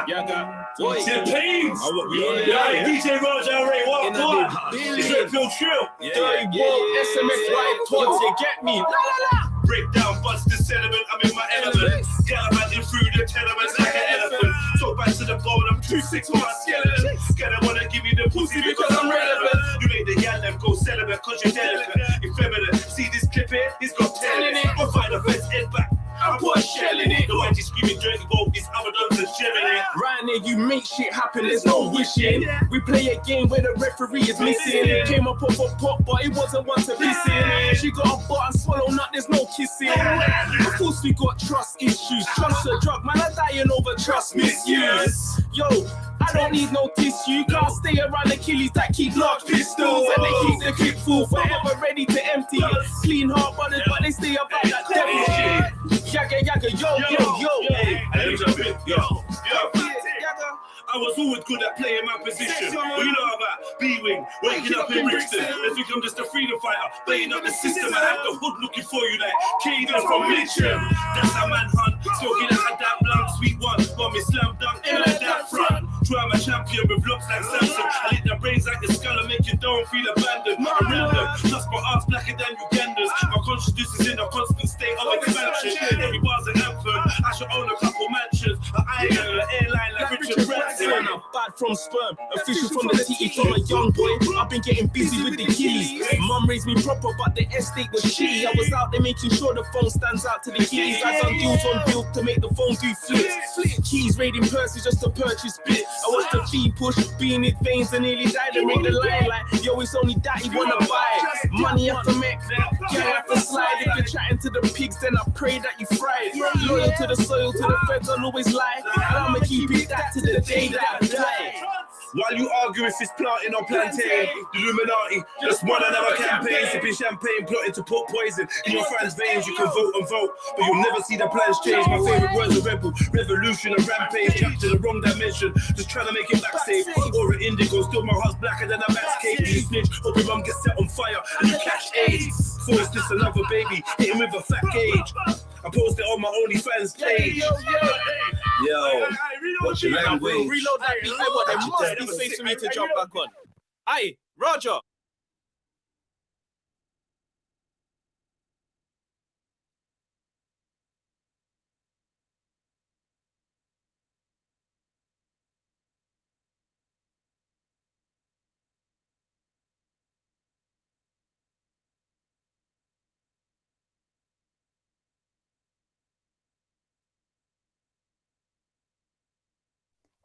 Champagnes. DJ Roger Ray, what? REDPILLTRILL. SMFY towards you, get me. Breakdown, bust the sediment, I'm in my element. Gallivanting through the tenements like an elephant. Talk back to the bone, I'm 2'6" on my skeleton. Gotta wanna give me the pussy because I'm relevant. You make the gal them go celibate cause you're delicate. Effeminate, see this clip here? It's got 10 in it. I'll find the best head back. I put a shell in it. The way you screaming dirty gold, this other dogs are chilling it. Right now, you make shit happen, there's no wishing. We play a game where the referee is missing. Came up off a pop, but it wasn't one to listen. She got a butt and swallow nut, there's no kissing. Of course we got trust issues. Trust a drug, man, I'm dying over trust misuse. Yo, I don't need no tissue. Can't stay around the killies that keep large pistols. And they keep the clip full, forever ready to empty. Clean heart brothers, but they stay about that devil shit. Yaga, yaga, yo. I was always good at playing my position. What you know about B-Wing, waking up in Brixton? They think I'm just a freedom fighter, playing up the system. I have the hood looking for you like Caden from Mitcham. That's how manhunt, smoking out that blunt, sweet one. Got me slam dunk in like that front. Drama champion with looks like Samson. I lick their brains like the skull and make you don't feel abandoned. I random, just my ass blacker than Uganda's. My consciousness is in a constant state of expansion. Every bar's an anthem. I should own a couple mansions. An airline like Richard Branson. I'm bad from sperm, official from the city, from a young boy. I've been getting busy with the killies. Mum raised me proper, but the estate was shitty. I was out there making sure the phone stands out to the killies. I done deals on deals to make the phone do flips. Keys raiding purses just to purchase bits. I watched the feed push, being in veins and nearly died to make the line like, yo, it's only that you wanna buy. Money have to make, girl have to slide. If you're chatting to the pigs, then I pray that you fry it. Loyal to the soil, to the feds, I'll always lie. And I'ma keep it that to the day that I die. While you argue if it's planting or plantain, the Illuminati just won another campaign, sipping champagne, plotting to put poison in your friends' veins. You can vote and vote, but you'll never see the plans change. My favorite words are rebel, revolution, and rampage. Trapped in the wrong dimension, just trying to make it back safe. Or an indigo, still my heart's blacker than a max cape. You snitch, hope your mum gets set on fire and you catch AIDS. Before it's just another baby, hitting with a fat gauge. I posted on my OnlyFans page. Yo, what's your language? Reload that beat. There must be space for me to jump back on. Aye, Roger.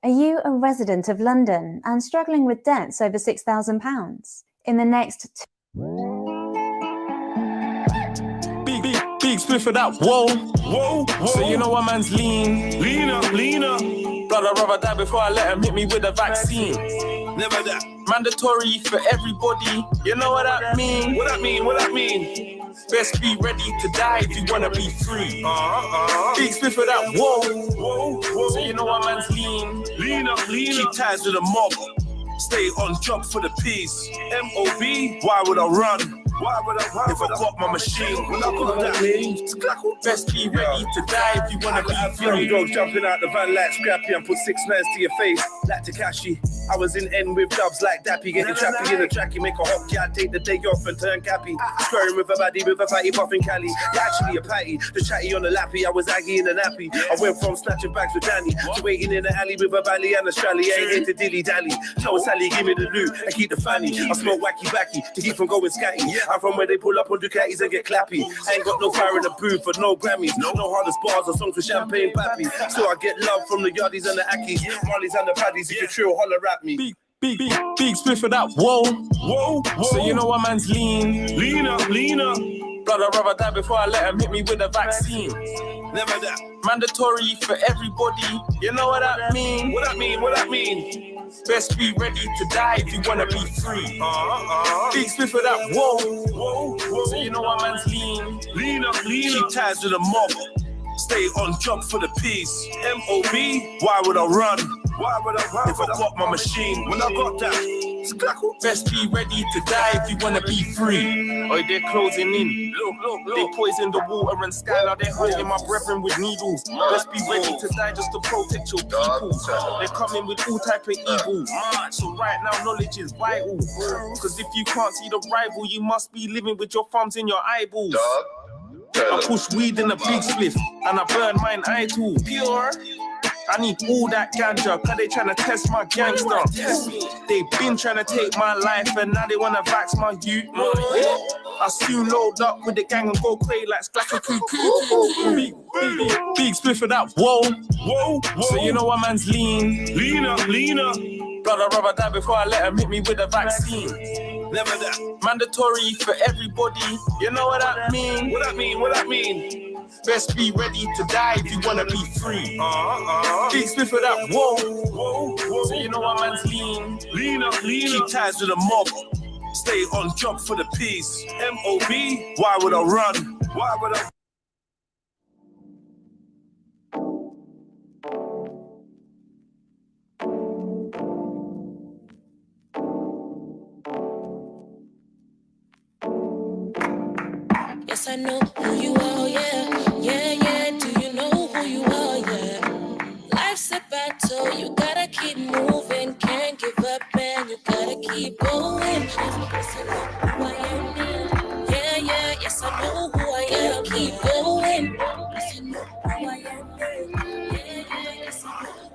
Are you a resident of London and struggling with debts over £6,000? In the next Big split for that, whoa. So you know what man's lean up. Blood, I'd rather die before I let him hit me with a vaccine. Never that. Mandatory for everybody, you know what that mean? What that mean? Best be ready to die if you wanna be free. Big split for that, whoa. So you know what man's lean up. Keep ties to the mob. Stay on job for the peace. M.O.B. Why would I run? If I got my machine, when I got that best be ready to die if you wanna be free. Dogs jumping out the van like Scrappy and put 6 nines to your face like Takashi. I was in N with dubs like Dappy, getting trappy in a tracky, make a hot cat, take the day off and turn cappy. Squaring with a baddie with a fatty puffing Cali. Yeah, actually a patty, the chatty on the lappy. I was aggy in the nappy. I went from snatching bags with Danny to waiting in the alley with a bally and a strally. I ain't here to dilly dally. Tell Sally, give me the loot and keep the fanny. I smoke wacky backy to keep from going scatty. I'm from where they pull up on Ducatis and get clappy. I ain't got no fire in the booth for no Grammys. No hardest bars or songs for champagne pappy. So I get love from the yardies and the ackies, Marlies and the paddies. If you're true, holler at me. Big split for that, whoa. So you know what man's lean up. Blood, I'd rather die before I let him hit me with a vaccine. Never that. Mandatory for everybody, you know what that mean? What that mean? Best be ready to die if you wanna be free. Big split for that, whoa. So you know what man's lean up. Keep ties to the mob. Stay on job for the peace. M.O.B. Why would I run? If I got my machine, when I got that Best be ready to die if you wanna be free. Oi, they're closing in. Look. They poison the water and sky. Now they're hurting my brethren with needles. Best be ready to die just to protect your people. They're coming with all type of evil. So right now knowledge is vital. Cause if you can't see the rival, you must be living with your thumbs in your eyeballs. I push weed in a big spliff and I burn mine eye tool. Pure. I need all that ganja, cause they tryna test my gangster. They been tryna take my life and now they wanna vax my youth. I soon load up with the gang and go crazy like Splatter Cuckoo. Big spliff for that, whoa. So you know what man's lean. Leaner. Brother, rather die before I let him hit me with a vaccine. Never that. Mandatory for everybody. You know what that mean? What that mean? Best be ready to die if you wanna be free. Big split for that, whoa. So you know what man's lean. Leaner. Keep ties to the mob. Stay on job for the peace. MOB, why would I run? Yes, I know who you are, yeah. Do you know who you are, yeah? Life's a battle, you gotta keep moving. Can't give up, man, you gotta keep going. Yes, I know who I am, yeah. Yes, I know who I am. Keep going. Yes, I know who I am, yeah. Yes, I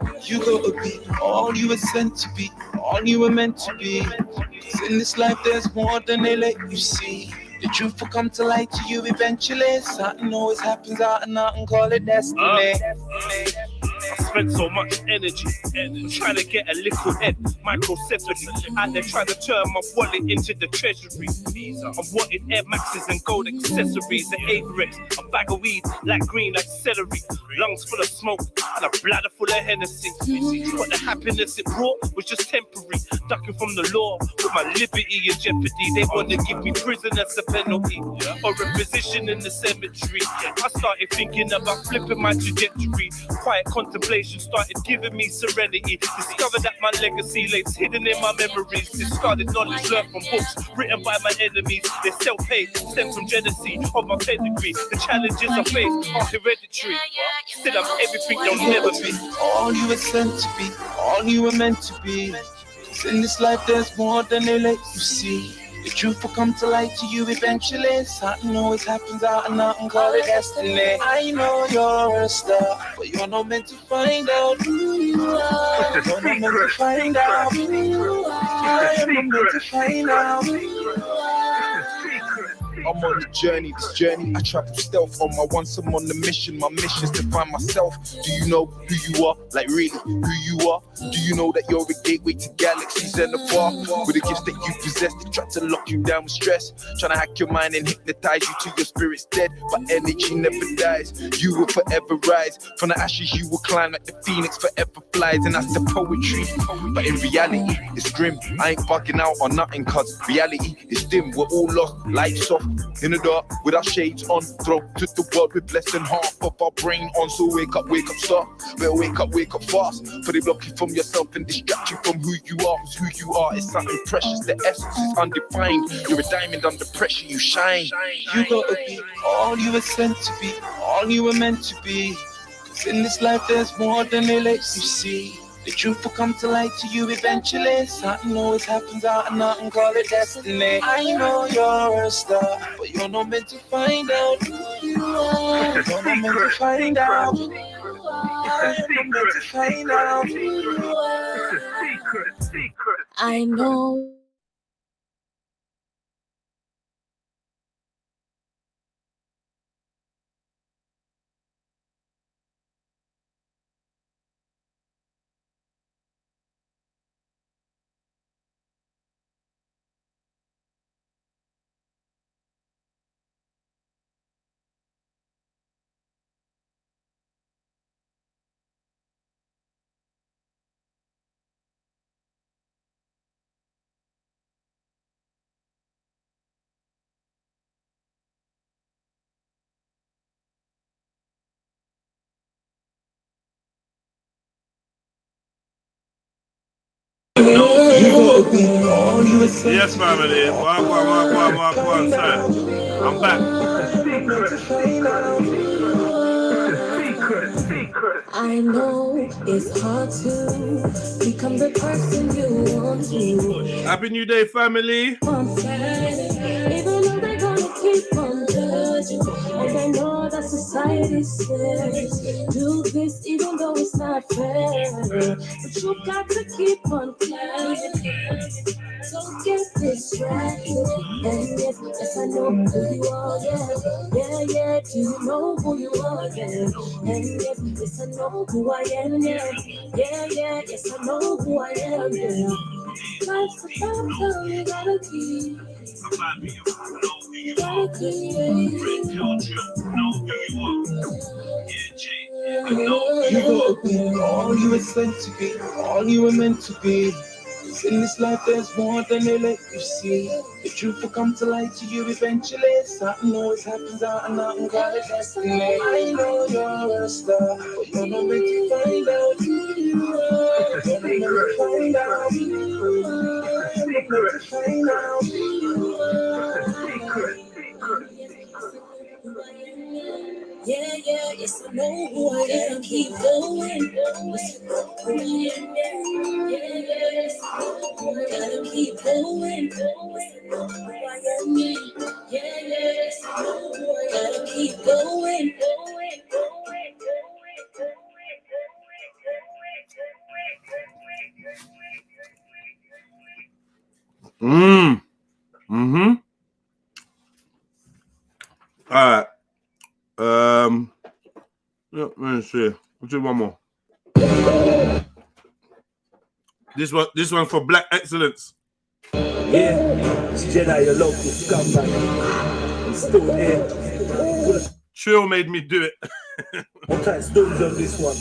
know. You gotta be all you were sent to be, all you were meant to be. 'Cause in this life there's more than they let you see. The truth will come to light to you eventually. Something always happens out and out and call it destiny. I spent so much energy trying to get a little head, microcephaly. And they're trying to turn my wallet into the treasury. I'm wanting Air Maxes and gold accessories, an Averex, a bag of weed, like green, like celery, lungs full of smoke, and a bladder full of Hennessy. But the happiness it brought was just temporary. Ducking from the law with my liberty in jeopardy. They want to give me prison as a penalty, or a position in the cemetery. I started thinking about flipping my trajectory. Quiet contemplation started giving me serenity. Discovered that my legacy lays hidden in my memories. Discarded knowledge learned from books written by my enemies. They're self-hate, stem from jealousy of my pedigree. The challenges I face are hereditary. Still I'm everything they'll never be. All you were sent to be, all you were meant to be. 'Cause in this life there's more than they let you see. The truth will come to light to you eventually. Something always happens out and out and call it destiny. I know you're a star, but you're not meant to find out who you are. You're not meant to find out who you are. You're not meant to find out who you are. I'm on the journey, this journey I travel stealth on my once I'm on the mission. My mission's to find myself. Do you know who you are? Like really, who you are? Do you know that you're a gateway to galaxies and afar? With the gifts that you possess, they try to lock you down with stress, trying to hack your mind and hypnotize you till your spirit's dead. But energy never dies, you will forever rise. From the ashes you will climb like the phoenix forever flies. And that's the poetry, but in reality it's grim. I ain't bugging out on nothing, cause reality is dim. We're all lost, lights off, in the dark, with our shades on. Throw to the world with less than half of our brain on. So wake up, start. Better wake up fast. For they block you from yourself and distract you from who you are. 'Cause who you are is something precious. The essence is undefined. You're a diamond under pressure, you shine. You gotta be all you were sent to be, all you were meant to be. 'Cause in this life there's more than they let you see. The truth will come to light to you eventually. Something always happens out and out and call it destiny. I know you're a star, but you're not meant to find out who you are. You're not meant to find out who you are. You're not meant to find out who you are. I know. Yes, family. One, sorry. I'm back. I know it's hard to become the person you want to. Happy New Day, family. On Friday, even though they're gonna keep on judging, and I know that society says do this even though it's not fair, but you got to keep on climbing. Don't get distracted. And yes, I know who you are, yeah. Do you know who you are, yeah? And yes, I know who I am, yeah. Yes, I know who I am, yeah. Life's a battle, you gotta keep. You gotta keep. You gotta be all you were sent to be, all you were meant to be. In this life, there's more than they let you see. The truth will come to light to you eventually. Something always happens out and out, and God is destiny. I know you're a star, but you're not meant to find out who you are. You're not meant to find out who you are. You're not meant to find out who you are. Yeah, yes, I know who I am. Keep going. Yes, gotta keep going. Yes, gotta keep going. All right. Let me see. We'll do one more. This one for Black Excellence. Yeah, it's Jedi, your local scumbag. I'm still here. Trill made me do it. What kind of stories on this one?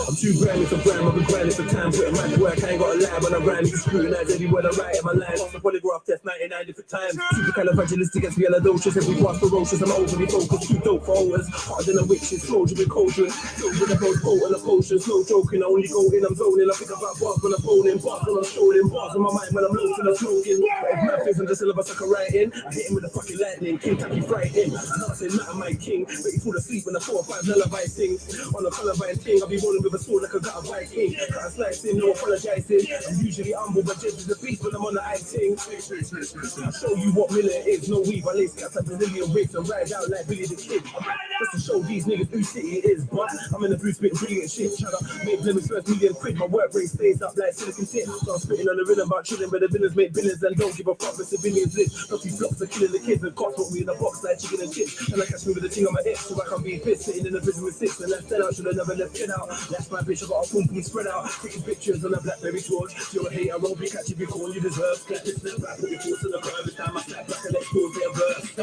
I'm too grimy for grime, I've been grinding for time, putting mad work, I ain't got a lie when I rhyme, you scrutinize every word I write in my lines, on the polygraph test 99 different times, supercalifragilistic gets me alladocious, every pass ferocious, I'm overly focused, too dope for hours, harder than a witch, it's soldier with culture, filled with a boat and a potion, no joking, I only go in, I'm zoning, I think about bars when I'm phoning, bars when I'm strolling, bars in my mind when I'm lost and I'm smoking, but if math isn't the syllabus I can write in, I hit him with the fucking lightning, King Tappy frightened, I can't say nothing, my king, but he fall asleep when the 4 or 5 lullaby sings, on a colourblind thing, I'll be rolling with a sword like a gut of Viking. Cut a slicing, no apologizing. I'm usually humble, but just as a beast when I'm on the ice thing. I'll show you what Miller is. No weave, I lace cats like Brazilian wigs and ride out like Billy the Kid. Just to show these niggas who city it is. But I'm in the booth spitting brilliant shit. Trying to make Lemons first £1,000,000 My work rate stays up like silicon tip. So I'm spitting on the rhythm about chilling, but the villains make billions and don't give a fuck with civilians live. Naughty flocks are killing the kids and cops put me in a box like chicken and chips. And I catch me with a thing on my hips so I can be pissed. Sitting in the prison with 6 and left 10 out. Should have never left 10 out. That's my bitch, I got a boom boom spread out. Taking pictures on a Blackberry torch. You're a hater, I won't be catching you call you deserve. Slap this snap back, put your force in the curve. It's time I snap back and let's go get a verse.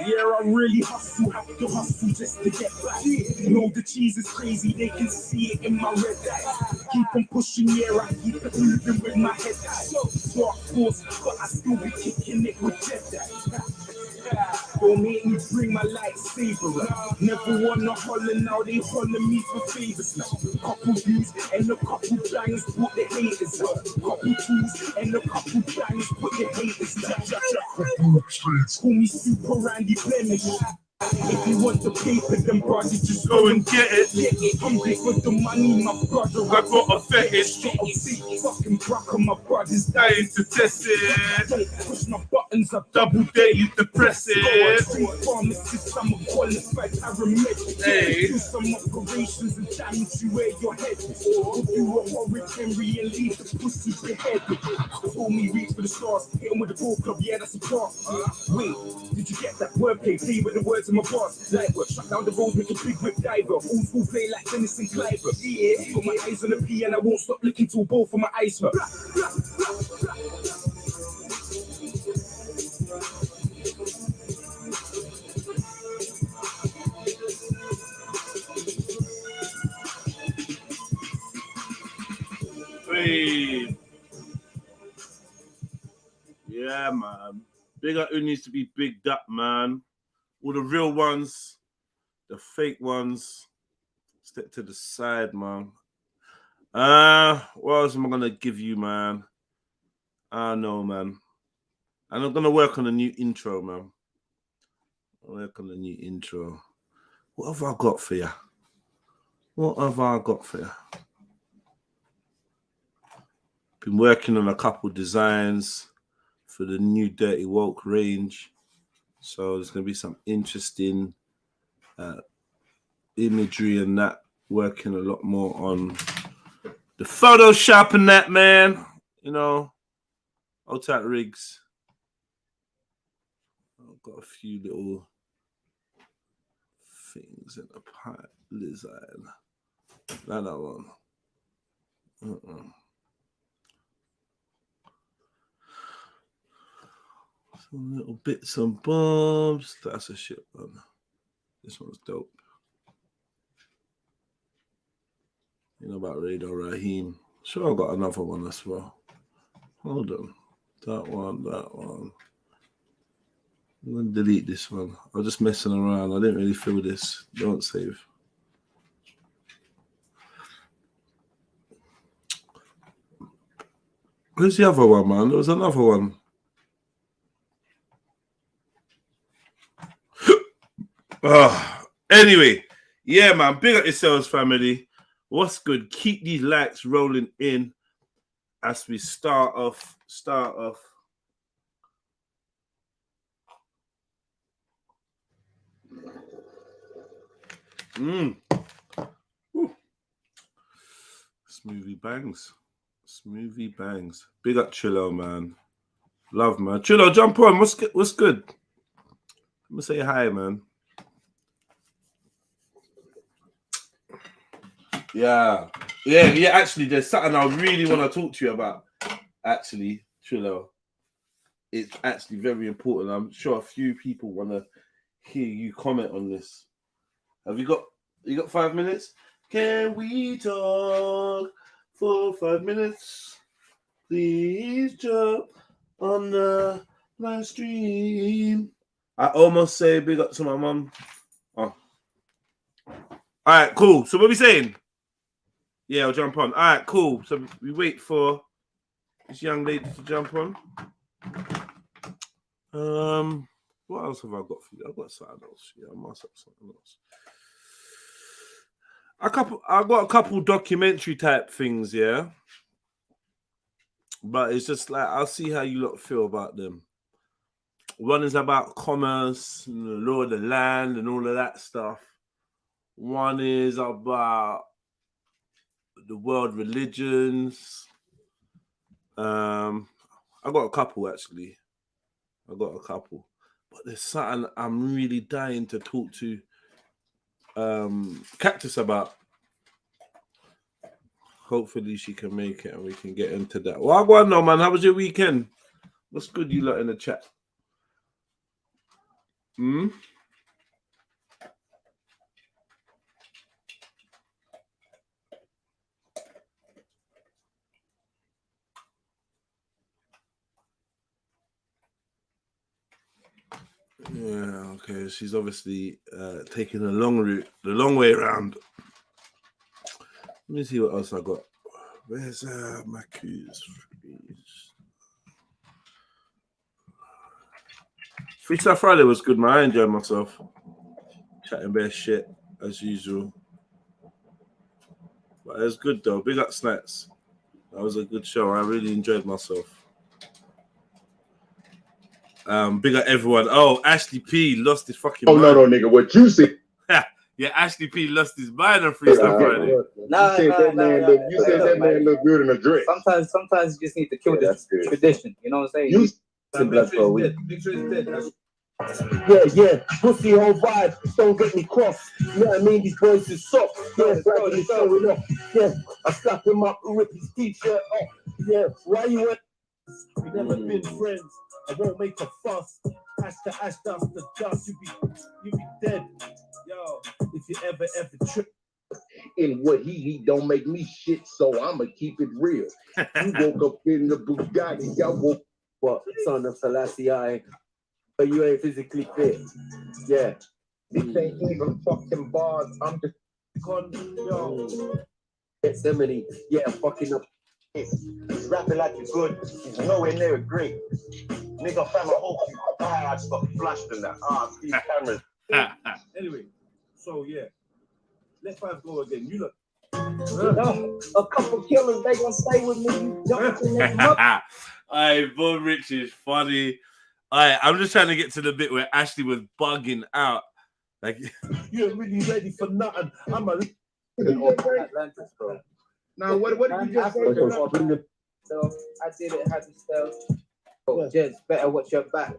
Yeah, I really hustle, have to hustle just to get back. You know the cheese is crazy, they can see it in my red eyes. Keep on pushing, yeah, I keep it moving with my head high. Dark force, but I still be kicking it with Jedi. Don't make me bring my lightsaber up. Never wanna holler now, they holler me for favors now. Couple views and a couple bangers put the haters up. Couple twos and a couple bangers put the haters down. Call me Super Randy Blemish. If you want the paper, then brother, just Go and get it. Hungry for the money, my brother. I got a fetish. Got a big fucking rock on my brother's Dying to test it. Don't push my buttons up. Double daily depressive. Pharmacist, I'm a qualified paramedic. Hey. Do some operations and damage you where your head is. Or do a Warwick Henry and leave the pussy beheaded. Told me reach for the stars, hit him with the ball club, yeah, that's a cross. Wait, did you get that wordplay? Play with the words in my boss. Light work, shut down the road with a big whip diver. Old school play like Dennis and Clive. Yeah, got my eyes on the P and I won't stop looking till both of my eyes hurt. Hey. Yeah, man. Big up who needs to be bigged up, man. All the real ones, the fake ones, step to the side, man. What else am I gonna give you, man? I know, man. And I'm gonna work on a new intro, man. What have I got for you? Been working on a couple designs for the new Dirty Woke range. So there's gonna be some interesting imagery and that. Working a lot more on the Photoshop and that, man. You know, all type rigs. I've got a few little things in the pipe design. That one. Some little bits and bobs. That's a shit one. This one's dope. You know about Radar Raheem. Sure, I got another one as well. Hold on. That one. I'm going to delete this one. I was just messing around. I didn't really feel this. Don't save. Where's the other one, man? There was another one. Anyway, yeah, man. Big up yourselves, family. What's good? Keep these likes rolling in as we start off. Smoothie bangs. Big up Trillo, man. Love, man. Trillo, jump on. What's good? Let me say hi, man. Yeah. Actually, there's something I really want to talk to you about. Actually, Trillo, it's actually very important. I'm sure a few people want to hear you comment on this. Have you got 5 minutes? Can we talk for 5 minutes? Please jump on the live stream. I almost say big up to my mum. Oh. All right, cool. So what are we saying? Yeah, I'll jump on. All right, cool. So we wait for this young lady to jump on. What else have I got for you? I've got something else. Yeah, I must have something else. I've got a couple documentary type things, yeah. But it's just like, I'll see how you lot feel about them. One is about commerce, and the law of the land, and all of that stuff. One is about the world religions. I got a couple, actually. But there's something I'm really dying to talk to Cactus about. Hopefully she can make it and we can get into that. Well, I want to know, man, how was your weekend? What's good, you lot in the chat? Yeah, okay. She's obviously taking the long way around. Let me see what else I got. Where's my keys? Freestyle Friday was good, man. I enjoyed myself. Chatting bare shit as usual. But it was good though. Big up Snacks. That was a good show. I really enjoyed myself. Big up everyone. Oh, Ashley P lost his fucking mind. No, nigga. What you see? Yeah, Ashley P lost his mind on Freestyle Friday. You said that man looked good in a dress. Sometimes you just need to kill this tradition. You know what I'm saying? Yeah, pussy whole vibe, don't get me cross. You know what I mean? These boys is soft. Yeah, gradually showing off. Yeah, I slap him up, rip his t-shirt off. Yeah, why you went? We never been friends. I won't make a fuss. Ash to ash, dust to dust. You be dead. Yo, if you ever trip in what he don't make me shit, so I'ma keep it real. You woke up in the Bugatti, y'all woke what? Son of Selassie, but you ain't physically fit. Yeah. This ain't even fucking bars. I'm just yo. Gethsemane, yeah, fucking up. He's rapping like you're good. He's nowhere near great. Nigga, fam, I hope you die. I just got flashed in that. These cameras. Anyway, so yeah, let 5 go again. You look. A couple killers, they gonna stay with me. You jump in them up. Aye, Bob Rich is funny. Aye, I'm just trying to get to the bit where Ashley was bugging out. Like, you're really ready for nothing. I'm a. Atlantis, bro. Now, what did you just say? So I did it. Had to spell. Oh, Jez, better watch your back.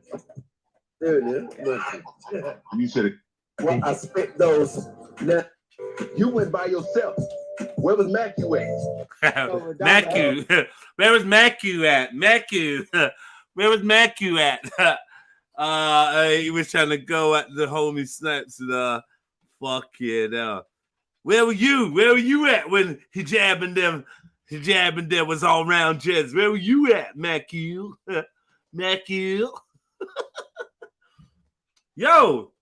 There it is. You said Well, I spit those. now, you went by yourself. Where was Matthew at? Matthew. Where was Matthew at? Matthew. Where was Matthew at? He was trying to go at the homie Snipes and fuck yeah now. Where were you? Where were you at when hijab and them was all around Jez? Where were you at, Matthew? Matthew. Yo,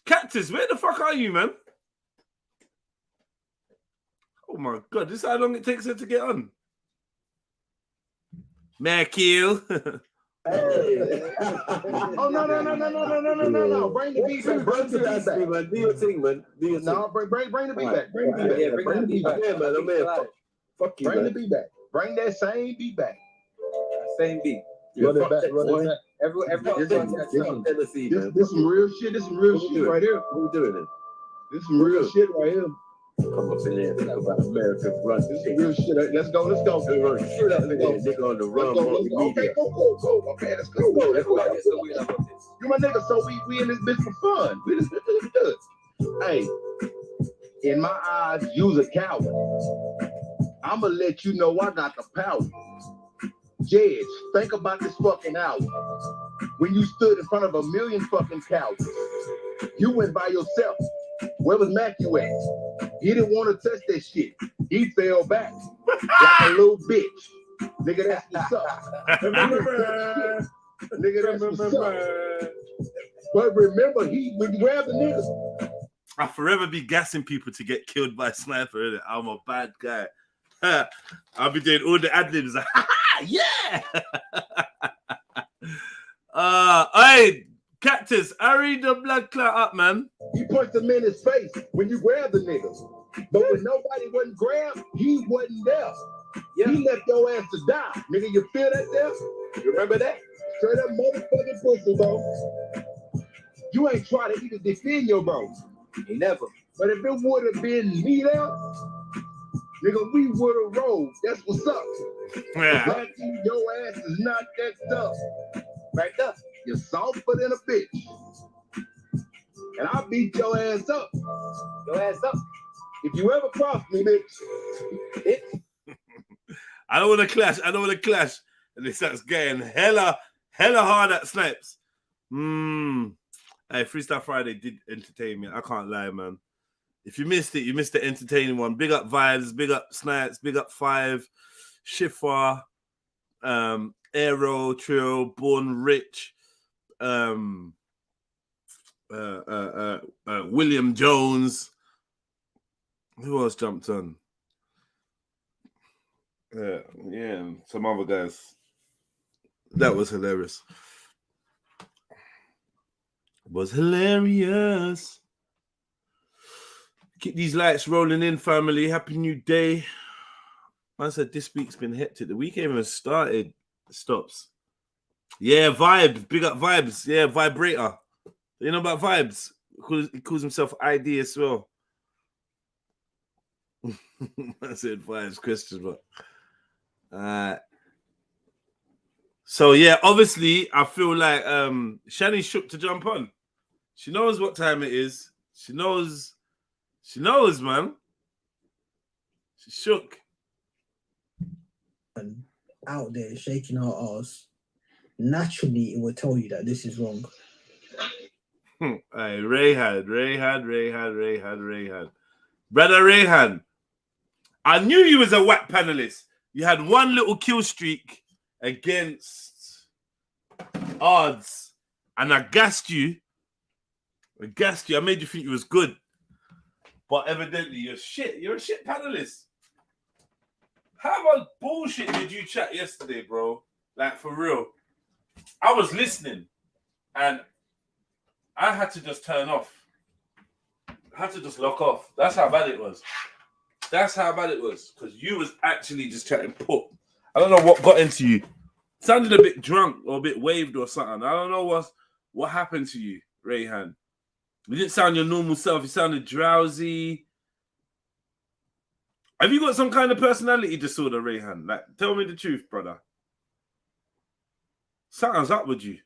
Cactus, where the fuck are you, man? Oh my god, this is how long it takes her to get on. Matthew. Oh no! Bring the beat back. Bring the beat back, man. Do your thing, man. Do your thing. No, bring the beat back. Bring the beat back. Yeah, bring the beat back. Yeah, man. I'm here. Fuck you, Bring the man. beat back. Bring that same beat back. Same beat. Run it back, run it back. Everyone Tennessee, man. This some real shit. This some real shit right here. What we doing then? This some real shit right here. Come up in there and talk about American run. This is real shit. Let's go. Let's go. Shoot up in there, nigga on the run. Okay, go. Okay, let's go. You my nigga, so we in this bitch for fun. We just good. Hey, in my eyes, you's a coward. I'ma let you know I got the power. Judge, think about this fucking hour. When you stood in front of a million fucking cowards, you went by yourself. Where was Matthew at? He didn't want to touch that shit. He fell back like a little bitch. Nigga, that's what's up. Nigga, that's what's up. But remember, when you grab the nigga, I'll forever be gassing people to get killed by a sniper. Innit? I'm a bad guy. I'll be doing all the ad-libs. Yeah! Hey, Cactus, hurry the blood clot up, man. you punched him in his face when you grabbed the nigga. But when nobody wasn't grabbed, he wasn't there. Yeah. He left your ass to die. Nigga, you feel that there? You remember that? Straight up motherfucking pussy, bro. You ain't trying to even defend your bro. He never. But if it would have been me there, nigga, we would have rolled. That's what's up. Yeah. Matthew, your ass is not that tough. Right there. You're softer than a bitch. And I'll beat your ass up. Your ass up. If you ever cross me, bitch. I don't want to clash. And it starts getting hella hard at Snipes. Hey, Freestyle Friday did entertain me. I can't lie, man. If you missed it, you missed the entertaining one. Big up Vibes, big up Snipes, big up 5, Shifa, Aero, Trill, Born Rich, William Jones. Who else jumped on? Yeah, and some other guys. That was hilarious. Was hilarious. Keep these lights rolling in, family. Happy new day. I said this week's been hectic. The week ain't even started. Stops. Yeah, Vibes. Big up Vibes. Yeah, Vibrator. You know about Vibes? He calls himself ID as well. I said Vibes question, but so yeah, obviously I feel like Shani's shook to jump on. She knows what time it is. She knows, man. She shook. Out there shaking our ass, naturally it will tell you that this is wrong. Hey, Rayhan. Brother Rayhan, I knew you was a whack panelist. You had one little kill streak against odds, and I gassed you. I made you think you was good. But evidently you're shit. You're a shit panelist. How much bullshit did you chat yesterday, bro? Like, for real. I was listening, and I had to just turn off. I had to just lock off. That's how bad it was. That's how bad it was. Because you was actually just chatting put. I don't know what got into you. Sounded a bit drunk or a bit waved or something. I don't know what happened to you, Rayhan. You didn't sound your normal self. You sounded drowsy. Have you got some kind of personality disorder, Rayhan? Like, tell me the truth, brother. Something's up with you.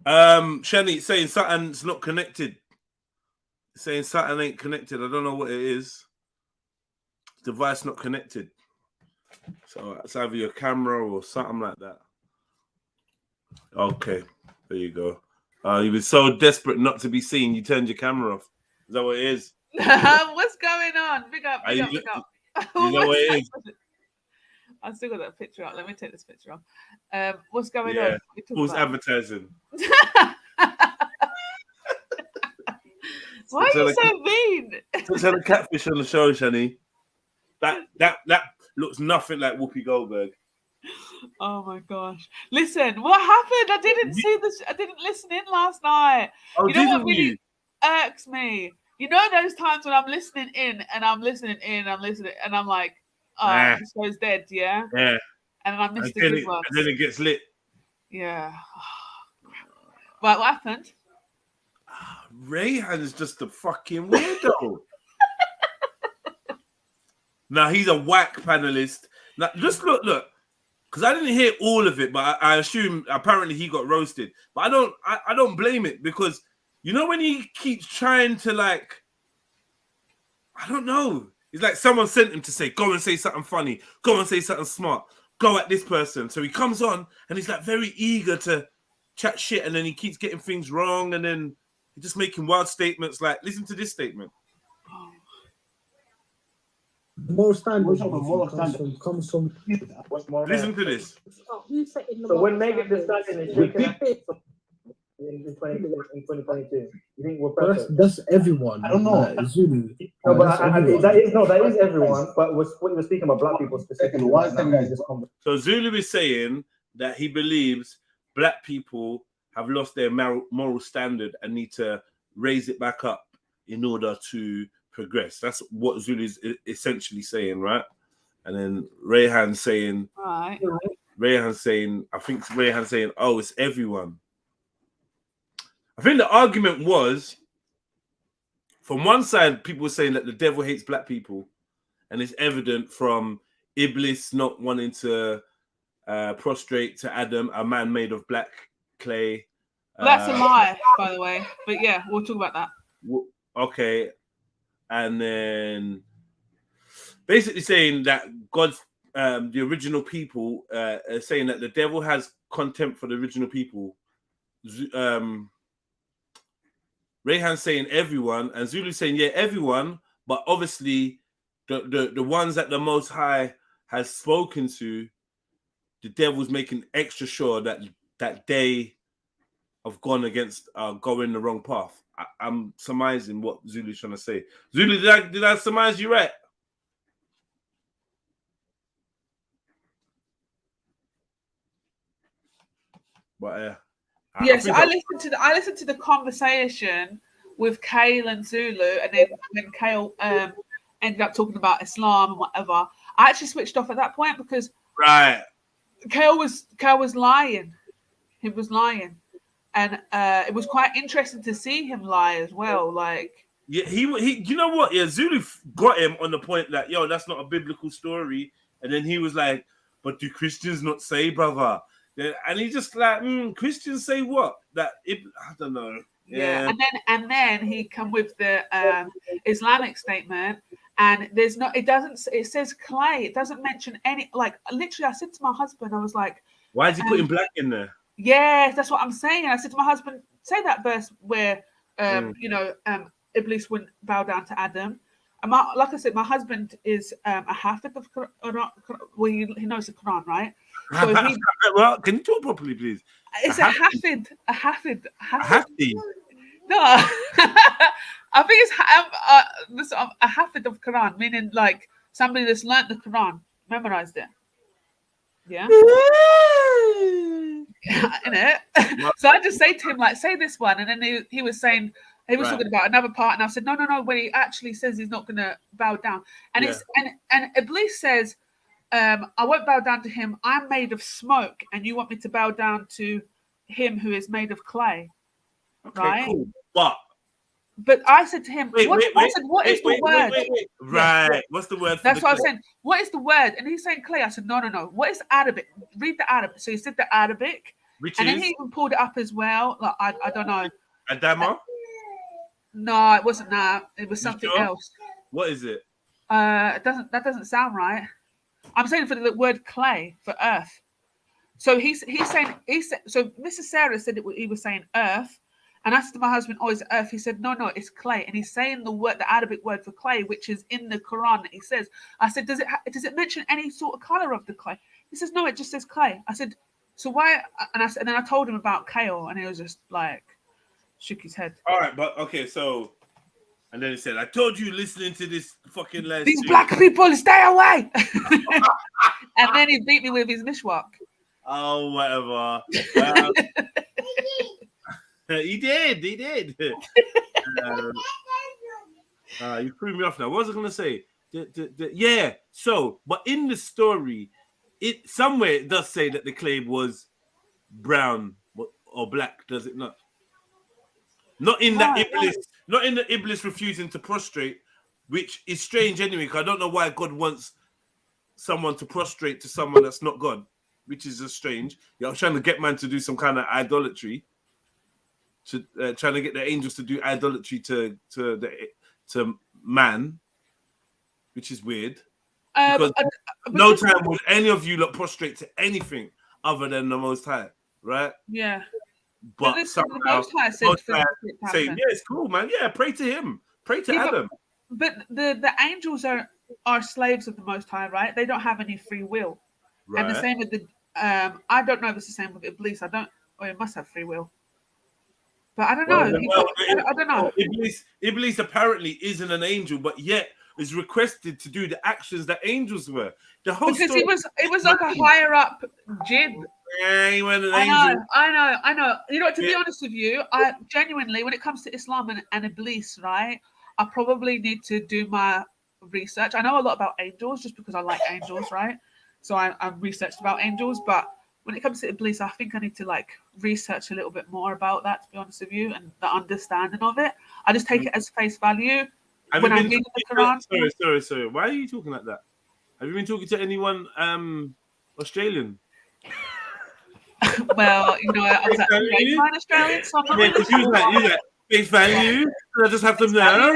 Shani saying something's not connected. Saying something ain't connected. I don't know what it is. Device not connected. So it's either your camera or something like that. Okay, there you go. You were so desperate not to be seen, you turned your camera off. Is that what it is? What's going on? Big up. You know what it is? I still got that picture up. Let me take this picture off. What's going Yeah. on? Who's advertising? Why are you so mean? Tell the catfish on the show, Shani. That looks nothing like Whoopi Goldberg. Oh my gosh! Listen, what happened? I didn't see this. I didn't listen in last night. Oh, you know what didn't really you? irks me? You know those times when I'm listening in and I'm listening and I'm like, oh, this show's dead, yeah. Yeah. And I missed the good ones. And then it gets lit. Yeah. Right, what happened? Rayhan is just a fucking weirdo. Now he's a whack panelist. Now just look, because I didn't hear all of it, but I assume apparently he got roasted. But I don't blame it, because you know when he keeps trying to, like, I don't know. It's like someone sent him to say, go and say something funny, go and say something smart, go at this person. So he comes on and he's like very eager to chat shit, and then he keeps getting things wrong, and then he's just making wild statements. Like, listen to this statement. Moral standard comes from. Listen to this. So when Megan decided to shake it in 2022, you think we're perfect? That's everyone. I don't know. Zulu. No, but that is everyone. But when we're speaking about black people specifically, So Zulu is saying that he believes black people have lost their moral standard and need to raise it back up in order to progress. That's what Zulu is essentially saying, right? And then Rayhan saying, right. Rayhan's saying, oh, it's everyone. I think the argument was, from one side, people were saying that the devil hates black people, and it's evident from Iblis not wanting to prostrate to Adam, a man made of black clay. Well, that's a lie, by the way. But yeah, we'll talk about that. Okay. And then basically saying that God's, the original people, saying that the devil has contempt for the original people. Rayhan saying everyone, and Zulu saying, yeah, everyone, but obviously the ones that the Most High has spoken to, the devil's making extra sure that they have gone against, going the wrong path. I'm surmising what Zulu's trying to say. Zulu, did I surmise you right? But yes, I listened to the conversation with Kale and Zulu, and then when Kale ended up talking about Islam and whatever, I actually switched off at that point because Kale was lying. He was lying. And it was quite interesting to see him lie as well. Like, yeah, he you know what? Yeah, Zulu got him on the point that, yo, that's not a biblical story. And then he was like, but do Christians not say, brother? And he just like, Christians say what? That I don't know. Yeah. And then he come with the Islamic statement, and there's not. It says clay. It doesn't mention any. Like, literally, I said to my husband, I was like, why is he putting black in there? Yes, that's what I'm saying. I said to my husband, say that verse where, Iblis wouldn't bow down to Adam. And like I said, my husband is a Hafiz of Quran. Well, he knows the Quran, right? So he, well, can you talk properly, please? it's a hafid. Hafid. No, I think it's a hafid of Quran, meaning like somebody that's learnt the Quran, memorized it. Yeah. In it. So I just say to him, like, say this one, and then he was saying, he was talking about another part, and I said, no, when he actually says he's not gonna bow down. And it's and Iblis says, I won't bow down to him, I'm made of smoke, and you want me to bow down to him who is made of clay. Okay, right? cool. But I said to him, what is the word? Right. What's the word? That's what I was saying. What is the word? And he's saying clay. I said, no. What is Arabic? Read the Arabic. So he said the Arabic. And then he even pulled it up as well. Like, I don't know. Adama? No, it wasn't that. It was something else. What is it? That doesn't sound right. I'm saying for the word clay, for earth. So he's saying, so Mrs. Sarah said he was saying earth. And I said to my husband, oh, it's earth. He said, no, it's clay. And he's saying the Arabic word for clay, which is in the Quran that he says. I said, does it mention any sort of color of the clay? He says, no, it just says clay. I said, so why? And then I told him about kale, and he was just like, shook his head. All right, but okay, so, and then he said, I told you listening to this fucking last These black people, stay away. And then he beat me with his mishwak. Oh, whatever. He did. You threw me off now. What was I going to say? Yeah. So, but in the story, it somewhere it does say that the clay was brown or black, does it not? Not in that Iblis, not in the Iblis refusing to prostrate, which is strange anyway, because I don't know why God wants someone to prostrate to someone that's not God, which is just strange. I'm trying to get man to do some kind of idolatry. Trying to get the angels to do idolatry to man, which is weird. Because no time would any of you look prostrate to anything other than the Most High, right? Yeah. But somehow, the Most High say, yeah, it's cool, man. Yeah, pray to him. Pray to Adam. But the angels are slaves of the Most High, right? They don't have any free will. Right. And the same with the I don't know if it's the same with Iblis. It must have free will. But I don't know. I don't know. Iblis apparently isn't an angel, but yet is requested to do the actions that angels were. The whole because it was like a higher up jinn. Yeah, he went an angel. I know. You know, to be honest with you, I genuinely, when it comes to Islam and Iblis, right, I probably need to do my research. I know a lot about angels just because I like angels, right? So I've researched about angels, but when it comes to Iblis, I think I need to research a little bit more about that, to be honest with you, and the understanding of it. I just take it as face value. When I'm reading the Quran. Sorry. Why are you talking like that? Have you been talking to anyone Australian? Well, you know, I was like, Australian, so I'm not because you like face value. I just have to know.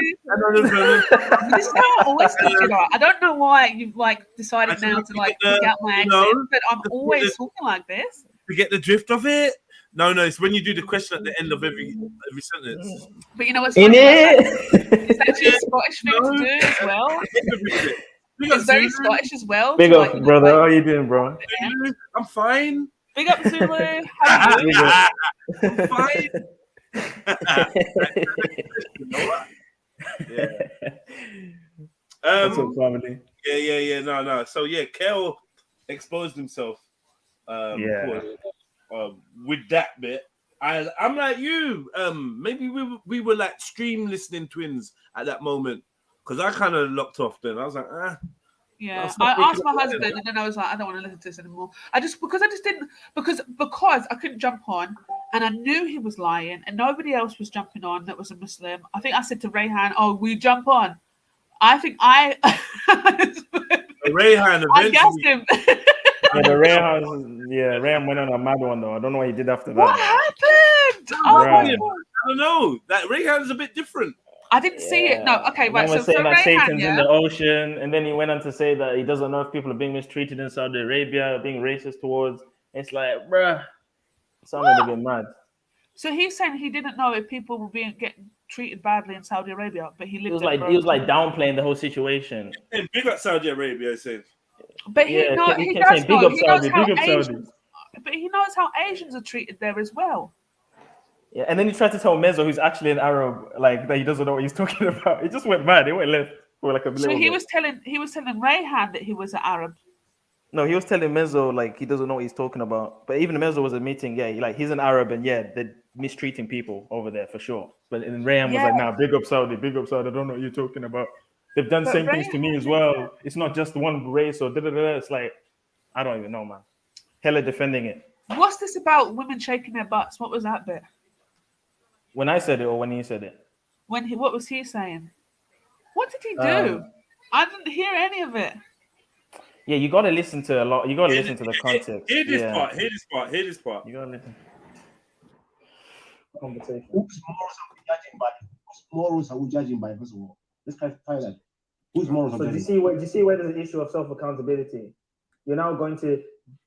This is how I always talk to you. I don't know why you've decided now to pick out my accent, but I'm always talking like this. To get the drift of it. No, it's when you do the question at the end of every sentence. But you know what's funny? It's actually a Scottish thing to do as well. It's very Scottish as well. Big up, brother. How are you doing, bro? I'm fine. Big up, Zulu. How are you doing? I'm fine. That's so funny. Yeah. No. So yeah, Kel exposed himself. With that bit, I'm like you. Maybe we were like stream listening twins at that moment because I kind of locked off. Then I was like, Yeah, I asked my husband, and then I was like, I don't want to listen to this anymore. Because I couldn't jump on, and I knew he was lying, and nobody else was jumping on that was a Muslim. I think I said to Rayhan, "Oh, will you jump on?" I think Rayhan. I gassed him. Rayhan went on a mad one though. I don't know what he did after that. What happened? I don't know. That Rayhan's a bit different. I didn't see it. No, okay, right. So saying that Satan's in the ocean, and then he went on to say that he doesn't know if people are being mistreated in Saudi Arabia, being racist towards. It's like, bruh, it sounded a bit mad. So he's saying he didn't know if people were getting treated badly in Saudi Arabia, but he lived. He was like downplaying the whole situation. And big up Saudi Arabia, I said. But he Yeah, knows, he he kept does saying, big know. up He knows Saudi, how big up Saudi. Asians, but he knows how Asians are treated there as well. Yeah, and then he tried to tell Mezzo, who's actually an Arab, like that he doesn't know what he's talking about. He just went mad. He went left for like a little So he bit. was telling Rayhan that he was an Arab. No, he was telling Mezzo like he doesn't know what he's talking about. But even Mezzo was admitting, yeah, he's an Arab, and yeah, they're mistreating people over there for sure. But and Rayhan was like, nah, big up Saudi, big up Saudi. I don't know what you're talking about. They've done same things to me as well. It's not just one race or da-da-da. It's like, I don't even know, man. Hella defending it. What's this about women shaking their butts? What was that bit? When I said it or when he said it? What was he saying? What did he do? I didn't hear any of it. Yeah, you gotta listen to a lot. You gotta listen to the context. Hear this yeah. part. Hear this part. Hear this part. You gotta listen. Conversation. Whose morals are we judging by? First of all, let's clarify that. Whose morals are So we do judging? you see where there's an issue of self accountability? You're now going to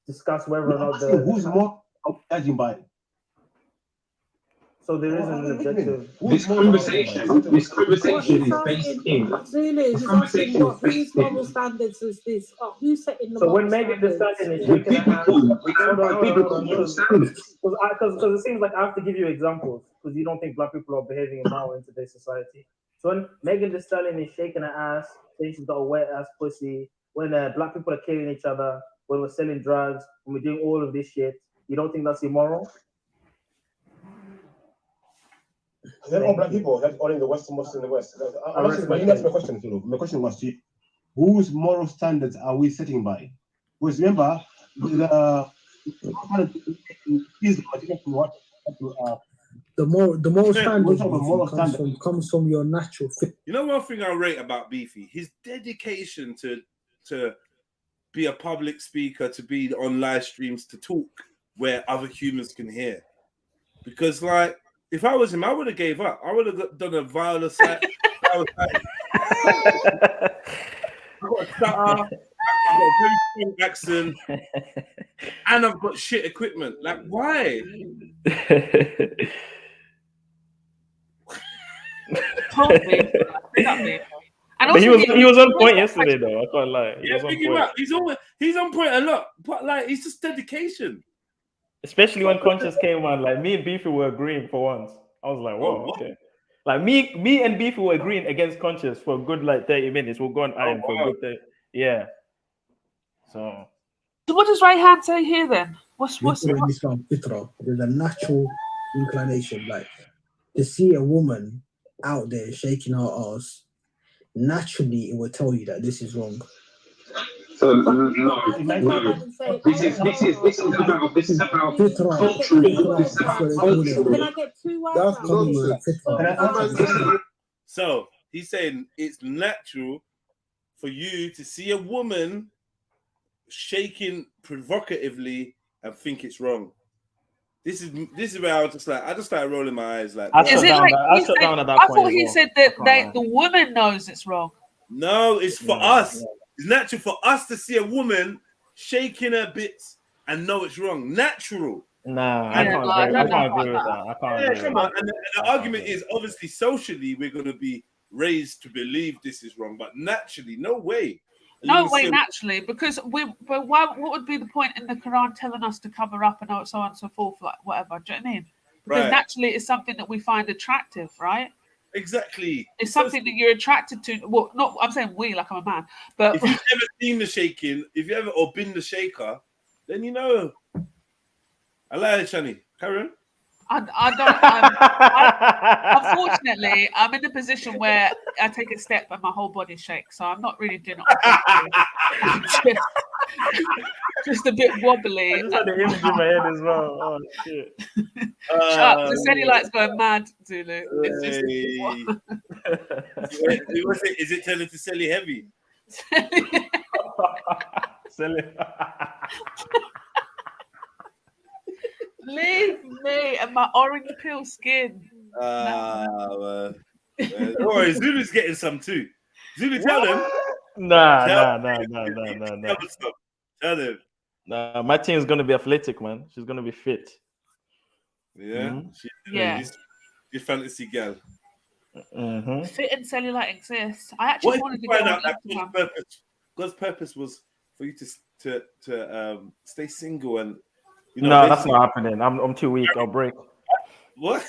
discuss whether or not whose morals are we judging by? So there is an objective. This conversation is based in. Zulu, he's asking what whose moral standards is this? Who's setting the So moral when Megan Thee standards? Stallion is shaking her hand, Because it seems like I have to give you examples because you don't think black people are behaving immoral in today's society. So when Megan Thee Stallion is shaking her ass, saying she's got a wet ass pussy, when black people are killing each other, when we're selling drugs, when we're doing all of this shit, you don't think that's immoral? They're all black people. That's all in the West and most in the West. I'm asking, but you asked my question, Philo. My question was, whose moral standards are we setting by? Because remember, the moral standard comes from your natural fit. You know one thing I rate about Beefy? His dedication to be a public speaker, to be on live streams, to talk where other humans can hear. Because like, if I was him, I would have gave up. I would have done a violent side. I was like, I've got a stutter, I've got a very strong accent, and I've got shit equipment. Like, why? But he was on point yesterday, though. I can't lie. He's on point a lot, but like, it's just dedication. Especially when Conscious came on, like me and Beefy were agreeing for once. I was like, whoa, okay. Like me and Beefy were agreeing against Conscious for a good like 30 minutes. We'll go on iron for a good 30. Yeah. So what does Rayhan say here then? What's Islam fitra? There's a natural inclination, like to see a woman out there shaking her ass. Naturally, it will tell you that this is wrong. So no. This is about culturally. Can I get 2 words? So he's saying it's natural for you to see a woman shaking provocatively and think it's wrong. This is where I just started rolling my eyes like. I thought he said that the woman knows it's wrong. No, it's for us. It's natural for us to see a woman shaking her bits and know it's wrong. Natural. Nah, I can't agree with that. I can't agree. Come on. And the argument is obviously socially we're going to be raised to believe this is wrong, but naturally, no way. No way, naturally, because what would be the point in the Quran telling us to cover up and so on and so forth, like whatever? Do you know what I mean? Because naturally, it's something that we find attractive, right? Exactly. It's something that you're attracted to. Well, not I'm saying we, like I'm a man, but if you've ever seen the shaking, if you ever or been the shaker, then you know. I like it, Shani. Carry on. Unfortunately, I'm in a position where I take a step and my whole body shakes, so I'm not really doing it. just a bit wobbly. I just had the image in my head as well. Oh shit! Shut up. The cellulites going mad, Zulu. Is it telling to Selly heavy? Leave me and my orange peel skin. Don't worry, Zulu's getting some too. Zulu, tell them. Nah. Tell them. Nah, my team's gonna be athletic, man. She's gonna be fit. Yeah. She's fantasy girl. Fit and cellulite exists. I actually wanted to go on Instagram. God's purpose was for you to stay single and No, that's not happening. I'm too weak. I'll break. What?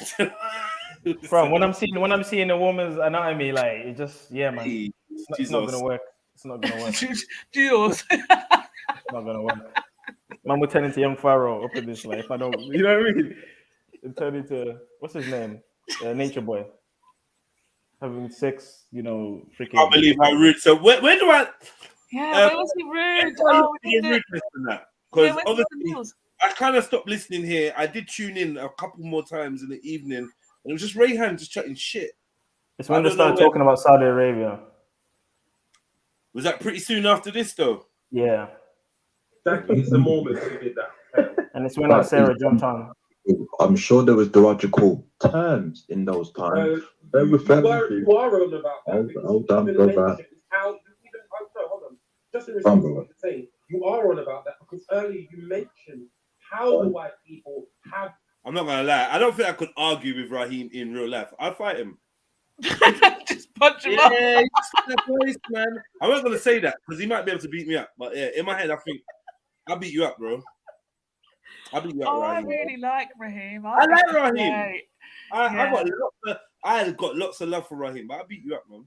Bro, when I'm seeing a woman's anatomy, like it just man, it's not gonna work. It's not gonna work. Jesus. It's not gonna work. Man, we're turning into young Pharaoh up in this life. I don't, you know what I mean? And turn into what's his name? Nature Boy. Having sex, freaking. I can't believe how rude. So where do I? Yeah, where was he rude? Because obviously I kind of stopped listening here. I did tune in a couple more times in the evening, and it was just Rayhan just chatting shit. It's when they started talking about Saudi Arabia. Was that pretty soon after this, though? Yeah. Exactly. It's the Mormons who did that. And it's when Sarah jumped on. I'm sure there was derogatory terms in those times. You are wrong about that. Hold on, brother. Hold on. Just in response to what you're saying, you are on about that because earlier you mentioned how the white people have. I'm not gonna lie. I don't think I could argue with Raheem in real life. I'd fight him. Just punch him up. Yeah, voice, man. I'm not gonna say that because he might be able to beat me up. But yeah, in my head, I think I'll beat you up, bro. I'll beat you up, Raheem. I really like Raheem. I like Raheem. I got lots of love for Raheem, but I'll beat you up, man.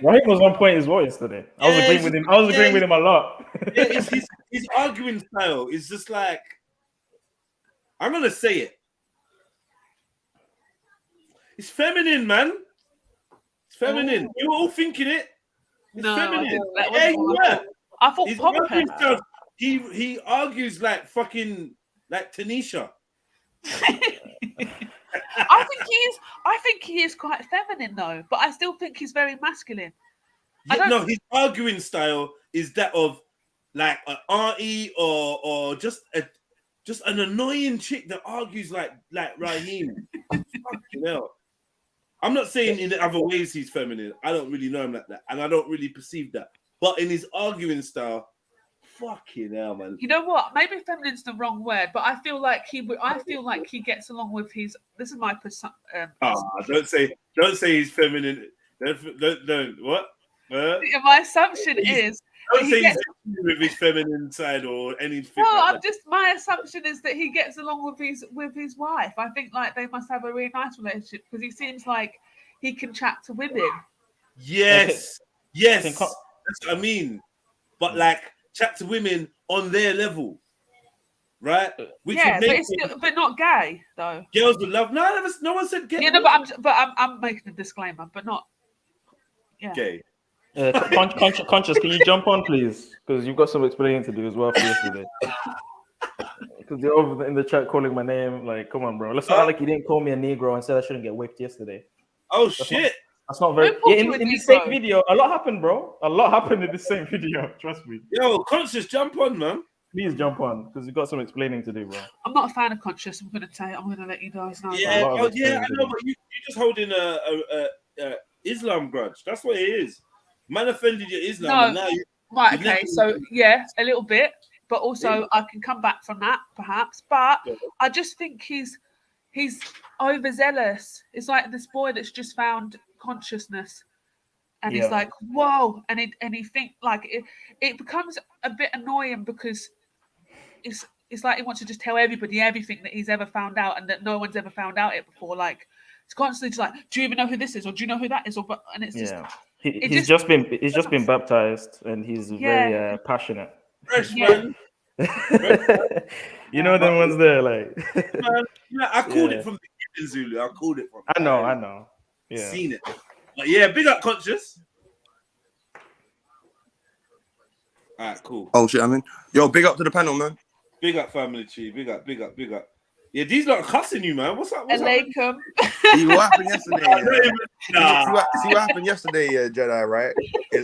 Raheem was on point as well yesterday. I was agreeing with him. I was agreeing with him a lot. Yeah, his arguing style is just like, I'm gonna say it. It's feminine, man. It's feminine. You were all thinking it. It's feminine. Yeah, you were. I thought he argues like fucking like Tanisha. I think he is quite feminine though, but I still think he's very masculine. No, his arguing style is that of like an auntie or just an annoying chick that argues like Raheem. Fucking hell. I'm not saying in the other ways he's feminine. I don't really know him like that, and I don't really perceive that. But in his arguing style, fucking hell, man. You know what? Maybe feminine's the wrong word, but I feel like he gets along with his. This is my don't say he's feminine. Don't what? My assumption is. Don't say he's with his feminine side or anything. Well, my assumption is that he gets along with his wife. I think like they must have a really nice relationship because he seems like he can chat to women. Yes, that's what I mean. But like chat to women on their level, right? Which but not gay though. Girls would love. No one said gay. Yeah, no, but I'm making a disclaimer, but not gay. Conscious, can you jump on, please? Because you've got some explaining to do as well for yesterday. Because you're over in the chat calling my name. Like, come on, bro. Let's not act like you didn't call me a Negro and said I shouldn't get whipped yesterday. Oh, shit. That's not very. Yeah, in the same video, a lot happened, bro. A lot happened in the same video. Trust me. Yo, Conscious, jump on, man. Please jump on because you've got some explaining to do, bro. I'm not a fan of Conscious. I'm gonna let you guys know. Yeah, I know, but you're just holding a Islam grudge. That's what it is. Man offended your Islam. No, and now right, okay. So yeah, a little bit, but also I can come back from that perhaps. But I just think he's overzealous. It's like this boy that's just found consciousness, and he's like, whoa, and he think like it becomes a bit annoying because it's like he wants to just tell everybody everything that he's ever found out and that no one's ever found out it before. Like it's constantly just like, do you even know who this is, or do you know who that is, and it's just. He's just been baptized and he's very passionate. Fresh man. You know them ones there, like. I called it from the beginning, Zulu. I called it from. I know. Yeah. Seen it. But yeah, big up, Conscious. All right, cool. Oh shit, I mean, yo, big up to the panel, man. Big up, family tree. Big up. Yeah, these lot are cussing you, man. What's up? Alaikum. See what happened yesterday? See what happened yesterday, Jedi, right?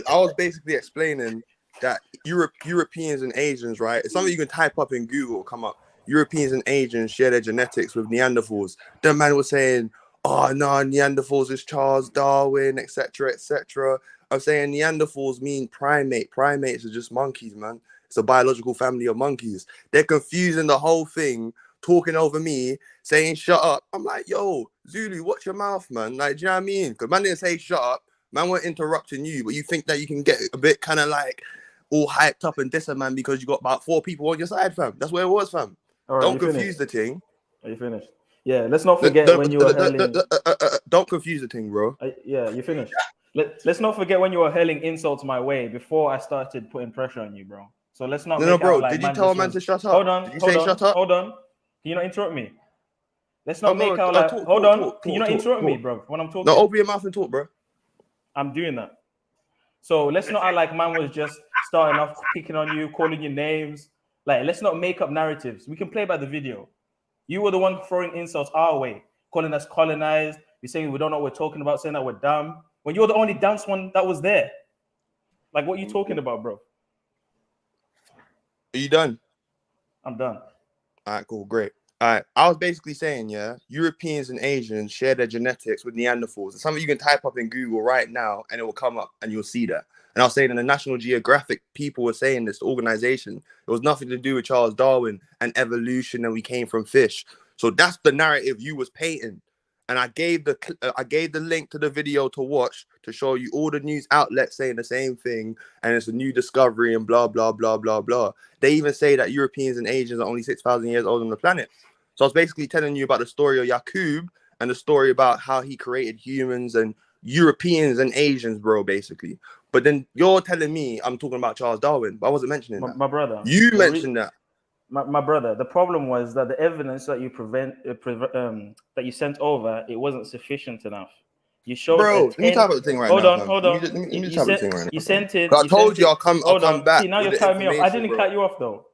I was basically explaining that Europeans and Asians, right? It's something you can type up in Google, come up. Europeans and Asians share their genetics with Neanderthals. That man was saying, oh no, Neanderthals is Charles Darwin, etc., etc. I'm saying Neanderthals mean primate. Primates are just monkeys, man. It's a biological family of monkeys. They're confusing the whole thing, talking over me, saying shut up. I'm like, yo, Zulu, watch your mouth, man. Like, do you know what I mean? Because man didn't say shut up. Man weren't interrupting you, but you think that you can get a bit kind of like all hyped up and diss a man because you got about 4 people on your side, fam. That's where it was, fam. All right, Don't you confuse finished? the thing. Are you finished? Yeah, let's not forget when you were hurling. Don't confuse the thing, bro. Yeah, you finished. Let's not forget when you were hurling insults my way before I started putting pressure on you, bro. So let's not. No, bro. Out like Did you man tell a just man was... to shut up? Hold on. Did you hold say on, shut up? Hold on. Can you not interrupt me? Let's not make out like. Talk, hold on. talk, Can you not interrupt me, bro? When I'm talking. No, open your mouth and talk, bro. I'm doing that. So let's not act like man was just starting off picking on you, calling you names. Like, let's not make up narratives. We can play by the video. You were the one throwing insults our way, calling us colonized. You're saying we don't know what we're talking about, saying that we're dumb. When you're the only dance one that was there. Like, what are you talking about, bro? Are you done? I'm done. All right, cool, great. All right, I was basically saying, yeah, Europeans and Asians share their genetics with Neanderthals. It's something you can type up in Google right now and it will come up and you'll see that. And I was saying in the National Geographic, people were saying this organization, it was nothing to do with Charles Darwin and evolution and we came from fish. So that's the narrative you was painting. And I gave the link to the video to watch to show you all the news outlets saying the same thing, and it's a new discovery and blah blah blah blah blah. They even say that Europeans and Asians are only 6,000 years old on the planet. So I was basically telling you about the story of Yakub and the story about how he created humans and Europeans and Asians, bro, basically. But then you're telling me I'm talking about Charles Darwin, but I wasn't mentioning that. My brother. You mentioned that. My brother, the problem was that the evidence that you that you sent over, it wasn't sufficient enough. You showed. Bro, let me talk about the thing right now. Hold on. Let me talk about the thing right now. You sent it. I told you I'll come back. See, now you're cutting me off. I didn't cut you off though.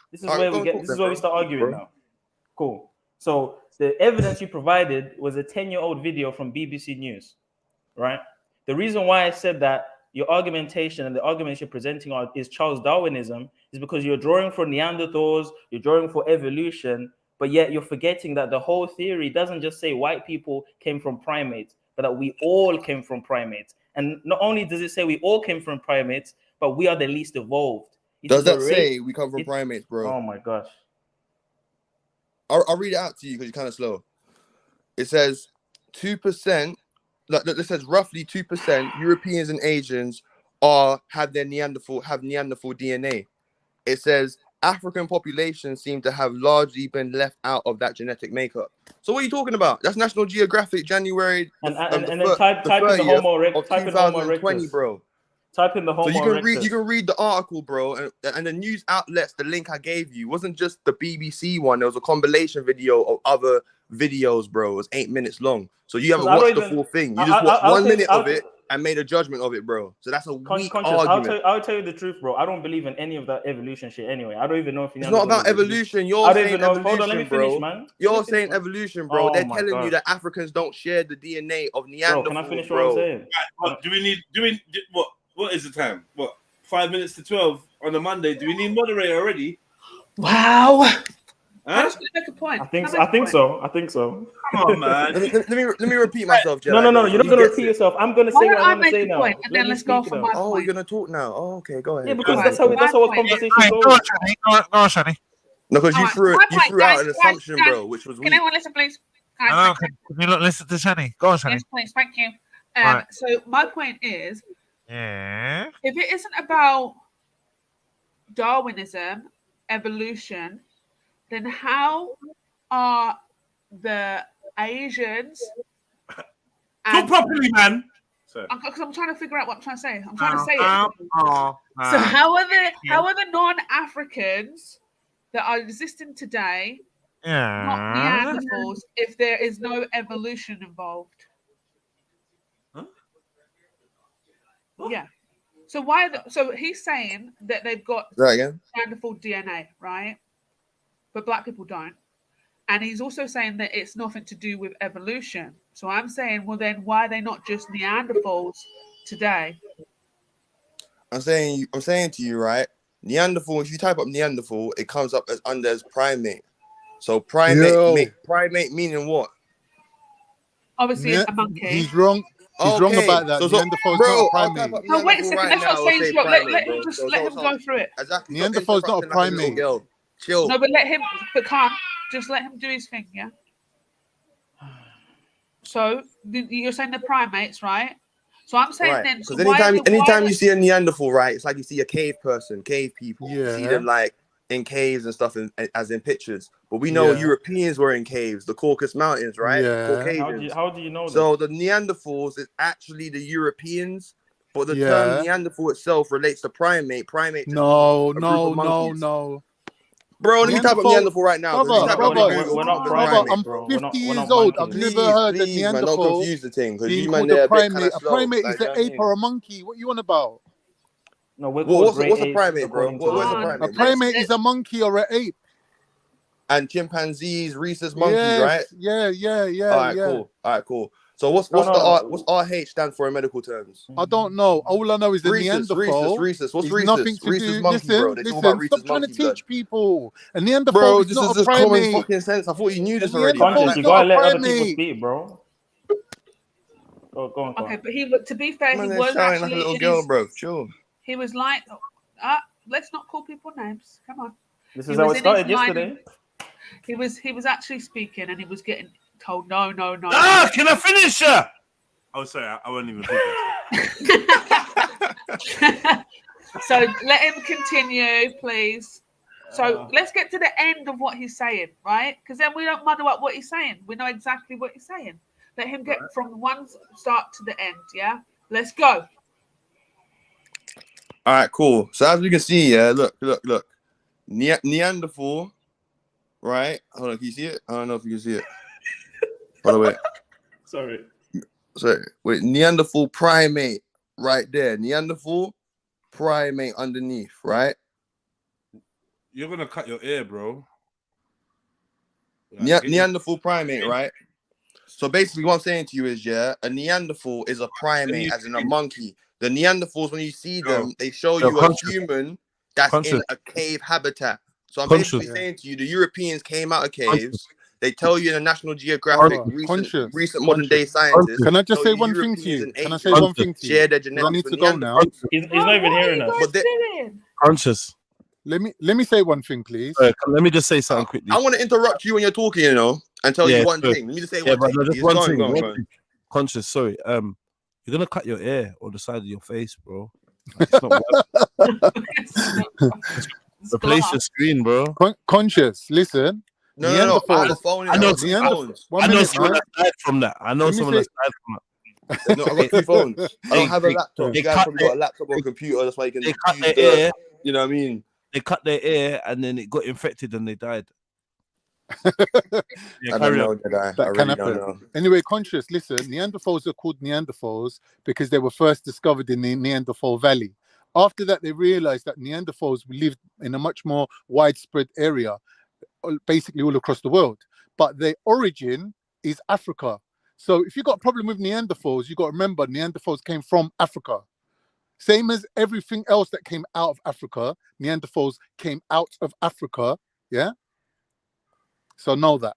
This is where we get. This is where we start arguing now. Cool. So the evidence you provided was a 10-year-old video from BBC News, right? The reason why I said that your argumentation and the arguments you're presenting is Charles Darwinism is because you're drawing for Neanderthals, you're drawing for evolution, but yet you're forgetting that the whole theory doesn't just say white people came from primates, but that we all came from primates. And not only does it say we all came from primates, but we are the least evolved. Does that say we come from primates, bro? Oh my gosh. I'll read it out to you because you're kind of slow. It says 2%. It says roughly 2% Europeans and Asians have Neanderthal DNA. It says African populations seem to have largely been left out of that genetic makeup. So what are you talking about? That's National Geographic, January and then type in the Homo erectus, bro. Type in the Homo erectus. You can read the article, bro, and the news outlets. The link I gave you wasn't just the BBC one. There was a compilation video of other videos, bro. It was 8 minutes long. So you haven't watched the full thing. You just watched 1 minute of it and made a judgment of it, bro. So that's a weak argument. I'll tell you the truth, bro. I don't believe in any of that evolution shit anyway. I don't even know if it's not about evolution. You're saying evolution, hold on, let me finish, man. You're saying evolution, bro. They're telling you that Africans don't share the DNA of Neanderthals, bro. Can I finish what I'm saying? What, do we need what is the time? What, 5 minutes to 12 on a Monday? Do we need moderator already? Wow. Huh? Just make a point. I think so. Come on, man. let me repeat myself, Jedi. No. You're not gonna repeat yourself. I'm gonna say what I want to say now. And then let's go for my point. You're gonna talk now. Oh, okay, go ahead. Yeah, because that's how our conversation goes. Go on, Shani. No, because you threw out an assumption, bro, which was weak. Can everyone listen, please? Can you not listen to Shani? Go on, Shani. Yes, please. Thank you. Right. So my point is, if it isn't about Darwinism, evolution, then how are the Asians? Talk properly, man. Because I'm trying to figure out what I'm trying to say. I'm trying to say it. So how are the non-Africans that are existing today not Neanderthals if there is no evolution involved? Huh? Yeah. So why? So he's saying that they've got Neanderthal DNA, right? But black people don't. And he's also saying that it's nothing to do with evolution. So I'm saying, well, then why are they not just Neanderthals today? I'm saying to you, right? Neanderthal. If you type up Neanderthal, it comes up as primate. So primate meaning what? Obviously, it's a monkey. He's wrong. He's wrong about that. Neanderthal's not a primate. No, wait a second. That's what I'm saying. Let him go through it. Exactly. Neanderthal's not a primate. Chill. No, but can't. Just let him do his thing, yeah? So, you're saying the primates, right? So I'm saying Right. then, Because so why anytime you see a Neanderthal, right, it's like you see a cave person, cave people. You see Yeah. them like in caves and stuff, as in pictures. But we know Yeah. Europeans were in caves, the Caucasus Mountains, right? Yeah. Caucasians. How do you know So the Neanderthals is actually the Europeans, but the term Yeah. Neanderthal itself relates to primate. Primate just No, means a group no, of no, monkeys. no. Bro, let me type up Neanderthal right now. Brother, We're not brother, primates, I'm bro. 50 We're years not old. I've monkeys. never heard that Please, man, don't Neanderthal confuse the thing, because being you man called a there a bit kind primate. of A slow. primate Like, is do an you know what I ape mean? or a monkey. What you on about? No, we're called great What's a apes, primate, bro? according to What's a on, primate? A primate is a monkey or an ape. And chimpanzees, rhesus monkeys, Yes, right? yeah. All right, cool. So what's RH stand for in medical terms? I don't know. All I know is the Rhesus. Neanderthal What's is nothing to Rhesus do. monkey, bro. Listen, They talk about listen. Stop rhesus trying to monkey blood. teach people. A Neanderthal Bro, is this not is a just common primate. fucking sense. I thought you knew A this already. Neanderthal Conscious, is you not gotta a let other people primate. speak, bro. Go on. Okay, but to be fair, Man, he they're was shouting like a actually little in girl, his, bro. Sure. he was like, let's not call people names. Come on. This He is how was it in his started line yesterday. He was actually speaking, and he was getting told no. Can I finish? Oh, sorry, I won't even think. So let him continue, please. So let's get to the end of what he's saying, right? Because then we don't muddle up what he's saying. We know exactly what he's saying. Let him get from one start to the end, yeah? Let's go. All right, cool. So as we can see, yeah, look. Neanderthal, right? Hold on, can you see it? I don't know if you can see it. By the way. Sorry. Wait, Neanderthal primate right there. Neanderthal primate underneath, right? You're gonna cut your ear, bro. Neanderthal primate, right? So basically, what I'm saying to you is, yeah, a Neanderthal is a primate, as in a monkey. The Neanderthals, when you see them, they show you a human that's in a cave habitat. So I'm basically saying to you, the Europeans came out of caves. They tell you in a National Geographic, recent modern day scientists. Can I just say one thing to you? Can I say one thing to you? Share their Because I genetics need with to go now. He's not even hearing us. Conscious. Let me say one thing, please. Let me just say something quickly. I want to interrupt you when you're talking, you know, and tell you one thing. Let me just say one thing. Just Yes, one go on, thing. go on, go on. Conscious, sorry. You're gonna cut your ear or the side of your face, bro. Like, it's not replace your screen, bro. Conscious, listen. No. I have a phone in I know phones. someone that died from that. I know someone that's died from that. No, I've got two phones. I don't have a laptop. You guys probably got a laptop or a computer. That's why you can use their ear. You know what I mean? They cut their ear and then it got infected and they died. I don't know, Jedi. I really don't know. Anyway, Conscious, listen, Neanderthals are called Neanderthals because they were first discovered in the Neanderthal Valley. After that, they realized that Neanderthals lived in a much more widespread area, basically all across the world. But their origin is Africa. So if you've got a problem with Neanderthals, you've got to remember Neanderthals came from Africa. Same as everything else that came out of Africa, Neanderthals came out of Africa, yeah? So know that.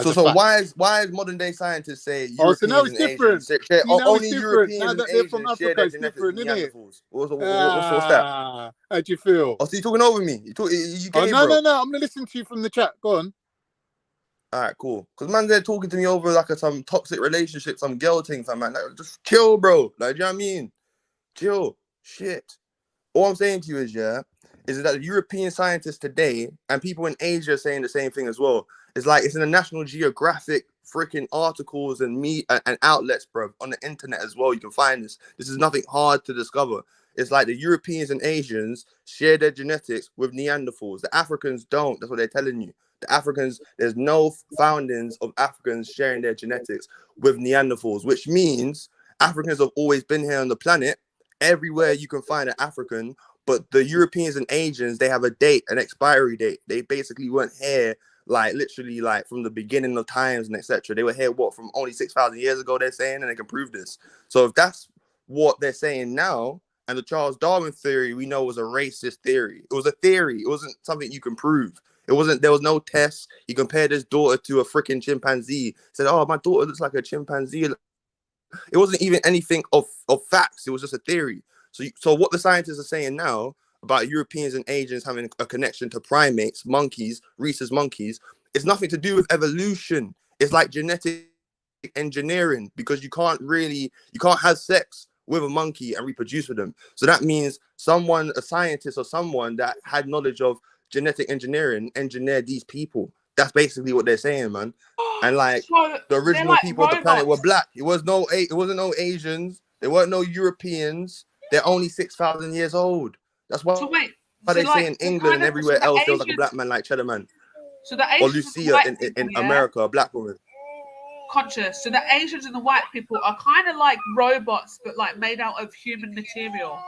So why is modern day scientists say Europeans so now it's different. only Europeans now and that they're Asians from share Africa, their it's genetics different, with isn't it? Neanderthals? What's that? How'd you feel? Oh, so you're talking over me. You gay, no. bro. I'm gonna listen to you from the chat. Go on. All right, cool. Because man, they're talking to me over like some toxic relationship, some girl thing, fam. Man, like, just chill, bro. Like, do you know what I mean? Chill. Shit. All I'm saying to you is, is that the European scientists today and people in Asia are saying the same thing as well. It's like it's in the National Geographic freaking articles and and outlets, bro, on the internet as well. You can find this. This is nothing hard to discover. It's like the Europeans and Asians share their genetics with Neanderthals. The Africans don't. That's what they're telling you. The Africans, there's no foundings of Africans sharing their genetics with Neanderthals, which means Africans have always been here on the planet. Everywhere you can find an African, but the Europeans and Asians, they have a date, an expiry date. They basically weren't here, like literally, like from the beginning of times and etc. They were here, from only 6,000 years ago, they're saying, and they can prove this. So if that's what they're saying now, and the Charles Darwin theory, we know was a racist theory. It was a theory. It wasn't something you can prove. It wasn't, there was no tests. He compared his daughter to a freaking chimpanzee. Said, oh, my daughter looks like a chimpanzee. It wasn't even anything of facts. It was just a theory. So what the scientists are saying now about Europeans and Asians having a connection to primates, monkeys, rhesus monkeys, it's nothing to do with evolution. It's like genetic engineering, because you can't have sex with a monkey and reproduce with them. So that means a scientist or someone that had knowledge of genetic engineering engineered these people. That's basically what they're saying, man. And like So the original like people of the planet were robots. black. It wasn't no Asians. There weren't no Europeans. They're only 6,000 years old. That's why. So wait, How they so say like in the England and kind of- everywhere so the else, there was like a Asians- black man like Cheddar Man. So the Or Asians and the Lucia white in people, yeah? America, a black woman. Conscious. So the Asians and the white people are kind of like robots, but like made out of human material.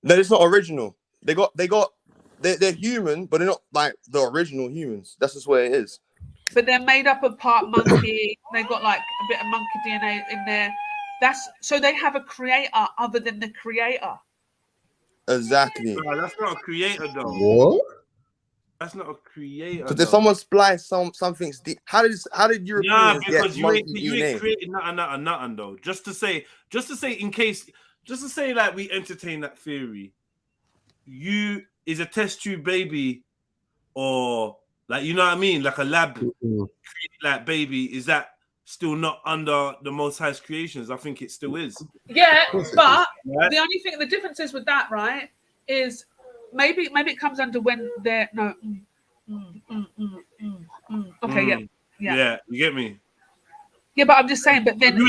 No, it's not original. They're human, but they're not like the original humans. That's just where it is. But they're made up of part monkey. They got like a bit of monkey DNA in there. So they have a creator other than the creator. Exactly. No, that's not a creator though. What? That's not a creator. So did someone splice something? How did Europeans because get you monkey ain't DNA? created nothing though. Just to say just to say like we entertain that theory. You is a test tube baby, or like, you know what I mean, like a lab created like baby. Is that still not under the Most High's creations? I think it still is. Yeah, but Right? the only thing, the difference is with that, right, is maybe it comes under when they're Okay, Yeah, you get me. Yeah, but I'm just saying. But then,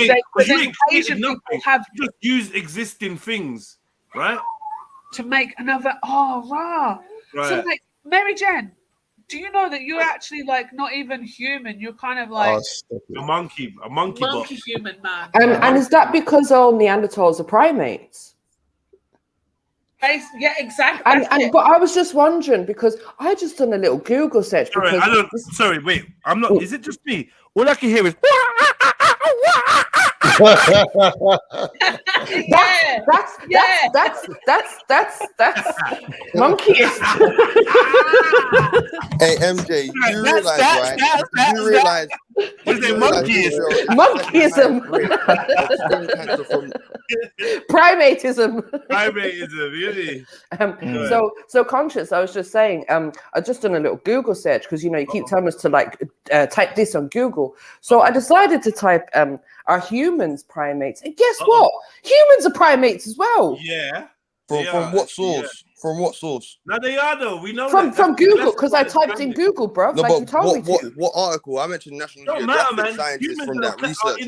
Asian people have just use existing things, right? To make another. Oh, rah. So, Right. like, Mary Jane, do you know that you're actually like not even human? You're kind of like a monkey bot. human man. And is that because all Neanderthals are primates? Yeah, exactly. But I was just wondering, because I just done a little Google search. Sorry, wait. I'm not. Is it just me? All I can hear is. That's monkeys. Hey MJ, you realize, right? You realize Monkeyism. Primatism. Primatism, really. So conscious. I was just saying. I just done a little Google search, because you keep telling us to like type this on Google. So I decided to type are humans primates? And guess what? Humans are primates as well. Yeah. From what source? Yeah. From what source? No, they are though. We know from Google, because I typed in Google, bro. No, like you told me to. What article? I mentioned National Geographic scientists from that research.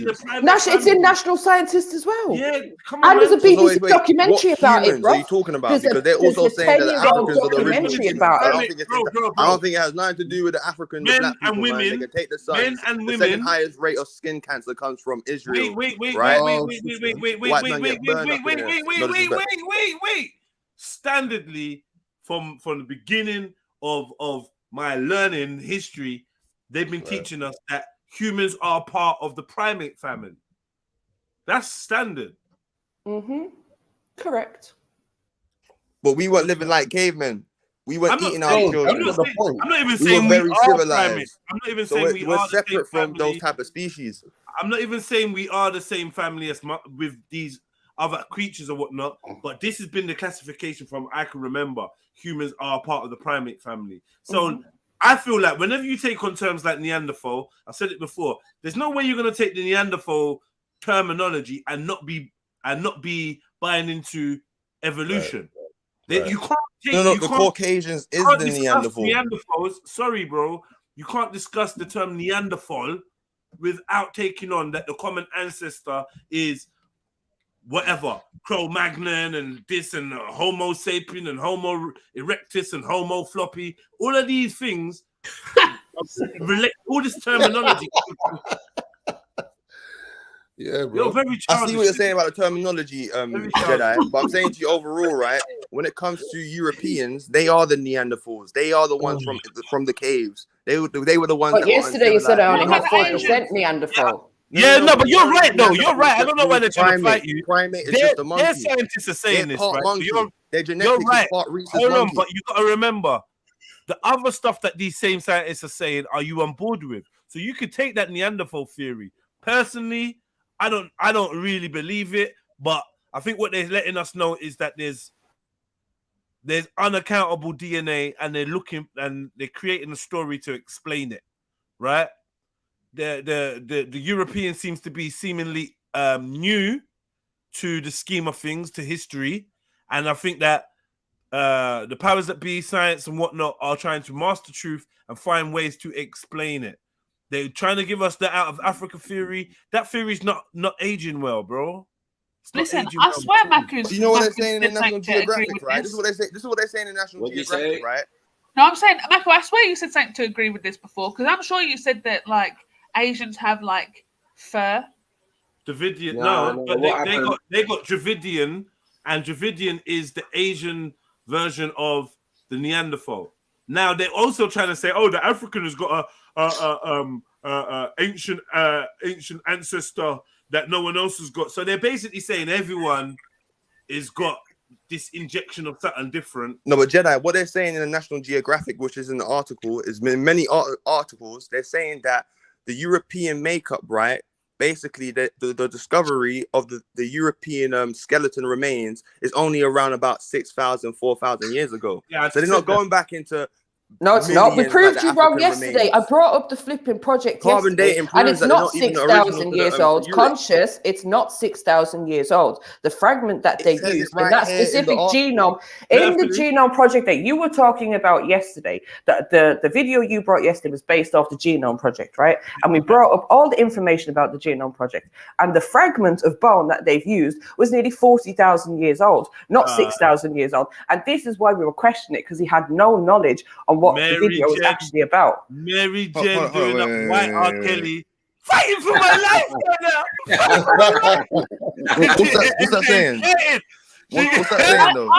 It's in National Scientist as well. Yeah, come on. And there's a BBC documentary about it, bro. What are you talking about? Because they're also saying that the Africans are the original humans. I don't think it has nothing to do with the Africans, the black people, man. They can take the sun. The second highest rate of skin cancer comes from Israel. Wait. Standardly, from the beginning of my learning history, they've been teaching us that humans are part of the primate family. That's standard. Correct. But we weren't living like cavemen. We weren't eating our children. I'm not even saying we were very are civilized. primates. I'm not even saying we're separate from those type of species. I'm not even saying we are the same family as with these other creatures or whatnot, but this has been the classification from I can remember. Humans are part of the primate family. So I feel like whenever you take on terms like Neanderthal, I said it before, there's no way you're going to take the Neanderthal terminology and not be buying into evolution. Right. You can't take, the Caucasians is the Neanderthal. Neanderthals. Sorry, bro. You can't discuss the term Neanderthal without taking on that the common ancestor is whatever, Cro-Magnon and this and Homo sapien and Homo erectus and Homo floppy. All of these things relate. All this terminology. Yeah, bro. You're very childish. I see what you're saying about the terminology, Jedi. But I'm saying to you overall, right? When it comes to Europeans, they are the Neanderthals. They are the ones from the caves. They were the ones. But yesterday you said I only had 4% Neanderthal. But you're right though. You're right. I don't know why they're trying to fight you. Primate is just a monkey. Their scientists are saying this, right? You're right. Hold on, monkey. but you got to remember the other stuff that these same scientists are saying. Are you on board with? So you could take that Neanderthal theory. Personally, I don't really believe it, but I think what they're letting us know is that there's unaccountable DNA, and they're creating a story to explain it, right? the European seems to be seemingly new to the scheme of things, to history, and I think that the powers that be, science and whatnot, are trying to master truth and find ways to explain it. They're trying to give us the out of Africa theory. That theory's not aging well, bro. Listen, I swear, Maku's. Do you know what they're saying in National Geographic, right? This is what they say. This is what they're saying in National Geographic, right? No, I'm saying, Maku, I swear you said something to agree with this before, because I'm sure you said that like Asians have like fur. Dravidian, No, but what they got Dravidian, and Dravidian is the Asian version of the Neanderthal. Now they're also trying to say, oh, the African has got a ancient ancestor that no one else has got. So they're basically saying everyone is got this injection of something different. No, but Jedi, what they're saying in the National Geographic, which is in the article, is in many articles, they're saying that the European makeup, right? Basically, the discovery of the European skeleton remains is only around about 6,000, 4,000 years ago. Yeah, so they're not going back into. No, it's not. We millions proved like you the wrong African yesterday. remains. I brought up the flipping project Carbon yesterday, dating and proves it's that they're not not even original 6,000 to years the old. Europe. Conscious, it's not 6,000 years old. The fragment that they says it used right in that here in the specific article. genome, in the genome project that you were talking about yesterday, the video you brought yesterday was based off the genome project, right? And we brought up all the information about the genome project, and the fragment of bone that they've used was nearly 40,000 years old, not 6,000 years old. And this is why we were questioning it, because he had no knowledge on what the video was actually about. Mary Jen doing up white R. Kelly, fighting for my life right now. What's that saying? What's that saying though?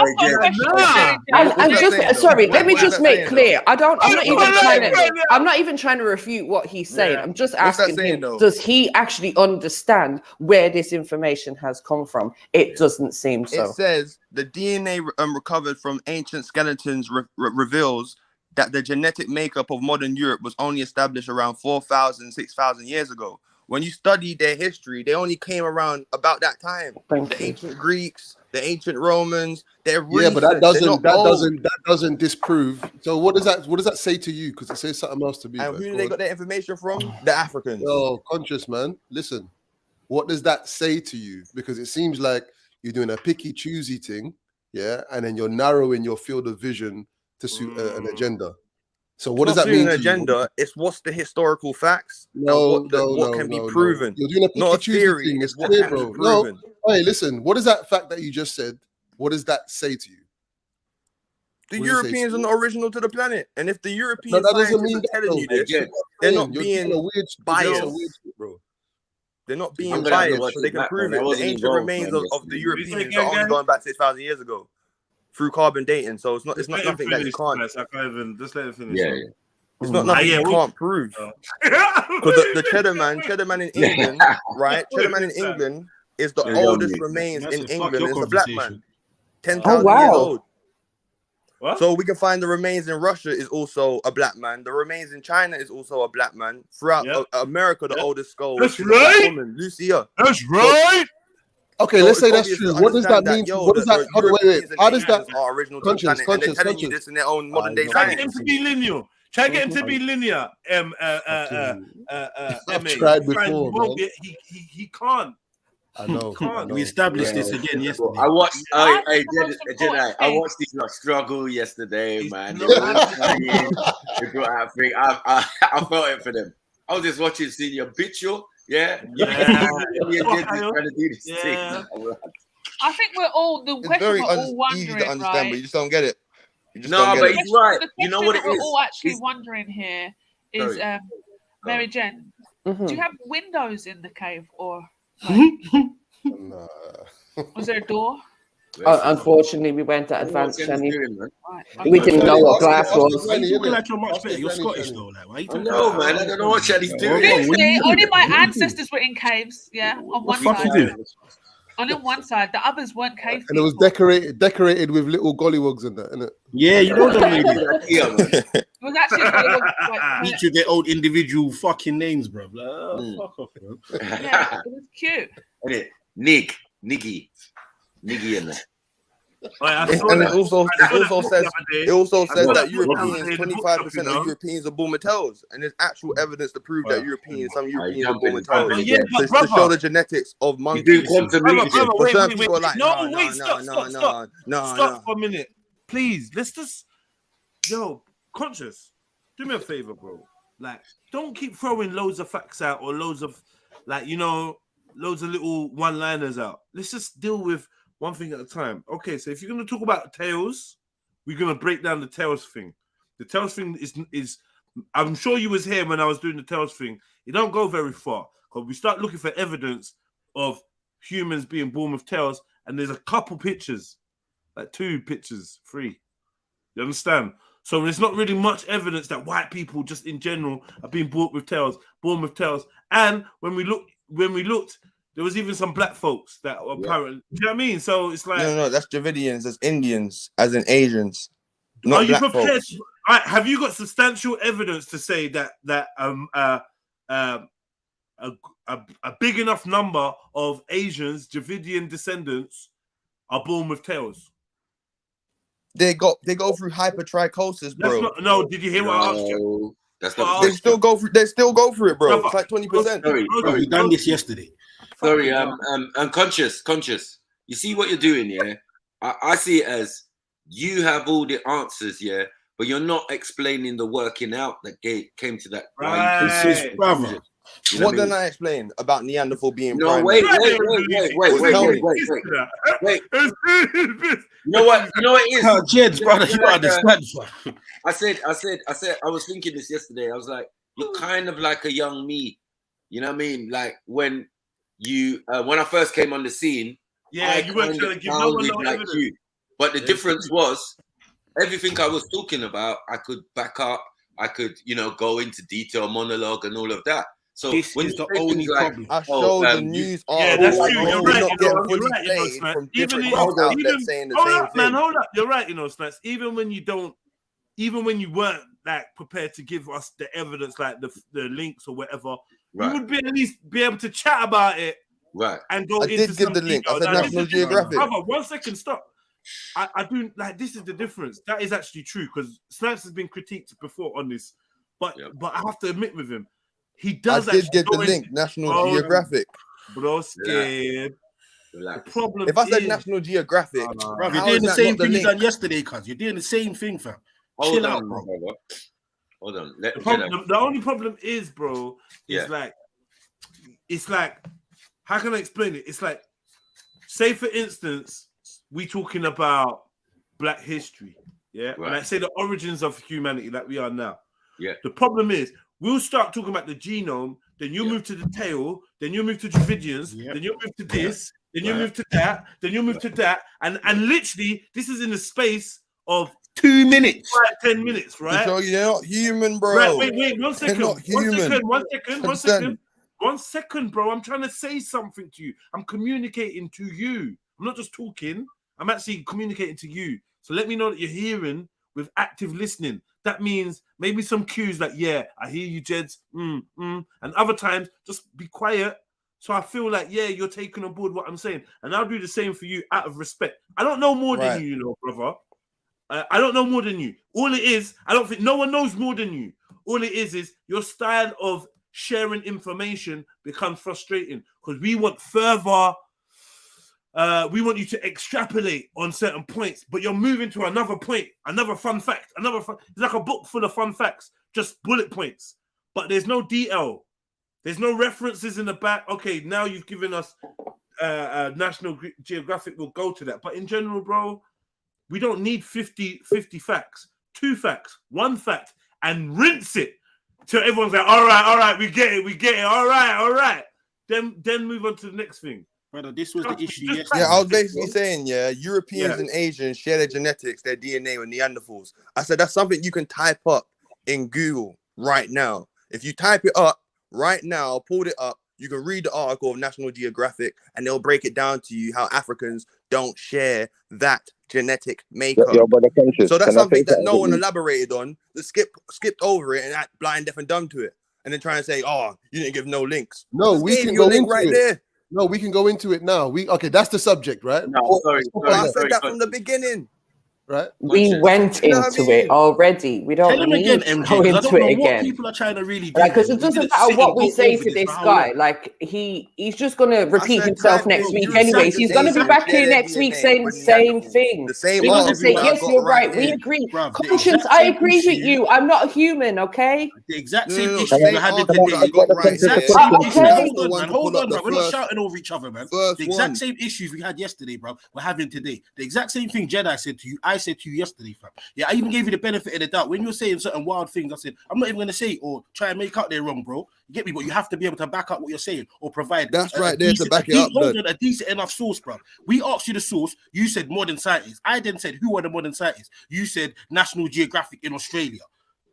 And just sorry, let me just make clear. I'm not even trying to refute what he's saying. I'm just asking him, does he actually understand where this information has come from? It doesn't seem so. It says the DNA recovered from ancient skeletons reveals that the genetic makeup of modern Europe was only established around 4,000, 6,000 years ago. When you study their history, they only came around about that time. The ancient Greeks, the ancient Romans, they're recent. Yeah, but that doesn't disprove. So what does that say to you? Because it says something else to me. And who do they got their information from? The Africans. Oh, conscious man. Listen, what does that say to you? Because it seems like you're doing a picky choosy thing, yeah, and then you're narrowing your field of vision to suit an agenda. So what does that mean? An agenda. It's what's the historical facts. What can be proven. You're doing a picky Not a choosy theory. thing. It's It's what clear, can be bro. No, proven. hey, listen. What is that fact that you just said? What does that say to you? The What does it say to Europeans you? are not original to the planet, and if the European No, that doesn't scientists mean are that, telling though. you this, Again, they're you're not doing being a weird, biased. bro. They're not being I'm gonna have to biased, watch so they it can back, prove man. I it. The wasn't ancient involved, remains man, of the yesterday. Europeans are only going back 6,000 years ago through carbon dating. So it's not Let him nothing that you finish, can't. guys. I can't even just let him finish. Yeah, man. yeah. It's not nothing you can't prove. Because the cheddar man in England, right? Cheddar man in England is the Yeah, oldest yeah. remains That's in a fuck England. your It's a black man, conversation. 10,000 wow. years old. What? So we can find the remains in Russia is also a black man. The remains in China is also a black man. Throughout America, the oldest skull That's is a black right. woman, Lucia. That's right. Okay, So let's say it's that's obvious true. to What does that understand mean? yo, What does that? the Wait. Europeans and How does that? Asians are original to the Conscious, planet, and they're conscious, telling you conscious. this in their own modern day Try to get him science. to be linear. Try to get him to be linear. I've MA. tried He finds before, he won't man. be- he can't. I know. Can't. We established Yeah. this again yesterday. I watched. I Hey, think the most Jedi, important I thing- watched these lot struggle yesterday, man. They not were all crying. They brought out thing. I felt it for them. I was just watching Senior Bitchel. Yeah. Yeah. You're just trying to do this thing. I think we're all the It's question very we're all wondering, easy to understand, right? but you just don't get it. You just No, don't but get it. he's right. The You know question what it that we're is? all actually It's- wondering here is, Sorry. Mary Jen, do you have windows in the cave, or Nah. was there a door? Unfortunately, we went at I don't know what advanced, Jenny's Shani. doing, man. Right. We didn't know what glass Ask was. Granny, You talking innit? like you're much Ask better. You're Granny, Scottish Shani. though, like why you I talking know, about man. I don't know what Jenny's doing. What are Seriously, you only doing? my What are you doing? ancestors were in caves. Yeah, on What one the fuck side. you doing? On one side, the others weren't cave And it was people. decorated with little gollywogs and that, innit? Yeah, you know them really. Yeah, man. It was actually it was like, Each with their old individual fucking names, bro. Like, oh, fuck off, bro. yeah, it was cute. Innit? Niggy, and that. And it also says that Europeans, 25% of Europeans are born with tails, and there's actual evidence to prove that some Europeans are born with tails. To show the genetics of monkeys. Stop for a minute, please. Let's just, conscious. Do me a favor, bro. Like, don't keep throwing loads of facts out or loads of, loads of little one-liners out. Let's just deal with one thing at a time. Okay, so if you're going to talk about tails, we're going to break down the tails thing. The tails thing is I'm sure you was here when I was doing the tails thing. It don't go very far because we start looking for evidence of humans being born with tails, and there's a couple pictures, like 2 pictures, 3. You understand? So there's not really much evidence that white people just in general are being born with tails. And when we looked, there was even some black folks that were apparently. Do you know what I mean? So it's like no, that's Dravidians, that's Indians, as in Asians. Not are you black prepared? Folks. Have you got substantial evidence to say that a big enough number of Asians, Dravidian descendants, are born with tails? They go through hypertrichosis, bro. No, did you hear what I asked you? That's not. They still go through it, bro. It's like 20%. Sorry, we done this yesterday. Sorry, I'm conscious. You see what you're doing, yeah? I see it as you have all the answers, yeah, but you're not explaining the working out that came to that. Right, brother. What did I explain about Neanderthal being? No, wait. You know what it is? Jed's brother, you understand? I said, I was thinking this yesterday. I was like, you're kind of like a young me. You know what I mean? Like when I first came on the scene, you weren't trying to give no one no evidence. You. But the difference was everything I was talking about, I could back up. I could, go into detail, monologue, and all of that. So this is the only problem. I showed the news article. Yeah, that's true. You're right. Hold up. You're right, Snacks. Even when you weren't like prepared to give us the evidence, like the links or whatever, we would at least be able to chat about it. Right. And go I into did give the link. I said National Geographic. Brother, 1 second, stop. I do like this is the difference. That is actually true because Snipes has been critiqued before on this, but I have to admit with him, he does. I did get the link. National Geographic. Bro, scared. The problem if I said National Geographic, bro, you're doing the same thing you done yesterday, cuz you're doing the same thing, fam. Chill out, bro. Hold on. The only problem is, bro, is it's like, how can I explain it? It's like, say for instance, we talking about Black history, yeah? Right. Like say the origins of humanity like we are now. Yeah. The problem is, we'll start talking about the genome, then you move to the tail, then you move to Dravidians, then you move to this, then you move to that, then you move to that, and literally, this is in the space of 2 minutes, 10 minutes, right? So you're not human, bro. Right, wait, 1 second. You're not human. One second, bro. I'm trying to say something to you. I'm communicating to you. I'm not just talking. I'm actually communicating to you. So let me know that you're hearing with active listening. That means maybe some cues like, yeah, I hear you, Jeds. And other times, just be quiet. So I feel like, yeah, you're taking on board what I'm saying. And I'll do the same for you out of respect. I don't know more than you, brother. I don't know more than you. All it is, I don't think no one knows more than you. All it is your style of sharing information becomes frustrating because we want further. We want you to extrapolate on certain points, but you're moving to another point, another fun fact, It's like a book full of fun facts, just bullet points. But there's no DL. There's no references in the back. Okay, now you've given us National Geographic. We'll go to that. But in general, bro, we don't need 50 facts. 2 facts, 1 fact, and rinse it till everyone's like, all right, we get it. All right. Then move on to the next thing. Brother, this was the issue yesterday. Yeah, I was basically saying, Europeans and Asians share their genetics, their DNA with Neanderthals. I said that's something you can type up in Google right now. If you type it up right now, pulled it up, you can read the article of National Geographic and they'll break it down to you how Africans don't share that genetic makeup. So that's something that no one elaborated on. They skipped over it and act blind, deaf, and dumb to it. And then try and say, oh, you didn't give no links. No, we can go link right it. there. No, we can go into it now. Okay, that's the subject, right? No, sorry. I said that from the beginning. Right? We went You know what I into mean? it already. We Tell don't him again, need to MJ, go because I into don't know it what again. people are trying to really do. Like, because here. it doesn't didn't matter sit what and we go say over to this this for how guy. long? Like, he's just gonna repeat said himself type next in week European anyways. He's gonna be Asians back share here their next week DNA saying the with same Neanderthals. thing. The same We're gonna article say, that I yes, got you're right right. We here. agree. Bruv, the Conscience, exact I same agree with issue. you. I'm not human, okay? The exact No, same no, no. issues Same we're having article that I today. got The right exact here. same Okay. issue. I was Hold the on, one man. to Hold pull up on, the bro. We're not first shouting over each other, man. The exact one. same issues we had yesterday, bro. We're having today. The exact same thing Jedi said to you, I said to you yesterday, fam. Yeah, I even gave you the benefit of the doubt. When you were saying certain wild things, I said, I'm not even going to say it or try and make out they're wrong, bro. You get me? But you have to be able to back up what you're saying or provide That's right there to back it up, hold on, a decent enough source, bro. We asked you the source. You said modern scientists. I then said, who are the modern scientists? You said National Geographic in Australia.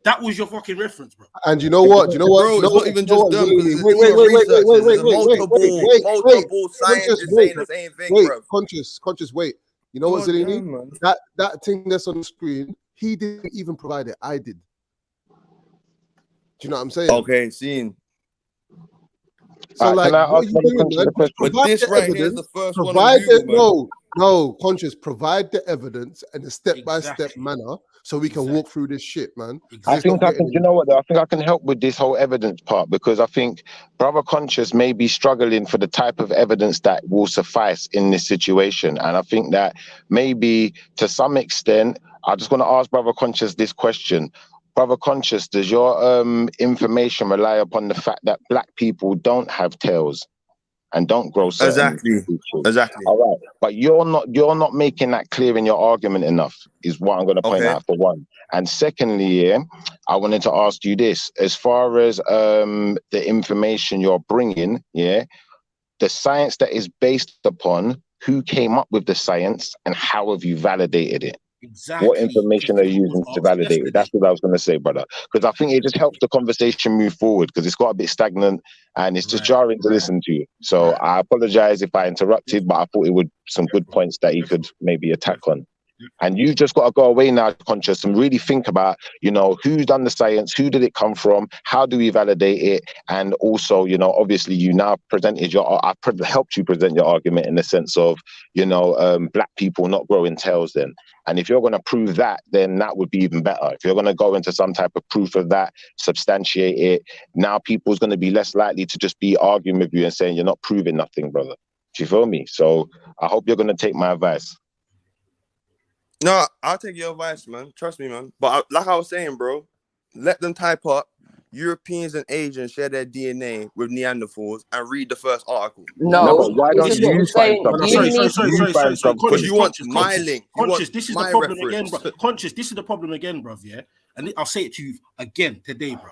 That was your fucking reference, bro. And you know what? You know what? Bro, You know it's what? not even You know just what? them because it's Wait, a team of researchers. There's multiple Conscious, scientists saying the same thing, bro. Conscious, wait. You know what, God Zilini? damn, man. That thing that's on the screen, he didn't even provide it. I did. Do you know what I'm saying? Okay, seen. So, like, can I what are ask you another doing, man? But Provide this the right here is evidence. the first one on Provide Google, it. man. No, Conscious. Provide the evidence and the step-by-step manner so we can walk through this shit, man. I think I can. You know what? I think I can help with this whole evidence part because I think Brother Conscious may be struggling for the type of evidence that will suffice in this situation, and I think that maybe to some extent, I just want to ask Brother Conscious this question. Brother Conscious, does your information rely upon the fact that black people don't have tails and don't grow certain features? Exactly. All right, but you're not making that clear in your argument enough, is what I'm going to point out for one. And secondly, yeah, I wanted to ask you this: as far as the information you're bringing, yeah, the science that is based upon, who came up with the science and how have you validated it? Exactly. What information are you using to validate it? That's what I was going to say, brother. Because I think it just helps the conversation move forward because it's got a bit stagnant and it's just jarring to listen to. So I apologize if I interrupted, but I thought it would some good points that he could maybe attack on. And you've just got to go away now, Conscious, and really think about, you know, who's done the science, who did it come from, how do we validate it, and also, you know, obviously you now presented I helped you present your argument in the sense of, you know, black people not growing tails then. And if you're going to prove that, then that would be even better. If you're going to go into some type of proof of that, substantiate it, now people's going to be less likely to just be arguing with you and saying you're not proving nothing, brother. Do you feel me? So I hope you're going to take my advice. No, I'll take your advice, man. Trust me, man. But like I was saying, bro, let them type up Europeans and Asians share their DNA with Neanderthals and read the first article. No, but why don't you find something? Sorry. Because you want my link. Conscious, this is the problem again, bro. Conscious, this is the problem again, bro. Yeah, and I'll say it to you again today, bro.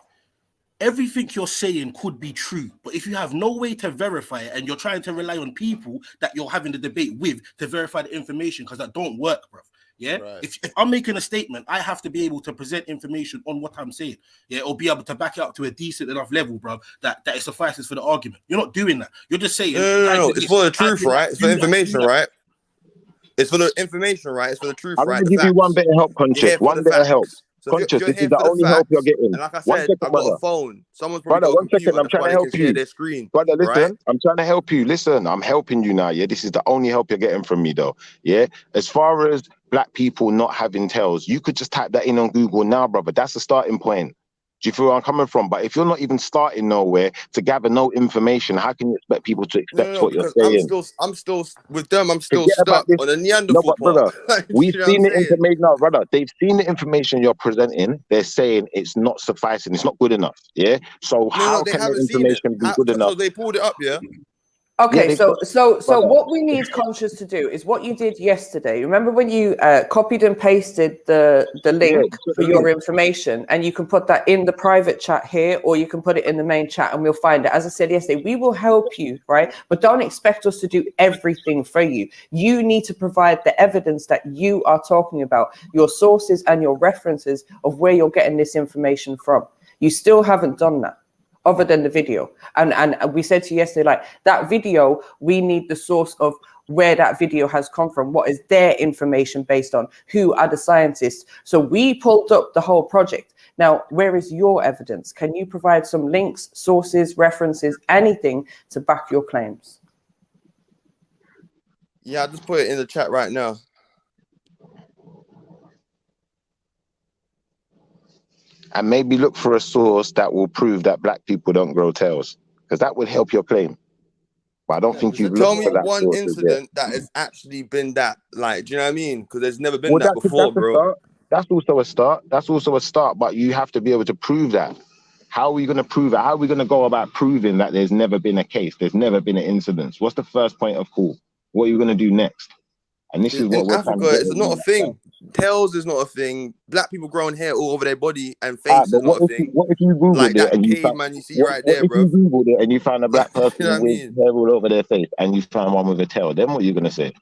Everything you're saying could be true, but if you have no way to verify it and you're trying to rely on people that you're having the debate with to verify the information, because that don't work, bro. Yeah, if I'm making a statement, I have to be able to present information on what I'm saying, yeah, or be able to back it up to a decent enough level, bro, that it suffices for the argument. You're not doing that. You're just saying, no. It's for the truth, right? It's for information, right? It's for the information, right? It's for the truth, I'm right? going to give you one bit of help, Conscious. One bit of help. So Conscious, this is the only help you're getting. And like I One said, second, I've got brother. a phone. Someone's probably Brother, got a 1 second. computer. I'm trying to That's why help they can share you. their screen. Brother, listen. Right? I'm trying to help you. Listen, I'm helping you now. Yeah, this is the only help you're getting from me, though. Yeah, as far as black people not having tails, you could just type that in on Google now, brother. That's the starting point. Do you feel where I'm coming from? But if you're not even starting nowhere to gather no information, how can you expect people to accept what you're saying? I'm still with them. I'm still Forget about stuck this. on the Neanderthal No, but brother, part. we've You know seen what the I'm saying? information. No, brother, they've seen the information you're presenting. They're saying it's not sufficing. It's not good enough. Yeah. So how They can the haven't seen it. information be good enough? So they pulled it up, yeah. Okay, Yeah, so brother. what we need Conscious to do is what you did yesterday. Remember when you copied and pasted the link for your information, and you can put that in the private chat here, or you can put it in the main chat, and we'll find it. As I said yesterday, we will help you, right? But don't expect us to do everything for you. You need to provide the evidence that you are talking about, your sources and your references of where you're getting this information from. You still haven't done that, other than the video. And we said to you yesterday, like, that video, we need the source of where that video has come from. What is their information based on? Who are the scientists? So we pulled up the whole project. Now, where is your evidence? Can you provide some links, sources, references, anything to back your claims? Yeah, I just put it in the chat right now. And maybe look for a source that will prove that black people don't grow tails, because that would help your claim. But I don't think So you've tell looked me for that one sources yet. incident that has actually been that, like, do you know what I mean? Because there's never been Well, that that's before, a bro. start. That's also a start. That's also a start. But you have to be able to prove that. How are we going to prove it? How are we going to go about proving that there's never been a case? There's never been an incident. What's the first point of call? What are you going to do next? And this is what In we're trying to Africa, get it's at not a you. thing. Tails is not a thing. Black people growing hair all over their body and face But is not a thing. what if you googled Like it that and you found caveman you see what right there, if bro. you googled it and you found a black person You know what I with mean? hair all over their face and you found one with a tail? Then what are you going to say?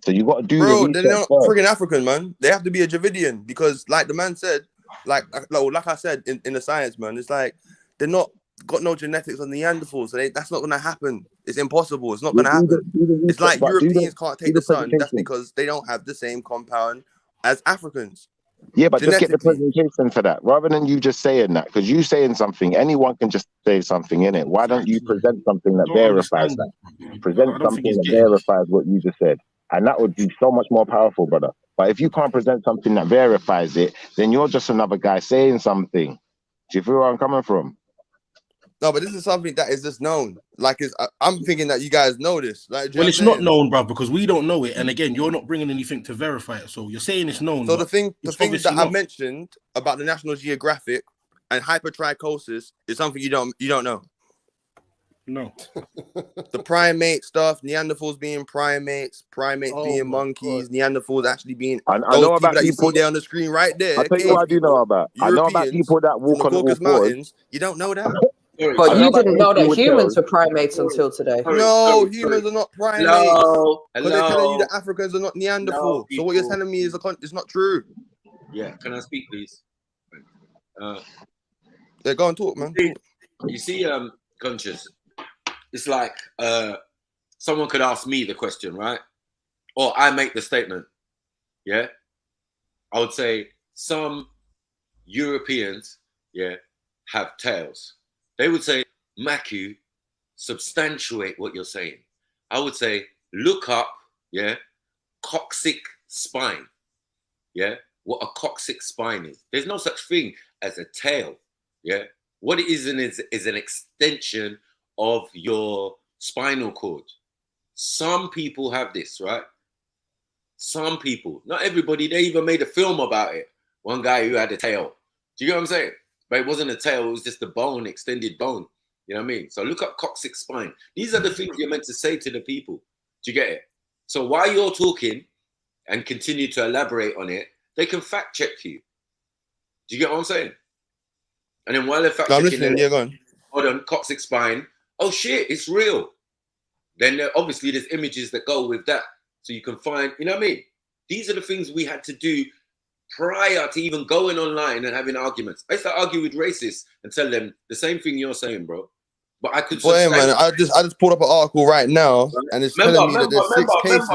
So you got to do the Bro, research they're not first. friggin' African, man. They have to be a Javidian because, like the man said, like I said in the science, man, it's like they're not got no genetics on Neanderthals, so that's not gonna happen. It's impossible. It's not Yeah, gonna happen. do the It's research, like but Europeans can't do take the the sun. That's presentation. because they don't have the same compound as Africans. Yeah, but just get the Genetically. presentation for that rather than you just saying that, because you saying something, anyone can just say something in it. Why don't you present something that Don't verifies understand that? it. Present I don't think something he's that getting this. verifies what you just said. And that would be so much more powerful, brother. But if you can't present something that verifies it, then you're just another guy saying something. Do you feel where I'm coming from? No, but this is something that is just known. Like, I'm thinking that you guys know this. Like, do you Well, know it's what I'm not saying? known, bruv, because we don't know it. And again, you're not bringing anything to verify it. So you're saying it's known. So but the thing it's that obviously I not. mentioned about the National Geographic and hypertrichosis is something you don't know. No. The primate stuff, Neanderthals being primates being monkeys, Neanderthals actually being I those know people about that you see people. there on the screen right there, I'll tell you cave what I do know people, about. I know about Europeans people that from walk the on all Caucasus fours. Mountains. You don't know that. But I know you about didn't know people that with humans tails. were primates until today. No, humans are not primates. Hello, Because they're telling you hello, that Africans are not hello, Neanderthal. So what you're people. telling me is it's not true. Yeah, can I speak, please? Yeah, go and talk, man. You see, Conscious, it's like someone could ask me the question, right? Or I make the statement, yeah? I would say some Europeans, yeah, have tails. They would say, Maku, substantiate what you're saying. I would say, look up, yeah, coccyx spine, yeah? What a coccyx spine is. There's no such thing as a tail, yeah? What it is an extension of your spinal cord. Some people have this, right? Some people, not everybody. They even made a film about it. One guy who had a tail. Do you get what I'm saying? But it wasn't a tail. It was just a bone, extended bone. You know what I mean? So look up coccyx spine. These are the things you're meant to say to the people. Do you get it? So while you're talking and continue to elaborate on it, they can fact check you. Do you get what I'm saying? And then while they're fact checking, Yeah, go on. Hold on, coccyx spine. Oh shit, it's real. Then obviously there's images that go with that. So you can find, you know what I mean? These are the things we had to do prior to even going online and having arguments. I used to argue with racists and tell them the same thing you're saying, bro. But I could Boy, man, I just pulled up an article right now, and it's telling me that there's 6 cases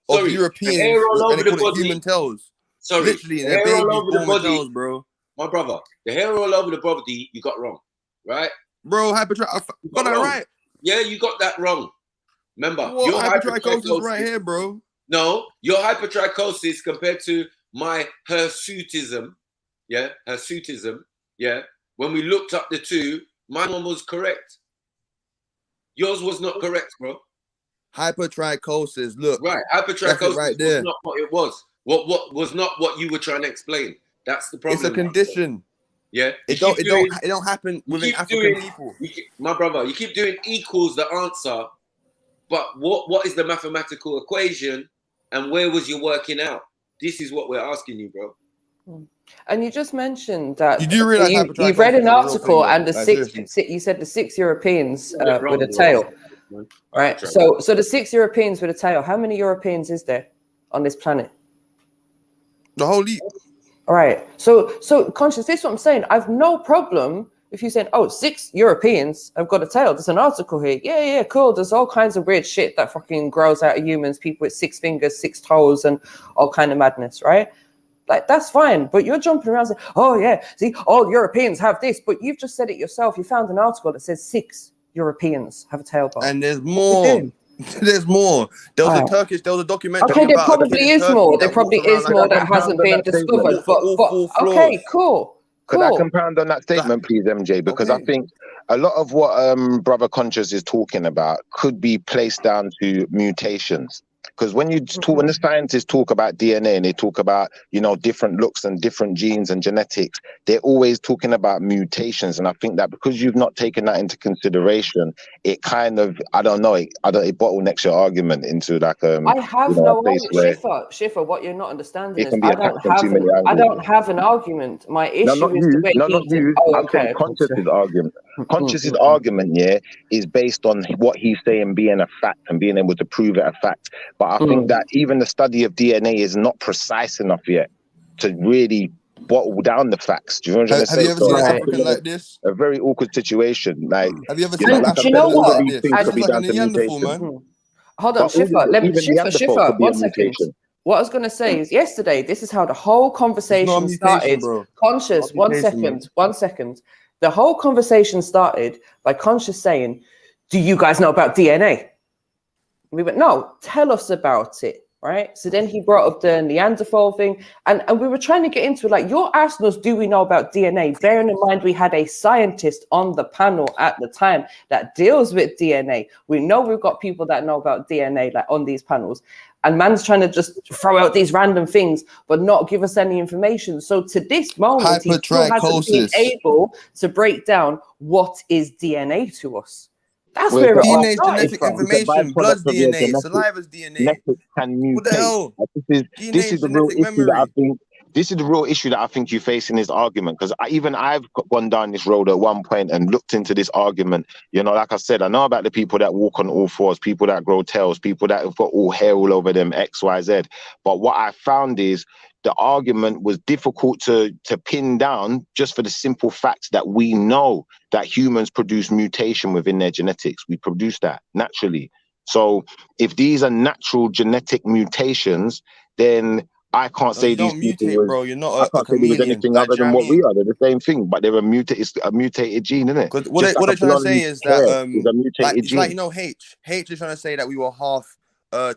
of Europeans, and they call it human tails. Sorry, Literally, the they're hair all babies over the born with body, tails, bro. My brother, the hair all over the body, you got wrong, right? Bro, got that right. Yeah, you got that wrong. Remember, What? your Hypertrichosis right here, bro. No, your hypertrichosis compared to my hirsutism, yeah, when we looked up the two, my one was correct. Yours was not correct, bro. Hypertrichosis, look. Right, hypertrichosis right there. was not what it was. What was not what you were trying to explain. That's the problem. It's a condition. Yeah, it don't happen within African people. My brother, you keep doing equals the answer, but what is the mathematical equation, and where was you working out? This is what we're asking you, bro. And you just mentioned that you do realize you've read an article, thing, and the like, you said the 6 Europeans with a bro. tail, right? So the 6 Europeans with a tail. How many Europeans is there on this planet? The whole heap. All right. So Conscious, this is what I'm saying. I've no problem if you saying, oh, 6 Europeans have got a tail. There's an article here. Yeah, cool. There's all kinds of weird shit that fucking grows out of humans, people with 6 fingers, 6 toes, and all kind of madness, right? Like, that's fine. But you're jumping around saying, oh, yeah, see, all Europeans have this. But you've just said it yourself. You found an article that says 6 Europeans have a tail bone. And there's more. There's more. There was a Alright. documentary Okay, there about a kid probably in is Turkey more. There that probably walked around is like more a that hasn't been discovered. walked on all four floors. Okay, cool. Could I Cool. compound on that statement, please, MJ? Because I think a lot of what Brother Conscious is talking about could be placed down to mutations. Because when you talk, when the scientists talk about DNA and they talk about, you know, different looks and different genes and genetics, they're always talking about mutations. And I think that because you've not taken that into consideration, it kind of, I don't know, it bottlenecks your argument into like I you have know, a no place argument. where Schiffer, what you're not understanding it is can be attacked from too many I angles. don't have an argument. My No, issue not is the you. way No, not he did. you. Oh, I'm saying okay. Conscious's argument. Conscious's argument, yeah, is based on what he's saying being a fact and being able to prove it a fact. But I think that even the study of DNA is not precise enough yet to really bottle down the facts. Do you know what I'm Have saying? you ever seen an African like this? A very awkward situation. Like, Have you ever you seen know, an like I African said, that all looks of like these this? things This could is be like a down to Neanderthal, mutation. man. Hold on, But Schiffer. even Neanderthal Schiffer, could be a 1 second. mutation. What I was going to say is yesterday, this is how the whole It's not a conversation mutation, started. bro. Conscious, Not a mutation, man. 1 second. The whole conversation started by Conscious saying, do you guys know about DNA? We went, no, tell us about it. Right. So then he brought up the Neanderthal thing, and we were trying to get into it. Like, you're asking us, do we know about DNA? Bearing in mind, we had a scientist on the panel at the time that deals with DNA. We know we've got people that know about DNA, like on these panels, and man's trying to just throw out these random things, but not give us any information. So to this moment, he still hasn't been Hypertrichosis. able to break down what is DNA to us. That's Well, where it all DNA is started genetic from. information. Blood's of your DNA. genetics. Saliva's DNA. Genetics can What the mutate. hell? This DNA is the real genetic issue that I memory. think. This is the real issue that I think you face in this argument, because I've gone down this road at one point and looked into this argument. You know, like I said, I know about the people that walk on all fours, people that grow tails, people that have got all hair all over them, X, Y, Z. But what I found is the argument was difficult to pin down, just for the simple fact that we know that humans produce mutation within their genetics. We produce that naturally. So if these are natural genetic mutations, then I can't say You these don't people mutate, was, bro. You're I not a can't say there was chameleon. anything Like, other do you than know what I what we mean? are. They're the same thing, but they're it's a mutated gene, isn't it? Because Just what like they're a trying to say blonde is that hair is a like mutated it's like, you gene. know, H is trying to say that we were half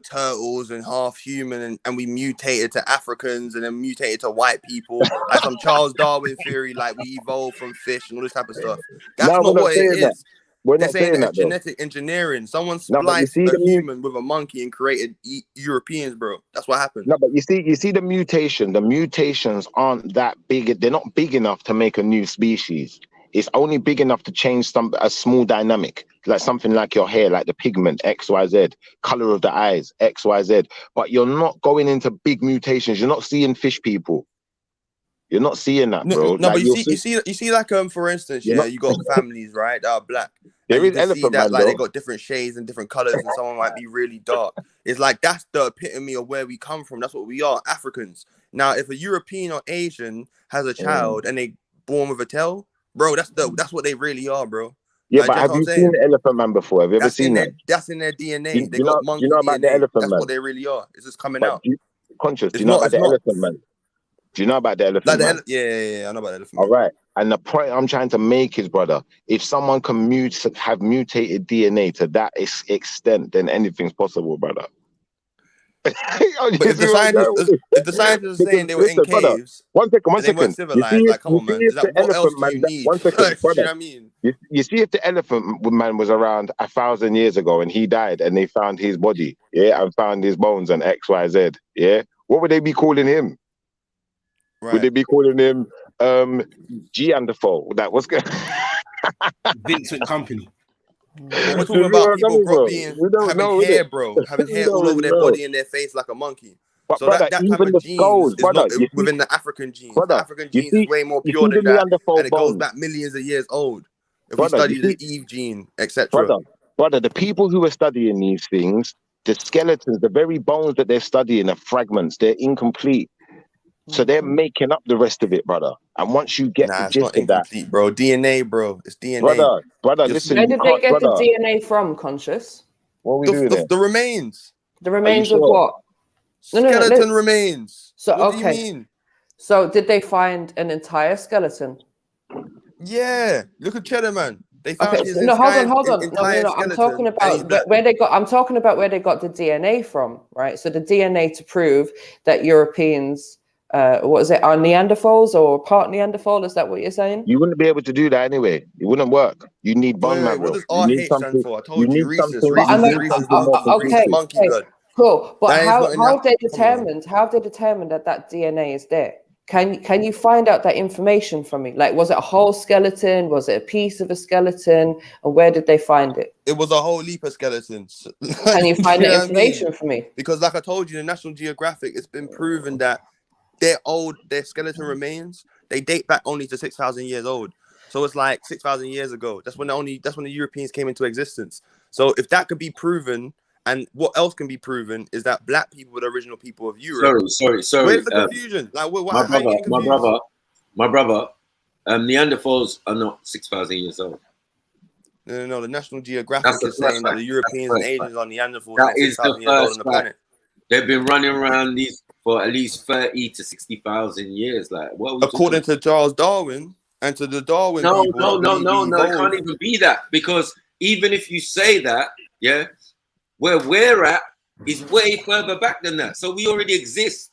turtles and half human, and we mutated to Africans and then mutated to white people, like some Charles Darwin theory, like we evolved from fish and all this type of stuff. That's No, we're not not what it saying that. is. We're They're not saying saying that that it's though. genetic engineering. Someone No, but you spliced see a the human with a monkey and created Europeans, bro. That's what happened. No, but you see the mutation. The mutations aren't that big. They're not big enough to make a new species. It's only big enough to change a small dynamic, like something like your hair, like the pigment X, Y, Z, color of the eyes X, Y, Z. But you're not going into big mutations. You're not seeing fish people. You're not seeing that, bro. No, Like but you see, like for instance, you're yeah, not. you got families, right, that are black, There and you is can see elephant that man like they though. got different shades and different colors, and someone might be really dark. It's like that's the epitome of where we come from. That's what we are, Africans. Now, if a European or Asian has a child and they born with a tail, bro, that's what they really are, bro. Yeah, Like, but that's have what I'm you seen saying. the elephant man before? Have you ever seen that? That's in their DNA. Do They you got know? Do monkey you know about the DNA. elephant That's man? what they really are. It's just coming But out. Conscious, do It's you know not. about It's the not. elephant man? Do you know about the elephant Like man? yeah, I know about the elephant. All right. And the point I'm trying to make is, brother, if someone can have mutated DNA to that extent, then anything's possible, brother. But if the scientists are saying they were in brother, caves, one they weren't second. civilized, like, come on, man. Is that what else do you need? One second, Do you brother. know what I mean? You see, if the elephant man was around 1,000 years ago and he died and they found his body, yeah, and found his bones and X, Y, Z, yeah, what would they be calling him? Right. Would they be calling him Gianderthal? That was good. Vincent Company. But we're talking about people, bro, having hair, bro, having hair all over their body and their face like a monkey. But so brother, that type even of the genes skulls, is not brother, within the African genes. Brother, The African genes is way more pure the than that, Neanderthal and it goes bones. back millions of years old. If Brother, we study you the see- Eve gene, etc. Brother, the people who are studying these things, the skeletons, the very bones that they're studying are fragments. They're incomplete. So they're making up the rest of it, brother. And once you get the It's gist not of that, incomplete, bro. DNA, bro. It's DNA. brother, listen, Where you did they can't, get the brother. DNA from, Conscious? What are we doing here? The remains. The remains of sure? what? Skeleton remains. So what okay. do you mean? So did they find an entire skeleton? Yeah. Look at Cheddar Man. They found Okay, his so, no, hold on, entire, hold on. No, entire no, no. I'm skeleton, talking and he's about black. where they got. I'm talking about where they got the DNA from, right? So the DNA to prove that Europeans, what is it, are Neanderthals or part Neanderthal? Is that what you're saying? You wouldn't be able to do that anyway. It wouldn't work. You need bone Wait, what marrow. does You need RH stand something. for? I You told you, need rhesus. something. But I You mean, need something more okay, Rhesus conclusive. monkey okay, blood. cool. But That is how not in how that. they Come on. determined that that DNA is there? Can you find out that information from me? Like, was it a whole skeleton? Was it a piece of a skeleton? And where did they find it? It was a whole heap of skeletons. Can you find You that know what I mean? information for me? Because, like I told you, in National Geographic, it's been proven that their skeleton remains, they date back only to 6,000 years old. So it's like 6,000 years ago. That's when the Europeans came into existence. So if that could be proven, and what else can be proven is that black people were the original people of Europe. Sorry. Where's the confusion? Like, My how are you getting confused? brother, Neanderthals are not 6,000 years old. No. The National Geographic That's the is saying first that fact. the Europeans and Asians are Neanderthals That and is the 6,000 years old on first the fact. planet. They've been running around these for at least 30 to 60,000 years. Like, what are we According talking to Charles Darwin and to the Darwin about? people, No. that we It can't evolved. even be that, because even if you say that, yeah, where we're at is way further back than that. So we already exist.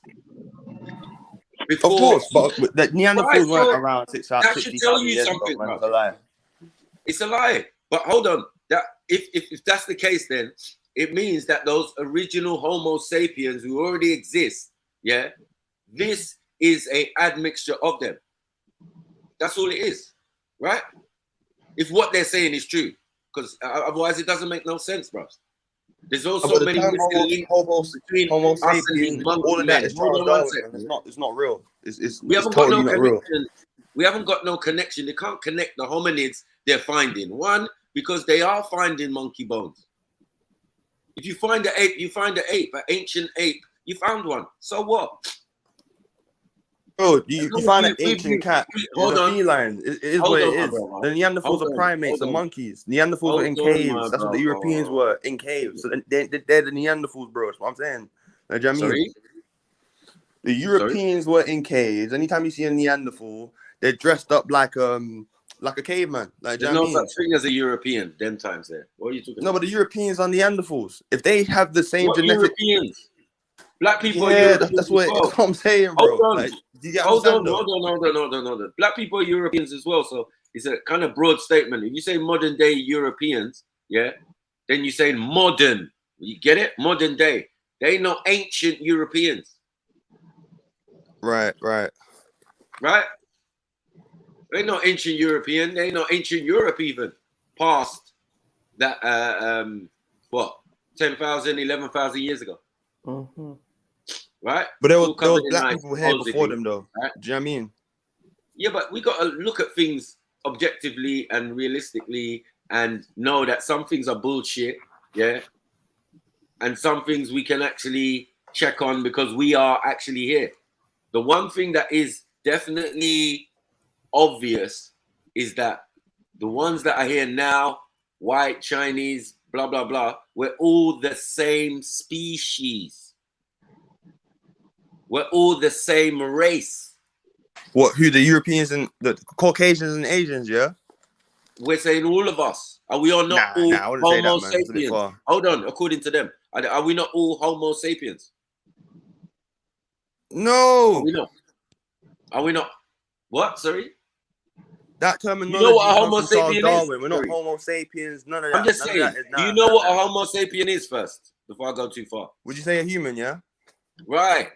Before, Of course, but the Neanderthals weren't so around that should tell 60,000 you years ago, something, man. bro. It's a lie. It's a lie. But hold on. That if that's the case, then it means that those original Homo sapiens who already exist, yeah, this is a admixture of them. That's all it is, right? If what they're saying is true, because otherwise it doesn't make no sense, bro. There's also But the many term missing links between Homo us and these sapiens, monkey all of that men. is Hold Charles on one Darwin, second. man. It's not real. It's We haven't got totally no not real. connection. We haven't got no connection. They can't connect the hominids they're finding. One, because they are finding monkey bones. If you find an ape, you find an ape, an ancient ape. You found one. So what? Bro, you find an ancient cat. It's Hold a on. feline. It is Hold what it on, my is. brother. The Neanderthals Hold are on, primates, the hold on. monkeys. Neanderthals were in Hold on, caves. my That's what the Europeans brother. were, in caves. So they're the Neanderthals, bro. That's what I'm saying. Like, do you know what I mean? Sorry? The Europeans were in caves. Anytime you see a Neanderthal, they're dressed up like a caveman. Like, do There's you know no what I mean? such thing as a European, them times there. What are you talking No, about? but the Europeans are Neanderthals. If they have the same What genetic, Europeans? Black people are yeah, Europeans that's as what well. I'm saying, Hold bro. on. Like, do you Hold understand on. though? Black people are Europeans as well. So it's a kind of broad statement. If you say modern day Europeans, yeah, then you say modern. You get it? Modern day. They not ancient Europeans. Right. Right? They're not ancient European. They're not ancient Europe even. Past that, 10,000, 11,000 years ago. Mm-hmm. Right? But there It's was all covered in black ice, people here before supposedly, them, though. right? Do you know what I mean? Yeah, but we got to look at things objectively and realistically and know that some things are bullshit, yeah? And some things we can actually check on because we are actually here. The one thing that is definitely obvious is that the ones that are here now, white, Chinese, blah, blah, blah, we're all the same species. We're all the same race. What? Who? The Europeans and the Caucasians and Asians? Yeah. We're saying all of us. Are we all not all I wouldn't say Homo that, man. It's a bit sapiens? far. Hold on. According to them, are we not all Homo sapiens? No. Are we not? Are we not? What? Sorry. That You know terminology what a comes Homo from Charles sapien Darwin. is? We're not Sorry. Homo sapiens. None of that. I'm just None saying. of that is Do you nah, know none what of a that. Homo sapien is first? Before I go too far. Would you say a human? Yeah. Right.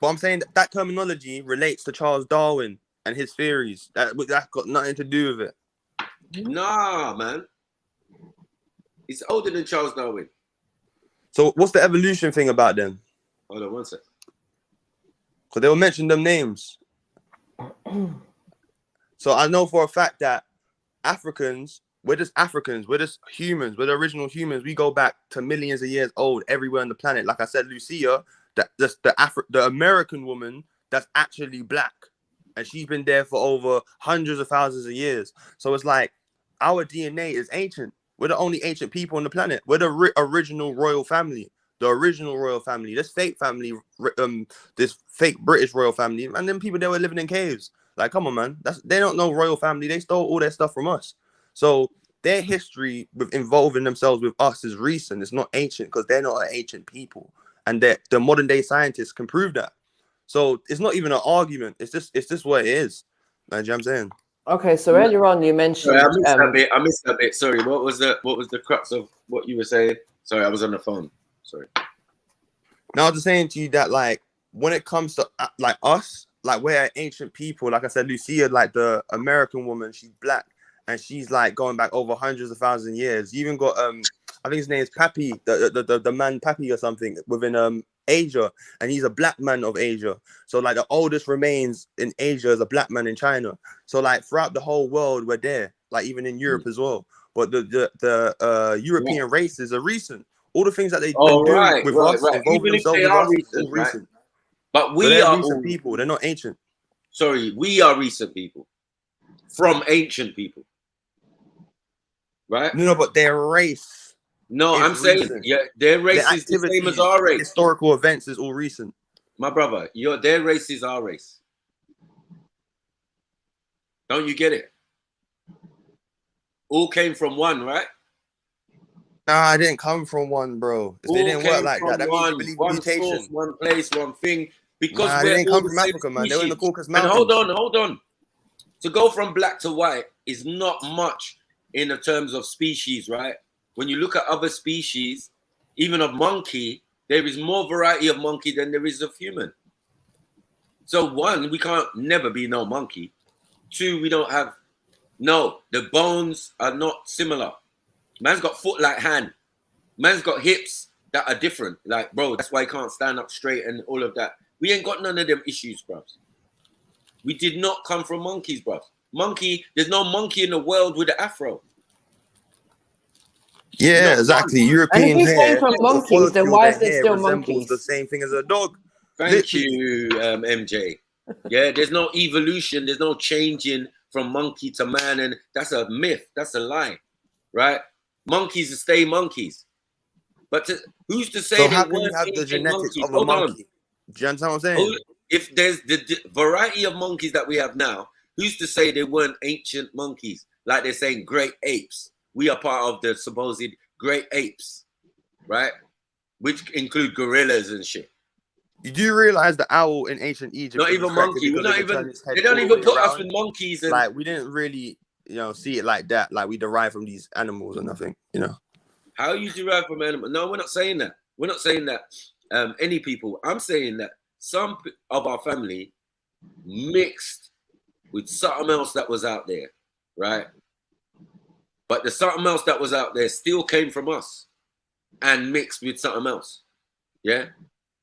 But I'm saying that terminology relates to Charles Darwin and his theories. That's got nothing to do with it. Nah, man. It's older than Charles Darwin. So what's the evolution thing about them? Hold on one sec. Because they will mention them names. So I know for a fact that Africans, we're just humans, we're the original humans. We go back to millions of years old everywhere on the planet. Like I said, Lucia, the American woman that's actually black, and she's been there for over hundreds of thousands of years. So it's like our DNA is ancient. We're the only ancient people on the planet. We're the original royal family. The original royal family. This fake family, this fake British royal family, and then people that were living in caves. Like, come on, man. They don't know royal family. They stole all their stuff from us. So their history with involving themselves with us is recent. It's not ancient because they're not an ancient people, and the modern day scientists can prove that. So it's not even an argument. It's just what it is. Like, you know what I'm saying? Okay, so earlier on you mentioned. Sorry, I missed that bit. Sorry, what was the crux of what you were saying? Sorry, I was on the phone. Sorry. Now I'm just saying to you that, like, when it comes to like us, like, we're ancient people. Like I said, Lucia, like the American woman, she's black and she's like going back over hundreds of thousands of years. You even got I think his name is Pappy, the man Pappy or something within Asia, and he's a black man of Asia. So like the oldest remains in Asia is a black man in China. So like throughout the whole world, we're there, like even in Europe as well. But the European races are recent. All the things that they've been doing with us, involving Even if themselves they with are us, recent, all recent. But we So they're are recent all people. They're not ancient. Sorry, we are recent people from ancient people, right? No, but their race. No, I'm saying, recent. yeah, their race Their is the same as activities, our race. Historical events is all recent. My brother, their race is our race. Don't you get it? All came from one, right? Nah, I didn't come from one, bro. If they didn't work like that, that means you believe in one mutation. source, one place, one thing. Because Nah, they we're didn't all come the from same Africa, man. They were in the species. Caucasus And Mountains. hold on. To go from black to white is not much in the terms of species, right? When you look at other species, even of monkey, there is more variety of monkey than there is of human. So one, we can't never be no monkey. Two, we don't have, the bones are not similar. Man's got foot like hand. Man's got hips that are different. Like, bro, that's why he can't stand up straight and all of that. We ain't got none of them issues, bro. We did not come from monkeys, bro. There's no monkey in the world with an afro. Yeah, exactly. European And if you came hair, from the monkeys, quality then of why their is there hair still resembles monkeys? the same thing as a dog. Thank you, MJ. Yeah, there's no evolution. There's no changing from monkey to man. And that's a myth. That's a lie, right? Monkeys stay monkeys. But who's to say So they how can you weren't have the ancient genetics monkeys? of a Hold on. monkey? Do you understand what I'm saying? If there's the variety of monkeys that we have now, who's to say they weren't ancient monkeys? Like they're saying great apes. We are part of the supposed great apes, right? Which include gorillas and shit. You do realize the owl in ancient Egypt Not was even respected monkey. We're because not they could even. turn its head They don't all the even way put us around? with monkeys. And Like, we didn't really, see it like that. Like, we derive from these animals or nothing, how you derive from animals? No, we're not saying that. We're not saying that. Any people. I'm saying that some of our family mixed with something else that was out there, right? But the something else that was out there still came from us and mixed with something else. Yeah.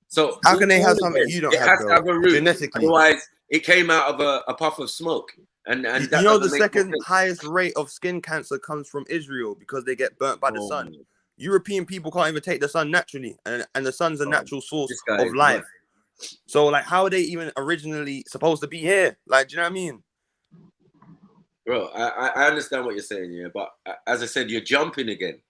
So how can they have all something of you don't it have, has to though, have a root. genetically? Otherwise, it came out of a puff of smoke, and that You know, the doesn't make no second sense. highest rate of skin cancer comes from Israel because they get burnt by the Oh, sun. European people can't even take the sun naturally, and the sun's a natural source this guy of is life. mad. So, like, how are they even originally supposed to be here? Like, do you know what I mean? Bro, I understand what you're saying, yeah, but as I said, you're jumping again.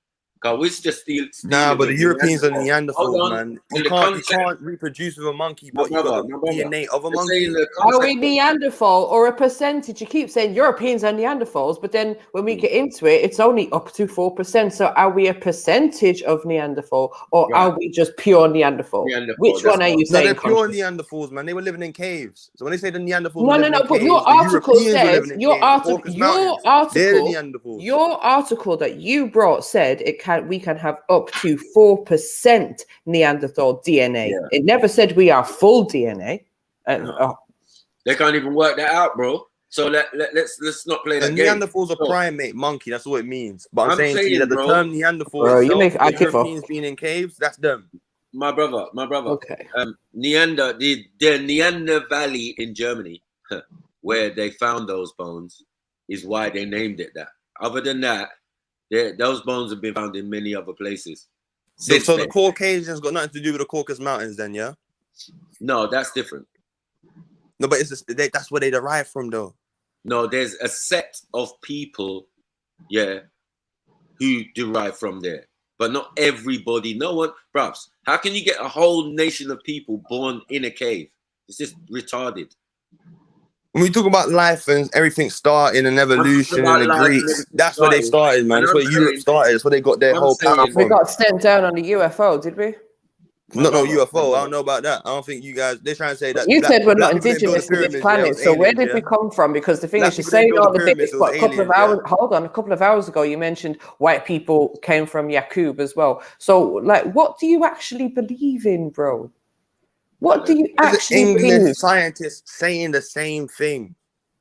Cause we're just stealing. Nah, but the Europeans are Neanderthals. Hold Neanderthals, on. man. In You the can't concept, reproduce with a monkey, my but you got brother, the DNA of a you're saying monkey. the Are concept. we Neanderthal or a percentage? You keep saying Europeans are Neanderthals, but then when we get into it, it's only up to 4%. So are we a percentage of Neanderthal or are we just pure Neanderthal? Which one are you No, saying? they're pure Conscious? Neanderthals, man. They were living in caves. So when they say the Neanderthals No, were no, living no. in But caves, your the article Europeans were says living in caves, the Caucasus Mountains. They're the Neanderthals. Your article that you brought said we can have up to 4% Neanderthal DNA. Yeah. It never said we are full DNA. They can't even work that out, bro. So let's not play The that game. Neanderthals are primate monkey. That's what it means. But I'm I'm saying to you that the bro, term Neanderthal Bro, you itself, make I the give up. Europeans being in caves, that's them. My brother. Okay. The Neander Valley in Germany, where they found those bones, is why they named it that. Other than that, those bones have been found in many other places. So the Caucasians got nothing to do with the Caucasus Mountains, then, yeah? No, that's different. No, but that's where they derive from, though. No, there's a set of people, yeah, who derive from there. But not everybody. No one, perhaps. How can you get a whole nation of people born in a cave? It's just retarded. When we talk about life and everything starting and evolution about and the life and Greeks, everything that's where they started, started, man. and That's I'm where Europe saying, started. That's where they got their I'm whole power saying, We from. got sent down on the UFO, did we? Not no my UFO. I brother. don't know about that. I don't think you guys. They're trying to say that You said we're not black people didn't build the indigenous to this pyramids. Yeah, it planet. was So where aliens. did Yeah, we come from? Because the thing black is, you're people didn't saying build all the of pyramids. this, It was but a couple of aliens. Yeah. hours, hold on, a couple of hours ago, you mentioned white people came from Yakub as well. So, like, what do you actually believe in, bro? What do you There's an actually English believe? scientist saying the same thing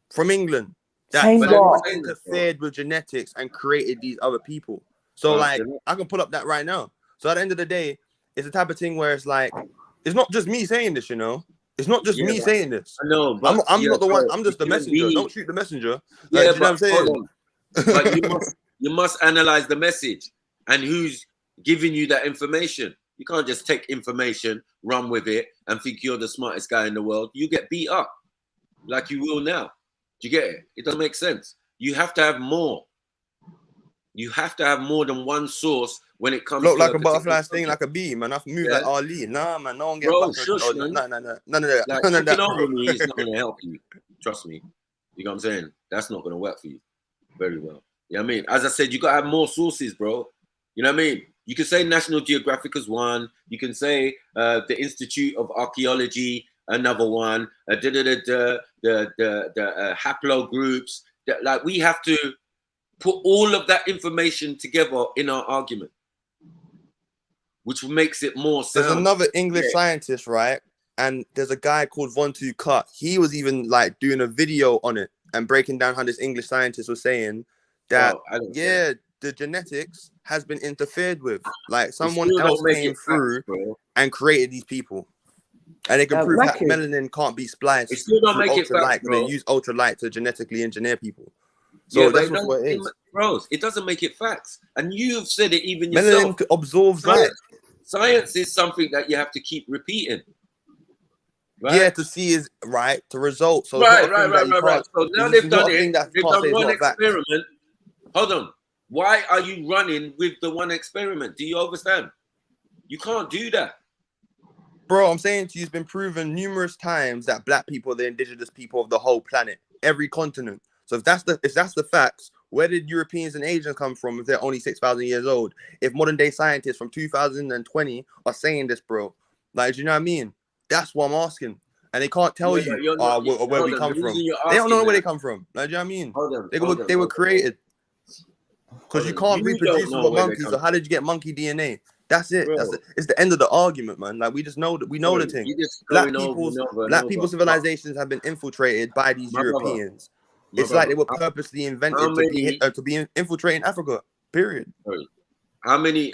from England, that Saying someone what? interfered with genetics and created these other people. So like, I can pull up that right now. So at the end of the day, it's the type of thing where it's like, it's not just me saying this, you know. It's not just me saying this. I know, but I'm not the one. bro, I'm just the you can messenger. be- Don't shoot the messenger. Yeah, Like, do you know what I'm but saying? hold on. But you must analyze the message and who's giving you that information. You can't just take information, run with it, and think you're the smartest guy in the world. You get beat up, like you will now. Do you get it? It doesn't make sense. You have to have more. You have to have more than one source when it comes Look to like a particular butterfly sting, subject. like a bee, man. I move Yeah. like Ali. Nah, man. No one get Bro, buttered. shush, Oh, man. none of that. Like, None of that, looking over bro. me is not going to help you. Trust me. You know what I'm saying? That's not going to work for you very well. You know what I mean? As I said, you got to have more sources, bro. You know what I mean? You can say National Geographic as one. You can say the Institute of Archaeology, another one. The haplogroups. Like, we have to put all of that information together in our argument, which makes it more sound. There's another English scientist, right? And there's a guy called Von Tu Cut. He was even like doing a video on it and breaking down how this English scientist was saying that, the genetics has been interfered with. Like, someone still don't else make came it through facts, bro. and created these people. And they can prove that Maki. melanin can't be spliced. It still don't through make it ultralight, facts, because bro. they use ultralight to genetically engineer people. So Yeah, but that's it just what it is. bro, it doesn't make it facts. And you've said it even yourself. Melanin absorbs light. Science is something that you have to keep repeating. Right? Yeah, to see is right to result. So Right. right. So now they've done it. They've done one experiment. Hold on. Why are you running with the one experiment? Do you understand? You can't do that. Bro, I'm saying to you, it's been proven numerous times that black people are the indigenous people of the whole planet, every continent. So if that's the facts, where did Europeans and Asians come from if they're only 6,000 years old? If modern day scientists from 2020 are saying this, bro, like, do you know what I mean? That's what I'm asking. And they can't tell you where we come from. They don't know where they come from. Like, do you know what I mean? They were created. Because you can't reproduce with monkeys. So how did you get monkey DNA? That's it. It's the end of the argument, man. Like, we just know that we know the thing. Black people's civilizations have been infiltrated by these Europeans. It's like they were purposely invented to be infiltrating Africa. Period. How many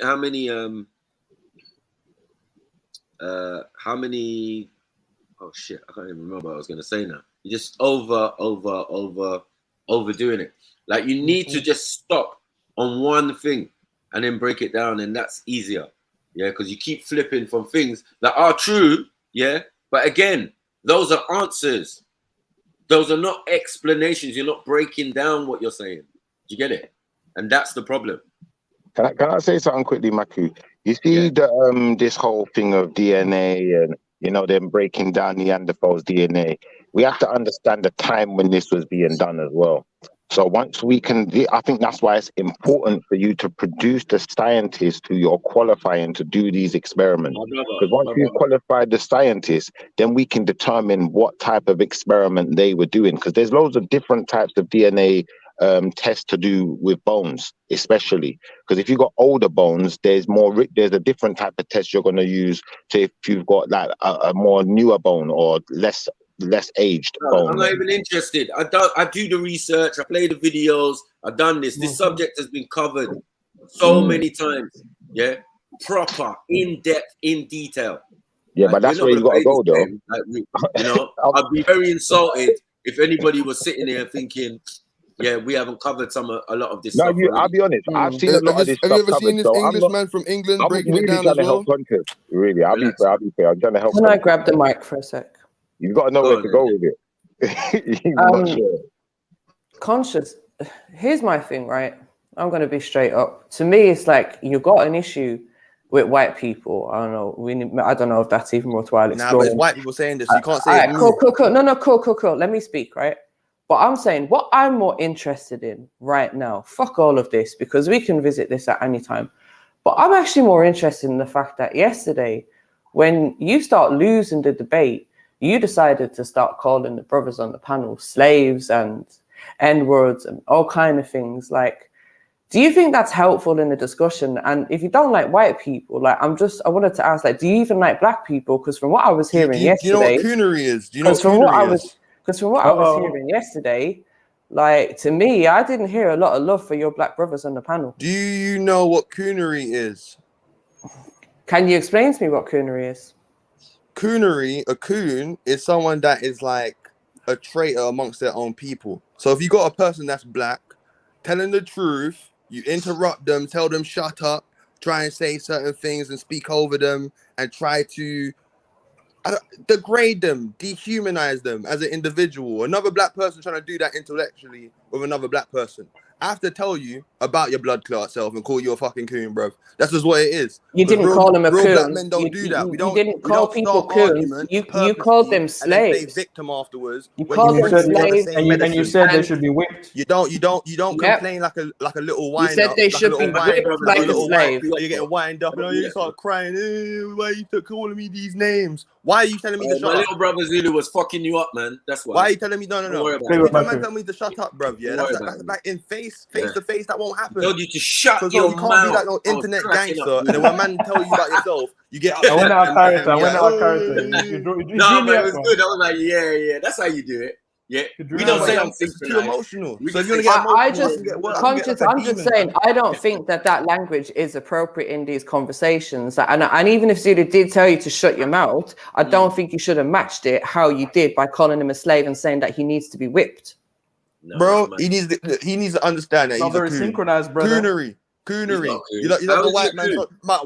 oh shit, I can't even remember what I was gonna say now. You're just overdoing it. Like, you need to just stop on one thing and then break it down, and that's easier. Yeah, because you keep flipping from things that are true, yeah. But again, those are answers. Those are not explanations. You're not breaking down what you're saying. Do you get it? And that's the problem. Can I say something quickly, Maku? You see this whole thing of DNA and, them breaking down Neanderthals' DNA. We have to understand the time when this was being done as well. So once we can, I think that's why it's important for you to produce the scientists who you're qualifying to do these experiments. Because once you've qualified the scientists, then we can determine what type of experiment they were doing. Because there's loads of different types of DNA tests to do with bones, especially. Because if you've got older bones, there's a different type of test you're going to use to if you've got like a more newer bone or less aged bone. I'm not even interested. I do the research. I play the videos. I've done this. This subject has been covered so many times. Yeah, proper, in depth, in detail. Yeah, but that's where you got to go, though. Like, I'd be very insulted if anybody was sitting here thinking, "Yeah, we haven't covered a lot of this stuff." I'll be honest. I've seen a lot of this stuff Have you ever covered. seen this Englishman from England breaking it down as well? Really, I'll be fair. I'm trying to help. Can I grab the mic for a sec? You've got to know where to go with it. Not sure. Conscious. Here's my thing, right? I'm going to be straight up. To me, it's like you got an issue with white people. I don't know. I don't know if that's even worthwhile exploring. Nah, but it's white people saying this. You can't say Alright, it's cool, me. cool, cool. No, cool. Let me speak, right? But I'm saying what I'm more interested in right now, fuck all of this, because we can visit this at any time. But I'm actually more interested in the fact that yesterday, when you start losing the debate, you decided to start calling the brothers on the panel slaves and N-words and all kind of things. Like, do you think that's helpful in the discussion? And if you don't like white people, like, I wanted to ask, like, do you even like black people? Because from what I was hearing yesterday, Do you know what coonery is? Do you know what coonery is? Because from what I was hearing yesterday, like, to me, I didn't hear a lot of love for your black brothers on the panel. Do you know what coonery is? Can you explain to me what coonery is? Coonery, a coon is someone that is like a traitor amongst their own people. So if you got a person that's black, telling the truth, you interrupt them, tell them shut up, try and say certain things and speak over them and try to degrade them, dehumanize them as an individual. Another black person trying to do that intellectually with another black person. I have to tell you about your blood clot self and call you a fucking coon, bro. That's just what it is. You didn't call them a coon. Real black men don't do that. We don't. You didn't call people coons. You called them slaves. And then play victim afterwards. You called them slaves, and you said they should be whipped. You don't complain like a little whine. You said they should be whipped like a slave. You're getting winded up, and you start crying. Why you calling me these names? Why are you telling me to shut up? My little brother Zulu was fucking you up, man. That's why. Why are you telling me no? If a man tell me to shut up, bruv, yeah, that's like in face to face. That won't happen. I told you to shut your mouth. You can't be like no internet gangster, and then when a man tell you about yourself, you get up. I went out of character. No, but it was good. I was like, yeah, that's how you do it. Yeah, we don't say I'm too emotional. So if you're gonna get I'm just saying, I don't think that language is appropriate in these conversations. And even if Zulu did tell you to shut your mouth, I don't think you should have matched it how you did by calling him a slave and saying that he needs to be whipped. No, bro, he needs to understand that he's very synchronized, brother. Coonery. You know the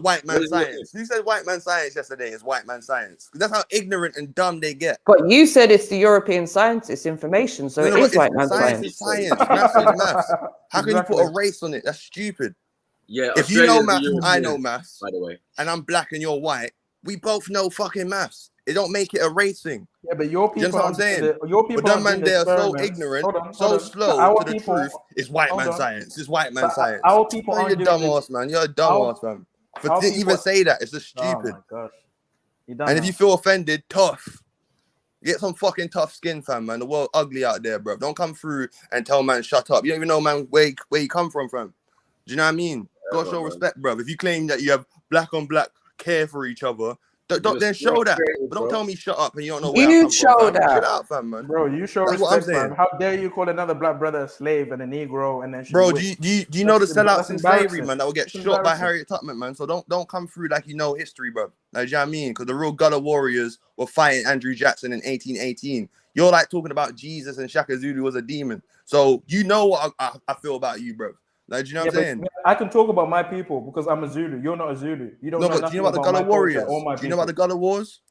white man science. Who said white man science yesterday is white man science? That's how ignorant and dumb they get. But you said it's the European scientists' information, so it is white man science. Science. Maths is maths. How can you put a race on it? That's stupid. Yeah. If you know maths, I know maths. By the way, and I'm black and you're white, we both know fucking maths. It don't make it a race thing. Yeah, but your people. You know what I'm saying? Your people. But them man, they are so ignorant, so slow to the truth. It's white man science. It's white man science. Our people you're a dumb ass, man. You're a dumb ass, man. For to even say that, it's just stupid. Oh my gosh. And if you feel offended, tough. Get some fucking tough skin, fam, man. The world ugly out there, bro. Don't come through and tell man shut up. You don't even know, man, where you come from. Do you know what I mean? Gotta show respect, bro. If you claim that you have black on black care for each other, don't then show that. But don't tell me shut up and you don't know where I come from. Chill out, fam, man. Bro, you show respect, man. How dare you call another black brother a slave and a Negro and then bro, do you know the sellouts in slavery, man, that will get shot by Harriet Tubman, man? So don't come through like you know history, bro. Like, you know what I mean? Because the real Gullah warriors were fighting Andrew Jackson in 1818. You're like talking about Jesus and Shaka Zulu was a demon. So you know what I feel about you, bro. Like, do you know what I'm saying? I can talk about my people because I'm a Zulu. You're not a Zulu. You don't know but do you know about the Gullah warriors? Do you know about the Gullah wars?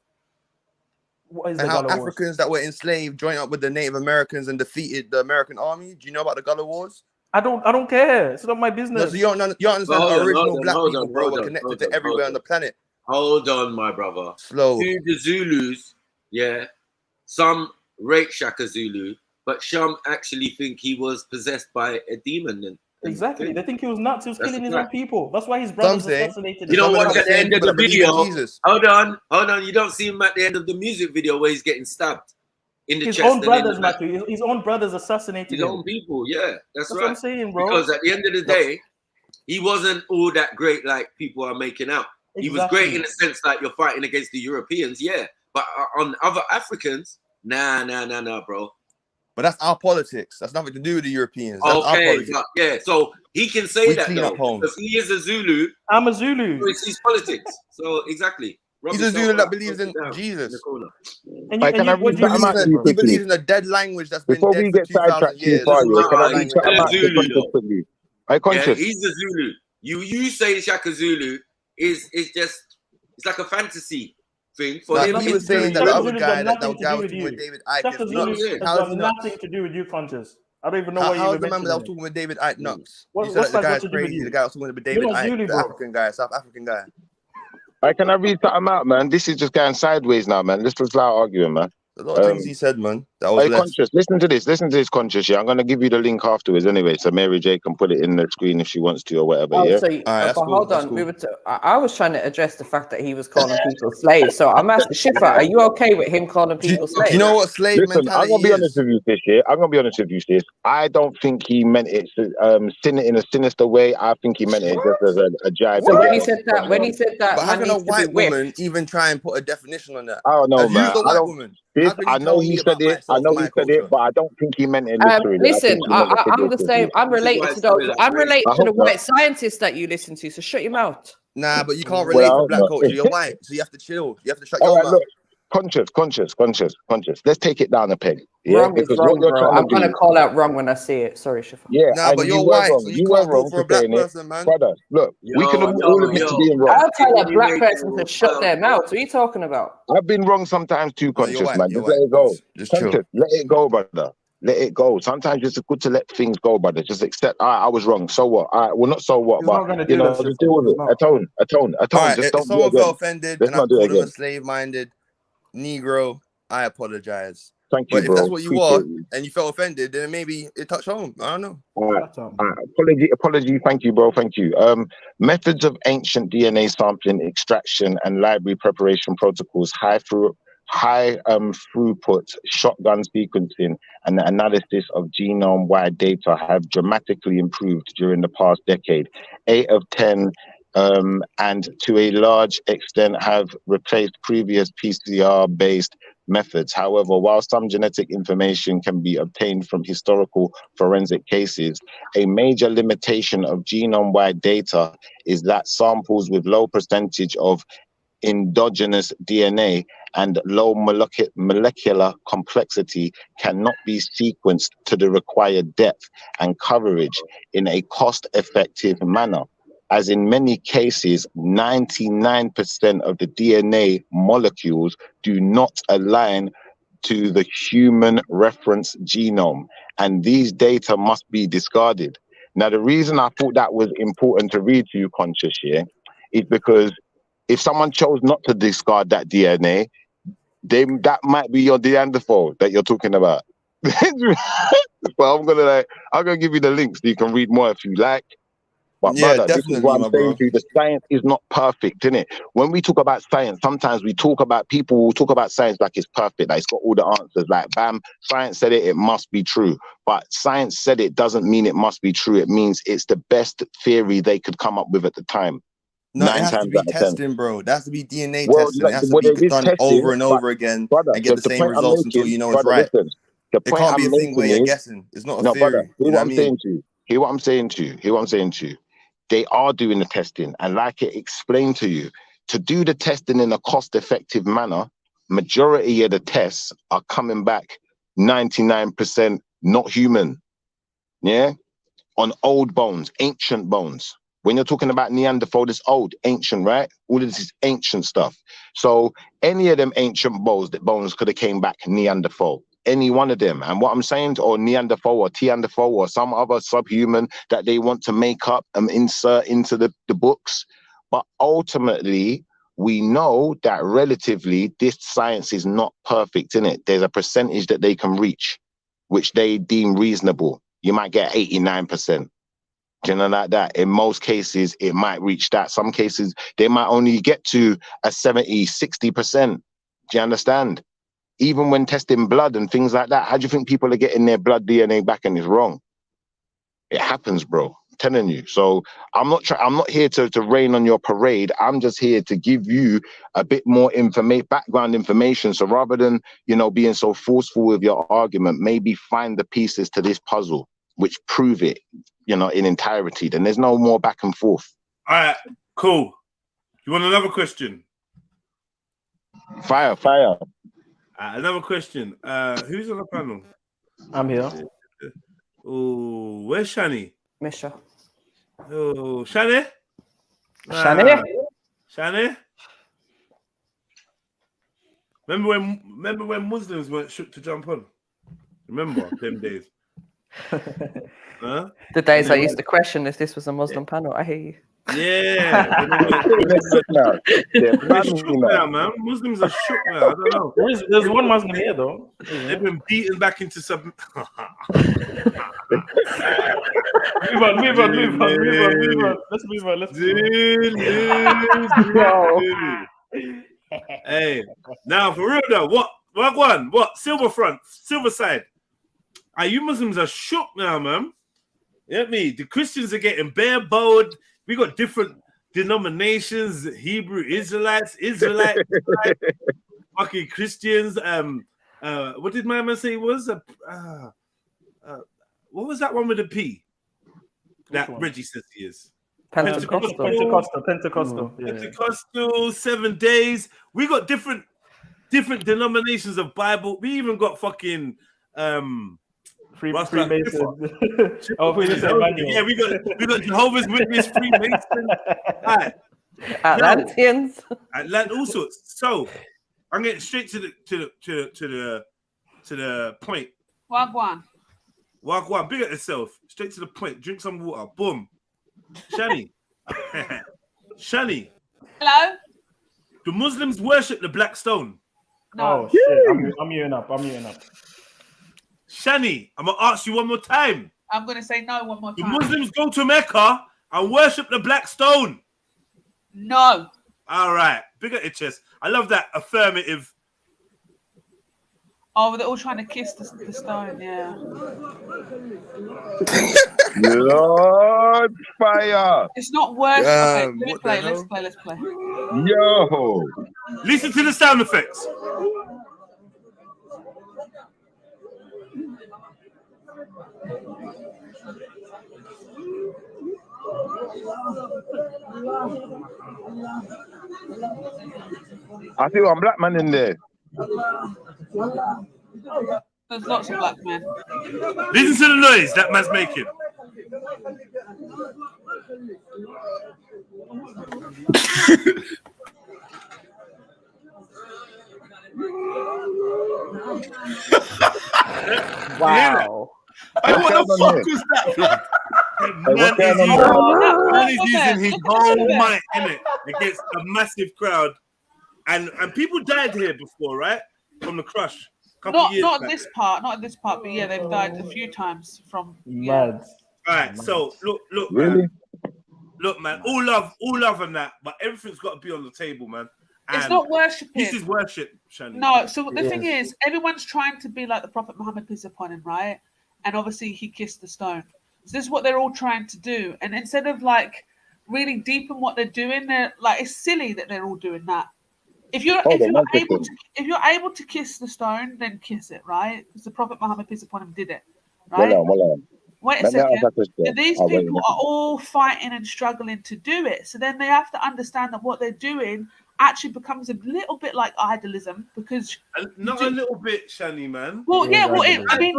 What is and the how Gullah Africans Wars? that were enslaved joined up with the Native Americans and defeated the American army? Do you know about the Gullah wars? I don't care. It's not my business. No, so you don't understand the original black people, bro, were connected to everywhere on the planet. Hold on, my brother. Slow. To the Zulus, yeah, some rate Shaka Zulu, but some actually think he was possessed by a demon. Exactly. They think he was nuts. He was killing his own people. That's why his brothers assassinated him. You know what? At the end of the video, hold on. You don't see him at the end of the music video where he's getting stabbed in the chest. His own brothers, Matthew. His own brothers assassinated his him. own people. Yeah, that's right. What I'm saying, bro. Because at the end of the day, he wasn't all that great like people are making out. He was great in the sense that you're fighting against the Europeans, yeah. But on other Africans, nah, bro. But that's our politics. That's nothing to do with the Europeans. That's okay, yeah. So he can say that though, because he is a Zulu. I'm a Zulu. So it's his politics. So exactly. He's a Zulu that believes in Jesus. He believes in a dead language that's before been we dead get for 2,000 years. Conscious. Yeah, he's a Zulu. You say Shaka Zulu is just it's like a fantasy thing. For him, he was saying that the other guy that was talking with David Icke is nuts. Has nothing to do with you, Conscious. I don't even know why you were remember that I was talking with David Ike nuts. What's that that guy's to do with crazy. you? The guy was talking with David Ike, the African guy, South African guy. Can I read something out, man? This is just going sideways now, man. Let's just start arguing, man. A lot of things he said, man. That was left. Conscious. Listen to this, Conscious. Yeah, I'm gonna give you the link afterwards anyway, so Mary J can put it in the screen if she wants to or whatever. Oh, Yeah. so but hold on, we were I was trying to address the fact that he was calling people slaves. So I'm asking Shifa, are you okay with him calling people slaves? You know what slave Listen, I'm mentality gonna be is? honest with you, sis. Yeah, I'm gonna be honest with you, sis. I don't think he meant it in a sinister way. I think he meant it just as a jibe. So when he said that, But how man can a needs to be white whipped. woman even try and put a definition on that? I don't know, man. Use a I white don't. woman. Sis, How can you I know tell he me said about it. I myself know and he my said it, culture? but I don't think he meant it literally. Listen, I'm the same. I'm related to those. I'm related I to the hope not. white scientists that you listen to. So shut your mouth. Nah, but you can't Well, relate I to hope black not. culture. You're white, so you have to chill. You have to shut All your right, mouth. look. Conscious. Let's take it down a peg. Yeah, Wrong is because what wrong, you're bro. trying I'm to gonna do. call out wrong when I see it. Sorry, Shifa. Yeah, Nah, but and you're you were white, wrong. so you You were can't talk wrong for for a black saying it, person, man. brother. Look, we can all admit to being wrong. I'll tell a black person to shut their mouth. What are you talking about? I've been wrong sometimes too, No, you're Conscious, white. man. You're Just let white. it go. Just chill. Conscious, let it go, brother. Let it go. Sometimes it's good to let things go, brother. Just accept, all right, I was wrong. So what? All right, well, not so what, He's but, not gonna you do that, know, just Shifa. deal with He's it. not. Atone. All right, Just if don't do it someone felt again. offended Let's and I've not do it called them a again. slave-minded Negro, I apologize. Thank you, But if that's bro. what you Appreciate are you. and you felt offended, then maybe it touched home. I don't know. All right. Apology. Thank you, bro. Thank you. Methods of ancient DNA sampling, extraction, and library preparation protocols, high throughput shotgun sequencing, and the analysis of genome-wide data have dramatically improved during the past decade. 8 of 10, and to a large extent, have replaced previous PCR-based methods. However, while some genetic information can be obtained from historical forensic cases, a major limitation of genome-wide data is that samples with low percentage of endogenous DNA and low molecular complexity cannot be sequenced to the required depth and coverage in a cost-effective manner. As in many cases, 99% of the DNA molecules do not align to the human reference genome, and these data must be discarded. Now, the reason I thought that was important to read to you, Conscious, here, is because if someone chose not to discard that DNA, that might be your Neanderthal that you're talking about. But I'm gonna give you the link so you can read more if you like. But Yeah, brother, this is definitely, what I'm my saying bro. to you. The science is not perfect, innit? When we talk about science, sometimes people will talk about science like it's perfect, like it's got all the answers. Like, bam, science said it must be true. But science said it doesn't mean it must be true. It means it's the best theory they could come up with at the time. No, it 9 has to times be out of 10. testing, bro. That has to be DNA Well, testing. It has to well, be there is done testing, over and but over again brother, and get the the same point I'm results until making, you know it's brother, right. listen, the It point can't be I'm a thing where making you're is, guessing. It's not a no, brother, theory. hear You know what what I I'm mean? saying to you. Hear what I'm saying to you. Hear what I'm saying to you. They are doing the testing, and like it explained to you, to do the testing in a cost-effective manner, majority of the tests are coming back 99% not human. Yeah, on old bones, ancient bones. When you're talking about Neanderthal, it's old, ancient, right? All of this is ancient stuff. So any of them ancient bones could have came back Neanderthal. Any one of them. And what I'm saying, or Neanderthal or Tianderthal or some other subhuman that they want to make up and insert into the books. But ultimately, we know that relatively this science is not perfect, innit? There's a percentage that they can reach, which they deem reasonable. You might get 89%. You know, like that. In most cases, it might reach that. Some cases, they might only get to a 70, 60%. Do you understand? Even when testing blood and things like that, how do you think people are getting their blood DNA back and it's wrong? It happens, bro. I'm telling you. So I'm not here to rain on your parade. I'm just here to give you a bit more background information. So rather than, being so forceful with your argument, maybe find the pieces to this puzzle which prove it, in entirety. Then there's no more back and forth. All right, cool. You want another question? Fire. Another question. Who's on the panel? I'm here. Oh, where's Shani? Misha. Oh, Shani? Shani? Shani? Remember when Muslims weren't shook to jump on? Remember them days? Huh? The days I used to question if this was a Muslim panel. I hear you. Yeah. They're shook now, man. Muslims are shook now. I don't know. There's one Muslim here, though. They've been beaten back into some. Move on. Let's move on. Hey, now for real though, what silver side? You Muslims are shook now, man. You know me? The Christians are getting bare bold. We got different denominations: Hebrew Israelites, fucking Christians. What did my man say it was? What was that one with a P? That Reggie says he is. Pentecostal, 7 days. We got different denominations of Bible. We even got fucking Freemasons. Yeah, we got Jehovah's Witness, Freemasons, Atlanteans, all sorts. So I'm getting straight to the point. Wagwan, big at yourself. Straight to the point. Drink some water. Boom. Shani. Shani. Hello? Do Muslims worship the black stone? No. Oh, shit. I'm muting up. Shani, I'm going to ask you one more time. I'm going to say no one more time. Do Muslims go to Mecca and worship the black stone? No. All right. Big at your chest. I love that affirmative. Oh, they're all trying to kiss the stone, yeah. Lord fire. It's not worse. Okay, let's play. Yo. Listen to the sound effects. I see one black man in there. There's lots of black men. Listen to the noise that man's making. Wow. What the fuck was that? Man is using his whole might, innit, against a massive crowd. And people died here before, right? From the crush. Not this part, but yeah, they've died a few times from. Mad. All right, so look, really? Man. Look, man, all love and that, but everything's got to be on the table, man. And it's not worshipping. This is worship, Shani. No, so the thing is, everyone's trying to be like the Prophet Muhammad, peace upon him, right? And obviously he kissed the stone. So this is what they're all trying to do. And instead of like really deep in what they're doing, they're like, it's silly that they're all doing that. If you're able to kiss the stone, then kiss it, right? Because the Prophet Muhammad, peace upon him, did it, right? Wait a second. These people are all fighting and struggling to do it. So then they have to understand that what they're doing actually becomes a little bit like idolism, because not a little bit, Shani, man. Well, yeah, well, I mean,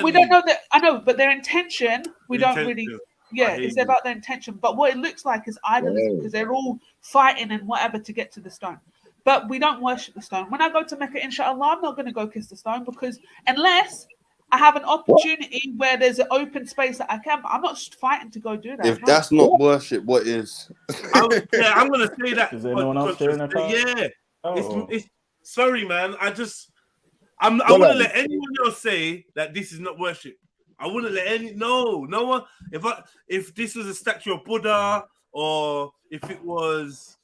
we don't know that. I know, but their intention, we don't really. Yeah, it's about their intention. But what it looks like is idolism, because they're all fighting and whatever to get to the stone. But we don't worship the stone. When I go to Mecca, inshallah, I'm not going to go kiss the stone, because unless I have an opportunity where there's an open space that I can, but I'm not fighting to go do that. If that's not worship, what is? I'm going to say that. Is anyone else there in the car? Yeah. Oh. It's sorry, man. I wouldn't let anyone else say that this is not worship. I wouldn't let no one. If this was a statue of Buddha, or if it was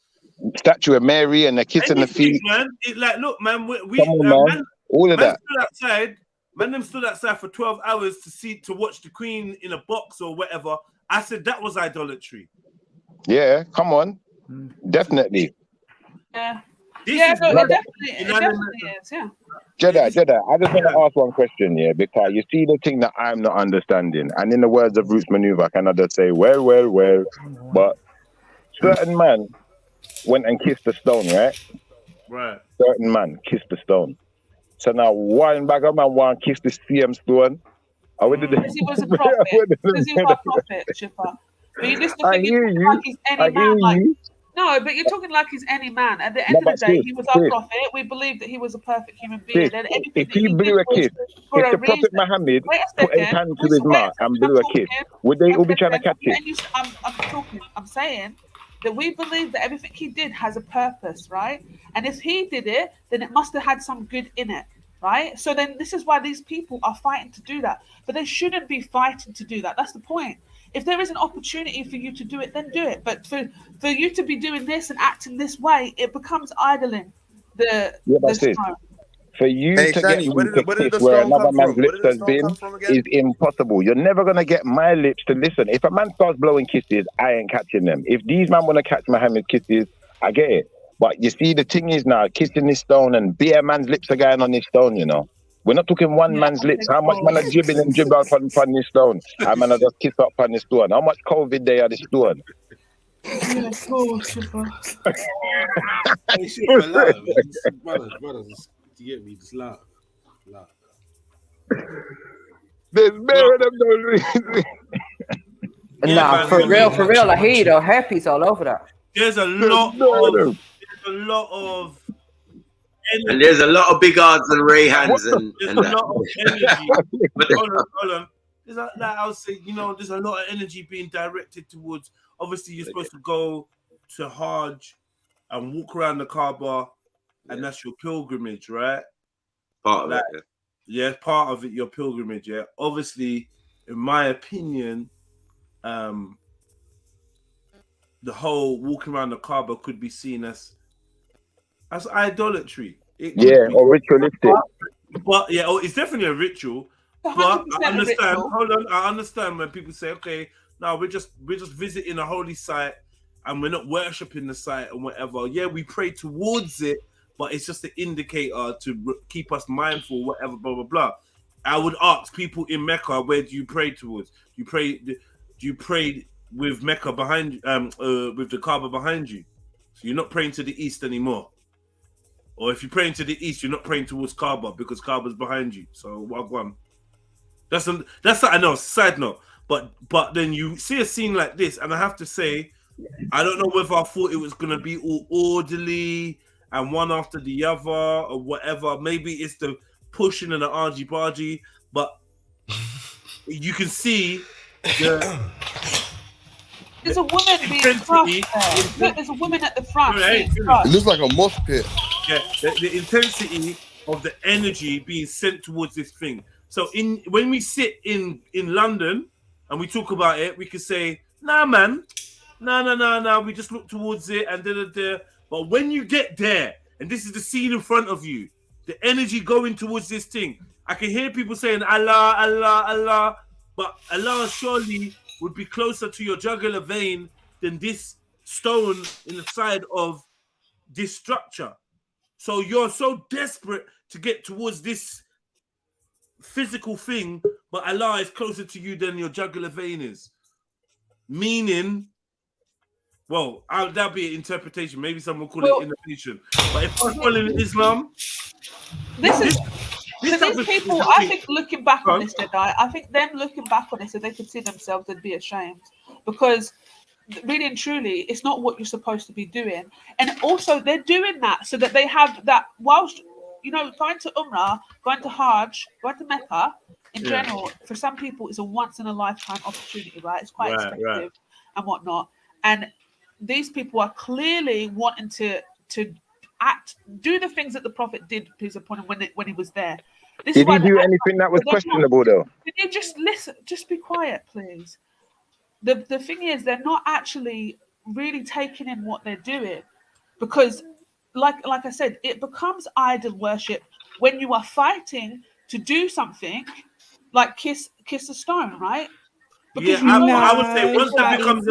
statue of Mary and a kiss in the feet, man. Look, man. All of that. Man, stood outside for 12 hours to watch the Queen in a box or whatever. I said that was idolatry. Yeah, come on, definitely. Yeah, it definitely is. Yeah. Jedi, I just want to ask one question, yeah, because you see the thing that I'm not understanding, and in the words of Roots Maneuver, I cannot just say, well, but certain man went and kissed the stone, right? Right. Certain man kissed the stone. So now one bag of man want to kiss the same stone. Because he was a prophet. Because he was a prophet, Chipper. But this the thing is, like he's any man. Like No, but you're talking like he's any man. At the end No, of but the day, sis, he was our sis, prophet. We believe that he was a perfect human being, sis, and everything if that he he did blew a was kiss, for if a the reason. Prophet Muhammad Wait a put his second. hand to his Wait mouth a and second. blew I'm a kiss, talking. would they One all be trying to second. catch it? And I'm talking. I'm saying that we believe that everything he did has a purpose, right? And if he did it, then it must have had some good in it, right? So then this is why these people are fighting to do that, but they shouldn't be fighting to do that. That's the point. If there is an opportunity for you to do it, then do it. But for you to be doing this and acting this way, it becomes idling the Sis, stone. for you Hey, to get Shani, me to where did kiss the where stone another come man's from? Where lips did the has stone been come from again? is impossible. You're never gonna get my lips to listen. If a man starts blowing kisses, I ain't catching them. If these men want to catch Muhammad's kisses, I get it. But you see, the thing is now, kissing this stone and bare man's lips are going on this stone, you know. We're not talking one man's lips. How much man are jibbing and jib out on this stone? I man are just kiss up on this stone. How much COVID they are this stone? Yeah, of course. Hey, shit, for love. Brothers, you get me? Just love. There's bare of them don't Nah, man, for yeah, real, watch I hear it. you though. Herpes all over that. There's a lot of And there's a lot of big odds and Ray hands and there's that. a lot of energy. hold on. There's like I was saying, there's a lot of energy being directed towards. Obviously, you're supposed to go to Hajj and walk around the Kaba, and that's your pilgrimage, right? Part of it. Yeah, part of it, your pilgrimage. Yeah, obviously, in my opinion, the whole walking around the Kaaba could be seen as idolatry. It could be. or ritualistic. But yeah, it's definitely a ritual. But I understand. Hold on, I understand when people say, "Okay, now we're just visiting a holy site, and we're not worshiping the site and whatever." Yeah, we pray towards it, but it's just an indicator to keep us mindful, whatever, blah blah blah. I would ask people in Mecca, where do you pray towards? Do you pray with Mecca behind with the Kaaba behind you? So you're not praying to the east anymore. Or if you're praying to the east, you're not praying towards Kaaba because Kaaba's behind you. So wagwan. That's I know. Side note, but then you see a scene like this, and I have to say, I don't know whether I thought it was gonna be all orderly and one after the other or whatever. Maybe it's the pushing and the argy bargy, but you can see there's a woman being crushed there. There's a woman at the front being crushed. It looks like a mosh pit. Yeah, the intensity of the energy being sent towards this thing. So when we sit in London and we talk about it, we can say, nah, man, nah, we just look towards it and da. But when you get there, and this is the scene in front of you, the energy going towards this thing, I can hear people saying Allah, Allah, Allah, but Allah surely would be closer to your jugular vein than this stone in the side of this structure. So you're so desperate to get towards this physical thing, but Allah is closer to you than your jugular vein is. Meaning, well, that'll be an interpretation. Maybe someone will call it innovation. But if I'm following Islam, these people, I think looking back on this, Jedi, I think them looking back on this, if they could see themselves, they'd be ashamed. Because really and truly, it's not what you're supposed to be doing. And also, they're doing that so that they have that, whilst, going to Umrah, going to Hajj, going to Mecca, in general, for some people, it's a once-in-a-lifetime opportunity, right? It's quite expensive and whatnot. And these people are clearly wanting to do the things that the Prophet did, peace upon him, when he was there. Did he do anything that was questionable, though? Can you just listen? Just be quiet, please. The thing is, they're not actually really taking in what they're doing, because, like I said, it becomes idol worship when you are fighting to do something like kiss a stone, right? Because I would say once that becomes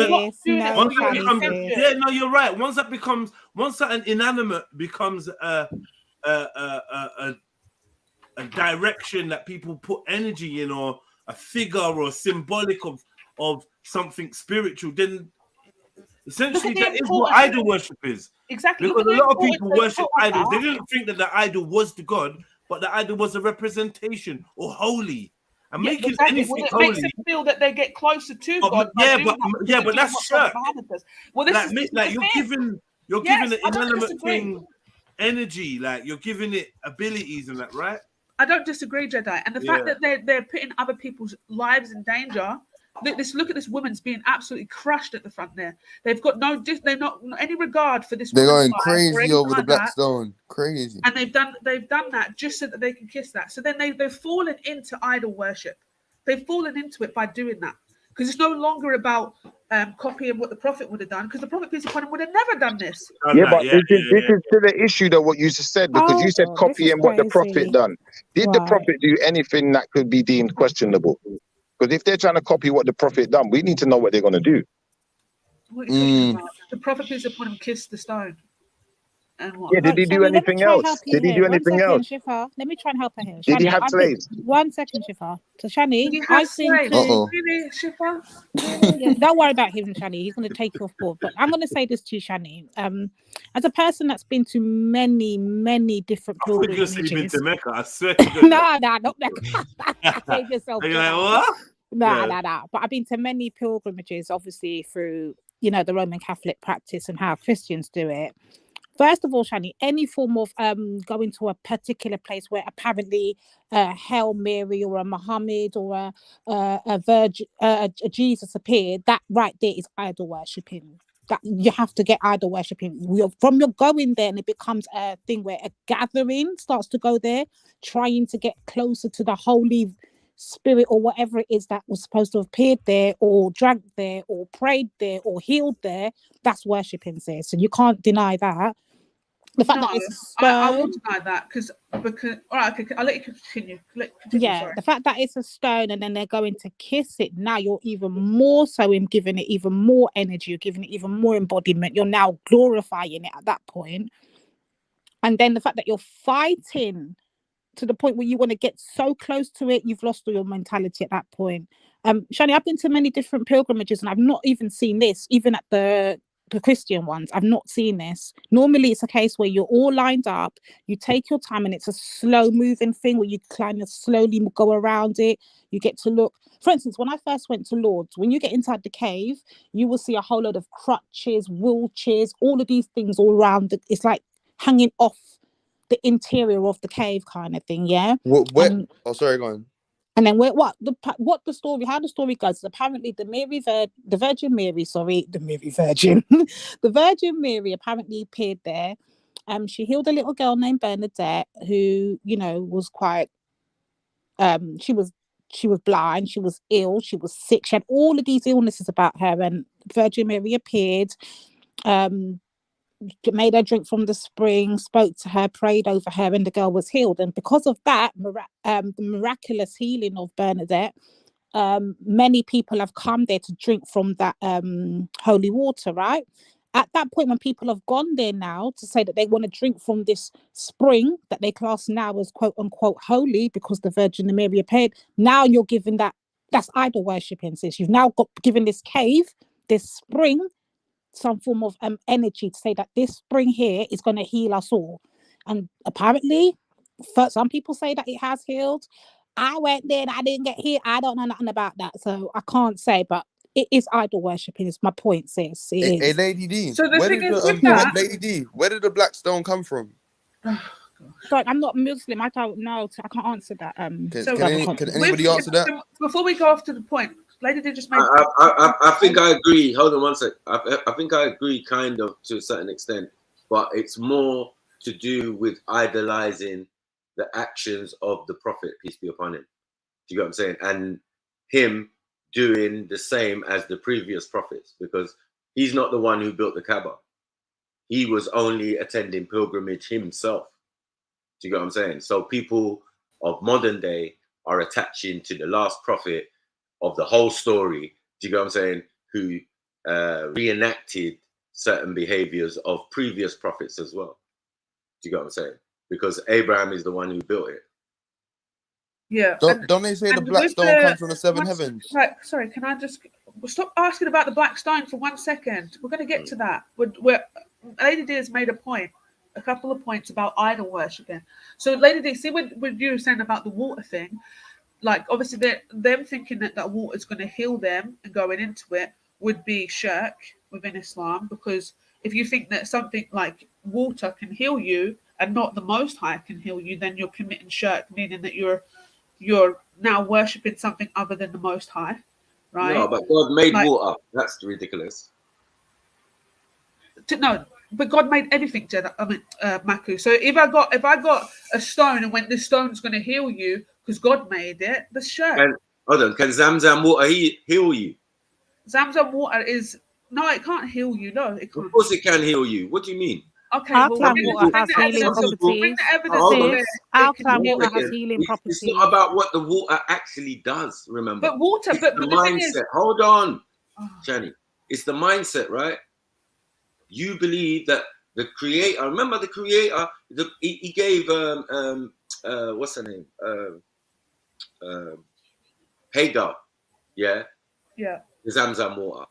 you're right. Once that inanimate becomes a direction that people put energy in, or a figure or a symbolic of something spiritual, then essentially that is what idol worship is. Exactly. Because a lot of people worship idols. They didn't think that the idol was the god, but the idol was a representation or holy. and Yeah, making exactly. anything Well, it makes holy. them feel that they get closer to But, God. By yeah, doing but that, because yeah, they're but doing that's what Prophet shirk. Muhammad does. Well, this Like, is like the you're thing. giving Yes, the I don't inanimate disagree. thing energy, like you're giving it abilities and that, right? I don't disagree, Jedi. And the fact Yeah. that they're putting other people's lives in danger. Look at this woman's being absolutely crushed at the front there. They've got they're not any regard for this They're woman's going life or crazy anything over the like black that. stone. Crazy. And they've done that just so that they can kiss that. So then they've fallen into idol worship. They've fallen into it by doing that. Because it's no longer about copying what the Prophet would have done, because the Prophet, peace upon him, would have never done this. Yeah, but this is still an issue though, what you just said, because you said copying what the Prophet done. Did the Prophet do anything that could be deemed questionable? Because if they're trying to copy what the Prophet done, we need to know what they're going to do. What are you talking about? The Prophet, peace upon him, kissed the stone. And what? Yeah, did he do Shani, let me anything try and else? help you Did he here. do One anything second, else? Shifa. Let me try and help her here. Did he Shani, have slaves? 1 second, Shifa. So, Shani, Did he have I've been slaves? to. Really, Shifa? Yeah, don't worry about him, Shani. He's going to take you off board. But I'm going to say this to you, Shani. As a person that's been to many, many different I think you're sleeping pilgrimages. to Mecca. I swear to God. No, not Mecca. Save yourself. Are you like, Jedi. what? Nah, Yeah. nah. But I've been to many pilgrimages, obviously through, the Roman Catholic practice and how Christians do it. First of all, Shani, any form of going to a particular place where apparently Hail Mary or a Muhammad or a Virgin, a Jesus appeared, that right there is idol worshipping. That you have to get idol worshipping. From your going there, and it becomes a thing where a gathering starts to go there, trying to get closer to the Holy Spirit or whatever it is that was supposed to have appeared there or drank there or prayed there or healed there. That's worshipping, sis. So you can't deny that. The fact No, that it's I will deny that because all right, okay, I'll let you continue. yeah, Sorry. the fact that it's a stone and then they're going to kiss it, now you're even more so in giving it even more energy, you're giving it even more embodiment, you're now glorifying it at that point. And then the fact that you're fighting to the point where you want to get so close to it, you've lost all your mentality at that point. Shani, I've been to many different pilgrimages and I've not even seen this, even at the Christian ones. I've not seen this. Normally it's a case where you're all lined up, you take your time, and it's a slow moving thing where you kind of slowly go around it. You get to look. For instance, when I first went to Lourdes, when you get inside the cave, you will see a whole load of crutches, wheelchairs, all of these things all around. It's like hanging off the interior of the cave kind of thing, yeah. Oh, sorry, go on. And then how the story goes is apparently the Virgin Mary, the Virgin Mary apparently appeared there. She healed a little girl named Bernadette who, was quite she was blind, she was ill, she was sick, she had all of these illnesses about her, and Virgin Mary appeared, made her drink from the spring, spoke to her, prayed over her, and the girl was healed. And because of that, the miraculous healing of Bernadette, many people have come there to drink from that holy water, right? At that point, when people have gone there now to say that they want to drink from this spring that they class now as quote unquote holy because the Virgin Mary appeared, now you're giving that's idol worshipping, sis. You've now given this cave, this spring, some form of energy to say that this spring here is going to heal us all. And apparently, some people say that it has healed. I went there and I didn't get healed. I don't know nothing about that, so I can't say, but it is idol worshipping is my point, sis. It Hey, is. Lady D, So the where thing did is with that, Lady D, where did the black stone come from? So I'm not Muslim. I don't know. I can't answer that. Can anybody answer that? Before we go off to the point, Lady D just made. I think I agree. Hold on one sec. I think I agree kind of to a certain extent, but it's more to do with idolizing the actions of the Prophet, peace be upon him. Do you get what I'm saying? And him doing the same as the previous prophets, because he's not the one who built the Kaaba. He was only attending pilgrimage himself. Do you get what I'm saying? So people of modern day are attaching to the last prophet of the whole story, do you get what I'm saying, who reenacted certain behaviors of previous prophets as well. Do you get what I'm saying? Because Abraham is the one who built it. Yeah. Don't they say the black stone comes from the seven heavens? Right, sorry, can I just stop asking about the black stone for 1 second? We're going to get to that. Lady D has made a couple of points about idol worshipping. So Lady D, see what you were saying about the water thing. like obviously them thinking that water is going to heal them and going into it would be shirk within Islam, because if you think that something like water can heal you and not the Most High can heal you, then you're committing shirk, meaning that you're now worshipping something other than the Most High, right? No, but God made Like, water. That's ridiculous. No, but God made everything, Maku. So if I got a stone and went, this stone's going to heal you because God made it, the shirk. And hold on, can Zamzam water heal you? Zamzam water is no, it can't heal you. No, it can't. Of course, it can heal you. What do you mean? Okay, well, Alkaline water has bring healing the properties. evidence hold on. there. Alkaline water has healing It's properties. not about what the water actually does. Remember, But water, it's but the the thing mindset. is, Hold on, Shani. It's the mindset, right? You believe that the creator. Remember, the creator. He gave what's her name? Hagar. Yeah. Yeah. The Zamzam water.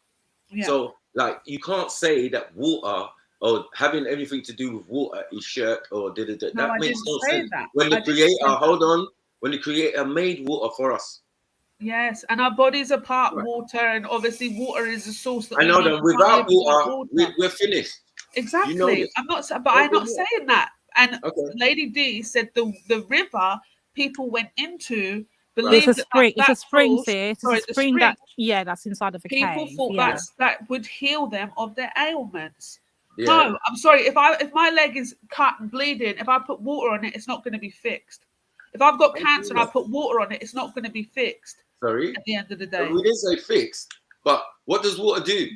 Yeah. So, like, you can't say that water or having everything to do with water is shirk or No, that I makes didn't no say sense. that. When the I didn't creator, say that. hold on, when the creator made water for us. Yes, and our bodies are part water, and obviously water is a source that I we know need. that We can't without live water, we're finished. Exactly. You know this. I'm not, but I'm not saying that. And Lady D said the river people went into It's believed a spring. It's a spring, source, sis. It's sorry, a spring that that's inside of a people cave. thought Yeah. that would heal them of their ailments. Yeah. No, I'm sorry. If my leg is cut and bleeding, if I put water on it, it's not going to be fixed. If I've got cancer and I put water on it, it's not going to be fixed. Sorry. At the end of the day, We didn't say fixed, but what does water do?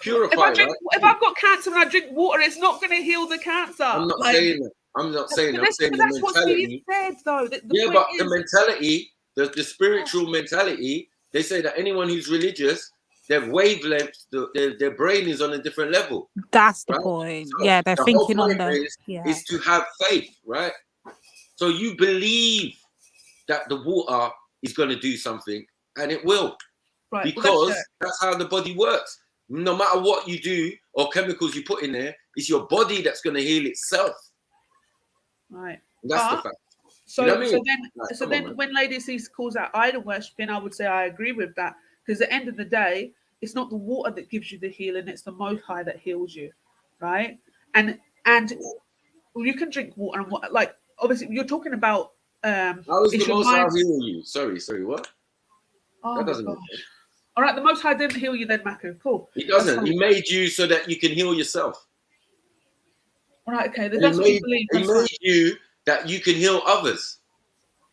Purify. If I've got cancer and I drink water, it's not going to heal the cancer. I'm not saying that. I'm not saying that. I'm saying the That's what's being mentality. said, though. The Yeah, point but is, the mentality, the spiritual mentality, they say that anyone who's religious, their wavelengths, their brain is on a different level. That's the right? point. So Yeah, they're the thinking whole on point the is to have faith, right? So you believe that the water is going to do something, and it will, right? Because that's how the body works. No matter what you do or chemicals you put in there, it's your body that's going to heal itself. Right. That's the fact. So, You know what I mean? so then, when Lady C calls out idol worshipping, I would say I agree with that, because at the end of the day, it's not the water that gives you the healing; it's the Most High that heals you, right? And you can drink water and what, like obviously you're talking about. How is the your Most High mind- healing you? Sorry, what? Oh That my doesn't make gosh! sense. All right, the Most High didn't heal you then, Maku. Cool. He That's doesn't. He fine. made you so that you can heal yourself. All right, okay, He that's what you made, believe. he That's made fine. you that you can heal others.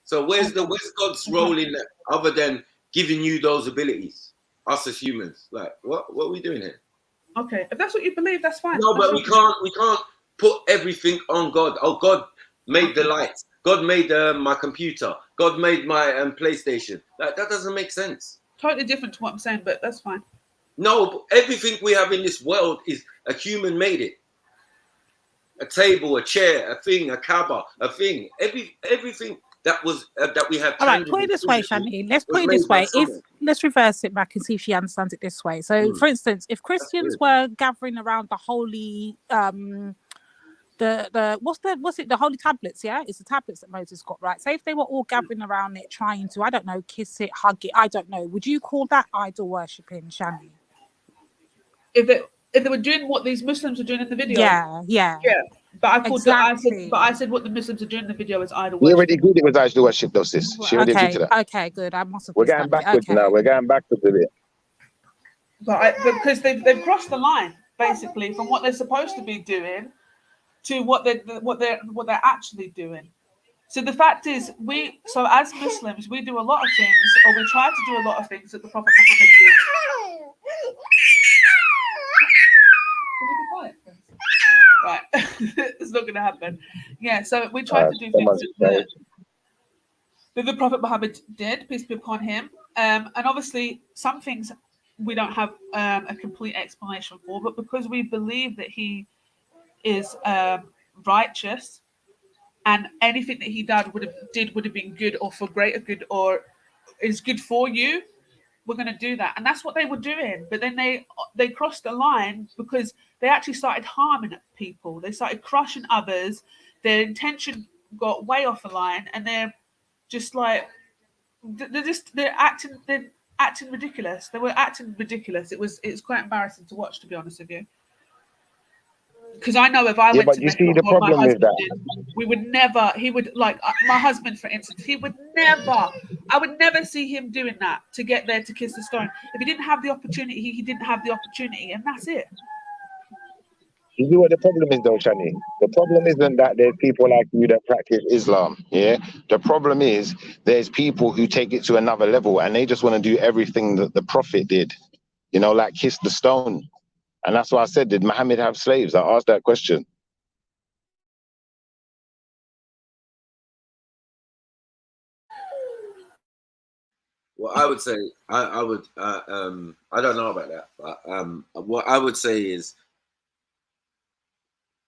So where's God's role in that other than giving you those abilities? Us as humans, like what are we doing here? Okay, if that's what you believe, that's fine. No, That's but we can't put everything on God. Oh, God made the lights. God made my computer. God made my PlayStation. That doesn't make sense. totally different to what I'm saying, but that's fine. No, but everything we have in this world is a human made it. A table, a chair, a thing, a kaba, a thing. Everything that was that we have. All right, put it this way, Shani. Let's put it this way. Let's reverse it back and see if she understands it this way. So, for instance, if Christians were gathering around the holy, the what's it? The holy tablets, yeah, it's the tablets that Moses got, right? So, if they were all gathering around it, trying to, I don't know, kiss it, hug it, I don't know. Would you call that idol worshipping, Shani? If they were doing what these Muslims are doing in the video, yeah. But I called Exactly. I said what the Muslims are doing in the video is idol We worship. already agreed it was idol worship, though, sis. She already agreed to that. Okay, good. I must have. We're getting backwards now. We're getting backwards with it. But because they've crossed the line basically from what they're supposed to be doing to what they're actually doing. So the fact is, as Muslims, we do a lot of things, or we try to do a lot of things that the Prophet Muhammad did. Can you be quiet, please? Right, it's not going to happen. Yeah, so we try to do things that the Prophet Muhammad did, peace be upon him. And obviously, some things we don't have a complete explanation for, but because we believe that he is righteous, and anything that he did would have been good or for greater good or is good for you, we're going to do that. And that's what they were doing. But then they crossed the line because they actually started harming people. They started crushing others. Their intention got way off the line, and they're just like they're acting ridiculous. They were acting ridiculous. It's quite embarrassing to watch, to be honest with you. Because I know if I went but to you Mecca see, the or my problem is husband did, we would never. He would like my husband, for instance. He would never. I would never see him doing that to get there to kiss the stone. If he didn't have the opportunity, he didn't have the opportunity, and that's it. You see what the problem is, though, Shani? The problem isn't that there's people like you that practice Islam, yeah? The problem is there's people who take it to another level and they just want to do everything that the Prophet did, you know, like kiss the stone. And that's why I said, did Muhammad have slaves? I asked that question. Well, I would say I would I don't know about that, but what I would say is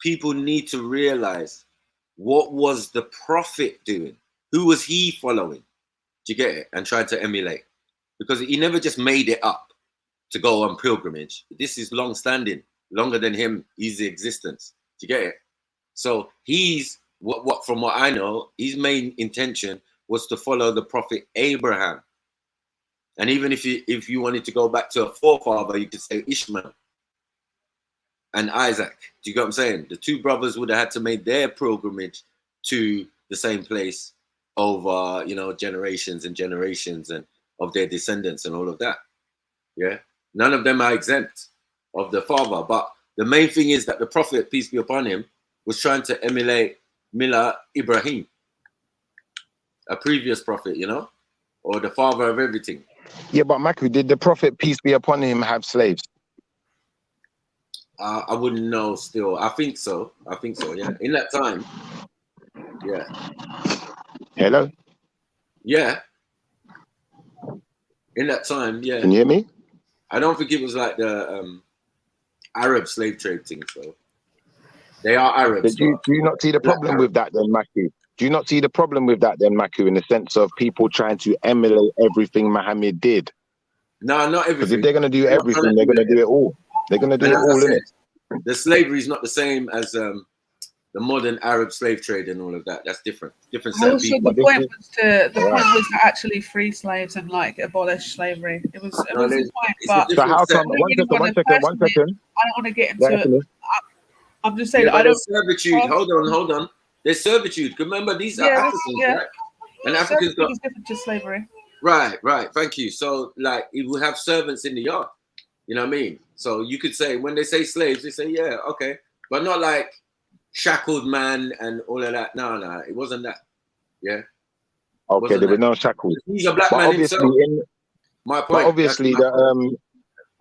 people need to realize what was the Prophet doing? Who was he following? Do you get it? And trying to emulate, because he never just made it up to go on pilgrimage. This is long standing, longer than him. He's the existence. Do you get it? So he's what from what I know, his main intention was to follow the Prophet Abraham. And even if you wanted to go back to a forefather, you could say Ishmael and Isaac. Do you get what I'm saying? The two brothers would have had to make their pilgrimage to the same place over, you know, generations and generations and of their descendants and all of that. Yeah. None of them are exempt of the father. But the main thing is that the Prophet, peace be upon him, was trying to emulate Mila Ibrahim, a previous prophet, you know, or the father of everything. Yeah, but Maku, did the Prophet, peace be upon him, have slaves? I wouldn't know still. I think so. Yeah. In that time. Yeah. Hello? Yeah. In that time, yeah. Can you hear me? I don't think it was like the Arab slave trade thing. So they are Arabs. Do you not see the problem with that then, Maku? Do you not see the problem with that then, Maku, in the sense of people trying to emulate everything Muhammad did? No, not everything. Because if they're going to do everything, they're going to do it all. They're going to do it all, innit? The slavery is not the same as the modern Arab slave trade and all of that. That's different. Different set of Also, people. the point was to actually free slaves and like abolish slavery. It was the point. But so how come? One second. I don't want to get into it. I'm just saying. Yeah, I don't. Servitude. Hold on. There's servitude. Remember, these are Africans, right? And Africans got is different to slavery. Right. Thank you. So, like, it will have servants in the yard. You know what I mean? So you could say when they say slaves, they say yeah, okay, but not like shackled man and all of that. No, it wasn't that. Yeah. Okay, there were no shackles. He's a black man himself. My point. But obviously,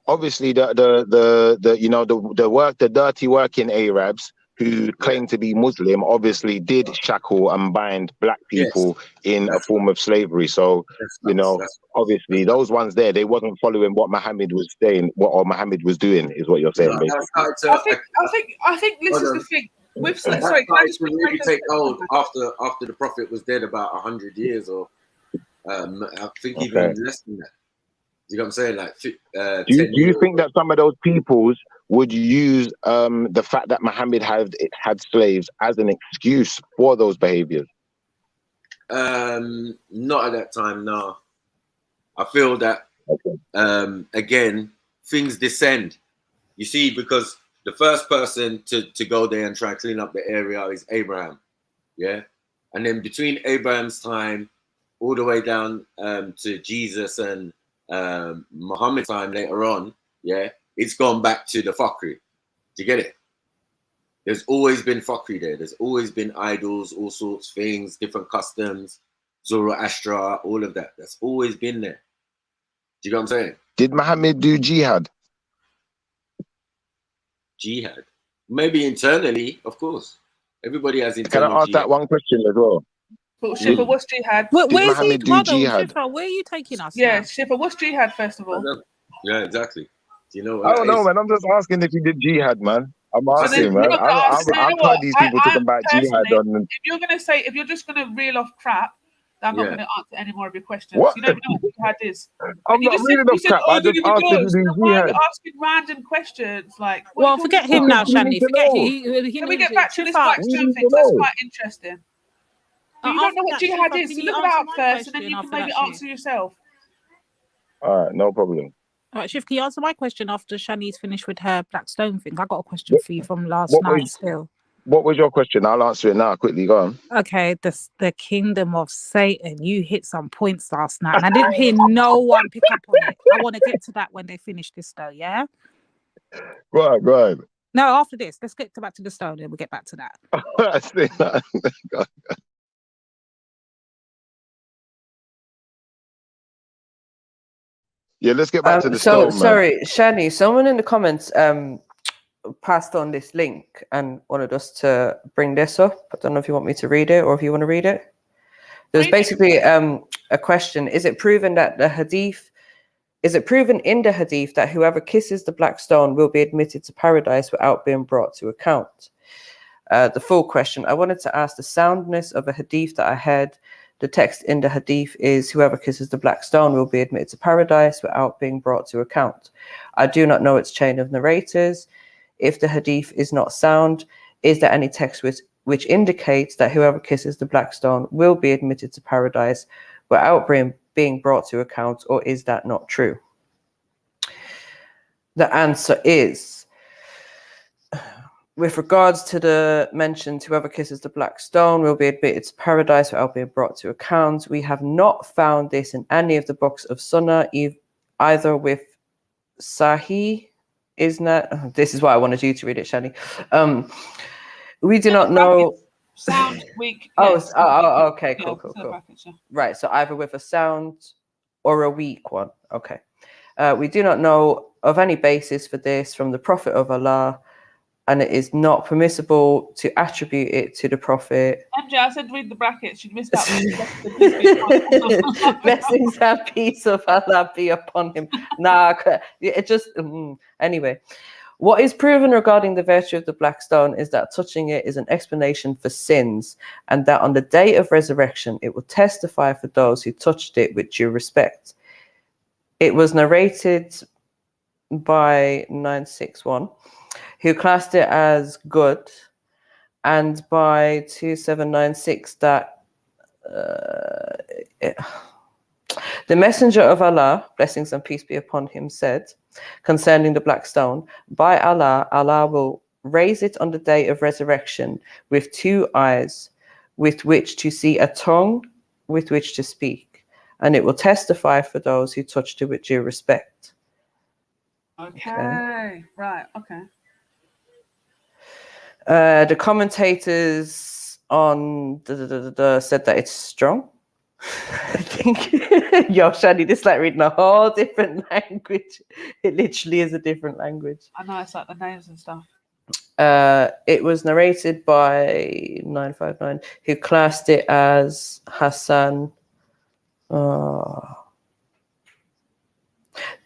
obviously the you know the dirty working Arabs who claim to be Muslim obviously did shackle and bind black people in a form of slavery. So you know, obviously those ones there, they wasn't following what Muhammad was saying, or Muhammad was doing, is what you're saying, basically. I think this is the thing. With sorry, can I just really take hold after the Prophet was dead about 100 years, or I think even less than that. You know what I'm saying? Like, do you think that some of those peoples would use the fact that Muhammad had slaves as an excuse for those behaviors? Not at that time, no. I feel that again, things descend. You see, because the first person to go there and try and clean up the area is Abraham, yeah, and then between Abraham's time, all the way down to Jesus and Muhammad's time later on, yeah, it's gone back to the fuckery. Do you get it? There's always been fuckery there. There's always been idols, all sorts of things, different customs, Zoroaster, all of that. That's always been there. Do you get what I'm saying? Did Muhammad do jihad? Jihad? Maybe internally, of course. Everybody has internal Can I ask that one question as well? But Shifa, what's jihad? Where's he, Shifa, where are you taking us? Yeah, Shifa, what's jihad, first of all? Yeah, exactly. Do you know I don't know, man. I'm just asking if you did jihad, man. I'm asking, man. I've heard these people talking about jihad. If you're just gonna reel off crap, I'm not going to answer any more of your questions. What? You don't know what jihad is. I'm not reading off crap. I just asked if you do Why are jihad. you asking random questions? Like, well, forget him now, Shani. Forget him. Can we get back to this Mike Stone thing? That's quite interesting. You don't know what After that, jihad Shifa, is. can So you look that answer up my first, and then question you can after maybe that, answer yourself. All right, no problem. All right, Shiv, can you answer my question after Shani's finished with her Black Stone thing? I got a question for you from last What night was still. what was your question? I'll answer it now. Quickly, go on. Okay, the kingdom of Satan. You hit some points last night, and I didn't hear no one pick up on it. I want to get to that when they finish this, though. Yeah. Go on, go on. No, after this, let's get back to the stone, and we'll get back to that. I see that. Go on. Yeah, let's get back to the So stone, man. sorry, Shani. Someone in the comments passed on this link and wanted us to bring this up. I don't know if you want me to read it or if you want to read it. There's basically a question: is it proven that the hadith? Is it proven in the hadith that whoever kisses the black stone will be admitted to paradise without being brought to account? The full question. I wanted to ask the soundness of a hadith that I heard. The text in the hadith is whoever kisses the black stone will be admitted to paradise without being brought to account. I do not know its chain of narrators. If the hadith is not sound, is there any text which indicates that whoever kisses the black stone will be admitted to paradise without being brought to account, or is that not true? The answer is, with regards to the mentions, whoever kisses the black stone will be admitted to paradise without being brought to account. We have not found this in any of the books of Sunnah, either with Sahih, Isn't this is why I wanted you to read it, Shani. We do not know. Sound weak. Yes. Oh, okay, Yeah, cool. brackets, yeah. Right, so either with a sound or a weak one. Okay. We do not know of any basis for this from the Prophet of Allah, and it is not permissible to attribute it to the Prophet. MJ, I said read the brackets. You missed out. Blessings and peace of Allah be upon him. Nah, it just anyway. What is proven regarding the virtue of the black stone is that touching it is an explanation for sins, and that on the day of resurrection it will testify for those who touched it with due respect. It was narrated by 961, who classed it as good, and by 2796 that the Messenger of Allah, blessings and peace be upon him, said concerning the black stone, by Allah, Allah will raise it on the day of resurrection with 2 eyes, with which to see, a tongue with which to speak, and it will testify for those who touched it with due respect. Okay. Right. Okay. The commentators on said that it's strong. I think, yo, Shani, this is like reading a whole different language. It literally is a different language. I know, it's like the names and stuff. It was narrated by 959, who classed it as Hassan.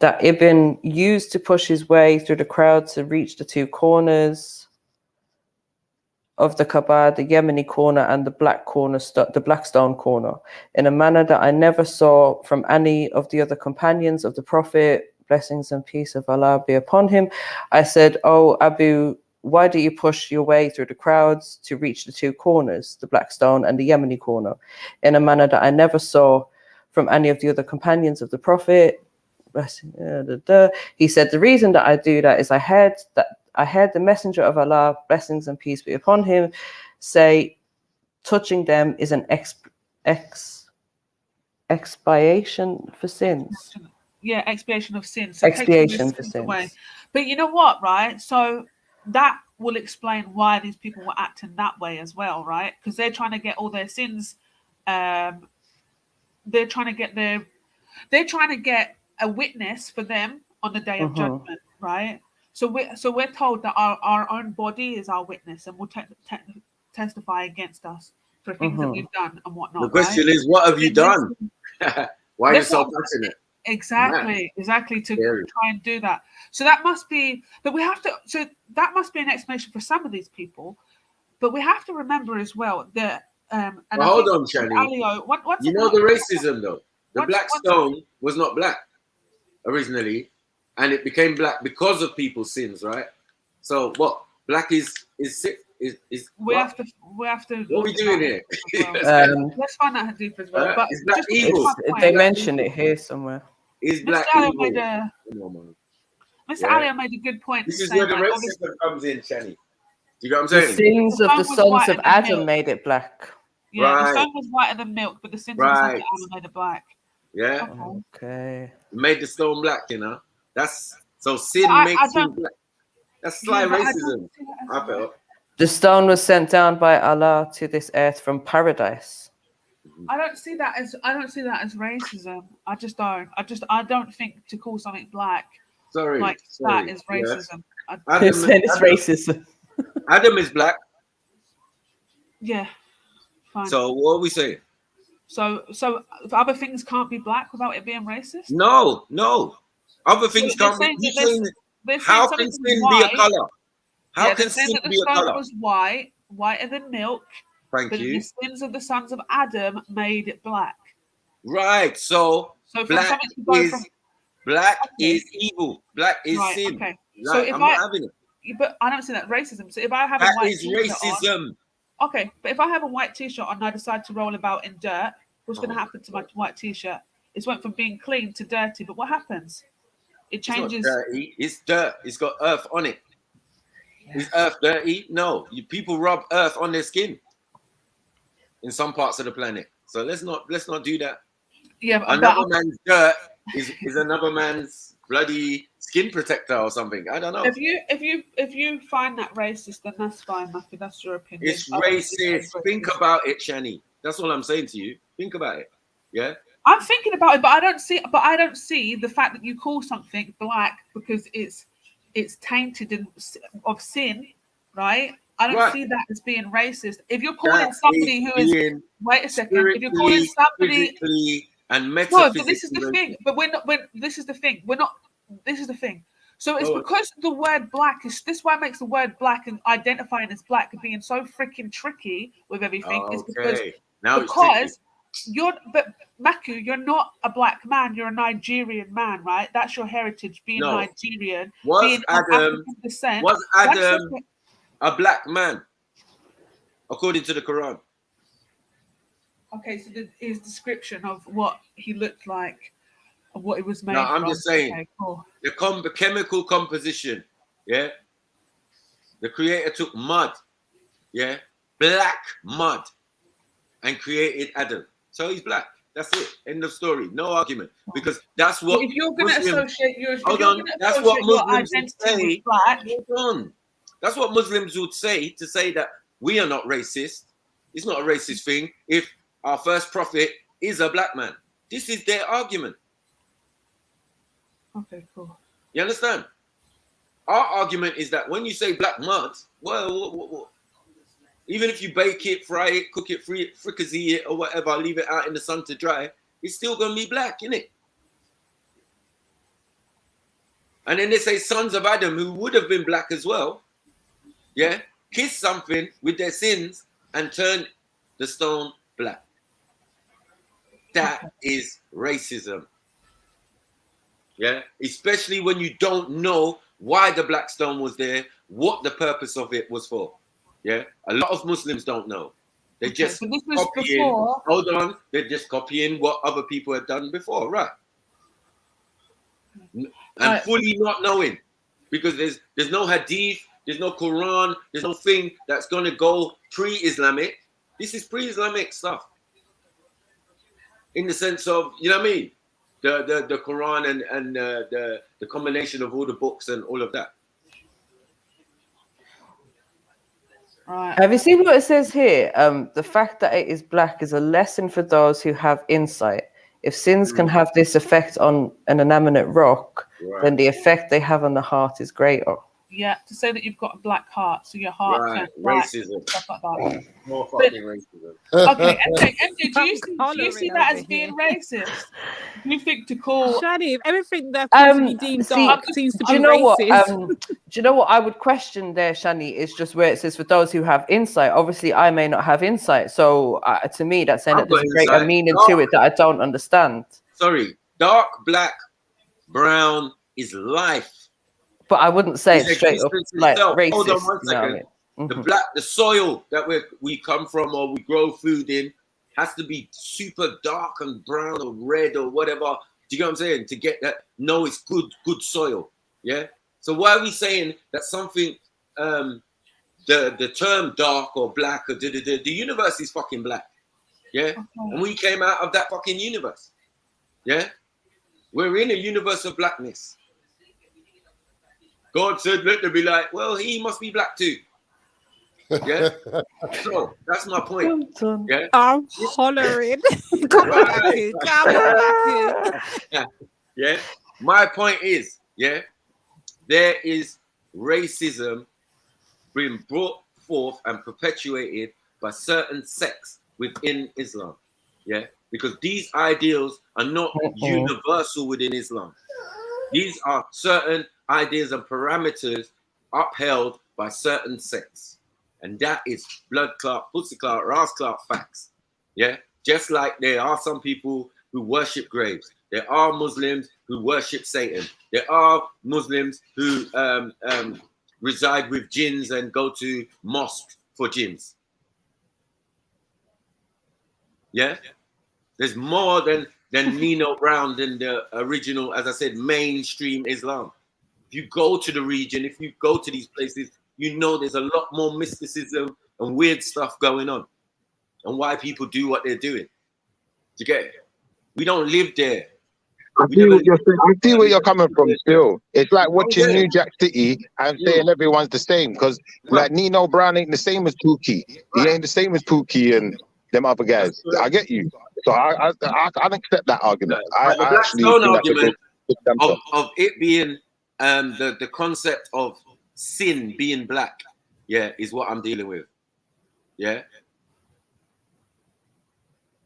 That Ibn used to push his way through the crowd to reach the 2 corners of the kaba, the Yemeni corner and the black stone corner, in a manner that I never saw from any of the other companions of the Prophet, blessings and peace of Allah be upon him. I said, "Oh, Abu, why do you push your way through the crowds to reach the 2 corners, the black stone and the Yemeni corner, in a manner that I never saw from any of the other companions of the Prophet?" He said, "The reason that I do that is I heard the Messenger of Allah, blessings and peace be upon him, say touching them is an expiation for sins." Yeah, expiation of sins. So expiation for sins. Away. But you know what, right? So that will explain why these people were acting that way as well, right? Because they're trying to get all their sins. They're trying to get a witness for them on the day of judgment, right? So we're told that our own body is our witness and will testify against us for things that we've done and whatnot. The question right? is, what have you done? Why are you so passionate? Exactly to try and do that. So that must be, but we have to. So that must be an explanation for some of these people. But we have to remember as well that. Well, hold on, Shani. You know the racism though. The black stone was not black originally, and it became black because of people's sins, right? So what? Black is We have to. What are we doing here? Let's find out Hadith as well. But is black just to evil? my point, They mention it here somewhere. Is Mr. black Ali evil? made a Mr. Yeah. Ali made a good point. This to is say where the that obviously racism comes in, Shani. You get what I'm The saying? sins The of the stone was sons whiter of than Adam milk. made it black. Yeah, the Right. stone was whiter than milk, but the sins of the sons of Right. Adam made it black. Yeah. Okay. Made the stone black, you know. That's so sin I makes him don't. black. That's sly Yeah, but I racism. don't see that as I felt. The stone was sent down by Allah to this earth from paradise. I don't see that as racism. I just don't. I don't think to call something black like that is racism. Who said it's racism? Adam is black. Yeah. Fine. So what are we saying? So other things can't be black without it being racist? No. Other things they're can't be. saying that You're saying, they're saying how something can sin was be a white. color? How Yeah, can they're saying sin that the be a stone color? was whiter than milk. Thank but you. the sins of the sons of Adam made it black. Right. So So black something to go is from black is evil. Black is right, sin. okay. Like, So if I'm not having it. but I don't see that racism. So if I have That a white is t-shirt racism. on, okay, but if I have a white t-shirt on and I decide to roll about in dirt, what's going to happen to my white t-shirt? It's went from being clean to dirty, but what happens? It changes. It's not dirty. It's dirt. It's got earth on it. Is earth dirty? No. People rub earth on their skin in some parts of the planet. So let's not do that. Yeah, but another man's dirt is another man's bloody skin protector or something. I don't know. If you find that racist, then that's fine, Matthew. That's your opinion. It's racist. Think about it, Shani. That's all I'm saying to you. Think about it. Yeah. I'm thinking about it, but I don't see the fact that you call something black because it's tainted of sin, right? I don't see that as being racist. If you're calling somebody who is wait a second, if you're calling somebody physically and metaphysically, no, but this is the thing. But we're not. This is the thing. We're not. This is the thing. So it's because the word black is this. Why makes the word black and identifying as black being so freaking tricky with everything is because but Maku, you're not a black man. You're a Nigerian man, right? That's your heritage, being Nigerian, being of African descent. Was Adam a black man, according to the Quran? Okay, so his description of what he looked like, of what it was made No, I'm from. just saying, okay, cool. the chemical composition, yeah? The creator took mud, yeah? Black mud, and created Adam. So he's black. That's it. End of story. No argument. Because that's what. If you're going to associate your That's what Muslims would identity say. with black. Hold on. That's what Muslims would say to say that we are not racist. It's not a racist thing if our first prophet is a black man. This is their argument. Okay, cool. You understand? Our argument is that when you say black mud, well, even if you bake it, fry it, cook it, fricassee it, or whatever, leave it out in the sun to dry, it's still going to be black, innit? And then they say sons of Adam, who would have been black as well, yeah, kiss something with their sins and turn the stone black. That is racism. Yeah, especially when you don't know why the black stone was there, what the purpose of it was for. Yeah, a lot of Muslims don't know. They just copying. Hold on, they're just copying what other people have done before, right? And fully not knowing, because there's no hadith, there's no Quran, there's no thing that's gonna go pre-Islamic. This is pre-Islamic stuff, in the sense of, you know what I mean, the Quran and the combination of all the books and all of that. Right. Have you seen what it says here? The fact that it is black is a lesson for those who have insight. If sins can have this effect on an inanimate rock, then the effect they have on the heart is greater. Yeah, to say that you've got a black heart, so your heart turns black, racism, stuff like that. More fucking racism. Okay, MJ, do you see that as being racist? Do you think to call Shani, everything that seems to be deemed dark seems to be racist? Do you know what I would question there, Shani, is just where it says for those who have insight. Obviously, I may not have insight, so to me, that's saying that there's a greater meaning to it that I don't understand. Sorry, dark, black, brown is life. But I wouldn't say it straight up like racist. Hold on one second. You know what I mean? The soil that we come from or we grow food in has to be super dark and brown or red or whatever. Do you get what I'm saying? To get that, no, it's good soil. Yeah. So why are we saying that something, the term dark or black or the universe is fucking black. Yeah. And we came out of that fucking universe. Yeah. We're in a universe of blackness. God said, let there be light. Well, he must be black too. Yeah. So that's my point. Yeah. I'm hollering. Come on, Baku. Come on, Baku. Yeah. My point is, yeah, there is racism being brought forth and perpetuated by certain sects within Islam. Yeah. Because these ideals are not universal within Islam. These are certain ideas and parameters upheld by certain sects. And that is blood clot, pussy clot, ras clot facts. Yeah. Just like there are some people who worship graves. There are Muslims who worship Satan. There are Muslims who reside with jinns and go to mosques for jinns. Yeah. There's more than Nino Brown than the original, as I said, mainstream Islam. If you go to the region, if you go to these places, you know there's a lot more mysticism and weird stuff going on, and why people do what they're doing. Do you get it? We don't live there. I see where you're coming from still. It's like watching New Jack City and saying everyone's the same, because like Nino Brown ain't the same as Pookie. He ain't the same as Pookie and them other guys. I get you. So I accept that argument. I the actually Blackstone think that's a argument good of it being the concept of sin being black, yeah, is what I'm dealing with. Yeah.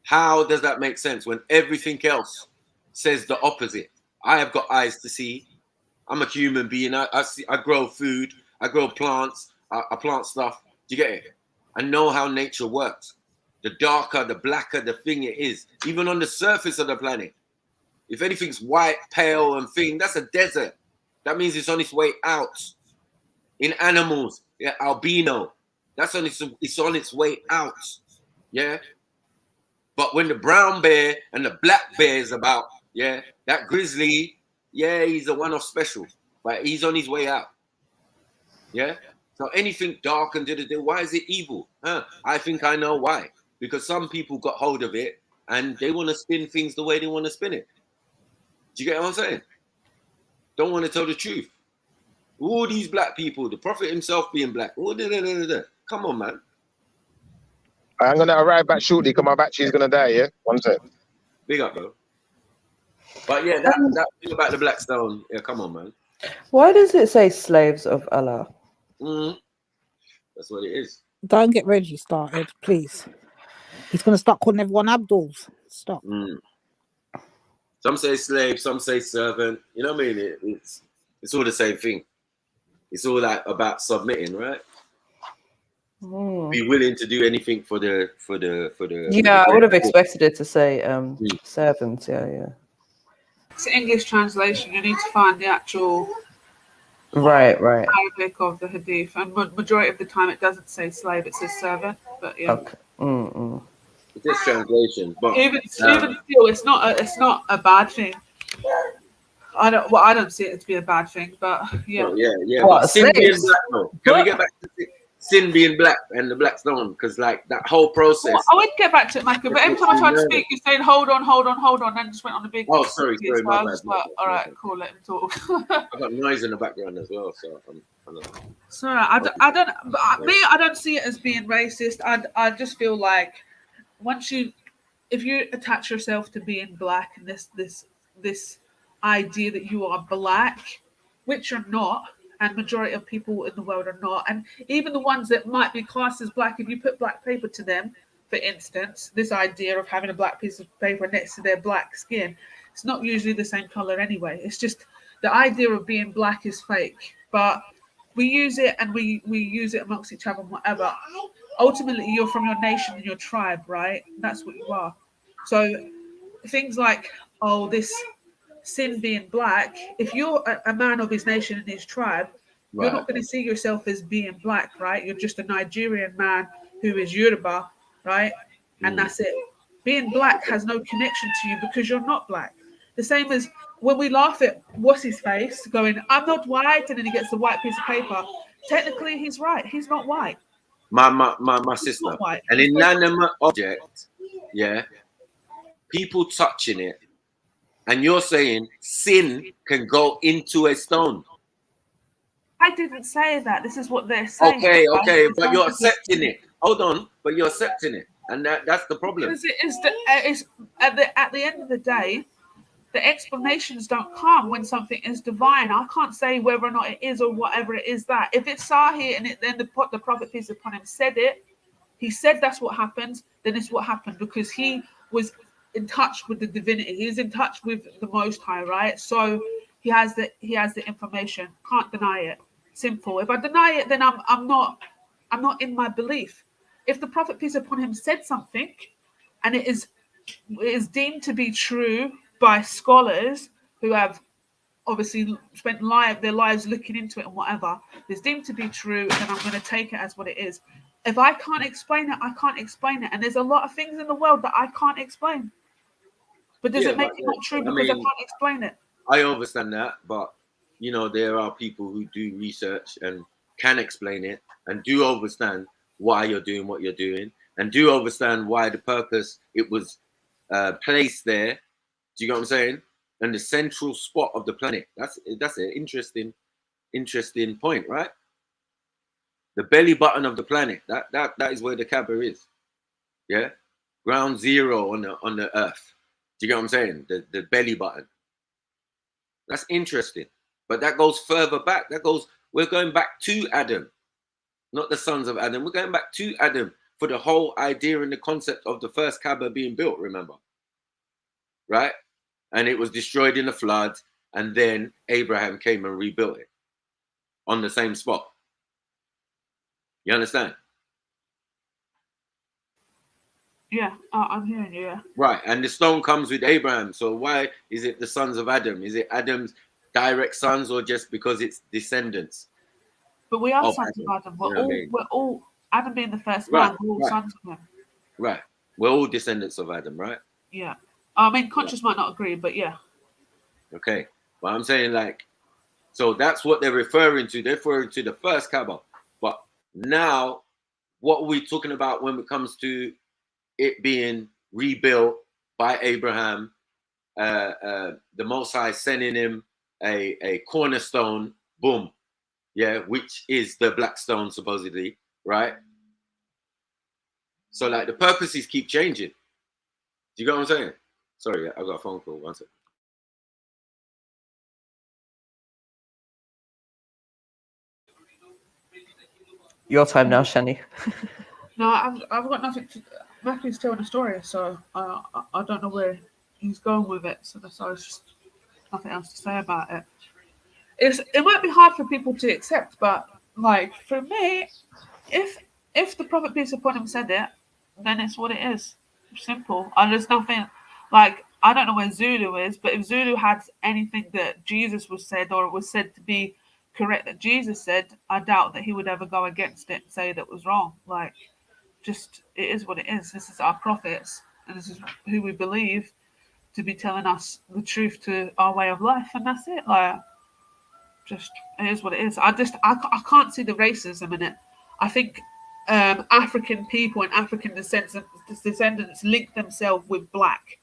How does that make sense when everything else says the opposite? I have got eyes to see. I'm a human being. I see. I grow food. I grow plants. I plant stuff. Do you get it? I know how nature works. The darker, the blacker the thing it is, even on the surface of the planet. If anything's white, pale, and thing, that's a desert. That means it's on its way out. In animals, yeah, albino, it's on its way out. Yeah. But when the brown bear and the black bear is about, yeah, that grizzly, yeah, he's a one-off special, but he's on his way out. Yeah. So anything dark and why is it evil? I think I know why. Because some people got hold of it and they want to spin things the way they want to spin it. Do you get what I'm saying? Don't want to tell the truth. All these black people, the Prophet himself being black. Come on, man. I'm gonna arrive back shortly because my battery's gonna die. Yeah, 1 sec. Big up, bro. But yeah, that thing about the Blackstone. Yeah, come on, man. Why does it say slaves of Allah? That's what it is. Don't get Reggie started, please. He's gonna start calling everyone Abduls. Stop. Some say slave, some say servant. You know what I mean? It's all the same thing. It's all like about submitting, right? Be willing to do anything for the. Yeah, I would have expected it to say servants. Yeah. It's an English translation. You need to find the actual Right. Arabic of the hadith, and majority of the time it doesn't say slave; it says servant. But yeah. Okay. It's this translation, but even still, it's not a bad thing. I don't see it to be a bad thing, but yeah. Oh, yeah. But sin being black, though. Can we get back to sin being black and the Blackstone? Because like that whole process. Well, I would get back to it, Michael, but every time I tried to speak, you're saying hold on, and just went on a big. Oh, sorry, my bad. All right, cool, let him talk. I've got noise in the background as well, so I'm sorry. I don't see it as being racist. I just feel like if you attach yourself to being black and this idea that you are black, which you're not, and majority of people in the world are not, and even the ones that might be classed as black, if you put black paper to them, for instance, this idea of having a black piece of paper next to their black skin, it's not usually the same color anyway. It's just the idea of being black is fake, but we use it and we use it amongst each other and whatever. Ultimately, you're from your nation and your tribe, right? That's what you are. So things like, this sin being black, if you're a man of his nation and his tribe, You're not going to see yourself as being black, right? You're just a Nigerian man who is Yoruba, right? And that's it. Being black has no connection to you because you're not black. The same as when we laugh at what's his face going, I'm not white, and then he gets the white piece of paper. Technically, he's right. He's not white. My sister. White. An inanimate object, yeah, people touching it, and you're saying sin can go into a stone. I didn't say that. This is what they're saying. Okay, but you're accepting it. Hold on, but you're accepting it, and that's the problem. Because it is at the end of the day, the explanations don't come when something is divine. I can't say whether or not it is or whatever it is that. If it's Sahih and then the prophet peace upon him said it, he said that's what happens, then it's what happened because he was in touch with the divinity. He's in touch with the Most High, right? So he has the information. Can't deny it. Simple. If I deny it, then I'm not in my belief. If the prophet peace upon him said something, and it is deemed to be true by scholars who have obviously spent their lives looking into it and whatever, it's deemed to be true, then I'm going to take it as what it is. If I can't explain it, I can't explain it. And there's a lot of things in the world that I can't explain. But does it make it not true because I can't explain it? I understand that, but you know, there are people who do research and can explain it and do understand why you're doing what you're doing and do understand why the purpose it was placed there. Do you get what I'm saying? And the central spot of the planet. That's an interesting point, right? The belly button of the planet. That is where the Kaaba is. Yeah, ground zero on the earth. Do you get what I'm saying? The belly button. That's interesting. But that goes further back. We're going back to Adam, not the sons of Adam. We're going back to Adam for the whole idea and the concept of the first Kaaba being built, remember? Right? And it was destroyed in the flood, and then Abraham came and rebuilt it on the same spot. You understand? Yeah, I'm hearing you, yeah. Right, and the stone comes with Abraham. So why is it the sons of Adam? Is it Adam's direct sons or just because it's descendants? But we are sons of Adam. We're all Adam being the first man, we're all sons of him. Right. We're all descendants of Adam, right? Yeah. I mean, conscious might not agree, but yeah. Okay. But I'm saying so that's what they're referring to. They're referring to the first Kaaba. But now, what are we talking about when it comes to it being rebuilt by Abraham, the Most High sending him a cornerstone, boom, yeah, which is the black stone supposedly, right? So the purposes keep changing. Do you get what I'm saying? Sorry, I got a phone call. One second. Your time now, Shani. No, I've got nothing to. Matthew's telling a story, so I don't know where he's going with it. So there's just nothing else to say about it. It might be hard for people to accept, but for me, if the prophet peace upon him said it, then it's what it is. Simple. And there's nothing I don't know where Zulu is, but if Zulu had anything that Jesus was said or was said to be correct that Jesus said, I doubt that he would ever go against it and say that was wrong. Just it is what it is. This is our prophets, and this is who we believe to be telling us the truth to our way of life, and that's it. Just it is what it is. I can't see the racism in it. I think African people and African descendants link themselves with black.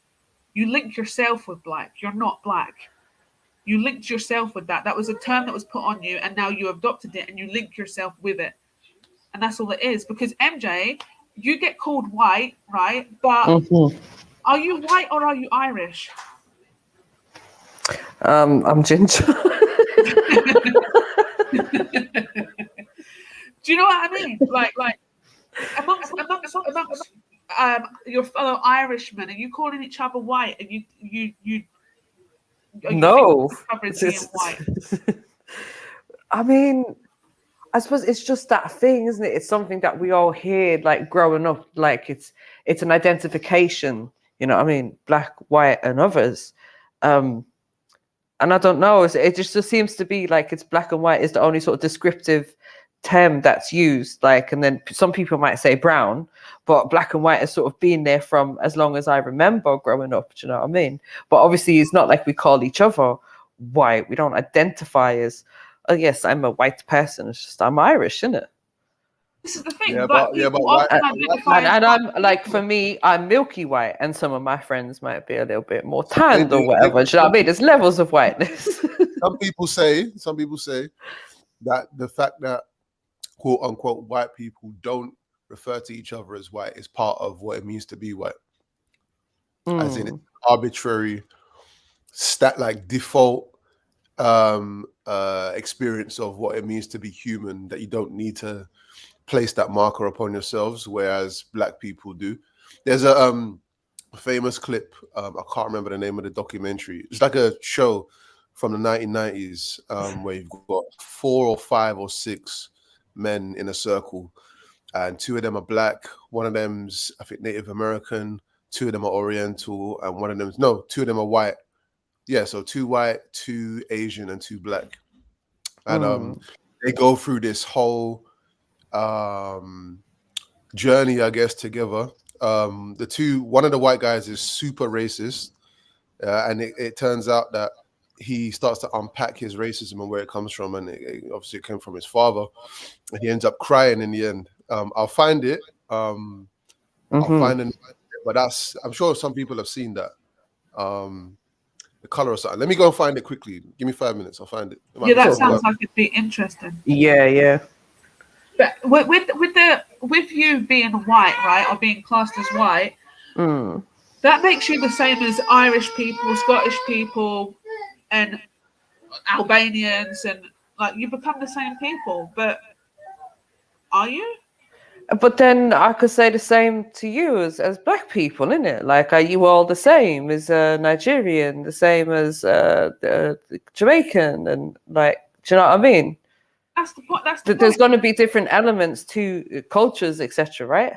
You link yourself with black. You're not black. You linked yourself with that. That was a term that was put on you, and now you adopted it and you link yourself with it. And that's all it is. Because MJ, you get called white, right? But are you white or are you Irish? I'm ginger. Do you know what I mean? Amongst your fellow Irishmen, are you calling each other white? And you no. White? I mean, I suppose it's just that thing, isn't it? It's something that we all hear growing up. It's an identification. You know what I mean? Black, white, and others. And I don't know, it just seems to be like it's black and white is the only sort of descriptive term that's used. Like, and then some people might say brown, but black and white has sort of been there from as long as I remember growing up. Do you know what I mean? But obviously, it's not like we call each other white. We don't identify as, oh yes, I'm a white person. It's just I'm Irish, isn't it? This is the thing. Yeah, Black but yeah, but people white, often identify as And white I'm like, people. for me, I'm milky white, and some of my friends might be a little bit more tanned or whatever. Do you know what I mean? There's levels of whiteness. some people say that the fact that quote unquote white people don't refer to each other as white is part of what it means to be white. As in arbitrary like default experience of what it means to be human, that you don't need to place that marker upon yourselves, whereas black people do. There's a famous clip, I can't remember the name of the documentary. It's like a show from the 1990s where you've got 4 or 5 or 6 men in a circle, and 2 of them are black, one of them's I think Native American, 2 of them are Oriental, and 2 of them are white. Yeah, so 2 white, 2 Asian, and 2 black. And they go through this whole journey, I guess, together. One of the white guys is super racist, and it turns out that he starts to unpack his racism and where it comes from, and obviously it came from his father, and he ends up crying in the end. I'll find it. I'll find it, but I'm sure some people have seen that. The color or something. Let me go and find it quickly. Give me 5 minutes. I'll find it. Yeah, that sounds like it'd be interesting. Yeah. But with you being white, right, or being classed as white, that makes you the same as Irish people, Scottish people, and Albanians, and like you become the same people. But are you? But then I could say the same to you as black people, innit? Like, are you all the same as Nigerian, the same as Jamaican, and like, do you know what I mean? That's the point. There's going to be different elements to cultures, etc., right?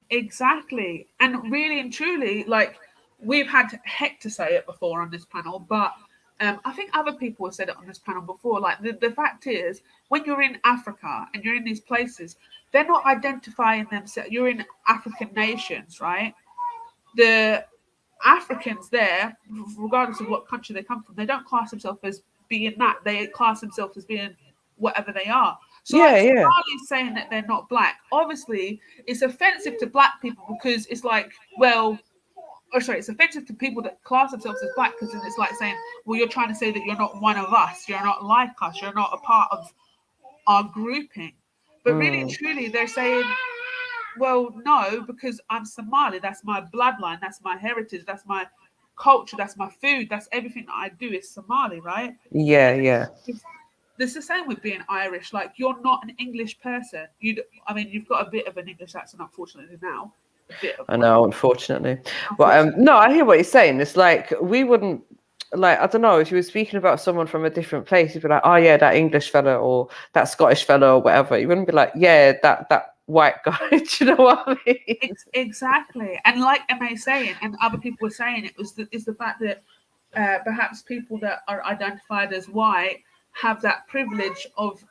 Exactly. And really and truly, like, we've had heck to say it before on this panel, but I think other people have said it on this panel before. Like, the fact is, when you're in Africa and you're in these places, they're not identifying themselves. You're in African nations, right? The Africans there, regardless of what country they come from, they don't class themselves as being that. They class themselves as being whatever they are. So Somali's saying that they're not black. Obviously, it's offensive to black people because it's like, it's offensive to people that class themselves as black because it's like saying, well, you're trying to say that you're not one of us, you're not like us, you're not a part of our grouping. But really and truly, they're saying, well, no, because I'm Somali, that's my bloodline, that's my heritage, that's my culture, that's my food, that's everything that I do is Somali, right? Yeah. It's the same with being Irish. Like, you're not an English person. You've got a bit of an English accent, unfortunately, now. I know, unfortunately. But no, I hear what you're saying. It's like we wouldn't, like, I don't know, if you were speaking about someone from a different place, you'd be like, oh yeah, that English fella or that Scottish fella or whatever. You wouldn't be like, yeah, that white guy. Do you know what I mean? Exactly. And like Emma saying, and other people were saying, is the fact that perhaps people that are identified as white have that privilege of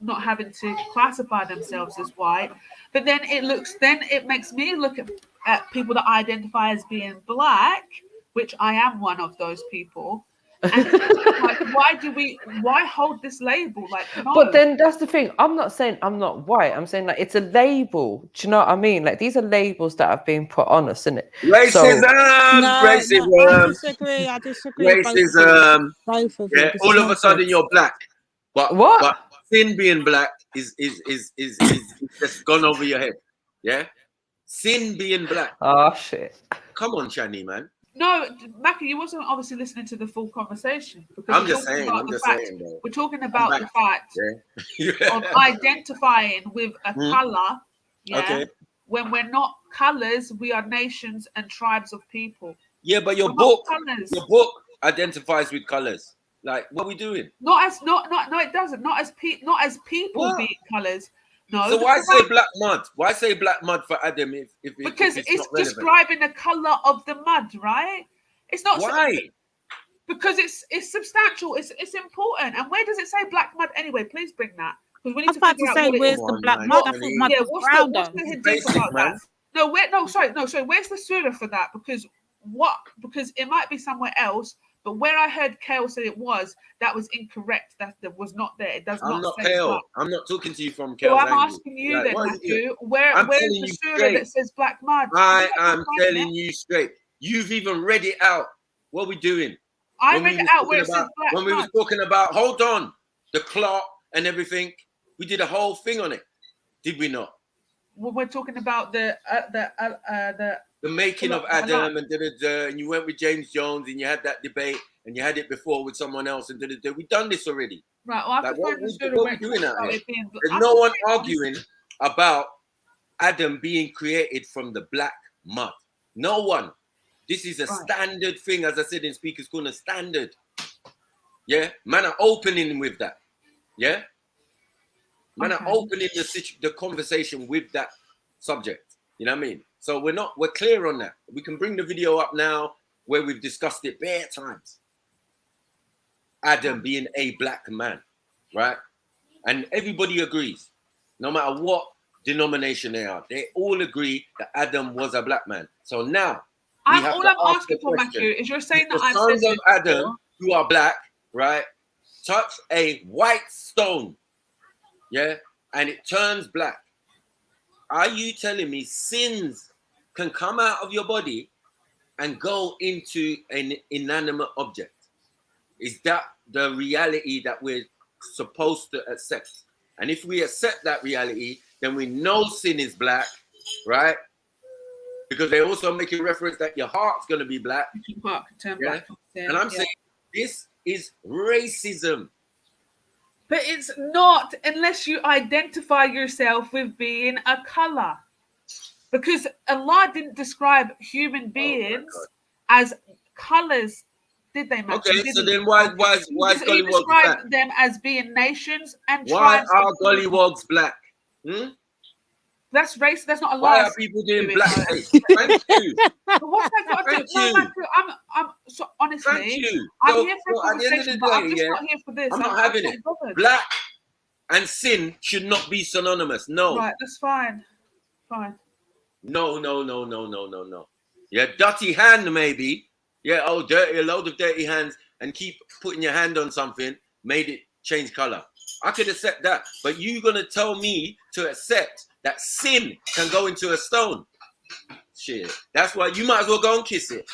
not having to classify themselves as white. But then it makes me look at people that identify as being black, which I am one of those people. And like, why hold this label? Like, no. But then that's the thing. I'm not saying I'm not white. I'm saying like it's a label. Do you know what I mean? Like, these are labels that have been put on us, isn't it? Racism. I disagree. Racism. Both of Yeah, all of a sudden you're black. But sin being black is just gone over your head. Yeah? Sin being black. Oh shit. Come on, Shani, man. No, Mackie, you wasn't obviously listening to the full conversation. I'm just saying, bro. We're talking about the fact of identifying with a color. Yeah. Okay. When we're not colors, we are nations and tribes of people. Yeah, but your book identifies with colors. Like, what are we doing? No, it doesn't. Not as people being colors. No. So why say black mud? Why say black mud for Adam because it's describing the color of the mud, right? It's not. Why? Because it's substantial. It's important. And where does it say black mud anyway? Please bring that. Because we need to figure out what it where's is. the black mud? I thought mud was brown what's though. the hadith about that? No, sorry. Where's the surah for that? Because it might be somewhere else, but where I heard Kale say it was, that was incorrect. That was not there. It does I'm not not say Kale. black. I'm not talking to you from So Kale's I'm angle. asking you Like, then, what is it Matthew, you- where's I'm the telling you surah straight. that says black mud? I am telling you straight. You've even read it out. What are we doing? I When read we it was out talking where it says about- black When we was mud. talking about, hold on, the clock and everything, we did a whole thing on it. Did we not? When we're talking about the making of Adam and and you went with James Jones and you had that debate and you had it before with someone else and we've done this already. Right, well, I have Like, to what find the we- surah what where we it doing talks out about here? it being. There's no one arguing about Adam being created from the black mud. No one. This is a standard thing, as I said in Speaker's Corner, standard. Yeah, man are opening with that. Yeah, man are opening the conversation with that subject. You know what I mean? So we're clear on that. We can bring the video up now where we've discussed it bare times. Adam being a black man, right? And everybody agrees, no matter what denomination they are, they all agree that Adam was a black man. So now we have All to I'm ask asking the for, question, Matthew, is you're saying if that the I've sons said of this Adam before. who are black, right, touch a white stone, yeah, and it turns black. Are you telling me sins can come out of your body and go into an inanimate object? Is that the reality that we're supposed to accept? And if we accept that reality, then we know sin is black, right? Because they also make a reference that your heart's going to be black. Yeah? And I'm saying this is racism. But it's not unless you identify yourself with being a color. Because Allah didn't describe human beings as colors, did they, Matthew? Okay, so then why is He Gollywogs described black? them as being nations and Why tribes. are Gollywogs black? That's race. That's not Allah. Why are people doing blackface? Thank you. But what's that got to do? Thank No, you. Matthew, I'm so honestly. Thank you. I'm So, here for a at the end of the conversation, but I'm day, just yeah, not here for this. I'm not having not it. bothered. Black and sin should not be synonymous. No. Right, that's fine. Fine. No. Yeah, dirty hand maybe. Yeah, a load of dirty hands and keep putting your hand on something made it change color. I could accept that, but you gonna tell me to accept that sin can go into a stone? Shit, that's why you might as well go and kiss it.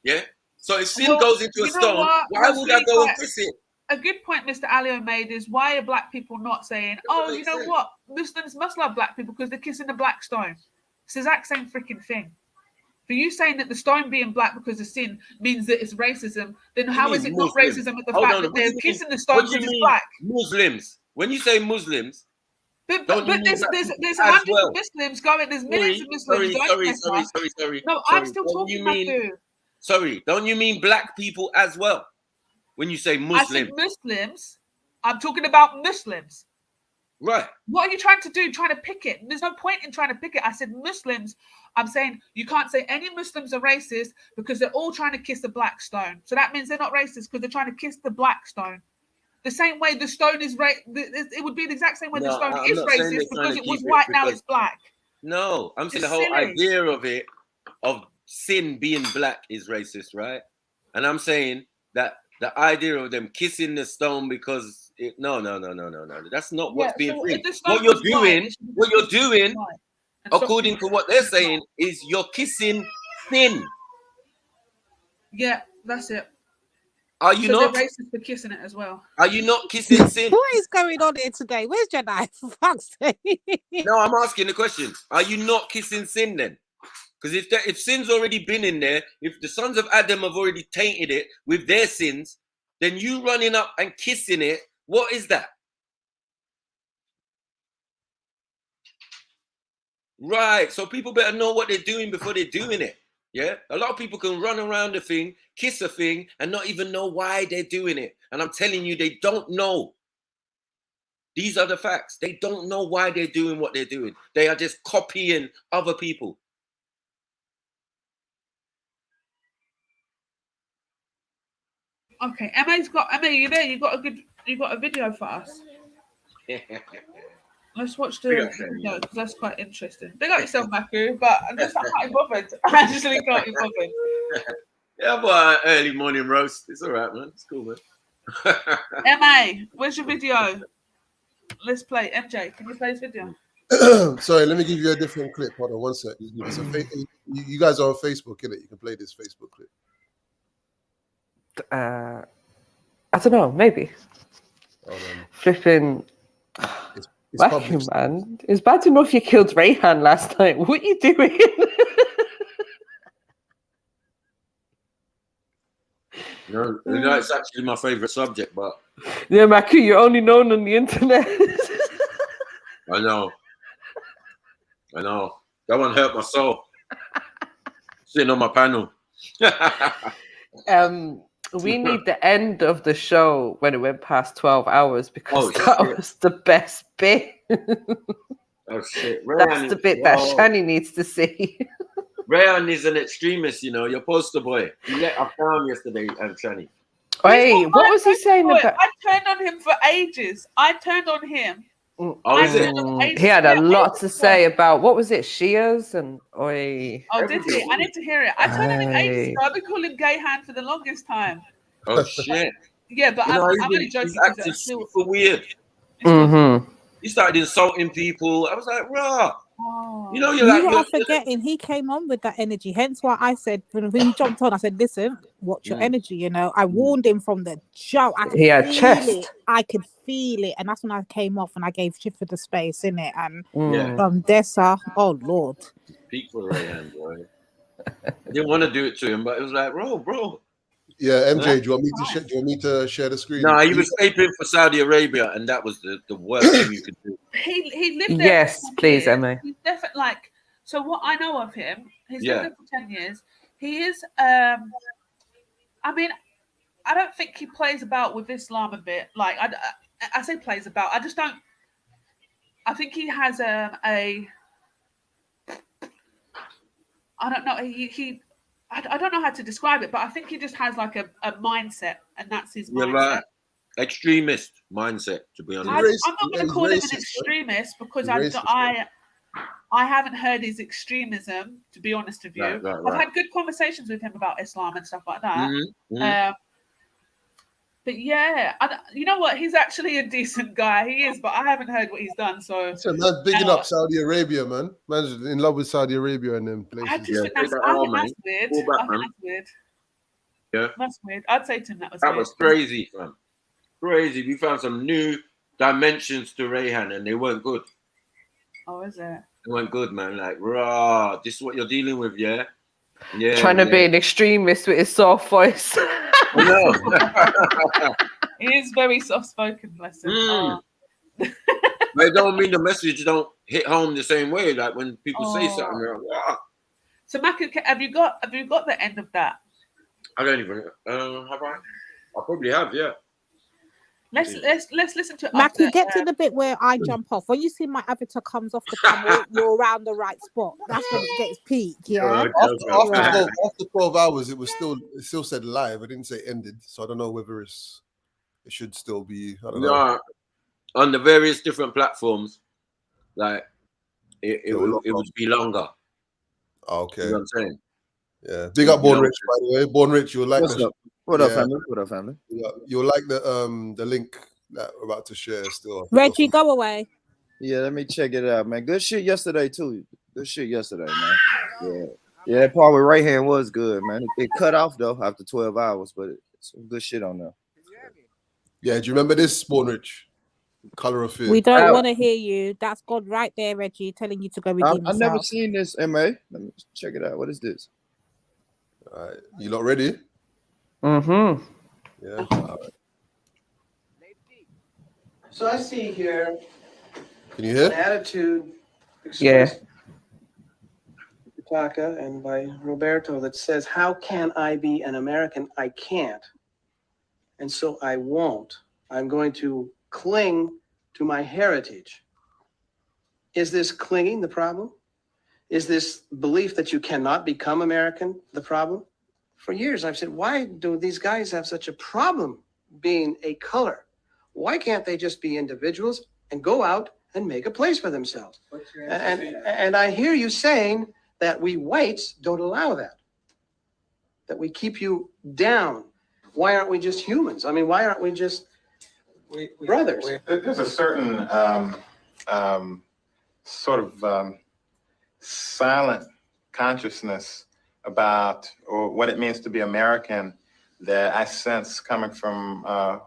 Yeah. So if sin goes into a stone, why would I go and kiss it? A good point Mr. Alio made is, why are black people not saying, oh, you know what, Muslims must love black people because they're kissing the black stone? It's the exact same freaking thing. For you saying that the stone being black because of sin means that it's racism, then how is it not racism at the fact that they're kissing the stone because it's black? Muslims. When you say Muslims, but there's hundreds of Muslims going. There's millions of Muslims going. Sorry. No, I'm still talking about you. Sorry, don't you mean black people as well? When you say Muslim, I said Muslims. I'm talking about Muslims. Right. What are you trying to do? Trying to pick it? There's no point in trying to pick it. I said Muslims. I'm saying you can't say any Muslims are racist because they're all trying to kiss the black stone. So that means they're not racist because they're trying to kiss the black stone. The same way the stone is it would be the exact same way the stone is racist because it was white, now it's black. No, I'm saying the whole silly. idea of it, of sin being black, is racist, right? And I'm saying that the idea of them kissing the stone because no. That's not what's being free. What you're doing, according to what they're saying, is you're kissing sin. Yeah, that's it. Are you not? They're racist for kissing it as well. Are you not kissing sin? What is going on here today? Where's Jedi? For fuck's sake. No, I'm asking the question. Are you not kissing sin then? Because if sin's already been in there, if the sons of Adam have already tainted it with their sins, then you running up and kissing it, what is that? Right. So people better know what they're doing before they're doing it. Yeah. A lot of people can run around a thing, kiss a thing, and not even know why they're doing it. And I'm telling you, they don't know. These are the facts. They don't know why they're doing what they're doing. They are just copying other people. Okay, Emma's got. Emma, you there? You got a video for us. Let's watch the video because that's quite interesting. Big up yourself, Maku, but I can't be bothered. I actually can't be bothered. Yeah, but early morning roast. It's all right, man. It's cool, man. Emma, where's your video? Let's play. MJ, can you play this video? Sorry, let me give you a different clip. Hold on one sec. It's you guys are on Facebook, innit? You can play this Facebook clip. I don't know, maybe. Flipping. It's Wacky, man. It's bad enough you killed Rayhan last night. What are you doing? No, it's actually my favorite subject, but yeah, Maku, you're only known on the internet. I know. That one hurt my soul. Sitting on my panel. We need the end of the show when it went past 12 hours because that was the best bit. Oh shit! That's the bit that Shani needs to see. Rayhan is an extremist, you know. Your poster boy. You let us down yesterday, Shani. Wait, what was he saying about? I turned on him for ages. I turned on him. He had a lot to say about what was it, Shias and oi. Oh, did he? I need to hear it. I turned on him ages ago. I've been calling him Gay Hand for the longest time. Oh shit! Yeah, but I'm only joking. He's acting super weird. He started insulting people. I was like, rah. You know, You are forgetting he came on with that energy. Hence why I said when he jumped on, I said, "Listen, watch your energy." You know, I warned him from the jump. He had chest. I could feel it, and that's when I came off and I gave Schiffer the space in it. And Yeah. from Dessa, oh Lord, Peak for Rayhan, boy. I didn't want to do it to him, but it was like, bro. Yeah, MJ, do you want me to share the screen? No, he was taping for Saudi Arabia, and that was the worst thing you could do. He lived there. Yes, please, Emma. He's definitely like. So what I know of him, he's lived there for 10 years. He is. I mean, I don't think he plays about with Islam a bit. Like I say plays about. I just don't. I think he has a. I don't know. I don't know how to describe it, but I think he just has like a mindset, and that's his mindset. You're right. Extremist mindset, to be honest. I'm not going to call him an extremist because I haven't heard his extremism, to be honest with you. Right. I've had good conversations with him about Islam and stuff like that. But yeah, you know what? He's actually a decent guy. He is, but I haven't heard what he's done. So man's bigging up Saudi Arabia, man. Man's in love with Saudi Arabia and them places. I just think that's weird. That's weird. Yeah, that's weird. I'd say to him that was that weird. was crazy, fam. Crazy. We found some new dimensions to Rayhan, and they weren't good. Oh, is it? They weren't good, man. Like, rah, this is what you're dealing with, yeah? Yeah. Trying to be an extremist with his soft voice. He is very soft-spoken, bless him. But it don't mean the message don't hit home the same way. Like when people say something, they're like, wow. So, Mac, have you got the end of that? I don't even. Have I? I probably have. Yeah. Let's listen to it. Mackie, get to the bit where I jump off. When you see my avatar comes off the camera, you're around the right spot. That's when it gets peak. Yeah. After 12 hours, it still said live. I didn't say ended, so I don't know whether it should still be. I don't know. On the various different platforms, like it would be longer. Okay. You know what I'm saying? Yeah. Big up Born Rich, by the way. Born Rich, you'll like What's up? What up, family? What up, family? You'll like the link that we're about to share still. Reggie, go away. Yeah, let me check it out, man. Good shit yesterday, too. Good shit yesterday, man. Yeah, that part with right hand was good, man. It cut off, though, after 12 hours, but some good shit on there. Yeah, do you remember this, Born Rich? Color of Fear. We don't want to hear you. That's God right there, Reggie, telling you to go redeem yourself. I've never seen this, MA. Let me check it out. What is this? All right. You lot ready? Mm-hmm. Yeah. All right. So I see here. Can you hear? An attitude. Yeah. Taka and by Roberto that says, "How can I be an American? I can't, and so I won't. I'm going to cling to my heritage." Is this clinging the problem? Is this belief that you cannot become American the problem? for years, I've said, why do these guys have such a problem being a color? Why can't they just be individuals and go out and make a place for themselves? And I hear you saying that we whites don't allow that, that we keep you down. Why aren't we just humans? I mean, why aren't we just brothers? There's a certain silent consciousness about or what it means to be American that I sense coming from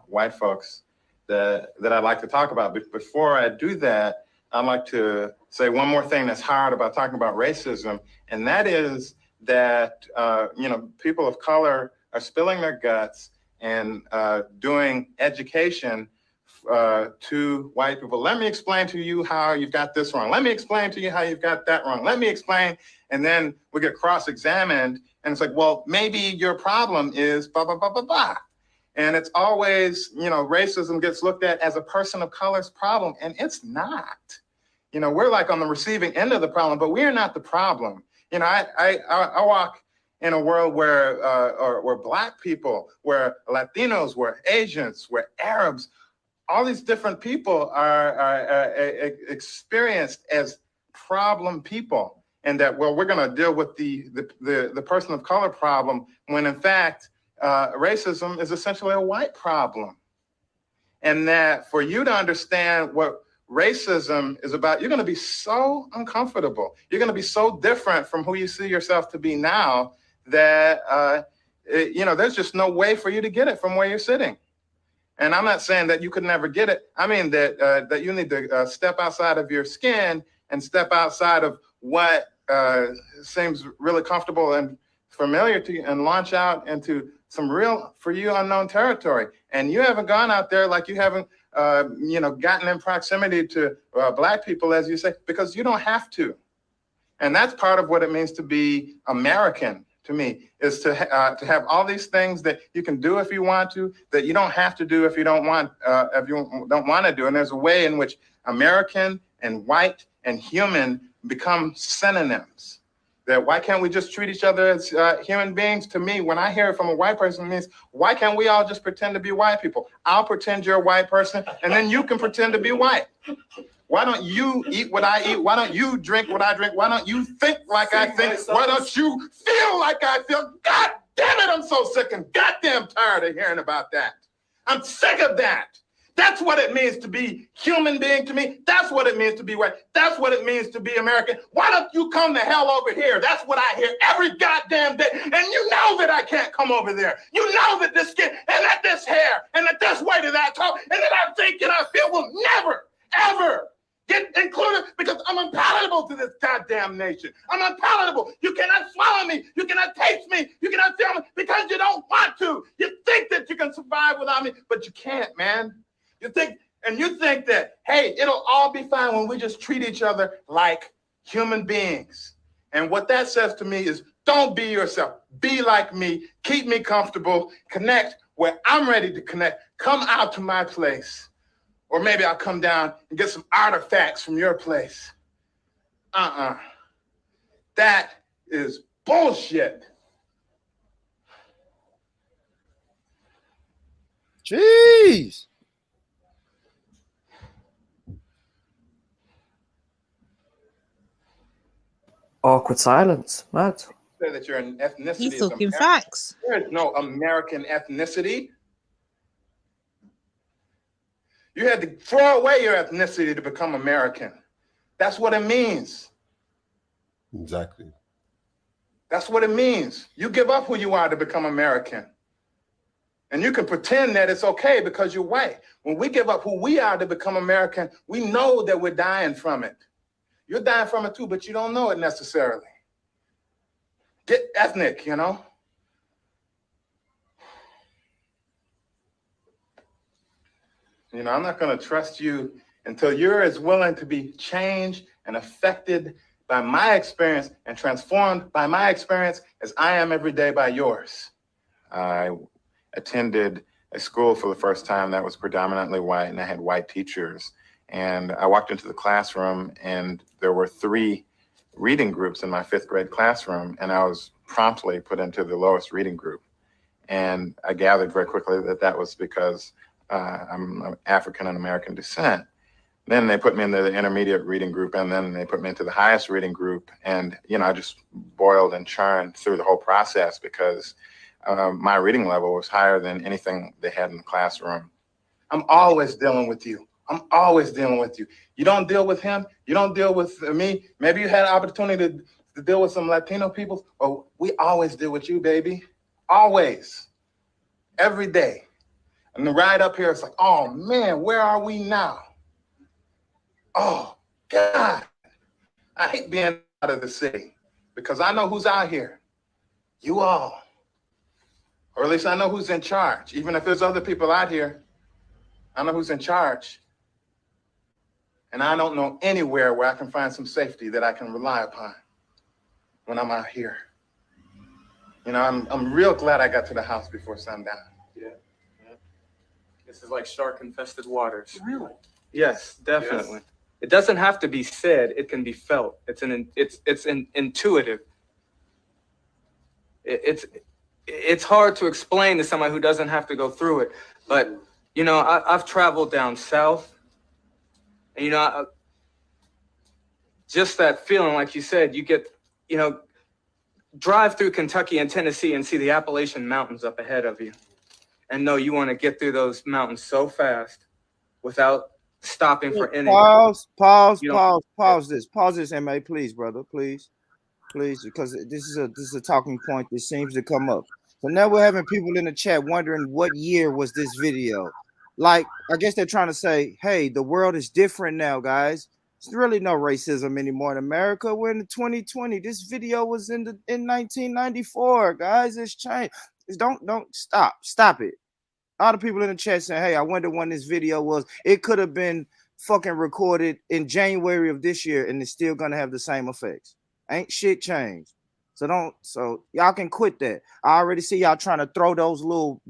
white folks that I'd like to talk about. But before I do that, I'd like to say one more thing that's hard about talking about racism, and that is that people of color are spilling their guts and doing education to white people. Let me explain to you how you've got this wrong. Let me explain to you how you've got that wrong. Let me explain. And then we get cross-examined and it's like, well, maybe your problem is blah, blah, blah, blah, blah. And it's always, racism gets looked at as a person of color's problem, and it's not. We're like on the receiving end of the problem, but we're not the problem. I walk in a world where Black people, where Latinos, where Asians, where Arabs, all these different people are experienced as problem people, and that, well, we're going to deal with the person of color problem when in fact racism is essentially a white problem. And that for you to understand what racism is about, you're going to be so uncomfortable. You're going to be so different from who you see yourself to be now that there's just no way for you to get it from where you're sitting. And I'm not saying that you could never get it. I mean that you need to step outside of your skin and step outside of what seems really comfortable and familiar to you and launch out into some real, for you, unknown territory. And you haven't gone out there like you haven't, gotten in proximity to Black people, as you say, because you don't have to. And that's part of what it means to be American. To me, is to have all these things that you can do if you want to, that you don't have to do if you don't want to do. And there's a way in which American and white and human become synonyms. That why can't we just treat each other as human beings? To me, when I hear it from a white person, it means why can't we all just pretend to be white people? I'll pretend you're a white person, and then you can pretend to be white. Why don't you eat what I eat? Why don't you drink what I drink? Why don't you think like I think? Why don't you feel like I feel? God damn it, I'm so sick and goddamn tired of hearing about that. I'm sick of that. That's what it means to be human being to me. That's what it means to be white. That's what it means to be American. Why don't you come the hell over here? That's what I hear every goddamn day. And you know that I can't come over there. You know that this skin and that this hair and that this way to that talk and that I think and I feel will never, ever get included because I'm unpalatable to this goddamn nation. I'm unpalatable. You cannot swallow me. You cannot taste me. You cannot feel me because you don't want to. You think that you can survive without me, but you can't, man. You think that, hey, it'll all be fine when we just treat each other like human beings. And what that says to me is don't be yourself. Be like me. Keep me comfortable. Connect where I'm ready to connect. Come out to my place. Or maybe I'll come down and get some artifacts from your place. That is bullshit. Jeez. Awkward silence. Mad. Say that you're an ethnicity. He's talking American. facts. There is no American ethnicity. You had to throw away your ethnicity to become American. That's what it means. Exactly. That's what it means. You give up who you are to become American. And you can pretend that it's okay because you're white. When we give up who we are to become American, we know that we're dying from it. You're dying from it too, but you don't know it necessarily. Get ethnic, I'm not going to trust you until you're as willing to be changed and affected by my experience and transformed by my experience as I am every day by yours. I attended a school for the first time that was predominantly white, and I had white teachers. And I walked into the classroom and there were 3 reading groups in my 5th grade classroom, and I was promptly put into the lowest reading group. And I gathered very quickly that that was because I'm of African and American descent. Then they put me into the intermediate reading group, and then they put me into the highest reading group. And, you know, I just boiled and churned through the whole process because my reading level was higher than anything they had in the classroom. I'm always dealing with you. I'm always dealing with you. You don't deal with him. You don't deal with me. Maybe you had an opportunity to deal with some Latino people. Oh, we always deal with you, baby. Always. Every day. And the ride up here, it's like, oh, man, where are we now? Oh, God. I hate being out of the city because I know who's out here. You all. Or at least I know who's in charge. Even if there's other people out here, I know who's in charge. And I don't know anywhere where I can find some safety that I can rely upon when I'm out here. You know, I'm real glad I got to the house before sundown. Yeah. This is like shark-infested waters. Really? Yes, definitely. Yes. It doesn't have to be said; it can be felt. It's intuitive. It's hard to explain to someone who doesn't have to go through it. But you know, I've traveled down south, and you know, just that feeling, like you said, you get, you know, drive through Kentucky and Tennessee and see the Appalachian Mountains up ahead of you, and know you want to get through those mountains so fast without stopping for anything. Pause this, MA, please, brother, please, because this is a talking point that seems to come up. So now we're having people in the chat wondering what year was this video. Like, I guess they're trying to say, hey, the world is different now, guys. There's really no racism anymore in America. We're in 2020. This video was in 1994, guys. It's changed. Don't stop it. All the people in the chat saying, hey, I wonder when this video was. It could have been fucking recorded in January of this year, and it's still gonna have the same effects. Ain't shit changed. So y'all can quit that. I already see y'all trying to throw those little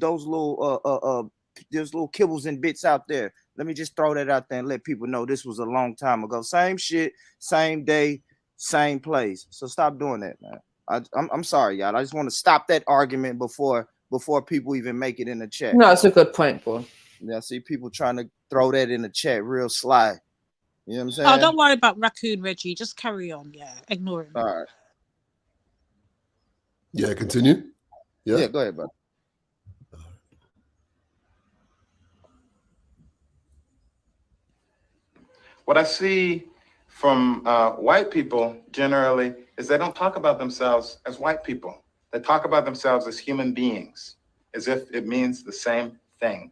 kibbles and bits out there. Let me just throw that out there and let people know this was a long time ago. Same shit, same day, same place. So stop doing that, man. I'm sorry, y'all. I just want to stop that argument before people even make it in the chat. No, it's a good point, boy. Yeah, I see people trying to throw that in the chat real sly. You know what I'm saying? Oh, don't worry about Raccoon Reggie. Just carry on. Yeah, ignore him. All right. Yeah, continue. Yeah, go ahead, bro. What I see from white people generally is they don't talk about themselves as white people. They talk about themselves as human beings, as if it means the same thing.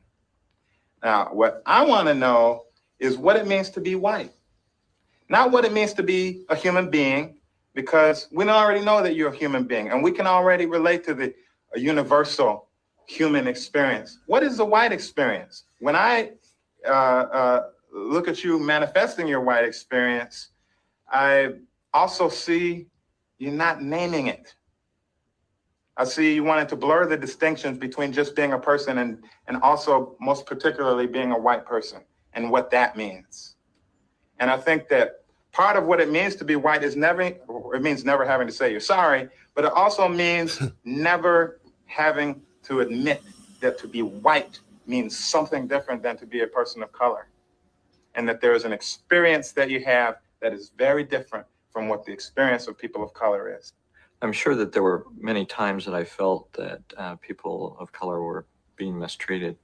Now, what I want to know is what it means to be white. Not what it means to be a human being, because we already know that you're a human being, and we can already relate to the universal human experience. What is the white experience? When I look at you manifesting your white experience, I also see you not naming it. I see you wanting to blur the distinctions between just being a person and also most particularly being a white person and what that means. And I think that part of what it means to be white is it means never having to say you're sorry, but it also means never having to admit that to be white means something different than to be a person of color. And that there is an experience that you have that is very different from what the experience of people of color is. I'm sure that there were many times that I felt that people of color were being mistreated.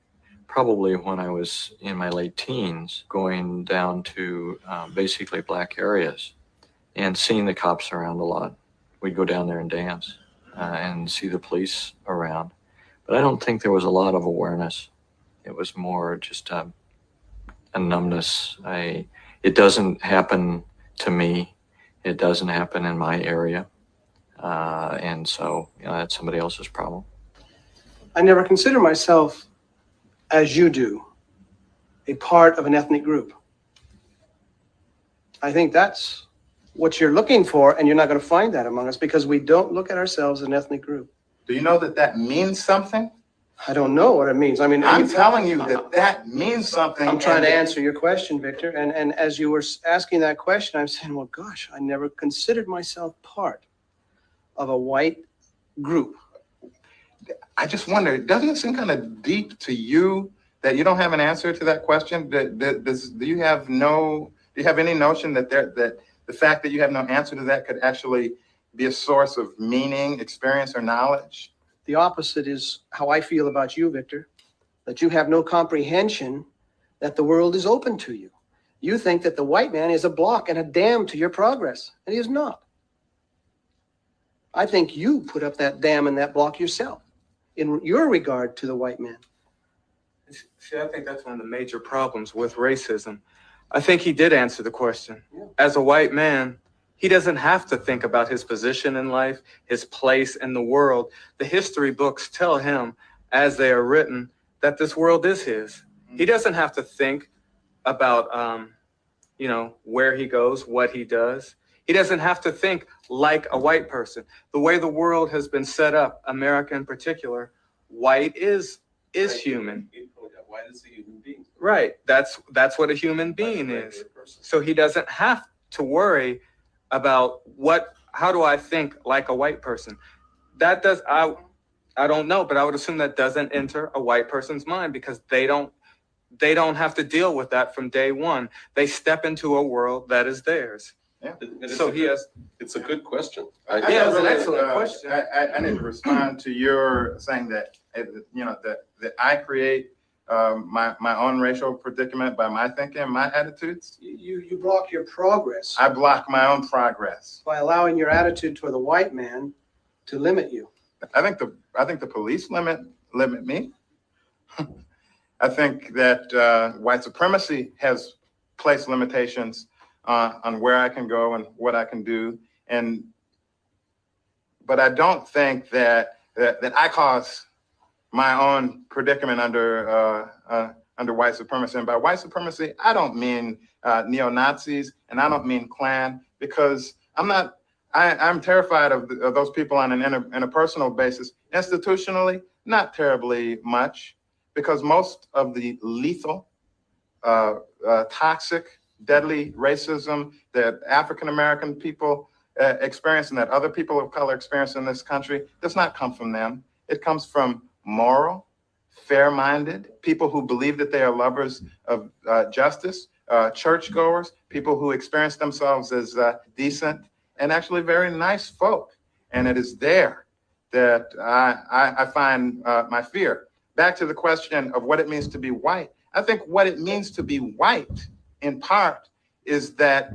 Probably when I was in my late teens, going down to basically black areas and seeing the cops around a lot. We'd go down there and dance and see the police around. But I don't think there was a lot of awareness. It was more just a numbness. It doesn't happen to me. It doesn't happen in my area. And so, you know, that's somebody else's problem. I never consider myself, as you do, a part of an ethnic group. I think that's what you're looking for, and you're not going to find that among us because we don't look at ourselves as an ethnic group. Do you know that that means something? I don't know what it means. I mean, I'm telling you that means something. I'm trying to answer your question, Victor. And as you were asking that question, I'm saying, well, gosh, I never considered myself part of a white group. I just wonder, doesn't it seem kind of deep to you that you don't have an answer to that question? Do you have any notion that the fact that you have no answer to that could actually be a source of meaning, experience, or knowledge? The opposite is how I feel about you, Victor, that you have no comprehension that the world is open to you. You think that the white man is a block and a dam to your progress, and he is not. I think you put up that dam and that block yourself in your regard to the white man. See, I think that's one of the major problems with racism. I think he did answer the question. As a white man, he doesn't have to think about his position in life, his place in the world. The history books tell him, as they are written, that this world is his. He doesn't have to think about, where he goes, what he does. He doesn't have to think like a white person. The way the world has been set up, America in particular, white is human. White is a human being. Right. That's what a human being is. So he doesn't have to worry about how do I think like a white person. That does, I don't know, but I would assume that doesn't enter a white person's mind because they don't have to deal with that from day one. They step into a world that is theirs. Yeah. So it's a good question. Yeah, it's an excellent question. I need to respond to your saying that, that I create my own racial predicament by my thinking, my attitudes. You block your progress. I block my own progress by allowing your attitude toward the white man to limit you. I think the police limit me. I think that white supremacy has placed limitations on where I can go and what I can do, but I don't think that I cause my own predicament under white supremacy. And by white supremacy, I don't mean neo-Nazis, and I don't mean Klan, because I'm terrified of those people on an interpersonal basis. Institutionally, not terribly much, because most of the lethal, toxic, deadly racism that African-American people experience and that other people of color experience in this country does not come from them. It comes from moral, fair-minded people who believe that they are lovers of justice, churchgoers, people who experience themselves as decent and actually very nice folk. And it is there that I find my fear. Back to the question of what it means to be white. I think what it means to be white, in part, is that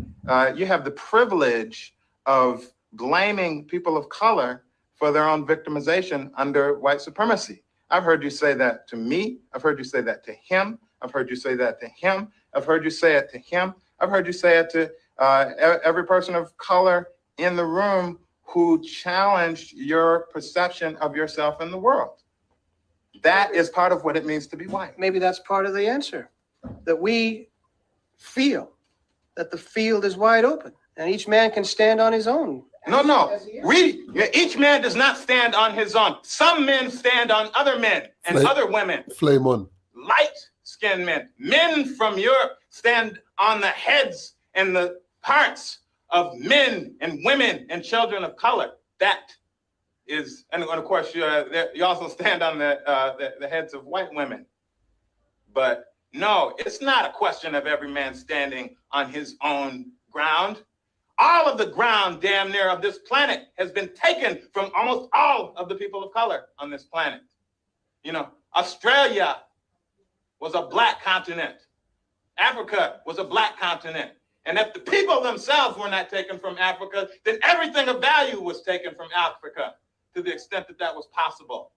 you have the privilege of blaming people of color for their own victimization under white supremacy. I've heard you say that to me. I've heard you say that to him. I've heard you say that to him. I've heard you say it to him. I've heard you say it to every person of color in the room who challenged your perception of yourself in the world. That is part of what it means to be white. Maybe that's part of the answer, that we feel that the field is wide open and each man can stand on his own. No. Each man does not stand on his own. Some men stand on other men and other women. Flame on. Light-skinned men. Men from Europe stand on the heads and the parts of men and women and children of color. That is, and of course, you also stand on the heads of white women. But no, it's not a question of every man standing on his own ground. All of the ground, damn near, of this planet has been taken from almost all of the people of color on this planet. Australia was a black continent. Africa was a black continent. And if the people themselves were not taken from Africa, then everything of value was taken from Africa to the extent that that was possible.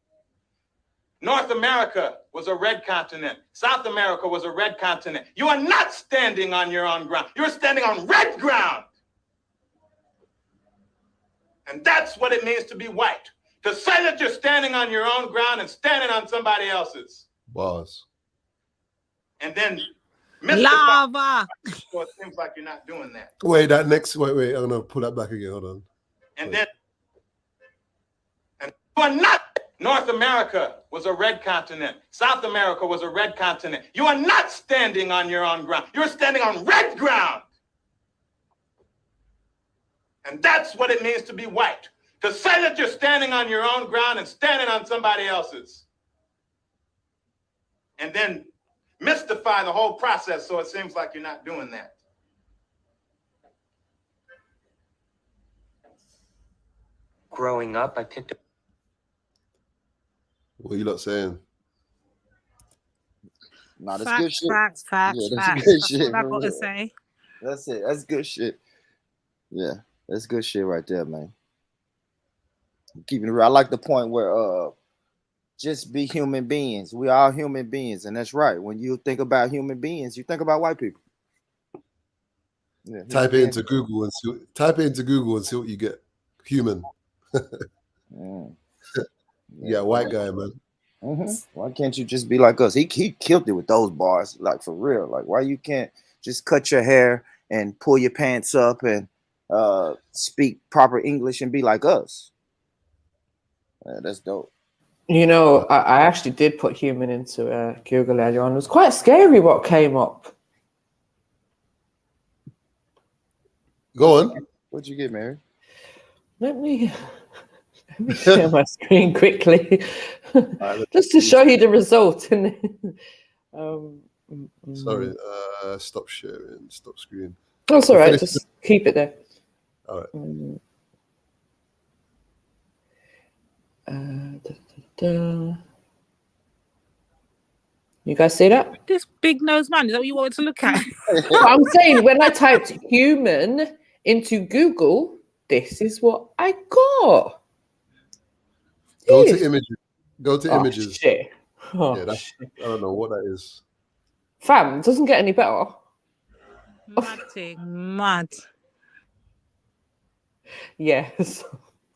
North America was a red continent. South America was a red continent. You are not standing on your own ground. You're standing on red ground. And that's what it means to be white. To say that you're standing on your own ground and standing on somebody else's. Bars. And then lava. So it seems like you're not doing that. Wait, I'm gonna pull that back again. Hold on. And then you are not North America was a red continent. South America was a red continent. You are not standing on your own ground. You're standing on red ground. And that's what it means to be white. To say that you're standing on your own ground and standing on somebody else's. And then mystify the whole process so it seems like you're not doing that. Growing up, I picked up. What are you lot saying? Nah, that's Facts, good shit. facts, facts, Yeah, that's facts. good That's shit. what I for got to real. say. That's it. That's good shit. Yeah, that's good shit right there, man. Keeping it real. I like the point where just be human beings. We are human beings, and that's right. When you think about human beings, you think about white people. Yeah, Type it into Google and see. Type it into Google and see what you get. Human. Yeah, white guy, man. Why can't you just be like us? He killed it with those bars, like for real. Like why you can't just cut your hair and pull your pants up and speak proper English and be like us? That's dope. You know, I actually did put human into Google earlier on. It was quite scary what came up. Go on. What'd you get, Mary? Let me share my screen quickly, just to show you the result. Sorry. Stop sharing. Stop screen. That's all right. Just keep it there. All right. You guys see that? This big nose man, is that what you wanted to look at? I'm saying when I typed human into Google, this is what I got. Go to images. Go to Oh, images. shit. Oh, yeah, that's, I don't know what that is. Fam, it doesn't get any better. Mad thing, mad. Yes.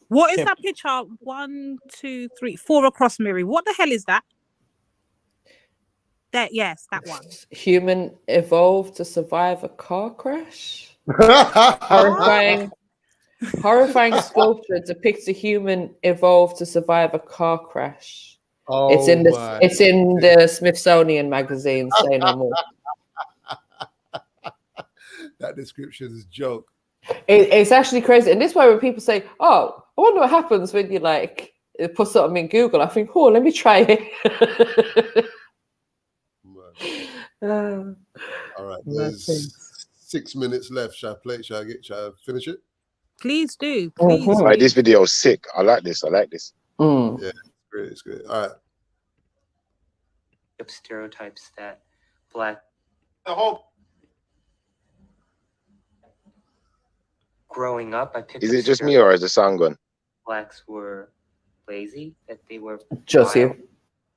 What is that picture? 1, 2, 3, 4 across, Miri. What the hell is that? That yes, that one. Human evolved to survive a car crash. Horrifying sculpture depicts a human evolved to survive a car crash. Oh, it's in the Smithsonian magazine. Say no more. That description is a joke. It's actually crazy, and this way when people say, "Oh, I wonder what happens when you like put something in Google," I think, "Oh, let me try it." All right, there's 6 minutes left. Shall I play? Shall I finish it? Please do. Please. Right, this video is sick. I like this. I like this. Yeah, it's great. It's great. All right. Stereotypes that black. The whole. Growing up, I picked. Is it just me or is the sound gone? Blacks were lazy. That they were just wild, you.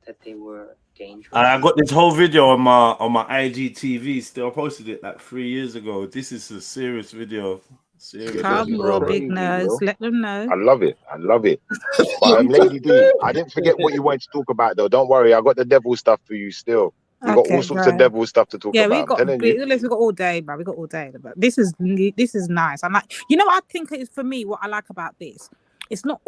That they were dangerous. I got this whole video on my IGTV. Still posted it like 3 years ago. This is a serious video. Serious Come video, on, bro. big nose. Let them know. I love it. I love it. But Lady D, I didn't forget what you wanted to talk about though. Don't worry, I got the devil stuff for you still. We got all sorts of devil stuff to talk Yeah, about. we got. We got all day, man. We got all day. But this is nice. I like. You know, what I think is for me what I like about this. It's not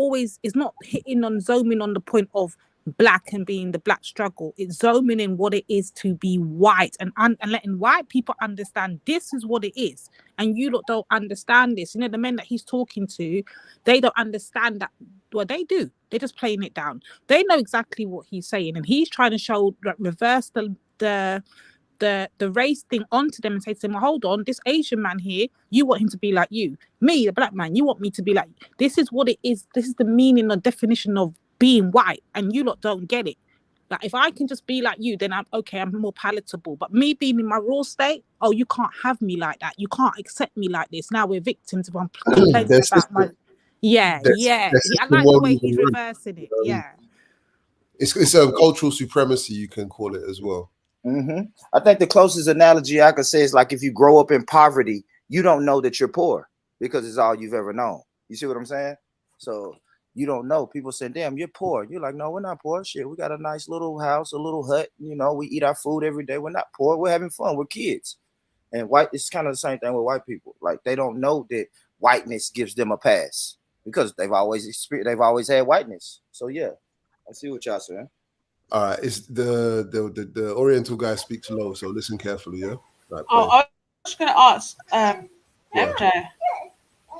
hitting on zooming on the point of black and being the black struggle. It's zooming in what it is to be white and letting white people understand this is what it is. And you lot don't understand this. You know, the men that he's talking to, they don't understand that. Well, they do. They're just playing it down. They know exactly what he's saying, and he's trying to show reverse the race thing onto them and say to them, well, hold on, this Asian man here, you want him to be like you. Me, the black man, you want me to be like you. This is what it is. This is the meaning or definition of being white, and you lot don't get it. Like, if I can just be like you, then I'm okay, I'm more palatable. But me being in my raw state, oh, you can't have me like that. You can't accept me like this. Now we're victims of complaints about my... I like the way he's reversing it. Yeah. It's a cultural supremacy, you can call it as well. I think the closest analogy I could say is like if you grow up in poverty, you don't know that you're poor because it's all you've ever known. You see what I'm saying? So you don't know. People say, damn, you're poor. You're like, no, we're not poor. Shit, we got a nice little house, a little hut. You know, we eat our food every day. We're not poor. We're having fun. We're kids. And it's kind of the same thing with white people. Like, they don't know that whiteness gives them a pass because they've always had whiteness. So yeah. I see what y'all saying. All right, it's the Oriental guy speaks low, so listen carefully, yeah. Right, Oh, play. I was just going to ask Yeah. MJ.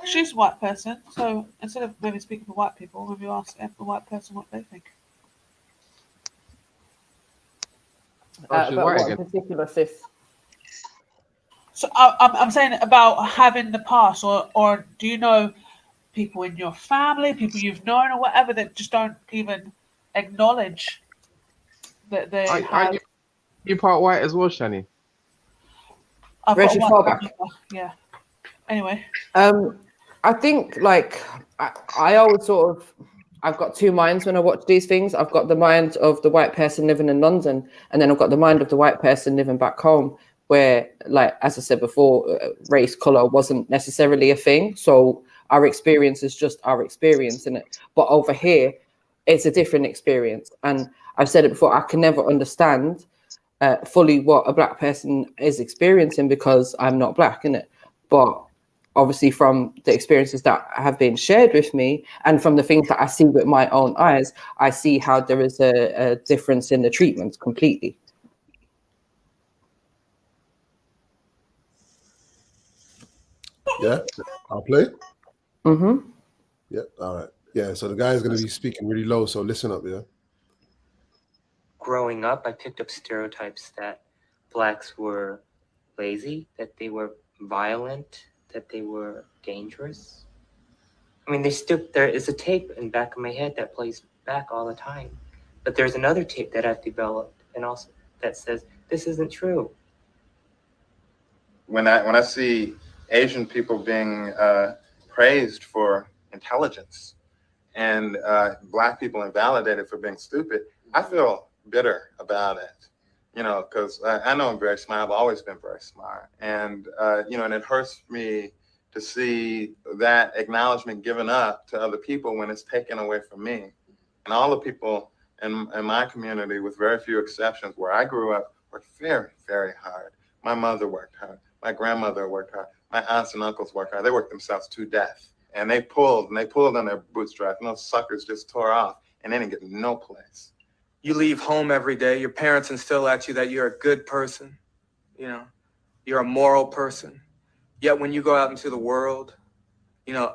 She's a white person, so instead of maybe speaking for white people, maybe ask the white person what they think. About what in particular, sis? So I'm saying about having the past, or do you know people in your family, people you've known, or whatever that just don't even acknowledge that they have. Aren't you part white as well, Shani? I've got a Racial white fallback. grandmother, yeah. Anyway. I think like I always sort of I've got two minds when I watch these things. I've got the mind of the white person living in London, and then I've got the mind of the white person living back home, where, like, as I said before, race, color wasn't necessarily a thing. So our experience is just our experience in it. But over here, it's a different experience. And I've said it before, I can never understand fully what a black person is experiencing because I'm not black, innit? But obviously from the experiences that have been shared with me and from the things that I see with my own eyes, I see how there is a difference in the treatment completely. Yeah, I'll play. Mm-hmm. Yeah, all right. Yeah, so the guy is going to be speaking really low, so listen up, yeah. Growing up, I picked up stereotypes that blacks were lazy, that they were violent, that they were dangerous. I mean, there is a tape in the back of my head that plays back all the time. But there's another tape that I've developed and also that says, this isn't true. When I see Asian people being praised for intelligence and black people invalidated for being stupid, I feel bitter about it. You know, because I know I'm very smart. I've always been very smart. And, you know, and it hurts me to see that acknowledgement given up to other people when it's taken away from me. And all the people in my community, with very few exceptions, where I grew up, worked very, very hard. My mother worked hard. My grandmother worked hard. My aunts and uncles worked hard. They worked themselves to death. And they pulled on their bootstraps. And those suckers just tore off and they didn't get no place. You leave home every day, your parents instill at you that you're a good person, you know, you're a moral person. Yet when you go out into the world, you know,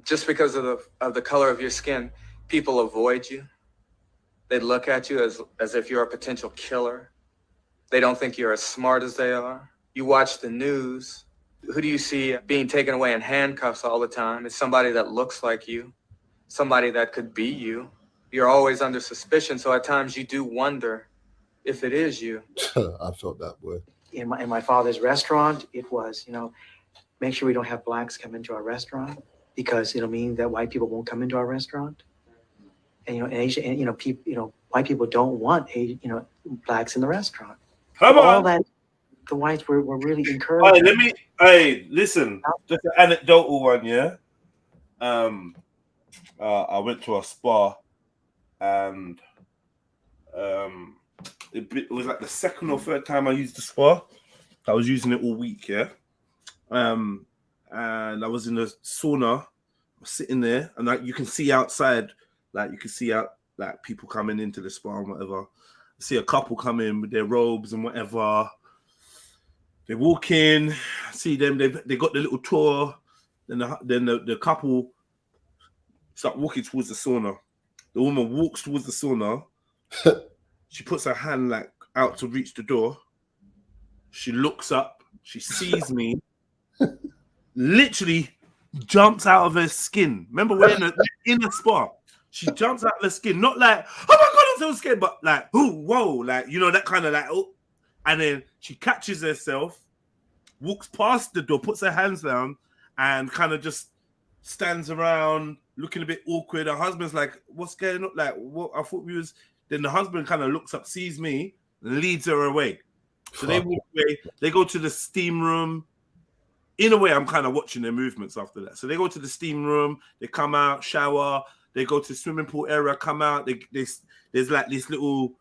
just because of the color of your skin, people avoid you. They look at you as if you're a potential killer. They don't think you're as smart as they are. You watch the news. Who do you see being taken away in handcuffs all the time? It's somebody that looks like you, somebody that could be you. You're always under suspicion, so at times you do wonder if it is you. I felt that way. In my father's restaurant, it was, you know, make sure we don't have blacks come into our restaurant because it'll mean that white people won't come into our restaurant. And you know, Asia, and white people don't want blacks in the restaurant. Come All on. that the whites were really encouraging. Listen, just an anecdotal one, yeah. I went to a spa, and it was like the second or third time I used the spa. I was using it all week, yeah. And I was in the sauna, sitting there, and like you can see outside, like you can see out like people coming into the spa and whatever. I see a couple come in with their robes and whatever. They walk in, see them. They got the little tour. Then the couple start walking towards the sauna. The woman walks towards the sauna. She puts her hand like out to reach the door. She looks up. She sees me. Literally jumps out of her skin. Remember, we're in the spa. She jumps out of her skin, not like, oh my god, I'm so scared, but like, oh, whoa, like, you know, that kind of like, oh. And then she catches herself, walks past the door, puts her hands down, and kind of just stands around looking a bit awkward. Her husband's like, what's going on? Like, what? I thought we was. Then the husband kind of looks up, sees me, and leads her away. So they walk away. They go to the steam room. In a way, I'm kind of watching their movements after that. So they go to the steam room. They come out, shower. They go to the swimming pool area, come out. There's like this little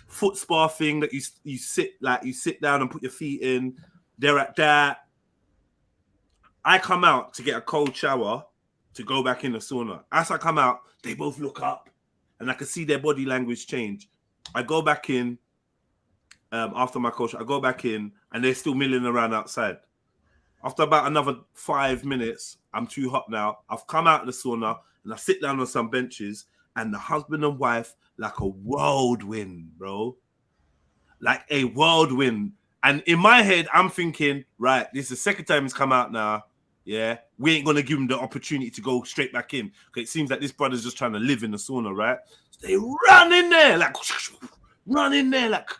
foot spa thing that you sit down and put your feet in. They're at that. I come out to get a cold shower to go back in the sauna. As I come out, they both look up and I can see their body language change. I go back in after my coach. I go back in, and they're still milling around outside. After about another 5 minutes, I'm too hot now. I've come out of the sauna, and I sit down on some benches, and the husband and wife, like a whirlwind, bro. Like a whirlwind. And in my head, I'm thinking, right, this is the second time he's come out now. Yeah, we ain't going to give him the opportunity to go straight back in. Okay, it seems like this brother's just trying to live in the sauna, right? So they run in there, like, run in there, like.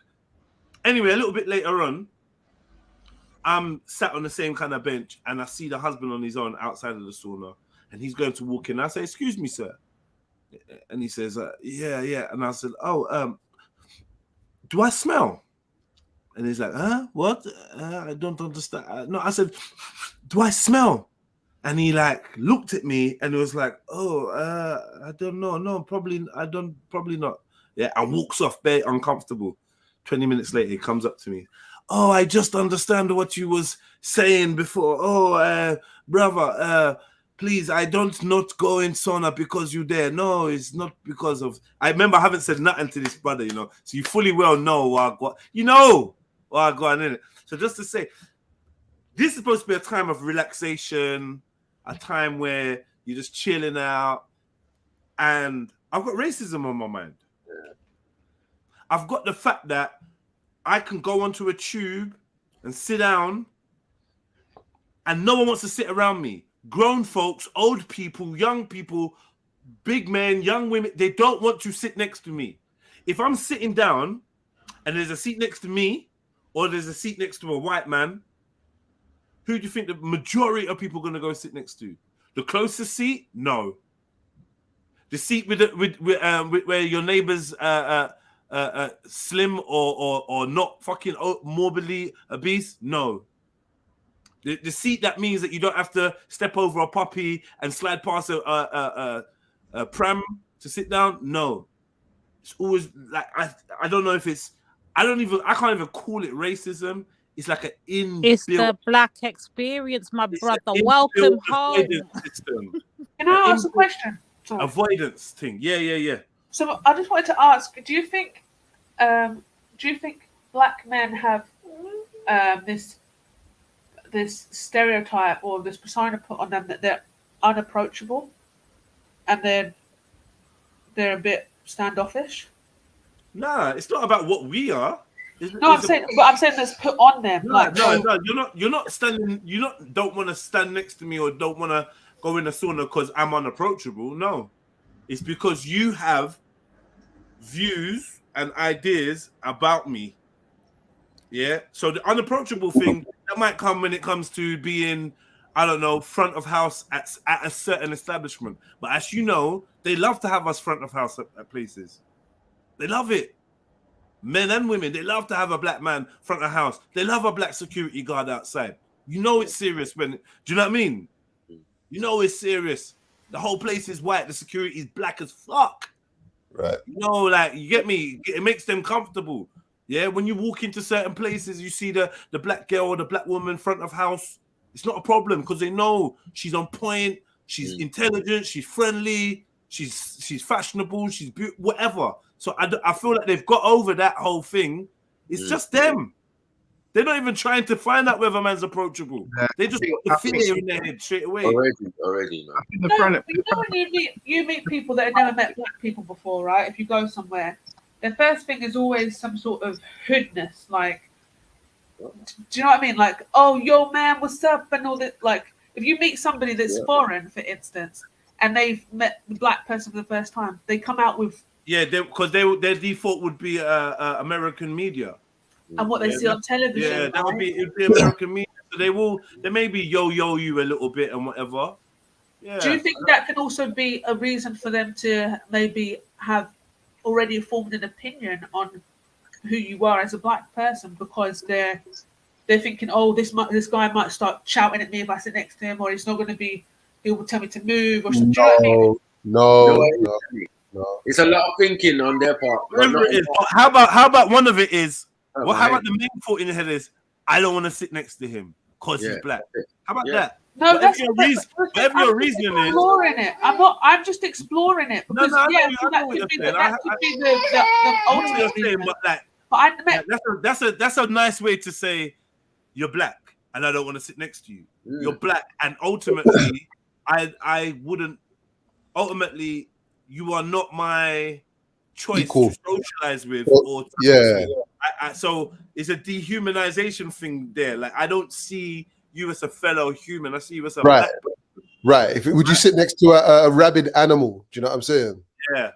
Anyway, a little bit later on, I'm sat on the same kind of bench, and I see the husband on his own outside of the sauna, and he's going to walk in. I say, "Excuse me, sir," and he says, "Yeah." And I said, "Oh, do I smell?" And he's like, "Huh? What? I don't understand." No, I said, "Do I smell?" And he like looked at me, and it was like, "Oh, I don't know. No, probably not." Yeah, and walks off, very uncomfortable. 20 minutes later, he comes up to me. "Oh, I just understand what you was saying before. Oh, brother, please, I don't not go in sauna because you there. No, it's not because of." I remember I haven't said nothing to this brother, you know. So you fully well know what you know. I go on in it. So just to say, this is supposed to be a time of relaxation, a time where you're just chilling out, and I've got racism on my mind. I've got the fact that I can go onto a tube and sit down, and no one wants to sit around me. Grown folks, old people, young people, big men, young women, they don't want to sit next to me. If I'm sitting down and there's a seat next to me, or there's a seat next to a white man, who do you think the majority of people are going to go sit next to? The closest seat? No. The seat with where your neighbor's slim or not fucking morbidly obese? No. The seat that means that you don't have to step over a puppy and slide past a pram to sit down? No. It's always like I don't know if it's I can't even call it racism. It's like an inbuilt. It's the black experience, my brother. Welcome home. System. Can I ask a question? Sorry. Avoidance thing. Yeah. So I just wanted to ask: Do you think black men have this stereotype or this persona put on them that they're unapproachable, and then they're a bit standoffish? Nah, it's not about what we are. I'm saying that's put on them. No, you're not standing. Don't want to stand next to me or don't want to go in the sauna because I'm unapproachable. No, it's because you have views and ideas about me. Yeah. So the unapproachable thing that might come when it comes to being, I don't know, front of house at a certain establishment. But as you know, they love to have us front of house at places. They love it. Men and women, they love to have a black man front of house. They love a black security guard outside. You know it's serious when, do you know what I mean? You know it's serious. The whole place is white. The security is black as fuck. Right. You know, like, you get me? It makes them comfortable. Yeah, when you walk into certain places, you see the black girl or the black woman front of house. It's not a problem because they know she's on point. She's intelligent. She's friendly. She's fashionable. She's whatever. So I feel like they've got over that whole thing. It's just them. They're not even trying to find out whether man's approachable. They just put the fear in their head straight away. Already, man. You know when you meet people that have never met black people before, right? If you go somewhere, the first thing is always some sort of hoodness. Like, do you know what I mean? Like, oh, yo, man, what's up? And all that. Like, if you meet somebody that's foreign, for instance, and they've met the black person for the first time, they come out with... Yeah, because their default would be American media. And what they see on television. Yeah, that would be American media. So they may be yo you a little bit and whatever. Yeah. Do you think that can also be a reason for them to maybe have already formed an opinion on who you are as a black person because they're thinking, oh, this guy might start shouting at me if I sit next to him, or he'll tell me to move, or something. No. It's a lot of thinking on their part. Whatever it is. How about one of it is? How about the main thought in your head is, I don't want to sit next to him because he's black. How about that? No, whatever that's your but- reason, but whatever I'm your just reasoning is. exploring it. I'm not. I'm just exploring it No, because no, I yeah, know, so I know what you're saying. that could be the I know what ultimate you're saying, reason. but like, But I meant, that's a nice way to say you're black and I don't want to sit next to you. You're black, and ultimately, I wouldn't. Ultimately, you are not my choice Equal. to socialize with Well, or to yeah. with. So it's a dehumanization thing there. Like, I don't see you as a fellow human. I see you as a Right. black person. Right. Would you sit next to a rabid animal? Do you know what I'm saying? Yeah.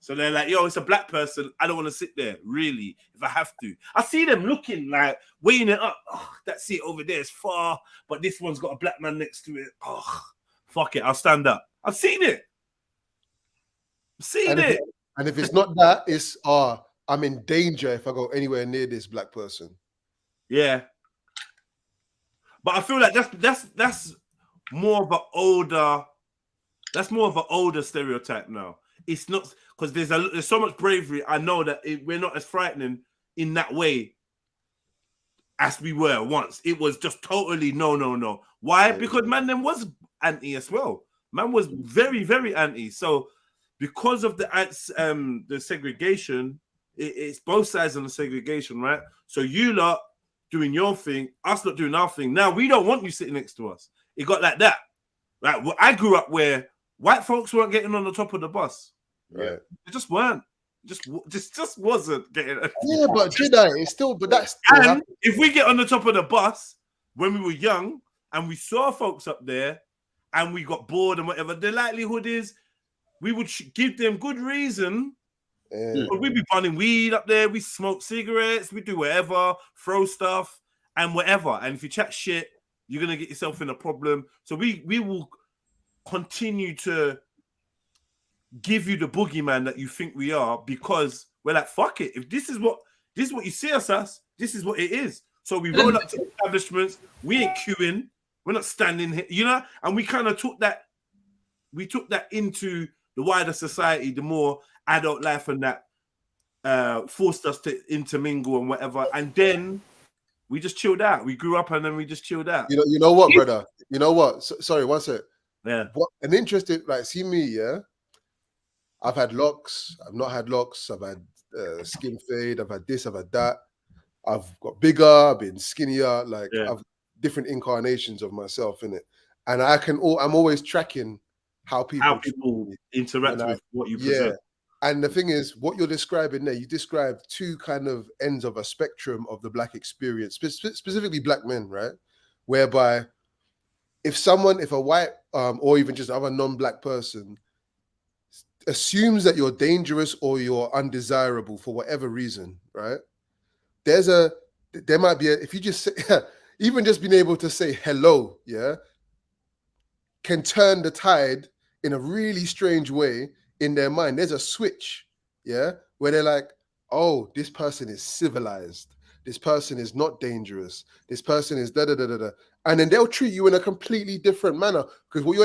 So they're like, yo, it's a black person. I don't want to sit there, really, if I have to. I see them looking like weighing it up. Oh, that seat over there is far, but this one's got a black man next to it. Oh, fuck it. I'll stand up. I've seen it. I've seen it. And if it's not that, it's I'm in danger if I go anywhere near this black person. Yeah. But I feel like that's more of an older stereotype now. It's not because there's so much bravery. I know that we're not as frightening in that way as we were once. It was just totally no. Why? Because man then was anti as well. Man was very, very anti. So because of the segregation, it's both sides of the segregation, right? So you lot doing your thing, us not doing our thing. Now we don't want you sitting next to us. It got like that. Right? Well, I grew up where white folks weren't getting on the top of the bus. Right. They just weren't. Just wasn't getting. Yeah, but JEDI, it's still, but that's still And happening. if we get on the top of the bus when we were young and we saw folks up there and we got bored and whatever, the likelihood is we would give them good reason. We'd be burning weed up there, we smoke cigarettes, we do whatever, throw stuff and whatever. And if you chat shit, you're gonna get yourself in a problem. So we will continue to give you the boogeyman that you think we are, because we're like, fuck it. If this is what you see us as, this is what it is. So we roll up to establishments, we ain't queuing, we're not standing here, you know, and we kind of took that into the wider society, the more adult life, and that forced us to intermingle and whatever. And then we just chilled out. We grew up and then we just chilled out. You know what, brother? You know what? Sorry, one sec. Yeah. What an interesting, like, see me, yeah. I've had locks. I've not had locks. I've had skin fade. I've had this. I've had that. I've got bigger. I've been skinnier. Like, I've different incarnations of myself in it, and I'm always tracking how people interact with what you present. Yeah. And the thing is, what you're describing there, you described two kind of ends of a spectrum of the black experience, specifically black men, right? Whereby if a white or even just other non-black person assumes that you're dangerous or you're undesirable for whatever reason, right? There might be if you just say, even just being able to say hello, yeah, can turn the tide in a really strange way in their mind. There's a switch, yeah, where they're like, oh, this person is civilized. This person is not dangerous. This person is da-da-da-da-da. And then they'll treat you in a completely different manner. Because what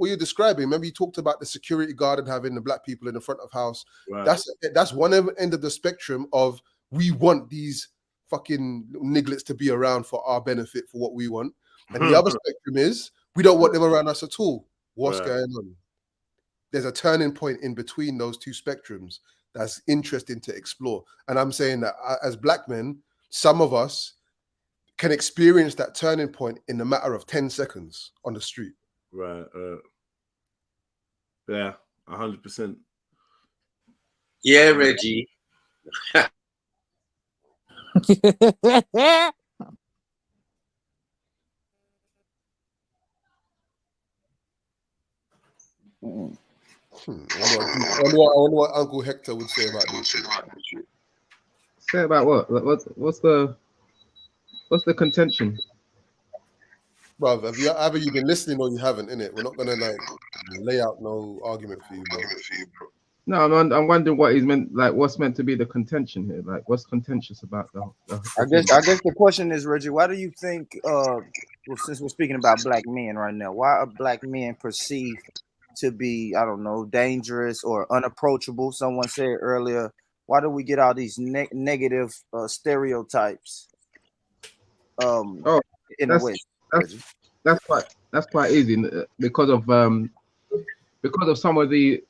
you're describing, remember you talked about the security guard and having the black people in the front of house. Right. That's one end of the spectrum of, we want these fucking nigglets to be around for our benefit, for what we want. And the other spectrum is, we don't want them around us at all. What's going on? There's a turning point in between those two spectrums that's interesting to explore. And I'm saying that as black men, some of us can experience that turning point in a matter of 10 seconds on the street. Right. Yeah, 100%. Yeah, Reggie. I wonder what Uncle Hector would say about this. Say about what? What's the contention? Bro, either you've been listening or you haven't, innit? We're not gonna like lay out no argument for you, bro. No, I'm wondering what he's meant. Like, what's meant to be the contention here? Like, what's contentious about the I guess the question is, Reggie, why do you think, well, since we're speaking about black men right now, why are black men perceived to be, I don't know, dangerous or unapproachable? Someone said earlier, why do we get all these negative stereotypes? In a way, that's that's quite easy because of some of the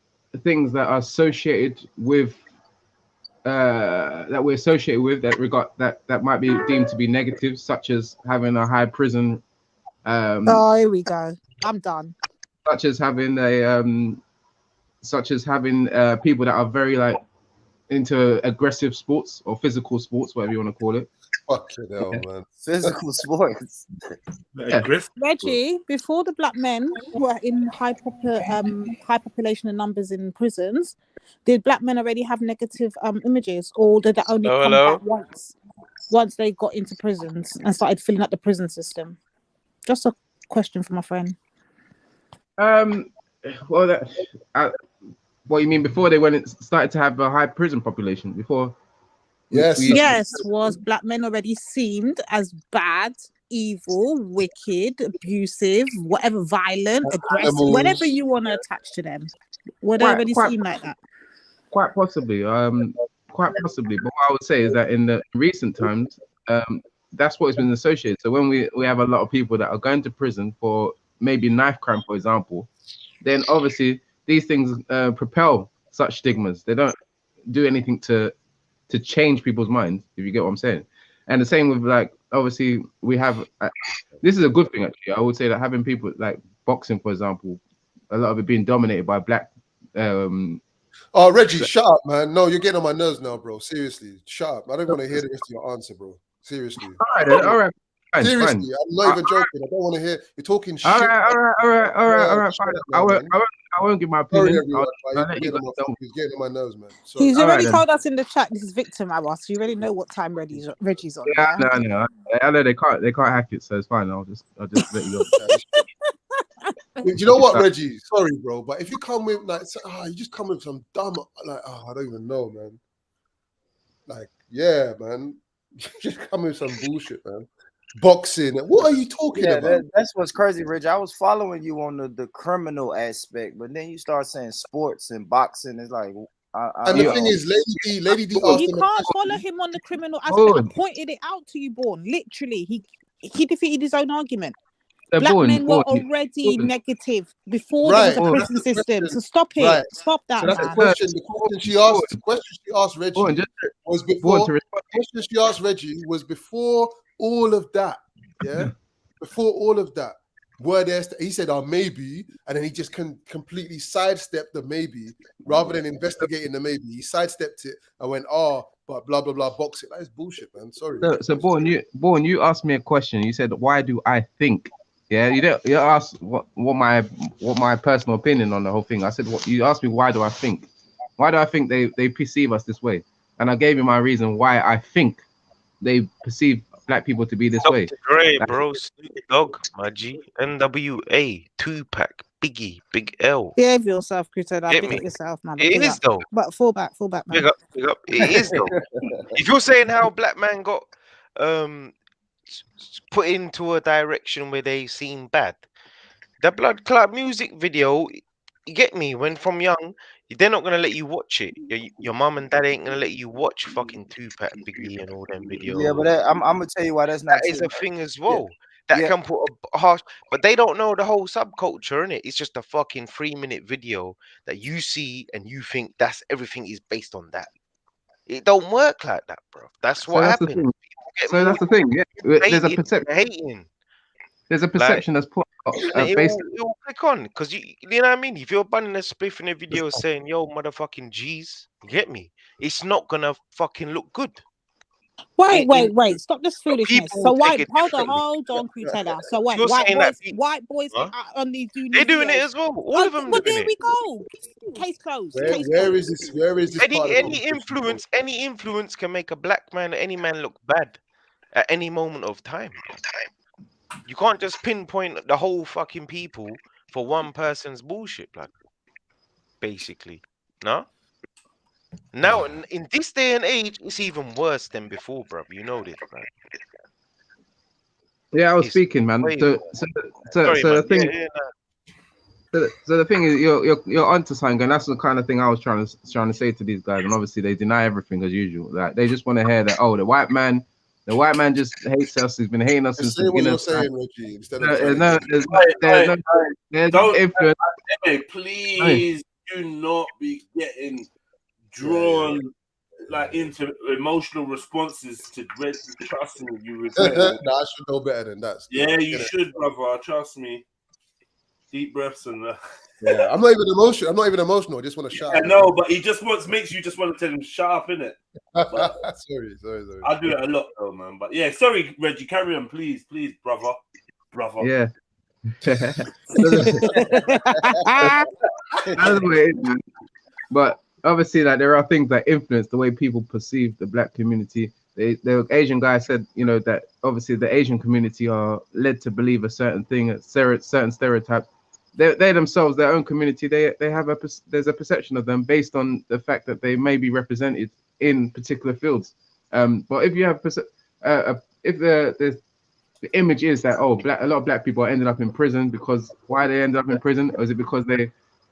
things that are associated with that we're associated with that might be deemed to be negative, such as having a high prison. Oh, here we go. I'm done. Such as having people that are very like into aggressive sports or physical sports, whatever you want to call it. Fucking hell, man. Physical sports. Reggie, before the black men were in high population and numbers in prisons, did black men already have negative images, or did that only come back once they got into prisons and started filling up the prison system? Just a question for my friend. Well, what you mean before they went and started to have a high prison population before? Yes, was black men already seemed as bad, evil, wicked, abusive, whatever, violent, aggressive, whatever you want to attach to them? Would they already seem like that? Quite possibly. Quite possibly. But what I would say is that in the recent times, that's what has been associated. So when we have a lot of people that are going to prison for maybe knife crime, for example, then obviously these things propel such stigmas. They don't do anything to change people's minds, if you get what I'm saying. And the same with, like, obviously we have this is a good thing, actually. I would say that having people like boxing, for example, a lot of it being dominated by black Oh, Reggie, shut up, man. No, you're getting on my nerves now, bro. Seriously, shut up. I don't want to hear the rest of your answer, bro. Seriously. All right. Fine, Seriously, fine. I'm not even joking. I don't want to hear you're talking shit. All right. Fine. I won't give my opinion. Sorry, everyone, I'll let you guys know. he's getting on my nerves, man. Sorry. He's already told us in the chat this is victim hour, so you already know what time Reggie's on. Yeah, I know. I know they can't hack it, so it's fine. I'll just let you go. Do you know what, Reggie? Sorry, bro, but if you come with like, you just come with some dumb, like, I don't even know, man. Like, yeah, man, just come with some bullshit, man. Boxing, what are you talking about? That's what's crazy, Reggie. I was following you on the criminal aspect, but then you start saying sports and boxing. It's like, and the thing is, Lady D asked You him. can't follow him on the criminal aspect. I pointed it out to you, Born. Literally, he defeated his own argument. Black men were already negative before there was a prison system. So stop it. Right. Stop that, So that's man. the question. The question she asked Reggie was before. The question she asked Reggie was before all of that. Yeah, before all of that. Were there? He said, "Oh, maybe," and then he just completely sidestepped the maybe rather than investigating the maybe. He sidestepped it and went, "Oh, but blah blah blah, box it." That is bullshit, man. Sorry. So Born, you asked me a question. You said, "Why do I think?" Yeah, you asked what my personal opinion on the whole thing. I said, "What?" You asked me, "Why do I think? Why do I think they perceive us this way?" And I gave you my reason why I think they perceive black people to be this way. Dre, bro, Snoop Dogg, my G, NWA, Tupac, Biggie, Big L. Behave yourself, Critter. Get Pick me? up yourself, man. It Big is up. though. But fall back, man. Big up. It is though. If you're saying how black man got put into a direction where they seem bad, the Blood Clot music video, you get me? When from young, they're not gonna let you watch it. Your mom and dad ain't gonna let you watch fucking Tupac, Biggie, and all them videos. Yeah, but I'm gonna tell you why that's not That is true. a thing as well. That can put a harsh, but they don't know the whole subculture in it. It's just a fucking 3-minute video that you see and you think that's everything is based on that. It don't work like that, bro. That's what happens. So that's the thing. Yeah, there's a perception. Hating. There's a perception that's put based. It will click on because you know what I mean. If you're bunning a spliff in a video saying "Yo, motherfucking G's," you get me? It's not gonna fucking look good. Wait. Stop this foolishness. So take why? it Hold on, Crutella. So wait, You're saying that white boys on these they're doing it as well. All of them. Well, doing there it. we go. Case closed. Where is this? Where is this? Any influence can make a black man or any man look bad at any moment of time. You can't just pinpoint the whole fucking people for one person's bullshit, like basically. No? Now in this day and age, it's even worse than before, bro. You know this, right? Yeah, I was speaking, man. So the thing. So the thing is, you're onto something, and that's the kind of thing I was trying to say to these guys. And obviously, they deny everything as usual. Like they just want to hear that, oh, the white man The white man just hates us. He's been hating us since Just the say what beginning you're of time. saying, Reggie, instead of trying No, to. there's Don't, influence. hey, please do not be getting drawn like into emotional responses to Red. Trust me, you regret it. Nah, I should know better than that. Still. Yeah, you should, brother. Trust me. Deep breaths and Yeah, I'm not even emotional. I'm not even emotional. I just want to shout. I know, but he just makes you just want to tell him shut up, innit? Sorry. I do it a lot though, man. But yeah, sorry, Reggie, carry on, please, brother. Yeah. That's the way it is, man. But obviously, like there are things that influence the way people perceive the black community. The Asian guy said, you know, that obviously the Asian community are led to believe a certain thing, certain stereotypes. They themselves, their own community, they have there's a perception of them based on the fact that they may be represented in particular fields. But if you have if the image is that a lot of black people are ending up in prison, because why they end up in prison? Or is it because they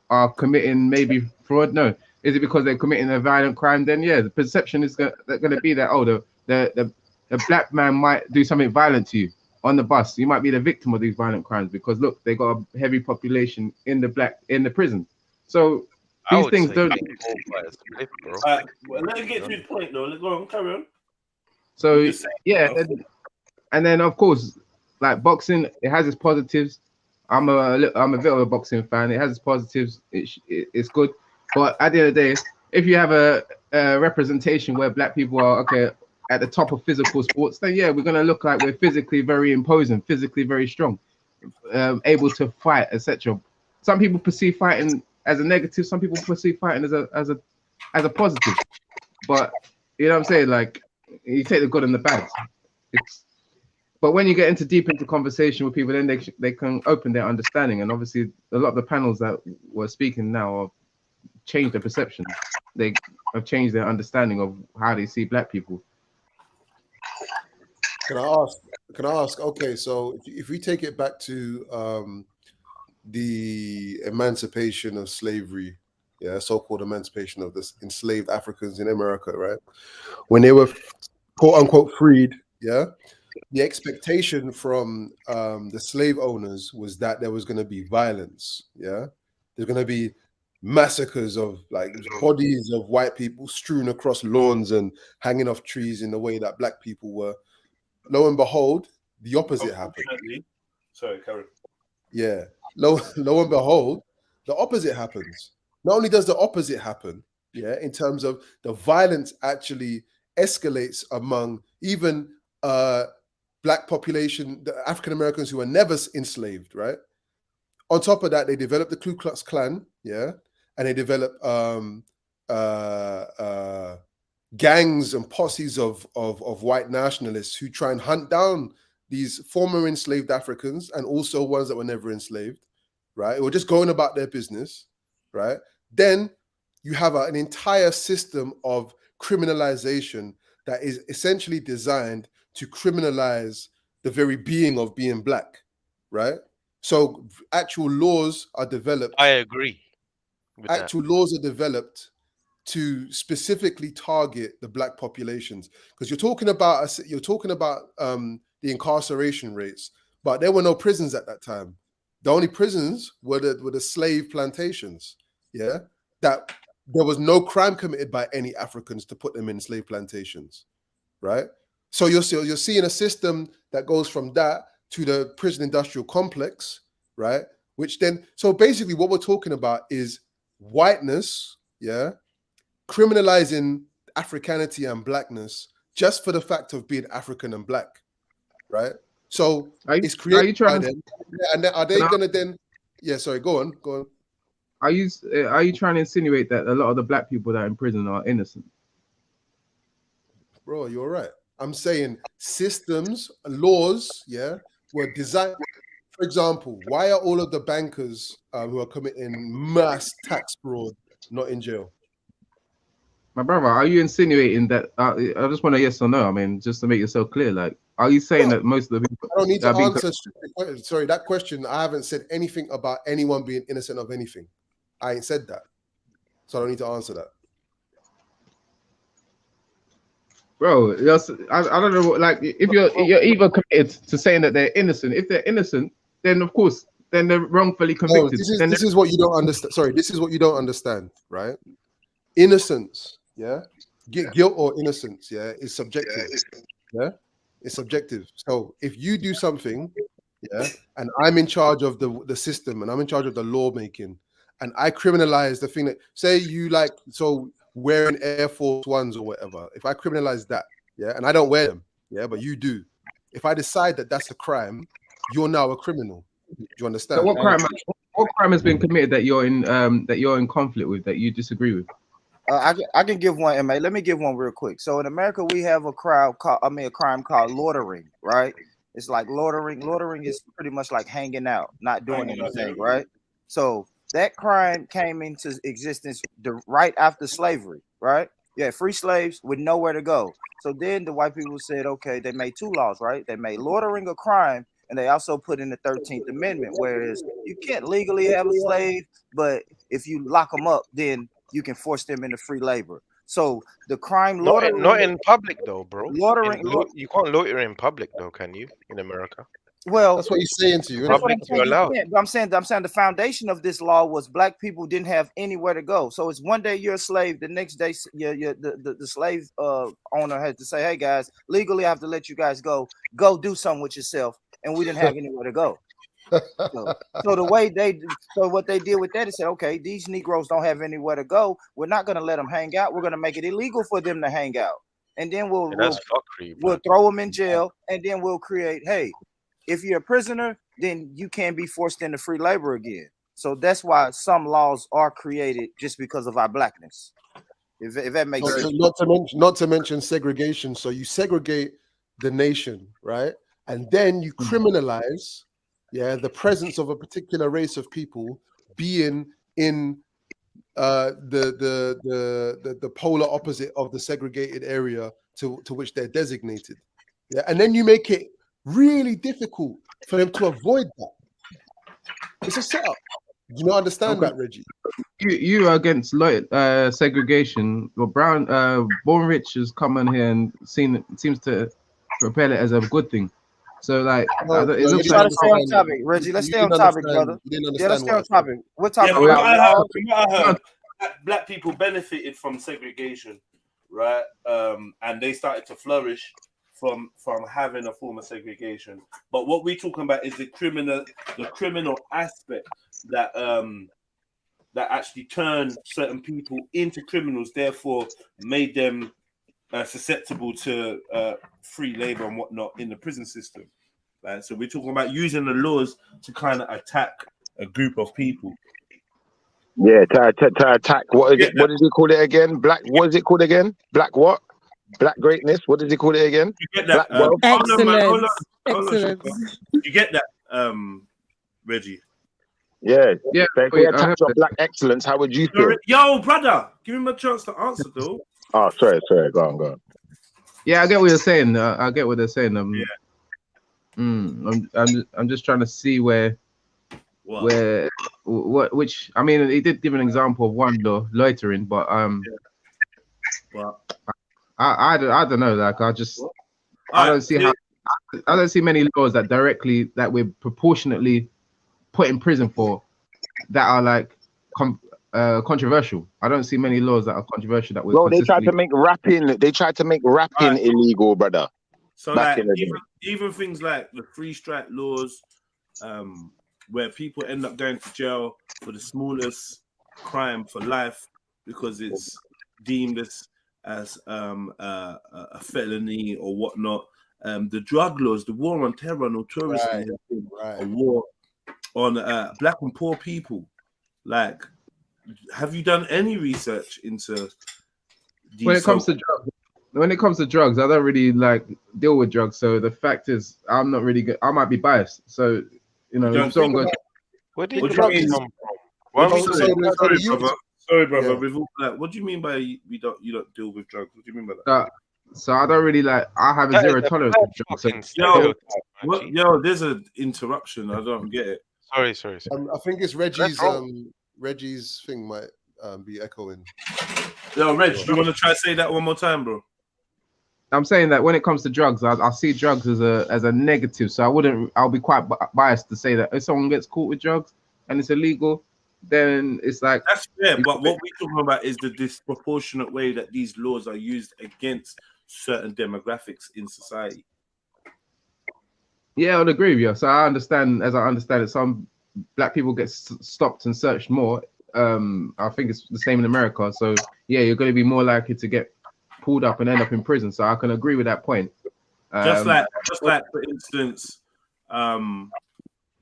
are committing maybe fraud? No. Is it because they're committing a violent crime? Then yeah, the perception is going to be that the black man might do something violent to you on the bus. You might be the victim of these violent crimes because look, they got a heavy population in the prison. So these things don't. Well, let him get to his point though. Let's go on, carry on. So yeah, and then of course, like boxing, it has its positives. I'm a bit of a boxing fan. It has its positives. It's good, but at the end of the day, if you have a representation where black people are at the top of physical sports, then yeah, we're gonna look like we're physically very imposing, physically very strong, able to fight, etc. Some people perceive fighting as a negative. Some people perceive fighting as a positive. But you know what I'm saying? Like you take the good and the bad. But when you get deep into conversation with people, then they can open their understanding. And obviously, a lot of the panels that we're speaking now have changed their perception. They have changed their understanding of how they see black people. Can I ask? Okay, so if we take it back to the emancipation of slavery, yeah, so-called emancipation of the enslaved Africans in America, right? When they were quote unquote freed, yeah, the expectation from the slave owners was that there was going to be violence, yeah, there's going to be massacres of like bodies of white people strewn across lawns and hanging off trees in the way that black people were. Lo and behold, the opposite happened. Sorry, Karen. Yeah. Lo and behold, the opposite happens. Not only does the opposite happen, yeah, in terms of the violence actually escalates among even black population, the African Americans who were never enslaved, right? On top of that, they developed the Ku Klux Klan, yeah, and they developed gangs and posses of white nationalists who try and hunt down these former enslaved Africans and also ones that were never enslaved, right? Or just going about their business, right? Then you have an entire system of criminalization that is essentially designed to criminalize the very being of being black, right? So actual laws are developed. I agree. Actual laws are developed to specifically target the black populations, because you're talking about the incarceration rates, but there were no prisons at that time. The only prisons were the slave plantations. Yeah, that there was no crime committed by any Africans to put them in slave plantations, right? So you're seeing a system that goes from that to the prison industrial complex, right? Which then, so basically what we're talking about is whiteness, yeah, criminalizing Africanity and blackness just for the fact of being African and black, right? So it's created by them. And are they going to then? Yeah, sorry. Go on. Are you trying to insinuate that a lot of the black people that are in prison are innocent? Bro, you're right. I'm saying systems, laws, yeah, were designed. For example, why are all of the bankers who are committing mass tax fraud not in jail? My brother, are you insinuating that? I just want a yes or no. I mean, just to make yourself clear, like, are you saying that most of the people? I don't need to answer. Sorry, that question. I haven't said anything about anyone being innocent of anything. I ain't said that, so I don't need to answer that. bro. I don't know. Like, if you're either committed to saying that they're innocent. If they're innocent, then of course, then they're wrongfully No, convicted. this is what you don't understand. Sorry, this is what you don't understand, right? Innocence, yeah, guilt or innocence, yeah, is subjective. Yeah, it's subjective. So if you do something, yeah, and I'm in charge of the system, and I'm in charge of the lawmaking, and I criminalize the thing that, say you like, so wearing Air Force Ones or whatever, if I criminalize that, yeah, and I don't wear them, yeah, but you do, if I decide that that's a crime, you're now a criminal. Do you understand? So what crime has been committed that you're in conflict with, that you disagree with? I can give one, MA. Let me give one real quick. So in America, we have a crime called loitering, right? It's like loitering. Loitering is pretty much like hanging out, not doing anything, right? So that crime came into existence right after slavery, right? Yeah, free slaves with nowhere to go. So then the white people said, okay, they made two laws, right? They made loitering a crime, and they also put in the 13th Amendment, whereas you can't legally have a slave, but if you lock them up, then you can force them into free labor. So the crime loitering, not in public though, bro. Loitering, You can't loiter in public though, can you? In America. well, that's what he's saying to you. That's what Public, I'm saying. you're You allowed. can't, but I'm saying the foundation of this law was black people didn't have anywhere to go. So it's one day you're a slave, the next day the slave owner has to say, hey guys, legally I have to let you guys go do something with yourself, and we didn't have anywhere to go. So what they did with that is said, okay, these Negroes don't have anywhere to go. We're not going to let them hang out. We're going to make it illegal for them to hang out, and then we'll throw them in jail, and then we'll create, hey, if you're a prisoner, then you can't be forced into free labor again. So that's why some laws are created just because of our blackness. If that makes sense. Not to mention segregation. So you segregate the nation, right? And then you criminalize, the presence of a particular race of people being in the polar opposite of the segregated area to which they're designated. Yeah, and then you make it really difficult for them to avoid that. It's a setup. You don't understand that, Reggie? You are against segregation. Well, Born Rich has come on here and seems to propel it as a good thing. So like, it looks like. Let's stay on topic, Reggie. Let's stay on topic, brother. Yeah, let's stay on topic. We're talking about I heard black people benefited from segregation, right? And they started to flourish from having a form of segregation. But what we're talking about is the criminal aspect that actually turned certain people into criminals, therefore made them susceptible to free labor and whatnot in the prison system. Right? So we're talking about using the laws to kind of attack a group of people. Yeah, to attack. What is it? What did he call it again? Black. What is it called again? Black what? Black greatness. What did he call it again? You get that? Black wealth. Hold on. Excellence. You get that, Reggie? Yeah. So if we attacked your black excellence, how would you feel? Yo, brother, give him a chance to answer, though. Oh, sorry. Go on. Yeah, I get what you're saying. I get what they're saying. I'm just trying to see which. I mean, he did give an example of one law, loitering, but I don't know. Like, I don't see how. I don't see many laws that we're proportionately put in prison for that are like controversial. I don't see many laws that are controversial that we're. Bro, they tried to make rapping. Illegal, brother. So like, even things like the free strike laws, where people end up going to jail for the smallest crime for life because it's deemed as a felony or whatnot. The drug laws, the war on terror, notoriously has been a war on black and poor people. Like, have you done any research into these? When it comes to drugs, I don't really like deal with drugs. So the fact is, I'm not really good. I might be biased. So if someone goes, where did drugs come from? Sorry, brother. With all that, what do you mean by you don't deal with drugs? What do you mean by that? So I don't really like. I have a zero tolerance for drugs. Yo, there's an interruption. I don't get it. Sorry. I think it's Reggie's thing might be echoing. Yo, Reg, do you want to try to say that one more time, bro? I'm saying that when it comes to drugs, I see drugs as a negative. So I'll be quite biased to say that if someone gets caught with drugs and it's illegal, then it's like that's fair. But what we're talking about is the disproportionate way that these laws are used against certain demographics in society. Yeah, I'd agree with you. So I understand it, some black people get stopped and searched more. I think it's the same in America. So yeah, you're going to be more likely to get pulled up and end up in prison. So I can agree with that point. Just like for instance,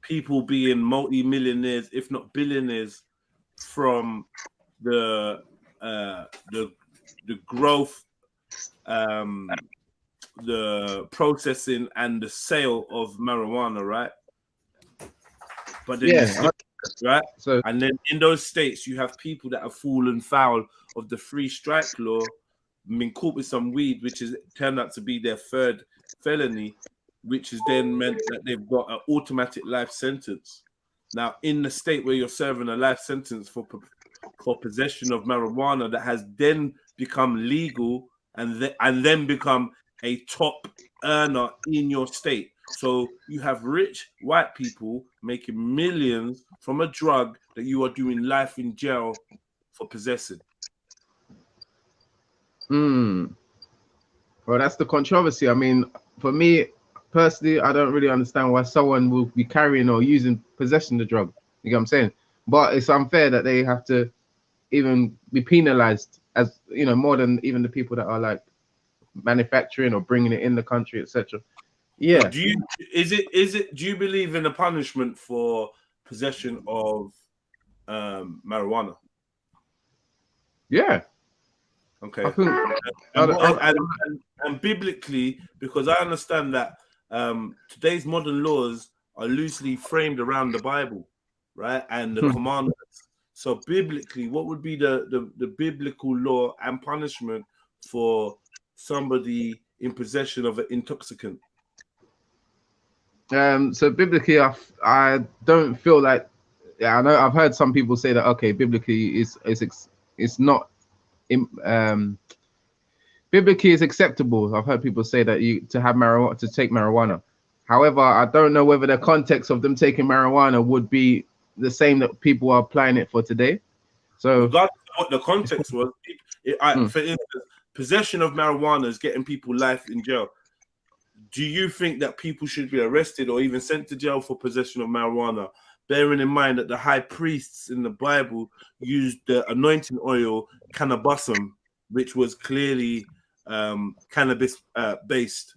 people being multi-millionaires, if not billionaires, from the growth, the processing and the sale of marijuana, right? But then yeah, right. So and then in those states, you have people that have fallen foul of the free strike law, been caught with some weed, which is turned out to be their third felony, which is then meant that they've got an automatic life sentence. Now, in the state where you're serving a life sentence for possession of marijuana that has then become legal and then become a top earner in your state. So you have rich white people making millions from a drug that you are doing life in jail for possessing. Well, that's the controversy. I mean, for me personally, I don't really understand why someone will be carrying or using possession of the drug. You get what I'm saying? But it's unfair that they have to even be penalized, as you know, more than even the people that are like manufacturing or bringing it in the country, etc. Yeah. Do you believe in a punishment for possession of marijuana? Yeah. Okay. I think, and biblically, because I understand that today's modern laws are loosely framed around the Bible, right, and the commandments. So biblically, what would be the biblical law and punishment for somebody in possession of an intoxicant? So biblically, I don't feel like, yeah, I know I've heard some people say that, okay, biblically it's not biblically is acceptable. I've heard people say that to take marijuana. However, I don't know whether the context of them taking marijuana would be the same that people are applying it for today. So regardless of what the context was, for instance, possession of marijuana is getting people life in jail. Do you think that people should be arrested or even sent to jail for possession of marijuana, bearing in mind that the high priests in the Bible used the anointing oil cannabisum, which was clearly cannabis based?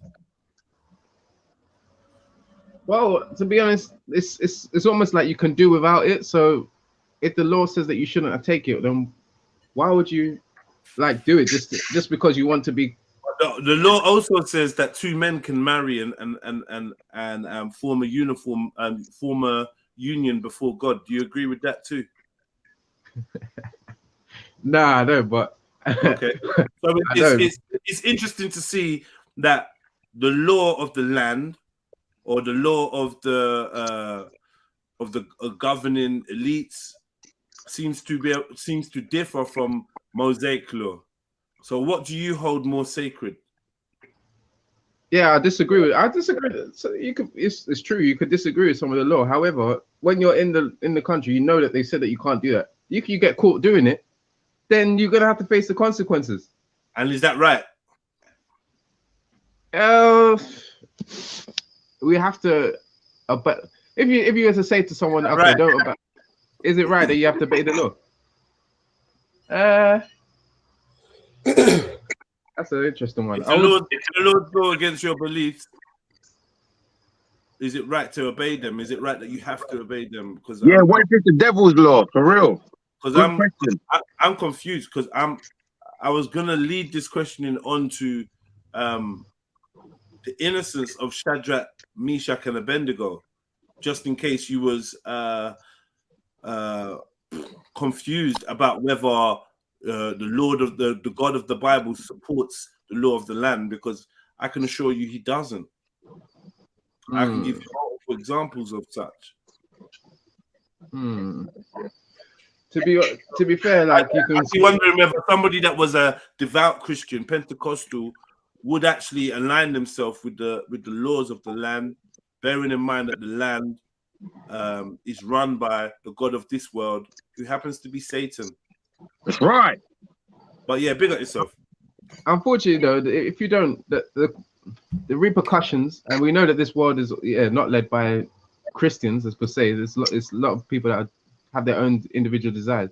Well, to be honest, it's almost like you can do without it. So if the law says that you shouldn't take it, then why would you like do it just because you want to be? The law also says that two men can marry and form a union before God. Do you agree with that too? Nah, I don't. But okay, so it's interesting to see that the law of the land or the law of the governing elites seems to differ from Mosaic law. So what do you hold more sacred? Yeah, I disagree. So it's true. You could disagree with some of the law. However, when you're in the country, you know that they said that you can't do that. If you get caught doing it, then you're gonna have to face the consequences. And is that right? We have to. But if you were to say to someone, okay, right, don't obey, is it right that you have to obey the law? That's an interesting one. If the Lord go against your beliefs, is it right to obey them? Is it right that you have to obey them? Because what if it's the devil's law for real? Because I'm confused. Because I was gonna lead this questioning on to the innocence of Shadrach, Meshach, and Abednego, just in case you was confused about whether the Lord of the God of the Bible supports the law of the land, because I can assure you he doesn't. I can give you multiple examples of such. To be fair, like you can I'm wondering whether somebody that was a devout Christian, Pentecostal, would actually align themselves with the laws of the land, bearing in mind that the land is run by the god of this world, who happens to be Satan. That's right. But yeah, big up yourself. Unfortunately, though, if you don't, the repercussions, and we know that this world is not led by Christians, as per se. There's a lot of people that have their own individual desires.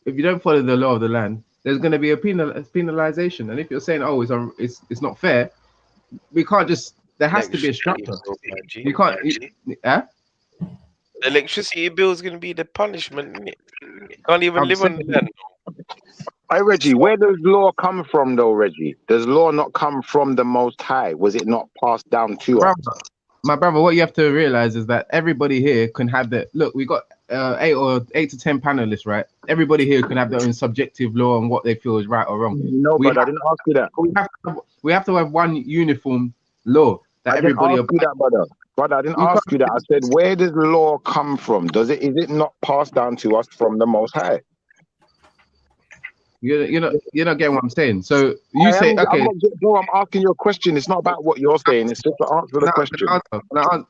If you don't follow the law of the land, there's going to be a penalization. And if you're saying, oh, it's not fair, we can't just. There has to be a structure. You can't. The electricity bill is going to be the punishment. Innit? Can't even live on the land. Hey Reggie, where does law come from, though, Reggie? Does law not come from the Most High? Was it not passed down to us? My brother, what you have to realize is that everybody here can have the look. We got 8 to 10 panelists, right? Everybody here can have their own subjective law on what they feel is right or wrong. No, but I didn't ask you that. We have to have one uniform law that everybody. Brother, I didn't ask you that. I said, where does law come from? Is it not passed down to us from the Most High? You're not getting what I'm saying. So you say, okay. I'm asking you a question. It's not about what you're saying. It's just to answer the question.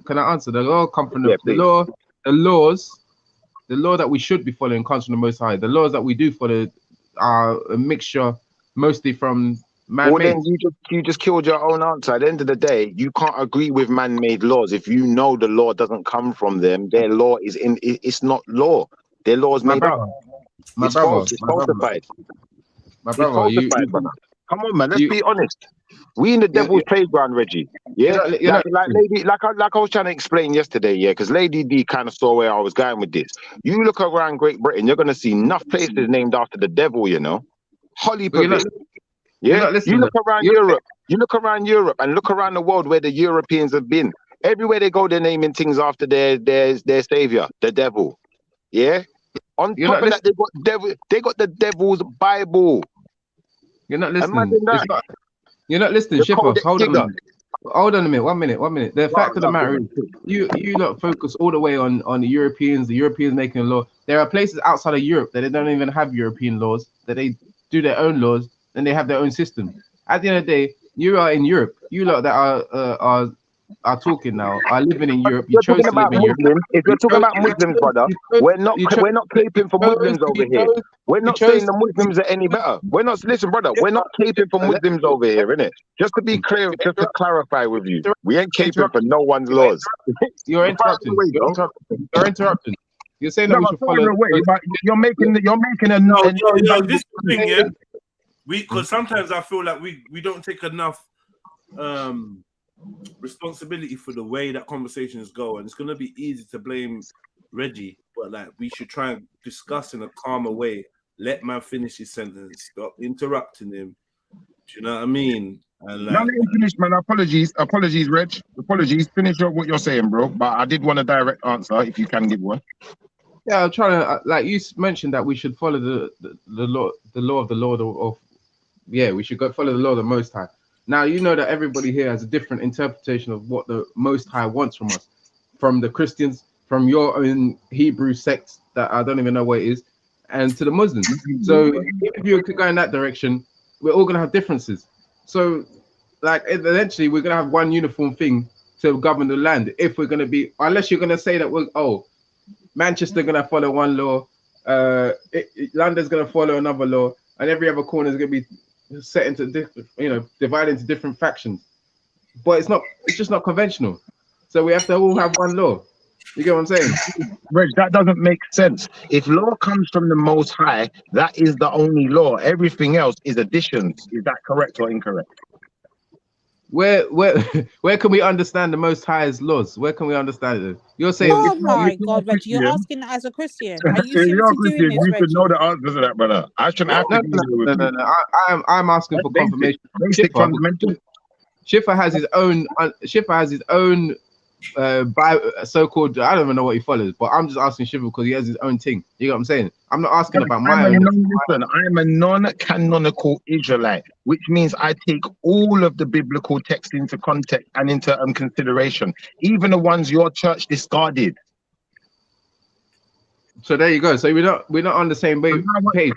Can I answer? The law come from the law. The law that we should be following comes from the Most High. The laws that we do follow are a mixture, mostly from man-made. Well, then you just killed your own answer. At the end of the day, you can't agree with man-made laws if you know the law doesn't come from them. Their law is it's not law. Their law is made up. It's falsified. My brother, come on, man. Let's be honest. We in the devil's playground, Reggie. Yeah, like I was trying to explain yesterday. Yeah, because Lady D kind of saw where I was going with this. You look around Great Britain, you're gonna see enough places named after the devil. You know, Holly. Yeah, you look around Europe. You look around Europe and look around the world where the Europeans have been. Everywhere they go, they're naming things after their savior, the devil. Yeah. On top of that, they got the devil's Bible. You're not listening. You're not listening, Shipper. Hold on a minute. One minute. The fact of the matter is, you lot focus all the way on the Europeans making a law. There are places outside of Europe that they don't even have European laws, that they do their own laws, and they have their own system. At the end of the day, you are in Europe. You lot that are talking now, are living in Europe. You chose to live in Europe. If you're talking about Muslims, brother, we're not caping for Muslims over here. We're not saying the Muslims are any better. We're not brother. We're not caping for Muslims over here, innit? Just to be clear, just to clarify with you, we ain't caping for no one's laws. You're interrupting. You're interrupting. You're saying that we should follow. But you're making a this thing, yeah. Because sometimes I feel like we don't take enough responsibility for the way that conversations go, and it's going to be easy to blame Reggie, but like we should try and discuss in a calmer way. Let man finish his sentence. Stop interrupting him. Do you know what I mean? And let him finish, man. Apologies, Reg. Apologies. Finish up what you're saying, bro. But I did want a direct answer, if you can give one. Yeah, I'm trying to like you mentioned that we should follow the law of the Lord of we should follow the law of the Most High. Now, you know that everybody here has a different interpretation of what the Most High wants from us, from the Christians, from your own Hebrew sect that I don't even know what it is, and to the Muslims. So if you could go in that direction, we're all going to have differences. So like eventually we're going to have one uniform thing to govern the land. If we're going to be, unless you're going to say that Manchester going to follow one law, London's going to follow another law, and every other corner is going to be set into different, divided into different factions. But it's just not conventional. So we have to all have one law. You get what I'm saying? Reg, that doesn't make sense. If law comes from the Most High, that is the only law. Everything else is additions. Is that correct or incorrect? Where can we understand the Most High's laws? Where can we understand it? You're saying, oh my God, Reggie, you're asking that as a Christian. Are you seriously doing this, you Reggie? should know the answers to that, brother. I shouldn't have to. No. I'm asking for confirmation. Schiffer has his own. Schiffer has his own so-called. I don't even know what he follows, but I'm just asking Schiffer because he has his own thing. You know what I'm saying? I'm not asking about my own. Listen, I'm a non-canonical Israelite, which means I take all of the biblical texts into context and into consideration, even the ones your church discarded. So there you go. So we're not on the same page. There you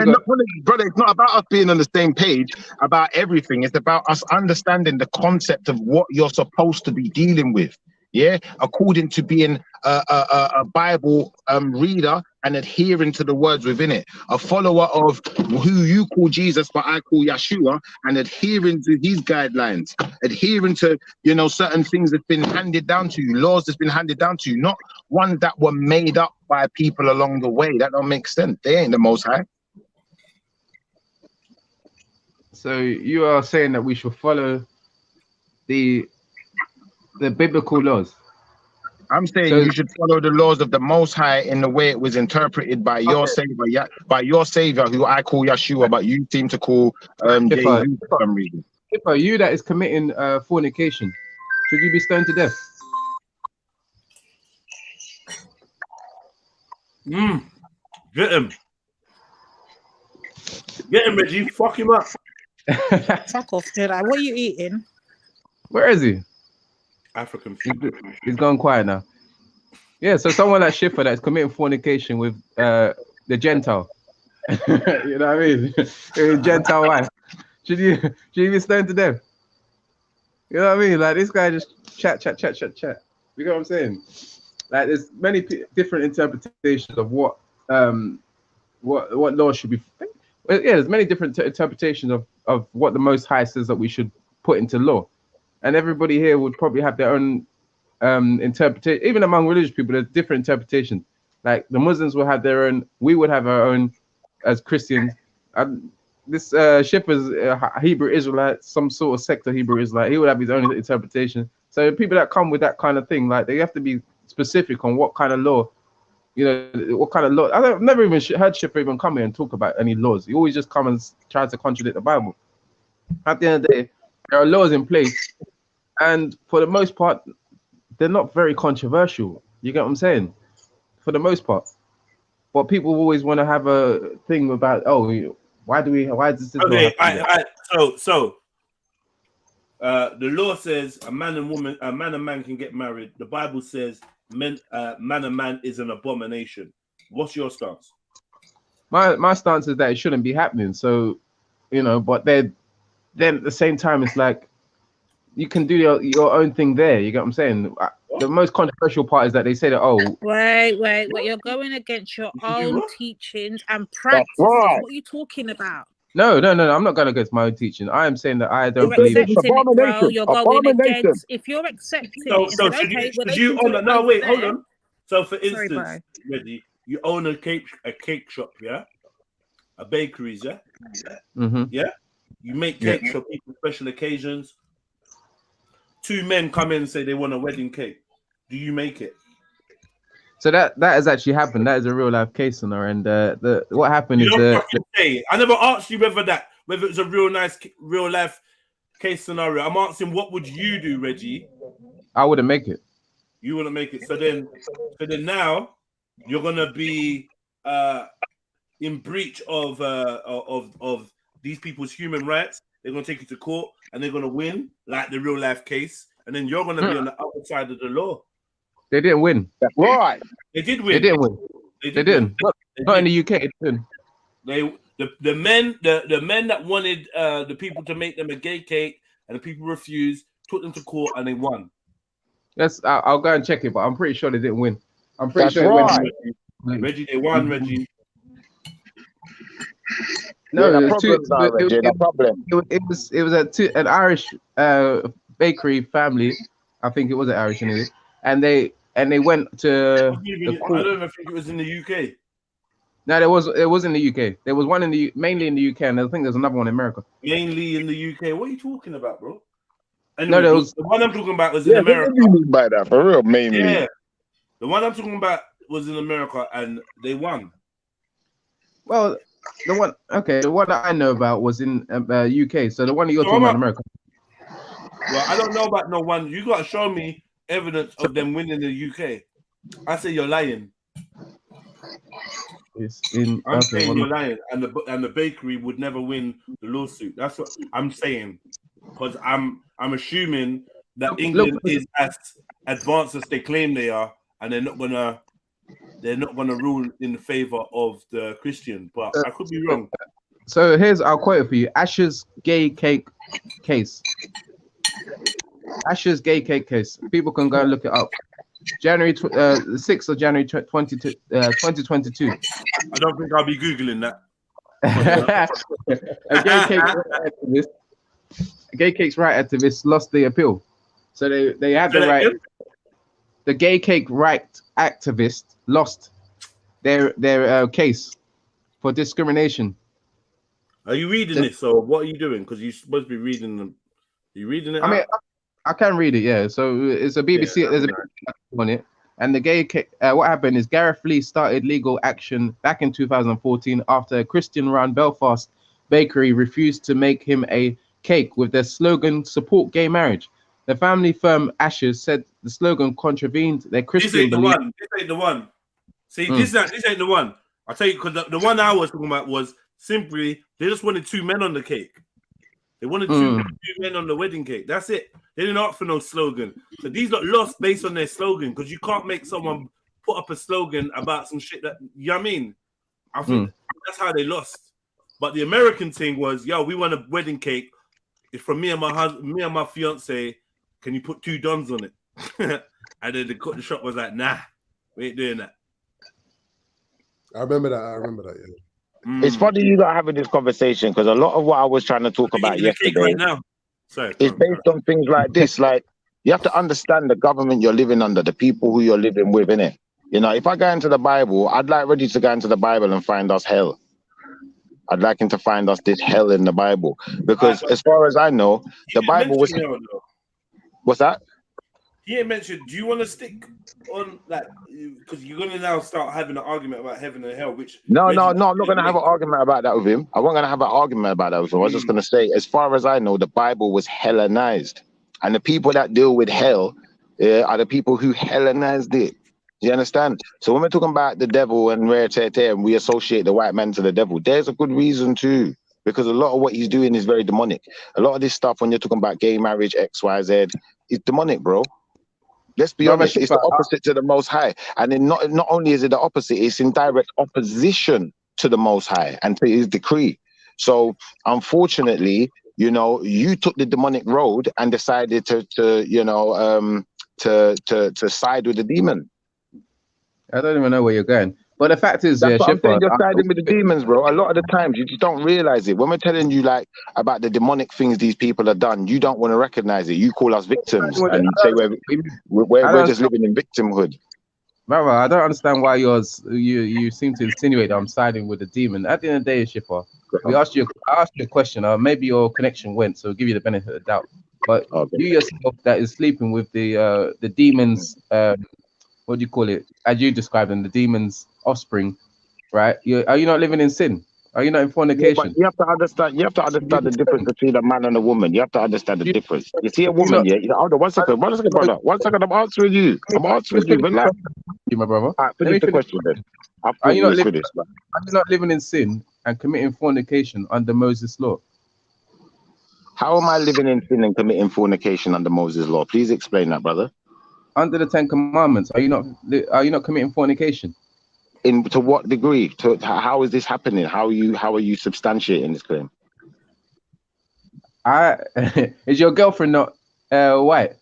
go. Brother, it's not about us being on the same page about everything. It's about us understanding the concept of what you're supposed to be dealing with. Yeah, according to being a Bible reader and adhering to the words within it, a follower of who you call Jesus, but I call Yeshua, and adhering to his guidelines, adhering to certain things that's been handed down to you, laws that's been handed down to you, not ones that were made up by people along the way. That don't make sense. They ain't the Most High. So you are saying that we should follow the biblical laws. I'm saying you should follow the laws of the Most High in the way it was interpreted by your Savior, who I call Yeshua, but you seem to call Jesus for some reason. If you that is committing fornication, should you be stoned to death? Get him. Get him, Reggie. Fuck him up. Fuck off, Jedi. What are you eating? Where is he? African. He's gone quiet now. Yeah, so someone like Schiffer that's committing fornication with the Gentile. You know what I mean? Gentile wife. Should you be stoned to death? You know what I mean? Like this guy just chat. You know what I'm saying? Like there's many different interpretations of what law should be. Yeah, there's many different interpretations of what the Most High says that we should put into law, and everybody here would probably have their own interpretation. Even among religious people, there's different interpretations. Like the Muslims will have their own. We would have our own as Christians. This Schiffer's Hebrew Israelite, some sort of sect of Hebrew Israelite, he would have his own interpretation. So people that come with that kind of thing, like they have to be specific on what kind of law, what kind of law. I've never even heard Schiffer even come here and talk about any laws. He always just come and tries to contradict the Bible. At the end of the day, there are laws in place, and for the most part, they're not very controversial. You get what I'm saying? For the most part. But people always want to have a thing about, why does this okay, so the law says a man and man can get married. The Bible says man and man is an abomination. What's your stance? My stance is that it shouldn't be happening. So, but then at the same time, it's like you can do your own thing there. You get what I'm saying? The most controversial part is that they say that, Wait, you're going against your own teachings and practices. right. What are you talking about? No, I'm not going against my own teaching. I am saying that I don't You're believe accepting it, bro. You're going against. If you're accepting it, So should you own? No, wait, hold on. So for Sorry, instance, Reggie, you own a cake shop, yeah, a bakeries, yeah, yeah. You make cakes for people, special occasions. Two men come in and say they want a wedding cake. Do you make it? So that has actually happened. That is a real life case on our end. What happened is I never asked you whether it's a real life case scenario. I'm asking what would you do, Reggie? I wouldn't make it. You wouldn't make it. So then now you're gonna be in breach of these people's human rights. They're gonna take you to court and they're gonna win like the real life case, and then you're gonna be on the other side of the law. They didn't win. That's right. They did win. They didn't win. They didn't. Not in the UK. They didn't. The men that wanted the people to make them a gay cake and the people refused, took them to court and they won. Yes, I'll go and check it, but I'm pretty sure they didn't win. I'm pretty That's sure right. It went. Reggie, they won, Reggie. No, Yeah, it was an Irish bakery family. I think it was an Irish anyway, and they went to the court. I don't even think it was in the UK. No, it was in the UK. There was one mainly in the UK, and I think there's another one in America. Mainly in the UK. What are you talking about, bro? Anyway, No, there was the one I'm talking about was in America. What do you mean by that? For real, mainly. Yeah, the one I'm talking about was in America, and they won. Well, the one that I know about was in UK. So the one that you're talking about in America. Well, I don't know about no one. You got to show me evidence of them winning the UK. I say you're lying. I'm saying you're lying, and the bakery would never win the lawsuit. That's what I'm saying, because I'm assuming that England is as advanced as they claim they are, and they're not gonna they're not going to rule in favor of the Christian, but I could be wrong. So here's, I'll quote it for you. Asher's gay cake case. Asher's gay cake case. People can go and look it up. January, the 6th of January 2022. I don't think I'll be Googling that. A gay cake's right activists lost the appeal. So they had the right. The gay cake right activists lost their case for discrimination. Are you reading this, or what are you doing? Because you're supposed to be reading them. Are you reading it? I mean, I can read it, yeah. So it's a BBC. Yeah, there's a BBC on it, and the gay cake. What happened is Gareth Lee started legal action back in 2014 after a Christian-run Belfast bakery refused to make him a cake with their slogan "Support Gay Marriage." The family firm Ashes said the slogan contravened their Christian This ain't belief. the one. This ain't the one. See, this ain't the one. I'll tell you, because the one I was talking about was simply they just wanted 2 men on the cake. They wanted two men on the wedding cake. That's it. They didn't ask for no slogan. So these got lost based on their slogan, because you can't make someone put up a slogan about some shit that, you know what I mean? I think that's how they lost. But the American thing was, yo, we want a wedding cake. It's from me and my husband, me and my fiance. Can you put 2 dons on it? And then the shop was like, nah, we ain't doing that. I remember that. Yeah. It's funny you not having this conversation, because a lot of what I was trying to talk about yesterday right now. is based on things like this. Like, you have to understand the government you're living under, the people who you're living with, innit? You know, if I go into the Bible, I'd like Reggie to go into the Bible and find us hell. I'd like him to find us this hell in the Bible, because as far as I know, the Bible was. What's that? He ain't mentioned. Do you want to stick on that? Because you're gonna now start having an argument about heaven and hell. Which no, I'm not gonna have an argument about that with him. I wasn't gonna have an argument about that with him. I was just gonna say, as far as I know, the Bible was Hellenized, and the people that deal with hell are the people who Hellenized it. Do you understand? So when we're talking about the devil and and we associate the white man to the devil, there's a good reason too. Because a lot of what he's doing is very demonic. A lot of this stuff, when you're talking about gay marriage, X, Y, Z, is demonic, bro. Let's be honest, it's the opposite to the Most High. And then not only is it the opposite, it's in direct opposition to the Most High and to his decree. So unfortunately, you know, you took the demonic road and decided to side with the demon. I don't even know where you're going. But the fact is, that's what I'm saying, you're siding with the demons, bro. A lot of the times you just don't realize it. When we're telling you like about the demonic things these people have done, you don't want to recognize it. You call us victims, and you say we're just living in victimhood. Brother, I don't understand why you seem to insinuate that I'm siding with the demon. At the end of the day, Shipper, I asked you a question. Maybe your connection went, so I'll give you the benefit of the doubt. But you yourself that is sleeping with the demons, what do you call it? As you described them, the demons' offspring, right? Are you not living in sin? Are you not in fornication? Yeah, you have to understand. You have to understand the difference between a man and a woman. You have to understand the difference. You see a woman, hold on, one second, brother. 1 second, I'm answering you. Relax. You, my brother. Finish the question then. Are you not living in sin and committing fornication under Moses' law? How am I living in sin and committing fornication under Moses' law? Please explain that, brother. Under the 10 Commandments, are you not committing fornication? To what degree? How is this happening? How are you substantiating this claim? Is your girlfriend not white?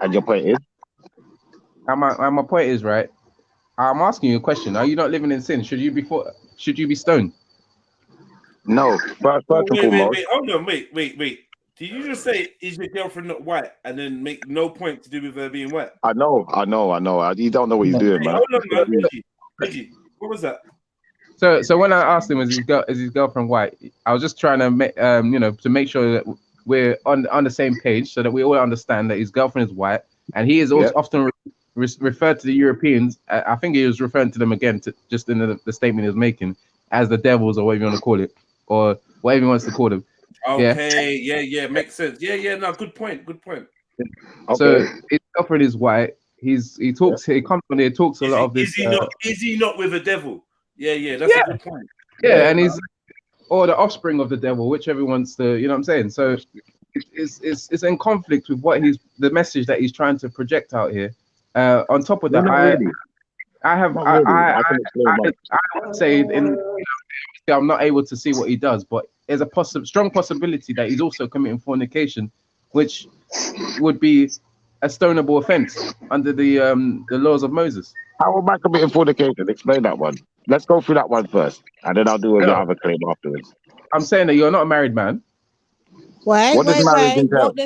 And your point is? And my point is, right, I'm asking you a question. Are you not living in sin? Should you be stoned? No. First Hold on, wait. Did you just say, is your girlfriend not white, and then make no point to do with her being white? I know. You don't know what he's doing, man. Hold on, man. Reggie, what was that? So when I asked him, is his girlfriend white? I was just trying to make to make sure that we're on the same page, so that we all understand that his girlfriend is white, and he is also often referred to the Europeans. I think he was referring to them again, just in the statement he was making, as the devils, or whatever you want to call it, or whatever he wants to call them. Okay, yeah, makes sense. Yeah, no, good point. Okay. So his girlfriend is white. He comes on here, talks a lot of this. Is he not with a devil? Yeah, that's a good point. Yeah, and he's or the offspring of the devil, whichever wants to, you know what I'm saying? So it's in conflict with what the message that he's trying to project out here. On top of that, I have. Not really. I can explain mine. I would say I'm not able to see what he does, but there's a strong possibility that he's also committing fornication, which would be a stonable offense under the laws of Moses. How am I committing fornication? Explain that one. Let's go through that one first, and then I'll do with your other claim afterwards. I'm saying that you're not a married man. Wait. What does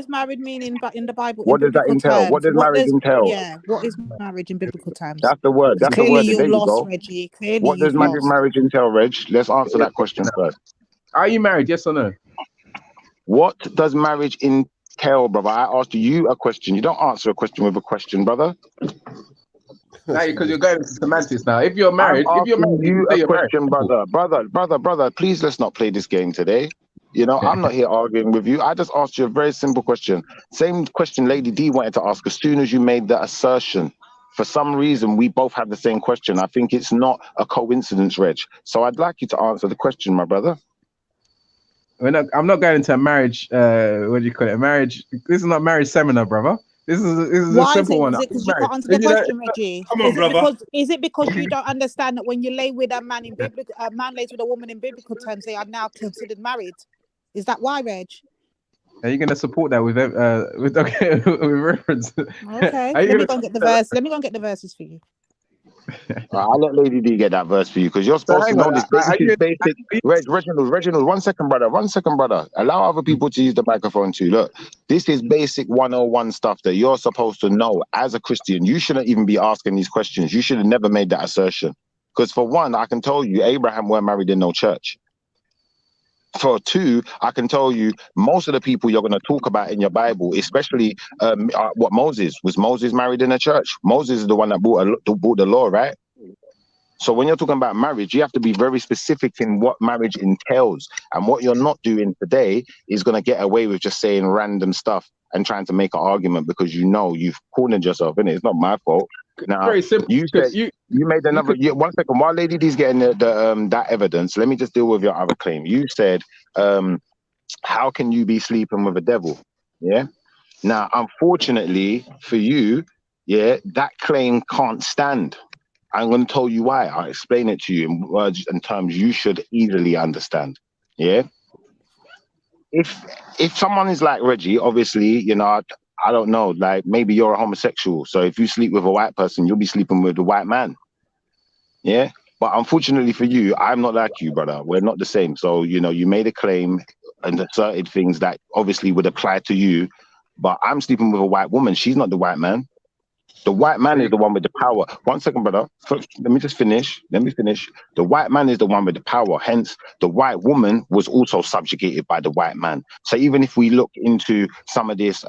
marriage mean in the Bible? What does that entail? What does marriage entail? Yeah, what is marriage in biblical terms? That's the word. That's the word. There you go. Reggie. Clearly What does marriage entail, Reg? Let's answer that question first. Are you married? Yes or no? What does marriage entail, brother? I asked you a question. You don't answer a question with a question, brother. No, because you're going into semantics now. If you're married, you a question, brother. Please, let's not play this game today. You know, I'm not here arguing with you. I just asked you a very simple question. Same question Lady D wanted to ask as soon as you made the assertion. For some reason, we both have the same question. I think it's not a coincidence, Reg. So I'd like you to answer the question, my brother. I'm not going into a marriage. What do you call it? A marriage. This is not marriage seminar, brother. This is a simple one. Because you can't answer the question, Reggie. Come on, brother. Is it because you don't understand that when you lay with a man in biblical, a man lays with a woman in biblical terms, they are now considered married? Is that why, Reg? Are you going to support that with reference? Okay. Let me go and get the verse. Let me go and get the verses for you. I'll let Lady D get that verse for you because you're supposed to know this. Basic. Reginald, 1 second, brother. 1 second, brother. Allow other people to use the microphone too. Look, this is basic 101 stuff that you're supposed to know as a Christian. You shouldn't even be asking these questions. You should have never made that assertion. Because for one, I can tell you, Abraham weren't married in no church. For two, I can tell you most of the people you're going to talk about in your Bible, especially what Moses married in a church. Moses is the one that brought the law, right? So when you're talking about marriage, you have to be very specific in what marriage entails. And what you're not doing today is going to get away with just saying random stuff and trying to make an argument because you know you've cornered yourself, innit? It's not my fault. Now, very simple. You said you made another. 1 second, while Lady D's getting that evidence, let me just deal with your other claim. You said, "How can you be sleeping with a devil?" Yeah. Now, unfortunately for you, yeah, that claim can't stand. I'm going to tell you why. I'll explain it to you in words and terms you should easily understand. Yeah. If someone is like Reggie, obviously, you know, I don't know, like maybe you're a homosexual. So if you sleep with a white person, you'll be sleeping with a white man. Yeah. But unfortunately for you, I'm not like you, brother. We're not the same. So, you know, you made a claim and asserted things that obviously would apply to you. But I'm sleeping with a white woman. She's not the white man. The white man is the one with the power. 1 second, brother. Let me just finish. Let me finish. The white man is the one with the power. Hence, the white woman was also subjugated by the white man. So even if we look into some of this,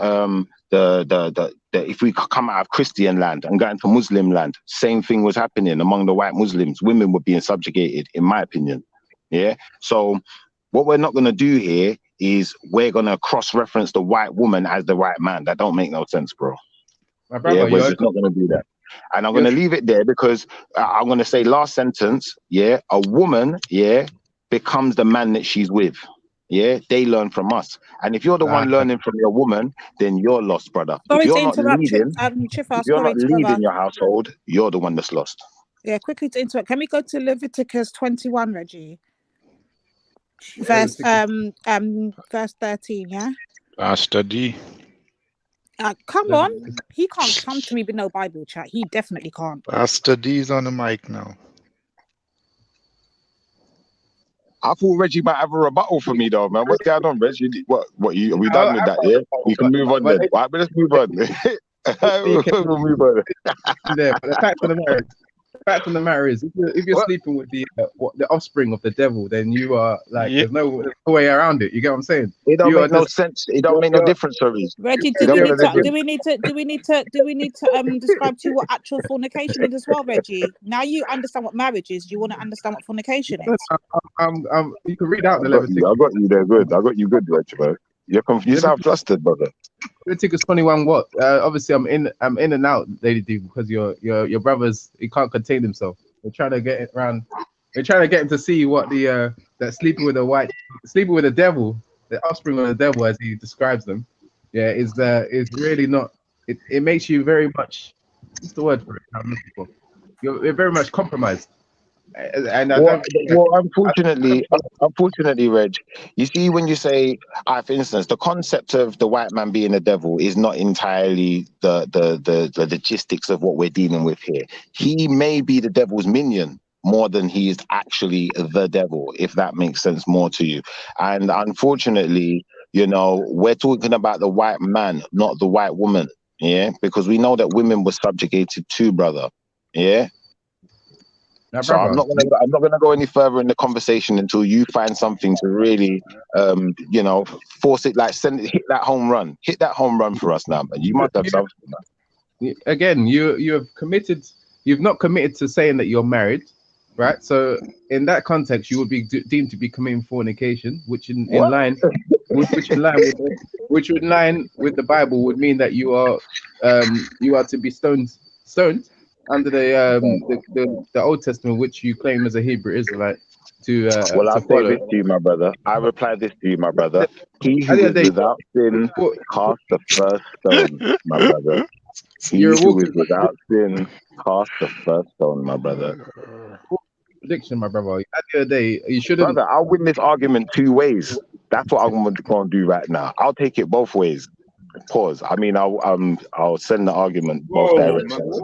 if we come out of Christian land and go into Muslim land, same thing was happening among the white Muslims. Women were being subjugated, in my opinion. Yeah. So what we're not going to do here is we're going to cross-reference the white woman as the white man. That don't make no sense, bro. Brother, we're just not going to do that. And I'm going to leave it there because I'm going to say last sentence, yeah, a woman, yeah, becomes the man that she's with. Yeah, they learn from us. And if you're the one learning from your woman, then you're lost, brother. Sorry if you're to not interrupt, leading, if you're not leading your household, you're the one that's lost. Yeah, quickly to interrupt. Can we go to Leviticus 21, Reggie? Verse 13, yeah? Pastor D. Come on. He can't come to me with no Bible chat. He definitely can't. Pastor D's on the mic now. I thought Reggie might have a rebuttal for me, though, man. What's going on, Reggie? What? Are we done with that? Yeah, we can move on then. Right, but let's move on. We'll move on. There, but the fact of the matter is, if you're sleeping with the offspring of the devil, then you are like, there's no way around it. You get what I'm saying? It don't make no sense. It don't make no difference, sorry. Reggie, do we need to describe to you what actual fornication is as well, Reggie? Now you understand what marriage is. Do you want to understand what fornication is? You can read out the Leviticus. I got you there good. I got you good, Reggie, man. You sound flustered, brother. Leviticus 21. What? Obviously, I'm in and out, Lady D, because your brothers, he can't contain himself. We're trying to get it around. We're trying to get him to see what that sleeping with the devil, the offspring of the devil, as he describes them. Yeah, is really not. It makes you very much. What's the word for it? I'm looking for. you're very much compromised. And I Well, don't. unfortunately, Reg, you see, when you say, for instance, the concept of the white man being a devil is not entirely the logistics of what we're dealing with here. He may be the devil's minion more than he is actually the devil, if that makes sense more to you. And unfortunately, you know, we're talking about the white man, not the white woman. Yeah, because we know that women were subjugated too, brother. Yeah. Now, So brother, I'm not gonna go any further in the conversation until you find something to really, you know, force it. Like hit that home run for us now, man. You must have something, man. Again, you have committed. You've not committed to saying that you're married, right? So in that context, you would be deemed to be committing fornication, which in line with the Bible would mean that you are to be stoned under the Old Testament, which you claim as a Hebrew Israelite to Well, I'll to say follow. this to you, my brother. I reply this to you, my brother. He who is without sin cast the first stone, my brother. He who is without sin cast the first stone, my brother. Prediction, my brother. At the end of the day, you shouldn't. Brother, I'll win this argument 2 ways. That's what I'm going to do right now. I'll take it both ways. Pause. I mean, I'll send the argument both directions.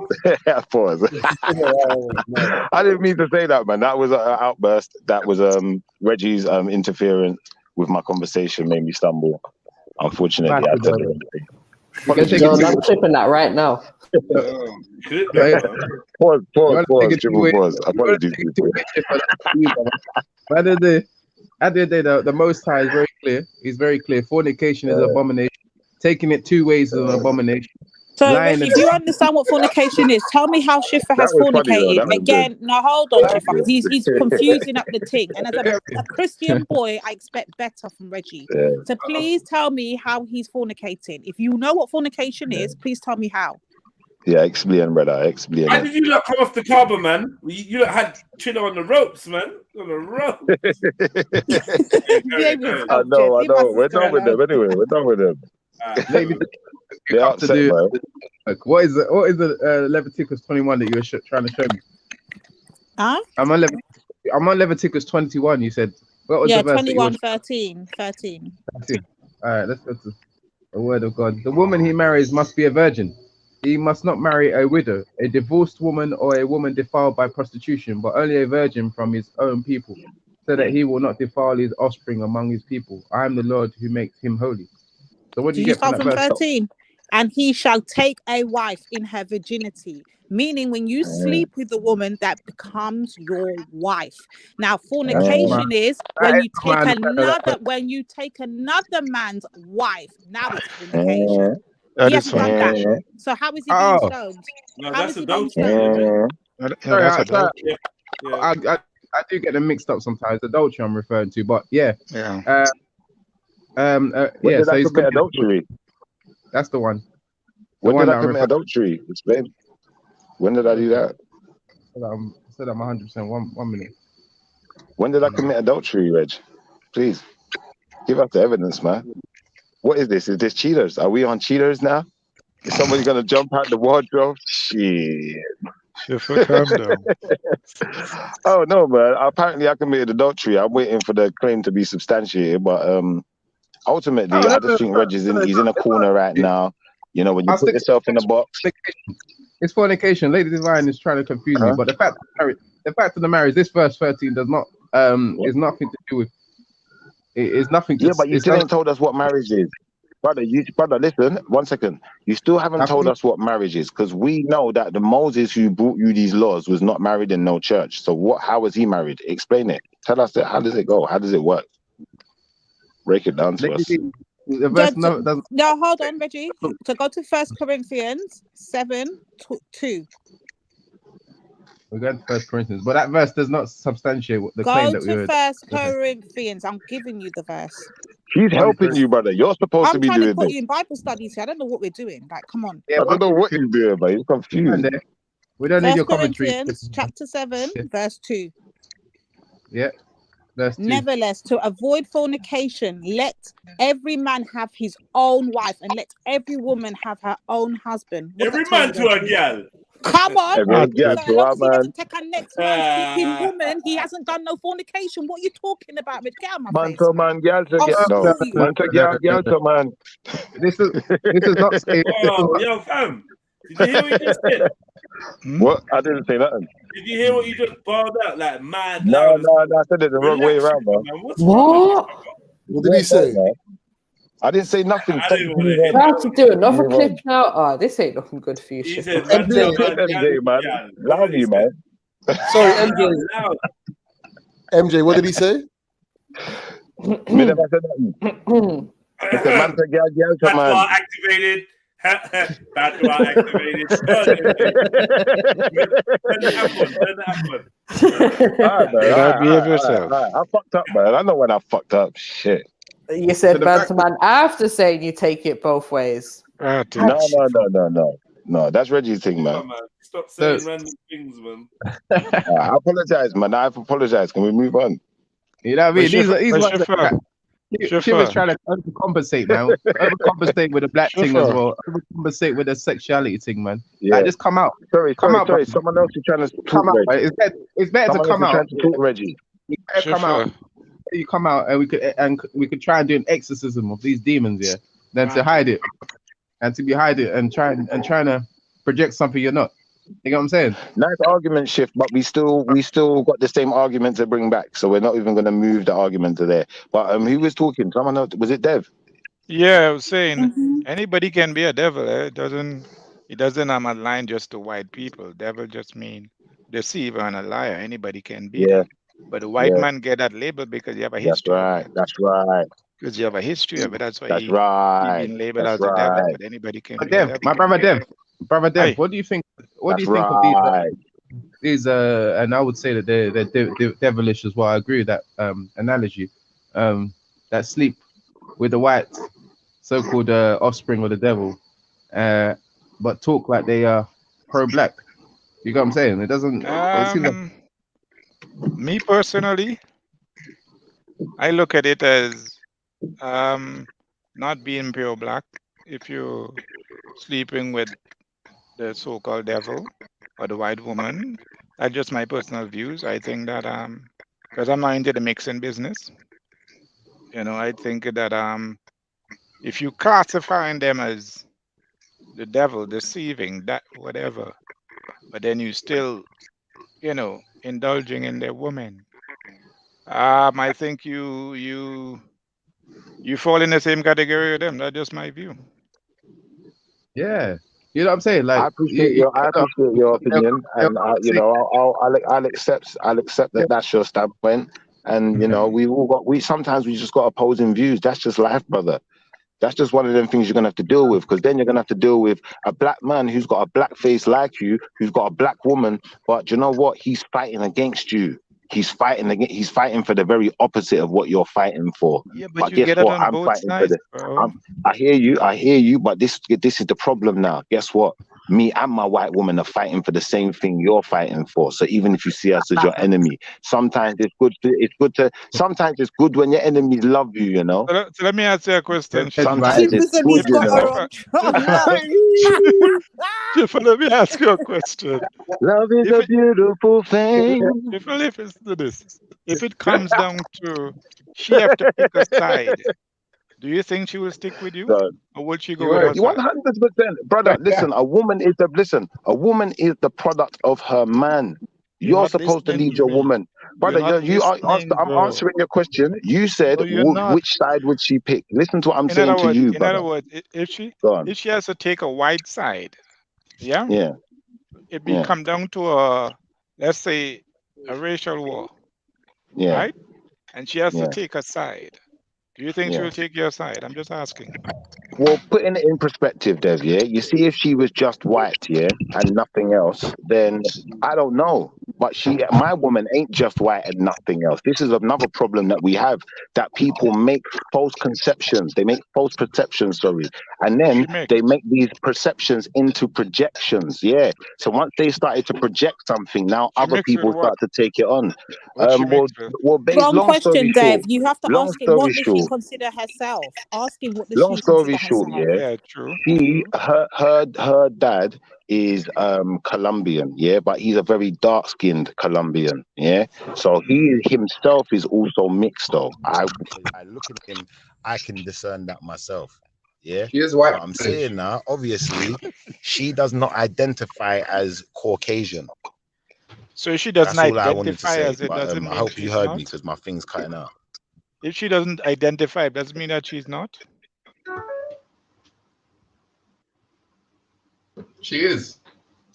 Pause. I didn't mean to say that, man. That was an outburst. That was Reggie's interference with my conversation made me stumble. Unfortunately, I said John, I'm clipping that right now. Pause. Triple pause. Apologies. At the end of the day, the Most High is very clear. He's very clear. Fornication is an abomination. Taking it 2 ways is an abomination. So if you understand what fornication is, tell me how Schiffer has fornicated. Again, no, hold on, Schiffer, because he's confusing up the thing. And as a Christian boy, I expect better from Reggie. So please tell me how he's fornicating. If you know what fornication is, please tell me how. Yeah, explain, brother. Explain. How did you not come off the kaba, man? You had Trillo on the ropes, man. On the ropes. I know. We're done with them anyway. We're done with them. They're upset, man. What is the Leviticus 21 that you were trying to show me? Huh? I'm on Leviticus 21. You said what was the verse? 21, 13. All right, let's go to the word of God. The woman he marries must be a virgin. He must not marry a widow, a divorced woman, or a woman defiled by prostitution, but only a virgin from his own people, so that he will not defile his offspring among his people. I am the Lord who makes him holy. So what do you get from that verse? 13? And he shall take a wife in her virginity, meaning when you sleep with a woman, that becomes your wife. Now, fornication is when you take another man's wife. Now it's fornication. He hasn't done that. So how is he being stoned? No, how that's is he adultery. I do get them mixed up sometimes. Adultery I'm referring to, but yeah. When did I commit adultery? That's the one. When did I commit adultery? Explain. When did I do that? I said I'm 100%. One minute. When did I commit adultery, Reg? Please give us the evidence, man. What is this? Is this cheaters? Are we on cheaters now? Is somebody gonna jump out the wardrobe? Shit. Calm down. Oh no, man. Apparently I committed adultery. I'm waiting for the claim to be substantiated, but ultimately I just think Reg he's in a corner right now. You know, when you put yourself in a box. It's fornication. Lady Divine is trying to confuse me, but the fact of the marriage, this verse 13 does not is nothing to do with. It is nothing. Yeah, but you still ain't told us what marriage is, brother. Brother, listen, 1 second. You still haven't told us what marriage is, because we know that the Moses who brought you these laws was not married in no church. So how was he married? Explain it. Tell us that. How does it go? How does it work? Break it down to us. No, hold on, Reggie. So go to 1 Corinthians 7:2. We're going to 1 Corinthians, but that verse does not substantiate the claim that we heard. Go to 1 Corinthians. I'm giving you the verse. She's helping you, brother. You're supposed to be doing this. I'm trying to put you in Bible studies here. I don't know what we're doing. Like, come on. I don't know what you're doing, but you're confused. We don't need your commentary. Corinthians chapter 7, verse 2. Yeah. Nevertheless, to avoid fornication, let every man have his own wife, and let every woman have her own husband. Every man to a girl. Come on. Every girl So to long a as he man. doesn't take a next man's flipping woman, he hasn't done no fornication. What are you talking about, Mitch? Get out of my Man face, to man. man, girl to I'll girl. No, school you. man to girl, girl to man. This is not saying. Oh, yo, fam. Did you hear what you just said? What? I didn't say nothing. Did you hear what you just bawled out like mad No, loud? no, I said it the wrong way Relax, around, bro. man. What's wrong with you? What did he say? I didn't say nothing. I Stop don't even me want to hear I have to do another Move clip on. now. Oh, this ain't looking good for you, He shit. said, man, MJ, to man, MJ, man. yeah, Love you, man. Sorry, loud, MJ. loud. MJ, what did he say? Me never said nothing. I said, man to girl, girl to man. Batwa activated. Batwa activated. Turn the app on. Turn the app on. All right, man. You All gotta right, behave all right, yourself. all right. I fucked up, man. I know when I fucked up. Shit. You said the man back- to man after saying you take it both ways. Ah, No. That's Reggie's thing, man. Come on, man. Stop saying random things, man. I apologize, man. I've apologized. Can we move on? You know what I mean? These ones Shiffer, she was trying to overcompensate, man. Overcompensate with the black thing as well. Overcompensate with the sexuality thing, man. Yeah. Like, just come out. Sorry. Bro. Someone else is trying to talk, Come out, Reggie. right? It's better to Someone come else is out. trying to talk, Reggie. You better come out. You come out, and we could try and do an exorcism of these demons, yeah. Than to hide it, and to be hide it and trying to project something you're not. You know what I'm saying? Nice argument shift, but we still got the same argument to bring back, so we're not even going to move the argument to there. But who was talking? Someone else? Was it Dev? Yeah, I was saying anybody can be a devil. It doesn't align just to white people. Devil just mean deceiver and a liar. Anybody can be that. But the white man get that label because you have a history. That's right. Because you have a history of it. That's why That's he right. been labeled That's as the devil. right. But anybody can But be a Dev, devil. my brother Dev, what do you think? What do you think of these? And I would say that they're devilish as well. I agree with that analogy. That sleep with the white so-called offspring of the devil, but talk like they are pro-black. You know what I'm saying? It doesn't. It seems like... Me personally, I look at it as not being pure black. If you're sleeping with the so-called devil or the white woman, that's just my personal views. I think that because I'm not into the mixing business, I think that if you classifying them as the devil, deceiving, that whatever, but then you still, indulging in their woman, I think you fall in the same category with them. That's just my view. Yeah, you know what I'm saying. Like, I appreciate your opinion, and I'll accept that that's your standpoint. And we sometimes just got opposing views. That's just life, brother. That's just one of them things you're gonna have to deal with, because then you're gonna have to deal with a black man who's got a black face like you, who's got a black woman, but you know what? He's fighting against you. He's fighting for the very opposite of what you're fighting for. Yeah, but you guess get it what? on I'm both fighting sides, for bro. I hear you, but this is the problem now. Guess what? Me and my white woman are fighting for the same thing you're fighting for. So even if you see us as your enemy, sometimes it's good when your enemies love you, you know. So let me ask you a question. Sometimes it's good, you know. Schiffer, let me ask you a question. Love is a beautiful thing. Listen to this. If it comes down to she have to pick a side, do you think she will stick with you, or will she go with her side? 100%, brother. Listen, a woman is the product of her man. You're supposed to lead your woman, brother. I'm answering your question. You said which side would she pick? Listen to what I'm saying to you, brother. In other words, if she has to take a white side, it come down to let's say a racial war, right? And she has to take a side. Do you think she will take your side? I'm just asking. Well, putting it in perspective, Dev, you see, if she was just white, and nothing else, then I don't know. But my woman ain't just white and nothing else. This is another problem that we have, that people make false conceptions. They make false perceptions, and then they make these perceptions into projections. Yeah. So once they started to project something, now other people start to take it on. Wrong question, Dave. You have to ask him, what does she short, consider herself? Ask him, what does long she story consider short, herself? Yeah, true. her dad is Colombian, yeah, but he's a very dark-skinned Colombian, yeah. So he himself is also mixed, though. I look at him, I can discern that myself, yeah. She is white. But I'm saying now, obviously, she does not identify as Caucasian. So if she doesn't That's all I wanted to identify say. as it, But doesn't I mean hope you she's heard not. me because my thing's cutting out. If she doesn't identify, it doesn't mean that she's not. She is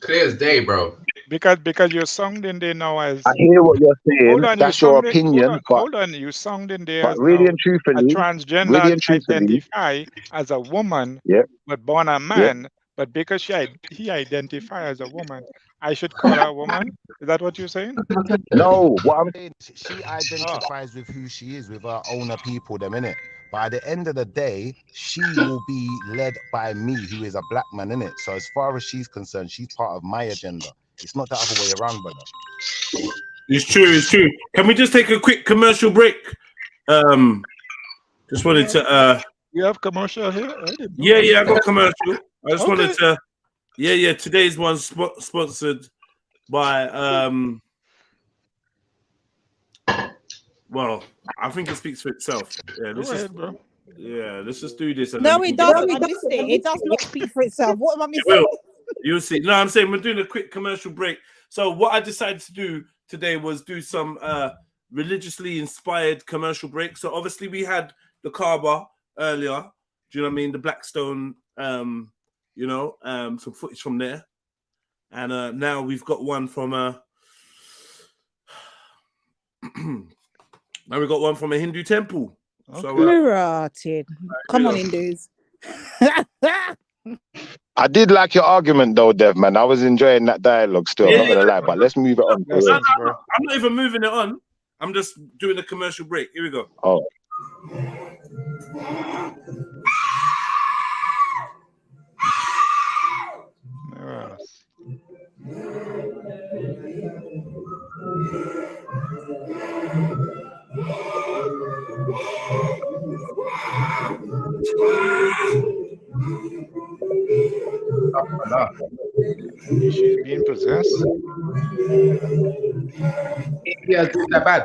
clear as day, bro. Because you're sounding there now as. I hear what you're saying. Hold on, That's your hold opinion, on, but hold on. You sounding there as really now and a truthfully, transgender identify as a woman, yep, but born a yep. man. But because he identify as a woman, I should call her a woman. Is that what you're saying? No, what I'm saying, she identifies with who she is, with her owner people, them innit. But at the end of the day, she will be led by me, who is a black man, innit. So as far as she's concerned, she's part of my agenda. It's not the other way around, brother. It's true. It's true. Can we just take a quick commercial break? Just wanted to. You have commercial here? Yeah, I got commercial. I just wanted Okay. to. Yeah. Today's one's sponsored by. Well, I think it speaks for itself. Yeah, Go ahead, bro. Yeah, let's just do this. And No, then we it can doesn't. I missed it. It does not speak for itself. What am I It missing? will. You'll see. No, I'm saying we're doing a quick commercial break. So what I decided to do today was do some religiously inspired commercial break. So obviously we had the Kaba earlier. Do you know what I mean? The Blackstone, some footage from there. And now we've got one from now we got one from a Hindu temple. Okay. So Maratin. Come on, Hindus. I did like your argument though, Dev, man. I was enjoying that dialogue still, I'm not gonna lie, but let's move it on. No, I'm not even moving it on. I'm just doing a commercial break. Here we go. Oh. She's being possessed. Yeah, it's that bad.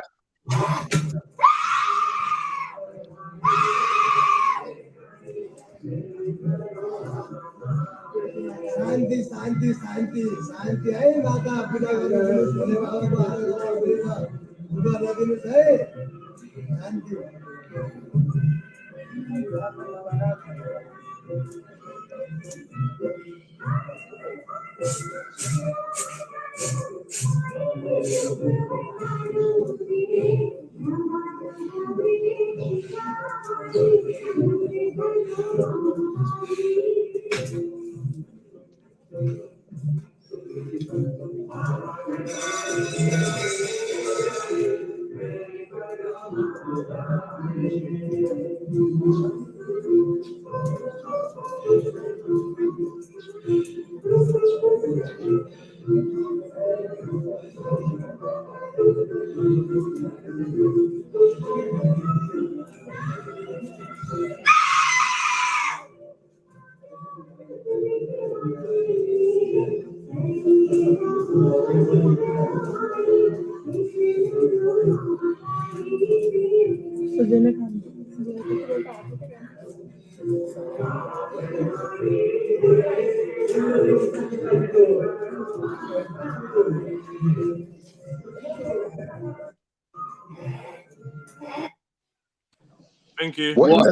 Thank you. What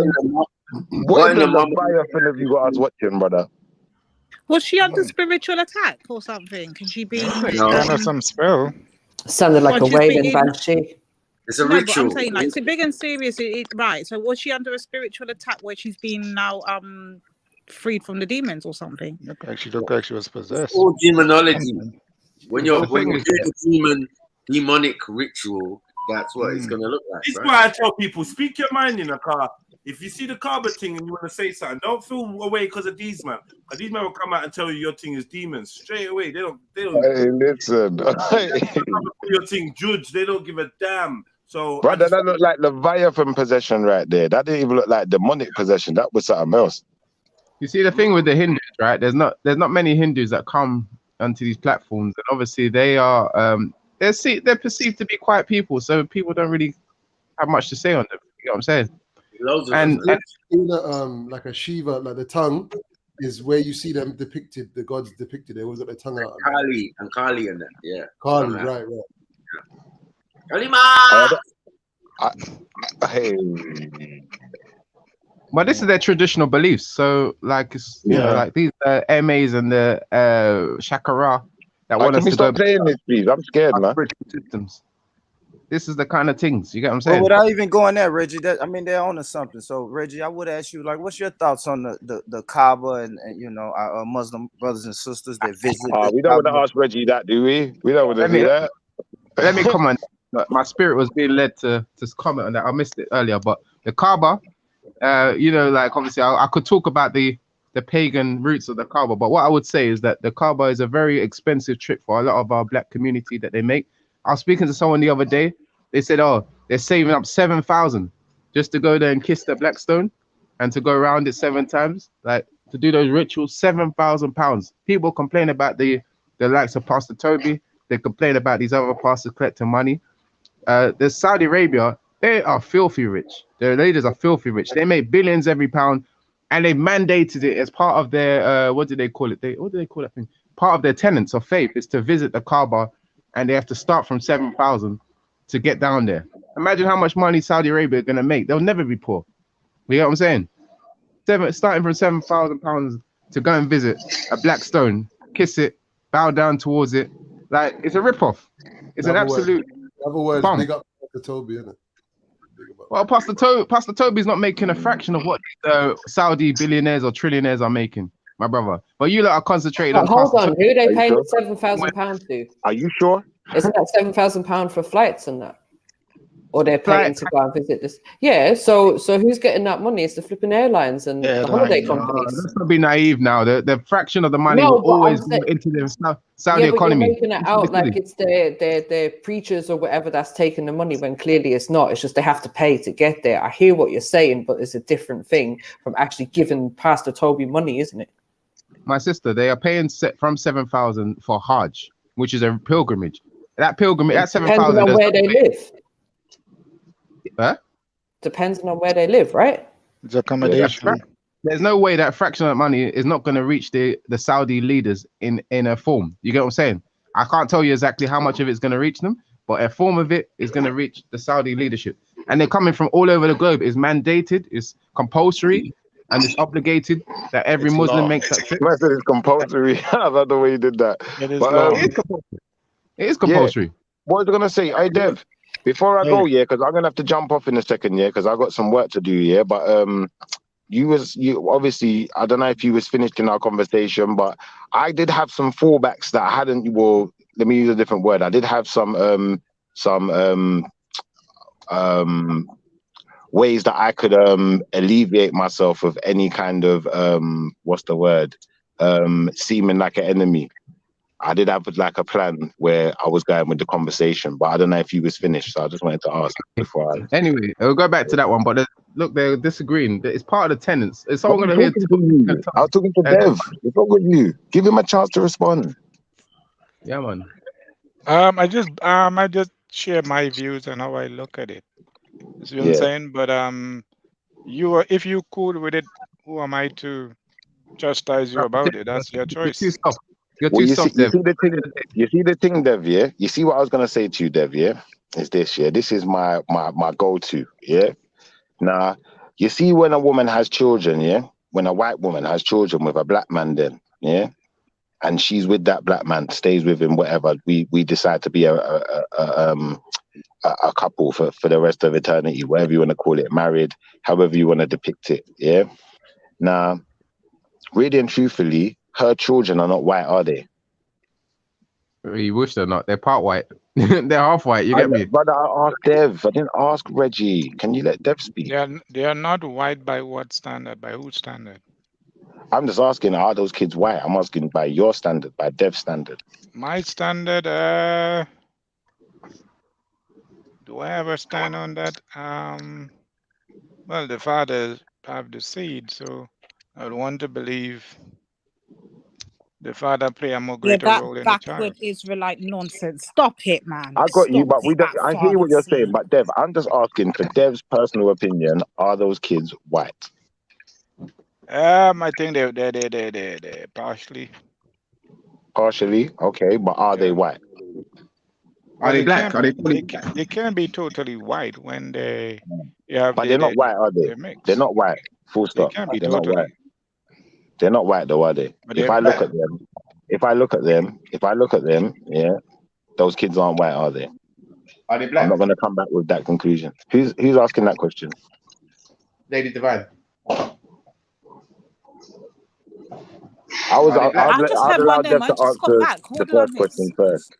in the fire film have you got us watching, brother? Was she under spiritual attack or something? Can she be? Under some spell. Sounded like a she's wailing being- banshee. It's a No, but ritual. I'm saying, like, to big and serious, right? So was she under a spiritual attack where she's been now freed from the demons or something? She looked like she was possessed. All demonology. When you're The thing doing is- a demonic ritual, that's what it's gonna look like. This is right? why I tell people: speak your mind in a car. If you see the Kaba thing and you want to say something, don't feel away because of these man. Because these men will come out and tell you your thing is demons straight away. They don't. Hey, listen. Your thing judge. They don't give a damn. So, Brother, that looked like Leviathan possession right there. That didn't even look like demonic possession. That was something else. You see the thing with the Hindus, right? There's not many Hindus that come onto these platforms, and obviously they are they're perceived to be quiet people, so people don't really have much to say on them. You know what I'm saying? Loads of And them. Like a Shiva, like the tongue is where you see them depicted, the gods depicted. They always got their tongue out. Kali and that, yeah. Kali, right. Kalima! Hey. But this is their traditional beliefs. So, like, it's, you know, Yeah. like these MAs and the Shakara that want Can us we to go stop playing this, please? I'm scared, man. systems. This is the kind of things, you get what I'm Well, saying? without even going there, Reggie, I mean, they're on to something. So, Reggie, I would ask you, like, what's your thoughts on the Kaba and you know, our Muslim brothers and sisters that visit? We don't want to ask Reggie that, do we? We don't want to do that. Let me comment. My spirit was being led to comment on that. I missed it earlier, but the Kaaba, you know, like obviously I could talk about the pagan roots of the Kaaba, but what I would say is that the Kaaba is a very expensive trip for a lot of our black community that they make. I was speaking to someone the other day. They said, oh, they're saving up 7,000 just to go there and kiss the black stone and to go around it 7 times, like to do those rituals. £7,000. People complain about the likes of Pastor Toby. They complain about these other pastors collecting money. The Saudi Arabia, they are filthy rich. Their leaders are filthy rich. They make billions every pound, and they mandated it as part of their what do they call it? What do they call that thing? Part of their tenets of faith is to visit the Kaaba, and they have to start from 7,000 to get down there. Imagine how much money Saudi Arabia are gonna make. They'll never be poor. You know what I'm saying? Starting from £7,000 to go and visit a black stone, kiss it, bow down towards it, like it's a ripoff. It's an absolute. Otherwise, bump. big up to Toby, isn't it? Well, Pastor Toby's not making a fraction of what Saudi billionaires or trillionaires are making, my brother. But you lot are concentrating on. Hold on, who are they paying sure? £7,000 to? Are you sure? Isn't that £7,000 for flights and that? Or they're paying to go and visit this? Yeah. So who's getting that money? It's the flipping airlines and the holiday companies. Let's not be naive now. The fraction of the money No, will but always I'm go into the Saudi yeah, but economy. you're making it out like it's their preachers or whatever that's taking the money when clearly it's not. It's just they have to pay to get there. I hear what you're saying, but it's a different thing from actually giving Pastor Toby money, isn't it? My sister, they are paying from 7,000 for Hajj, which is a pilgrimage. That pilgrimage, that 7,000 depending on where they live. Huh? Depends on where they live, right? It's accommodation. There's no way that fraction of money is not going to reach the Saudi leaders in a form. You get what I'm saying? I can't tell you exactly how much of it's going to reach them, but a form of it is going to reach the Saudi leadership. And they're coming from all over the globe. It's mandated, it's compulsory, and it's obligated that every Muslim makes that trip. I said it's compulsory. I love the way you did that. It is But, law. It is compulsory. Yeah. What was I gonna say? Hey Dev, before I go, yeah, because I'm gonna have to jump off in a second, yeah, because I got some work to do, yeah. But you obviously, I don't know if you was finished in our conversation, but I did have some fallbacks that I hadn't. Well, let me use a different word. I did have some ways that I could alleviate myself of any kind of what's the word, seeming like an enemy. I did have like a plan where I was going with the conversation, but I don't know if you was finished, so I just wanted to ask before I... Anyway, we'll go back to that one, but look, they're disagreeing. It's part of the tenants. Is someone going to hear? I was talking to Dev. It's not with you. Give him a chance to respond. Yeah, man. I just share my views and how I look at it. You see what I'm saying? But if you cool with it, who am I to chastise you about it? That's your choice. You see the thing, Dev, yeah? You see what I was going to say to you, Dev, yeah? Is this, yeah? This is my go-to, yeah? Now, you see when a woman has children, yeah? When a white woman has children with a black man then, yeah? And she's with that black man, stays with him, whatever. We decide to be a couple for the rest of eternity, whatever you want to call it, married, however you want to depict it, yeah? Now, really and truthfully, her children are not white, are they? You wish they're not. They're part white. They're half white. You get me? Brother, I asked Dev. I didn't ask Reggie. Can you let Dev speak? They are not white by what standard? By whose standard? I'm just asking, are those kids white? I'm asking by your standard, by Dev's standard. My standard, do I ever stand on that? Well, the fathers have the seed, so I would want to believe The father play a more Yeah, greater that role in the backward child. Israelite nonsense. Stop it, man. I got you, Stop but we it, don't. that I hear what you're saying, father. but Dev, I'm just asking for Dev's personal opinion. Are those kids white? I think they partially. Partially, okay, but are they white? Are they black? Can't Are be, they fully black? they can't be totally white when you have But they're not white, are they? they're mixed. They're not white. Full They stop. can't be They're not white. totally. They're not white though, are they? But If they're I look black. at them, if I look at them, yeah, those kids aren't white, are they? Are they I'm black? not going to come back with that conclusion. Who's asking that question? Lady Divine. I'd just had one allow there, Dev man. to Just got answer back. the What did I first miss? question first.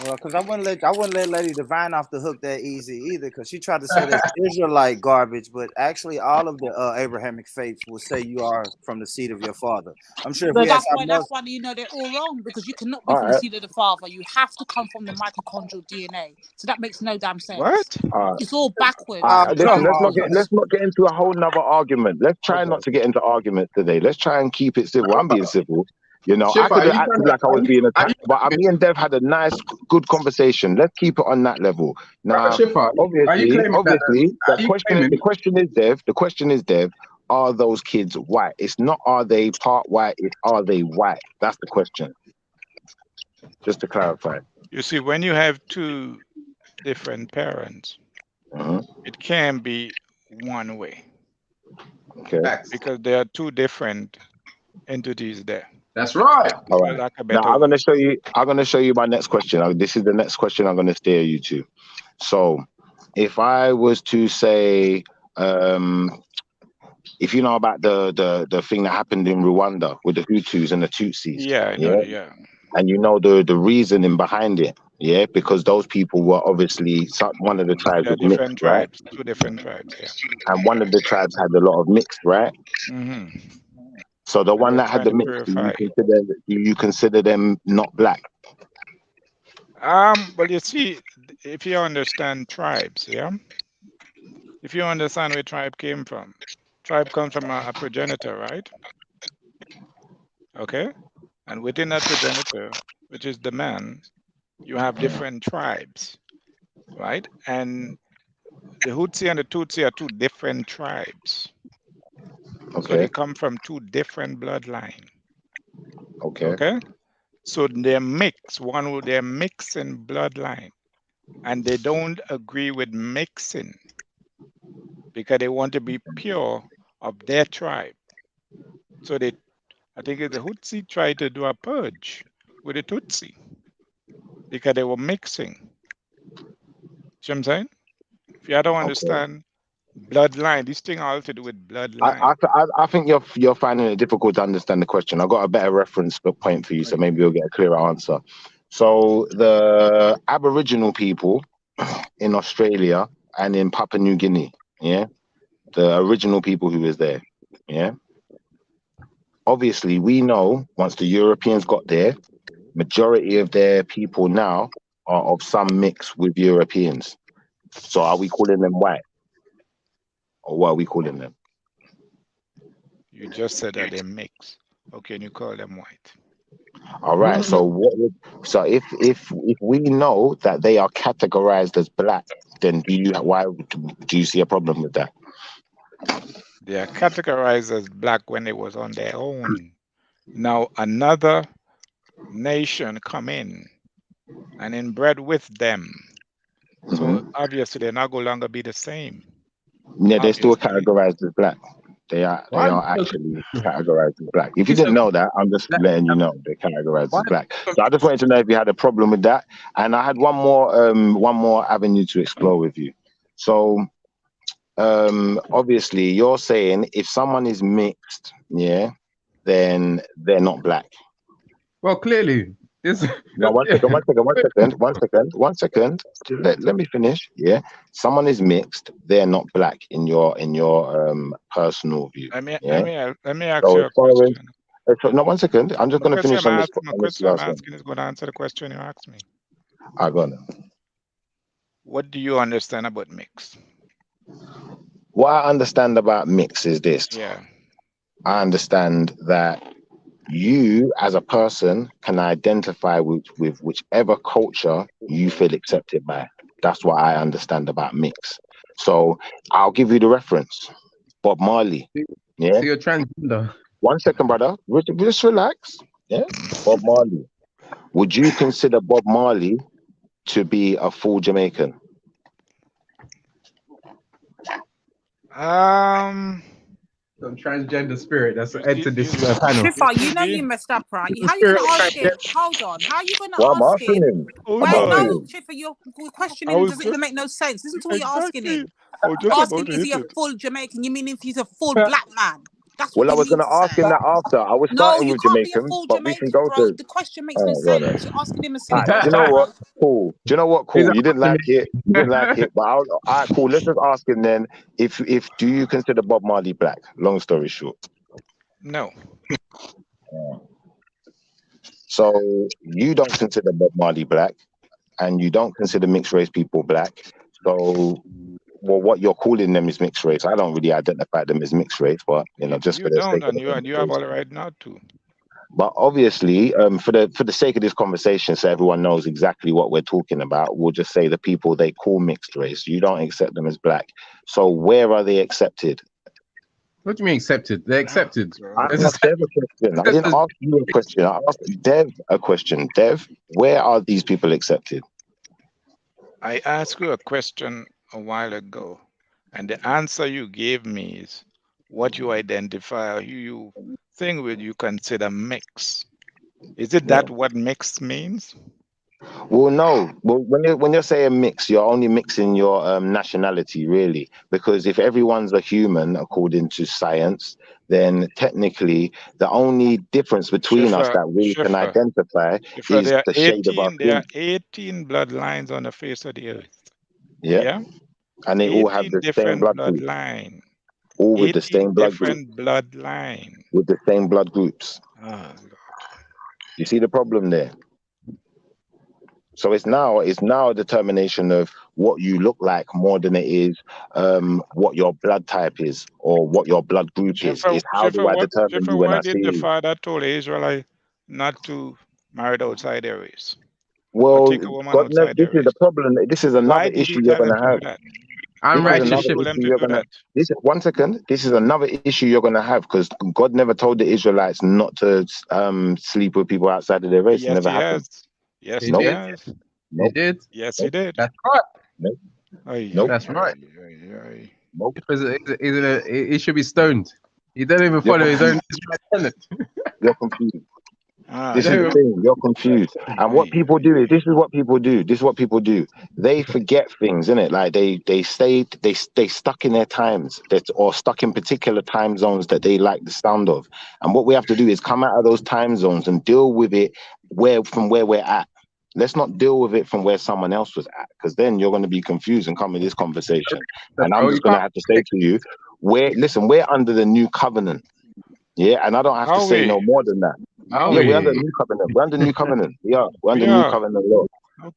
Well, because I wouldn't let Lady Divine off the hook that easy either, because she tried to say that's Israelite garbage, but actually all of the Abrahamic faiths will say you are from the seed of your father. I'm sure if But we ask that's why you know they're all wrong, because you cannot be All from the right. seed of the father. You have to come from the mitochondrial DNA. So that makes no damn sense. What? It's all backwards. Listen, let's not get into a whole nother argument. Let's try not to get into arguments today. Let's try and keep it civil. I'm being civil. You know, I Shifa, could are have you acted trying like I was being attacked, but me and Dev had a nice, good conversation. Let's keep it on that level. Now, Shifa, are you claiming the question is, Dev, the question is, Dev, are those kids white? It's not are they part white, it's are they white? That's the question. Just to clarify. You see, when you have two different parents, it can be one way. Okay. Because there are two different entities there. That's right. All right. Now I'm gonna show you my next question. This is the next question I'm gonna steer you to. So if I was to say, if you know about the thing that happened in Rwanda with the Hutus and the Tutsis, Yeah. And you know the reasoning behind it, yeah, because those people were obviously one of the tribes There are was mixed, different right? tribes, two different tribes, yeah. And one of the tribes had a lot of mixed, right? So the one that had the mixed, do you consider them not black? Well, you see, if you understand tribes, yeah, if you understand where tribe came from, tribe comes from a progenitor, right? Okay, and within that progenitor, which is the man, you have different tribes, right? And the Hutsi and the Tutsi are two different tribes. Okay. So they come from two different bloodlines. Okay. So they're mixed. They're mixing bloodline, and they don't agree with mixing because they want to be pure of their tribe. So I think the Hutsi tried to do a purge with the Tutsi because they were mixing. See what I'm saying? If you don't understand bloodline, this thing all to do with bloodline. I think you're finding it difficult to understand the question. I've got a better reference point for you, so maybe you'll get a clearer answer. So the Aboriginal people in Australia and in Papua New Guinea, yeah, the original people who was there, yeah. Obviously, we know once the Europeans got there, majority of their people now are of some mix with Europeans. So are we calling them white? Or what are we calling them? You just said that they're mixed. How can you call them white? All right. So if we know that they are categorized as black, then why do you see a problem with that? They are categorized as black when they was on their own. Now another nation come in and inbred with them. So obviously they're not going to longer be the same. Yeah, they're still categorized as black. They are actually categorized as black. If you didn't know that, I'm just letting you know they're categorized as black. So I just wanted to know if you had a problem with that. And I had one more avenue to explore with you. So obviously you're saying if someone is mixed, yeah, then they're not black. Well, clearly. No, one second. Let me finish. Yeah, someone is mixed. They're not black in your personal view. Let me ask So you a question. no, 1 second. I'm just going to finish on this. The question I'm asking is going to answer the question you asked me. I got it. What do you understand about mix? What I understand about mix is this. Yeah. I understand that you as a person can identify with whichever culture you feel accepted by. That's what I understand about mix. So I'll give you the reference. Bob Marley. Yeah. So you're transgender. 1 second, brother. Just relax. Yeah. Bob Marley. Would you consider Bob Marley to be a full Jamaican? Some transgender spirit that's entered this panel. Shifa, you know you messed up, right? How are you going to ask him? Hold on. How are you going to Well, I'm ask asking him? him. Wait, no, Shifa, your questioning doesn't even make no sense. Listen to what you're asking him. Asking, is he a full Jamaican? You mean if he's a full black man? That's what Well, I you was mean going to to ask say. him that after. I was No, starting you with can't be a Jamaicans, full but we can Jamaican, go bro. to. The question makes no Oh, right, sense. right. You're asking him a All silly right. Do you question, know bro. what? Cool. Do you know what? Cool. You didn't like it. You didn't like it. But all right, cool. Let's just ask him then. If do you consider Bob Marley black? Long story short. No. So you don't consider Bob Marley black, and you don't consider mixed race people black. So, well, what you're calling them is mixed race. I don't really identify them as mixed race, but just for You the don't, sake of and the you have all conversation. the right not to. But obviously, for the sake of this conversation, so everyone knows exactly what we're talking about, we'll just say the people they call mixed race, you don't accept them as black. So where are they accepted? What do you mean accepted? They're accepted. I asked Dev a question. I didn't ask you a question. I asked Dev a question. Dev, where are these people accepted? I asked you a question a while ago, and the answer you gave me is what you identify or who you think would you consider mix. Is it that what mix means? Well, no. Well, when you're saying mix, you're only mixing your nationality, really. Because if everyone's a human, according to science, then technically the only difference between us that we can identify is there are the shade of our 18, there are skin. 18 bloodlines on the face of the earth. Yeah. Yeah. And they all have 18 the same different blood group. bloodline. All with the 18 same blood group. different bloodline. With the same blood groups. Ah, You see the problem there? So it's now a determination of what you look like more than it is what your blood type is or what your blood group is. It's how do I determine you when why I see did the you? father told the Israelite not to marry outside their race? Or Well, take a woman God never. outside This their is the race? problem. This is Why another did he issue you're tell them gonna to have. do that? I'm This is righteous. another issue you're gonna. This 1 second. This is another issue you're gonna have because God never told the Israelites not to sleep with people outside of their race. It Yes, never he happened. has. Yes, Nope. he has. He Nope. did. Yes, he did. That's right. Nope. Aye, Nope. That's right. Nope. He should be stoned. He don't even follow his own tenet. You're confused. Ah, This is the thing. You're confused. And what people do is this is what people do. This is what people do. They forget things, innit? Like they stay stuck in their times or stuck in particular time zones that they like the sound of. And what we have to do is come out of those time zones and deal with it from where we're at. Let's not deal with it from where someone else was at, because then you're going to be confused and come in this conversation. And I'm just going to have to say to you, we're under the new covenant. Yeah, and I don't have to say no more than that. Are Yeah, we? we're under new covenant. We're under new covenant. Yeah, we're under We new are. covenant law.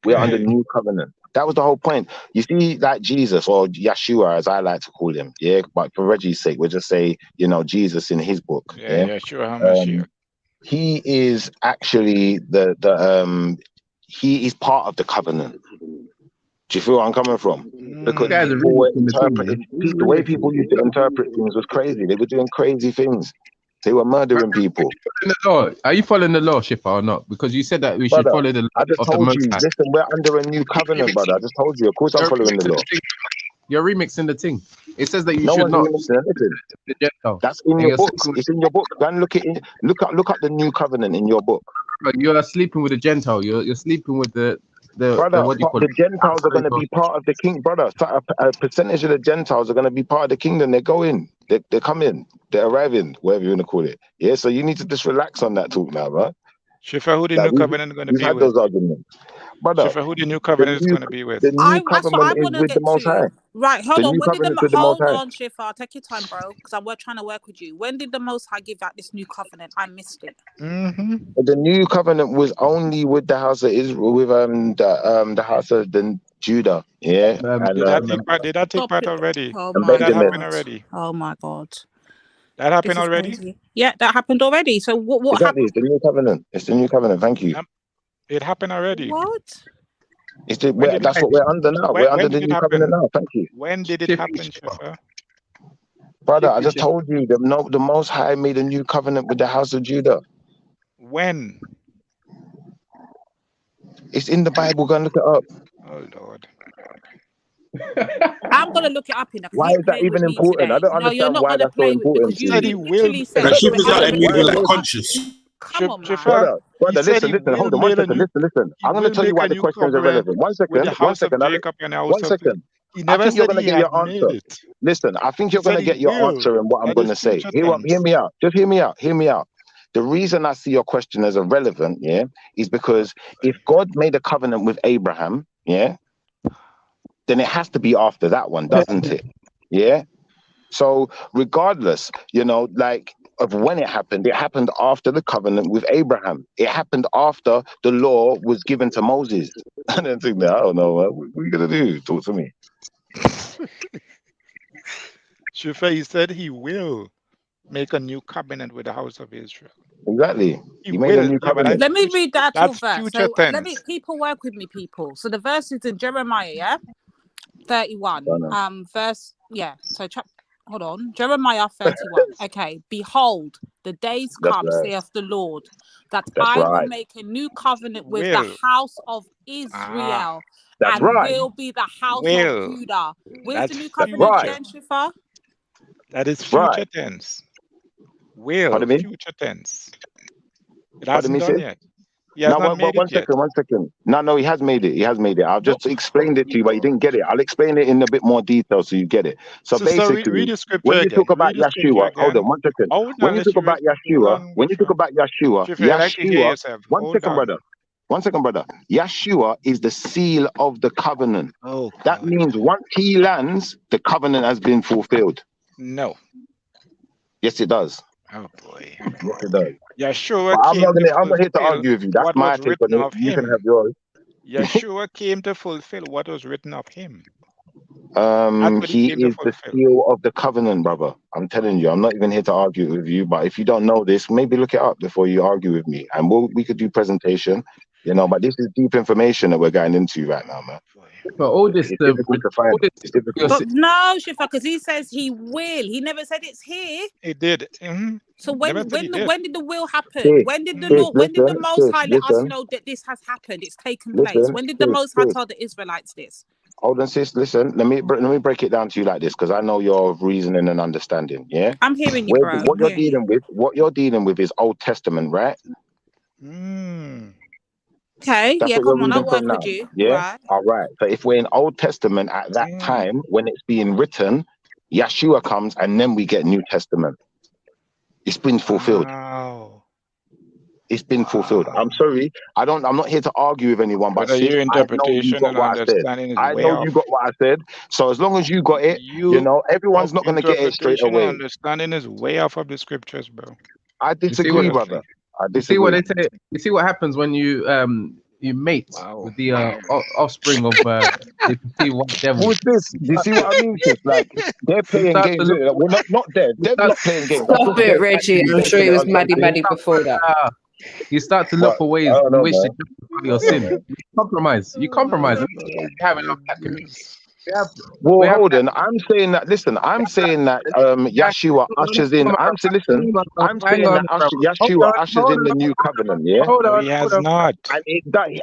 We're under Okay. new covenant. That was the whole point. You see, like Jesus or Yeshua, as I like to call him. Yeah, but for Reggie's sake, we'll just say, Jesus in his book. Yeah, sure, HaMashiach. He is actually he is part of the covenant. Do you feel where I'm coming from? Because people were interpreting, the way people used to interpret things was crazy. They were doing crazy things. They were murdering people. Are you following the law, Shifa, or not? Because you said that we should Brother, follow the law I just of the told Most you, High. listen, we're under a new covenant, brother. I just told you. Of course I'm following the law. You're remixing the thing. It says that you No should one's not. remixing anything. The Gentile. That's in And your you're books. sleeping It's in your book. Go and look up the new covenant in your book. with, you are sleeping with a Gentile. You're sleeping with the Brother, what do you call the it? Gentiles are going to be part of the king, brother. A percentage of the Gentiles are going to be part of the kingdom. They're going. They're coming. They're arriving, whatever you want to call it. Yeah, so you need to just relax on that talk now, right? Shifa, who the Like new covenant going to we've be had with? those arguments. Brother, Shifa, who the new covenant is going to be with? the new That's what I covenant is want to with the get Most High. to. Right, hold The on. new When did covenant is with the Most hold High. on, Shifa? Take your time, bro, because we're trying to work with you. When did the Most High give out this new covenant? I missed it. The new covenant was only with the house of Israel, with the house of the Judah, yeah, and Did that take part? Did that take Stop part it. already? Oh and my Did that happen Benjamin. God. already? Oh my God. That happened This is already? crazy. Yeah, that happened already. So what Exactly, happened? it's the new covenant. It's the new covenant. Thank you. It happened already. What? It's the, When did it that's what we're under now. We're under when the did it new covenant happen? now. Thank you. When did it happen, Shifa? Brother, I just told you the Most High made a new covenant with the house of Judah. When? It's in the Bible. Go and look it up. Oh Lord. I'm gonna look it up in. Why You're is that playing with even me important? today. I don't No, you're understand not why gonna that's so play with important because to you you. Said he will. literally said And that ship we're is out under there the moving new like Why, conscious. Come on, man. brother, He said he listen. Hold will on one make a second. new. Listen. He I'm gonna will tell you make why a the new question is covenant irrelevant. One with the second. house of Jacob and the house One of. second. He I never think you're said gonna he get had your made answer. it. Listen, I think He you're said gonna he get your will. answer in what I'm That is gonna say. future Hear tense. me out. Just hear me out. Hear me out. The reason I see your question as irrelevant, yeah, is because if God made a covenant with Abraham, yeah, then it has to be after that one, doesn't it? Yeah. So regardless, like of when it happened after the covenant with Abraham. It happened after the law was given to Moses. I don't think that. I don't know. What are you gonna do? Talk to me. Shifa, he said he will make a new covenant with the house of Israel. Exactly. He Made a will. new Yeah, but covenant. Let me read the actual that's verse. future So let me tense. people work with me, people. So the verse is in Jeremiah, yeah, 31. Verse, yeah. So hold on, Jeremiah 31. Okay, behold, the days That's come, right. saith the Lord, that That's I will right. make a new covenant with the Will. house of Israel, That's and right. will be the house of Will. Judah. Where's the That's new That's covenant right. future. again, Shifa? That is Right. future tense. Will. Pardon me? Future tense. It Pardon hasn't me, done sis? yet. He has No, not made it one yet. second. No, he has made it. He has made it. I've No. just explained it to you, but you didn't get it. I'll explain it in a bit more detail so you get it. So So read basically, the scripture when you again. talk about Read the scripture Yeshua, hold again. on one second. Hold When on, you let's talk about hold Yeshua, on, when you talk Shifa. about Yeshua, Shifa, I like to hear yourself. one Hold second, on. brother. One second, brother. Yeshua is the seal of the covenant. Oh, That means once he lands, the covenant has been fulfilled. no. Yes, it does. Oh boy. Yes, it does. Yeshua But came to I'm not here to fulfill argue with you. That's what my was take on written it. of You can him. have yours. Yeshua came to fulfill what was written of him. That's what he He came to is the fulfill. seal of the covenant, brother. I'm telling you, I'm not even here to argue with you. But if you don't know this, maybe look it up before you argue with me, and we could do presentation. But this is deep information that we're getting into right now, man. But all this, It's difficult to find. It's difficult. But no, Shifa, because he says he will. He never said it's here. It did. Mm-hmm. So when did the will happen? Sis, When did the sis, Lord? When did the Most High let us listen, know that this has happened? It's taken place. When did the Most High tell the Israelites this? Hold on, sis. Listen, let me break it down to you like this, because I know your reasoning and understanding. Yeah, I'm hearing you, bro. What you're dealing with is Old Testament, right? Okay, That's yeah, what you're come on, I'll reading from work now. with you. Yeah. Right. All right. So if we're in Old Testament at that time when it's being written, Yeshua comes, and then we get New Testament. It's been fulfilled. Wow. It's been fulfilled. I'm sorry. I'm not here to argue with anyone, but Brother, sis, your I know you interpretation got and what I said. understanding is I way know off. you got what I said. So as long as you got it, everyone's not going to get it straight Interpretation and away. understanding is way off of the scriptures, bro. I disagree, brother. I You see what disagree. they say? You see what happens when you mate with the offspring of the white devil. Who's this? Do you see what I mean? Sis? Like they're playing games. Well, not dead. They're not playing games. Stop it, Reggie. I'm sure he was Maddie before that. You start to look for ways in which to justify your sin. Man. You compromise. We have it in our black community. Well, hold on. I'm saying that. Listen, I'm saying that Yeshua ushers in. I'm saying that Yeshua ushers in the new covenant. Yeah. No, he has not.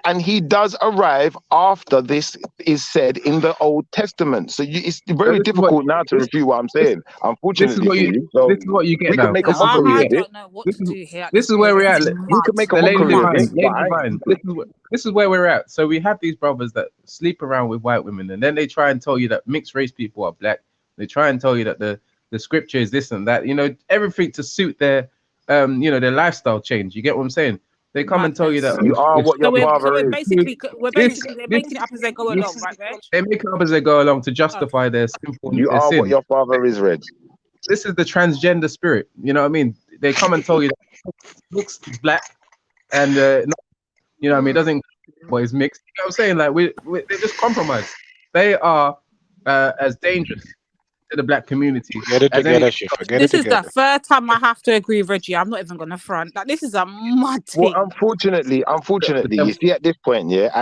And he does arrive after this is said in the Old Testament. So it's very difficult now to refute what I'm saying. Unfortunately for you. So this is what you get we now. can make a This is what mockery you of get. it. I don't know what to do here. This is where we're at. We can make a The lady mockery of divine, it. This is where we're at. So we have these brothers that sleep around with white women, and then they try and tell you that mixed race people are black. They try and tell you that the scripture is this and that. Everything to suit their their lifestyle change. You get what I'm saying? They come and tell you that You are what your father is. They're making it up as they go along, right, Reg? They make it up as they go along to justify their sinful You are sin. what your father is, Reg. This is the transgender spirit. You know what I mean? They come and tell you that mixed is black, and you know what I mean, it doesn't what is mixed. You know what I'm saying? Like we they just compromise. They are as dangerous to the black community. Get it as together, anything Shifa. else. Get it This is the together. third time I have to agree with Reggie. I'm not even gonna front. Like this is a mud Well, thing. unfortunately, you see, at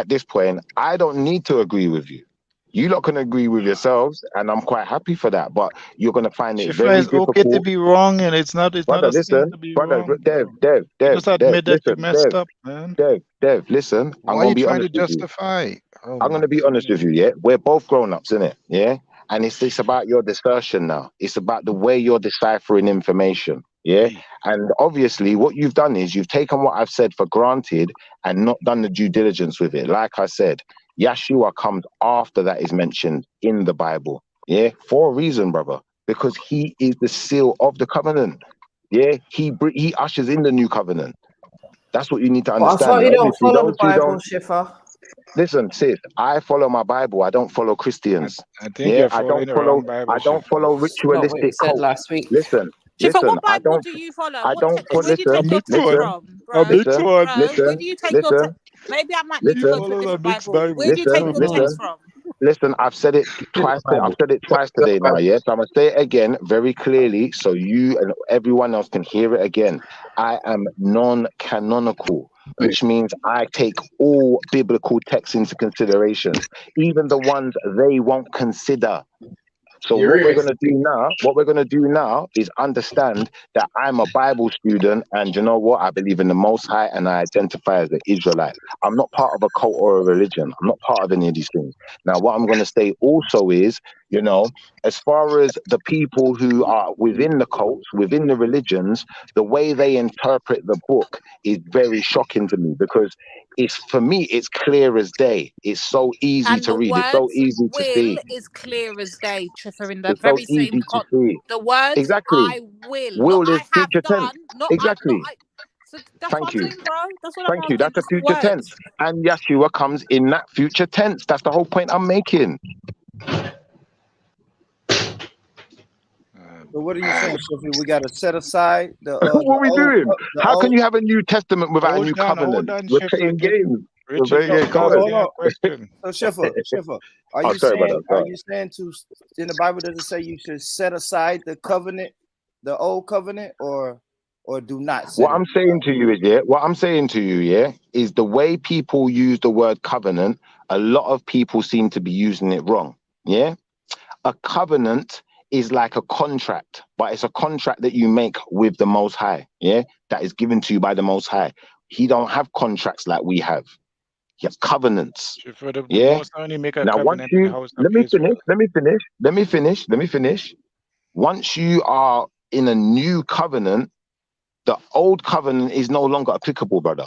this point, I don't need to agree with you. You lot can agree with yourselves, and I'm quite happy for that. But you're gonna find it Shifa, very it's okay to difficult. be wrong, and it's not Brother, a sin listen, to be brother, wrong, Dev, bro. Just admit that you listen, messed up, man. Dev, listen. Why I'm are gonna you be trying to honest with you. justify? Oh I'm my gonna be honest with you, yeah. We're both grown ups, innit? Yeah. And it's about your discussion now. It's about the way you're deciphering information. Yeah. And obviously what you've done is you've taken what I've said for granted and not done the due diligence with it. Like I said, Yeshua comes after that is mentioned in the Bible. Yeah, for a reason, brother. Because he is the seal of the covenant. Yeah, he ushers in the new covenant. That's what you need to But I understand. thought And you don't obviously follow the those who Bible, don't Shifa. listen, sis, I follow my Bible. I don't follow Christians. I think you're following the wrong Bible, I don't Shifa. follow Not what you ritualistic said cults. last week. Listen, Shifa, what I Bible don't do you follow? I What don't text? Where do you listen, take your text listen, from, bro? listen, Bro, listen, where do you take your listen, text? Maybe I might need to listen, go to a different Bible. Where do you listen, take your listen, text from? listen. I've said it twice. I've said it twice today now. Yes, I'm gonna say it again very clearly so you and everyone else can hear it again. I am non-canonical, which means I take all biblical texts into consideration, even the ones they won't consider. So what we're gonna do now is understand that I'm a Bible student, and you know what? I believe in the Most High, and I identify as an Israelite. I'm not part of a cult or a religion. I'm not part of any of these things. Now, what I'm gonna say also is, you know, as far as the people who are within the cults, within the religions, the way they interpret the book is very shocking to me because for me, it's clear as day. It's so easy And to the read. It's so words easy to will see. is clear as day, Triffer, in the It's so very same easy to see. the words Exactly. I will, not Will is I have future tense. done, not Exactly. I. So that's what Thank I'm you. saying, bro. That's what I'm Thank you. asking. That's a It's the future tense. words. And Yeshua comes in that future tense. That's the whole point I'm making. So what are you saying, Sophie? We got to set aside the What are we doing? the How can old. you have a New Testament without a new Hold covenant? on, We're Shifa. playing games. We're Richie playing games. Go Hold ahead. on. question. So Shifa, are Oh, you sorry about saying that. Go ahead. to in the Bible does it say you should set aside the covenant, the old covenant, or do not set What it? I'm saying to you is the way people use the word covenant, a lot of people seem to be using it wrong. Yeah. A covenant is like a contract, but it's a contract that you make with the Most High. Yeah. That is given to you by the Most High. He don't have contracts like we have. He has covenants. Shifa, the Yeah. most only make a Now, once covenant in the you house of Israel. let me finish. Once you are in a new covenant, the old covenant is no longer applicable, brother.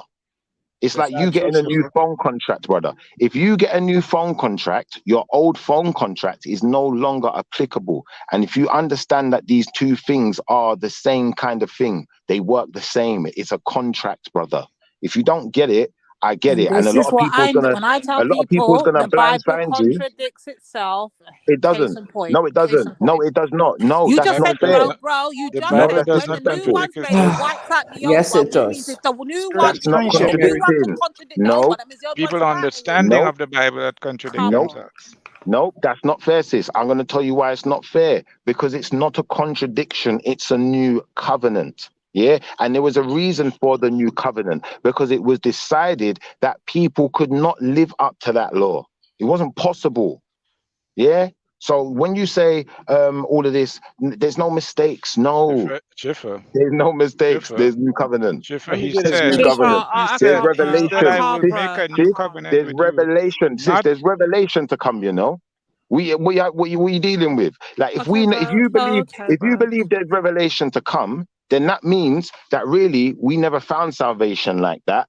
It's That's like you not true, getting a new Shifa. phone contract, brother. If you get a new phone contract, your old phone contract is no longer applicable. And if you understand that these two things are the same kind of thing, they work the same. It's a contract, brother. If you don't get it, I get And it. And a this lot is of what people's gonna when I tell a lot of people's people gonna the Bible blindside you. contradicts itself. It Case doesn't. in point. No, it Case doesn't. in No, point. it does not. No, You The that's just not said, Bible does fair. not. bro. You The just No, Bible said that's does when not the not new acceptable. one's contradict ready, it itself. wipes out the old Yes, one, it which means does. it's the new one. That's Scripture not ain't The saying new one everything. can contradicting. contradict the old No, one. That means the old one's People right. understanding nope, of the Bible that contradict Come nope. on. themselves. Nope, that's not fair, sis. I'm going to tell you why it's not fair. Because it's not a contradiction. It's a new covenant. Yeah. And there was a reason for the new covenant because it was decided that people could not live up to that law. It wasn't possible. Yeah. So when you say all of this, there's no mistakes. No, Schiffer, there's no mistakes. Schiffer, There's new covenant. Schiffer, he There's new said, covenant. There's he said, I revelation. will Sis, make a new sis, covenant there's with you. revelation. Sis, Not there's revelation to come, you know. What are you dealing with? Like if you believe there's revelation to come, then that means that really we never found salvation like that.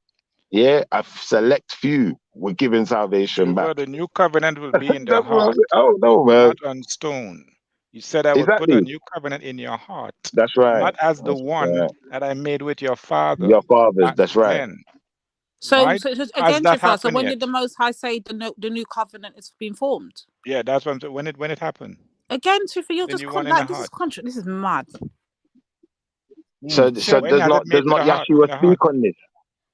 Yeah, a select few were given salvation back. Schiffer, the new covenant will be in the That's what heart, oh no, man. not on stone. You said I would put a Exactly. new covenant in your heart, That's right. not as the That's one right. that I made with your father Your fathers. back That's right. then. So Right? again, Has that Triffer, so happened when yet? did the Most High say the new covenant has been formed? Yeah, that's what I'm saying. When it happened. Again, Triffer, you're The just new one in the this is heart. this is mad. So When does has it not made to the heart? In Yeshua the heart. speak on this?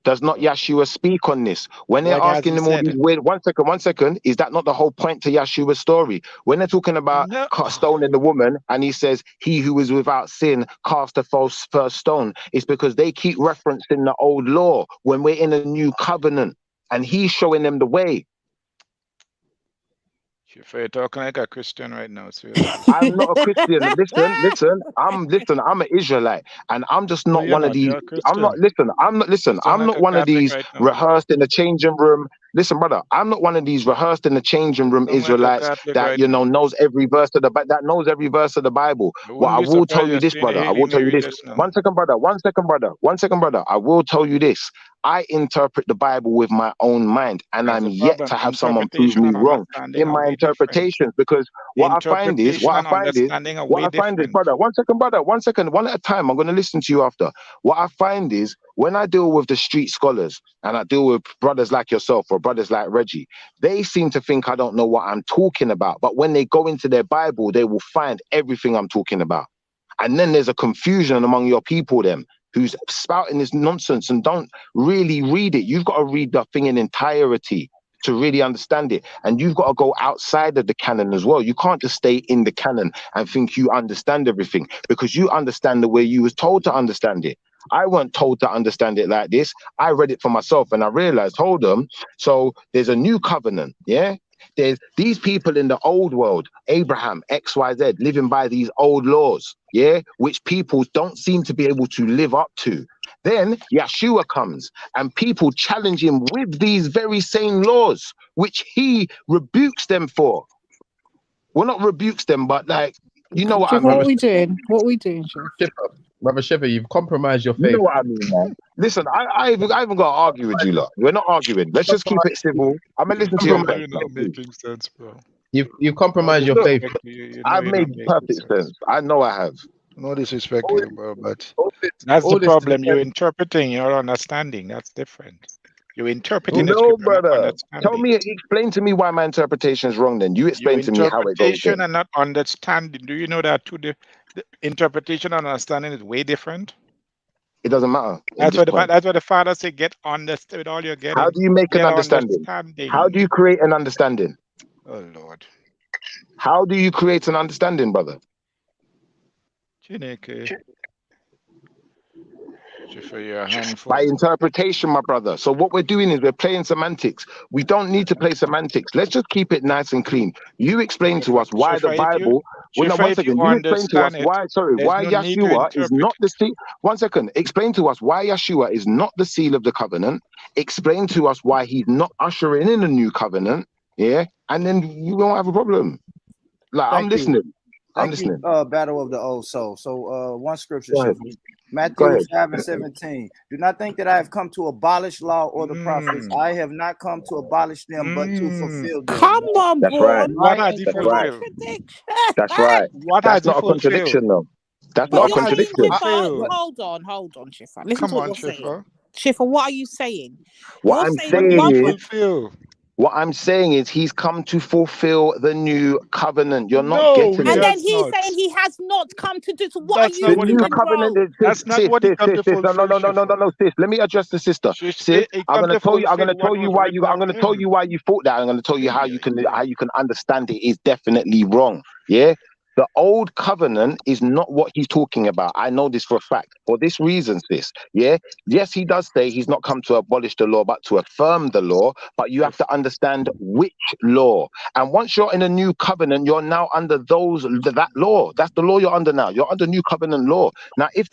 Does not Yeshua speak on this? When they're What has asking he him all said? these weird, 1 second, is that not the whole point to Yeshua's story? When they're talking about No. stoning the woman, and he says, he who is without sin cast the first stone, it's because they keep referencing the old law when we're in a new covenant, and he's showing them the way. You're talking like a Christian right now, so I'm not a Christian. Listen. I'm an Israelite, and I'm just no, not you're one of not. these. You're a Christian. I'm Sound like not a one of Catholic these right now. rehearsed in the changing room. Listen, brother, I'm not one of these rehearsed in the changing room Sound like a Israelites Catholic that right now. knows every verse of the Bible. I But wouldn't I be will tell surprised you you're this, seeing brother. I will alien tell you Mary this. just now. 1 second, brother. 1 second, brother. 1 second, brother. I will tell you this. I interpret the Bible with my own mind, and That's I'm the yet problem. to have someone prove Interpretation me and wrong understanding in are my way different. interpretations, because what I find is, Interpretation and understanding are way different. brother, 1 second, brother, 1 second, one at a time. I'm going to listen to you after. What I find is, when I deal with the street scholars and I deal with brothers like yourself or brothers like Reggie, they seem to think I don't know what I'm talking about. But when they go into their Bible, they will find everything I'm talking about. And then there's a confusion among your people, who's spouting this nonsense and don't really read it. You've got to read the thing in entirety to really understand it. And you've got to go outside of the canon as well. You can't just stay in the canon and think you understand everything, because you understand the way you was told to understand it. I weren't told to understand it like this. I read it for myself and I realized, hold on, so there's a new covenant, yeah? There's these people in the old world, Abraham, XYZ, living by these old laws, yeah, which people don't seem to be able to live up to. Then Yeshua comes and people challenge him with these very same laws, which he rebukes them for. Well, not rebukes them, but like, you know what I Chef, mean. what we doing? What we doing, Chef? Brother Shepherd, you've compromised your You faith. know what I mean, man. Listen, I even got to argue with you lot. We're not arguing. Let's just keep it civil. I'm gonna listen to your You're point. not making sense, bro. You've compromised your Look, faith. You know I've you're made not making perfect sense. sense. I know I have. No disrespect All to you, bro, but all this, that's all the this to problem. You're defend. interpreting, you're understanding. That's different. You're interpreting the No, scripture, not brother. Tell understanding. me, explain to me why my interpretation is wrong. Then you Your explain to me how it goes. interpretation Then and not understanding. Do you know that the interpretation and understanding is way different? it doesn't matter in That's this point. what the father said. Get understood with all you're How getting. do you make an Get understanding? How do understanding. you create an understanding? Oh Lord. How do you create an understanding, brother? Chineke. For your handful. By interpretation, my brother. So what we're doing is we're playing semantics. We don't need to play semantics. Let's just keep it nice and clean. You explain to us why the Bible. Well, no, 1 if you second. You explain to us understand it, why. Sorry, there's why no need to Yeshua is interpret. not the seal. 1 second. Explain to us why Yeshua is not the seal of the covenant. Explain to us why he's not ushering in a new covenant. Yeah, and then you won't have a problem. Like I'm Thank you. listening. I'm Thank you, listening. Battle of the Old Soul. So one scripture, Go ahead. Matthew Go ahead. 5:17. Do not think that I have come to abolish law or the prophets. I have not come to abolish them, but to fulfill them. Come on, That's right. Braun. What has he That's right. fulfilled? That's right. What That's has he not a fulfilled? contradiction, though. That's But not a you're saying, contradiction. Schiffer, hold on, Schiffer. Listen Come to what on, you're Schiffer. saying. Schiffer, what are you saying? What You're I'm saying What did one he saying is, fulfill? what I'm saying is, he's come to fulfill the new covenant. You're not No, getting he and it. then has he's not. saying he has not come to do. So what That's are not you The what he new doing, come. covenant bro? is That's not sis. what he come to No, fulfill, Schiffer. no, sis. Let me address the sister. Sis, He I'm come gonna to tell you. I'm fulfill gonna what tell you was why written you. I'm of gonna tell him. you why you thought that. I'm gonna tell you how you can understand it is definitely wrong. Yeah. The old covenant is not what he's talking about. I know this for a fact. For this reason, sis. Yeah. Yes, he does say he's not come to abolish the law, but to affirm the law. But you have to understand which law. And once you're in a new covenant, you're now under that law. That's the law you're under now. You're under new covenant law. Now, if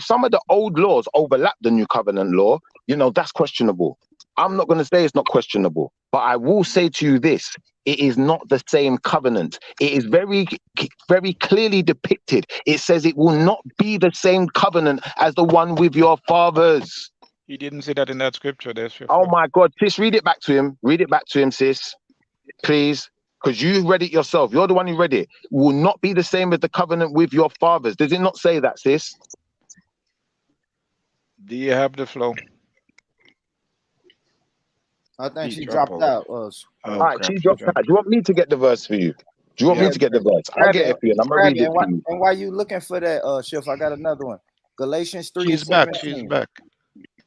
some of the old laws overlap the new covenant law, that's questionable. I'm not going to say it's not questionable, but I will say to you this. It is not the same covenant. It is very, very clearly depicted. It says it will not be the same covenant as the one with your fathers. He didn't say that in that scripture there, Schiffer. Oh my God, sis, read it back to him. Read it back to him, sis. Please. Because you read it yourself. You're the one who read it. It will not be the same as the covenant with your fathers. Does it not say that, sis? Do you have the flow? I think He she drop dropped out. out. All right, she dropped out. Do you want me to get the verse for you? Do you want me to get the verse? I'll get it for you, and I'm gonna read it for you. And while you looking for that, Chef, I got another one. Galatians 3:17. She's back. She's back.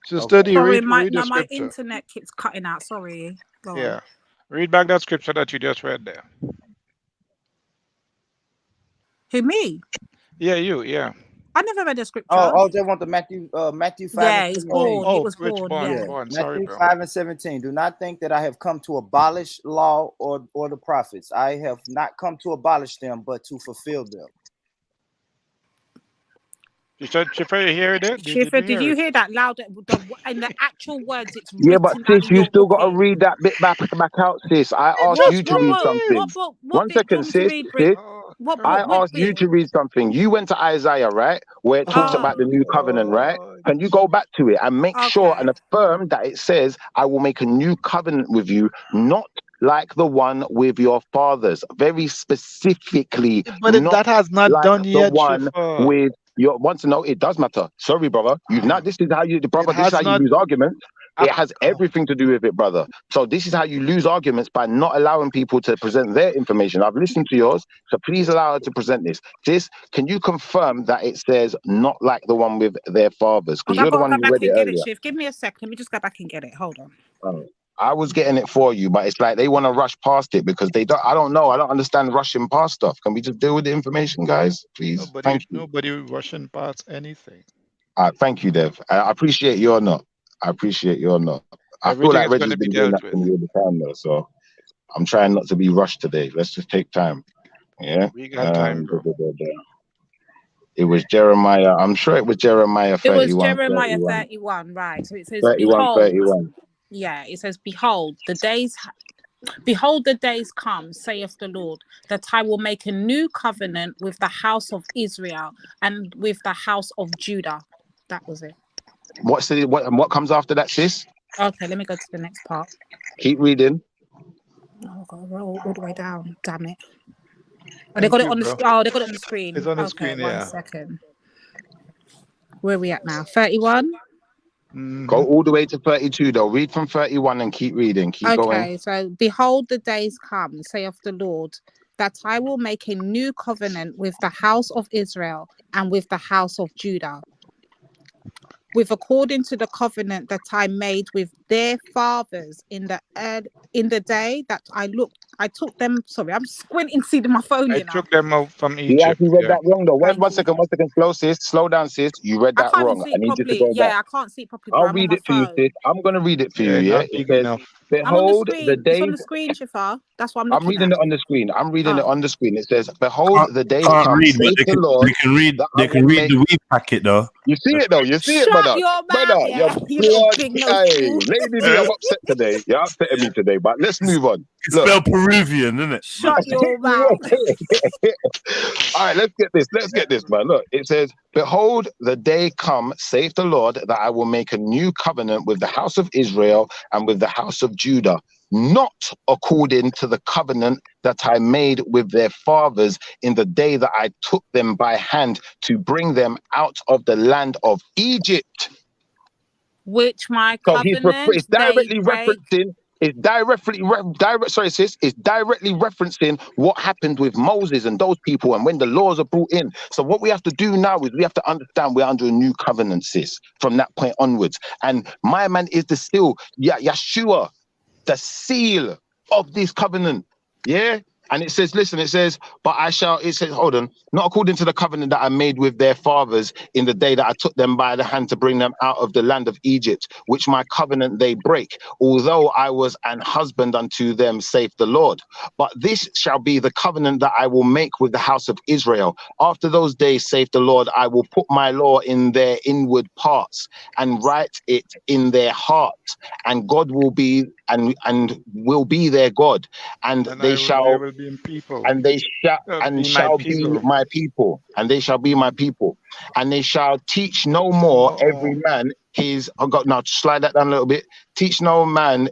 Sister D, Sorry, read the my scripture. internet keeps cutting out. Sorry. Go on. Yeah. Read back that scripture that you just read there. Who, me? Yeah, you, yeah. I never read a scripture. Oh, they want the Matthew 5 Yeah, and it's 17. born. It Oh, was which born. born? Yeah. Born. Sorry, Matthew bro. 5 and 17. Do not think that I have come to abolish law or the prophets. I have not come to abolish them, but to fulfill them. You said, Schiffer, you hear it? Schiffer, did you hear that loud? In the actual words, it's Yeah, but written down sis, in you your still got to booking. read that bit back out, sis. I asked What you to read something. what bit do you want me to read, Brit? I asked you to read something. You went to Isaiah, right? Where it talks about the new covenant, right? Can you go back to it and make sure and affirm that it says, I will make a new covenant with you, not like the one with your fathers. Very specifically, But that has not like done the yet, one Schiffer. with your want to know it does matter. Sorry, brother. You've not this is how you brother, this is how you lose arguments. It has everything to do with it, brother. So this is how you lose arguments by not allowing people to present their information. I've listened to yours, so please allow her to present this. Sis, can you confirm that it says not like the one with their fathers? Because I've you're the got to one go who back read it and get it, earlier. Shiv. Give me a sec. Let me just go back and get it. Hold on. I was getting it for you, but it's like they want to rush past it because they don't. I don't know. I don't understand rushing past stuff. Can we just deal with the information, guys? Please. Thank you. Nobody rushing past anything. Thank you, Dev. I appreciate you're not. I appreciate you're not. I feel Everything like is going Reggie's to be been doing dealt that with. for me all the time, though. So I'm trying not to be rushed today. Let's just take time. Yeah. We got time, bro. It was Jeremiah. I'm sure it was Jeremiah 31. It was Jeremiah 31, right? So it says, 31, behold. 31. Yeah, it says, behold, the days come, saith the Lord, that I will make a new covenant with the house of Israel and with the house of Judah. That was it. What comes after that, sis? Okay, let me go to the next part. Keep reading. Oh, I've got to roll all the way down. Damn it. Oh, they got it on the screen. Oh, they got it on the screen. It's on the okay, screen, one yeah. second. Where are we at now? 31? Go all the way to 32, though. Read from 31 and keep reading. Keep going. Okay, so behold, the days come, saith the Lord, that I will make a new covenant with the house of Israel and with the house of Judah, with according to the covenant that I made with their fathers in the day that I took them. Sorry, I'm squinting, seeing my phone. I You know, took them out from You Egypt. actually read Yeah. that wrong, though. One Thank second, slow, sis. Slow down, sis. You read I that can't even wrong. see I it need you to properly. go back. Yeah, I can't see it properly, I'll but I'm on read my it for you, phone. sis. I'm going to read it for you, Yeah, yeah? not It big says, enough. I'm on the behold, the screen. It's on days... the screen, Shifa. That's what I'm I'm looking reading at. it on the screen. I'm reading it Oh. on the screen. It says, behold, the days Can't come, read, but saith the Lord, they can read. that I They can will read make... the weed packet though. You see it, though. You see it, Shut brother. your Brother, mouth, you're yeah. You little blood. big nose Hey, fool. lady D, I'm upset today. You're upsetting me today, but let's move on. It's Look. spelled Peruvian, isn't it? Shut your mouth. All right, let's get this. Let's get this, man. Look, it says, behold, the day come, saith the Lord, that I will make a new covenant with the house of Israel and with the house of Judah, not according to the covenant that I made with their fathers in the day that I took them by hand to bring them out of the land of Egypt. Which my So covenant it's they directly break. referencing. It's sorry, sis. It's directly referencing what happened with Moses and those people, and when the laws are brought in. So what we have to do now is we have to understand we're under a new covenant, sis. From that point onwards, and my man is the seal, Yeshua, the seal of this covenant. Yeah. And it says, listen, it says, but I shall, it says, hold on, not according to the covenant that I made with their fathers in the day that I took them by the hand to bring them out of the land of Egypt, which my covenant they break, although I was an husband unto them, saith the Lord. But this shall be the covenant that I will make with the house of Israel. After those days, saith the Lord, I will put my law in their inward parts and write it in their heart, and God will be, and will be their God, and they shall... will be in people. And they shall Be my shall be people. my people, and they shall be my people, and they shall teach no more every man his. I got now slide that down a little bit. Teach no man.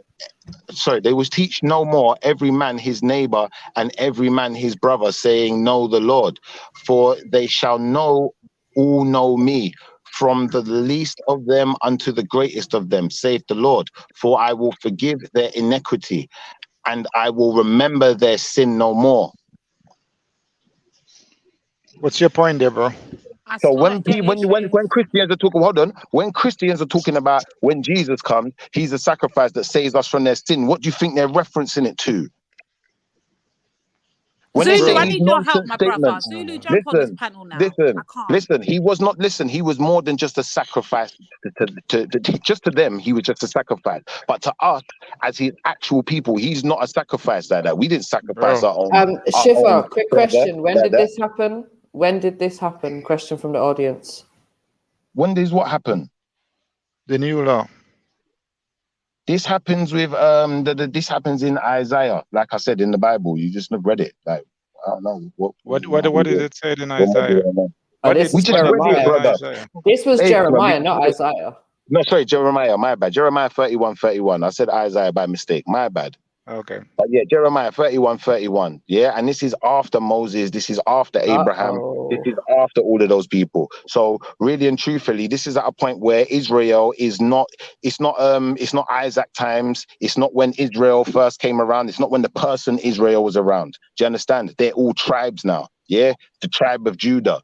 Sorry, they will teach no more every man his neighbor and every man his brother, saying, know the Lord, for they shall all know me, from the least of them unto the greatest of them, saith the Lord. For I will forgive their iniquity, and I will remember their sin no more. What's your point there, bro? So when Christians are talking, hold on, when Christians are talking about when Jesus comes, he's a sacrifice that saves us from their sin. What do you think they're referencing it to? When they Zulu, say I these need your help, nonsense my brother. statements, Zulu, jump on this panel now. I can't. he was not, he was more than just a sacrifice just to them, he was just a sacrifice. But to us, as his actual people, he's not a sacrifice like that. We didn't sacrifice our own. Shiva, quick brother, question. When like did that. this happen? When did this happen? Question from the audience. When does what happen? The new law. This happens with this happens in Isaiah, like I said in the Bible. You just not read it. Like I don't know what is it said in Isaiah? This We is just read it, Jeremiah. brother. This was Hey, Jeremiah, not Isaiah. No, sorry, Jeremiah. My bad. Jeremiah 31:31. I said Isaiah by mistake. My bad. Okay. But yeah, Jeremiah 31:31. Yeah, and this is after Moses. This is after Abraham. This is after all of those people. So really and truthfully, this is at a point where Israel is not. It's not Isaac times. It's not when Israel first came around. It's not when the person Israel was around. Do you understand? They're all tribes now. Yeah, the tribe of Judah.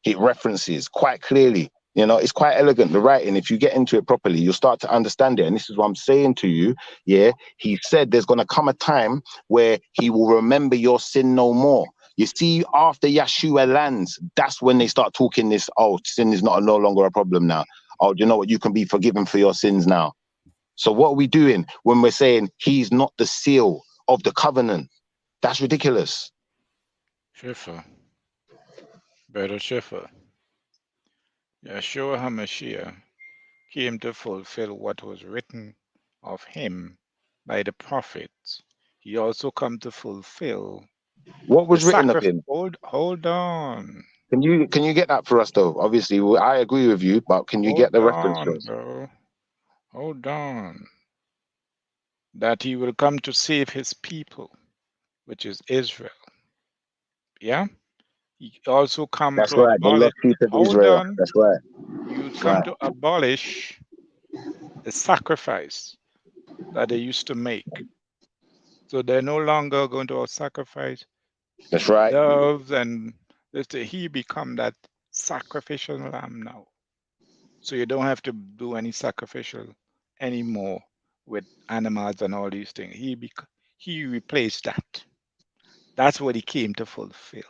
It references quite clearly. You know, it's quite elegant, the writing. If you get into it properly, you'll start to understand it. And this is what I'm saying to you. Yeah, he said there's going to come a time where he will remember your sin no more. You see, after Yeshua lands, that's when they start talking this, oh, sin is no longer a problem now. Oh, you know what? You can be forgiven for your sins now. So what are we doing when we're saying he's not the seal of the covenant? That's ridiculous. Schiffer. Brother Schiffer. Yeshua HaMashiach came to fulfill what was written of him by the prophets. He also come to fulfill what was written of him. Hold on. Can you get that for us though? Obviously, I agree with you, but can you get the reference for us? Bro. Hold on. That he will come to save his people, which is Israel. Yeah. He also come That's to right. The abolish. lost sheep of Hold Israel. on. That's right. He would come to abolish the sacrifice that they used to make. So they're no longer going to sacrifice. That's right. Doves and he become that sacrificial lamb now. So you don't have to do any sacrificial anymore with animals and all these things. He replaced that. That's what he came to fulfill.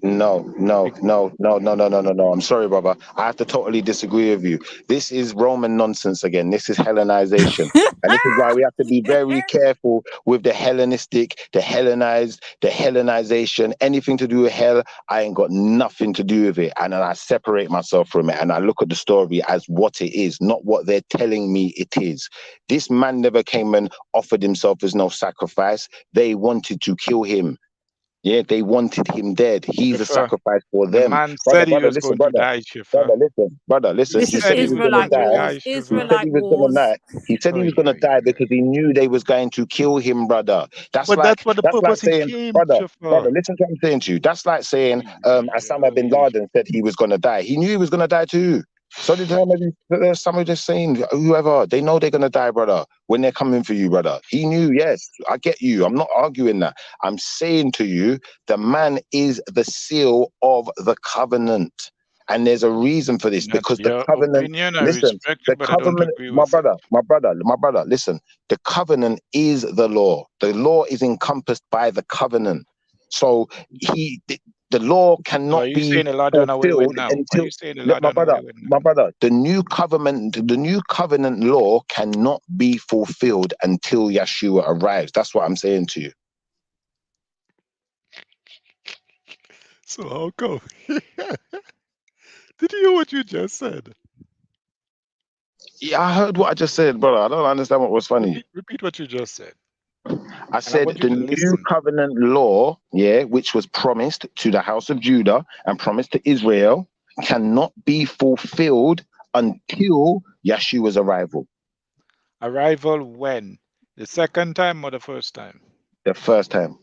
No. I'm sorry, brother. I have to totally disagree with you. This is Roman nonsense again. This is Hellenization. And this is why we have to be very careful with the Hellenistic, the Hellenized, the Hellenization. Anything to do with hell, I ain't got nothing to do with it. And then I separate myself from it and I look at the story as what it is, not what they're telling me it is. This man never came and offered himself as no sacrifice. They wanted to kill him. Yeah, they wanted him dead. He's a sacrifice for them. The man said he was going to die, Brother, listen. This He is said he was going to Israelite die. wars. Israelite wars. He said he was going to die because he knew they was going to kill him, brother. That's like saying, brother, listen to what I'm saying to you. That's like saying Osama bin Laden said he was going to die. He knew he was going to die too. So did somebody just saying, whoever, they know they're going to die, brother, when they're coming for you, brother. He knew, yes, I get you. I'm not arguing that. I'm saying to you, the man is the seal of the covenant. And there's a reason for this, because the covenant, listen, the covenant, my brother, listen, the covenant is the law. The law is encompassed by the covenant. So the law cannot be fulfilled until my brother, the new covenant law cannot be fulfilled until Yeshua arrives. That's what I'm saying to you. So how come? Did you hear what you just said? Yeah, I heard what I just said, brother. I don't understand what was funny. Repeat what you just said. I said the new covenant law, which was promised to the house of Judah and promised to Israel, cannot be fulfilled until Yeshua's arrival. Arrival when? The second time or the first time? The first time.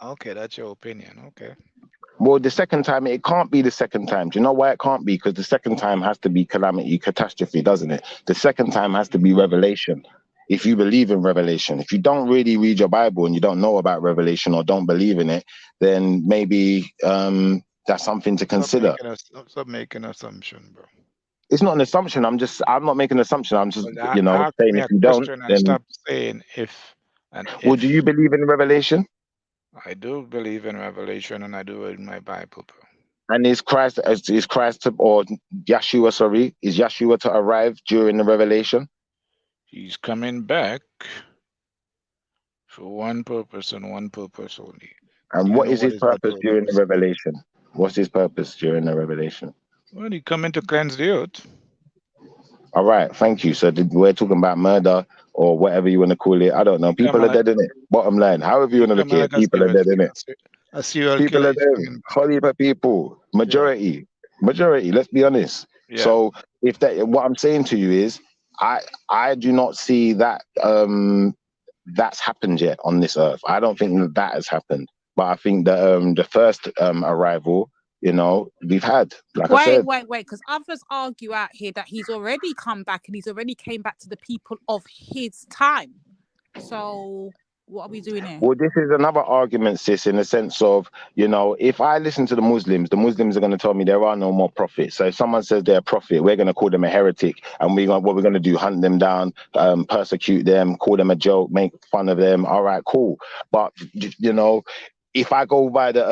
Okay, that's your opinion. Okay. Well, the second time, it can't be the second time. Do you know why it can't be? Because the second time has to be calamity, catastrophe, doesn't it? The second time has to be revelation. If you believe in revelation, if you don't really read your Bible and you don't know about revelation or don't believe in it, then maybe that's something to consider. Stop making assumption, bro. It's not an assumption. I'm not making an assumption. I'm just, Well, you know, ask saying me if a you don't, question and then. stop saying if and Well, if. do you believe in Revelation? I do believe in Revelation, and I do in my Bible, bro. And is Christ or Yeshua? Sorry, is Yeshua to arrive during the Revelation? He's coming back for one purpose and one purpose only. And You what know is what his is that purpose during the purpose? Revelation? What's his purpose during the Revelation? Well, he coming to cleanse the earth. All right, thank you. So we're talking about murder or whatever you want to call it. I don't know. He People coming are like dead in it. Bottom line, however you want to look coming at like it, people are dead in it. a serial People killer. are He's dead. coming back. Whole heap of people. Majority. Let's be honest. Yeah. So if that, what I'm saying to you is, I do not see that that's happened yet on this earth. I don't think that has happened. But I think that the first arrival, you know, we've had, like I said. Wait, because others argue out here that he's already come back and he's already came back to the people of his time. So what are we doing here? Well, this is another argument, sis, in the sense of, you know, if I listen to the Muslims are going to tell me there are no more prophets. So if someone says they're a prophet, we're going to call them a heretic. And what we're going to do, hunt them down, persecute them, call them a joke, make fun of them. All right, cool. But, you know, if I go by the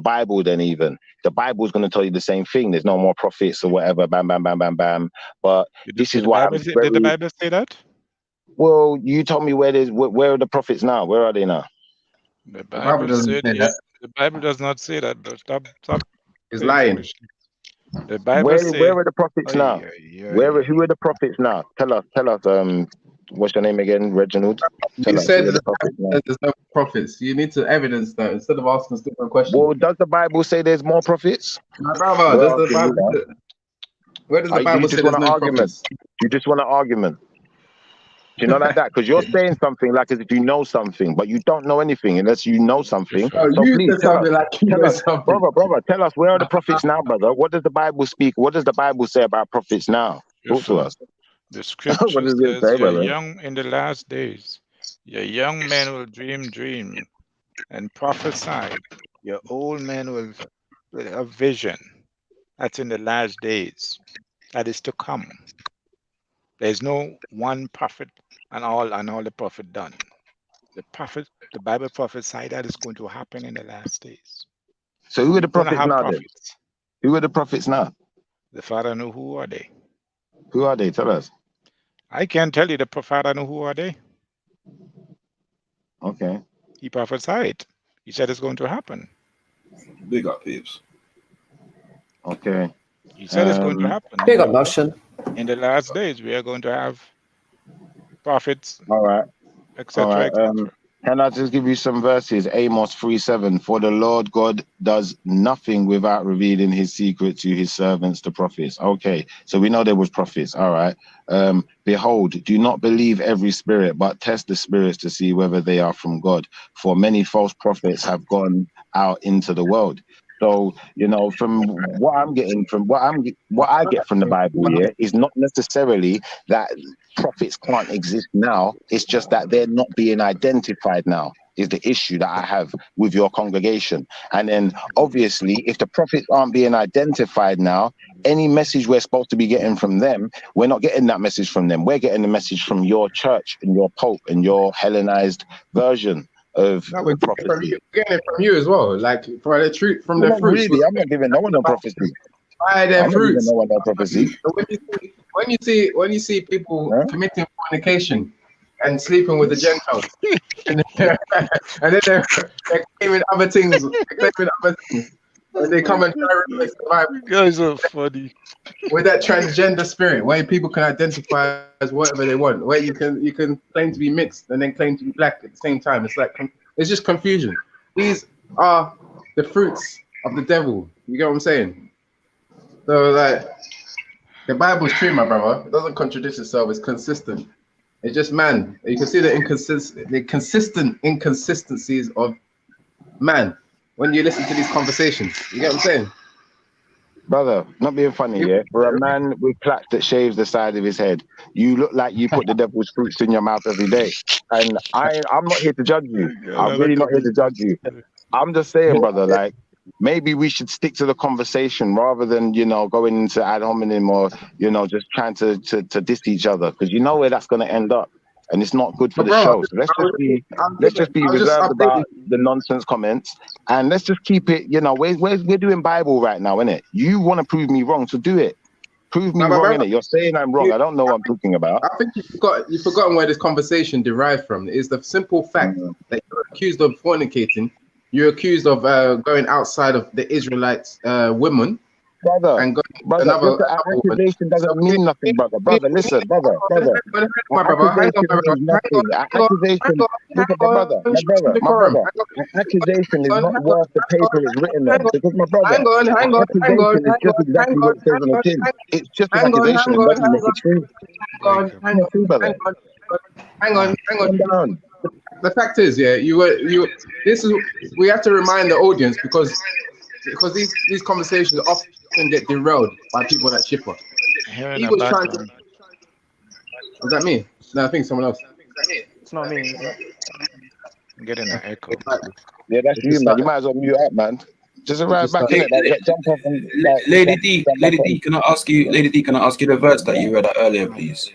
Bible, then even the Bible is going to tell you the same thing. There's no more prophets or whatever. Bam, bam, bam, bam, bam. But this is why Did the Bible say that? Well, you told me where are the prophets now? Where are they now? The Bible doesn't say that. The Bible does not say that, bro. Stop. He's lying. The Bible Where are the prophets now? Who are the prophets now? Tell us. What's your name again, Reginald? Tell You us. said Who are the that prophets now? there's no prophets. You need to evidence that instead of asking stupid questions. Well, does the Bible say there's more prophets? My brother, We're does the asking you Bible? now. Where does the You Bible just say want there's an no argument? prophets? You just want an argument? Do you know like that? Because you're saying something like as if you know something, but you don't know anything unless you know something. Oh, So you please said something like you tell know us, something. brother, tell us where are the prophets now, brother? What does the Bible speak? What does the Bible say about prophets now? Talk to us. The What scripture does it says say, you're brother? young in the last days. Your young men will dream and prophesy. Your old men will have vision. That's in the last days. That is to come. There's no one prophet and all the prophet done. The Bible prophesied that is going to happen in the last days. So who are the You're gonna prophets have now then? prophets. Who are the prophets now? The Father knew who are they. Who are they? Tell us. I can't tell you the Father knew who are they. Okay. He prophesied. He said it's going to happen. Big up, peeps. Okay. He said it's going to happen. Big up, Notion. In the last days, we are going to have prophets, All right. etc., etc. Can I just give you some verses? Amos 3:7. For the Lord God does nothing without revealing his secret to his servants, the prophets. Okay, so we know there was prophets. All right. Behold, do not believe every spirit, but test the spirits to see whether they are from God. For many false prophets have gone out into the world. So, you know, from what I'm getting from what I get from the Bible here is not necessarily that prophets can't exist now. It's just that they're not being identified now is the issue that I have with your congregation. And then obviously, if the prophets aren't being identified now, any message we're supposed to be getting from them, we're not getting that message from them. We're getting the message from your church and your Pope and your Hellenized version of No, we're prophecy. getting it from you as well. Like for the truth, from the Not fruits. really. I'm not giving no one no prophecy. By their I'm not giving fruits. no one no prophecy. So when you see people committing fornication and sleeping with the Gentiles, and then they're claiming other things, and they come and try to replace the Bible. You guys are funny. With that transgender spirit, where people can identify as whatever they want, where you can claim to be mixed and then claim to be black at the same time. It's like it's just confusion. These are the fruits of the devil. You get what I'm saying? So like the Bible's true, my brother. It doesn't contradict itself. It's consistent. It's just man. You can see the consistent inconsistencies of man when you listen to these conversations. You get what I'm saying? Brother, not being funny, yeah? For a man with plaits that shaves the side of his head, you look like you put the devil's fruits in your mouth every day. And I'm not here to judge you. I'm really not here to judge you. I'm just saying, brother, like, maybe we should stick to the conversation rather than, you know, going into ad hominem or, you know, just trying to diss each other, because you know where that's going to end up, and it's not good for the Bro, show. So let's just be I was just reserved about updating. the nonsense comments, and let's just keep it, you know, we're doing Bible right now, innit? You want to prove me wrong, so do it. Prove me No, but wrong, brother, innit? You're saying I'm wrong. I don't know what I'm talking about. I think you've forgotten where this conversation derived from. It's the simple fact that you're accused of fornicating. You're accused of going outside of the Israelites' women. Brother, and brother, accusation doesn't mean nothing, brother. Brother, listen, brother. Accusation means nothing. Accusation, look at my brother. Accusation is not worth the paper it's written on. Because my brother, accusation is just exactly what it says on the tin. It's just an accusation. It doesn't make it true. Hang on. The fact is, yeah, we have to remind the audience because these conversations often get derailed by people like Shipper. He was trying to. Was that me? No, I think someone else. It's not me. I'm getting an echo. Yeah, that's you, man. You might as well mute up, man. Just arrive back in it. Like, jump off and, like, Lady D, can I ask you the verse that you read out earlier, please?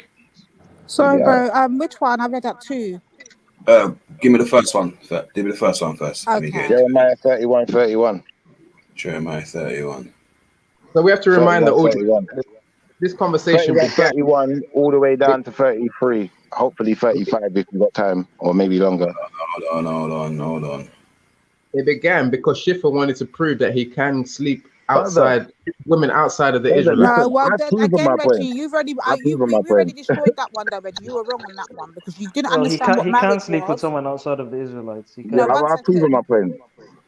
Sorry, bro. Which one? I read that too. Give me the first one. Give me the first one first. Let me get it. Jeremiah 31:31. Jeremiah 31. So we have to remind the audience. This conversation 31 all the way down to 33. Hopefully 35 if you got time, or maybe longer. Hold on. It began because Schiffer wanted to prove that he can sleep outside women outside of the Israelites. No, well, then, again, Reggie, you've already destroyed that one, though, Reggie. You were wrong on that one because you didn't understand what marriage was. He can sleep with someone outside of the Israelites. He can. No, I've proven my point.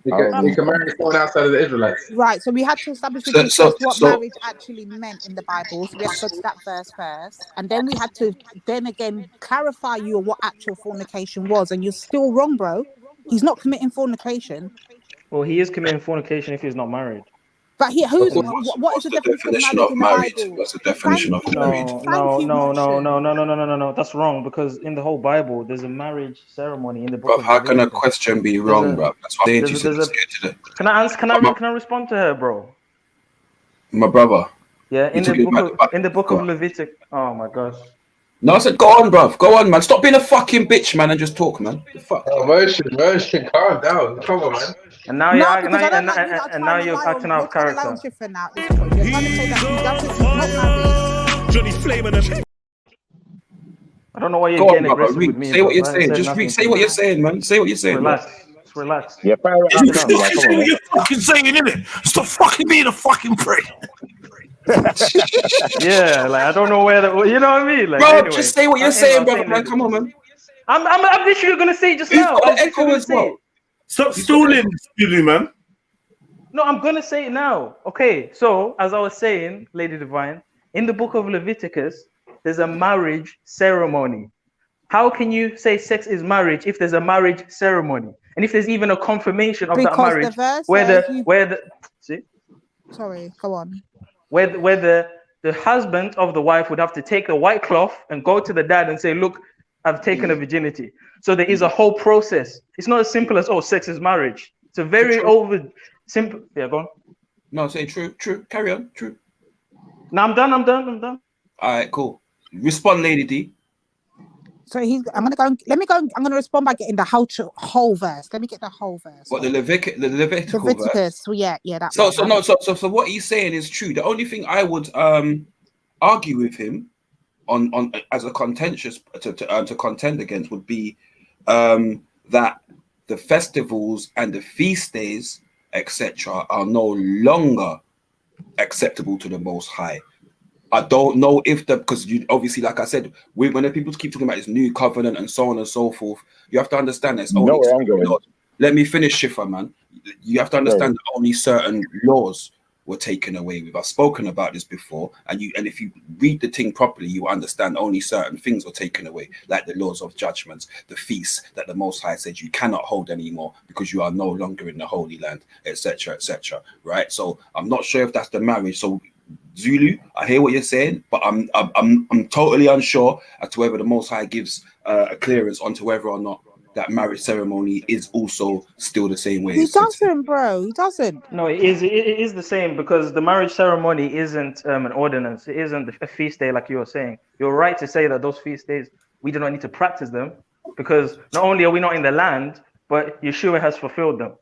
He can marry someone outside of the Israelites. Right, so we had to establish what marriage actually meant in the Bible. So we had to go to that verse first, and then we had to again clarify you what actual fornication was, and you're still wrong, bro. He's not committing fornication. Well, he is committing fornication if he's not married. But what is the definition of marriage in the Bible? What's the definition of marriage? No. That's wrong because in the whole Bible, there's a marriage ceremony in the book. Bro, how can a question be wrong, bro? That's what I'm saying. Can I respond to her, bro? My brother. Yeah, in the book of Leviticus. Oh my gosh. No, I said, go on, bruv. Go on, man. Stop being a fucking bitch, man, and just talk, man. The fuck? Oh, motion. Calm down. Come on, man. And now you're acting out of character. Johnny's flaming them. I don't know why you're getting aggressive with me. Say what you're saying. Just say what you're saying, man. Say what you're saying. Relax. Yeah, fire it up. Say what you're fucking saying, innit? Stop fucking being a fucking prick. Yeah, like I don't know where you know what I mean, like. Bro, anyway, just say what you're saying, brother. Man, come on, man. I'm literally gonna say it just now. Stop stalling, man. No, I'm gonna say it now. Okay, so as I was saying, Lady Divine, in the book of Leviticus, there's a marriage ceremony. How can you say sex is marriage if there's a marriage ceremony, and if there's even a confirmation of that marriage, Sorry, go on. Where the husband of the wife would have to take the white cloth and go to the dad and say, look, I've taken a virginity. So there is a whole process. It's not as simple as, sex is marriage. It's a very simple. Yeah, go on. No, say true. Carry on, true. No, I'm done. All right, cool. Respond, Lady D. So I'm gonna respond by getting the whole verse. Let me get the whole verse. What, the Leviticus verse? Well, yeah, that. So what he's saying is true. The only thing I would argue with him on as a contentious to contend against would be that the festivals and the feast days, etc., are no longer acceptable to the Most High. I don't know if because you obviously, like I said, when the people keep talking about this new covenant and so on and so forth, you have to understand there's only let me finish, Schiffer, man. You have to understand that only certain laws were taken away with. I've spoken about this before, and if you read the thing properly, you understand only certain things were taken away, like the laws of judgments, the feasts that the Most High said you cannot hold anymore because you are no longer in the Holy Land, etc., right? So I'm not sure if that's the marriage. So Zulu, I hear what you're saying, but I'm totally unsure as to whether the Most High gives a clearance onto whether or not that marriage ceremony is also still the same way. He doesn't, bro. He doesn't. No, it is the same, because the marriage ceremony isn't an ordinance. It isn't a feast day like you were saying. You're right to say that those feast days, we do not need to practice them, because not only are we not in the land, but Yeshua has fulfilled them.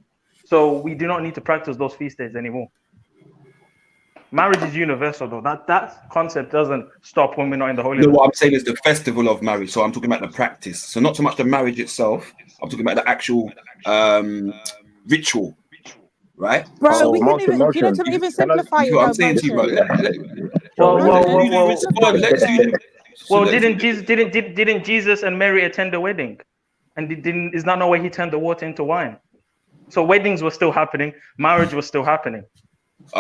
So we do not need to practice those feast days anymore. Marriage is universal, though. That concept doesn't stop when we're not in the Holy No, Land. what I'm saying is the festival of marriage. So I'm talking about the practice. So not so much the marriage itself. I'm talking about the actual ritual, right? Bro, So we can even, you know, to even simplify it, what I'm though, saying to you, bro. Well, didn't Jesus and Mary attend the wedding? And is that not where he turned the water into wine? So weddings were still happening, marriage was still happening.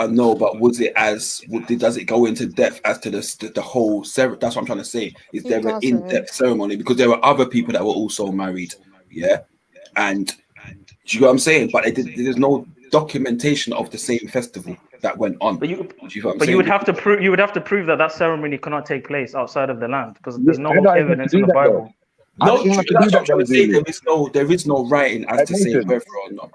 No, but was it does it go into depth as to the whole ceremony? That's what I'm trying to say. Is there an in-depth ceremony? Because there were other people that were also married, yeah? And do you know what I'm saying? But there's no documentation of the same festival that went on. But you would have to prove that ceremony cannot take place outside of the land, because there's no evidence in the Bible. No, that's what I'm trying to say. There is no writing as to say whether or not.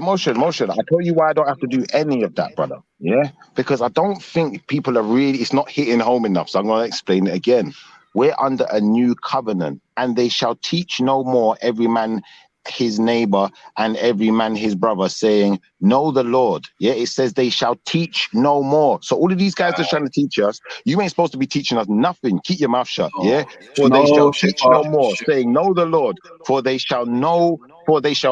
Motion. I tell you why I don't have to do any of that, brother. Yeah, because I don't think people are really. It's not hitting home enough. So I'm going to explain it again. We're under a new covenant, and they shall teach no more every man his neighbor and every man his brother, saying, know the Lord. Yeah, it says they shall teach no more. So all of these guys are trying to teach us. You ain't supposed to be teaching us nothing. Keep your mouth shut. Yeah, for they shall teach no more, saying, know the Lord. For they shall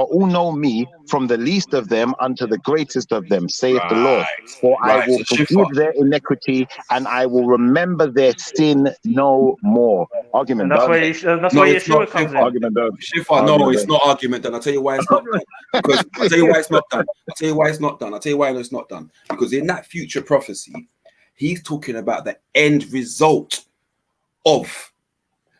all know me, from the least of them unto the greatest of them, saith the Lord. For I will forgive their iniquity, and I will remember their sin no more. Argument And that's done. why Yeshua comes in. Argument done. No, it's not argument done. I'll tell you why it's not done. Because I'll tell you why it's not done. I'll tell you why it's not done. I'll tell you why it's not done. Because in that future prophecy, he's talking about the end result of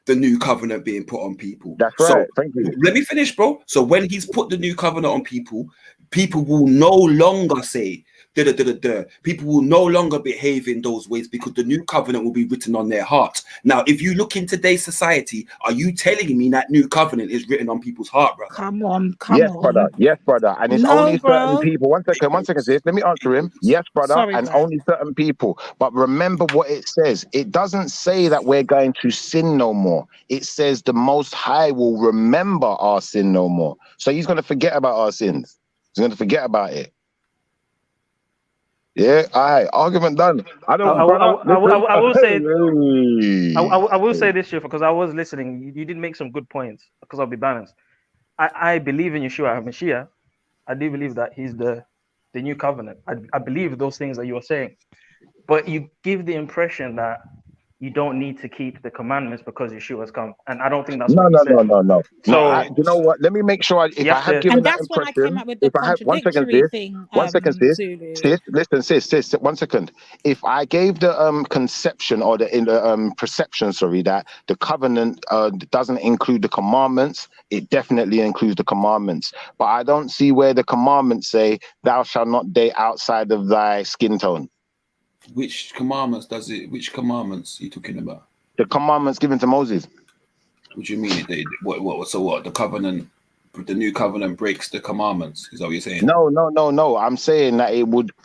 the new covenant being put on people. That's right. Thank you. Let me finish, bro. So when he's put the new covenant on people, people will no longer say people will no longer behave in those ways, because the new covenant will be written on their heart. Now, if you look in today's society, are you telling me that new covenant is written on people's heart, brother? Come on. Yes, brother. And it's only certain people. One second, sis. Let me answer him. Yes, brother. Sorry, and bro. only certain people. But remember what it says. It doesn't say that we're going to sin no more. It says the Most High will remember our sin no more. So he's going to forget about our sins. He's going to forget about it. Yeah, all right. Argument done. I will say this, Shifa, because I was listening. You did make some good points, because I'll be balancnced. I believe in Yeshua HaMashiach. I do believe that he's the new covenant. I believe those things that you are saying. But you give the impression that you don't need to keep the commandments because Yeshua has come, and I don't think that's what he said. No. So you know what? Let me make sure. If I have given that impression, when I came up with the contradictory thing. Sis. Listen, sis. 1 second. If I gave the conception or the perception, that the covenant doesn't include the commandments, it definitely includes the commandments. But I don't see where the commandments say, "Thou shalt not date outside of thy skin tone." Which commandments does it? Which commandments are you talking about? The commandments given to Moses. What do you mean? So what? The covenant, the new covenant breaks the commandments. Is that what you're saying? No. I'm saying that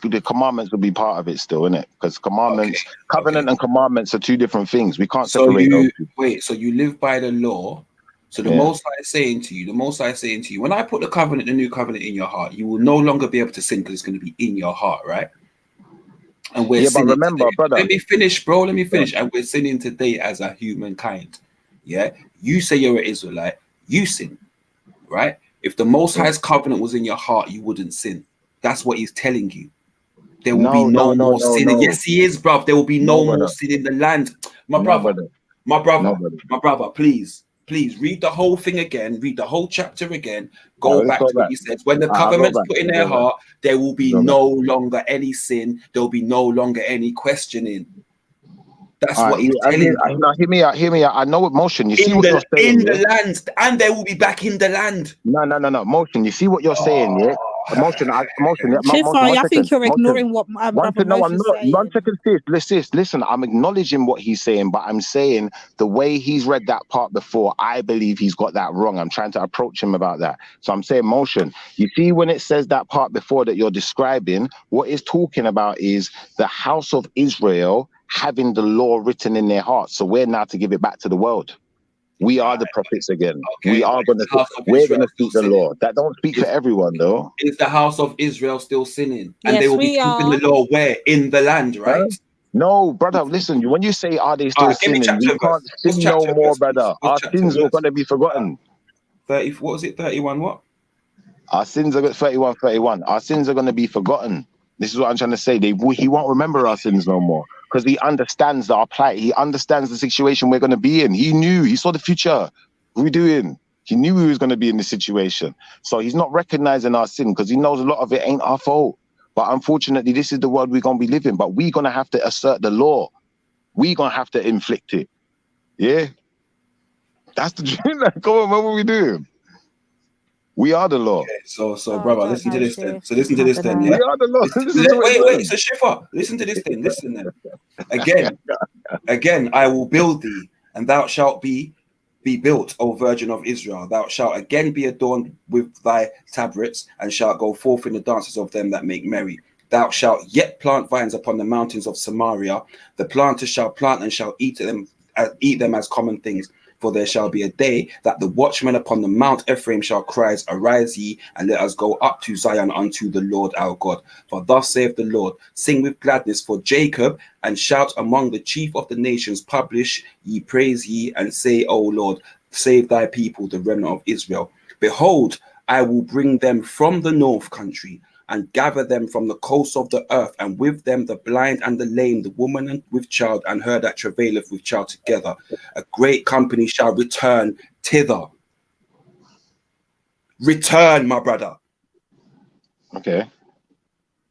the commandments will be part of it still, innit? Because commandments, covenant and commandments are two different things. We can't separate those two. Wait, so you live by the law. So the Most High is saying to you, when I put the covenant, the new covenant in your heart, you will no longer be able to sin, because it's going to be in your heart, right? And we're but remember, today. brother. Let me finish, bro. Let me finish. And we're sinning today as a humankind. Yeah. You say you're an Israelite, you sin, right? If the Most High's covenant was in your heart, you wouldn't sin. That's what he's telling you. There will be no more sin. Yes, he is, bruv. There will be no more sin in the land. My brother, please read the whole thing again. Read the whole chapter again. Go back to what he says. When the covenant's put in their heart, there will be no longer any sin. There will be no longer any questioning. That's what he's telling you. Hear me out. I know what Motion. You see what you're saying in the land, and they will be back in the land. No. Motion. You see what you're saying, yeah? Emotion. Shifa, I think you're Motion. ignoring what Brother No, I'm Moshe's not. saying. 1 second, sis. Listen, I'm acknowledging what he's saying, but I'm saying the way he's read that part before, I believe he's got that wrong. I'm trying to approach him about that. So I'm saying, Motion, you see when it says that part before that you're describing, what it's talking about is the house of Israel having the law written in their hearts. So we're now to give it back to the world. We are the prophets again. Okay, We're gonna speak the law. That don't speak for everyone though. Is the house of Israel still sinning? And Yes, they will be we keeping are. the law where? In the land, right? Huh? No, brother, listen, when you say are they still Give me sinning, we chapter and can't verse. sin What's no chapter and more, verse, please? brother. Our What's chapter sins and are verse? gonna be forgotten. 30, what was it? 31 what? Our sins are 31. Our sins are gonna be forgotten. This is what I'm trying to say. He won't remember our sins no more. Because he understands our plight. He understands the situation we're gonna be in. He saw the future. What are we doing? He knew we was gonna be in this situation. So he's not recognizing our sin because he knows a lot of it ain't our fault. But unfortunately, this is the world we're gonna be living. But we're gonna have to assert the law. We're gonna have to inflict it. Yeah? That's the dream. Come on, man, what are we doing? We are the law. Okay, so Oh, I brother, don't listen to know, this then. Shiv. So listen to I this don't then, know. yeah? We are the law. Wait, so Shifa, listen to this then. Listen then. Again, I will build thee, and thou shalt be built, O Virgin of Israel. Thou shalt again be adorned with thy tabrets, and shalt go forth in the dances of them that make merry. Thou shalt yet plant vines upon the mountains of Samaria. The planter shall plant and shall eat them as common things. For there shall be a day that the watchman upon the Mount Ephraim shall cry, Arise ye, and let us go up to Zion unto the Lord our God. For thus saith the Lord, Sing with gladness for Jacob, and shout among the chief of the nations. Publish ye, praise ye, and say, O Lord, save thy people, the remnant of Israel. Behold, I will bring them from the north country, and gather them from the coasts of the earth, and with them the blind and the lame, the woman with child, and her that travaileth with child together. A great company shall return thither. Return, my brother. Okay.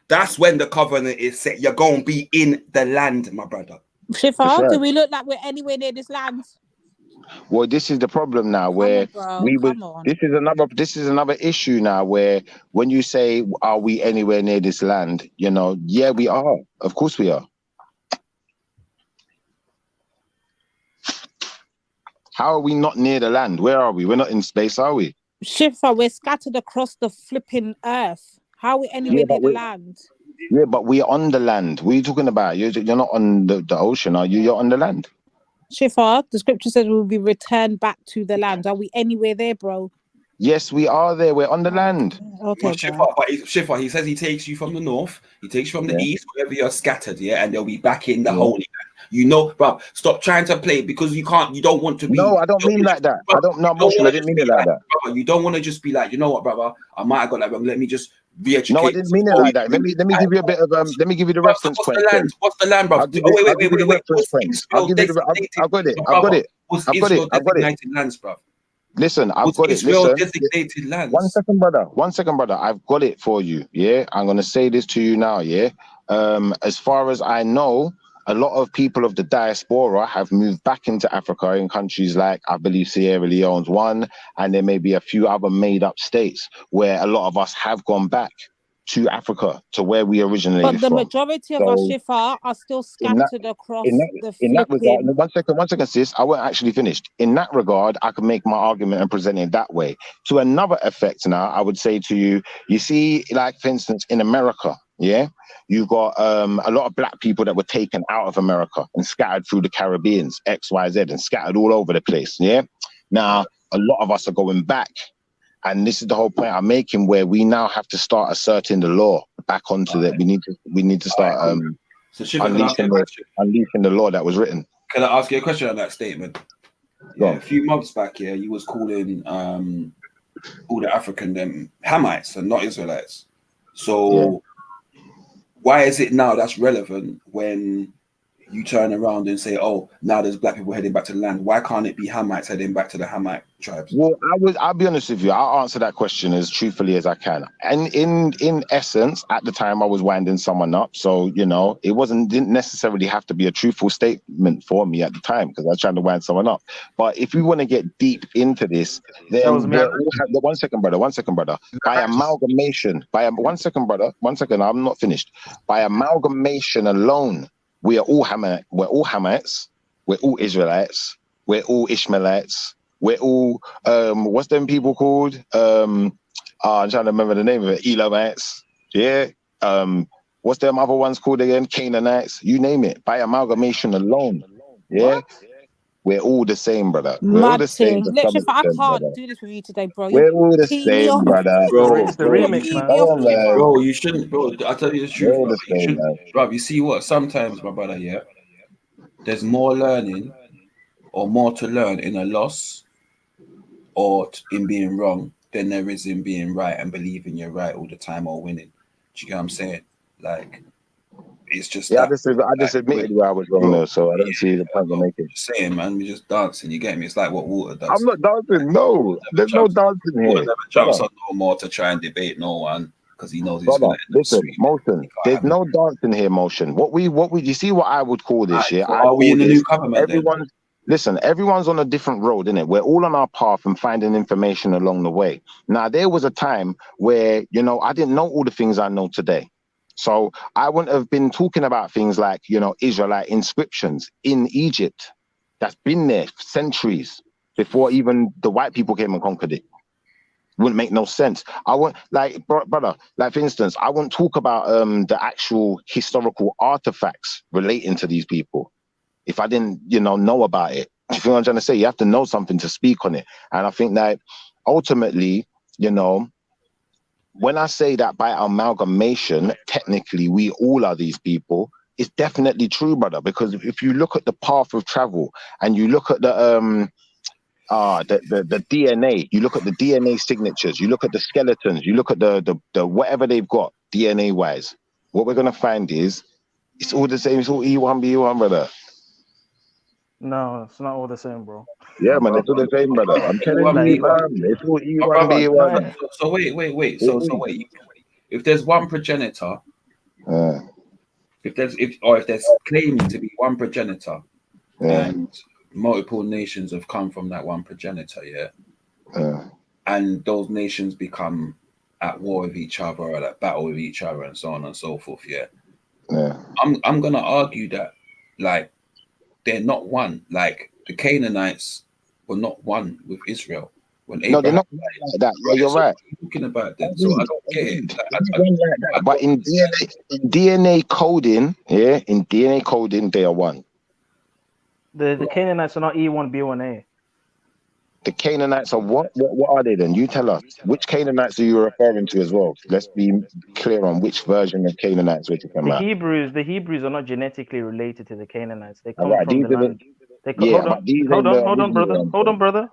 That's when the covenant is set. You're going to be in the land, my brother. Shifa, do we look like we're anywhere near this land? Well, this is the problem now where this is another issue now where when you say, are we anywhere near this land? Yeah, we are. Of course we are. How are we not near the land? Where are we? We're not in space, are we? Shifa, we're scattered across the flipping earth. How are we anywhere near the land? Yeah, but we're on the land. What are you talking about? You're not on the ocean, are you? You're on the land. Shifa, the scripture says we'll be returned back to the land. Are we anywhere there, bro? Yes, we are there. We're on the land. Okay, Shifa, he says he takes you from the north, he takes you from the east, wherever you're scattered, yeah, and they'll be back in the holy land. Bro, stop trying to play because you don't want to be. No, I don't mean like that. I didn't mean it like that. Brother, you don't want to just be like, you know what, brother, I might have got that wrong. Let me just re-educate. No, I didn't mean it like that. Let me give you a bit of let me give you the reference point. What's the land, bro? I'll give you the reference point. I've got it. Was Israel designated lands, bro? Listen, I've got it. Israel Listen. designated lands. 1 second, brother. 1 second, brother. I've got it for you. Yeah, I'm gonna say this to you now. Yeah. As far as I know, a lot of people of the diaspora have moved back into Africa in countries like, I believe, Sierra Leone's one, and there may be a few other made-up states where a lot of us have gone back to Africa, to where we originated But the from. majority of our Shifa are still scattered across the regard, flipping... 1 second, sis. I weren't actually finished. In that regard, I can make my argument and present it that way. To another effect now, I would say to you, you see, like, for instance, in America, yeah, you've got a lot of black people that were taken out of America and scattered through the Caribbean, X, Y, Z, and scattered all over the place, yeah? Now, a lot of us are going back. And this is the whole point I'm making, where we now have to start asserting the law back onto that. We need to start unleashing the law that was written. Can I ask you a question on that statement? Yeah, a few months back, yeah, you was calling all the African them Hamites and not Israelites. So why is it now that's relevant when you turn around and say, oh, now there's black people heading back to the land. Why can't it be Hamites heading back to the Hamite tribes? Well, I'll be honest with you. I'll answer that question as truthfully as I can. And in essence, at the time, I was winding someone up. So, you know, it didn't necessarily have to be a truthful statement for me at the time because I was trying to wind someone up. But if we want to get deep into this, then one second, brother. By amalgamation, one second, I'm not finished. By amalgamation alone, we are all Hamites. We're all Hamites. We're all Israelites. We're all Ishmaelites. We're all what's them people called? I'm trying to remember the name of it. Elomites. Yeah. What's them other ones called again? Canaanites. You name it. By amalgamation alone. Yeah. We're all the same, brother. We're all the same. Literally, I can't do this with you today, bro. We're all the same, brother. Bro, It's the remix, man. Bro, you shouldn't, bro. I'll tell you the truth, bro. You shouldn't, bro. You see what? Sometimes, my brother, yeah, there's more learning or more to learn in a loss or in being wrong than there is in being right and believing you're right all the time or winning. Do you get what I'm saying? Like, it's just I just admitted where I was wrong though, so I don't see the point of making. Saying, man, we're just dancing. You get me? It's like what water does. I'm not dancing. No, there's no dancing here. Water never jumps on no more to try and debate no one because he knows he's brother, going listen, Motion. There's no dancing here, Motion. What we you see what I would call this, yeah? So are we in the new government? Listen, everyone's on a different road, innit? We're all on our path and finding information along the way. Now, there was a time where, you know, I didn't know all the things I know today. So I wouldn't have been talking about things like, you know, Israelite inscriptions in Egypt. That's been there for centuries before even the white people came and conquered it. Wouldn't make no sense. I won't, like, brother, like for instance, I won't talk about the actual historical artifacts relating to these people if I didn't, you know about it. You feel what I'm trying to say? You have to know something to speak on it. And I think that ultimately, you know, when I say that by amalgamation, technically we all are these people, it's definitely true, brother. Because if you look at the path of travel and you look at the DNA, you look at the DNA signatures, you look at the skeletons, you look at the whatever they've got DNA wise, what we're gonna find is it's all the same. It's all E1 B1, brother. No, it's not all the same, bro. Yeah, man, it's all the same, brother. I'm telling you, man, it's all E1 B1. So wait. So wait. If there's one progenitor, if there's claiming to be one progenitor, and multiple nations have come from that one progenitor, and those nations become at war with each other or at battle with each other and so on and so forth, I'm gonna argue that, like, they're not one. Like, the Canaanites were not one with Israel. When Abraham they're not like that. Yeah, you're right. Talking about them, so I don't get it. But in DNA coding, in DNA coding, they are one. The Canaanites are not E1 B1A. The Canaanites are what? What are they then? You tell us. Which Canaanites are you referring to as well? Let's be clear on which version of Canaanites we're talking about. The Hebrews are not genetically related to the Canaanites. They come right, from the land. Hold on, brother.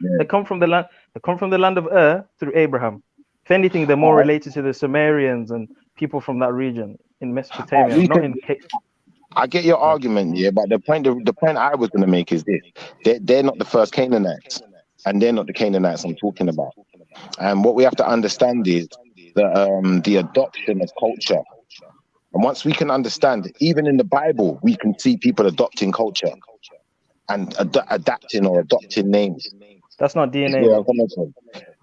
Yeah. They come from the land. They come from the land of through Abraham. If anything, they're more related to the Sumerians and people from that region in Mesopotamia, not in. I get your argument, but the point I was going to make is this: they're not the first Canaanites, and they're not the Canaanites I'm talking about. And what we have to understand is the adoption of culture. And once we can understand, even in the Bible, we can see people adopting culture and adapting or adopting names. That's not DNA.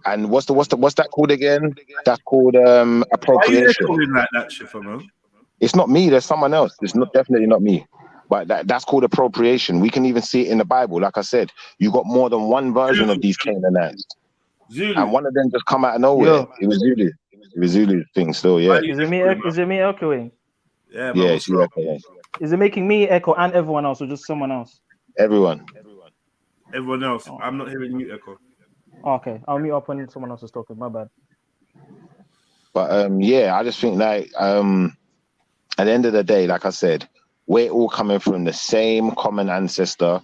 And what's that called again? That's called appropriation. Why are you calling like that, Shifamo? It's not me. There's someone else. It's definitely not me. But that's called appropriation. We can even see it in the Bible. Like I said, you got more than one version of these Canaanites. Zulu. And one of them just come out of nowhere. It was Zulu. It was Zulu thing still, yeah. Is it me echoing? Yeah, it's you echoing. Is it making me echo and everyone else or just someone else? Everyone. Everyone else. I'm not hearing you echo. Okay, I'll mute up when someone else is talking. My bad. But I just think like at the end of the day, like I said, we're all coming from the same common ancestor,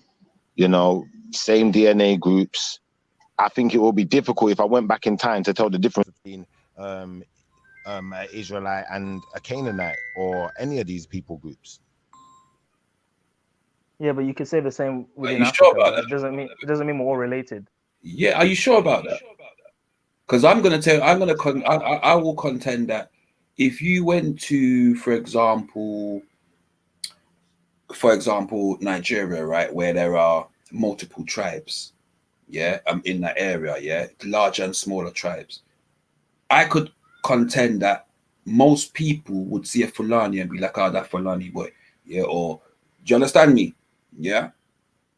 you know, same DNA groups. I think it will be difficult if I went back in time to tell the difference between an Israelite and a Canaanite or any of these people groups. Yeah, but you could say the same within you sure Africa. about Though. It doesn't mean we're all related. Yeah, are you sure about that? Because I will contend that if you went to, for example, Nigeria, right, where there are multiple tribes, yeah, in that area, yeah, larger and smaller tribes, I could contend that most people would see a Fulani and be like, "Oh, that Fulani boy," yeah, or do you understand me? Yeah,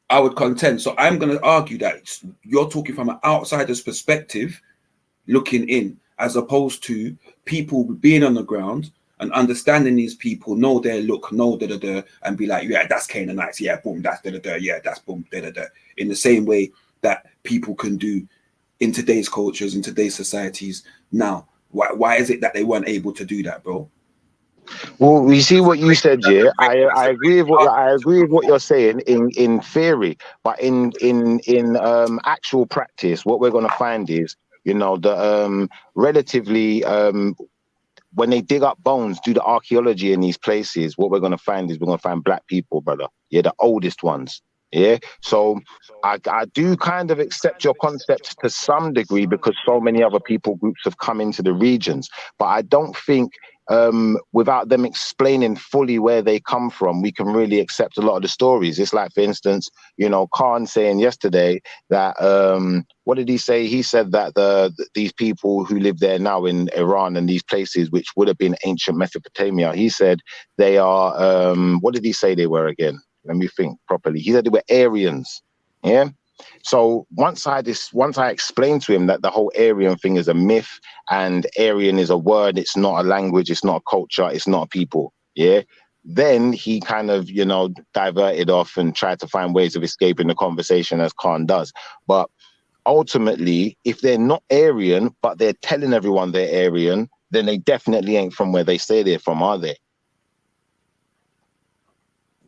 I would contend. So I'm going to argue that you're talking from an outsider's perspective, looking in, as opposed to people being on the ground and understanding these people, know their look, know and be like, yeah, that's Canaanites, yeah, boom, that's yeah, that's boom, in the same way that people can do in today's cultures, in today's societies now. Why is it that they weren't able to do that, bro? Well, we see what you said, yeah. I agree with what you're saying in theory, but in actual practice, what we're gonna find is, you know, the relatively when they dig up bones, do the archaeology in these places, what we're gonna find is we're gonna find black people, brother. Yeah, the oldest ones. Yeah, so I do kind of accept your concept to some degree because so many other people groups have come into the regions, but I don't think without them explaining fully where they come from, we can really accept a lot of the stories. It's like, for instance, you know, Khan saying yesterday that what did he say? He said that these people who live there now in Iran and these places which would have been ancient Mesopotamia, he said they are what did he say they were again? Let me think properly. He said they were Aryans. Yeah. So once I explained to him that the whole Aryan thing is a myth and Aryan is a word, it's not a language, it's not a culture, it's not a people. Yeah. Then he kind of, you know, diverted off and tried to find ways of escaping the conversation as Khan does. But ultimately, if they're not Aryan, but they're telling everyone they're Aryan, then they definitely ain't from where they say they're from, are they?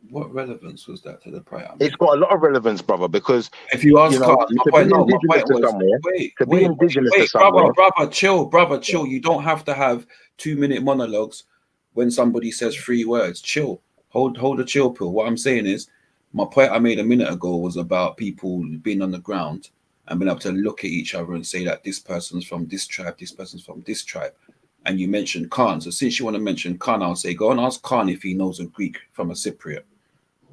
What relevance was that to the point? It's got a lot of relevance, brother, because if you ask know, Carl, my point was, brother, chill. You don't have to have 2-minute monologues when somebody says 3 words. Chill. Hold a chill pill. What I'm saying is, my point I made a minute ago was about people being on the ground and being able to look at each other and say that this person's from this tribe, this person's from this tribe. And you mentioned Khan. So since you want to mention Khan, I'll say go and ask Khan if he knows a Greek from a Cypriot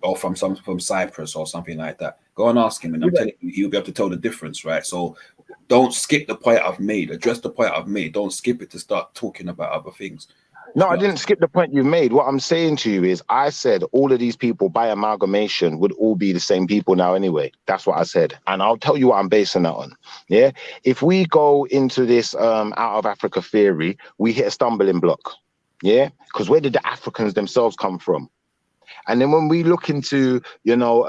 or from Cyprus or something like that. Go and ask him, and I'm telling you, he'll be able to tell the difference, right? So don't skip the point I've made. Address the point I've made. Don't skip it to start talking about other things. No, I didn't skip the point you made. What I'm saying to you is I said all of these people by amalgamation would all be the same people now anyway. That's what I said. And I'll tell you what I'm basing that on. Yeah. If we go into this out of Africa theory, we hit a stumbling block. Yeah. Because where did the Africans themselves come from? And then when we look into, you know,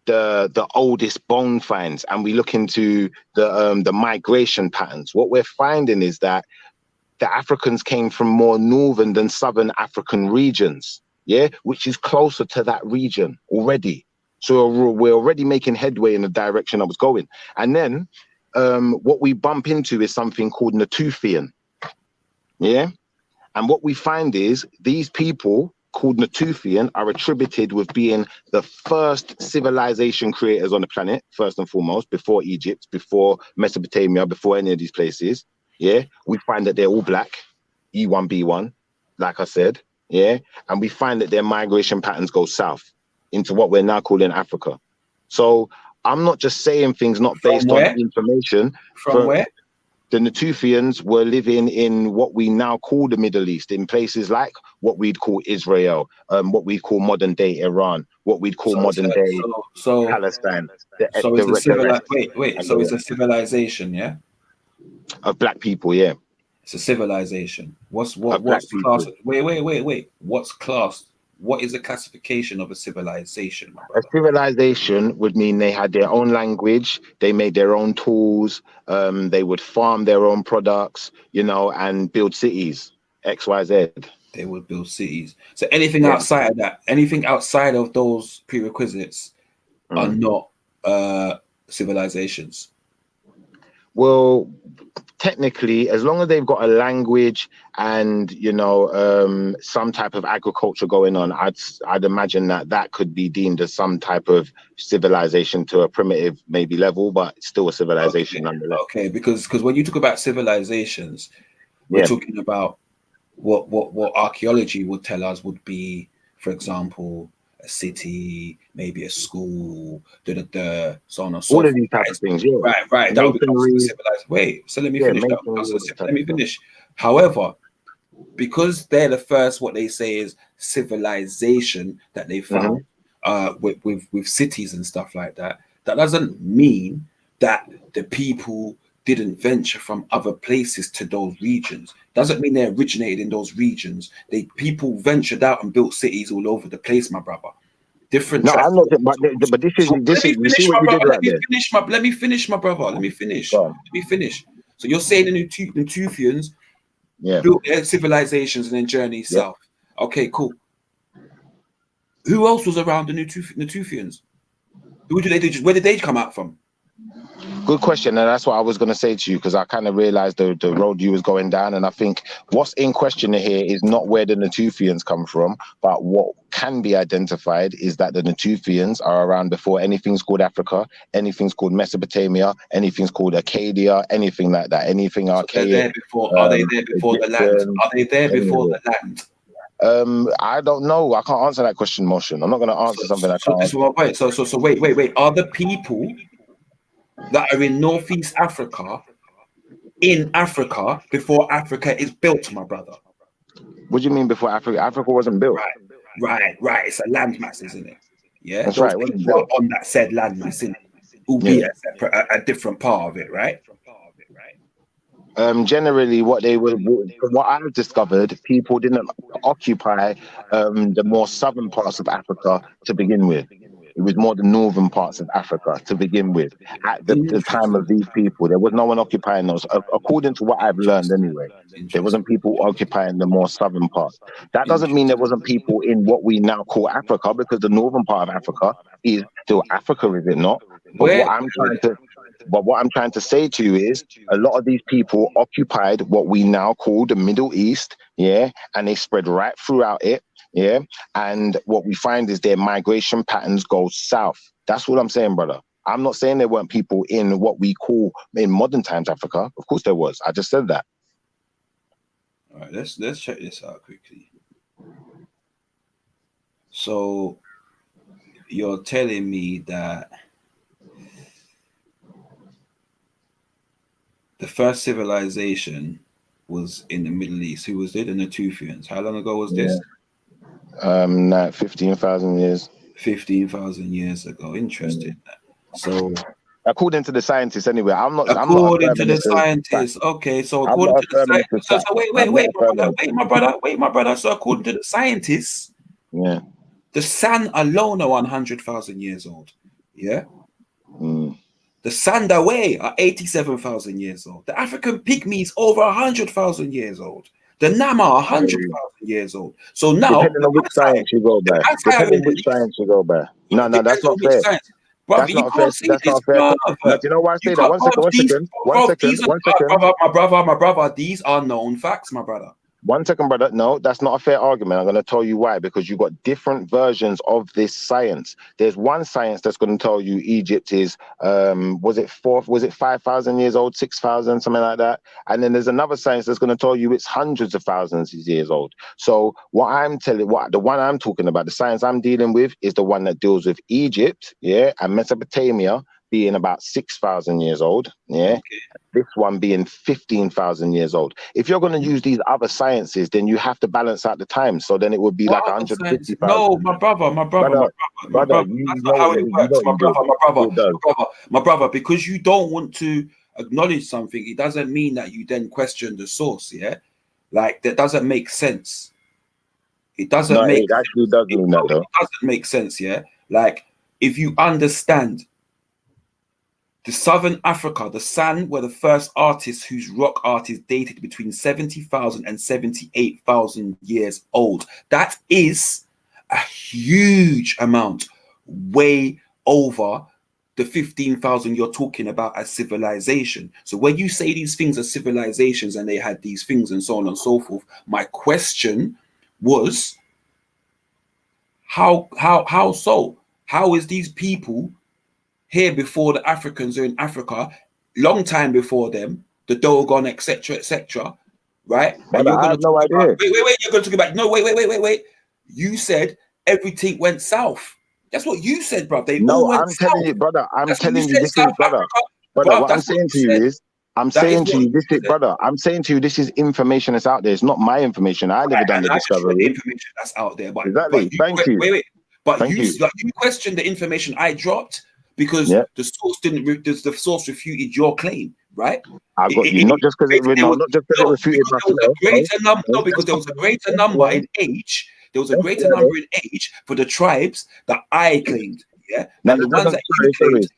the oldest bone finds and we look into the migration patterns, what we're finding is that the Africans came from more northern than southern African regions, yeah, which is closer to that region already. So we're already making headway in the direction I was going. And then what we bump into is something called Natufian, yeah. And what we find is these people called Natufian are attributed with being the first civilization creators on the planet, first and foremost, before Egypt, before Mesopotamia, before any of these places. Yeah, we find that they're all black, E1B1, like I said. Yeah, and we find that their migration patterns go south into what we're now calling Africa. So I'm not just saying things not based on information. From where? The Natufians were living in what we now call the Middle East, in places like what we'd call Israel, what we'd call modern day Iran, what we'd call modern day Palestine. So it's a civilization, yeah? Of black people, yeah. It's a civilization. What's class? Wait. What's class? What is the classification of a civilization? A civilization would mean they had their own language, they made their own tools, they would farm their own products, you know, and build cities, XYZ. They would build cities. So anything outside of that, anything outside of those prerequisites are not civilizations. Well, technically, as long as they've got a language and some type of agriculture going on, I'd imagine that could be deemed as some type of civilization to a primitive maybe level, but it's still a civilization nonetheless. Okay, because when you talk about civilizations, we're talking about what archaeology would tell us would be, for example, a city, maybe a school, so on and so All forth. of these type of things, Right. That would become civilized. Wait, so let me finish. Let me finish. However, because they're the first, what they say is civilization that they found with cities and stuff like that. That doesn't mean that the people didn't venture from other places to those regions. Doesn't mean they originated in those regions. People ventured out and built cities all over the place, my brother. Different. No, I'm not. But this is you see what you did right there. Let me finish, my brother. Let me finish. So you're saying the Natufians built their civilizations and then journeyed south. Okay, cool. Who else was around the Natufians? Where did they come out from? Good question, and that's what I was going to say to you, because I kind of realized the road you was going down, and I think what's in question here is not where the Natufians come from, but what can be identified is that the Natufians are around before anything's called Africa, anything's called Mesopotamia, anything's called Acadia, anything like that, anything archaic. Are they there before the land? Are they there before the land? I don't know. I can't answer that question, Motion. I'm not going to answer something I can't answer. Wait. Are the people that are in Northeast Africa in Africa before Africa is built, my brother? What do you mean before Africa? Africa wasn't built. Right. It's a landmass, isn't it? Yeah, that's those right. people are on that said landmass, isn't it? Albeit a different part of it, right? Generally, what I've discovered, people didn't occupy the more southern parts of Africa to begin with. It was more the northern parts of Africa to begin with. At the time of these people, there was no one occupying those. According to what I've learned anyway, there wasn't people occupying the more southern part. That doesn't mean there wasn't people in what we now call Africa, because the northern part of Africa is still Africa, is it not? But what I'm trying to say to you is a lot of these people occupied what we now call the Middle East, and they spread right throughout it. And what we find is their migration patterns go south. That's what I'm saying, brother. I'm not saying there weren't people in what we call in modern times Africa. Of course there was. I just said that. All right, let's check this out quickly. So you're telling me that the first civilization was in the Middle East. Who was it? The Natufians. How long ago was this? 15,000 years. 15,000 years ago. Interesting. So, according to the scientists, anyway, according to the scientists, okay. So according to the scientists, wait, my brother. So according to the scientists, the San alone are 100,000 years old. Yeah. The Sandawe are 87,000 years old. The African pygmies over 100,000 years old. The Nama are 100,000 years old. So now, depending on which science you go by, no, that's not fair. That's not fair. That's not fair. Do you know why I say that? My brother, these are known facts, my brother. 1 second, brother. No, that's not a fair argument. I'm going to tell you why. Because you've got different versions of this science. There's one science that's going to tell you Egypt is, was it 5,000 years old, 6,000, something like that. And then there's another science that's going to tell you it's hundreds of thousands of years old. So the one I'm talking about, the science I'm dealing with is the one that deals with Egypt, and Mesopotamia being about 6,000 years old, This one being 15,000 years old. If you're going to use these other sciences, then you have to balance out the time. So then it would be like 150,000. No, my brother. That's not how it works, my brother. Because you don't want to acknowledge something, it doesn't mean that you then question the source. Like that doesn't make sense. It actually does mean that though. It doesn't make sense. Like if you understand. The Southern Africa, the San were the first artists whose rock art is dated between 70,000 and 78,000 years old. That is a huge amount, way over the 15,000 you're talking about as civilization. So when you say these things are civilizations and they had these things and so on and so forth, my question was, how so? How is these people here before the Africans are in Africa, long time before them, the Dogon, etc., right? And you're going to talk about, wait, you're going to talk about, no, wait. You said everything went south. That's what you said, bro. They all went south. Telling you, brother. I'm telling you, this South is, brother. Africa. Brother, what I'm That's saying to you you said. is, I'm That is saying to what you, this you is, said. brother. I'm saying to you, this is information that's out there. It's not my information. I never done the And I just read the discovery. information that's out there, but Exactly. you, Thank you. wait. But Thank you you. questioned the information I dropped because the source the source refuted your claim, right? I got you. Not just because it refuted my There was a flow. greater number. No, because there was a greater number in age. There was a greater number in age for the tribes that I claimed. Yeah, No, and the ones that you claimed.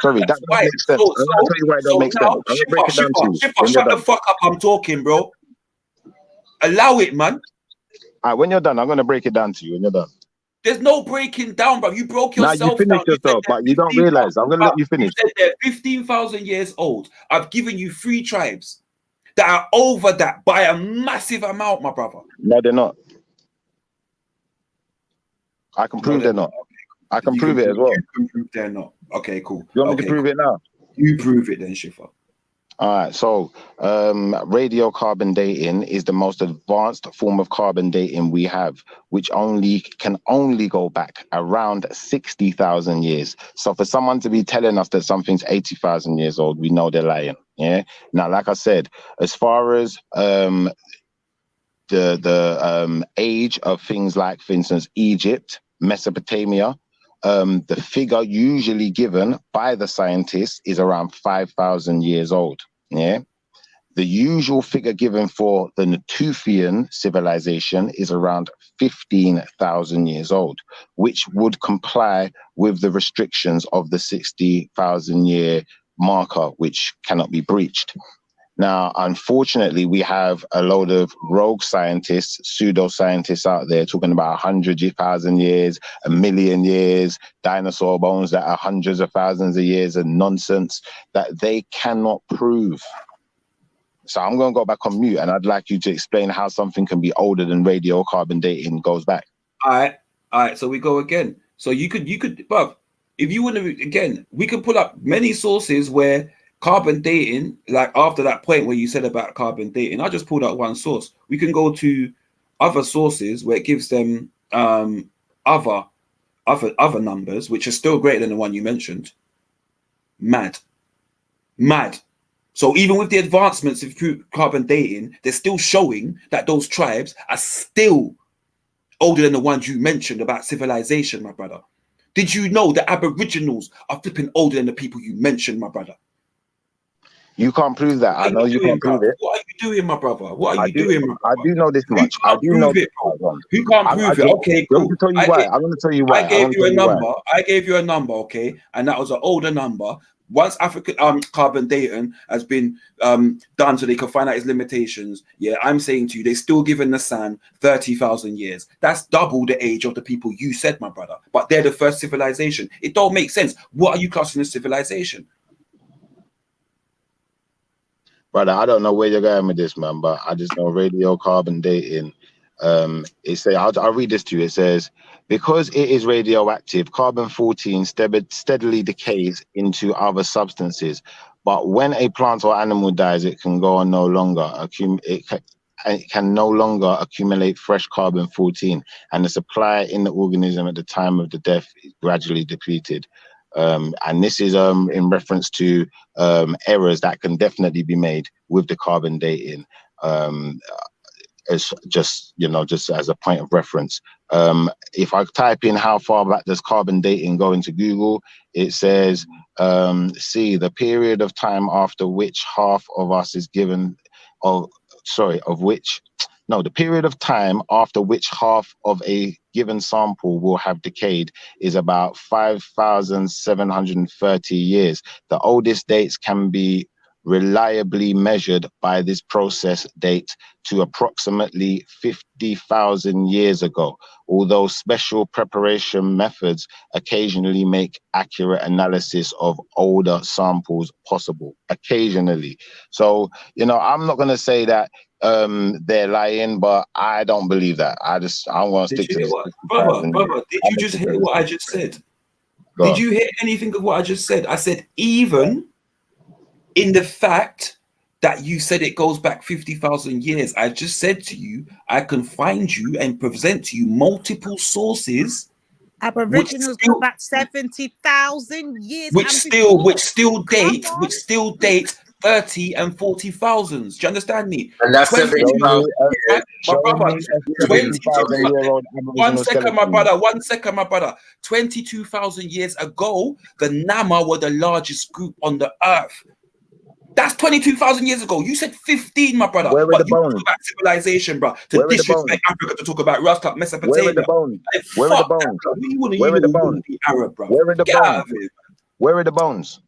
Sorry, that doesn't make sense. I'm going to tell you why it don't make sense. I'm going to break it down to you. Shiffer, shut the fuck up. I'm talking, bro. Allow it, man. All right, when you're done, I'm going to break it down to you when you're done. There's no breaking down, bro. You broke yourself Now you finished yourself, but you don't realize. I'm going to let you finish. You said they're 15,000 years old. I've given you 3 tribes that are over that by a massive amount, my brother. No, they're not. I can prove they're not. I can prove it as well. You can prove they're not. Okay, cool. You want me to prove it now? You prove it then, Schiffer. All right, so radiocarbon dating is the most advanced form of carbon dating we have, which can only go back around 60,000 years. So for someone to be telling us that something's 80,000 years old, we know they're lying. Yeah. Now, like I said, as far as the age of things like, for instance, Egypt, Mesopotamia, the figure usually given by the scientists is around 5,000 years old. Yeah. The usual figure given for the Natufian civilization is around 15,000 years old, which would comply with the restrictions of the 60,000 year marker, which cannot be breached. Now, unfortunately, we have a load of rogue scientists, pseudo-scientists out there talking about 100,000 years, 1,000,000 years, dinosaur bones that are hundreds of thousands of years, and nonsense that they cannot prove. So I'm going to go back on mute, and I'd like you to explain how something can be older than radiocarbon dating goes back. All right. So we go again. So you could, but if you want to, again, we could pull up many sources where carbon dating, like after that point where you said about carbon dating, I just pulled out one source. We can go to other sources where it gives them other numbers, which are still greater than the one you mentioned. Mad. So even with the advancements of carbon dating, they're still showing that those tribes are still older than the ones you mentioned about civilization, my brother. Did you know that Aboriginals are flipping older than the people you mentioned, my brother? You can't prove that. I know you can't prove it. What are you doing, my brother? What are you doing, my brother? I do know this much. I do know this. Who can't prove it? Okay, cool. I'm going to tell you why. I gave you a number. I gave you a number, okay, and that was an older number. Once African carbon dating has been done so they can find out its limitations, yeah, I'm saying to you, they're still giving the sand 30,000 years. That's double the age of the people you said, my brother. But they're the first civilization. It don't make sense. What are you classing as civilization? Brother, I don't know where you're going with this, man, but I just know radiocarbon dating. I'll read this to you. It says, because it is radioactive, carbon-14 steadily decays into other substances. But when a plant or animal dies, it can go on no longer. It can no longer accumulate fresh carbon-14, and the supply in the organism at the time of the death is gradually depleted. And this is in reference to errors that can definitely be made with the carbon dating. As just as a point of reference. If I type in how far back does carbon dating go into Google, it says, see the period of time after which half of us is given, the period of time after which half of a given sample will have decayed is about 5,730 years. The oldest dates can be reliably measured by this process date to approximately 50,000 years ago, although special preparation methods occasionally make accurate analysis of older samples possible. Occasionally. So, you know, I'm not going to say that they're lying, but I don't believe that. I want to stick to this. Brother, did you just hear what I just said? Did you hear anything of what I just said? I said, even in the fact that you said it goes back 50,000 years, I just said to you, I can find you and present to you multiple sources Aboriginals go back 70,000 years, which still date 30 and 40,000s. Do you understand me? And that's 70,000. One second, my brother. 22,000 years ago, the Nama were the largest group on the earth. That's 22,000 years ago. You said 15, my brother. Where were the bones? Talk about civilization, bro. To disrespect Africa, to talk about Rasta, Mesopotamia. Where are the bones? Where are the bones? Where are the bones? Arab, bro. Where are the Get out of bones? here. Where are the bones?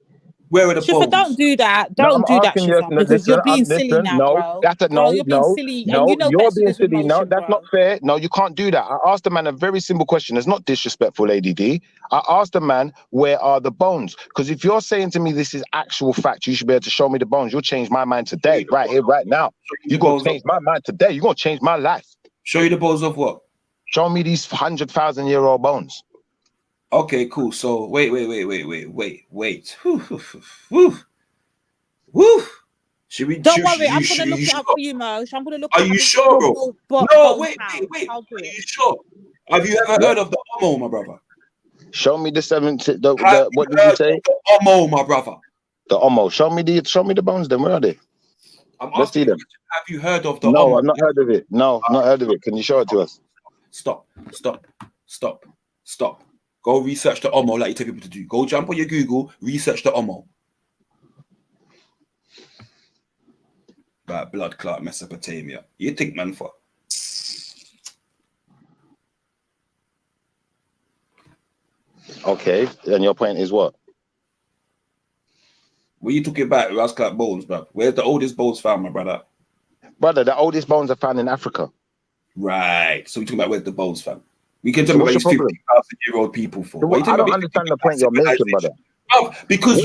Where are the Shifa, don't do that. Don't do that, Shifa, because you're being silly now, bro. You're being silly, and you know you're best being with silly. No, emotion, that's not fair. No, you can't do that. I asked the man a very simple question. It's not disrespectful, Lady D. I asked the man, where are the bones? Because if you're saying to me this is actual fact, you should be able to show me the bones. You'll change my mind today, right here, right now. You're going to change my mind today. You're going to change my life. Show you the bones of what? Show me these 100,000-year-old bones. Okay, cool. So wait. Woo. Should we? Don't worry, I'm gonna look it up for you, Mo. I'm gonna look. Are you sure, bro? No, wait. I'll do it. Are you sure? Have you ever heard of the Omo, my brother? Show me the what did you say? The Omo, my brother. The Omo. Show me the bones. Then where are they? Let's see them. Have you heard of the Omo? No, I've not heard of it. No, not heard of it. Can you show it to us? Stop. Go research the Omo like you tell people to do. Go jump on your Google, research the Omo. Right, blood clot Mesopotamia. You think, man, for? Okay, and your point is what? What are you talking about? Blood clot bones, bro. Where's the oldest bones found, my brother? Brother, the oldest bones are found in Africa. Right. So we're talking about where's the bones found. We can talk about these 50,000-year-old people for. Well, I don't understand the point you're making, brother. Oh, because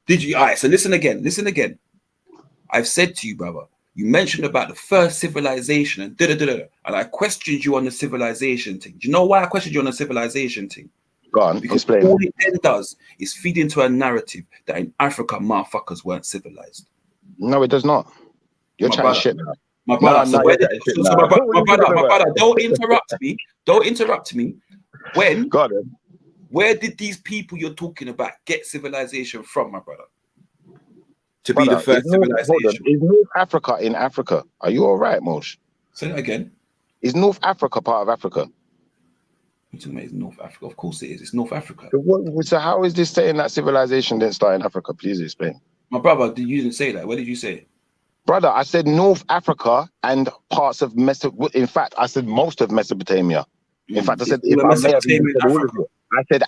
did you? All right. So listen again. I've said to you, brother. You mentioned about the first civilization and and I questioned you on the civilization thing. Do you know why I questioned you on the civilization thing? Go on, because explain. All it then does is feed into a narrative that in Africa, motherfuckers weren't civilized. No, it does not. You're chatting shit now. My brother, my brother, don't interrupt me. Where did these people you're talking about get civilization from, my brother? To be the first civilization. Is North Africa in Africa? Are you all right, Mosh? Say that again. Is North Africa part of Africa? You're talking about North Africa? Of course it is. It's North Africa. So how is this saying that civilization didn't start in Africa? Please explain. My brother, you didn't say that. Where did you say it? Brother, I said North Africa and parts of in fact, I said most of Mesopotamia. In fact, I said if I may have even said all of it. I said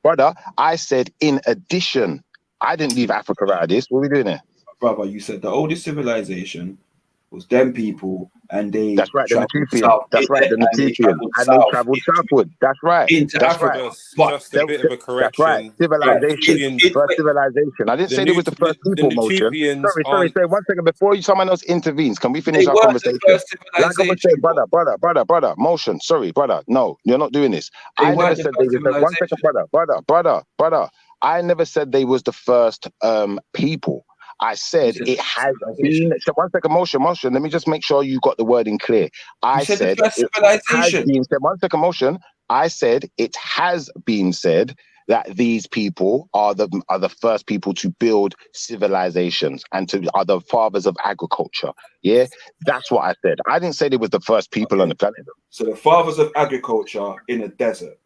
brother, I said in addition. I didn't leave Africa out of this. What are we doing here? Brother, you said the oldest civilization was them people, and they that's right, the Natufians. That's right, the Natufians. And they traveled southward. That's right. That's right. Just a bit of a correction. That's right. Civilization. First civilization. I didn't say they was the first people, Motion. Sorry. One second. Before someone else intervenes, can we finish our conversation? Like I was saying, brother, Motion. Sorry, brother. No, you're not doing this. I never said they was. One second, brother. I never said they was the first people. I said it has been. So one second, Motion. Let me just make sure you got the wording clear. I said it has been said. One second, Motion. I said it has been said that these people are the first people to build civilizations and are the fathers of agriculture. Yeah, that's what I said. I didn't say they was the first people on the planet. So the fathers of agriculture in a desert.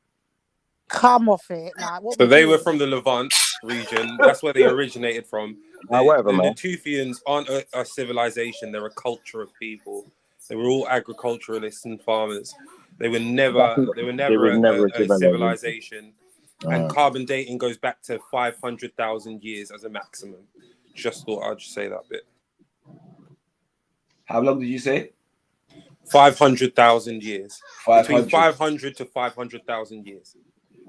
Come off it. Like, so they were from the Levant region. That's where they originated from. Whatever, the man. Natufians aren't a civilization. They're a culture of people. They were all agriculturalists and farmers. They were never a civilization. And carbon dating goes back to 500,000 years as a maximum. Just thought I'd just say that bit. How long did you say? 500,000 years. 500. Between 500 to 500,000 years.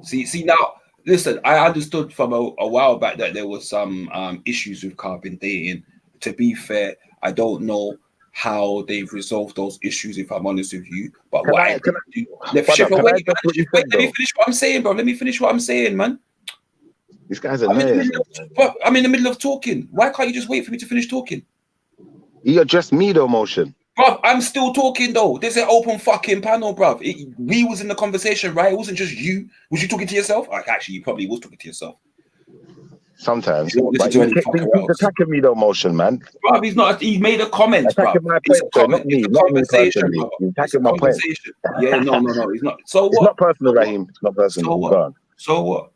See now, listen, I understood from a while back that there was some issues with carbon dating. To be fair, I don't know how they've resolved those issues, if I'm honest with you. But Can what I- I can do, I- let Brother, can I wait, address what you wait, said, let me though? finish what I'm saying, bro. Let me finish what I'm saying, man. These guys are I'm in the nerds. middle of, bro, I'm in the middle of talking. Why can't you just wait for me to finish talking? You addressed me though, Motion. Bruv, I'm still talking though. This is an open fucking panel, bruv. We was in the conversation, right? It wasn't just you. Was you talking to yourself? Like, actually, you probably was talking to yourself. Sometimes. You don't listen But to you any keep fucker else. attacking me though, Motion, man. Bruv, he's not. He made a comment, bruv. Attacking my It's a point, sorry, comment. not me, It's a not me conversation, personally. bruv. You're It's a attacking my point. conversation. Yeah, no. He's not. So what? It's not personal, So what? Raheem. It's not personal. So Go what? on. So what?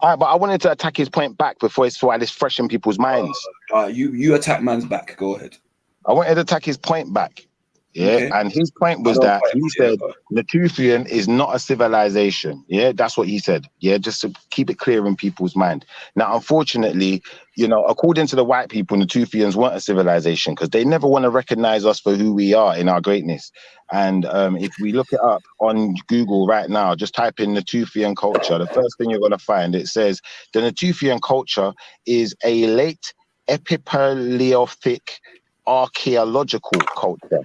All right, but I wanted to attack his point back before it's while it's fresh in people's minds. You attack man's back. Go ahead. I wanted to attack his point back. Yeah, Okay. and his point was I don't that quite- he yeah, said Natufian is not a civilization. Yeah, that's what he said. Yeah, just to keep it clear in people's mind. Now, unfortunately, you know, according to the white people, Natufians weren't a civilization because they never want to recognize us for who we are in our greatness. And if we look it up on Google right now, just type in Natufian culture. The first thing you're going to find, it says the Natufian culture is a late Epipaleolithic archaeological culture.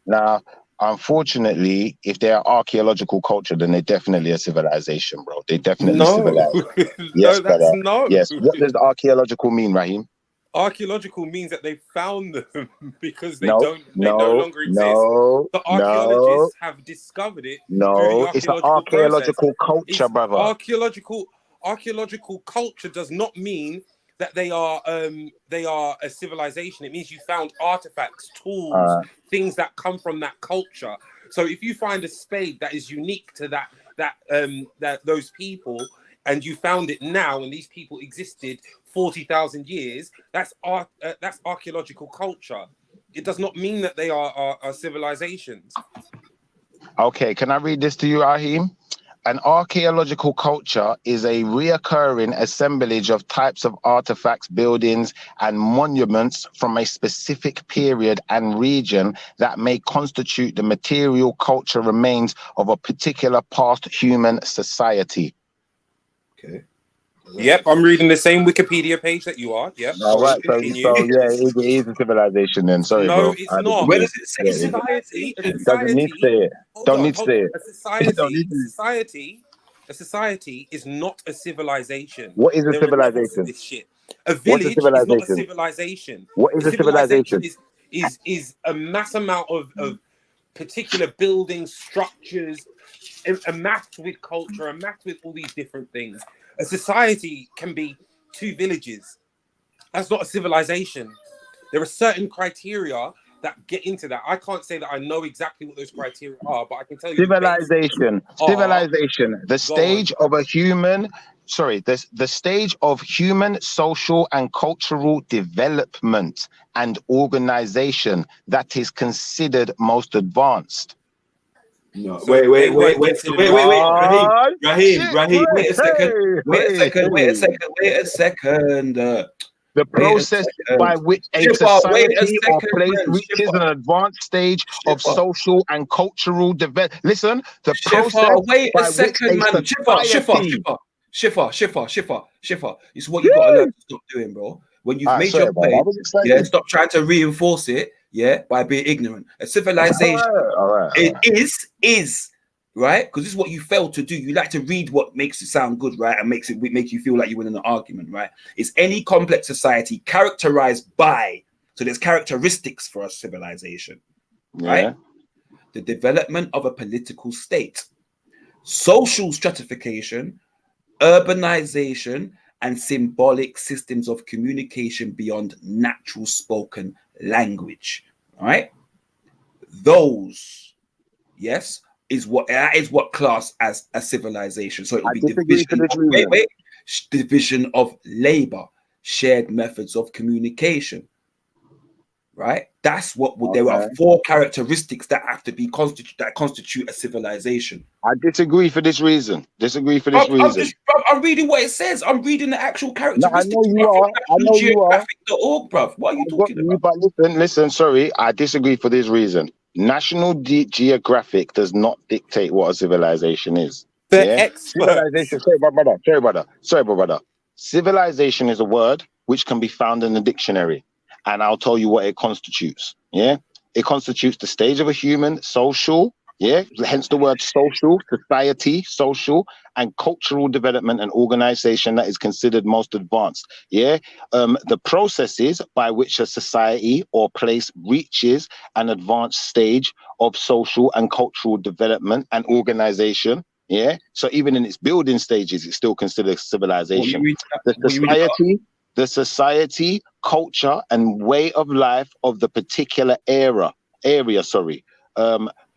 Now, unfortunately, if they're archaeological culture, then they're definitely a civilization, bro. They definitely No. civilized. No, Yes, that's brother. no. Yes. What does archaeological mean, Raheem? Archaeological means that they found them because they No, no longer exist. no, The no, archaeologists have discovered it through the no. It's an archaeological process. archaeological culture, It's brother. archaeological culture does not mean that they are a civilization. It means you found artifacts, tools, things that come from that culture. So if you find a spade that is unique to that those people, and you found it now, and these people existed 40,000 years, that's archaeological culture. It does not mean that they are civilizations. Okay, can I read this to you, Raheem? An archaeological culture is a reoccurring assemblage of types of artifacts, buildings, and monuments from a specific period and region that may constitute the material culture remains of a particular past human society. Okay. Yep, I'm reading the same Wikipedia page that you are. Yep. All right, so Continue. yeah, it is a civilization then. Sorry, No, bro. it's I not. Where does it say Yeah, society? A doesn't need to say it. Don't need to say it. A society is not a civilization. What is a There are levels to civilization? this shit. A What's a village is not a civilization? civilization. What is a civilization? Is a mass amount of particular buildings, structures, amassed with culture, amassed with all these different things. A society can be 2 villages. That's not a civilization. There are certain criteria that get into that. I can't say that I know exactly what those criteria are, but I can tell you Civilization. Civilization. The stage of a human, the stage of human, social, and cultural development and organization that is considered most advanced. No, So wait, they weren't considered Raheem, wait a second. The process by which a society or place reaches an advanced stage of social and cultural development. Listen, the process wait by a second, which man. Shiffer. It's what you gotta learn to stop doing, bro. When you've made your point, stop trying to reinforce it, by being ignorant. A civilization, is right, because this is what you fail to do. You like to read what makes it sound good, right, and make you feel like you win in an argument, right? It's any complex society characterized by, so there's characteristics for a civilization, right? The development of a political state, social stratification, urbanization, and symbolic systems of communication beyond natural spoken language, right? Those, yes, is what class as a civilization. So it will be division of labor, shared methods of communication, right? That's what there are 4 characteristics that have to be constitute a civilization. I disagree for this reason. I'm reading what it says. I'm reading the actual No, characteristics. I know you are. I know you are. Geographic.org, bruv. What are you talking about? But listen, sorry, I disagree for this reason. National Geographic does not dictate what a civilization is. Civilization. Sorry, brother. Civilization is a word which can be found in the dictionary, and I'll tell you what it constitutes. Yeah, it constitutes the stage of a human social. Yeah, hence the word social, society, social, and cultural development and organization that is considered most advanced. Yeah, the processes by which a society or place reaches an advanced stage of social and cultural development and organization. Yeah, so even in its building stages, it's still considered civilization. The society, culture, and way of life of the particular area.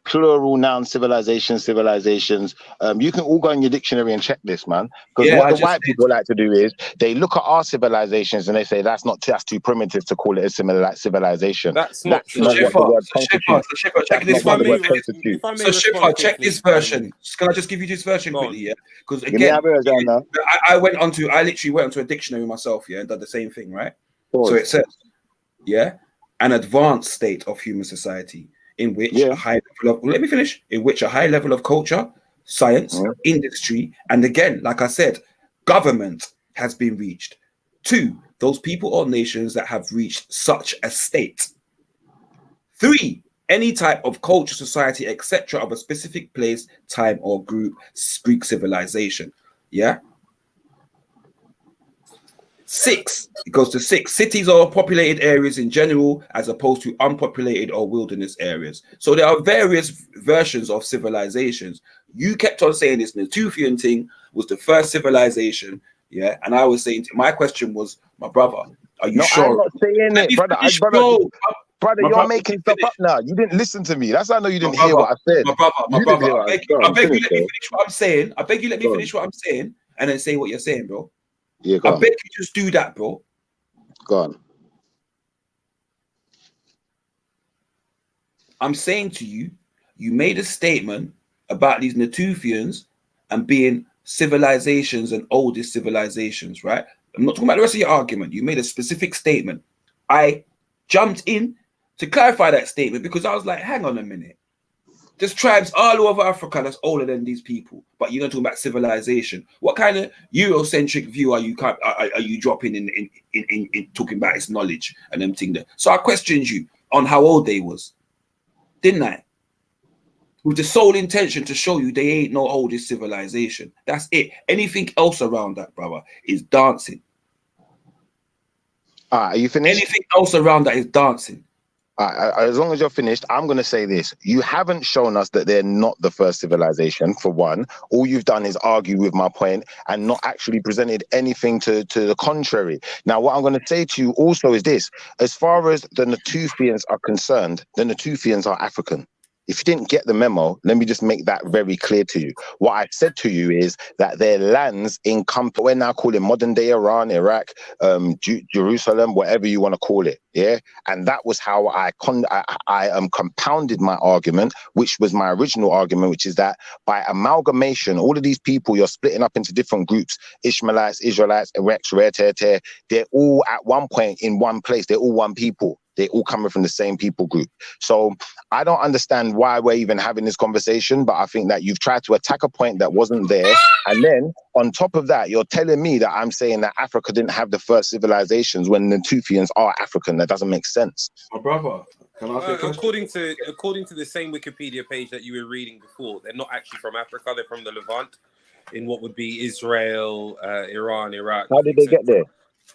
Plural noun civilizations. You can all go in your dictionary and check this, man. Because what the white people like to do is they look at our civilizations and they say that's too primitive to call it a civilization. That's not what the word constitutes. Check this one. So Shepard, check this version. Can I just give you this version quickly? Yeah, because again, I literally went onto a dictionary myself, yeah, and did the same thing, right? So it says, yeah, an advanced state of human society in which a high level of culture, science, industry, and again, like I said, government has been reached. 2, those people or nations that have reached such a state. 3, any type of culture, society, etc. of a specific place, time, or group, Greek civilization. Yeah. 6, it goes to 6. Cities or populated areas in general, as opposed to unpopulated or wilderness areas. So there are various versions of civilizations. You kept on saying this Natufian thing was the first civilization, yeah. And I was saying, my question was, my brother, are you sure? I'm not saying it, brother. Brother, you're making stuff up now. You didn't listen to me. That's how I know you didn't hear what I said. My brother, I beg you, let me finish what I'm saying. I beg you, let me finish what I'm saying, and then say what you're saying, bro. Yeah, I beg you, just do that, bro. Go on. I'm saying to you, you made a statement about these Natufians and being civilizations and oldest civilizations, right? I'm not talking about the rest of your argument. You made a specific statement. I jumped in to clarify that statement because I was like, hang on a minute. There's tribes all over Africa that's older than these people, but you're not talking about civilization. What kind of Eurocentric view are you dropping in talking about its knowledge and them thing there? So I questioned you on how old they was, didn't I? With the sole intention to show you they ain't no oldest civilization. That's it. Anything else around that, brother, is dancing. Are you finished? Anything else around that is dancing. As long as you're finished, I'm going to say this. You haven't shown us that they're not the first civilization, for one. All you've done is argue with my point and not actually presented anything to the contrary. Now, what I'm going to say to you also is this. As far as the Natufians are concerned, the Natufians are African. If you didn't get the memo, let me just make that very clear to you. What I said to you is that their lands encompass, we're now calling modern day Iran, Iraq, Jerusalem, whatever you want to call it. Yeah. And that was how I compounded my argument, which was my original argument, which is that by amalgamation, all of these people you're splitting up into different groups, Ishmaelites, Israelites, Erex, they're all at one point in one place. They're all one people. They're all coming from the same people group. So I don't understand why we're even having this conversation, but I think that you've tried to attack a point that wasn't there. And then on top of that, you're telling me that I'm saying that Africa didn't have the first civilizations when the Natufians are African. That doesn't make sense. My brother, can I ask you a question? According to the same Wikipedia page that you were reading before, they're not actually from Africa. They're from the Levant, in what would be Israel, Iran, Iraq. How did they get there?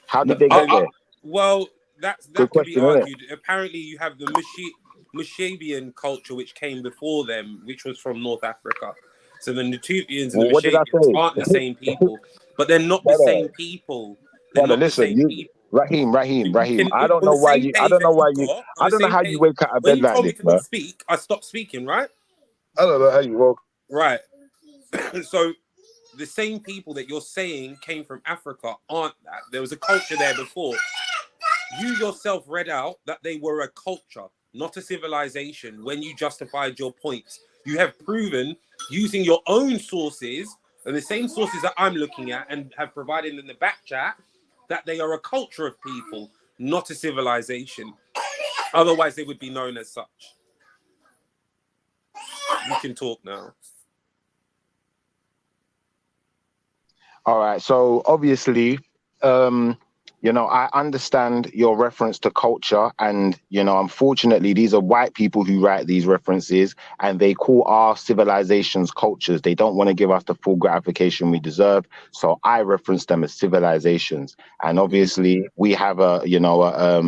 How did they get there? Well, that can be argued. Apparently, you have the Mushabian culture, which came before them, which was from North Africa. So the Natufians and the Mushabians aren't the same people, but they're not the same people. They're not the same people. Raheem. I don't know why you wake out of bed like this, bro. Speak. I stopped speaking, right? I don't know how you woke. Right. So the same people that you're saying came from Africa aren't that. There was a culture there before. you yourself read out that they were a culture, not a civilization, when you justified your points. You have proven using your own sources and the same sources that I'm looking at and have provided in the back chat that they are a culture of people, not a civilization. Otherwise, they would be known as such. You can talk now. All right. So obviously, you know, I understand your reference to culture, and you know, unfortunately, these are white people who write these references, and they call our civilizations cultures. They don't want to give us the full gratification we deserve, so I reference them as civilizations. And obviously, we have a, you know, a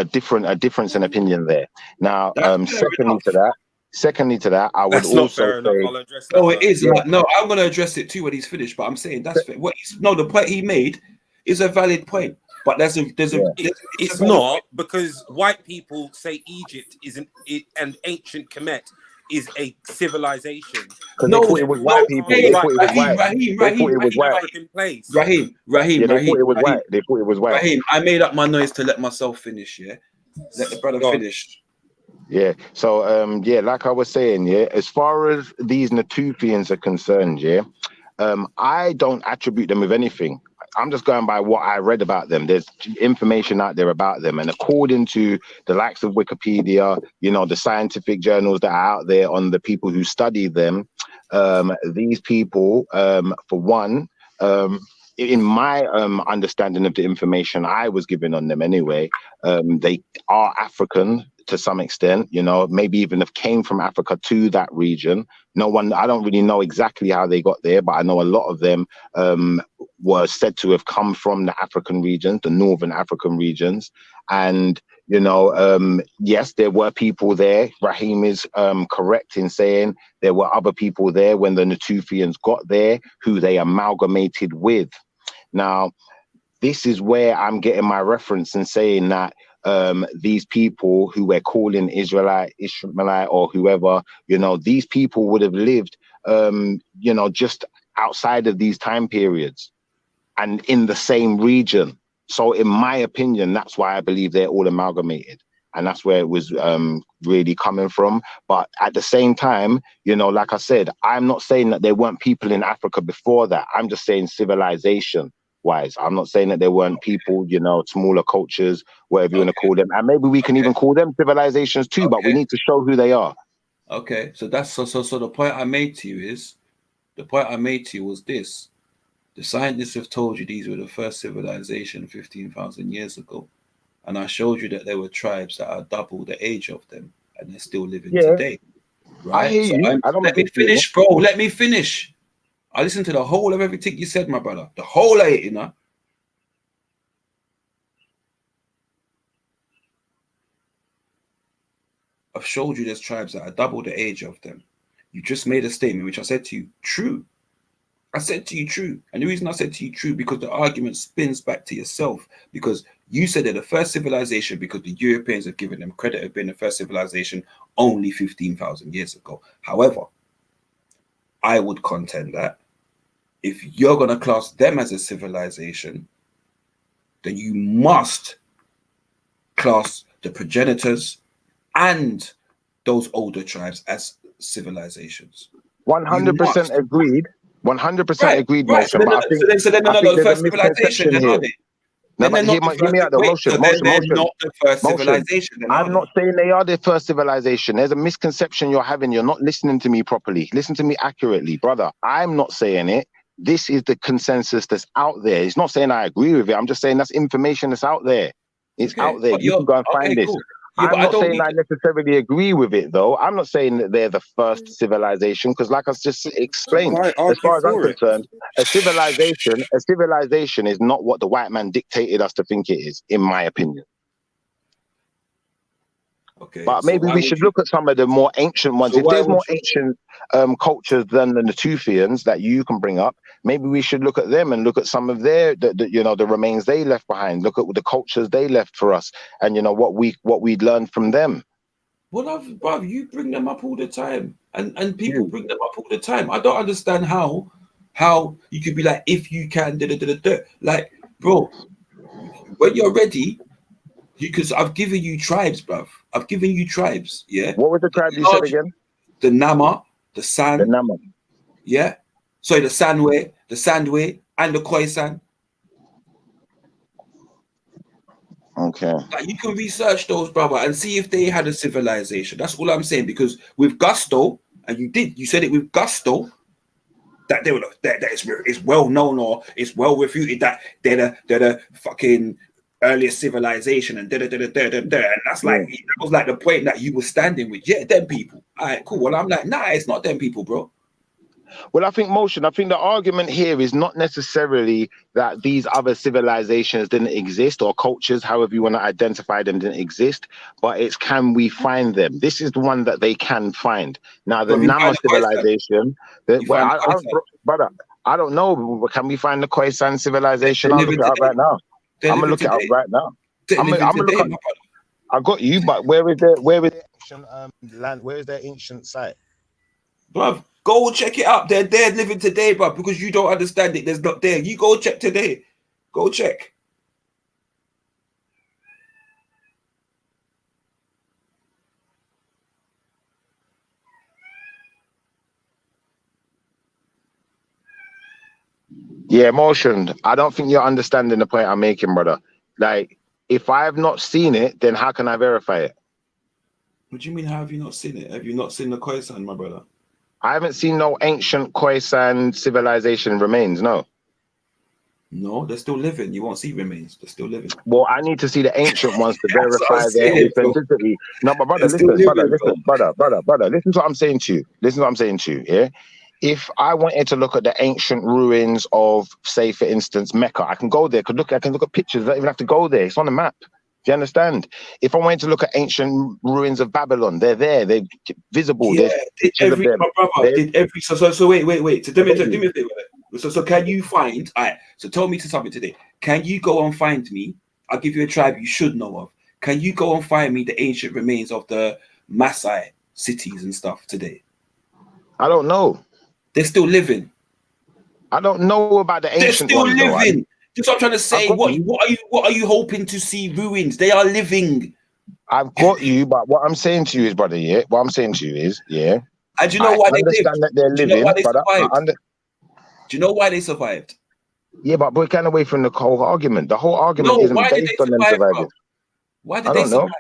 difference in opinion there. Now, secondly to that, I would That's not also fair enough. say, I'll address that. No, it is. Yeah. Like, no, I'm going to address it too when he's finished. But I'm saying that's fair. What he's, no, the point he made is a valid point. But It's not, because white people say Egypt is and ancient Kemet is a civilization. Because they thought it was white people. They thought it was white. They thought it was white. Raheem. Yeah, they thought it was white. They thought it was white. Raheem, I made up my noise to let myself finish. Yeah, let the brother finish. Yeah. So yeah, like I was saying, yeah, as far as these Natufians are concerned, yeah, I don't attribute them with anything. I'm just going by what I read about them. There's information out there about them, and according to the likes of Wikipedia, you know, the scientific journals that are out there on the people who study them, these people, for one, in my understanding of the information I was given on them anyway, they are African to some extent, you know, maybe even have came from Africa to that region. I don't really know exactly how they got there, but I know a lot of them were said to have come from the African regions, the northern African regions. And, you know, yes, there were people there. Raheem is correct in saying there were other people there when the Natufians got there who they amalgamated with. Now, this is where I'm getting my reference and saying that these people who we're calling Ishmaelite, or whoever, you know, these people would have lived, you know, just outside of these time periods and in the same region. So in my opinion, that's why I believe they're all amalgamated. And that's where it was really coming from. But at the same time, you know, like I said, I'm not saying that there weren't people in Africa before that. I'm just saying civilization wise. I'm not saying that there weren't people, you know, smaller cultures, whatever you want to call them. And maybe we can even call them civilizations too, but we need to show who they are. Okay, so that's so the point I made to you is, was this. The scientists have told you these were the first civilization 15,000 years ago. And I showed you that there were tribes that are double the age of them and they're still living today. Right? I hear you. Let me finish, bro. Let me finish. I listened to the whole of everything you said, my brother. The whole of it, you know. I've showed you there's tribes that are double the age of them. You just made a statement, which I said to you, true. I said to you, true. And the reason I said to you, true, because the argument spins back to yourself. Because you said they're the first civilization because the Europeans have given them credit of being the first civilization only 15,000 years ago. However, I would contend that if you're going to class them as a civilization, then you must class the progenitors and those older tribes as civilizations. 100% agreed. 100% agreed, right. Motion. But I think, so they're not the first civilization, then, are they? No, but hear me out, though, Motion. They're not the first civilization. Then, I'm not saying they are the first civilization. There's a misconception you're having. You're not listening to me properly. Listen to me accurately, brother. I'm not saying it. This is the consensus that's out there. It's not saying I agree with it. I'm just saying that's information that's out there. It's out there. You can go and find this. Cool. Yeah, I'm not saying I necessarily agree with it, though. I'm not saying that they're the first civilization, because like I just explained, as far as I'm concerned, a civilization is not what the white man dictated us to think it is, in my opinion. Okay, but maybe we should look at some of the more ancient ones. If there's more ancient cultures than the Natufians that you can bring up, maybe we should look at them and look at some of their, the remains they left behind. Look at the cultures they left for us, and what we'd learned from them. Well, bruv, you bring them up all the time, and people bring them up all the time. I don't understand how you could be like, if you can, like, bro. when you're ready, because I've given you tribes, bruv. I've given you tribes. Yeah. What was the tribe you said again? The Nama, the San. The Nama. Yeah. Sorry, the Sanwe, the Sandwe, and the Khoisan. Okay. Like, you can research those, brother, and see if they had a civilization. That's all I'm saying. Because with gusto, and you said it with gusto, that they were that it's well known or it's well refuted that they're the fucking earliest civilization and and that's like that was like the point that you were standing with. Yeah, them people. All right, cool. Well, I'm like, nah, it's not them people, bro. Well, I think the argument here is not necessarily that these other civilizations didn't exist or cultures, however you want to identify them, didn't exist, but it's can we find them? This is the one that they can find. Now, the Nama civilization, brother, I don't know. Can we find the Khoisan civilization? I'll look it up right now. I'm gonna look it up right now. I got you, but where is the ancient land? Where is their ancient site? Bruv, go check it up. They're there living today, bruv, because you don't understand it. There's not there. You go check today. Go check. Yeah, Motion. I don't think you're understanding the point I'm making, brother. Like, if I have not seen it, then how can I verify it? What do you mean, how have you not seen it? Have you not seen the Khoisan, my brother? I haven't seen no ancient Khoisan civilization remains, no. No, they're still living. You won't see remains. They're still living. Well, I need to see the ancient ones to verify their authenticity. No, but brother, listen, brother, listen to what I'm saying to you. Listen to what I'm saying to you, yeah? If I wanted to look at the ancient ruins of, say, for instance, Mecca, I can go there, I can look at pictures, I don't even have to go there. It's on the map. Do you understand? If I wanted to look at ancient ruins of Babylon, they're there, they're visible. Yeah, There's pictures of them. So wait. So do me a favor. So can you find, all right, so tell me something today. Can you go and find me? I'll give you a tribe you should know of. Can you go and find me the ancient remains of the Maasai cities and stuff today? I don't know. They're still living. I don't know about the ancient They're still ones, living. That's what I'm trying to say. What are you hoping to see ruins? They are living. I've got you, but what I'm saying to you is, brother, yeah. What I'm saying to you is, yeah. And do you know why they lived? That they're living, do you know why they but survived? Do you know why they survived? Yeah, but we're kind of away from the whole argument. The whole argument isn't based on them surviving. Why did they survive?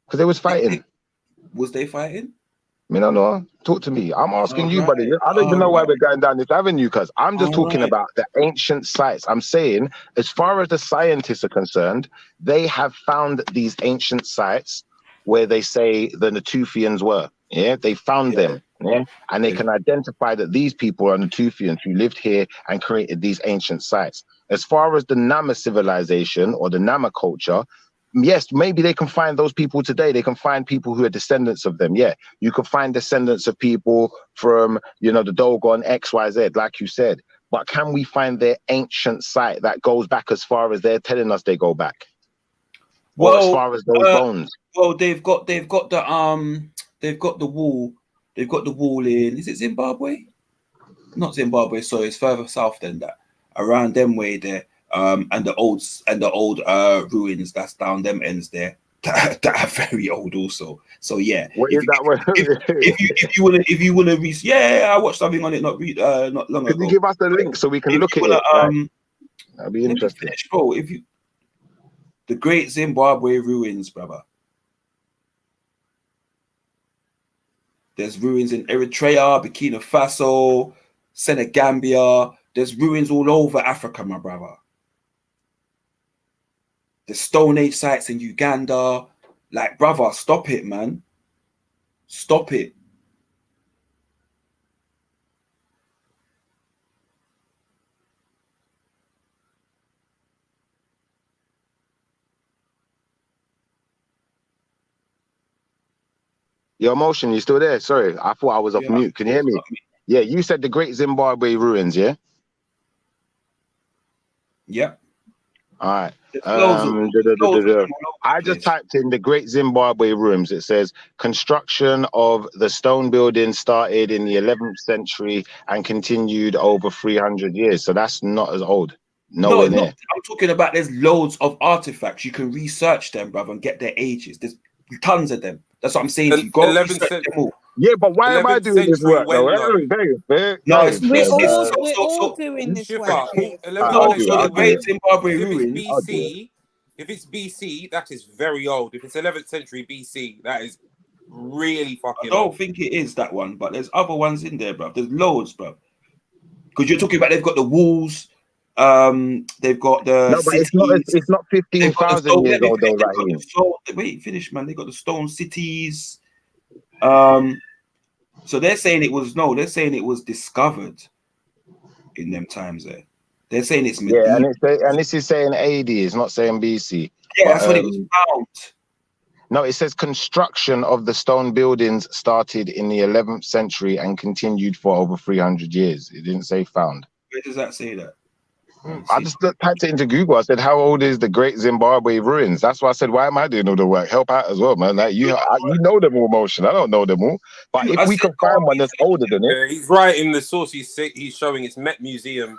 Because they was fighting. Was they fighting? I mean, I don't know. Talk to me. I'm asking you, buddy. I don't even know why we're going down this avenue, because I'm just talking about the ancient sites. I'm saying, as far as the scientists are concerned, they have found these ancient sites where they say the Natufians were. Yeah, they found them. Yeah, and they can identify that these people are Natufians who lived here and created these ancient sites. As far as the Nama civilization or the Nama culture, yes, maybe they can find those people today. They can find people who are descendants of them. Yeah, you could find descendants of people from, you know, the Dogon XYZ, like you said. But can we find their ancient site that goes back as far as they're telling us they go back? Well, as far as those bones. Well, they've got the wall. They've got the wall in. Is it Zimbabwe? Not Zimbabwe. Sorry, it's further south than that. Around them way there. And the old ruins that's down them ends there that are very old also. So yeah, if you wanna read, I watched something on it not long ago. Can you give us the link so we can look at it? That'd be interesting. Bro, the Great Zimbabwe ruins, brother. There's ruins in Eritrea, Burkina Faso, Senegambia. There's ruins all over Africa, my brother. The Stone Age sites in Uganda. Like, brother, stop it, man. Stop it. Your Motion, you still there? Sorry, I thought I was off mute. Can you hear me? Yeah, you said the Great Zimbabwe ruins, yeah? Yeah. All right. I just typed in the Great Zimbabwe ruins. It says construction of the stone building started in the 11th century and continued over 300 years. So that's not as old. Nowhere near. I'm talking about there's loads of artifacts. You can research them, brother, and get their ages. There's tons of them. That's what I'm saying to you. Go 11th research them all. Yeah, but why am I 11th doing this century work though? No, it's We're so all doing this work. Shifa, Chris. 11th no, century. so the great Zimbabwe If ruins. it's BC, if it's BC, that is very old. If it's 11th century BC, that is really I fucking don't old. think it is that one, but there's other ones in there, bro. There's loads, bro. Because you're talking about they've got the walls, they've got the No, but it's not 15,000 years old though, Raheem. Wait, finish, man. They got the stone cities. So they're saying it was they're saying it was discovered in them times there. They're saying it's medieval. Yeah, and this is saying AD, it's not saying BC. Yeah, but, that's when it was found. No, it says construction of the stone buildings started in the 11th century and continued for over 300 years. It didn't say found. Where does that say that? I just typed it into Google. I said, how old is the Great Zimbabwe ruins? That's why I said, why am I doing all the work? Help out as well, man. Like you know them all, Motion. I don't know them all. But if we can find one that's older than it. He's right in the source he's showing. It's Met Museum.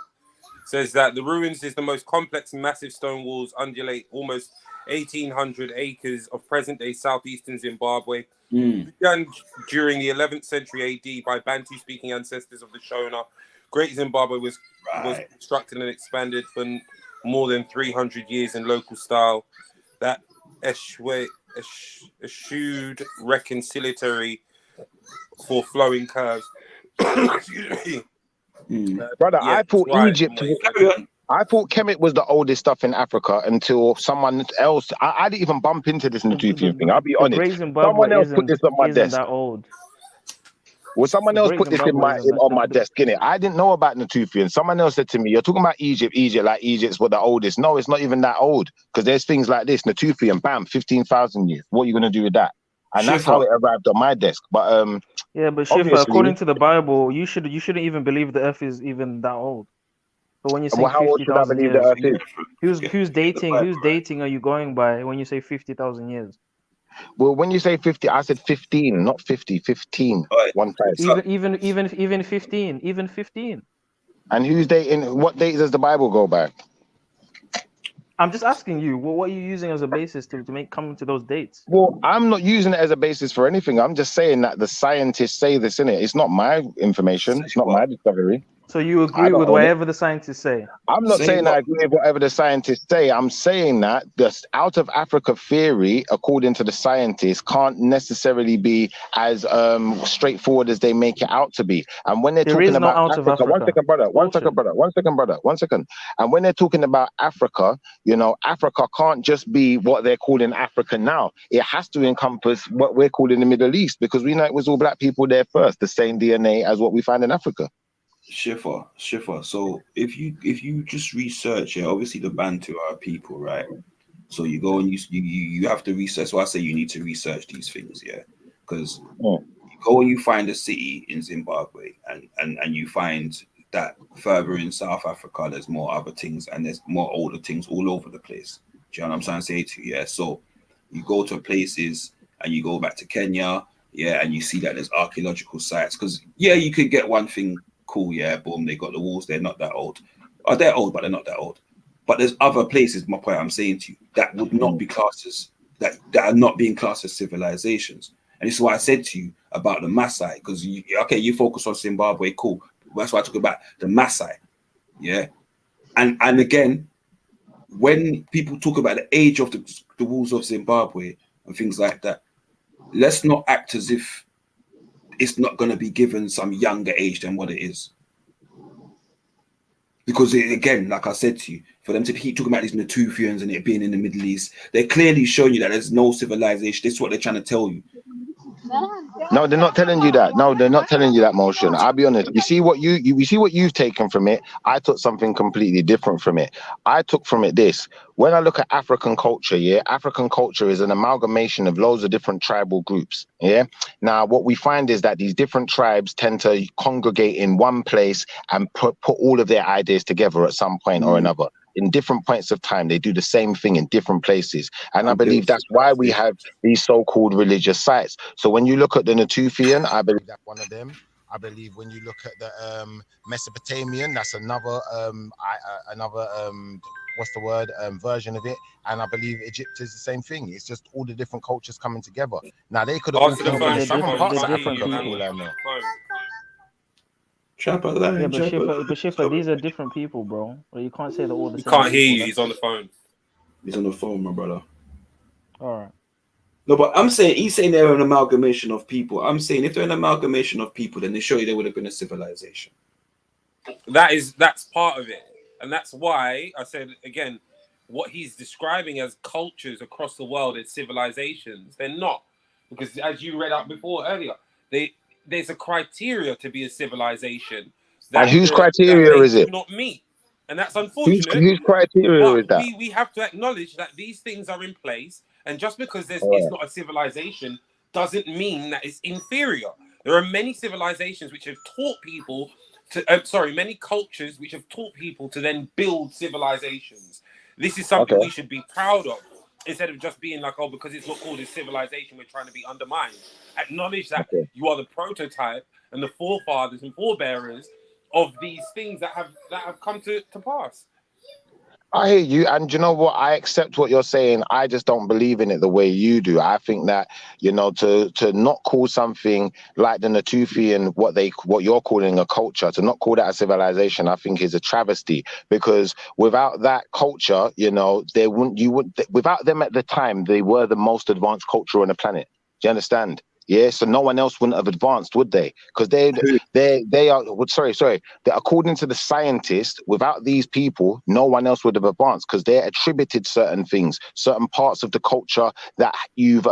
Says that the ruins is the most complex, massive stone walls undulate almost 1,800 acres of present-day southeastern Zimbabwe. Began during the 11th century AD by Bantu-speaking ancestors of the Shona. Great Zimbabwe was constructed and expanded for more than 300 years in local style. That eschewed reconciliatory for flowing curves. Excuse me. Brother, Yeah, I thought right. Egypt. I thought Kemet was the oldest stuff in Africa until someone else. I didn't even bump into this Natufian thing. I'll be honest. Great Zimbabwe Someone else put this on my isn't desk. that old. Well, someone else put this in on my desk, innit? I didn't know about Natufian. Someone else said to me, "You're talking about Egypt, like Egypt's what the oldest." No, it's not even that old because there's things like this. Natufian, bam, 15,000 years. What are you gonna do with that? And that's how it arrived on my desk. But yeah, but Shifa, according to the Bible, you shouldn't even believe the Earth is even that old. But when you say 50,000 years, who's dating are you going by when you say 50,000 years? Well, when you say 50, I said 15, not 50. 15. One time. Even 15. And who's dating? What date does the Bible go by? I'm just asking you, what are you using as a basis to come to those dates? Well, I'm not using it as a basis for anything. I'm just saying that the scientists say this, innit? It's not my information. It's not my discovery. So you agree with whatever the scientists say? I'm not saying I agree with whatever the scientists say. I'm saying that the out of Africa theory, according to the scientists, can't necessarily be as straightforward as they make it out to be. And when they're talking about Africa, one second, brother. And when they're talking about Africa, you know, Africa can't just be what they're calling Africa now. It has to encompass what we're calling the Middle East, because we know it was all black people there first, the same DNA as what we find in Africa. Shifa. So if you just research, obviously the Bantu are people, right? So you go and you have to research. So I say you need to research these things, because you go and you find a city in Zimbabwe, and you find that further in South Africa there's more other things, and there's more older things all over the place. Do you know what I'm trying to say to you? So you go to places and you go back to Kenya, and you see that there's archaeological sites, because you could get one thing. Cool, boom, they got the walls, they're not that old. Oh, they're old, but they're not that old. But there's other places, my point I'm saying to you, that would not be classed as, that are not being classed as civilizations. And this is why I said to you about the Maasai, because you focus on Zimbabwe, cool. That's why I talk about the Maasai, And again, when people talk about the age of the walls of Zimbabwe and things like that, let's not act as if it's not going to be given some younger age than what it is. Because again, like I said to you, for them to keep talking about these Natufians and it being in the Middle East, they're clearly showing you that there's no civilization. This is what they're trying to tell you. No, they're not telling you that. No, they're not telling you that, Motion. I'll be honest. You see what you've taken from it. I took something completely different from it. I took from it this. When I look at African culture, African culture is an amalgamation of loads of different tribal groups. Now, what we find is that these different tribes tend to congregate in one place and put all of their ideas together at some point or another. In different points of time, they do the same thing in different places. And I believe that's why we have these so-called religious sites. So when you look at the Natufian, I believe that's one of them. I believe when you look at the Mesopotamian, that's another what's the word, version of it. And I believe Egypt is the same thing. It's just all the different cultures coming together. Now they could have all Answer the come from phone. the southern parts they're of different Africa, for people. all I know. Chopper Yeah, line, but Shiffer, these are different people, bro. Well, you can't say they're all the He same can't hear people. you. He's on the phone. He's on the phone, my brother. All right. No, but I'm saying he's saying they're an amalgamation of people. I'm saying if they're an amalgamation of people, then they surely there would have been a civilization. That's part of it, and that's why I said again, what he's describing as cultures across the world as civilizations, they're not, because as you read up before earlier, there's a criteria to be a civilization And whose that criteria they is do it? not meet, and that's unfortunate. Whose criteria is But that? we have to acknowledge that these things are in place, and just because it's All right. not a civilization doesn't mean that it's inferior. There are many civilizations which have taught people to, many cultures which have taught people to then build civilizations. This is something we should be proud of, instead of just being like, oh, because it's not called a civilization, we're trying to be undermined. Acknowledge that you are the prototype and the forefathers and forebearers of these things that have come to pass. I hear you, and you know what? I accept what you're saying. I just don't believe in it the way you do. I think that, you know, to not call something like the Natufian what you're calling a culture, to not call that a civilization, I think is a travesty. Because without that culture, you know, without them at the time, they were the most advanced culture on the planet. Do you understand? Yeah, so no one else wouldn't have advanced, would they? Because they are that according to the scientists, without these people, no one else would have advanced, because they're attributed certain things, certain parts of the culture that you've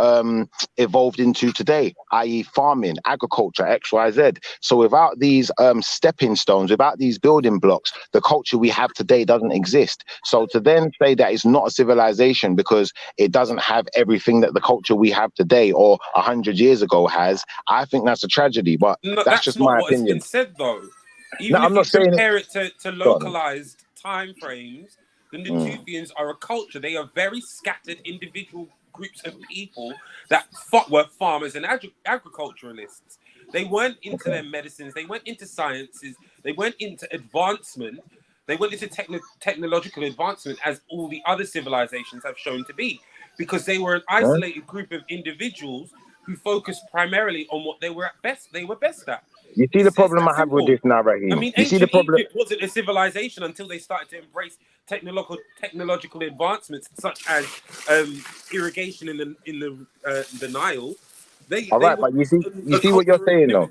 evolved into today, i.e. farming, agriculture, XYZ. So without these stepping stones, without these building blocks, the culture we have today doesn't exist. So to then say that it's not a civilization because it doesn't have everything that the culture we have today or 100 years ago has, I think that's a tragedy. But No, that's just not my what has opinion. been said, though. No, Even I'm if you not saying it. compare it to Go on. localized time frames, the Natufians are a culture. They are very scattered individual groups of people that were farmers and agriculturalists. They weren't into their medicines. They weren't into sciences. They weren't into advancement. They went into technological advancement as all the other civilizations have shown to be, because they were an isolated group of individuals who focused primarily on what they were best at. You see the problem I have with this now, Raheem? I mean, You see the ancient problem? Egypt wasn't a civilization until they started to embrace technological advancements such as irrigation in the Nile. All right, but you see what you're saying, though.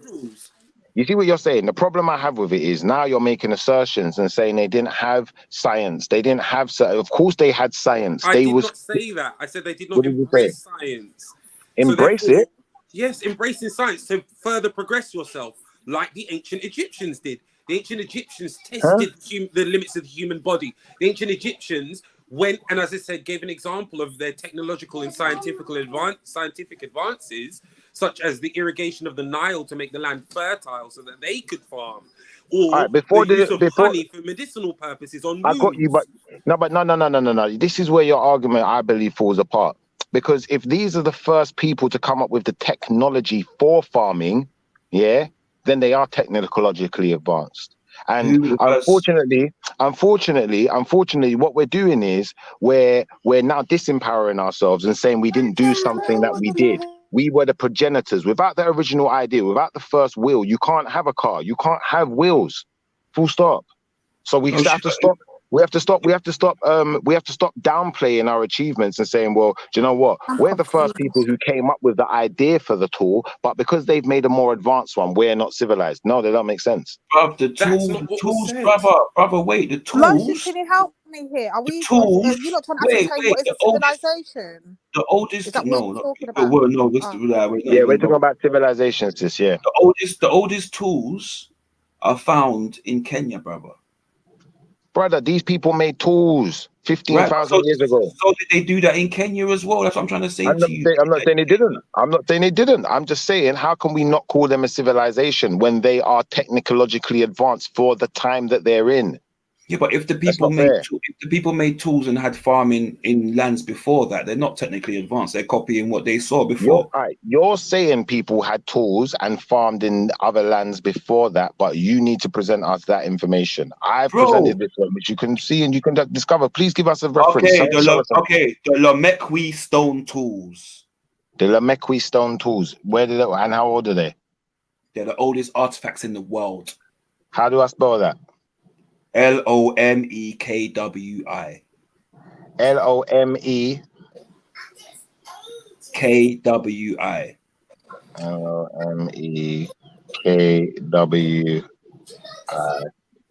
You see what you're saying? The problem I have with it is now you're making assertions and saying they didn't have science. They didn't have, of course they had science. I did not say that. I said they did not What did you say? embrace science. Embrace it? Yes, embracing science to further progress yourself, like the ancient Egyptians did. The ancient Egyptians tested the limits of the human body. The ancient Egyptians went, and as I said, gave an example of their technological and scientific advances, such as the irrigation of the Nile to make the land fertile so that they could farm, or the use of honey for medicinal purposes on wounds. I got you, but no. This is where your argument, I believe, falls apart. Because if these are the first people to come up with the technology for farming, yeah, then they are technologically advanced. And unfortunately, what we're doing is we're now disempowering ourselves and saying we didn't do something that we did. We were the progenitors. Without the original idea, without the first wheel, you can't have a car. You can't have wheels. Full stop. So we have to stop. We have to stop downplaying our achievements and saying, well, do you know what? We're the first people who came up with the idea for the tool, but because they've made a more advanced one, we're not civilized. No, they don't make sense. Bruv, the tools, brother, wait, the tools. Lotion, can you help me here? Are we? You're not trying to ascertain what is a civilization? The oldest. Is that No, what you're talking no, about? no. Yeah, we're talking about civilizations. This year. The oldest tools are found in Kenya, brother. Brother, these people made tools 15,000 years ago. So did they do that in Kenya as well? That's what I'm trying to say to you. I'm not saying they didn't. I'm just saying, how can we not call them a civilization when they are technologically advanced for the time that they're in? Yeah, but if the That's people not made fair. if the people made tools and had farming in lands before that, they're not technically advanced. They're copying what they saw before. You're saying people had tools and farmed in other lands before that, but you need to present us that information. I've presented this one, which you can see and you can discover. Please give us a reference. Okay, Show us something. the Lamequi stone tools. The Lamequi stone tools. Where did they, and how old are they? They're the oldest artifacts in the world. How do I spell that? Lomekwi. Lome. KWI. LMEKWI.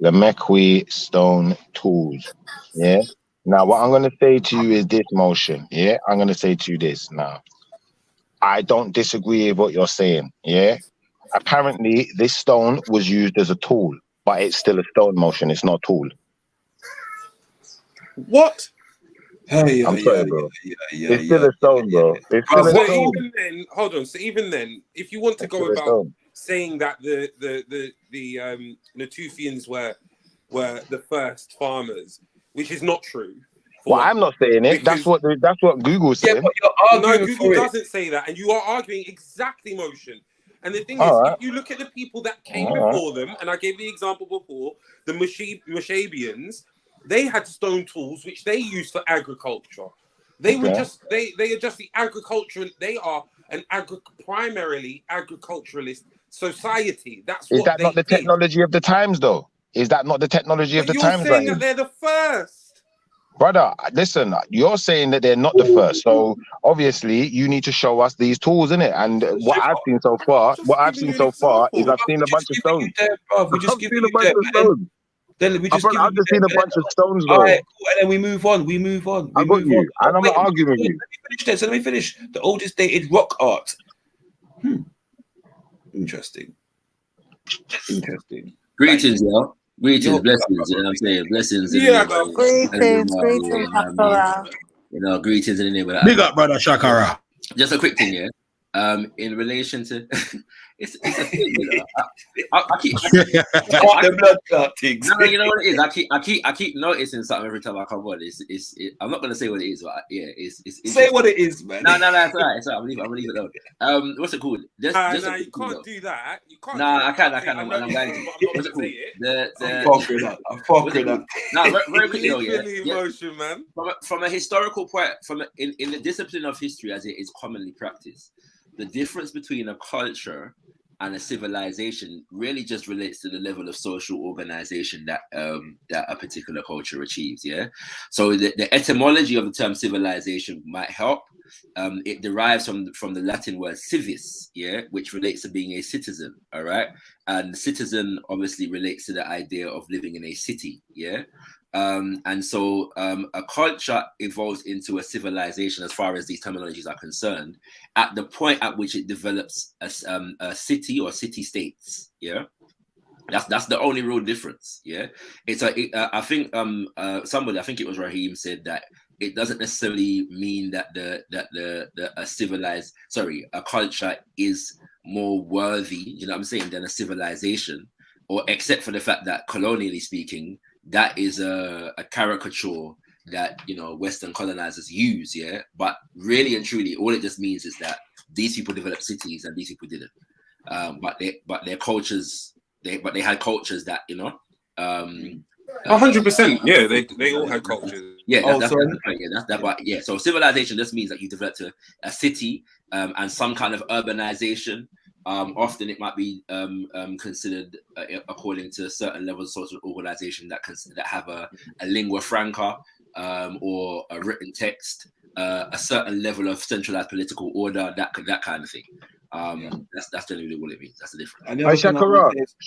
The Mequi stone tools. Yeah. Now, what I'm going to say to you is this, Motion. Yeah. I'm going to say to you this now. I don't disagree with what you're saying. Yeah. Apparently, this stone was used as a tool, but it's still a stone, Motion. It's not a tool. What? I'm sorry, bro. It's still a stone, bro. It's still a So stone. even then, hold on. So even then, if you want to go about saying that the Natufians were the first farmers, which is not true. Well, I'm not saying it. That's what Google's saying. No, Google doesn't say that, and you are arguing exactly, Motion. And the thing is, if you look at the people that came before them, and I gave the example before, the Mushabians, they had stone tools which they used for agriculture. They were just they are just the agricultural. They are an primarily agriculturalist society. That's Is what that they not the did. technology of the times, though? Is that not the technology of the You're times, saying right? that they're the first. Brother, listen, you're saying that they're not the first. So obviously you need to show us these tools, innit? And what I've seen so far, is I've seen a bunch of stones. We just give you a bunch of stones. Then we just give I've just seen a bunch of stones, All though. right, cool. And then we move on. We move on. I got you, and I'm not arguing with you. Let me finish this. Let me finish. The oldest dated rock art. Interesting. Greetings, y'all. Greetings, blessings. You know what I'm saying? Blessings. In Yeah, the name of- Greetings, greetings, you know what I mean? Shakara. You know, greetings in the name of Big up, brother Shakara. Just a quick thing, yeah. In relation to it's a thing, you know. I keep the blood clot things. No, you know what it is. I keep noticing something every time I come on. I'm not gonna say what it is, but yeah, it's say what it is, man. No, it's all right. It's all right. I'm gonna leave it alone. What's it called? You can't do that. You can't. I can. I'm going to. What's it called? I'm fucking up. No, very quickly though, yeah. Emotion, man. From a historical point, in the discipline of history as it is commonly practiced, the difference between a culture and a civilization really just relates to the level of social organization that that a particular culture achieves. Yeah. So the etymology of the term civilization might help. It derives from the Latin word civis, yeah, which relates to being a citizen. All right, and citizen obviously relates to the idea of living in a city. Yeah. And so a culture evolves into a civilization as far as these terminologies are concerned at the point at which it develops a city or city states. Yeah, that's the only real difference. Yeah, I think somebody, I think it was Raheem, said that it doesn't necessarily mean that a culture is more worthy, you know what I'm saying, than a civilization, or except for the fact that colonially speaking, that is a caricature that, you know, Western colonizers use, yeah. But really and truly, all it just means is that these people developed cities and these people didn't. But their cultures, they had cultures that, you know. 100%. Yeah, they all had cultures. Yeah, that's the point. Yeah, but yeah. So civilization just means that you developed a city and some kind of urbanization. Often it might be considered according to certain levels of social organization that have a lingua franca or a written text, a certain level of centralized political order, that kind of thing. That's generally what it means. That's the difference.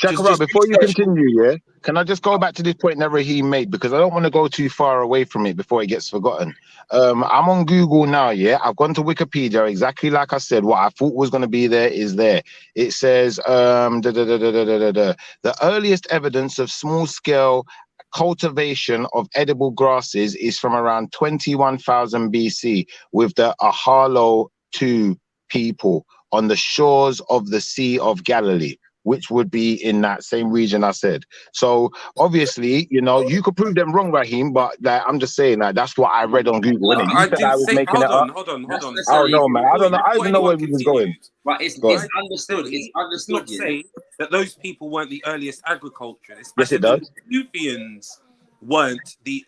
Shakara, before you continue, yeah, can I just go back to this point that Raheem made, because I don't want to go too far away from it before it gets forgotten. I'm on Google now, yeah. I've gone to Wikipedia, exactly like I said. What I thought was going to be there is there. It says the earliest evidence of small-scale cultivation of edible grasses is from around 21,000 BC with the Ahalo II people on the shores of the Sea of Galilee. which would be in that same region I said. So obviously, you know, you could prove them wrong, Raheem, but like, I'm just saying that that's what I read on Google, innit? You I said didn't I was say. making it up. Hold on. That's I don't necessarily know, man. I don't know. I Before don't know where anyone we was going. continues, but it's Go on. understood. It's does understood. not say that those people weren't the earliest agriculturists. I Yes, it said the does. Natufians weren't the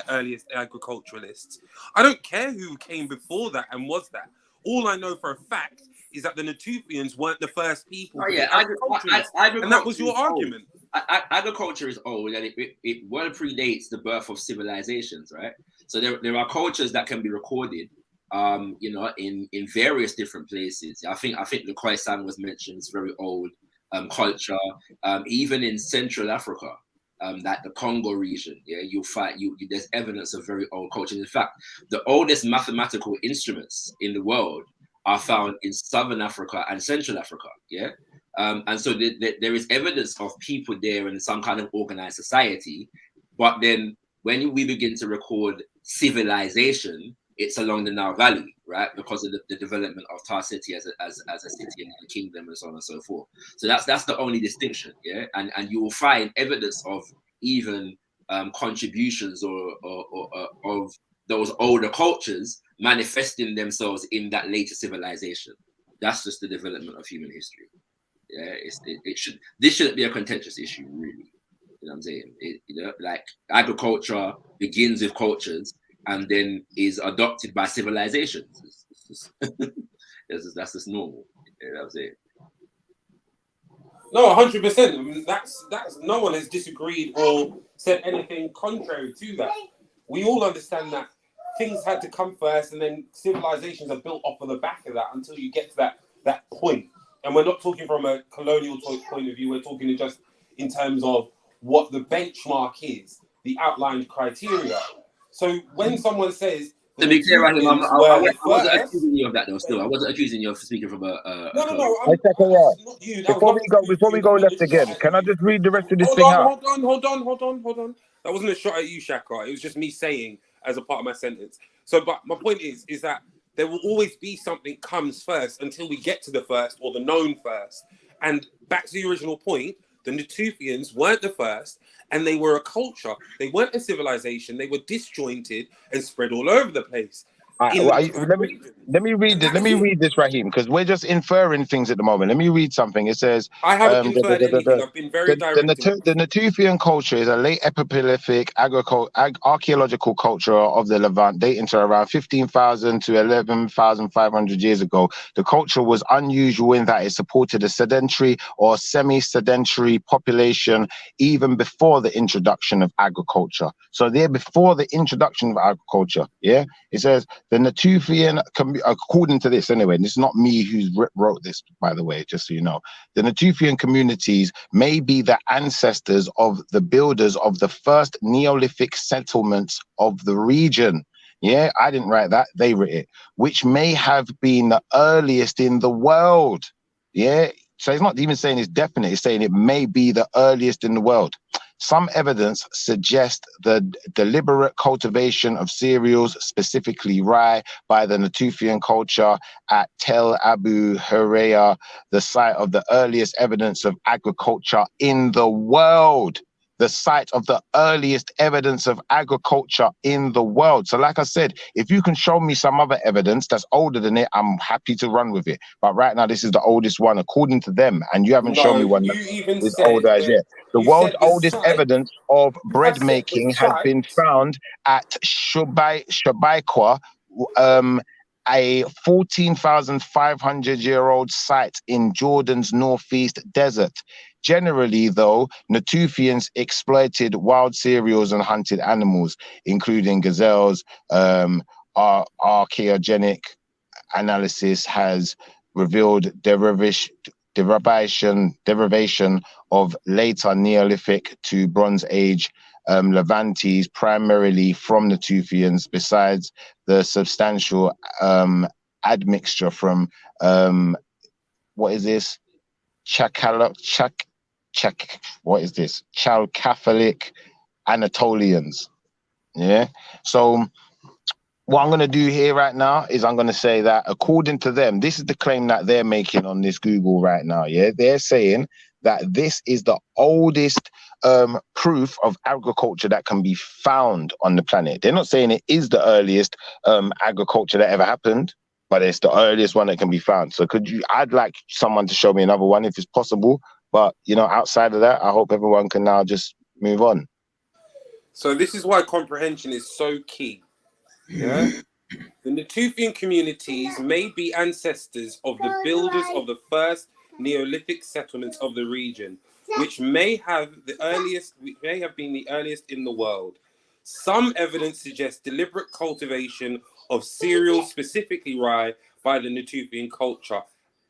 earliest agriculturalists. I don't care who came before that and was that. All I know for a fact is that the Natufians weren't the first people Oh to be yeah, agriculturists, and that was your argument. Agriculture is old, and it well predates the birth of civilizations, right? So there are cultures that can be recorded, you know, in various different places. I think the Khoisan was mentioned. It's very old culture, even in Central Africa. That the Congo region, yeah, you'll find there's evidence of very old culture. In fact, the oldest mathematical instruments in the world are found in Southern Africa and Central Africa, yeah. And so there is evidence of people there in some kind of organized society. But then when we begin to record civilization, it's along the Nile Valley, right? Because of the development of Tar City as a city and a kingdom and so on and so forth. So that's the only distinction, yeah. And you will find evidence of even contributions or of those older cultures manifesting themselves in that later civilization. That's just the development of human history. Yeah, this shouldn't be a contentious issue, really. You know what I'm saying? You know, like agriculture begins with cultures and then is adopted by civilizations. That's just normal. You know what I'm saying? No, 100%. That's no one has disagreed or said anything contrary to that. We all understand that things had to come first, and then civilizations are built off of the back of that until you get to that point. And we're not talking from a colonial point of view. We're talking just in terms of what the benchmark is, the outlined criteria. So when someone says, to be clear, Raheem, I wasn't accusing you of that though. Still, I wasn't accusing you of speaking from a. No. Hey, Zechariah, before we go left again, can I just read the rest of this thing out? Hold on. That wasn't a shot at you, Shaka. It was just me saying as a part of my sentence. So, but my point is that there will always be something comes first until we get to the first or the known first. And back to the original point, the Natufians weren't the first, and they were a culture. They weren't a civilization. They were disjointed and spread all over the place. Let me read this, Raheem, because we're just inferring things at the moment. Let me read something. It says, I haven't inferred anything. I've been very direct. The Natufian culture is a late epipaleolithic archaeological culture of the Levant dating to around 15,000 to 11,500 years ago. The culture was unusual in that it supported a sedentary or semi-sedentary population even before the introduction of agriculture. So they're before the introduction of agriculture, yeah? It says, the Natufian, according to this anyway, and this is not me who wrote this, by the way, just so you know, the Natufian communities may be the ancestors of the builders of the first Neolithic settlements of the region. Yeah, I didn't write that, they wrote it, which may have been the earliest in the world. Yeah, so it's not even saying it's definite, it's saying it may be the earliest in the world. Some evidence suggests the deliberate cultivation of cereals, specifically rye, by the Natufian culture at Tel Abu Huraya, the site of the earliest evidence of agriculture in the world. The site of the earliest evidence of agriculture in the world. So like I said, if you can show me some other evidence that's older than it, I'm happy to run with it. But right now, this is the oldest one according to them. And you haven't shown me one that is older as yet. The world's oldest evidence of bread making has been found at Shabaikwa, a 14,500-year-old site in Jordan's northeast desert. Generally, though, Natufians exploited wild cereals and hunted animals, including gazelles. Archaeogenic analysis has revealed derivation of later Neolithic to Bronze Age Levantes, primarily from Natufians, besides the substantial admixture from what is this? Chalcatholic Anatolians. Yeah. So what I'm going to do here right now is I'm going to say that according to them, this is the claim that they're making on this Google right now. Yeah, they're saying that this is the oldest proof of agriculture that can be found on the planet. They're not saying it is the earliest agriculture that ever happened, but it's the earliest one that can be found. So I'd like someone to show me another one if it's possible. But, you know, outside of that, I hope everyone can now just move on. So this is why comprehension is so key. Yeah, the Natufian communities may be ancestors of the builders of the first Neolithic settlements of the region, which may have been the earliest in the world. Some evidence suggests deliberate cultivation of cereals, specifically rye, by the Natufian culture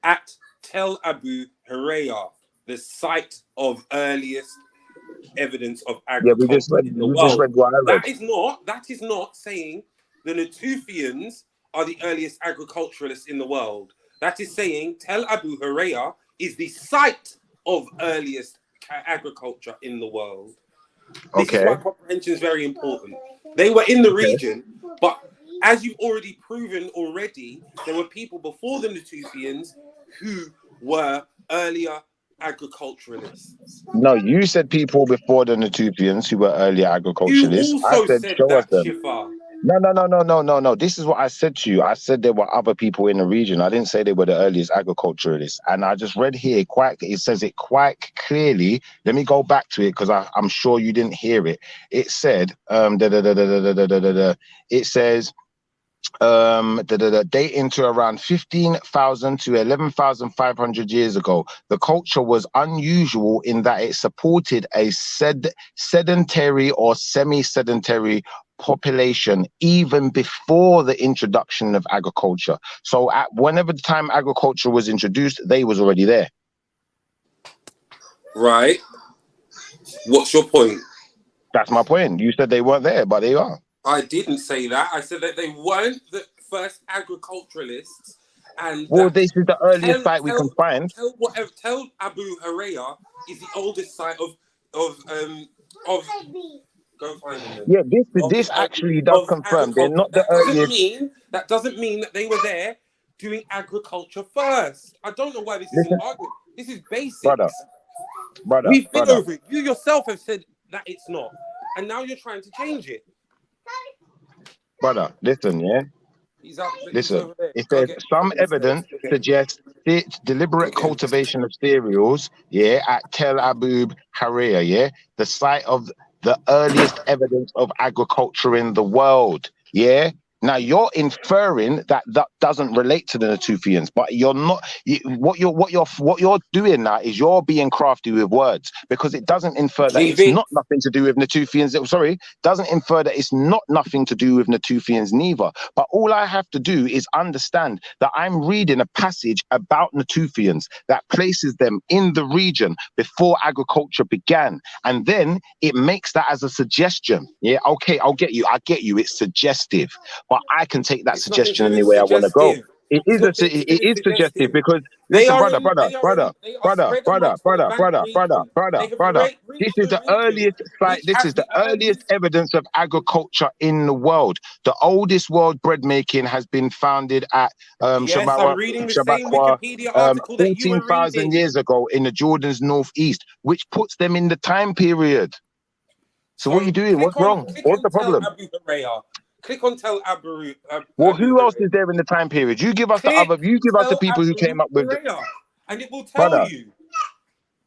at Tel Abu Huraya, the site of earliest evidence of agriculture in the world. That is not saying the Natufians are the earliest agriculturalists in the world. That is saying Tel Abu Huraya is the site of earliest agriculture in the world. This is why comprehension is very important. They were in the region, but as you've already proven already, there were people before the Natufians who were earlier agriculturalists. No, you said people before the Natufians who were earlier agriculturalists. You also said show us that, them. Shifa. No. This is what I said to you. I said there were other people in the region. I didn't say they were the earliest agriculturalists. And I just read here it says it quite clearly. Let me go back to it because I'm sure you didn't hear it. It said, it says, dating to around 15,000 to 11,500 years ago. The culture was unusual in that it supported a sedentary or semi-sedentary population even before the introduction of agriculture. So at whenever the time agriculture was introduced, they was already there. Right. What's your point? That's my point. You said they weren't there, but they are. I didn't say that. I said that they weren't the first agriculturalists. And this is the earliest site we can find. Tel Abu Huraya is the oldest site of go find them. Yeah, this actually does confirm they're not the earliest. That doesn't mean that they were there doing agriculture first. I don't know why this is an argument. This is basic. Brother, we've been over it. You yourself have said that it's not, and now you're trying to change it. Brother, listen, yeah. Listen, it says some evidence suggests deliberate cultivation of cereals, yeah, at Tel Abu Huraya, yeah, the site of the earliest evidence of agriculture in the world, yeah. Now you're inferring that doesn't relate to the Natufians, but you're not. What you're doing now is you're being crafty with words because it doesn't infer that it's not nothing to do with Natufians. Sorry, doesn't infer that it's not nothing to do with Natufians neither. But all I have to do is understand that I'm reading a passage about Natufians that places them in the region before agriculture began, and then it makes that as a suggestion. Yeah, okay, I get you. It's suggestive. But I can take that suggestion any way I want to go. It is suggestive because listen, brother. This is the earliest site. This is the earliest evidence of agriculture in the world. The oldest world bread making has been founded at I'm reading the same Wikipedia article that you were 14,000 years ago in the Jordan's northeast, which puts them in the time period. So what are you doing? What's wrong? What's the problem? Click on Tel Abu. Well, who else is there in the time period? You give us the people who came up with and it will tell you.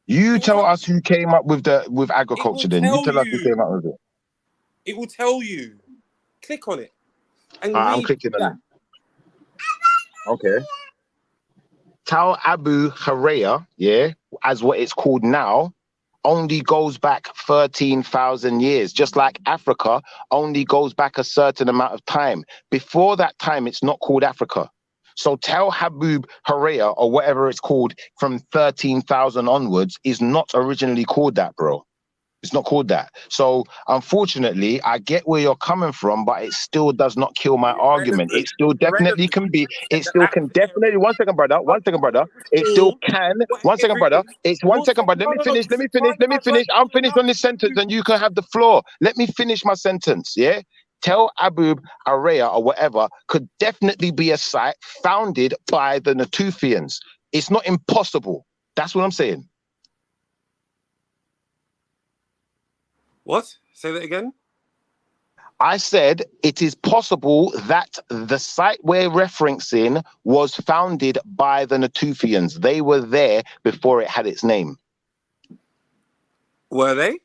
You tell us who came up with agriculture. Then you tell us who came up with it. It will tell you. Click on it. And I'm clicking on it. Okay. Tel Abu Huraya, yeah, as what it's called now, only goes back 13,000 years, just like Africa only goes back a certain amount of time. Before that time, it's not called Africa. So Tel Abu Huraya, or whatever it's called from 13,000 onwards, is not originally called that, bro. It's not called that. So unfortunately, I get where you're coming from, but it still does not kill my argument. It still definitely can be. It still can definitely. One second, brother. It still can. One second, brother. It's 1 second, brother. Let me finish. I'm finished on this sentence, and you can have the floor. Let me finish my sentence. Yeah. Tel Abu Area or whatever could definitely be a site founded by the Natufians. It's not impossible. That's what I'm saying. What? Say that again. I said it is possible that the site we're referencing was founded by the Natufians. They were there before it had its name. Were they?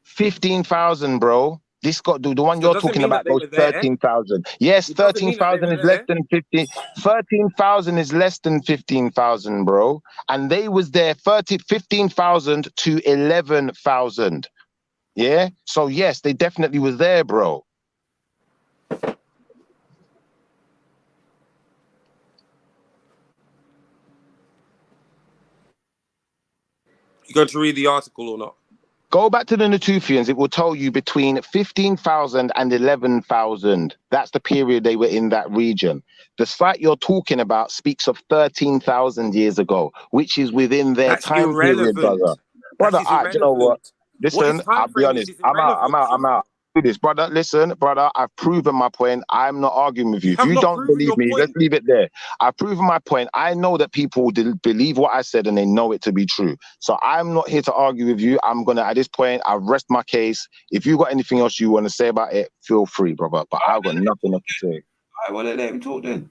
15,000, bro. This got the one So you're does it talking mean about that they goes were there? 13,000. Yes, It doesn't mean that they 13,000 were is less there. than 50. 13,000 is less than 15,000, bro. And they was there 15,000 to 11,000. Yeah. So yes, they definitely was there, bro. You going to read the article or not? Go back to the Natufians. It will tell you between 15,000 and 11,000. That's the period they were in that region. The site you're talking about speaks of 13,000 years ago, which is within their That's time period, irrelevant. brother. That Brother, is do you know what? irrelevant. What his Listen, time I'll be frame honest. is I'm out. irrelevant. I'm out. Do this, brother. Listen, brother, I've proven my point. I'm not arguing with you. You If have you not don't proven believe your me, let's point. leave it there. I've proven my point. I know that people believe what I said and they know it to be true. So I'm not here to argue with you. I'm gonna, at this point, I rest my case. If you got anything else you want to say about it, feel free, brother. But I've got nothing else to say. I want to let him talk then.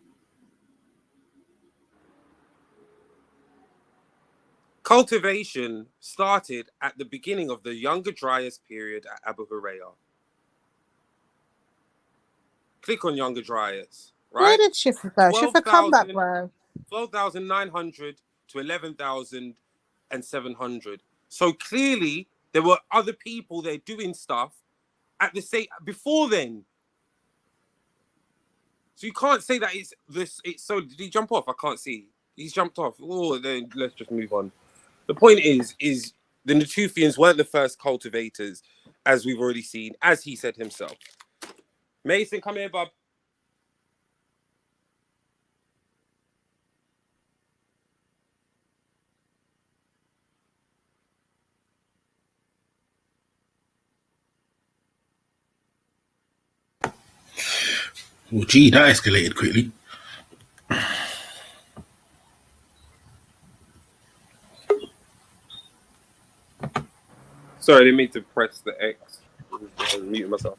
Cultivation started at the beginning of the Younger Dryas period at Abu Hurairah. Click on Younger Dryas, Where right? did Schiffer go? Schiffer, come back, bro. 12,900 to 11,700. So clearly there were other people there doing stuff at the same before then. So you can't say that it's this. It's so. Did he jump off? I can't see. He's jumped off. Oh, then let's just move on. The point is the Natufians weren't the first cultivators, as we've already seen, as he said himself. Mason, come here, bub. Well, gee, that escalated quickly. Sorry, I didn't mean to press the X. I was muting myself.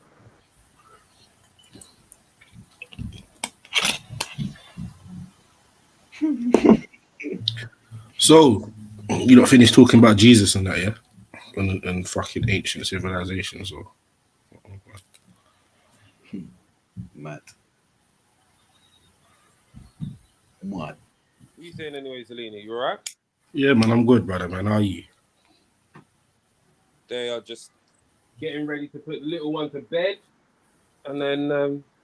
So, you not finished talking about Jesus and that, yeah? And fucking ancient civilizations, or Mad. What are you saying anyway, Zelina? You alright? yeah, man, I'm good, brother, man. How are you? They are just getting ready to put the little one to bed. And then,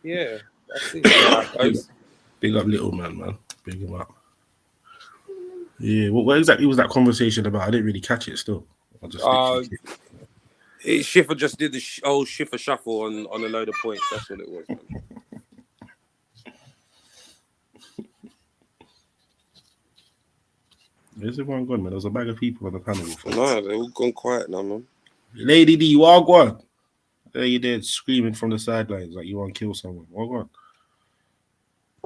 yeah, that's it. Big up little man. Big him up. Yeah, what exactly was that conversation about? I didn't really catch it still. I just Schiffer just did the old Schiffer shuffle on a load of points. That's what it was, man. Where's everyone gone, man? There was a bag of people on the panel. No, they're all gone quiet now, man. Lady D, walk on. There you did, screaming from the sidelines like you want to kill someone. Walk on.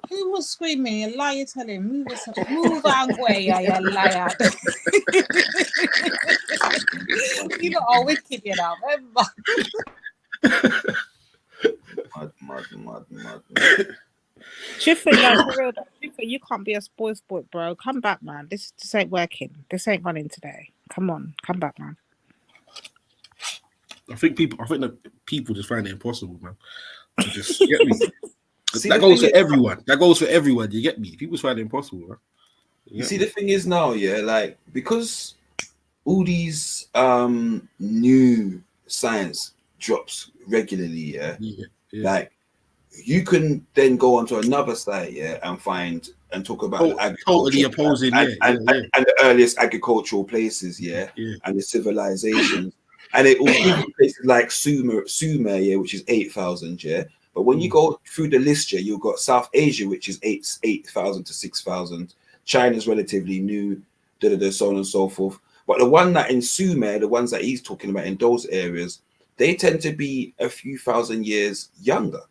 Who was screaming? You liar, tell him. Move out of the way, you liar. You know, all wicked, you know. Mad. Schiffer, you can't be a spoil sport, bro. Come back, man. This ain't working. This ain't running today. Come on, come back, man. I think that people just find it impossible, man. To just get me. See, that goes for everyone. That goes for everyone. You get me? People find it impossible, man. You see, the thing is now, yeah, like because all these new science drops regularly, yeah. Like you can then go onto another site, yeah, and find and talk about totally opposing, and the earliest agricultural places, and the civilizations, and it all places like Sumer, yeah, which is 8,000, yeah. But when you go through the list, yeah, you've got South Asia, which is 8,000 to 6,000. China's relatively new, so on and so forth. But the one that in Sumer, the ones that he's talking about in those areas, they tend to be a few thousand years younger.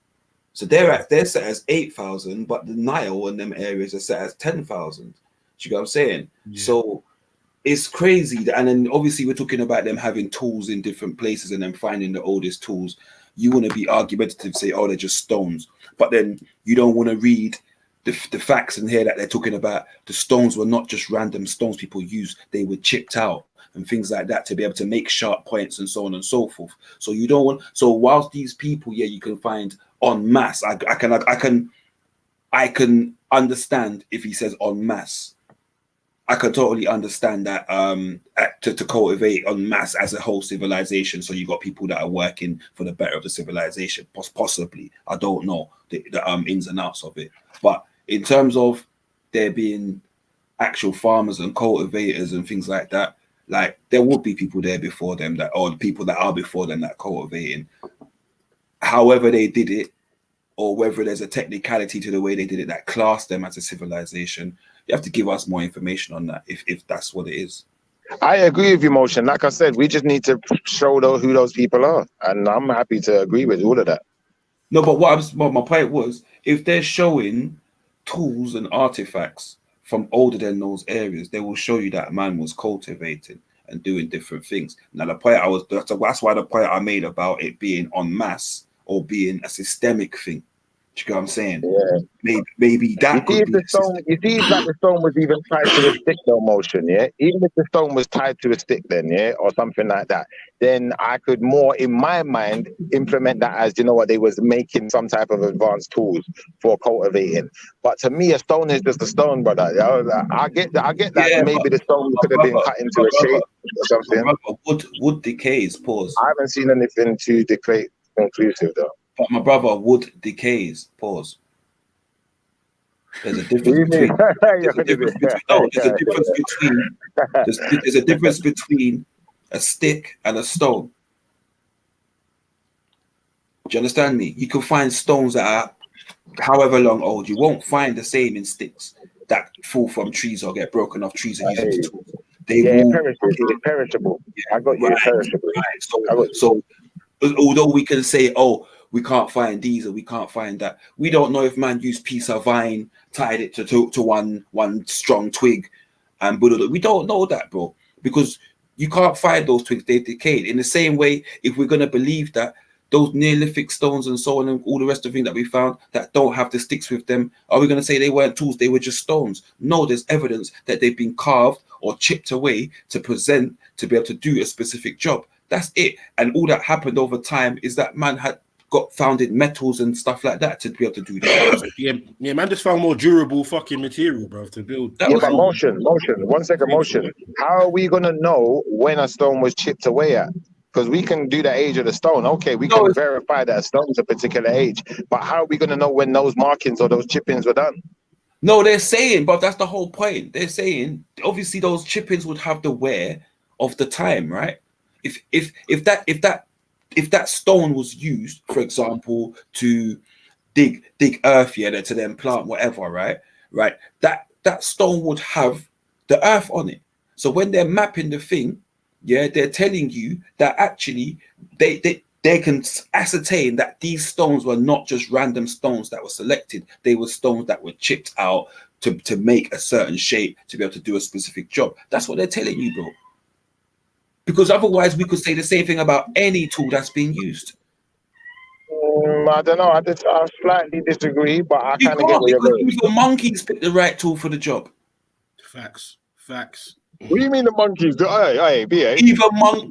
So they're set as 8,000, but the Nile and them areas are set as 10,000. Do you get what I'm saying? Yeah. So it's crazy. And then obviously we're talking about them having tools in different places and then finding the oldest tools. You want to be argumentative, say, oh, they're just stones. But then you don't want to read the facts and hear that they're talking about the stones were not just random stones people used. They were chipped out and things like that to be able to make sharp points and so on and so forth. So you don't want, so whilst these people, yeah, you can find en masse, I can understand if he says en masse. I can totally understand that to cultivate en masse as a whole civilization. So you got people that are working for the better of the civilization, possibly. I don't know the ins and outs of it. But in terms of there being actual farmers and cultivators and things like that, like there would be people there before them that, or people that are before them that cultivating. However they did it, or whether there's a technicality to the way they did it that classed them as a civilization, you have to give us more information on that if that's what it is. I agree with you, Motion. Like I said, we just need to show who those people are, and I'm happy to agree with all of that. No, but what my point was, if they're showing tools and artifacts from older than those areas, they will show you that man was cultivating and doing different things. Now, the point that's why the point I made about it being en masse or being a systemic thing. Do you get what I'm saying? Yeah. Maybe that could be the stone. You see, if like the stone was even tied to a stick, no Motion, yeah. Even if the stone was tied to a stick, then yeah, or something like that, then I could more, in my mind, implement that as, you know what, they was making some type of advanced tools for cultivating. But to me, a stone is just a stone, brother. I get that. Yeah, maybe the stone could have been cut into a shape or something. Wood decays. Pause. I haven't seen anything to decay conclusive though. But my brother, wood decays. Pause. There's a difference between. There's a difference between a stick and a stone. Do you understand me? You can find stones that are however long old. You won't find the same in sticks that fall from trees or get broken off trees and used as tools. It's perishable. I got you. It's perishable. Right. So although we can say, oh, we can't find these or we can't find that, we don't know if man used piece of vine, tied it to one strong twig, and we don't know that, bro, because you can't find those twigs. They decayed. In the same way, if we're gonna believe that those Neolithic stones and so on and all the rest of the things that we found that don't have the sticks with them, are we gonna say they weren't tools? They were just stones? No, there's evidence that they've been carved or chipped away to present to be able to do a specific job. That's it. And all that happened over time is that man had founded metals and stuff like that to be able to do that. yeah, man just found more durable fucking material, bro, to build. But motion. 1 second, Motion. How are we gonna know when a stone was chipped away at? Because we can do the age of the stone. Okay, we can verify that a stone's a particular age, but how are we gonna know when those markings or those chippings were done? No, they're saying, but that's the whole point. They're saying obviously those chippings would have the wear of the time, right? If that stone was used, for example, to dig earth, yeah, to then plant whatever, right, that stone would have the earth on it. So when they're mapping the thing, yeah, they're telling you that actually they can ascertain that these stones were not just random stones that were selected. They were stones that were chipped out to make a certain shape to be able to do a specific job. That's what they're telling you, bro. Because otherwise, we could say the same thing about any tool that's being used. I don't know. I slightly disagree, but I kind of get where you're going. Even monkeys pick the right tool for the job. Facts. What do you mean the monkeys? Even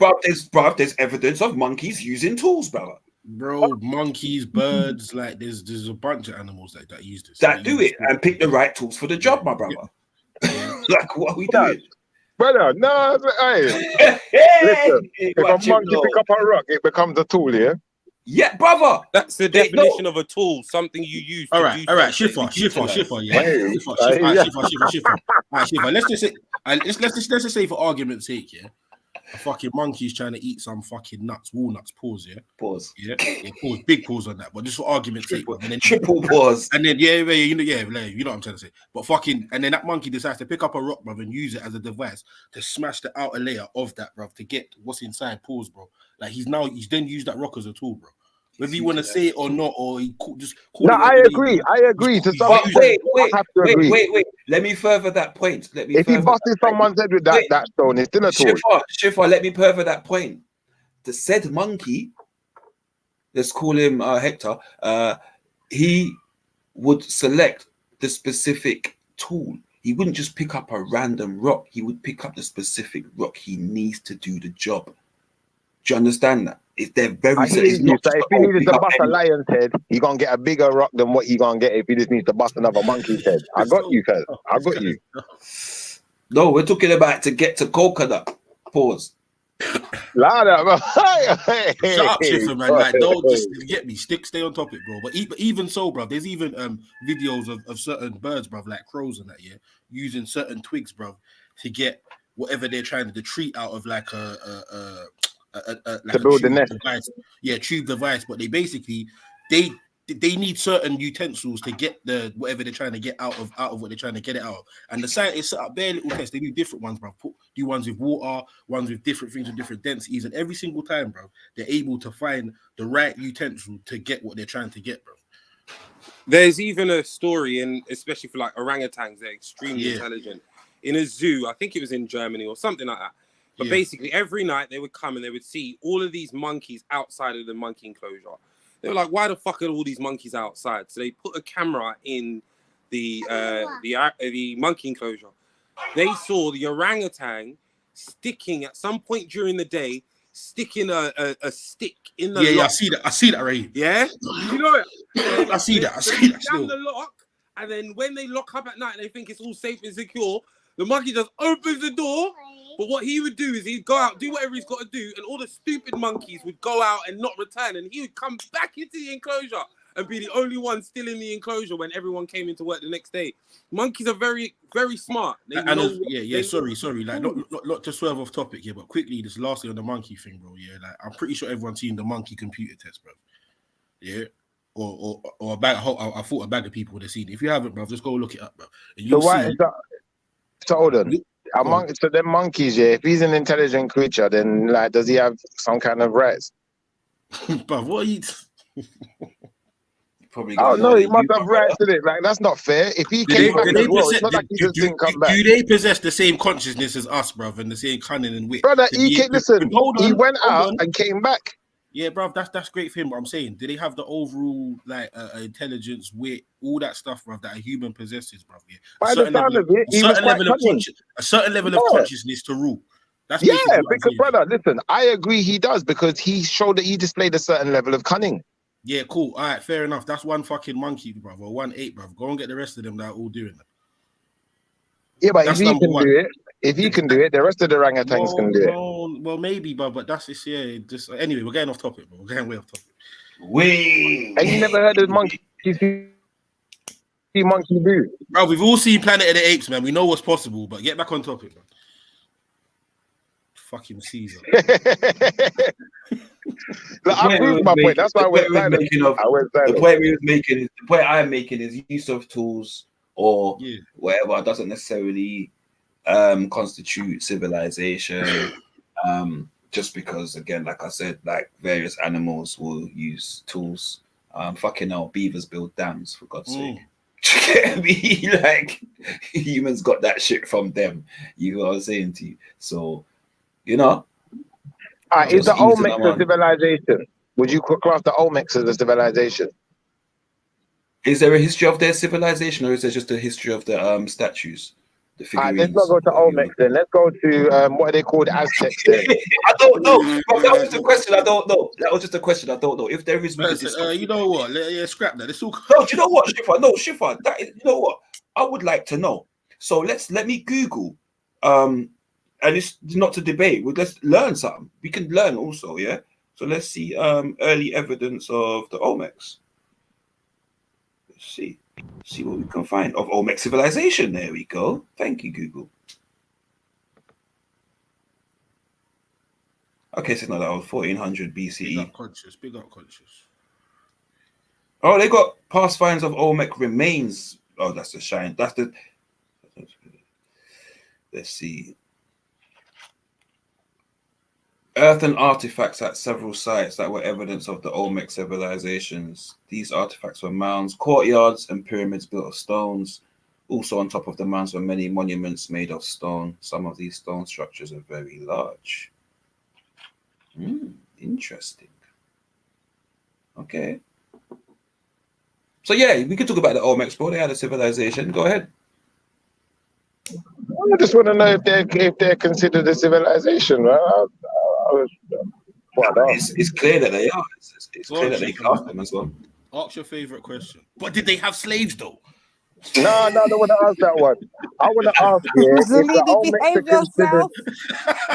there's evidence of monkeys using tools, brother. Bro, monkeys, birds, like there's a bunch of animals that use this. That do it and pick the right tools for the job, my brother. Like, what are we doing? Brother, no, listen, if a monkey pick up a rock, it becomes a tool, yeah? Yeah, brother. That's the definition of a tool, something you use. All right, Shiffer, yeah. Shiffer. Let's just say for argument's sake, yeah, a fucking monkey's trying to eat some fucking walnuts. Pause, yeah. Pause. Yeah, pause. Big pause on that, but just for argument's sake. And then triple pause. And then you know what I'm trying to say. But fucking, and then that monkey decides to pick up a rock, bro, and use it as a device to smash the outer layer of that, bro, to get what's inside. Pause, bro. Like he's then used that rock as a tool, bro. Whether you want to say it or not, or he just call No, it. I agree. I agree to some But extent. I have to agree. wait. Let me further that point. If he busted someone's head with that stone, it's still a tool. Shifa, let me further that point. The said monkey, let's call him Hector, he would select the specific tool. He wouldn't just pick up a random rock. He would pick up the specific rock he needs to do the job. Do you understand that? They're very. I hear you. So if he needed to bust a lion's head, he gonna get a bigger rock than what he gonna get if he just needs to bust another monkey's head. I got you, cuz. I got you. No, we're talking about to get to coconut. Pause. Lana, bro. Shut up, Schiffer, man. Like, don't just get me. Stay on topic, bro. But even so, bro, there's even videos of certain birds, bro, like crows and that, yeah, using certain twigs, bro, to get whatever they're trying to treat out of like like to build the nest. Device. Yeah, tube device. But they basically they need certain utensils to get the whatever they're trying to get out of what they're trying to get it out of. And the scientists set up their little tests. They do different ones, bro. Do ones with water, ones with different things with different densities, and every single time, bro, they're able to find the right utensil to get what they're trying to get, bro. There's even a story, and especially for like orangutans, they're extremely intelligent. In a zoo, I think it was in Germany or something like that. But basically, every night they would come and they would see all of these monkeys outside of the monkey enclosure. They were like, "Why the fuck are all these monkeys outside?" So they put a camera in the monkey enclosure. They saw the orangutan sticking at some point during the day, sticking a stick in the lock. Yeah, I see that right here. Yeah, you know it. I see that. Jam the lock, and then when they lock up at night, and they think it's all safe and secure. The monkey just opens the door, but what he would do is he'd go out, do whatever he's got to do, and all the stupid monkeys would go out and not return, and he would come back into the enclosure and be the only one still in the enclosure when everyone came into work the next day. Monkeys are very, very smart. Sorry. Like, not to swerve off topic here, but quickly, this lastly on the monkey thing, bro. Yeah, like I'm pretty sure everyone's seen the monkey computer test, bro. Yeah. Or a bag. I thought a bag of people would have seen it. If you haven't, bro, just go look it up, bro. And you'll see. So hold on. So them monkeys, yeah, if he's an intelligent creature, then like does he have some kind of rights? But what are you probably oh no, he must have rights to it. Like that's not fair. If he came back as well, it's not like he just didn't come back. Do they possess the same consciousness as us, bruv, and the same cunning and wit? Brother, he went out and came back. Yeah, bruv, that's great for him. But I'm saying, do they have the overall like intelligence, wit, all that stuff, bruv, that a human possesses, bruv? Yeah, a certain level of consciousness to rule. That's because brother, listen, I agree he does because he showed that he displayed a certain level of cunning. Yeah, cool. All right, fair enough. That's one fucking monkey, bruv, or 1 8, bruv. Go and get the rest of them that are all doing that. Yeah, but if he can do it, the rest of the orangutans can do it. Well, maybe, but that's just anyway. We're getting off topic, bro. We're getting way off topic. And you never heard of monkeys? See monkey do, bro. We've all seen Planet of the Apes, man. We know what's possible, but get back on topic, man. Fucking Caesar. I proved my point. That's why the point we was making is the point I'm making is use of tools or whatever doesn't necessarily constitute civilization. Just because, again, like I said, like various animals will use tools. Fucking hell, beavers build dams, for God's sake. You get me? Like humans got that shit from them. You know what I'm saying to you? So, you know. Is the Olmecs a civilization? Would you class the Olmecs as a civilization? Is there a history of their civilization, or is there just a history of the statues? The figurines? Let's not go to Olmecs then. Let's go to what are they called? Aztecs then. I don't know. That was just a question. I don't know. I don't know. If there is, you know what? Scrap that. It's all. No, do you know what, Shifa? No, Shifa. You know what? I would like to know. So let me Google. And it's not to debate. Let's learn something. We can learn also, yeah. So let's see. Early evidence of the Olmecs. Let's see what we can find of Olmec civilization. There we go. Thank you, Google. Okay, so no, that was 1400 BCE. Big up conscious. Oh, they got past finds of Olmec remains. Oh, that's the shine. That's the. Let's see. Earthen artifacts at several sites that were evidence of the Olmec civilizations. These artifacts were mounds, courtyards, and pyramids built of stones. Also on top of the mounds were many monuments made of stone. Some of these stone structures are very large. Interesting. Okay. So yeah, we could talk about the Olmecs, bro. They had a civilization. Go ahead. I just want to know if they're considered a civilization, right? It's clear that they are. It's Go clear on, that they Chief. class them as well. Ask your favorite question. But did they have slaves though? No, I don't want to ask that one. I want to ask you if the Zalidi, Olmecs are behave considered, yourself.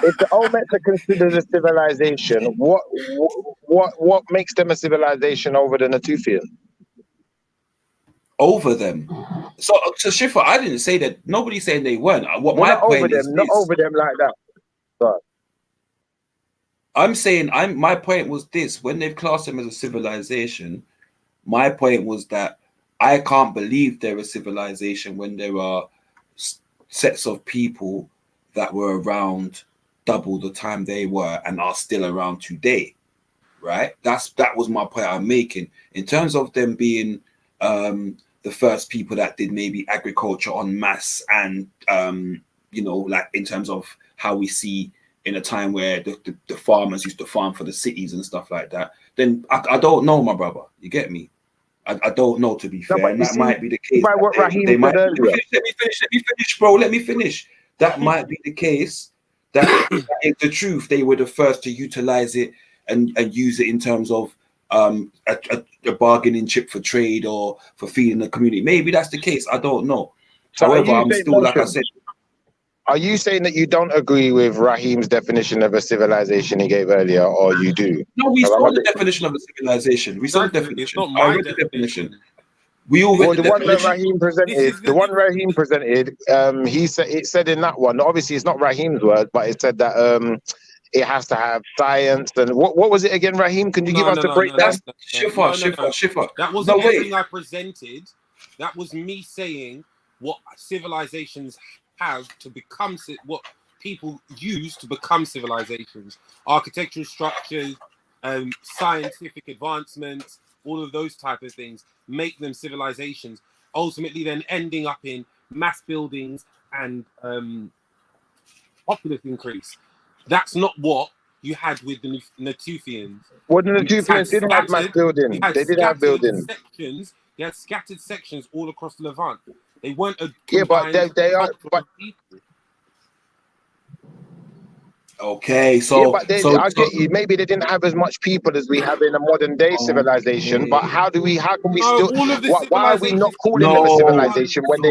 if the Olmecs are considered a civilization, what makes them a civilization over the Natufian? Over them. So Shifa, I didn't say that. Nobody's saying they weren't. What Well, my not over point is them, not this. over them like that. Right. I'm saying my point was this: when they've classed them as a civilization, my point was that I can't believe they're a civilization when there are sets of people that were around double the time they were and are still around today, right? That was my point I'm making in terms of them being the first people that did maybe agriculture en masse and you know, like in terms of how we see in a time where the farmers used to farm for the cities and stuff like that. Then I don't know, my brother. You get me? I don't know, to be No, fair, but and you that see, might be the case. by what Raheem They might. said Let me earlier. finish, bro. Let me finish. That might be the case. That is the truth. They were the first to utilize it and use it in terms of a bargaining chip for trade or for feeding the community. Maybe that's the case. I don't know. So However, I'm saying, still, like I said, are you saying that you don't agree with Raheem's definition of a civilization he gave earlier, or you do? no, we I'm saw a the bit- definition of a civilization. We saw the Exactly. It's definition. not I my read the definition. definition. We all Well, read the the one that definition. Raheem presented, the one Raheem presented, he said it said in that one. Obviously, it's not Raheem's word, but it said that it has to have science and what was it again, Raheem? Can you give No, us no, the no, no, breakdown? no, no, no, no. Shifa. That No, wasn't wait. anything I presented. That was me saying what civilizations have to become, what people use to become civilizations. Architectural structures, scientific advancements, all of those type of things make them civilizations. Ultimately, then ending up in mass buildings and populace increase. That's not what you had with the Natufians. Well, the You just had Natufians did have mass scattered. building. You had They did have scattered building. sections. You had scattered sections all across the Levant. They weren't a Yeah, but combined they are. culture But of people. Okay, yeah, so but I get you. Maybe they didn't have as much people as we have in a modern day civilization. But how can we No, still? all of the Why are we not civilizations calling them a no, civilization when no,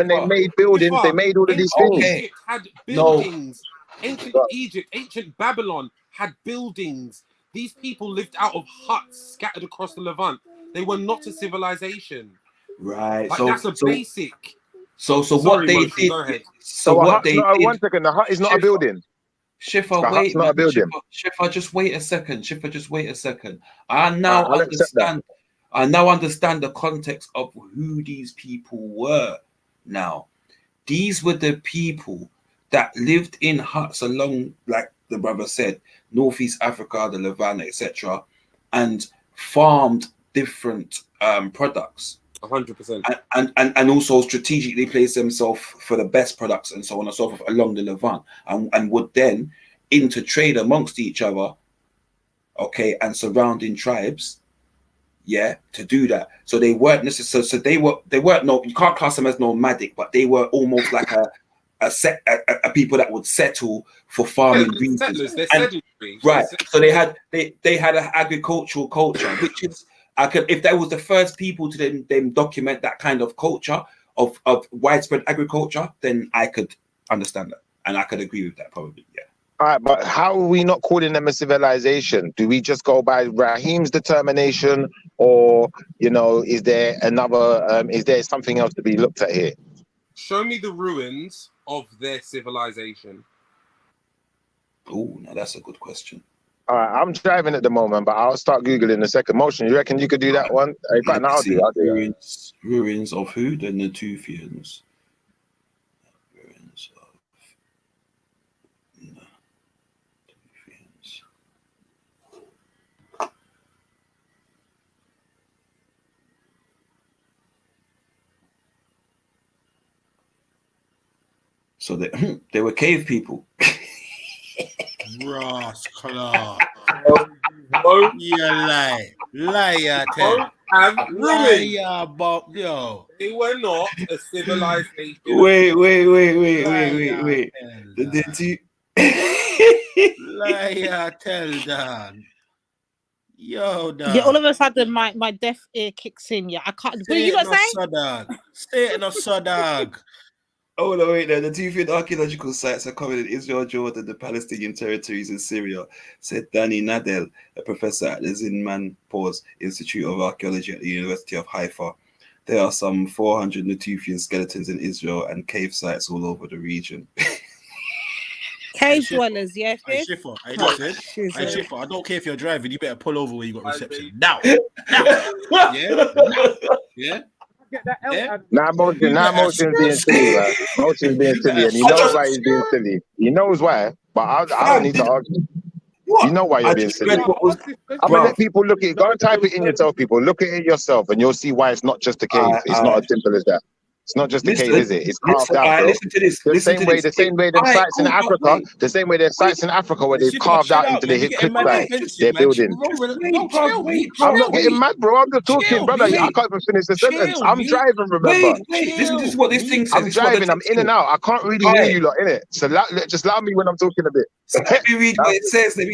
they made buildings? They Shifa, made all of these ancient things. Egypt had No. buildings. Ancient Egypt, ancient Babylon had buildings. These people lived out of huts scattered across the Levant. They were not a civilization. Right. Like that's a basic. So what Sorry, they Motion, did. go ahead. So a what hut's they not a, did. 1 second. A hut is not a building. Shifa, A hut's wait, not man. a building. Shifa, just wait a second. Shifa, just wait a second. I All now right, I'll accept that. understand. I now understand the context of who these people were. Now, these were the people that lived in huts along, like the brother said, Northeast Africa, the Levant, etc., and farmed different products. 100%. And also strategically place themselves for the best products and so on and so forth along the Levant, and would then intertrade amongst each other, okay, and surrounding tribes, yeah, to do that. So they weren't necessarily. So they weren't no. You can't class them as nomadic, but they were almost like a people that would settle for farming reasons. Settlers, they're And- sedentary. right. So they had an agricultural culture, which is if that was the first people to then document that kind of culture of widespread agriculture, then I could understand that and I could agree with that probably. Yeah. All right, but how are we not calling them a civilization? Do we just go by Raheem's determination, or is there another? Is there something else to be looked at here? Show me the ruins of their civilization. Oh, now that's a good question. All right, I'm driving at the moment, but I'll start Googling the second motion. You reckon you could do that one? In fact, no, I'll do that. Ruins of who? The Natufians. Ruins of Natufians. So they were cave people. Ross Clark. Yeah, liar, Ted. Liar, Bob, yo. They were not a civilization. Wait. Liar, tell Dan. Yo, Yeah, all dog. of a sudden my deaf ear kicks in. Yeah, I can't. What Say you it got no to say? sodog. Say it no sodog. Oh no, wait there. The two field archaeological sites are covered in Israel, Jordan, the Palestinian territories, and Syria, said Danny Nadel, a professor at the Zinman Institute of Archaeology at the University of Haifa. There are some 400 Natufian skeletons in Israel and cave sites all over the region. Cave dwellers, yeah. I Schiffer. I listen. I Schiffer. I don't care if you're driving. You better pull over where you got reception. Now. Yeah. Yeah. Nah, Motion's being silly, man. Motion's being silly, and he knows why he's being silly. He knows why, but I don't need to argue. You know why you're being silly. I'm gonna let people look at it. Go and type it in yourself, people. Look at it yourself, and you'll see why it's not just a cave. It's not as simple as that. It's not just a cave, is it? It's carved out, bro. Listen to this. The same way them sites in Africa, the same way there's sites in Africa where they've carved out into the cliff side, they're building. I'm not getting mad, bro. I'm just talking, brother. I can't even finish the sentence. I'm driving, remember? This is what this thing says. I'm driving. I'm in and out. I can't really hear you lot, innit? So just allow me when I'm talking a bit. So let me read what it says. Let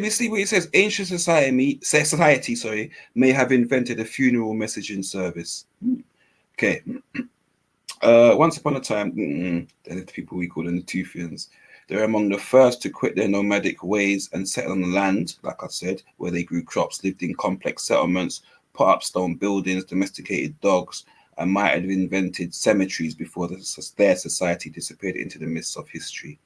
me see what it says. Ancient society, may have invented a funeral messaging service. Okay. Once upon a time, there lived people we call the Natufians. They're among the first to quit their nomadic ways and settle on the land, like I said, where they grew crops, lived in complex settlements, put up stone buildings, domesticated dogs, and might have invented cemeteries before their society disappeared into the mists of history.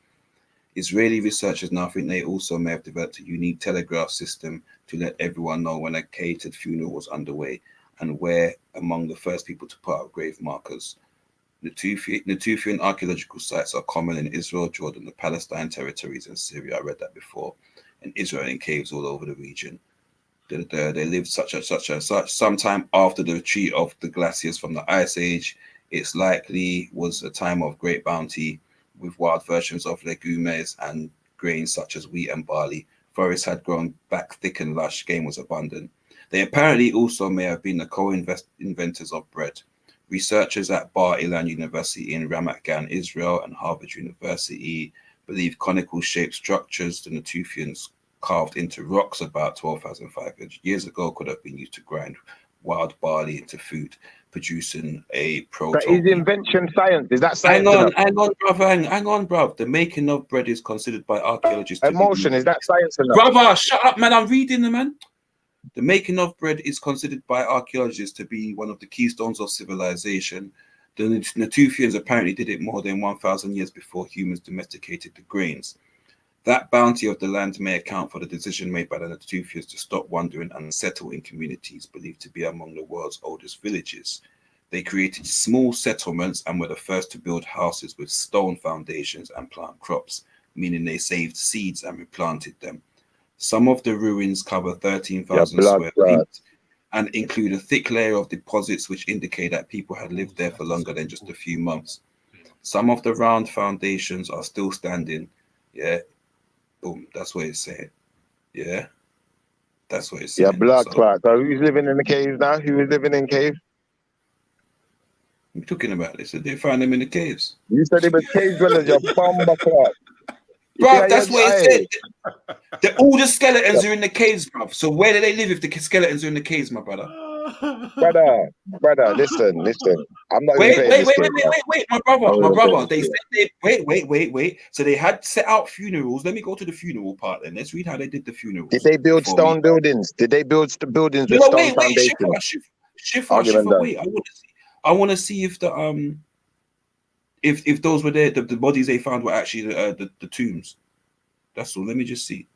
Israeli researchers now think they also may have developed a unique telegraph system to let everyone know when a catered funeral was underway and were among the first people to put up grave markers. Natufian archaeological sites are common in Israel, Jordan, the Palestine territories, and Syria. I read that before. In Israel, in caves all over the region. They lived such sometime after the retreat of the glaciers from the Ice Age. It's likely was a time of great bounty, with wild versions of legumes and grains such as wheat and barley. Forests had grown back thick and lush. Game was abundant. They apparently also may have been the co-inventors of bread. Researchers at Bar Ilan University in Ramat Gan, Israel, and Harvard University believe conical-shaped structures the Natufians carved into rocks about 12,500 years ago could have been used to grind wild barley into food, producing a proto. But is invention science? Is that science? Hang on, bruv. The making of bread is considered by archaeologists. Emotion, is that science enough? Brother, shut up, man. I'm reading the man. The making of bread is considered by archaeologists to be one of the keystones of civilization. The Natufians apparently did it more than 1,000 years before humans domesticated the grains. That bounty of the land may account for the decision made by the Natufians to stop wandering and settle in communities believed to be among the world's oldest villages. They created small settlements and were the first to build houses with stone foundations and plant crops, meaning they saved seeds and replanted them. Some of the ruins cover 13,000 square feet and include a thick layer of deposits which indicate that people had lived there for longer than just a few months. Some of the round foundations are still standing. Yeah. Boom. That's what it's saying. Yeah. That's what it's saying. Yeah, blood clot. So who's living in the caves now? Who is living in caves? What are you talking about this? They found them in the caves. You said it was cave dwellers, your bomber clot. Bro, that's what it said. All the skeletons are in the caves, bro. So where do they live if the skeletons are in the caves, my brother? Brother, listen. I'm not wait, my brother. They said wait. So they had set out funerals. Let me go to the funeral part then. Let's read how they did the funerals. Did they build stone buildings? Did they build buildings with stone foundations? Schiffer, wait. I want to see if the if those were there, the bodies they found were actually the tombs. That's all. Let me just see.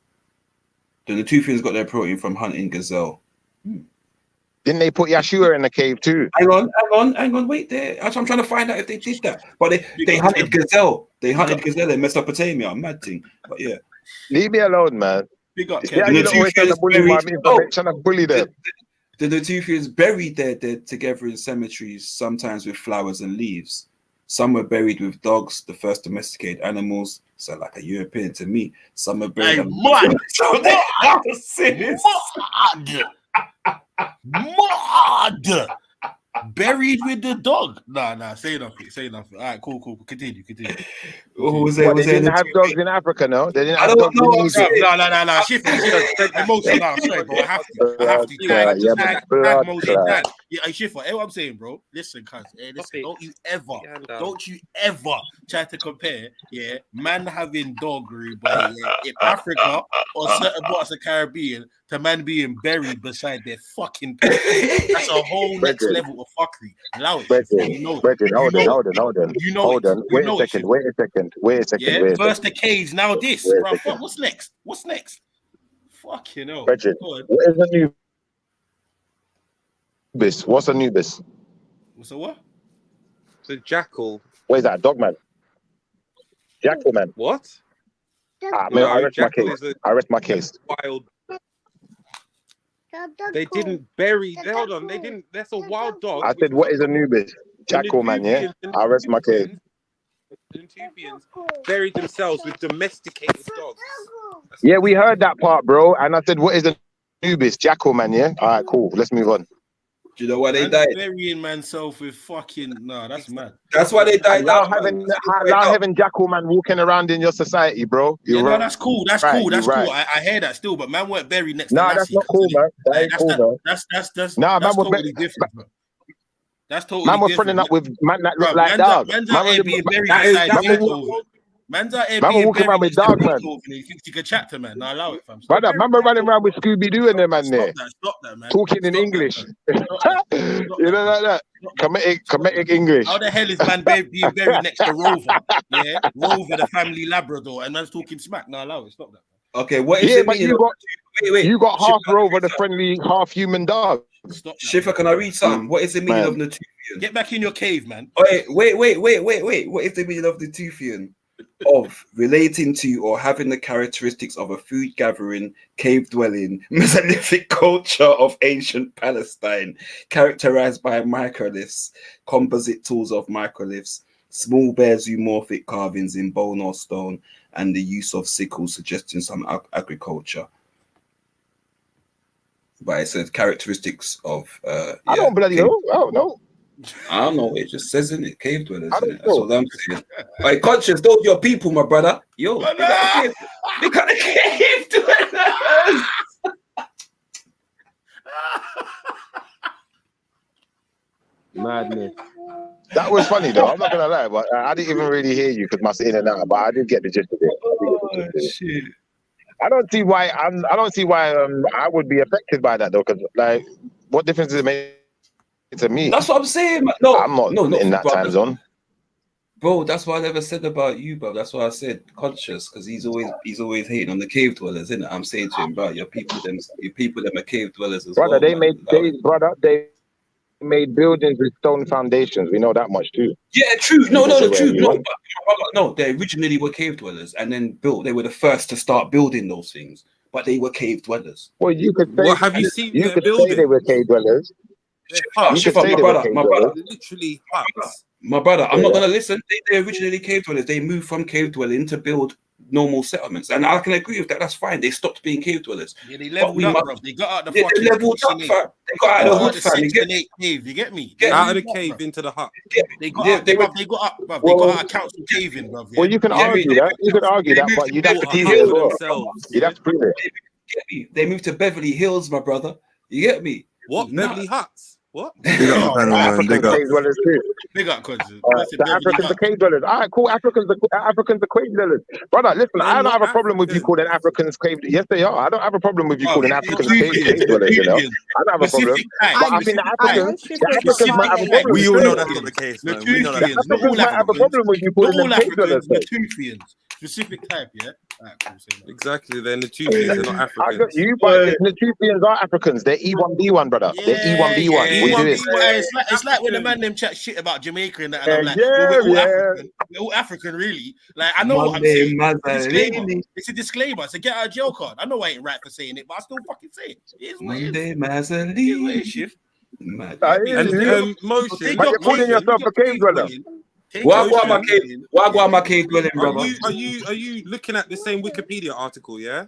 The Natufians got their protein from hunting gazelle. Didn't they put Yeshua in the cave too? Hang on, wait there. I'm trying to find out if they did that. But they hunted gazelle. They hunted gazelle in Mesopotamia. Mad thing. But yeah. Leave me alone, man. Big up, yeah, you always trying to bully them. The Natufians buried their dead together in cemeteries, sometimes with flowers and leaves. Some were buried with dogs, the first domesticated animals. So like a European to me. Some were buried. Hey, on- mad, So they houses. mad. Buried with the dog. Nah, say nothing. All right, cool. Continue. What was there? What, Was they there didn't the have dogs in Africa, no? They didn't I have don't dogs know. in I'm Egypt. saying. No. Shift. Emotion. No, I'm sorry, bro. I have to. Tag Blood motion. clot. Tag. Yeah, hey, Shift. Hey, what I'm saying, bro. Listen, cuz. Hey, listen. Don't you ever try to compare, man having doggery, but in Africa or certain parts of Caribbean to man being buried beside their fucking pet. That's a whole next level of fuckery. Allow it, Shift. You know it. Hold on. You know Hold it. on. Wait a second. Yeah, first the cage, now this, bro. What's next? Fucking hell. Bridget, what is a Nubis? What's a Nubis? What's a what? It's a jackal. What is that? Dog man? Jackal man? What? Man, No, I rest my jackal case. is a I rest my case. wild. They didn't bury. Hold on, they didn't. That's a wild dog. I said, what is a Nubis? Jackal man, yeah? I rest my case. The Natufians buried themselves with domesticated dogs. Yeah, we heard that part, bro. And I said, what is a Nubis? Jackal man, yeah? All right, cool. Let's move on. Do you know why they Man died? burying manself with fucking that's mad. That's why they died. Allow having Jackal man walking around in your society, bro. Yeah, You're no, right. that's cool. That's Right, cool. you're right. I hear that still, but man weren't buried next to Nah, Lassie. that's not cool, man. That ain't cool, man. That's Nah, man was totally different, bro. That's totally man was different. friending up with man that look Bro, like dog. man's out here being buried beside Beethoven. Man's out here Man being walking around buried with next to dog, man. Beethoven. He thinks he can chat to man. Now allow it, fam. Brother, remember running around with Scooby-Doo and them man there. Stop that, man. Talking in English. You know like that? Comedic English. How the hell is man being buried next to Rover? Yeah, Rover, the family Labrador, and man's talking smack. Now allow it. Stop that. Okay, what is Yeah, it? but you got half Rover, the friendly, half human dog. Schiffer, can I read something? What is the meaning of Natufian? Get back in your cave, man. Wait. What is the meaning of Natufian? Of relating to or having the characteristics of a food gathering, cave dwelling, Mesolithic culture of ancient Palestine, characterized by microliths, composite tools of microliths, small bare zoomorphic carvings in bone or stone, and the use of sickles suggesting some agriculture. But it says characteristics of I don't bloody know. I don't know. I don't know. It just says in it, cave dwellers. Innit? That's what I'm saying. Like, conscious, those your people, my brother. Yo, they got the cave dwellers. Madness. That was funny though. I'm not gonna lie, but I didn't even really hear you because my in and out. But I did get the gist of it. Shit. I don't see why. I don't see why I would be affected by that though. Because like, what difference does it make to me? That's what I'm saying. Man. No, I'm not in that time zone. Bro, that's what I never said about you, bro. That's why I said conscious, because he's always hating on the cave dwellers, isn't it? I'm saying to him, bro, your people them are cave dwellers as Brother, well. They made buildings with stone foundations. We know that much too. Yeah, true. No, true. No, they originally were cave dwellers and then built. They were the first to start building those things, but they were cave dwellers. Well, you could say. What have you seen? You could say they were cave dwellers. Literally huts. My brother, I'm not gonna listen. They originally cave dwellers. They moved from cave dwelling to build normal settlements, and I can agree with that. That's fine. They stopped being cave dwellers. Yeah, they leveled up, bro. They got out the They fucking leveled up, fam. They got out of the hood, fam. You get me? Cave, you get me? Out of the cave into the hut. They got out, bruv. They got up, bruv. They got out of council caving, bruv. Well, you can argue that. You can argue that, but you'd have to prove it as well. You'd have to prove it. They moved to Beverly Hills, my brother. You get me? What? Beverly Huts? What? African cave dwellers too. Big up, cuz. The Africans are cave dwellers. All right, cool. Africans are cave dwellers. Brother, listen, I don't have a problem with you calling Africans cave. Yes, they are. I don't have a problem with you calling Africans cave dwellers. You know, I don't have a problem. But I think the Africans might have a problem. We all know that's not the case, man. We know The Africans might have a problem with you calling them cave dwellers. Natufians, specific type, yeah. Exactly, they're Natufians, they're not Africans. But Natufians are Africans. They're E1B1, brother. They're E1B1. What are you doing? It's like when the man them chat shit about Jamaica and that, and I'm like, we're all African. We're all African, really. Like, I know what I'm saying. It's a disclaimer. It's a get out of jail card. I know I ain't right for saying it, but I still fucking say it. It is what it is. But you're calling yourself a cave dweller. Why go my cave? Why go my cave dwelling, brother? Are you looking at the same Wikipedia article? Yeah.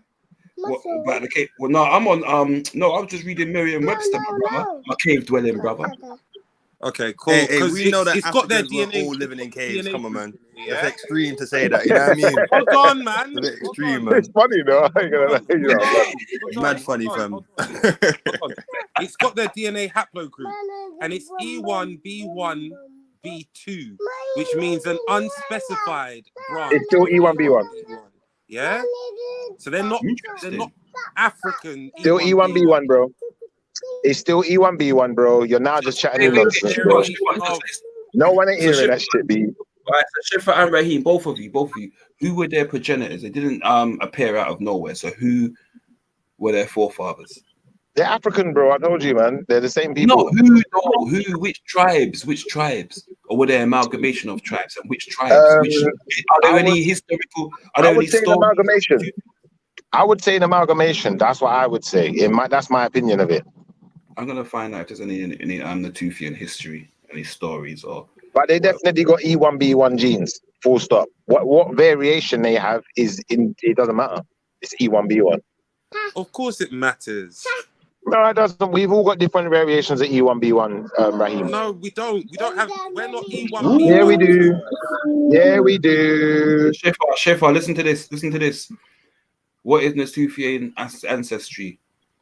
What about the cave? Well, no, I'm on. No, I was just reading Merriam-Webster, my brother. My cave dwelling, brother. Okay, cool. Hey, we know that it's got their Africans were DNA. all living in caves. DNA Come on, man. yeah? It's extreme to say that. You know what I mean? Hold on, man. It's a bit extreme, man. It's funny though. I ain't gonna lie, you know, but- It's mad funny, fam. It's got their DNA haplogroup, and it's E1B1B2, which means an unspecified branch. It's still E1B1. Yeah. So they're not African. Still E1B1, bro. It's still E1B1, bro. You're now just chatting nonsense, bro. No one ain't hearing that shit, B. Right, so Shifa and Raheem, both of you, who were their progenitors? They didn't appear out of nowhere. So who were their forefathers? They're African, bro. I told you, man. They're the same people. No, who, which tribes, or were they amalgamation of tribes, and which tribes? Are there any historical? Are there any stories? Amalgamation. I would say an amalgamation. That's what I would say. That's my opinion of it. I'm gonna find out if there's any Natufian history, any stories or. But they definitely got E1B1 genes. Full stop. What variation they have it doesn't matter. It's E1B1. Of course, it matters. No, it doesn't. We've all got different variations of E1B1, Raheem. No, we don't. We don't have. We're not E1B1. Yeah, we do. Yeah, we do. Shefa, listen to this. Listen to this. What is Natufian ancestry?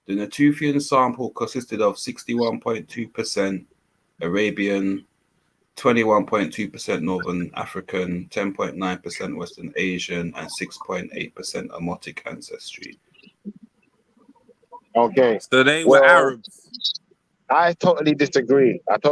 The Natufian sample consisted of 61.2% Arabian, 21.2% Northern African, 10.9% Western Asian, and 6.8% Omotic ancestry. Okay. So they were Arabs. I totally disagree. And You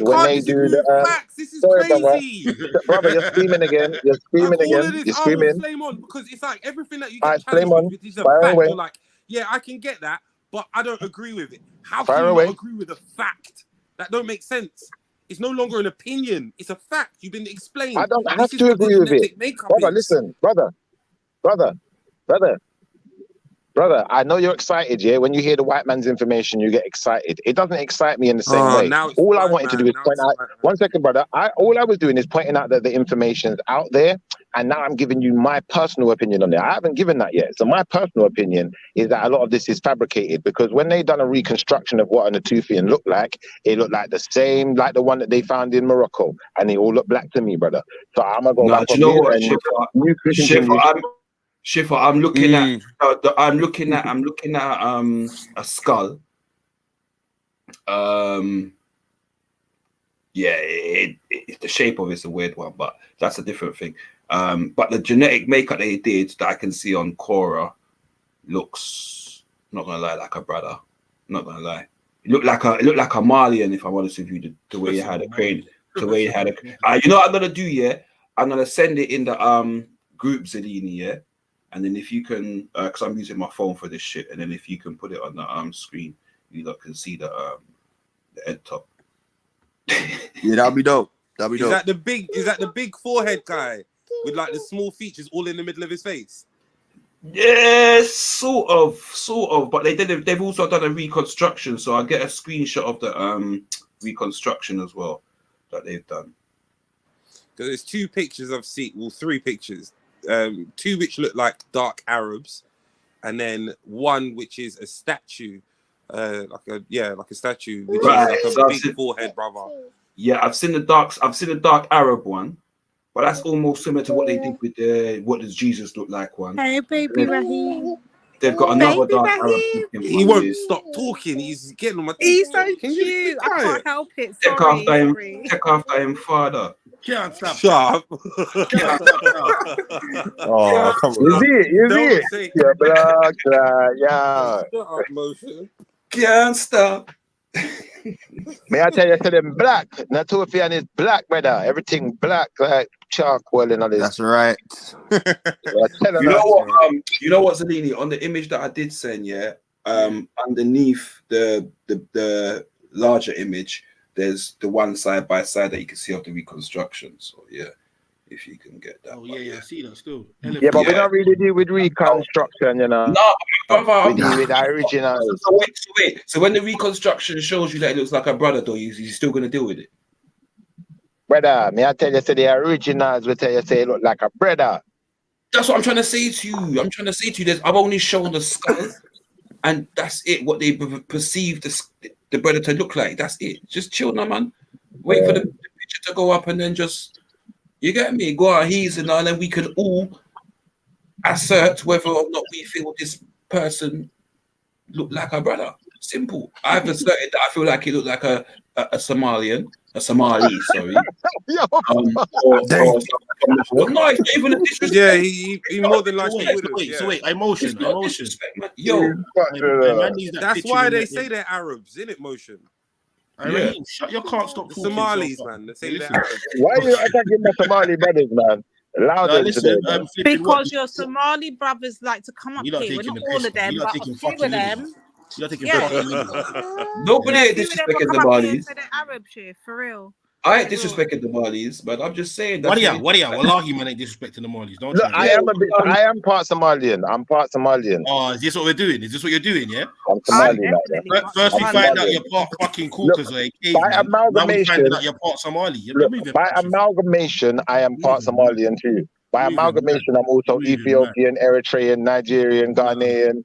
when they can't do disagree with facts. This is crazy. Brother, you're screaming again. You're screaming again. You're screaming. Flame on, because it's like everything that you All get right, flame challenged on. with is a Fire fact. away. You're like, yeah, I can get that, but I don't agree with it. How Fire can you away. not agree with a fact? That don't make sense. It's no longer an opinion. It's a fact. You've been explained. I don't have This is to what the agree with genetic it. makeup Brother, is. listen. Brother, I know you're excited, yeah? When you hear the white man's information, you get excited. It doesn't excite me in the same way. Now it's All I white wanted to do man, is now point it's out, white man. one second, brother. All I was doing is pointing out that the information's out there, and now I'm giving you my personal opinion on it. I haven't given that yet. So my personal opinion is that a lot of this is fabricated, because when they done a reconstruction of what a Natufian looked like, it looked like the same, like the one that they found in Morocco, and they all look black to me, brother. So I'm gonna go back Do on you know mute what, and Shifa? you continue. Shifa, I'm looking at a skull. Yeah, the shape of it's a weird one, but that's a different thing. But the genetic makeup they did that I can see on Cora looks, not gonna lie, like a brother. Not gonna lie, it looked like a Malian, if I'm honest with you. The way you had a crane, the way you had a. You know what I'm gonna do? Yeah, I'm gonna send it in the group, Zedini. Yeah. And then if you can, because I'm using my phone for this shit, and then if you can put it on the screen, you lot can see the head top. Yeah, that'll be dope. That'll be dope. Is that the big forehead guy with like the small features all in the middle of his face? Yeah, sort of. But they've also done a reconstruction, so I get a screenshot of the reconstruction as well that they've done. Because there's two pictures I've seen, well, three pictures. Two which look like dark Arabs, and then one which is a statue, like a statue, which is like a big forehead, brother. Yeah, I've seen the dark Arab one, but that's almost similar to what they did with the what does Jesus look like one. Hey, baby Raheem. They've got another Baby dark Raheem. Arab. He won't stop talking. He's getting on my. He's so cute. I can't help it. Take after him, father. Can't stop. Shut up. Oh, come on. You see it? Yeah, black, yeah. Shut up, motion. Can't stop. May I tell you, them black. Natufian is black, brother. Everything black, like charcoal and all this. That's right. You know what? You know what, Zalini? On the image that I did send, yeah, underneath the larger image, there's the one side by side that you can see of the reconstruction. So yeah, if you can get that. Oh yeah, I see that still. Yeah, but we don't really deal with reconstruction, you know. No, brother. We deal with the original. So wait. So when the reconstruction shows you that it looks like a brother, though, you're still gonna deal with it. Brother, may I tell you, say the originals will tell you, say, look like a brother. That's what I'm trying to say to you. I'm trying to say to you, I've only shown the skull, and that's it. What they perceive the brother to look like. That's it. Just chill now, man. Wait for the picture to go up, and then just, you get me? Go out, he's and all, and then we can all assert whether or not we feel this person look like a brother. Simple. I've asserted that I feel like he looked like a Somali, sorry. No, it's not even a disrespect. Yeah, he more than likely would have. So wait, emotion. Yo, that's why they say they're Arabs, isn't it? Motion. Yeah. Shut your can't stop talking. Somalis, man. They say they're Arabs. Why are you attacking my Somali brothers, man? Allow them today, man. Because your Somali brothers like to come up here. We're not all of them, but a few of them. Nobody ain't disrespecting the Somalis. So they're Arab shit, for real. I ain't disrespecting the Malis, but I'm just saying. Wallahi, man, ain't disrespecting the Malis. Don't Look, I am part Somalian. I'm part Somalian. Oh, is this what we're doing? Is this what you're doing? Yeah. I'm Somali. First, we find out you're part fucking Caucasus. By amalgamation, that you're part Somali. By amalgamation, I am part Somalian too. By amalgamation, I'm also Ethiopian, Eritrean, Nigerian, Ghanaian,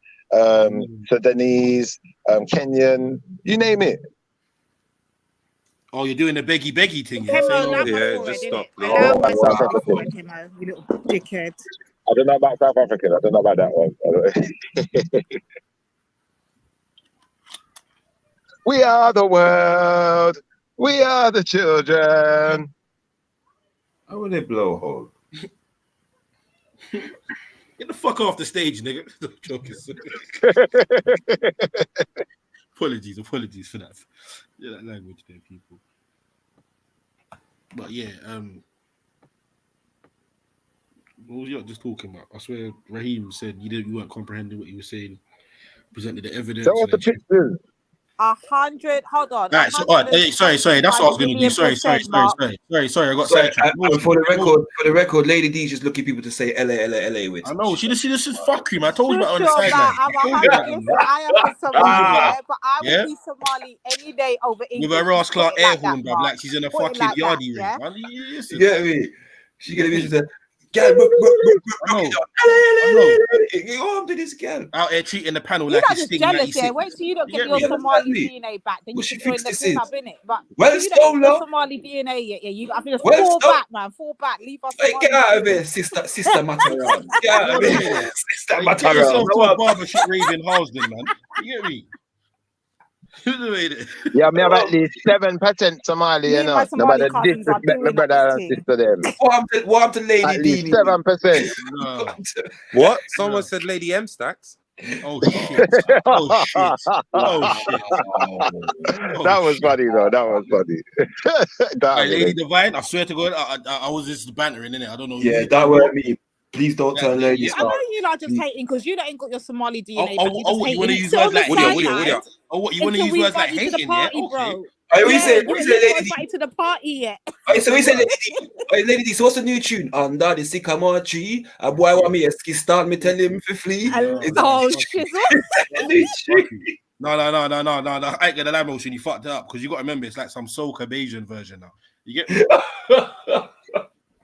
Sudanese, Kenyan. You name it. Oh, you're doing the beggy thing. Yeah, just stop. You little dickhead. I don't know about South African. I don't know about that one. We are the world. We are the children. How will they blow a hole? Get the fuck off the stage, nigga. Joking. Apologies for that. Yeah, that language there, people. But yeah, what was you just talking about? I swear Raheem said you weren't comprehending what he was saying. Presented the evidence. So what's the pictures? 100. Hold on. Right, so sorry. That's what I was going to do. Sorry. I got sidetracked. For the record, Lady D just looking people to say LA with. I know. She just fuck him. I told you about on the sideline. I am for Somali, but I would be Somali any day over English. With her ass Clark air horn, bruv, like she's in a fucking yardie ring. You get me? She gonna be just girl, go up to this girl. Out here treating the panel You're like not it's just jealous, yeah. Wait till you don't get your Somali DNA back, then you can join the club, innit? But you don't get your Somali DNA yet, yeah. I think it's fall back, man. Fall back. Leave us. Get out of here, sister Mataran. Get out of here, sister Mataran. Get yourself to a barbershop raving Halsden, man. You get me? Yeah, me have at least 7% Somali, you know. No matter disrespect my brother and sister them. What up to Lady at D? Least 7%. No. What? Someone said Lady M Stacks. Oh shit! Oh shit! That was funny though. That was funny. Lady Divine, I swear to God, I was just bantering in it. I don't know. Yeah, that weren't me. Please don't turn ladies. I know you're not just hating because you ain't got your Somali DNA. You want to use words like hating? What you want to use words like hating? Yeah, bro. We say Lady D to the party yet. So we say Lady D. So what's the new tune? Under the sycamore tree, a boy want me to start me tell him to flee. Oh shit! No. I ain't gonna lie, motion. You fucked it up because you got to remember it's like some soca Bayesian version now. You get me?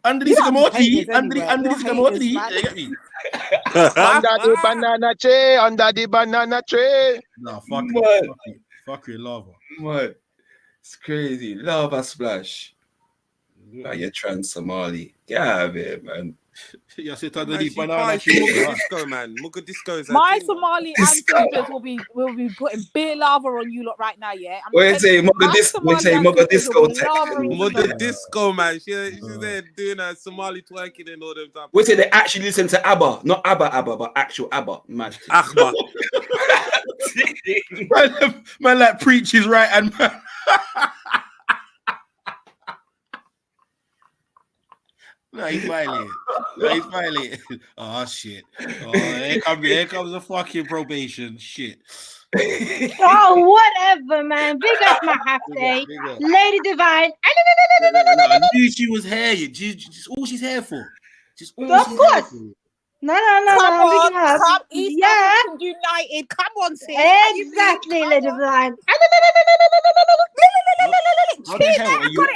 Under the sycamore tree, under the sycamore tree. You get me? Under the banana tree, under the banana tree. No, fuck your lava. What? It's crazy. Lava splash. Now you're trans Somali. Get out of here, man. You sit under the banana disco, man. Muga disco is my Somali ancestors will be putting beer lava on you lot right now, yeah. Wait, say Muga disco. Muga disco. Muga disco, man. She's there doing a Somali twerking and all them stuff. Wait, say they actually listen to ABBA, not ABBA, but actual ABBA, man. Man, like preaches right and man. No, he's violating. Oh shit. Oh, here comes the fucking probation. Shit. Oh, whatever, man. Big up my half day. Lady Divine. I knew she was here. Just all she's here for. Just all of course. No. Come on, come East African United. Come on, sis. Exactly, Lady Divine. How the hell are you?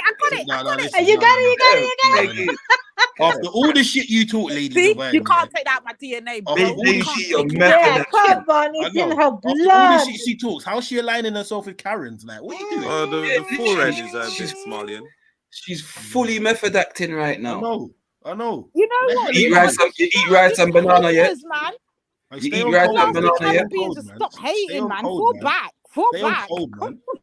You got it. After all the shit you talk, Lady See, Divine, you can't take that out my DNA, bro. after all the You shit can't you're take it mad out. at Yeah, come on, it's in her after all the blood. shit she talks, how's she aligning herself with Karen's? Like, what are you doing? The forehead is a bit Somalian. She's fully method acting right now. I know. You know what? You eat rice and banana yet? Man. You eat rice and banana yet? Stop hating, man. Fall back. Fall back.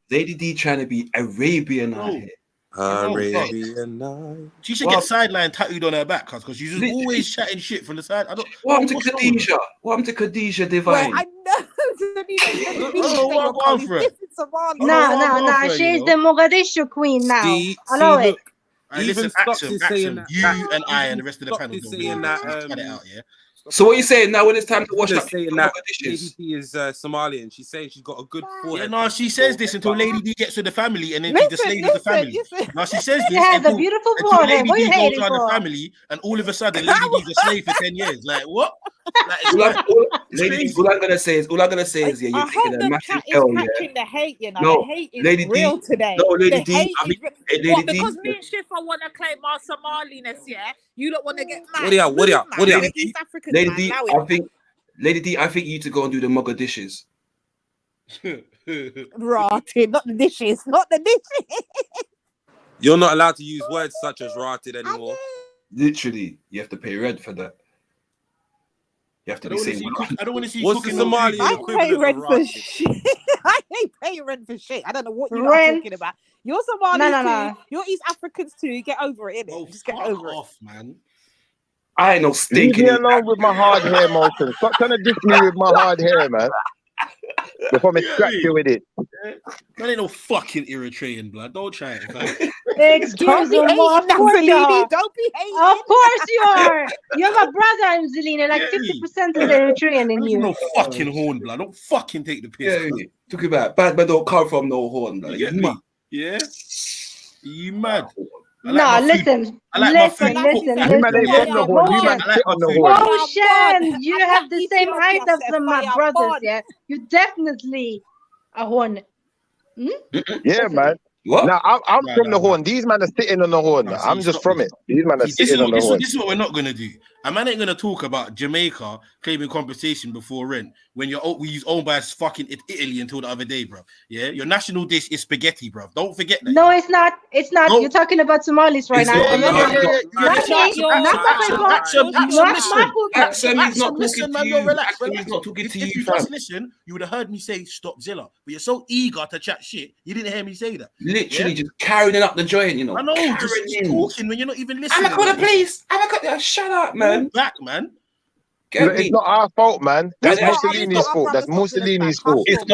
Lady D trying to be Arabian out here. Arabian night. She should get sideline tattooed on her back, because she's just always chatting shit from the side. I don't. What happened to Khadijah? What happened to Khadijah Divine? I know. No. She's the Mogadishu queen now. Allow it. Listen, Axum, you and I and the rest of the panel. Saying that, cut it out, yeah. So what are you saying now when it's time to wash up? Saying that Lady D is Somalian. She's saying she's got a good forehead. Yeah, no, she says this until Lady D gets to the family and then she's the slave of the family. No, she says this She has a beautiful forehead. What are you Lady D hating goes on the for? family and all of a sudden Lady D's a slave for 10 years. Like, what? Lady D, all I'm gonna say is, yeah, you're taking a massive L, yeah. The hate, you know. No, the hate is Lady real D, today. no, Lady The D, hate I mean, is Lady what, D, because me and Shifa want to claim our Somaliness, yeah? You don't want to get mad. What are you? We're East Africans, Lady man. D, Allow it. Lady D, I think you need to go and do the mugger dishes. Rotted, not the dishes, not the dishes. You're not allowed to use words such as rotted anymore. Literally, you have to pay rent for that. You have to be saying. I don't want to see you What's the cooking. Somali I pay equivalent rent of for rotted? shit. I ain't paying rent for shit. I don't know what you are Rent. talking about. You're Somali No. too. You're East Africans too. Get over it, innit? Just get over it. Man. I ain't no Leave stinking. me alone with my hard hair motion. Stop trying to diss me with my hard hair, man. Before me scratch you with it. That ain't no fucking Eritrean blood. Don't try it. Excuse me, of course you are. Don't be hating. Of course you are. You're my brother, Zelina. Like 50% is Eritrean in you. No fucking horn blood. Don't fucking take the piss. Yeah, talk about bad man don't come from no horn, blood. You get me? Yeah. You mad? No, listen. Listen. Motion, you have the same height as my brothers, yeah? You definitely a horn. Yeah, man. What? Now I'm from the horn. These men are sitting on the horn. I'm just from it. These men are sitting on the horn. This is what we're not gonna do. A man ain't gonna talk about Jamaica claiming compensation before rent when we owned by fucking Italy until the other day, bro. Yeah, your national dish is spaghetti, bro. Don't forget that. No, it's not. It's not. No. You're talking about Somalis right now. He's not talking to you. Relax. He's not talking to you. If you just listen, you would have heard me say stop Zilla. But you're so eager to chat shit, you didn't hear me say that. Literally just carrying up the joint, you know. I know, just talking when you're not even listening. I'm a call please. Shut up, man. Back, man. It's not our fault, man. That's Mussolini's fault. That's Mussolini's fault. It's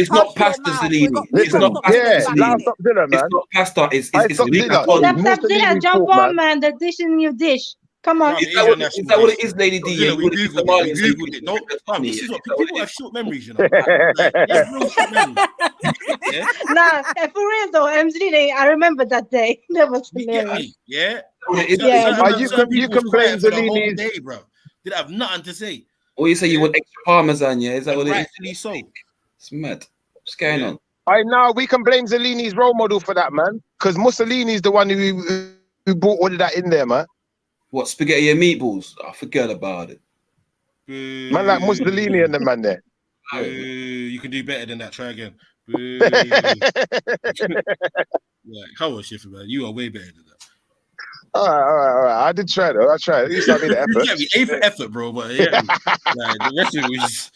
not Pastor Zellini. It's not Pastor Zellini. Stop Zilla, man. It's not Pastor. It's Stop Zilla. Jump on, man. The dish in your dish. Come on. Is that what it is, Lady D? Yeah, we Googled it. No, this is what people have short memories, you know. That's real short memories. Yeah? Nah, for real though, MZ, I remember that day. That was hilarious. Yeah. You can blame Zellini's day, bro. Did have nothing to say. Or you say you want extra parmesan, yeah? Is that what it is? Rightfully so. It's mad. What's going on? Now we can blame Zellini's role model for that, man. Because Mussolini's the one who brought all of that in there, man. What, spaghetti and meatballs? I forget about it. Man like Mussolini and the man there. You can do better than that. Try again. Come on, Shifty, man. You are way better than that. All right. I did try though. I tried. At least I made the effort. Yeah, we aim for effort, bro. But yeah, the rest of it was.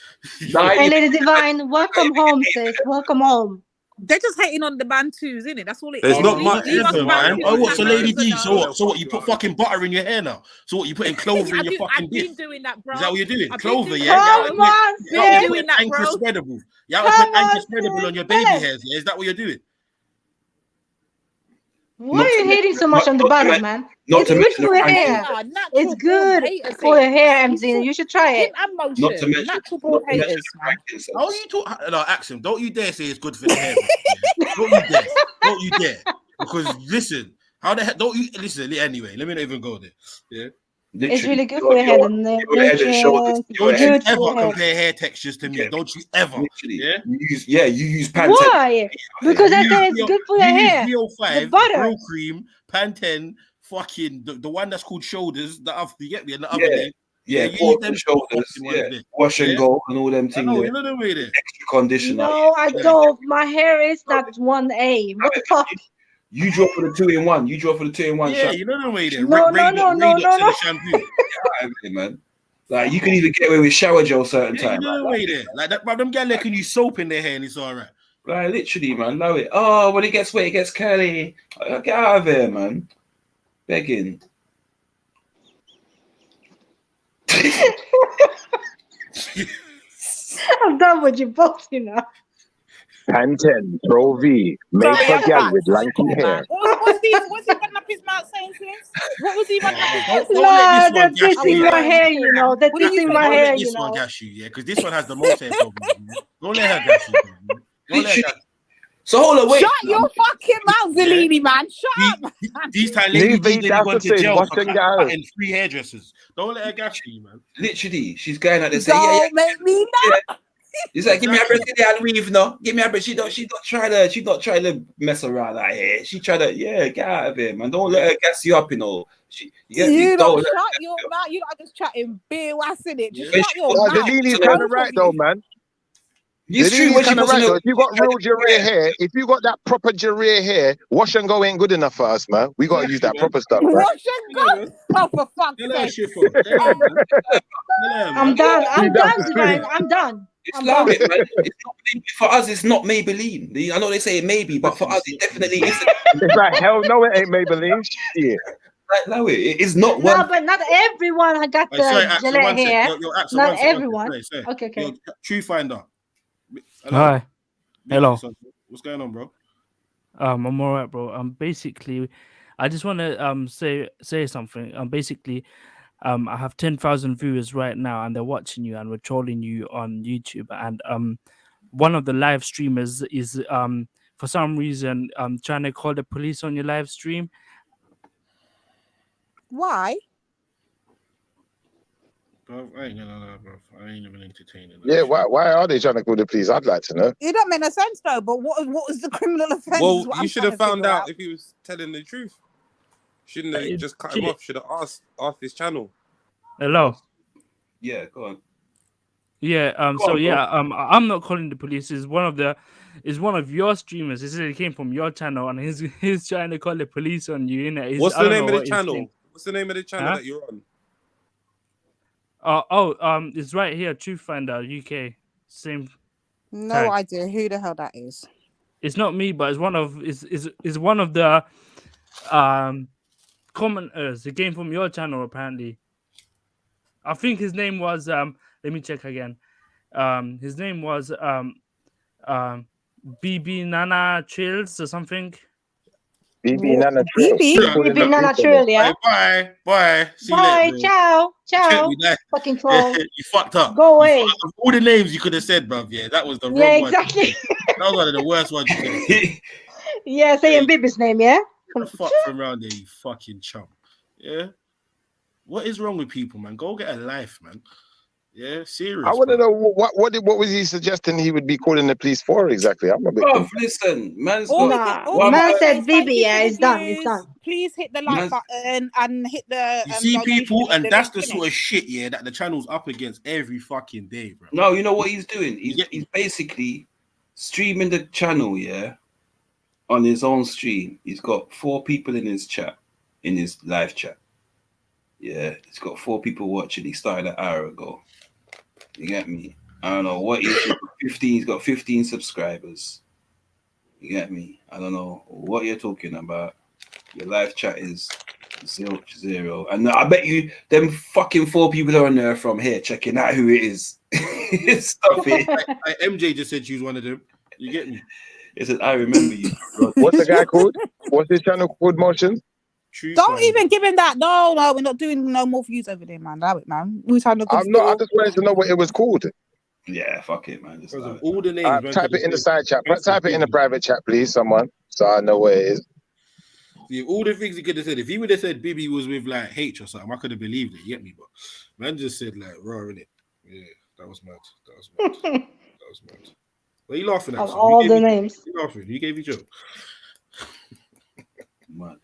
Hey, Lady Divine, welcome home, sis. Welcome home. They're just hating on the Bantus, isn't it? That's all it is. There's not much effort, man. Oh, what? So Lady D, so what? You put fucking butter in your hair now? So what? You putting clover in your fucking dish? I've been doing that, bro. Is that what you're doing? Clover, yeah? Come on, sis. You're putting anchor spreadable. Yeah, I put anchor spreadable on your baby hairs. Yeah, is that what you're doing? Why are you hating so much on the butter, man? It's good for your hair. It's good for your hair, MZ. You should try it. Not to mention, natural born haters, man. How you talk? No, Axum, don't you dare say it's good for the hair. Don't you dare. Don't you dare. Because listen, how the heck? Don't you listen? Anyway, let me not even go there. Yeah. It's really good for your head and your head and shoulders. Don't you good for ever your head. compare hair textures to me. Don't you ever. Yeah. You use Pantene. Why? Because I say it's good for your hair. You use The VO5, butter. Grill Cream, Pantene, fucking the one that's called Shoulders. You get me? And the other Yeah. name. Yeah, you paws use them and shoulders, fucking ones there. wash and go and all them I things know, there. you know the way there. Extra conditioner. No, I don't. My hair is not 1A. What the fuck? You draw for the 2-in-1. You draw for the 2-in-1. Yeah, you know the way there. No. Shampoo. Man. Like you can even get away with shower gel certain Yeah, time. you know the way there. Like that, but them guys can use soap in their hair and it's all right. Like literally, man, love it. Oh, when it gets wet, it gets curly. Get out of here, man. Begging. I'm done with you both, you know. Pantene Pro V, made for gal with lanky hair. What's he running up his mouth saying, sis? What was he running up his mouth saying? Nah, they're twisting my hair, you know. They're twisting my hair, you This one know. gas you, yeah, because this one has the most hair problems. Don't let her gas you. Don't let her gas you. So hold on, wait. Shut your fucking mouth, Zellini, man. Shut up. These time ladies going to jail for cutting free hairdressers. Don't let her gas you, man. Literally, she's going out there saying, Don't make me know. He's like, give me a breath and weave, no. Give me a breath. She not try to mess around out here. She try to, get out of here, man. Don't let her gas you up, you know. You don't shut your mouth. You're not just chatting beer was in it. Just shut your mouth. Zellini's kind of right though, man. It's true. Kind of right, though. If you got real Jarrah hair, if you got that proper Jarrah hair, wash and go ain't good enough for us, man. We gotta use that proper stuff. Man. Wash and go. Oh, for fuck's sake. I'm done. I'm done, Divine. I'm done. Allow it, man. It's not, for us, it's not Maybelline. I know they say it may be, but for us, it definitely isn't. It's like, hell no, it ain't Maybelline. Yeah. No, it is not No, one. but not everyone has got the Gillette hair. Not everyone. Okay. True Finder. Hi. Hello. What's going on, bro? I'm all right, bro. Basically, I just want to say something. Basically, I have 10,000 viewers right now, and they're watching you, and we're trolling you on YouTube. And one of the live streamers is for some reason trying to call the police on your live stream. Why? Bro, I ain't gonna lie, bro. I ain't even entertaining. Yeah, why are they trying to call the police? I'd like to know. It don't make no sense though. But what was the criminal offence? Well, you should have found out if he was telling the truth. Shouldn't have just cut him off. Should have asked his channel. Hello. Yeah, go on. Yeah. I'm not calling the police. It's one of your streamers. He said it came from your channel, and he's trying to call the police on you. Innit? What's the name of the channel? What's the name of the channel that you're on? It's right here, Truth Finder UK. Same. No tag. idea who the hell that is. It's not me, but it's one of the commenters. It came from your channel apparently. I think his name was let me check again. His name was BB Nana Trills or something. BB Nana Trill. BB Nana Trill, yeah. Bye. See you Bye. later, Ciao. Fucking troll. You fucked up. Go away. All the names you could have said, bruv. Yeah, that was the wrong Yeah, one. exactly. That was one of the worst ones you could have said. Yeah, saying Bibi's name, yeah. Get the fuck from around there, you fucking chump. Yeah. What is wrong with people, man? Go get a life, man. Yeah, serious. I want to know what was he suggesting he would be calling the police for exactly? I'm a bit. Bro, listen, man's man said Bibi, yeah, it's done. It's done. Please hit the like button and hit the. You see people, and that's the sort of shit, yeah, that the channel's up against every fucking day, bro. No, you know what he's doing? He's basically streaming the channel, yeah, on his own stream. He's got 4 people in his chat, in his live chat. Yeah, he's got 4 people watching. He started an hour ago. You get me? I don't know what he's got 15 subscribers. You get me? I don't know what you're talking about. Your live chat is 0. And I bet you them fucking 4 people are on there from here checking out who it is. Stop it. MJ just said she was one of them. You get me? He said, I remember you. What's the guy called? What's his channel called, Motion? Don't even give him that. No, we're not doing no more views over there, man. Allow it, man. We're trying to. I'm not. I just wanted to know what it was called. Yeah, fuck it, man. Just all the names. Type it in the side chat. Type it in the private chat, please, someone, so I know what it is. See, all the things he could have said. If he would have said Bibi was with like H or something, I could have believed it. You get me? But man just said like raw in it. Yeah, that was mad. That was mad. That was mad. What are you laughing at? Of all the names. You laughing? You gave you joke. Mad.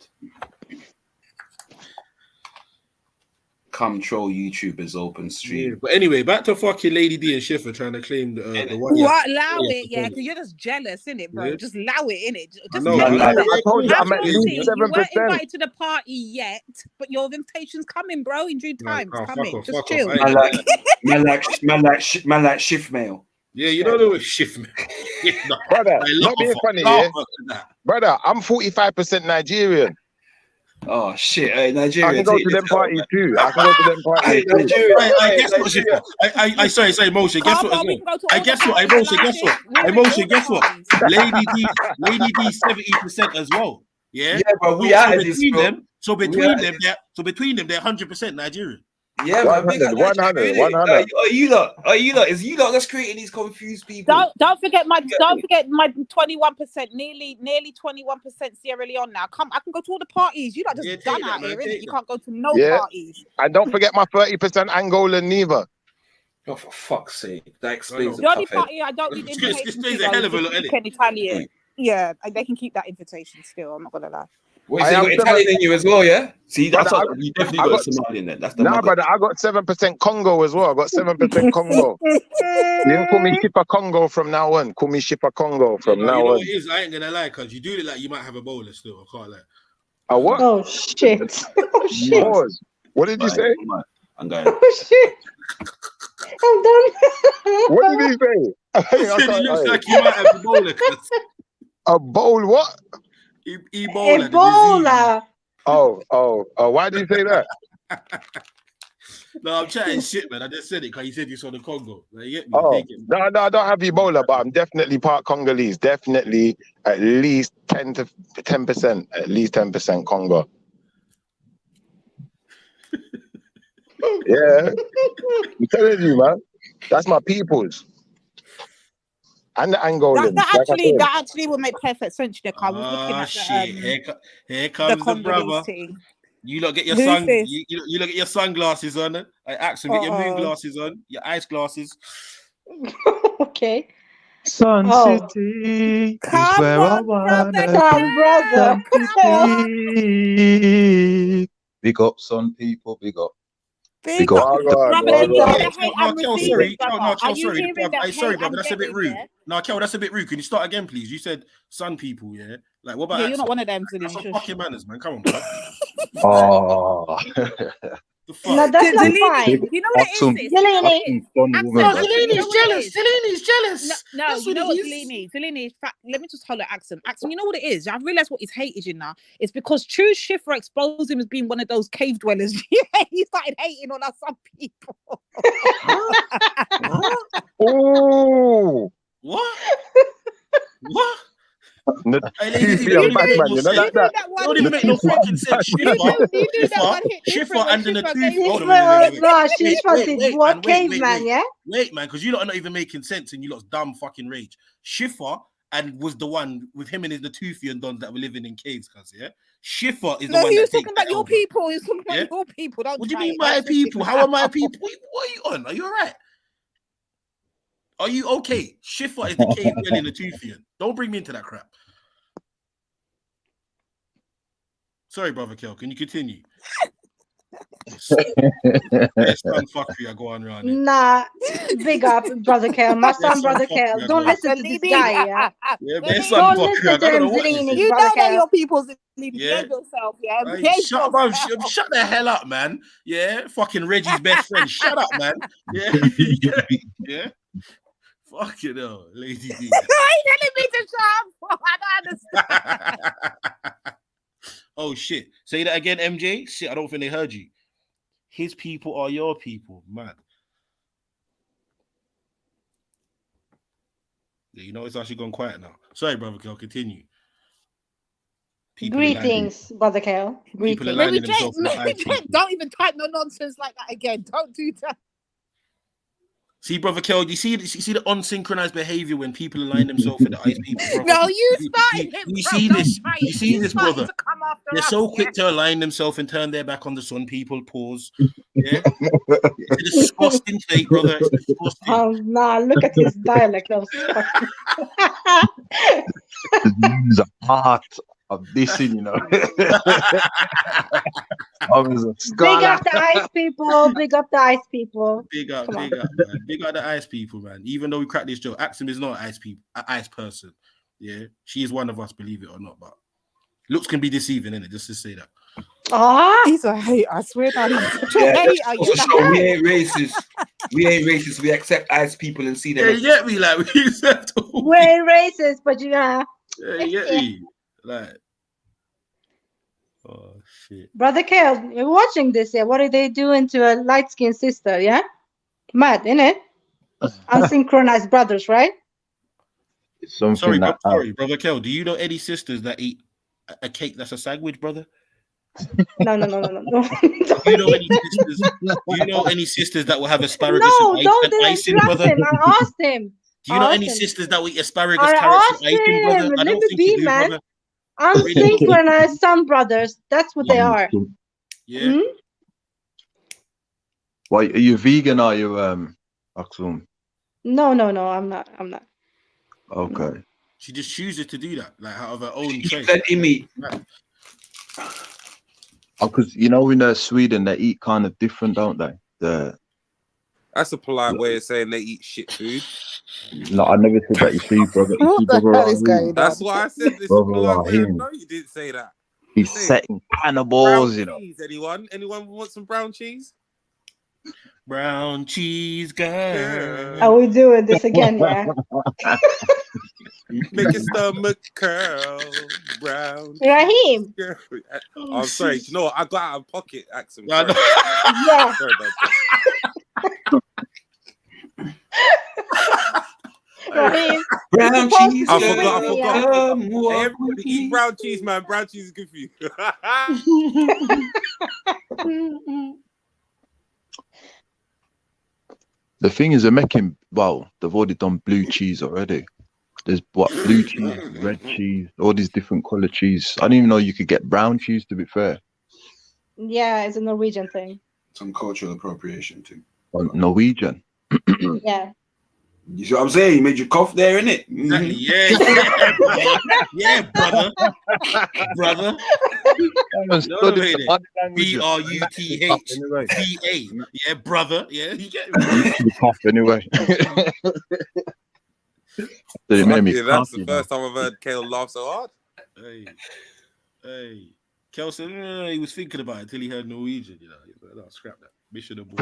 Come troll YouTubers open stream. Yeah, but anyway, back to fucking Lady D and Schiffer trying to claim the one. What? Allow it, yeah, because you're just jealous, innit, bro? Yeah. Just allow it, innit? Just know, get man. it. I told you I'm at least You 7%. weren't invited to the party yet, but your invitation's coming, bro, in due time. Oh, It's coming. fuck off, Just fuck chill. off. Man like shift mail. Yeah, you don't know what shift mail. Brother, not being funny, yeah? Brother, I'm 45% Nigerian. Oh shit, hey, Nigeria. I can go to them parties too. I can go to them parties too. Nigeria. I guess what, Schiffer? I sorry, Moshe. Guess what? I guess what? Moshe. Guess what? Lady D, 70% as well. Yeah, yeah, but we are between them. So between them, they're 100% Nigerian. Yeah, 100. Are you lot? Is you lot that's creating these confused people? Don't forget my 21%, nearly 21% Sierra Leone now. I can go to all the parties. You lot just done out here, innit? You can't go to no parties. And don't forget my 30% Angolan neither. Oh, for fuck's sake, that explains The only party I don't need invitation to Italian. Italian. Yeah, they can keep that invitation still. I'm not gonna lie. Wait, so you got Italian in you as well, yeah? See, that's you definitely got Somalian then. That's the brother, I got 7% Congo as well. I got 7% Congo. You can call me Shipper Congo from now on. Call me Shipper Congo from now You know on. what it is? I ain't gonna lie, cause you do it like you might have a bowler still. I can't lie. A what? Oh shit! Oh shit! Pause. What did you say? I'm going. Oh shit! I'm done. What did he say? It looks like you might have a bowler. A bowl? What? Ebola. Ebola. Oh. Why did you say that? No, I'm chatting shit, man. I just said it because you said you saw the Congo. Like, you get me? Oh, no, I don't have Ebola, but I'm definitely part Congolese. Definitely at least 10%. At least 10% Congo. Yeah. I'm telling you, man. That's my peoples. And the Angolan. That actually would make perfect sense, Nick. I was looking at shit. Here comes the brother. Team. You lot get your you lot get your sunglasses on. I asked him, get your moon glasses on, your ice glasses. Okay. Sun City is where I want brother. Big up, son people. Big up. Big up. Sorry, brother, that's a bit rude. No, Kel, that's a bit rude. Can you start again, please? You said sun people, yeah? Like, what about you're not one of them, that's some fucking manners, man. Come on, bro. Oh. No, that's not fine. You know what it is? Zelini's jealous. No, you know what Zelini is. Let me just holler at Axum. Axum, you know what it is? I realized what his hate is in now. It's because True Schiffer exposed him as being one of those cave dwellers. He started hating on us some people. Oh. What? Don't even make no fucking sense. Schiffer under the tooth. Schiffer did what? Caveman, yeah? Wait, man, because you lot are not even making sense and you lot's dumb fucking rage. Schiffer and was the one with him and the Toothian dons that were living in caves, cuz, yeah? Schiffer is the one. No, he was talking about your people. He was talking about your people. What do you mean my people? How are my people? What are you on? Are you all right? Are you okay? Schiffer is the cave dwelling the Toothian. Don't bring me into that crap. Sorry, brother Kel. Can you continue? Yes, son fuckery I go on around here. Nah, big up, brother Kel. My son, brother Kel. Don't listen to this guy, yeah? Don't listen to him, Zelini. You know that your people's yeah. Yourself, yeah? Hey, shut the hell up, man. Yeah, fucking Reggie's best friend. Shut up, man. Yeah, yeah. Fucking hell, Lady D. Why are telling me to shut up? I don't understand. Oh shit! Say that again, MJ. Shit, I don't think they heard you. His people are your people, man. Yeah, you know it's actually gone quiet now. Sorry, brother Kel, continue. Greetings, brother Kel. People aligning themselves. Don't even type no nonsense like that again. Don't do that. See, brother Kel, you see the unsynchronized behavior when people align themselves with the ice people. Brother. No, you started it. You see this? You see this, brother? To come after They're so quick to align themselves and turn their back on the sun. People pause. Yeah, it's a disgusting take, brother. It's disgusting. Oh, nah, look at his dialect. That was fucking... The art of this, you know. I was a Big scholar. up the ice people. Big up the ice people. Big up, Come on. big up, man. Big up the ice people, man. Even though we cracked this joke, Axum is not an ice person. Yeah, she is one of us, believe it or not. But looks can be deceiving, innit? Just to say that. Ah, he's a hater. I swear down. He's such a Yeah, hater. also show we ain't racist. We ain't racist. We accept ice people and see them. Yeah, you get me? Like we accept. we're racist, but you know. Yeah, you get me? Like, oh shit. Brother Kale, you're watching this, yeah? What are they doing to a light-skinned sister, yeah? Mad, innit? Unsynchronized brothers, right? It's something Sorry, that sorry, brother Kel. Do you know any sisters that eat a cake that's a sandwich, brother? No. Do you know any sisters? Do you know any sisters that will have asparagus No, and don't icing, interrupt brother? him. I asked him. Do you know I any asked him. sisters that will eat asparagus, I carrots, asked and icing, brother? him. I Let don't me think be, you do, man. brother. Unsynchronized son brothers. That's what they are. Yeah. Hmm? Why are you vegan? Are you Axum? No, I'm not. Okay. She just chooses to do that, like out of her own choice. Plenty meat. Because you know in Sweden they eat kind of different, don't they? That's a polite way of saying they eat shit food. No, I never said that. You see, brother. You see, brother Raheem. That's why I said this. Brother Polite way. Raheem. No, you didn't say that. He's Say setting brown cannibals, you know. cheese. Anyone want some brown cheese? Brown cheese girl. Are we doing this again, yeah? Make your stomach curl, brown. Raheem. Girl. I'm sorry. Do you know what? I got out of pocket accent. Yeah. Sorry about that. Raheem. Brown cheese. I forgot. Come Hey, walk everybody with eat me. brown cheese, man. Brown cheese is good for you. The thing is, they're making, well, they've already done blue cheese already. There's what, blue cheese, red cheese, all these different color cheese. I didn't even know you could get brown cheese, to be fair. Yeah, it's a Norwegian thing. Some cultural appropriation too. Norwegian. Yeah. You see what I'm saying? He made you cough there, innit? Exactly. Yeah, brother. Brother. BRUTHVA. Yeah, brother. Yeah, you get me. Cough anyway. They made me That's cough, the first time I've heard Kale laugh so hard. Hey. Kelson, he was thinking about it until he heard Norwegian, you know. No, scrap that. Mission abort.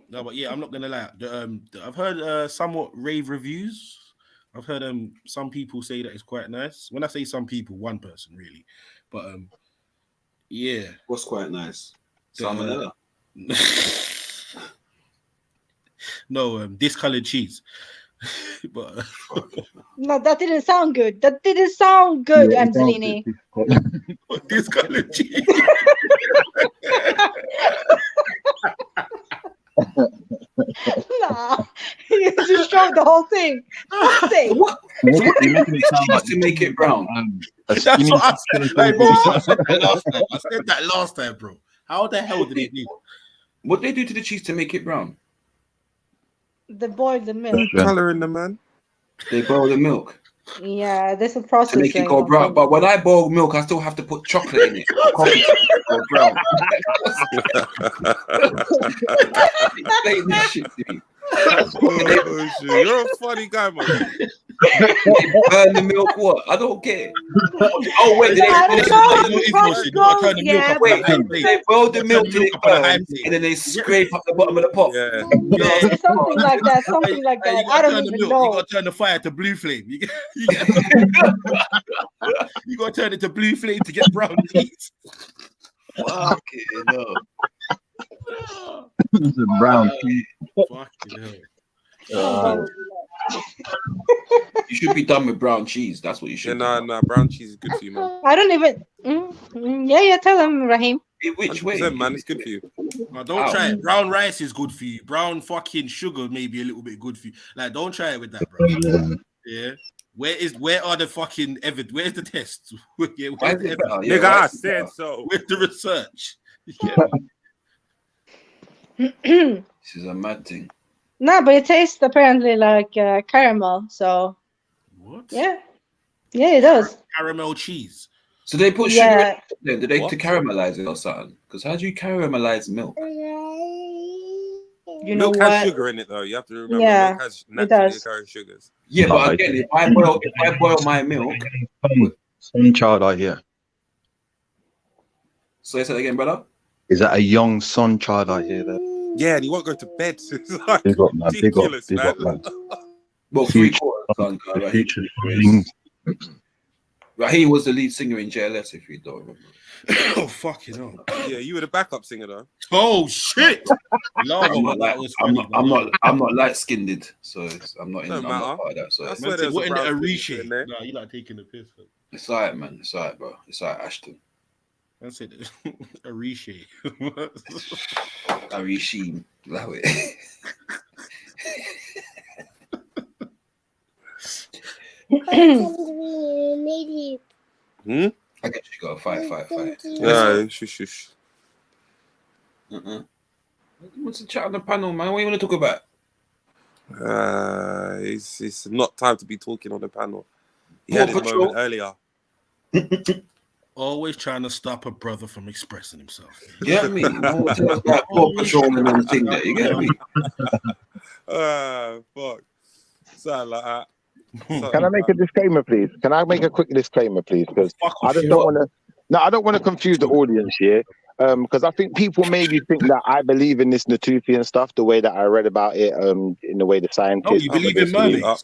No, but yeah, I'm not gonna lie. I've heard somewhat rave reviews. I've heard some people say that it's quite nice. When I say some people, one person really, but yeah. What's quite nice? Salmonella. No, discolored cheese. But No, that didn't sound good. That didn't sound good, Yeah, Angelini. discolored cheese. Nah, you just showed the whole thing. What? You're making it sound like to make it brown. That's what I said. Like, bro, I said that last time. I said that last time, bro. How the hell did they do? What they do to the cheese to make it brown? They boiled the milk. Color in the man. They boil the milk Yeah, there's a process. to make it go brown. But when I boil milk, I still have to put chocolate in it. Coffee to go brown. Explain this shit to me. Oh, shit. You're a funny guy, man. Burn the milk, what? I don't get it. Oh, wait, they boil the milk till it burns, and then they scrape up the bottom of the pot. Yeah. Something like that. Something like that. I don't even know. You got to turn the fire to blue flame. You got to turn it to blue flame to get brown cheese. Fucking no. It's a brown cheese. Fucking hell. You should be done with brown cheese. That's what you should. Yeah, nah, brown cheese is good for you, man. I don't even. Yeah, tell him, Raheem. Which way, man? It's good for you. No, don't try it. Brown rice is good for you. Brown fucking sugar may be a little bit good for you. Like, don't try it with that, bro. Yeah. Where are the fucking evidence? Where's the tests? Where's the evidence? Nigga, I said so. Where's the research? This is a mad thing. No, but it tastes apparently like caramel. So what? Yeah, it does. Caramel cheese. So they put sugar Yeah. in it. Did they to caramelize it or something? Because how do you caramelize milk? You know Milk what? has sugar in it though. You have to remember Yeah, milk has it naturally does. occurring sugars. Yeah, but again, if I boil my milk. Son child I hear. Say that again, brother. Is that a young son child I hear there? Yeah, and he won't go to bed. It's like Big up, man. Big up. ridiculous, Big man. up, man. Well, Future- 3/4 son, right? future- He was the lead singer in JLS, if you don't remember. Oh, fucking hell. Yeah, you were the backup singer though. Oh shit! I'm not light skinned, so I'm not in. Don't I'm not matter. part of that. So I swear there was What a in brown a skin reshape? in there. Nah, you like taking the piss. it's alright, man. It's alright, bro. It's alright, Ashton. I said a reshape. A regime. Allow it. Hmm? I guess you got a fight. No, shush. What's the chat on the panel, man? What do you want to talk about? It's not time to be talking on the panel. He Paw had his Patrol. moment earlier. Always trying to stop a brother from expressing himself. You get me? What's that Paw Patrol and them thing there? You get me? Fuck. Sound like that. Can I make a disclaimer, please? Can I make a quick disclaimer, please? Because I just don't want to. No, I don't want to confuse the audience here. Because I think people maybe think that I believe in this Natufian stuff, the way that I read about it, in the way the scientists. Oh, you believe in mermaids?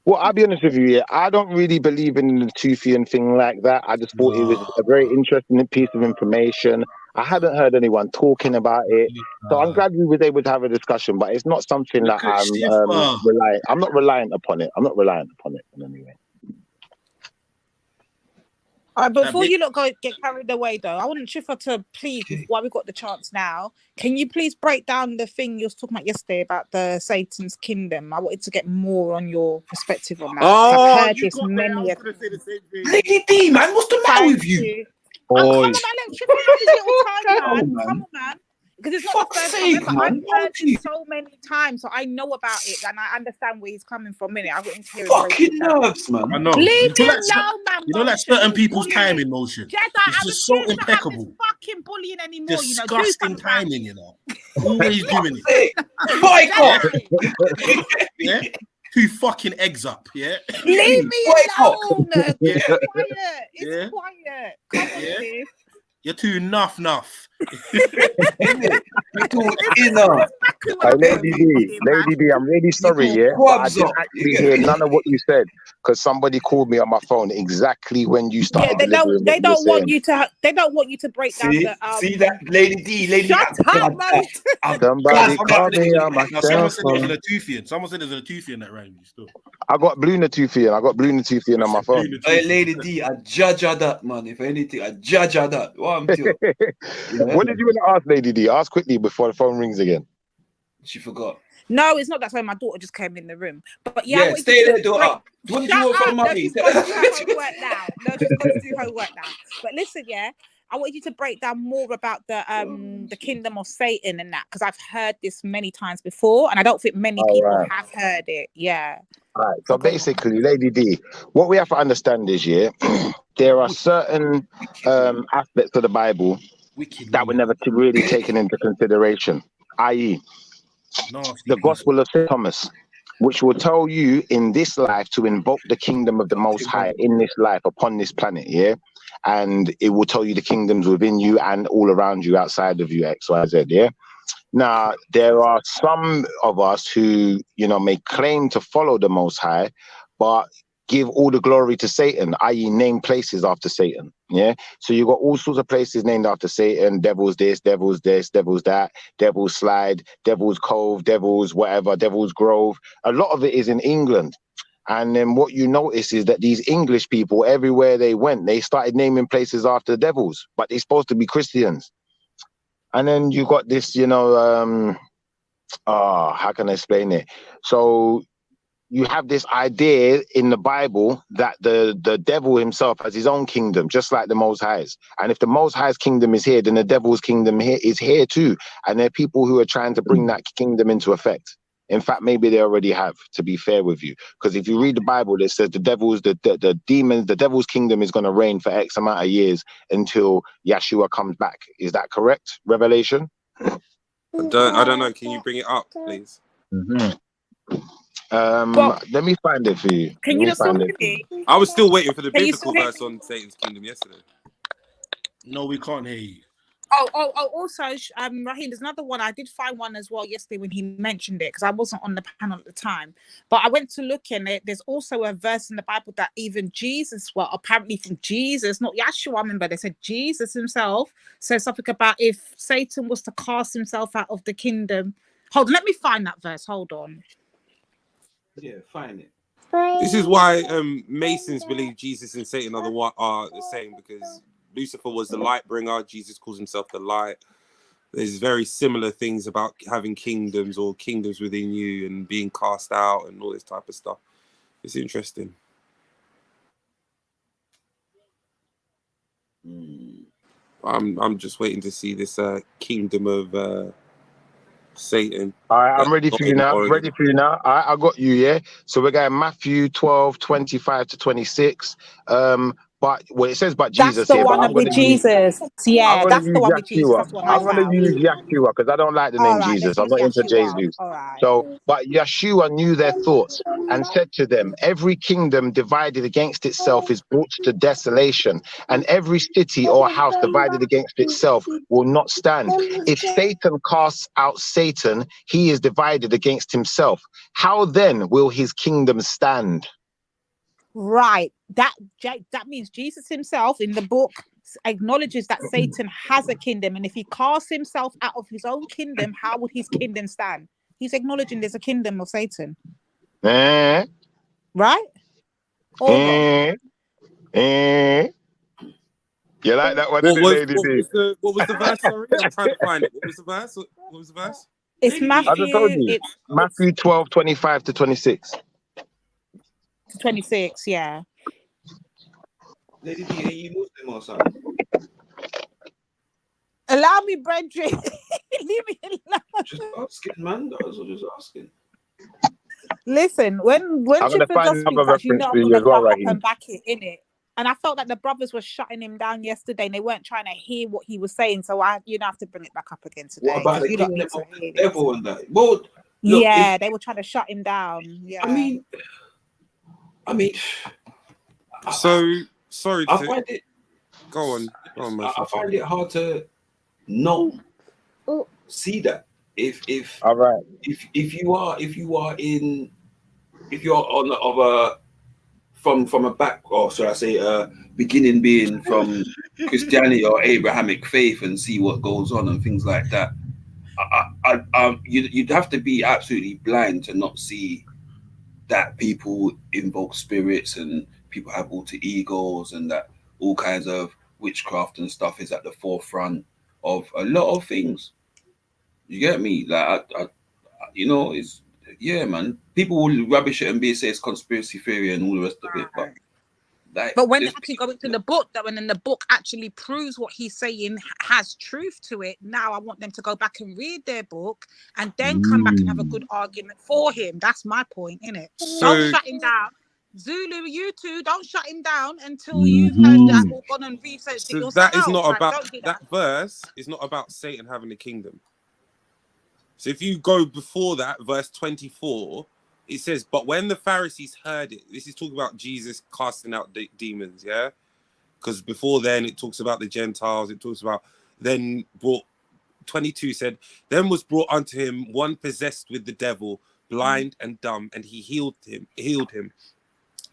Well, I'll be honest with you, yeah, I don't really believe in the Natufian thing like that. I just thought it was a very interesting piece of information. I hadn't heard anyone talking about it, so I'm glad we were able to have a discussion. But it's not something that I'm reliant. I'm not reliant upon it. I'm not reliant upon it in any way. All right, before you lot get carried away, though, I want Chifa to please, while we got the chance now, can you please break down the thing you was talking about yesterday about the Satan's kingdom? I wanted to get more on your perspective on that. I've heard this many. Lady D, man, what's the matter with you? Oh, come on, man, let Chifa have his little time, man. Come on, man. Because it's not the first time. I've heard it so many times, so I know about it and I understand where he's coming from. I want him to hear it. Fucking nerves, man. I know. Leave You know, him alone, man. You know, like certain people's timing motion. Jedi, It's just so impeccable. Fucking bullying anymore, Disgusting timing, you know. Always doing it. Boycott. Yeah. 2 fucking eggs up, yeah. Leave me alone. Yeah. It's quiet. It's quiet. Come on, sis. You're too nuff. Hey, Lady D, I'm really sorry, yeah. But I didn't actually hear none of what you said because somebody called me on my phone exactly when you started. Yeah, they don't want you to break down the See that, Lady D, Shut up, man. Somebody called me on my Someone cell said it was phone. a Natufian. Someone said it was a Natufian that rang you still. I got blue Natufian. on my phone. Hey, Lady D, I judge her that, man. If anything, I judge her that. What What did you want to ask, Lady D? Ask quickly before the phone rings again. She forgot. No, it's not that way. My daughter just came in the room. But yeah, Yeah, stay there, daughter. What did you want from No, mommy? she's going to do her homework now. She's going to do her work now. But listen, yeah, I want you to break down more about the kingdom of Satan and that, because I've heard this many times before, and I don't think many people have heard it. Yeah. All right. So basically, Lady D, what we have to understand is, yeah, there are certain aspects of the Bible that were never really taken into consideration, i.e., the Gospel of St. Thomas, which will tell you in this life to invoke the kingdom of the Most High in this life upon this planet, yeah? And it will tell you the kingdoms within you and all around you, outside of you, X, Y, Z, yeah? Now, there are some of us who, may claim to follow the Most High, but give all the glory to Satan, i.e. name places after Satan, yeah? So you got all sorts of places named after Satan, devil's this, devil's that, devil's slide, devil's cove, devil's whatever, devil's grove. A lot of it is in England. And then what you notice is that these English people, everywhere they went, they started naming places after the devils, but they're supposed to be Christians. And then you got this, how can I explain it? So you have this idea in the Bible that the devil himself has his own kingdom, just like the Most High's. And if the Most High's kingdom is here, then the devil's kingdom is here too. And there are people who are trying to bring that kingdom into effect. In fact, maybe they already have, to be fair with you. Because if you read the Bible, it says the demons, the devil's kingdom is going to reign for X amount of years until Yeshua comes back. Is that correct? Revelation? I don't know. Can you bring it up, please? Let me find it for you. Can you just talk to me? I was still waiting for the Can you biblical still- verse on Satan's kingdom yesterday. No, we can't hear you. Also, Raheem, there's another one. I did find one as well yesterday when he mentioned it, because I wasn't on the panel at the time. But I went to look in it. There's also a verse in the Bible that even Jesus, well, apparently from Jesus, not Yeshua, I remember they said Jesus himself says something about if Satan was to cast himself out of the kingdom. Hold on, let me find that verse. Hold on. Yeah, find it. This is why Masons believe Jesus and Satan are the same, because Lucifer was the light bringer. Jesus calls himself the light. There's very similar things about having kingdoms or kingdoms within you and being cast out and all this type of stuff. It's interesting. I'm just waiting to see this kingdom of Satan. All right, I'm ready for you now. Ready for you now. All right, I got you, yeah. So we're going Matthew 12, 25 to 26. But it says but Jesus That's the here, but one I'm with going to use Jesus. Yeah, I'm that's going to the use one with Jesus. Yeshua. That's what I I'm going to found. use Yeshua because I don't like the All name right, Jesus. let's I'm use not into Yeshua. Jesus. All right. So, but Yeshua knew their thoughts and said to them, every kingdom divided against itself is brought to desolation, and every city or house divided against itself will not stand. If Satan casts out Satan, he is divided against himself. How then will his kingdom stand? Right. That means Jesus himself in the book acknowledges that Satan has a kingdom, and if he casts himself out of his own kingdom, how would his kingdom stand? He's acknowledging there's a kingdom of Satan. Eh? Right? Hold on. You like that one, What Lady was the verse? Sorry, I'm trying to find it. What was the verse? What was the verse? It's Matthew. I just told you. Matthew 12, 25 to 26. 26, yeah. Lady D, are you Muslim or something? Allow me, brethren. Leave me alone. Just asking, man. I was just asking. Listen, when I'm going to Schiffer find does another speaks, you reference know for I'm you gonna as well, come up Raheem. and back it, innit? And I felt like the brothers were shutting him down yesterday, and they weren't trying to hear what he was saying. So I have to bring it back up again today. What about the You don't kingdom need of to the hear this. devil and that? Well, look, Yeah, they were trying to shut him down. Yeah. I mean, So sorry I to find it. go on. I find it hard to not see that. If all right, if you are on of a from a back, or should I say beginning being from Christianity or Abrahamic faith and see what goes on and things like that, you'd have to be absolutely blind to not see that people invoke spirits and people have alter egos and that all kinds of witchcraft and stuff is at the forefront of a lot of things. You get me? Like, it's, yeah, man. People will rubbish it and say it's conspiracy theory and all the rest of it, but when they actually go into the book, that when the book actually proves what he's saying has truth to it, now I want them to go back and read their book and then come back and have a good argument for him. That's my point, innit? Don't shut him down. Zulu, you two, don't shut him down until you've heard that or gone and researched it yourself. That is not Like, about don't do that. verse is not about Satan having a kingdom. So if you go before that, verse 24, it says, but when the Pharisees heard it, this is talking about Jesus casting out demons, yeah? Because before then, it talks about the Gentiles, it talks about, then brought, 22 said, then was brought unto him one possessed with the devil, blind and dumb, and he healed him,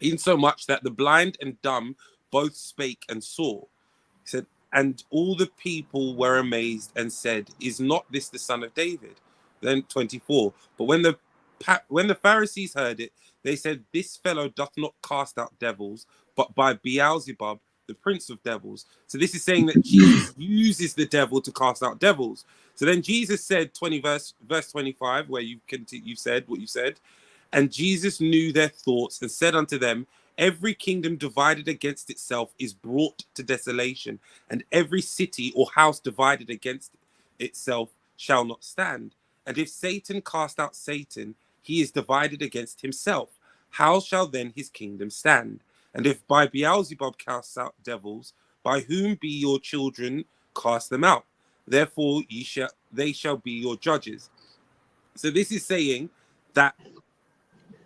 insomuch that the blind and dumb both spake and saw. He said, and all the people were amazed and said, is not this the son of David? Then 24, but when the Pharisees heard it, they said, this fellow doth not cast out devils, but by Beelzebub, the prince of devils. So this is saying that Jesus uses the devil to cast out devils. So then Jesus said, verse 25, where you said what you said, And Jesus knew their thoughts and said unto them, every kingdom divided against itself is brought to desolation, and every city or house divided against itself shall not stand. And if Satan cast out Satan, he is divided against himself. How shall then his kingdom stand? And if by Beelzebub casts out devils, by whom be your children cast them out? Therefore they shall be your judges. So this is saying that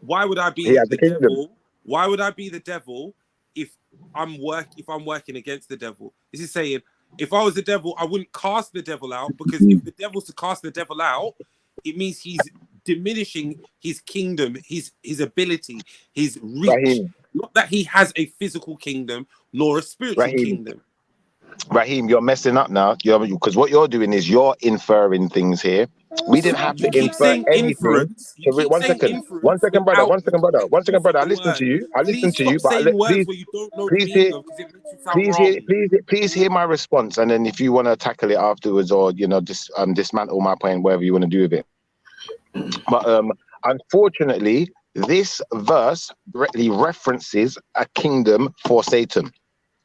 why would I be the devil? Why would I be the devil if I'm working against the devil? This is saying if I was the devil, I wouldn't cast the devil out, because if the devil's to cast the devil out, it means he's diminishing his kingdom, his ability, his reach. Raheem. Not that he has a physical kingdom nor a spiritual kingdom. Raheem, you're messing up now. Because what you're doing is you're inferring things here. We didn't have to infer anything. One second, brother. I listen to you. But please hear my response, and then if you want to tackle it afterwards, or dismantle my point, whatever you want to do with it. But unfortunately, this verse directly references a kingdom for Satan.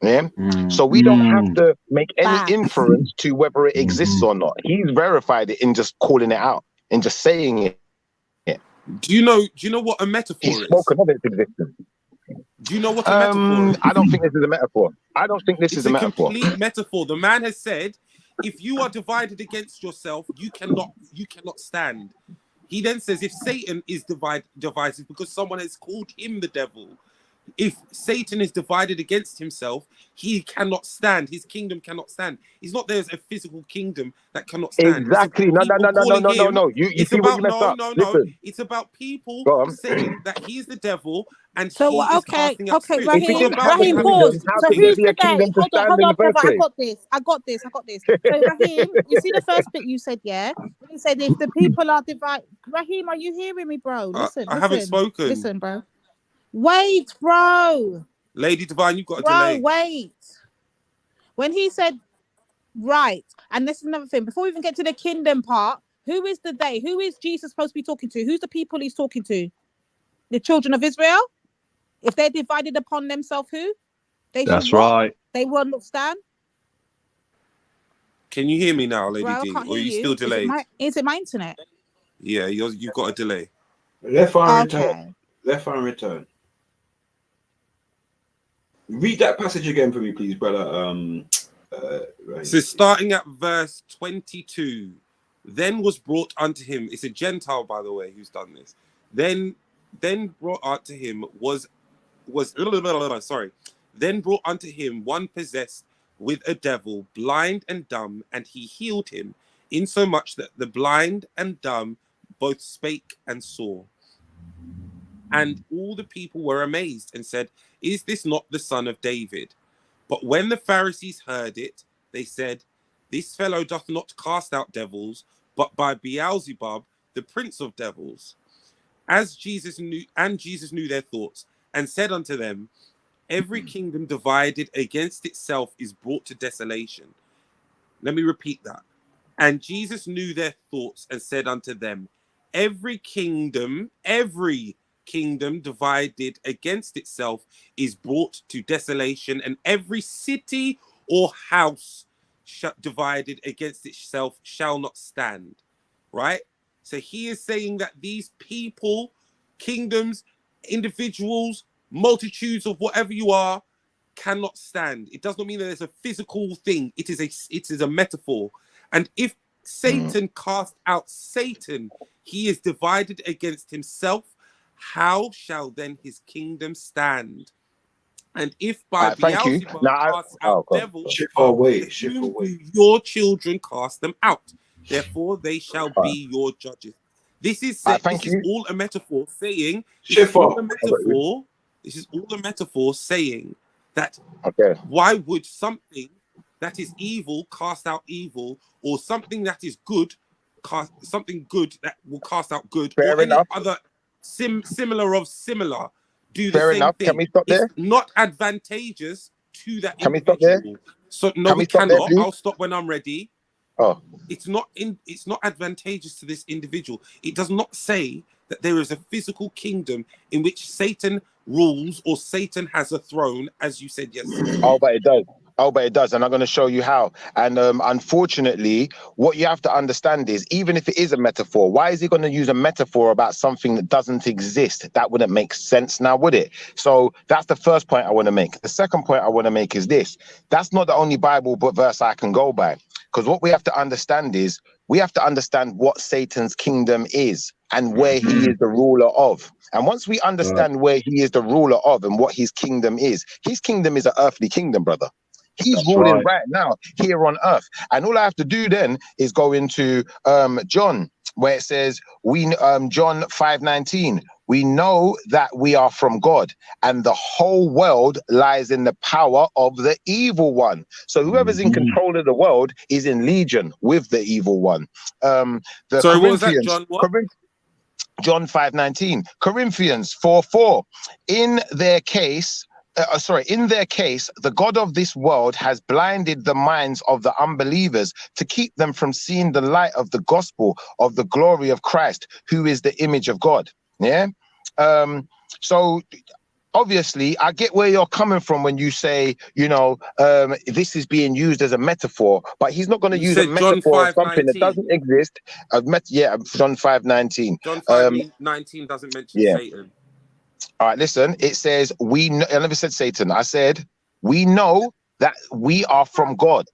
Yeah. So we don't have to make any inference to whether it exists or not. He's verified it in just calling it out, in just saying it. Do you know what a metaphor is? He's spoken of its existence. Do you know what a metaphor is? I don't think this is a metaphor. It's a complete metaphor. The man has said, if you are divided against yourself, you cannot stand. He then says, if Satan is divisive because someone has called him the devil, if Satan is divided against himself, he cannot stand. His kingdom cannot stand. It's not there's a physical kingdom that cannot stand. Exactly. No. You see what you messed up. Listen. It's about people saying that he's the devil and so he is casting out spirits. Raheem, pause. So who's the day? Hold on, brother. I got this. So Raheem, you see the first bit you said, yeah? You said if the people are divided. Raheem, are you hearing me, bro? Listen. I haven't spoken. Listen, bro. Wait, bro. Lady Divine, you've got a delay. Wait. When he said, right, and this is another thing, before we even get to the kingdom part, who is the they? Who is Jesus supposed to be talking to? Who's the people he's talking to? The children of Israel? If they're divided upon themselves, who? That's right. They will not stand. Can you hear me now, Lady Bro, D? Or are you still delayed? Is it my internet? Yeah, you've got a delay. Left and return. Read that passage again for me, please, brother. Right. So starting at verse 22, then was brought unto him. It's a Gentile, by the way, who's done this. Then brought unto him Then brought unto him one possessed with a devil, blind and dumb, and he healed him, insomuch that the blind and dumb both spake and saw. And all the people were amazed and said, is this not the son of David? But when the Pharisees heard it, they said, this fellow doth not cast out devils, but by Beelzebub, the prince of devils. Jesus knew their thoughts, and said unto them, every kingdom divided against itself is brought to desolation. Let me repeat that. And Jesus knew their thoughts, and said unto them, every kingdom divided against itself is brought to desolation, and every city or house divided against itself shall not stand. Right? So he is saying that these people, kingdoms, individuals, multitudes of whatever you are, cannot stand. It does not mean that there's a physical thing. It is a metaphor. And if Satan cast out Satan, he is divided against himself. How shall then his kingdom stand? And if by Beelzebub casts out devils, your children cast them out. Therefore they shall be your judges. This is all a metaphor saying. This is all a metaphor saying that. Why would something that is evil cast out evil, or something that is good something good that will cast out good, or any other similar do the same thing? Can we stop there? It's not advantageous to that individual. Can we stop there? So no, we cannot. I'll stop when I'm ready. It's not advantageous to this individual. It does not say that there is a physical kingdom in which Satan rules or Satan has a throne, as you said yesterday? Oh, but it does. Oh, but it does, and I'm going to show you how. And unfortunately, what you have to understand is, even if it is a metaphor, why is he going to use a metaphor about something that doesn't exist? That wouldn't make sense now, would it? So that's the first point I want to make. The second point I want to make is this. That's not the only Bible verse I can go by. Because what we have to understand is, we have to understand what Satan's kingdom is and where he is the ruler of. And once we understand where he is the ruler of and what his kingdom is an earthly kingdom, brother. He's ruling right now here on earth. And all I have to do then is go into John, where it says, John 5:19, we know that we are from God and the whole world lies in the power of the evil one. So whoever's in control of the world is in legion with the evil one. Sorry, what was that, John? What? John 5:19, Corinthians 4:4. In their case, the God of this world has blinded the minds of the unbelievers to keep them from seeing the light of the gospel of the glory of Christ, who is the image of God. Yeah. So obviously, I get where you're coming from when you say, this is being used as a metaphor, but he's not going to use a metaphor of something that doesn't exist. John 5:19. John 5:19 doesn't mention Satan. All right, listen, it says, I never said Satan. I said, we know that we are from God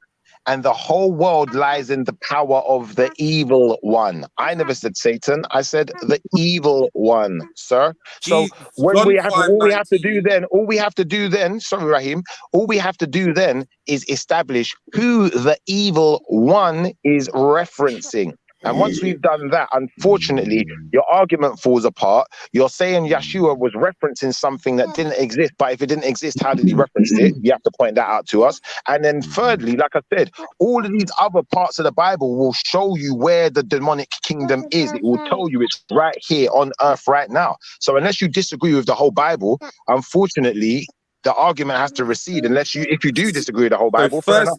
and the whole world lies in the power of the evil one. I never said Satan. I said the evil one, sir. So all we have to do then, sorry, Raheem, all we have to do then is establish who the evil one is referencing. And once we've done that, unfortunately, your argument falls apart. You're saying Yeshua was referencing something that didn't exist, but if it didn't exist, how did he reference it? You have to point that out to us. And then thirdly, like I said, all of these other parts of the Bible will show you where the demonic kingdom is. It will tell you it's right here on earth right now. So unless you disagree with the whole Bible, unfortunately, the argument has to recede if you do disagree with the whole Bible. So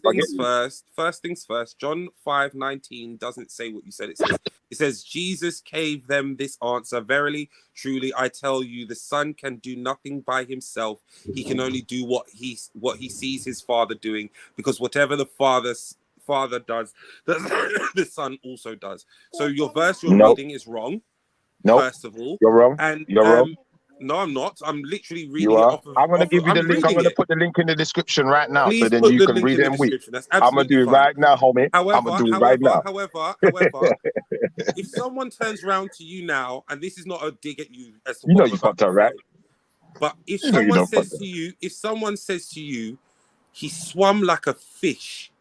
first things first, John 5:19 doesn't say what you said. It says Jesus gave them this answer: verily, truly, I tell you, the Son can do nothing by himself. He can only do what he sees his Father doing, because whatever the Father does, the Son also does. So your verse you're reading is wrong. First of all, you're wrong. And you're wrong. No, I'm not. I'm literally reading it off of. I'm going to give you the link. I'm going to put the link in the description right now, Please so then you can read it and weep. I'm going to do it right now, homie. I'm going to do it right now. However, if someone turns around to you now, and this is not a dig at you, as to you know you fucked up, right? But if someone says to you, he swam like a fish,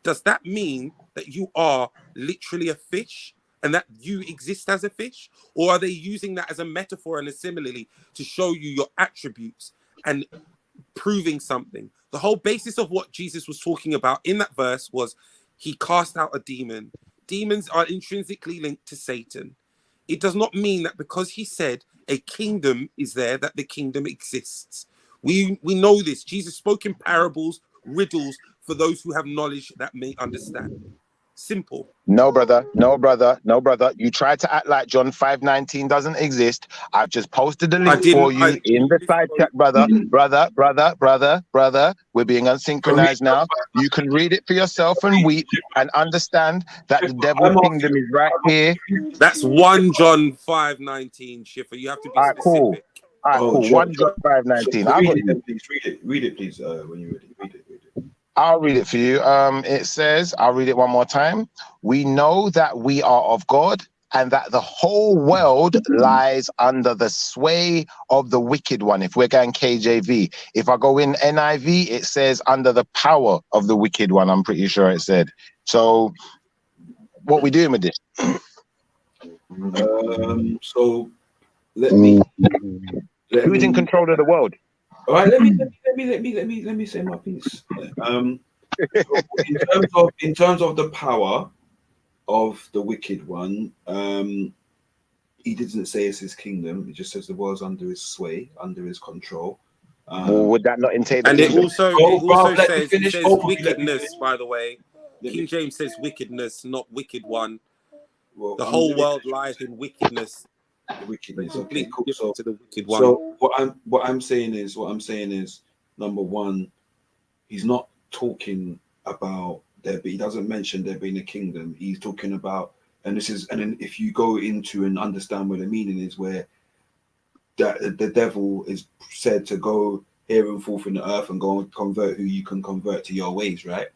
does that mean that you are literally a fish? And that you exist as a fish? Or are they using that as a metaphor and a simile to show you your attributes and proving something? The whole basis of what Jesus was talking about in that verse was he cast out a demon. Demons are intrinsically linked to Satan. It does not mean that because he said a kingdom is there, that the kingdom exists. We know this. Jesus spoke in parables, riddles, for those who have knowledge that may understand. Simple. No, brother. You tried to act like John 5:19 doesn't exist. I've just posted the link for you in the side chat, brother. We're being unsynchronized now. You can read it for yourself and weep and understand that the devil's kingdom is right here. That's 1 John 5:19, Schiffer. You have to be specific. Cool. All right, cool. 1 John 5:19. Read it, please, when you're ready. Read it. I'll read it for you. It says, I'll read it one more time. We know that we are of God and that the whole world lies under the sway of the wicked one. If we're going KJV, if I go in NIV, it says under the power of the wicked one. I'm pretty sure it said. So what are we doing with this? So let me. Who's in control of the world? All right, let me say my piece. In terms of the power of the wicked one, he didn't say it's his kingdom. It just says the world's under his sway, under his control. Well, would that not entail? And it also says wickedness. By the way, King James says wickedness, not wicked one. Well, the whole world lies in wickedness. The wickedness. Okay, Completely cool. So, different to the wicked one. so what I'm saying is, number one, he's not talking about there, but he doesn't mention there being a kingdom. He's talking about, and then if you go into and understand where the meaning is, where that the devil is said to go here and forth in the earth and go and convert who you can convert to your ways, right?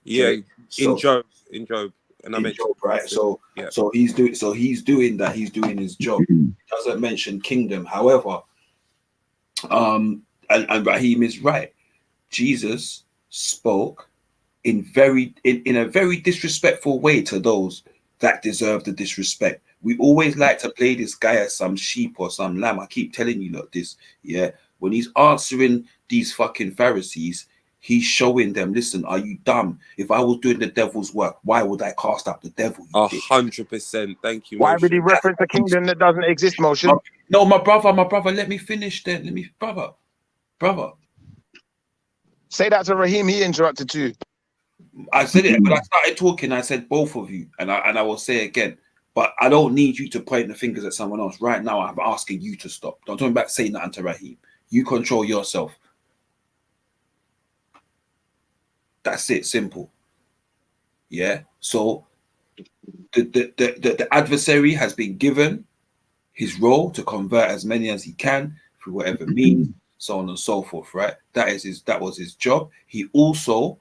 Yeah, Okay, in so Job, and I in mentioned Job, right? So yeah. so he's doing that. He's doing his job. He doesn't mention kingdom. However, and Raheem is right. Jesus spoke in a very disrespectful way to those that deserve the disrespect. We always like to play this guy as some sheep or some lamb. I keep telling you, look, this, yeah. When he's answering these fucking Pharisees, he's showing them, listen, are you dumb? If I was doing the devil's work, why would I cast out the devil? 100%. Thank you, Why would he Motion. reference a kingdom that doesn't exist, Motion? No, my brother, let me finish then. Brother. Say that to Raheem, he interrupted too. I said it when I started talking. I said both of you, and I will say again. But I don't need you to point the fingers at someone else. Right now, I'm asking you to stop. Don't talk about saying that to Raheem. You control yourself. That's it. Simple. Yeah. So the adversary has been given his role to convert as many as he can through whatever means, so on and so forth. Right. That was his job. He also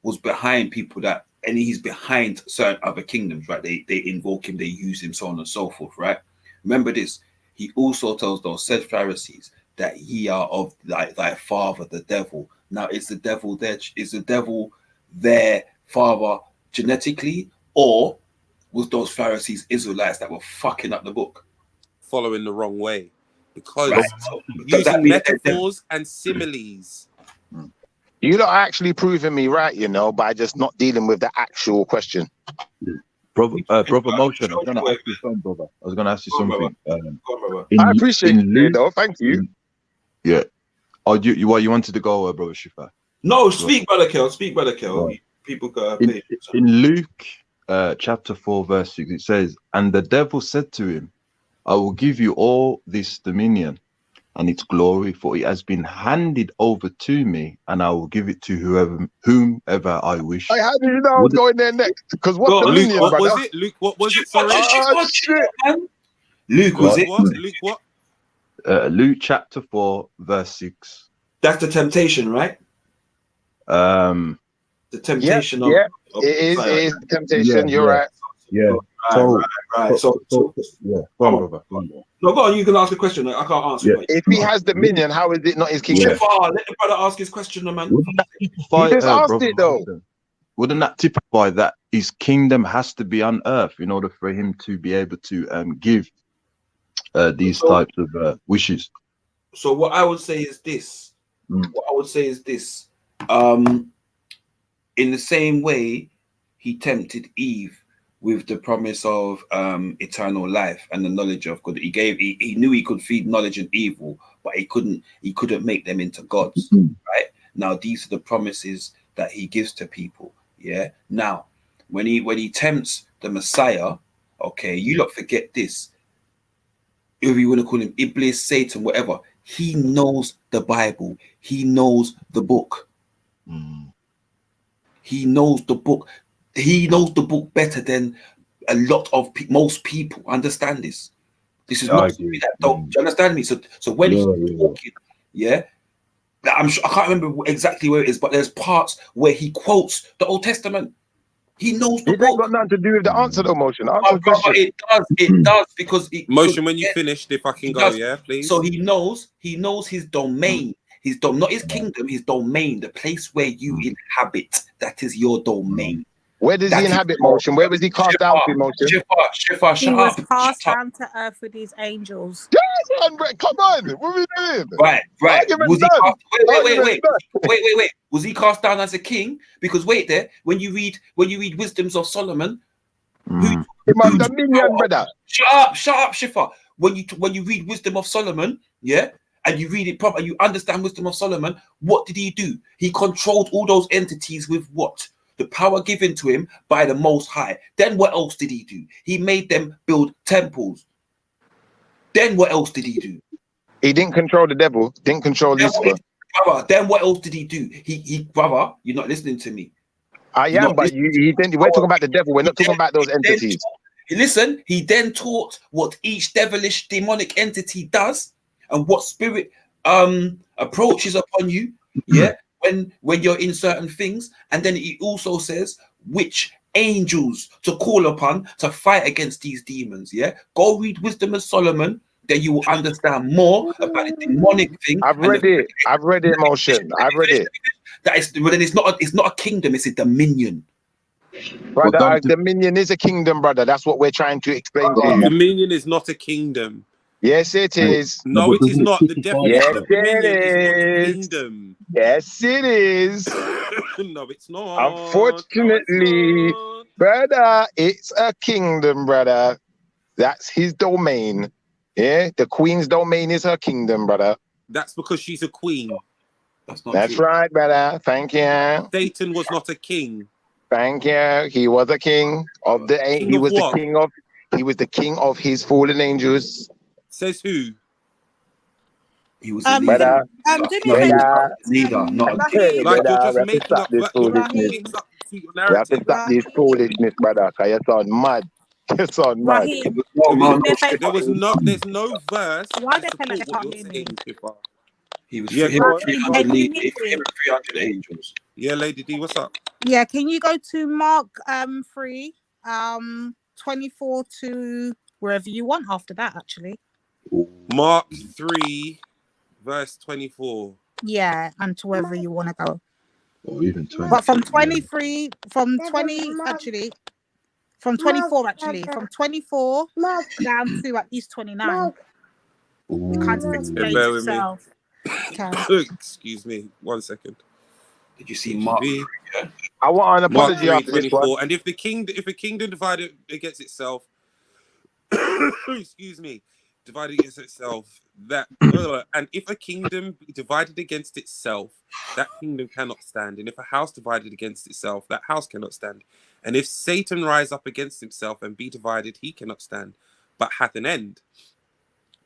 was behind people and he's behind certain other kingdoms, right? They invoke him, they use him, so on and so forth, right? Remember this. He also tells those said Pharisees that ye are of thy father, the devil. Now, is the devil their father genetically, or was those Pharisees Israelites that were fucking up the book? Following the wrong way. Because Right. So, does that using mean metaphors and similes. You're not actually proving me right, you know, by just not dealing with the actual question. Brother Motion, I was going to ask you something, brother. I was going to ask you something. I appreciate it, though. Thank you. Yeah. Oh, you wanted to go, brother Shifa? No, speak, brother Kel. Right. People go in Luke chapter 4, verse 6, it says, and the devil said to him, I will give you all this dominion and its glory, for it has been handed over to me, and I will give it to whomever I wish. Hey, how did you know I was going there next? Because what's the Luke, dominion, what brother? was it? Luke, what was it? Sorry. Shit. Luke, was it? What? Luke, what? Luke chapter 4, verse 6. That's the temptation, right? The temptation of it is temptation. You're right. Yeah. Right. So yeah. Go on, brother. Go on. No, go on. You can ask a question. I can't answer. Yeah. If he has dominion, how is it not his kingdom? Let the brother ask his question, man. Wouldn't that typify, he just asked it, though. Wouldn't that typify that his kingdom has to be on earth in order for him to be able to give these types of wishes? So what I would say is this. In the same way, he tempted Eve with the promise of eternal life and the knowledge of good. He knew he could feed knowledge and evil, but he couldn't make them into gods. Right? Now, these are the promises that he gives to people. Yeah. Now, when he tempts the Messiah, okay, you don't forget this. If you want to call him Iblis, Satan, whatever, he knows the Bible. He knows the book. He knows the book. He knows the book better than a lot of most people. Understand this. This is not something that don't. Do you understand me? So when he's talking, I'm sure I can't remember exactly where it is, but there's parts where he quotes the Old Testament. He knows the book. It ain't got nothing to do with the answer, though, Motion. It does because Motion. When you finished, if I can go, yeah, please. So he knows his domain. Not his kingdom, his domain, the place where you inhabit. That is your domain. Where does he inhabit, Motion? Where was he cast down to, Motion? Shifa, He was passed down to earth with his angels. Come on, what are we doing? Right. Was he wait. Was he cast down as a king? Because wait there, when you read Wisdoms of Solomon, dominion, brother. Shut up, Shifa. When you read Wisdom of Solomon, yeah, and you read it proper, you understand Wisdom of Solomon, what did he do? He controlled all those entities with what? The power given to him by the Most High. Then what else did he do? He made them build temples. Then what else did he do? He didn't control the devil. Didn't control Lucifer. Brother, then what else did he do? Brother, you're not listening to me. I am, but we're talking about the devil. We're not talking about those entities. Listen, he then taught what each devilish demonic entity does and what spirit approaches upon you. Yeah, when you're in certain things, and then he also says which angels to call upon to fight against these demons. Yeah, go read Wisdom of Solomon. Then you will understand more about the demonic thing. I've read it. I've read it, Motion. I've read it. That is, but then it's not a kingdom. It's a dominion. Brother, dominion is a kingdom, brother. That's what we're trying to explain to you. Dominion is not a kingdom. Yes, it is. No, it is not. The definition of dominion is not kingdom. Yes, it is. No, it's not. Unfortunately, brother, it's a kingdom, brother. That's his domain. Yeah, the queen's domain is her kingdom, brother. That's because she's a queen. That's right, brother. Thank you. Satan was not a king. Thank you. He was a king of the. He was the king of. He was the king of his fallen angels. Says who? He was a leader. Leader, not a king. Like you're just making up this foolishness. You have to stop this foolishness, brother. Cause you sound mad. You sound mad. There's no verse. Why they cannot hear me? He was 300 angels. Yeah, Lady D, what's up? Yeah, can you go to Mark 3, 24 to wherever you want after that, actually. Mark 3, verse 24. Yeah, and to wherever you want to go. Or even 20. But from 23, from 20, actually, from 24, actually, from 24 down to at least 29. It kind of explains itself. Okay. Excuse me, 1 second. Did you see Mark? I want an apology after this one. And if a kingdom divided against itself, excuse me, divided against itself, and if a kingdom divided against itself, that kingdom cannot stand. And if a house divided against itself, that house cannot stand. And if Satan rise up against himself and be divided, he cannot stand, but hath an end.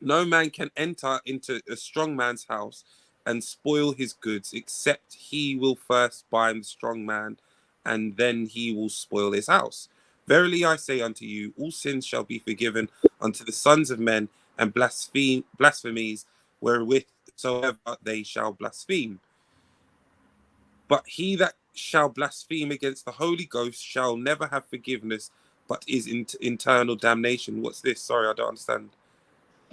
No man can enter into a strong man's house and spoil his goods, except he will first bind the strong man, and then he will spoil his house. Verily I say unto you, all sins shall be forgiven unto the sons of men, and blasphemies wherewith soever they shall blaspheme. But he that shall blaspheme against the Holy Ghost shall never have forgiveness, but is in eternal damnation. What's this? Sorry, I don't understand.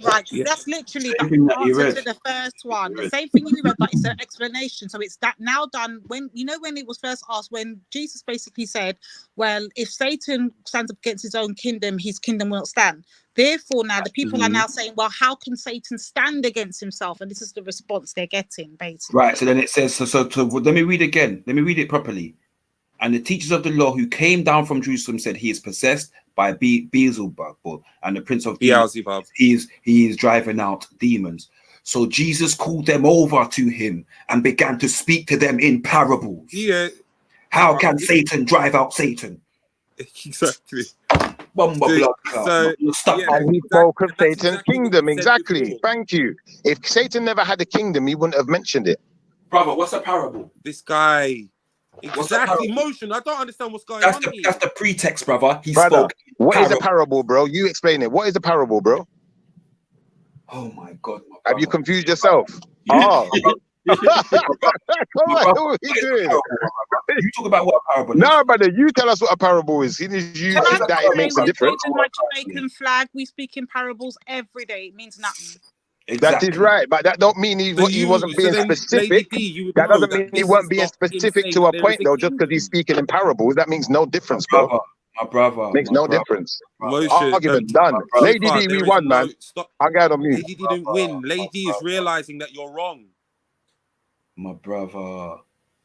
Right, that's literally the answer to the first one. The same thing you read, but it's an explanation. So it's that now done when it was first asked, when Jesus basically said, well, if Satan stands up against his own kingdom, his kingdom won't stand. Therefore, now the people are now saying, well, how can Satan stand against himself? And this is the response they're getting, basically. Right, so then it says, so let me read again. Let me read it properly. And the teachers of the law who came down from Jerusalem said, he is possessed by Beelzebub, and the prince of Beelzebub. He is driving out demons. So Jesus called them over to him and began to speak to them in parables. Yeah. How can Satan drive out Satan? Exactly. And he spoke of Satan's kingdom. Exactly. Thank you. If Satan never had a kingdom, he wouldn't have mentioned it. Brother, what's a parable? This guy. Exactly, Motion. I don't understand what's going on here. That's the pretext, brother. He brother, spoke. What is a parable, bro? You explain it. What is a parable, bro? Oh my God. Have you confused yourself? Oh. Come on, what are you doing? You talk about what a parable is. No, brother, you tell us what a parable is. You think that it makes a difference. My Jamaican flag, we speak in parables every day. It means nothing. Exactly. That is right, but that don't mean he wasn't being specific. That doesn't mean he wasn't being specific to a point, though, just because he's speaking in parables. That means no difference, bro. My brother. Makes no difference. Argument done. Lady D, we won, man. I got on mute. Lady D didn't win. Lady D is realizing that you're wrong. My brother.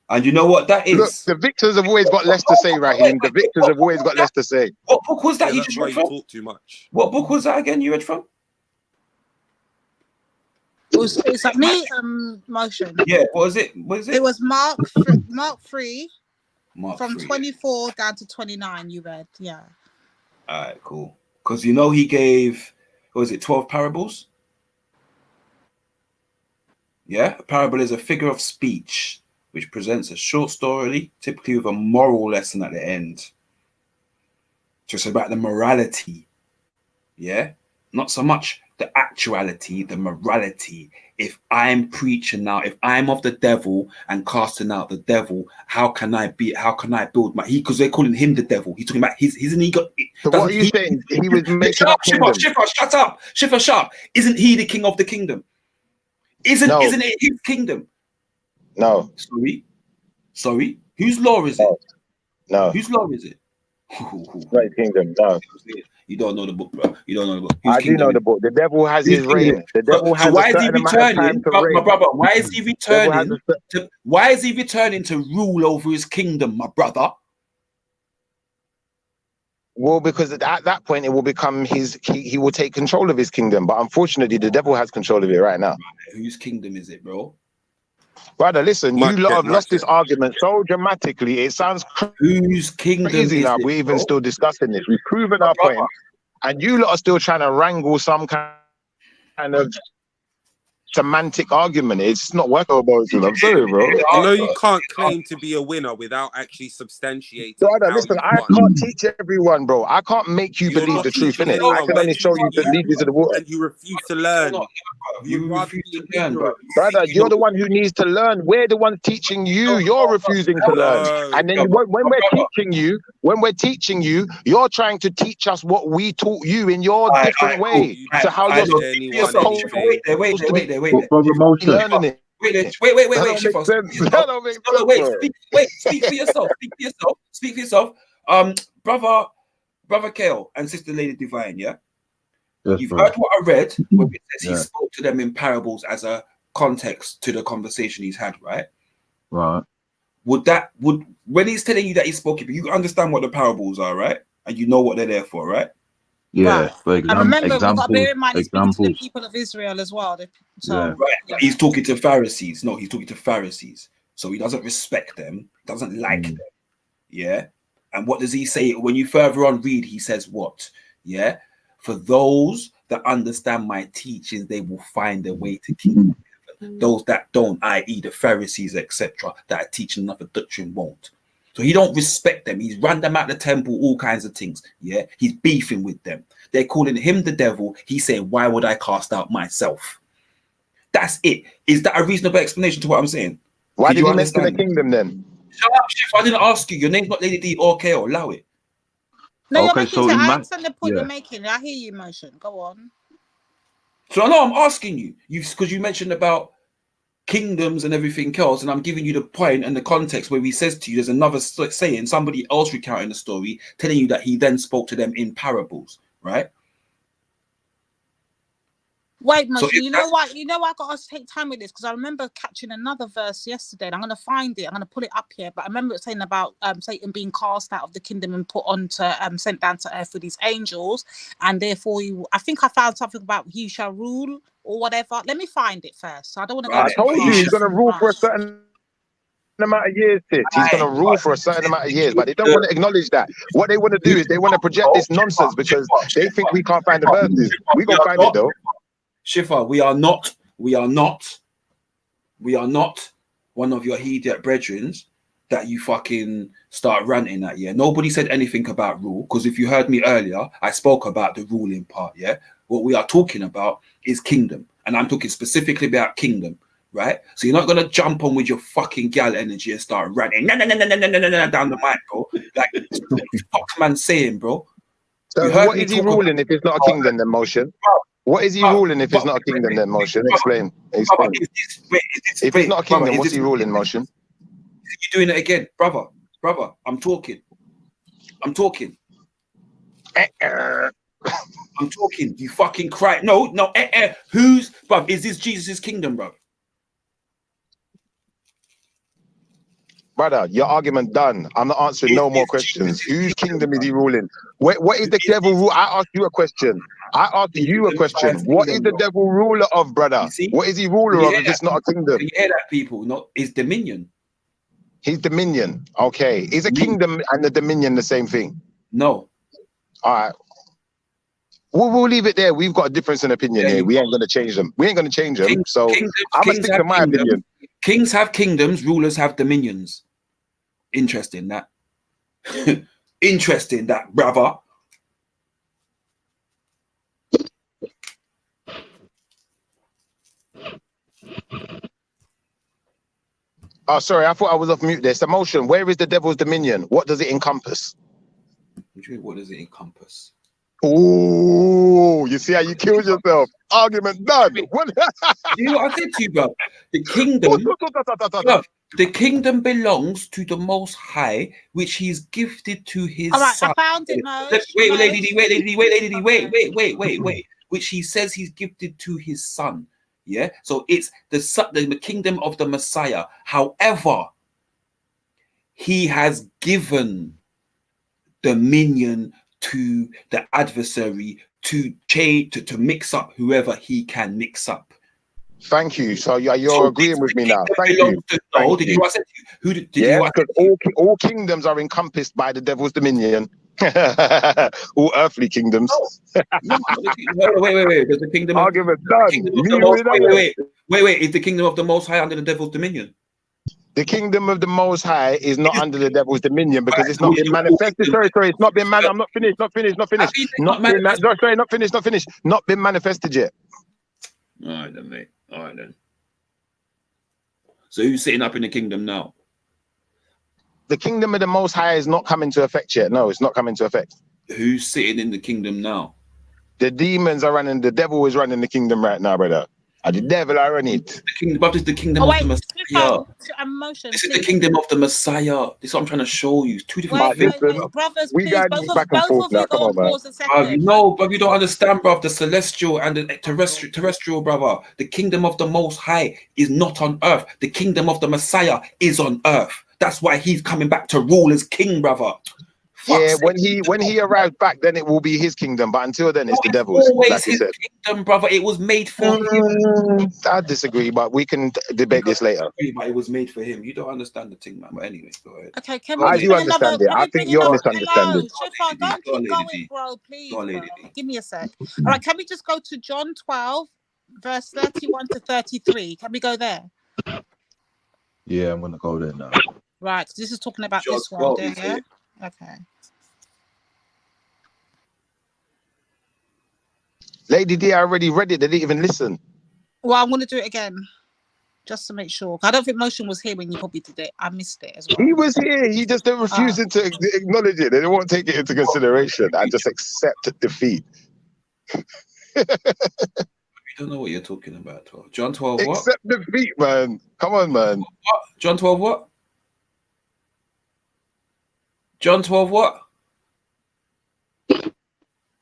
And you know what that is? Look, the victors have always got less to say, Raheem. The victors have always got less to say. What book was that you just read from? You talk too much. What book was that again you read from? It's like me, Motion. Yeah, what was it? What is it? It was Mark 3 from 24 down to 29. You read, yeah. All right, cool. Because he gave or is it 12 parables? Yeah, a parable is a figure of speech which presents a short story, typically with a moral lesson at the end. Just about the morality, yeah? Not so much the actuality, the morality. If I'm preaching now, if I'm of the devil and casting out the devil, how can I build my, because they're calling him the devil. He's talking about isn't he got, So what are you saying? He was making up kingdom. Schiffer, shut up. Schiffer, shut up. Isn't he the king of the kingdom? Isn't it his kingdom? No. Sorry. Whose law is it? No. Whose law is it? Right kingdom. No. You don't know the book, bro. You don't know the book. I do know the book. The devil has his reign. The devil has a certain amount of time to reign. My brother, why is he returning to rule over his kingdom, my brother? Well, because at that point it will become he will take control of his kingdom. But unfortunately, the devil has control of it right now. Whose kingdom is it, bro? Brother, listen, you lot have lost this argument so dramatically. It sounds crazy now. We're even still discussing this. We've proven our point, and you lot are still trying to wrangle some kind of semantic argument. It's not working. I'm sorry, bro. You know you can't claim to be a winner without actually substantiating. Brother, listen, I can't teach everyone, bro. I can't make you believe the truth, innit? I can only show you the leaders of the water. And you refuse to learn. You refuse to learn, bro. Brother, you're the one who needs to learn. We're the ones teaching you. You're refusing to learn. And then when we're teaching you, you're trying to teach us what we taught you in your different way. So how you're supposed to wait. learning it. Wait, speak for yourself. Speak for yourself. Brother Kale and Sister Lady Divine, yeah? Yes, You've bro. heard what I read when it says he spoke to them in parables as a context to the conversation he's had, right? Right. When he's telling you that he spoke it, you understand what the parables are, right? And you know what they're there for, right? Yeah. For And remember, we've got to examples. bear in mind he's speaking to the people of Israel as well. So, Right. He's talking to Pharisees. No, he's talking to Pharisees. So he doesn't respect them, doesn't like them. Yeah. And what does he say? When you further on read, he says what? Yeah. For those that understand my teachings, they will find their way to kingdom. Those that don't, i.e. the Pharisees, etc., that are teaching another doctrine won't. So he don't respect them. He's run them out the temple, all kinds of things. Yeah, he's beefing with them. They're calling him the devil. He's saying, why would I cast out myself? That's it. Is that a reasonable explanation to what I'm saying? Why did you mention the kingdom then? Shut up, Shiv. I didn't ask you. Your name's not Lady D or KO. Allow it. No, you're making I understand the point you're making. I hear you, Motion. Go on. So no, I'm asking you. Because you mentioned about kingdoms and everything else, and I'm giving you the point and the context where he says to you, there's another saying, somebody else recounting the story, telling you that he then spoke to them in parables, right? Wait, Motion, you know what? You know I got to take time with this because I remember catching another verse yesterday, and I'm going to find it. I'm going to pull it up here, but I remember it saying about Satan being cast out of the kingdom and put on to sent down to earth with his angels, and therefore I think I found something about he shall rule or whatever. Let me find it first. So I don't want to go. I told you he's going to rule for a certain amount of years, Tit. He's going to rule for a certain amount of years, but they don't want to acknowledge that. What they want to do is they want to project this nonsense because they think we can't find the verses. We gonna find it though. Shifa, we are not one of your idiot brethren that you fucking start ranting at. Yeah, nobody said anything about rule, because if you heard me earlier, I spoke about the ruling part. Yeah, what we are talking about is kingdom, and I'm talking specifically about kingdom, right? So you're not gonna jump on with your fucking gal energy and start ranting no down the mic, bro. Like fuck man saying, bro. So what is he ruling if it's not a kingdom then, Motion? What is he ruling if it's not a kingdom then, Motion? Explain. If it's not a kingdom, what's he ruling, Motion? You're doing it again, brother. I'm talking. I'm talking. You fucking cry. No. Who's, bruv? Is this Jesus' kingdom, bro? Brother, your argument done. I'm not answering no more questions. Whose kingdom is he ruling? What is the devil rule? I asked you a question. What is the devil ruler of, brother? What is he ruler of if it's not a kingdom? You hear that, people? Not his dominion. His dominion. Okay. Is a kingdom and the dominion the same thing? No. All right. We'll leave it there. We've got a difference in opinion here. We ain't going to change them. We ain't going to change them. So I'm going to stick to my opinion. Kings have kingdoms, rulers have dominions. Interesting that. Interesting that, brother. Oh, sorry, I thought I was off mute there. It's emotion. Where is the devil's dominion? What does it encompass? What does it encompass? Oh, you see how you killed yourself? Argument done. What? You know what I said to you, bro? The kingdom, bro, the kingdom belongs to the Most High, which He's gifted to His All right, Son. I found it, Mo. Wait, Lady D, wait. Which He says He's gifted to His Son. Yeah, so it's the kingdom of the Messiah. However, He has given dominion to the adversary to change, to mix up whoever he can mix up. Thank you. So you're agreeing with me now. Thank you. No, did you? I said to you. Who did you? Because all kingdoms are encompassed by the devil's dominion. All earthly kingdoms. No, wait. There's the kingdom. Argument done. Wait. Is the kingdom of the Most High under the devil's dominion? The kingdom of the Most High is not under the devil's dominion because it's not been manifested. Sorry, it's not been I'm not finished. Not been manifested yet. All right then, mate. All right then. So who's sitting up in the kingdom now? The kingdom of the Most High is not coming to effect yet. No, it's not coming to effect. Who's sitting in the kingdom now? The demons are running. The devil is running the kingdom right now, brother. The devil are running it. The kingdom, but it's the kingdom of the Messiah. This is the kingdom of the Messiah. This is what I'm trying to show you. Two different things. Brothers, we got back and forth now. Come on, man. No, but you don't understand, bruv. The celestial and the terrestrial, brother. The kingdom of the Most High is not on earth. The kingdom of the Messiah is on earth. That's why He's coming back to rule as king, brother. Yeah, when he arrives back, then it will be His kingdom. But until then, it's the devil's. Like you said, kingdom, brother. It was made for Him. I disagree, but we can debate this later. But it was made for Him. You don't understand the thing, man. But anyway, go ahead. Okay, can we? I do understand it. I think you're misunderstanding. Shifar, don't keep going, bro. Please, bro. Give me a sec. All right, can we just go to John 12, verse 31 to 33? Can we go there? Yeah, I'm gonna go there now. Right, this is talking about John this world, 12, yeah? Okay. Lady D, I already read it. They didn't even listen. Well, I'm going to do it again, just to make sure. I don't think Motion was here when you probably did it. I missed it as well. He was here. He just refusing to acknowledge it. They don't want to take it into consideration and just accept defeat. You don't know what you're talking about, 12. John 12 what? Accept defeat, man. Come on, man. What? John 12 what? John 12 what?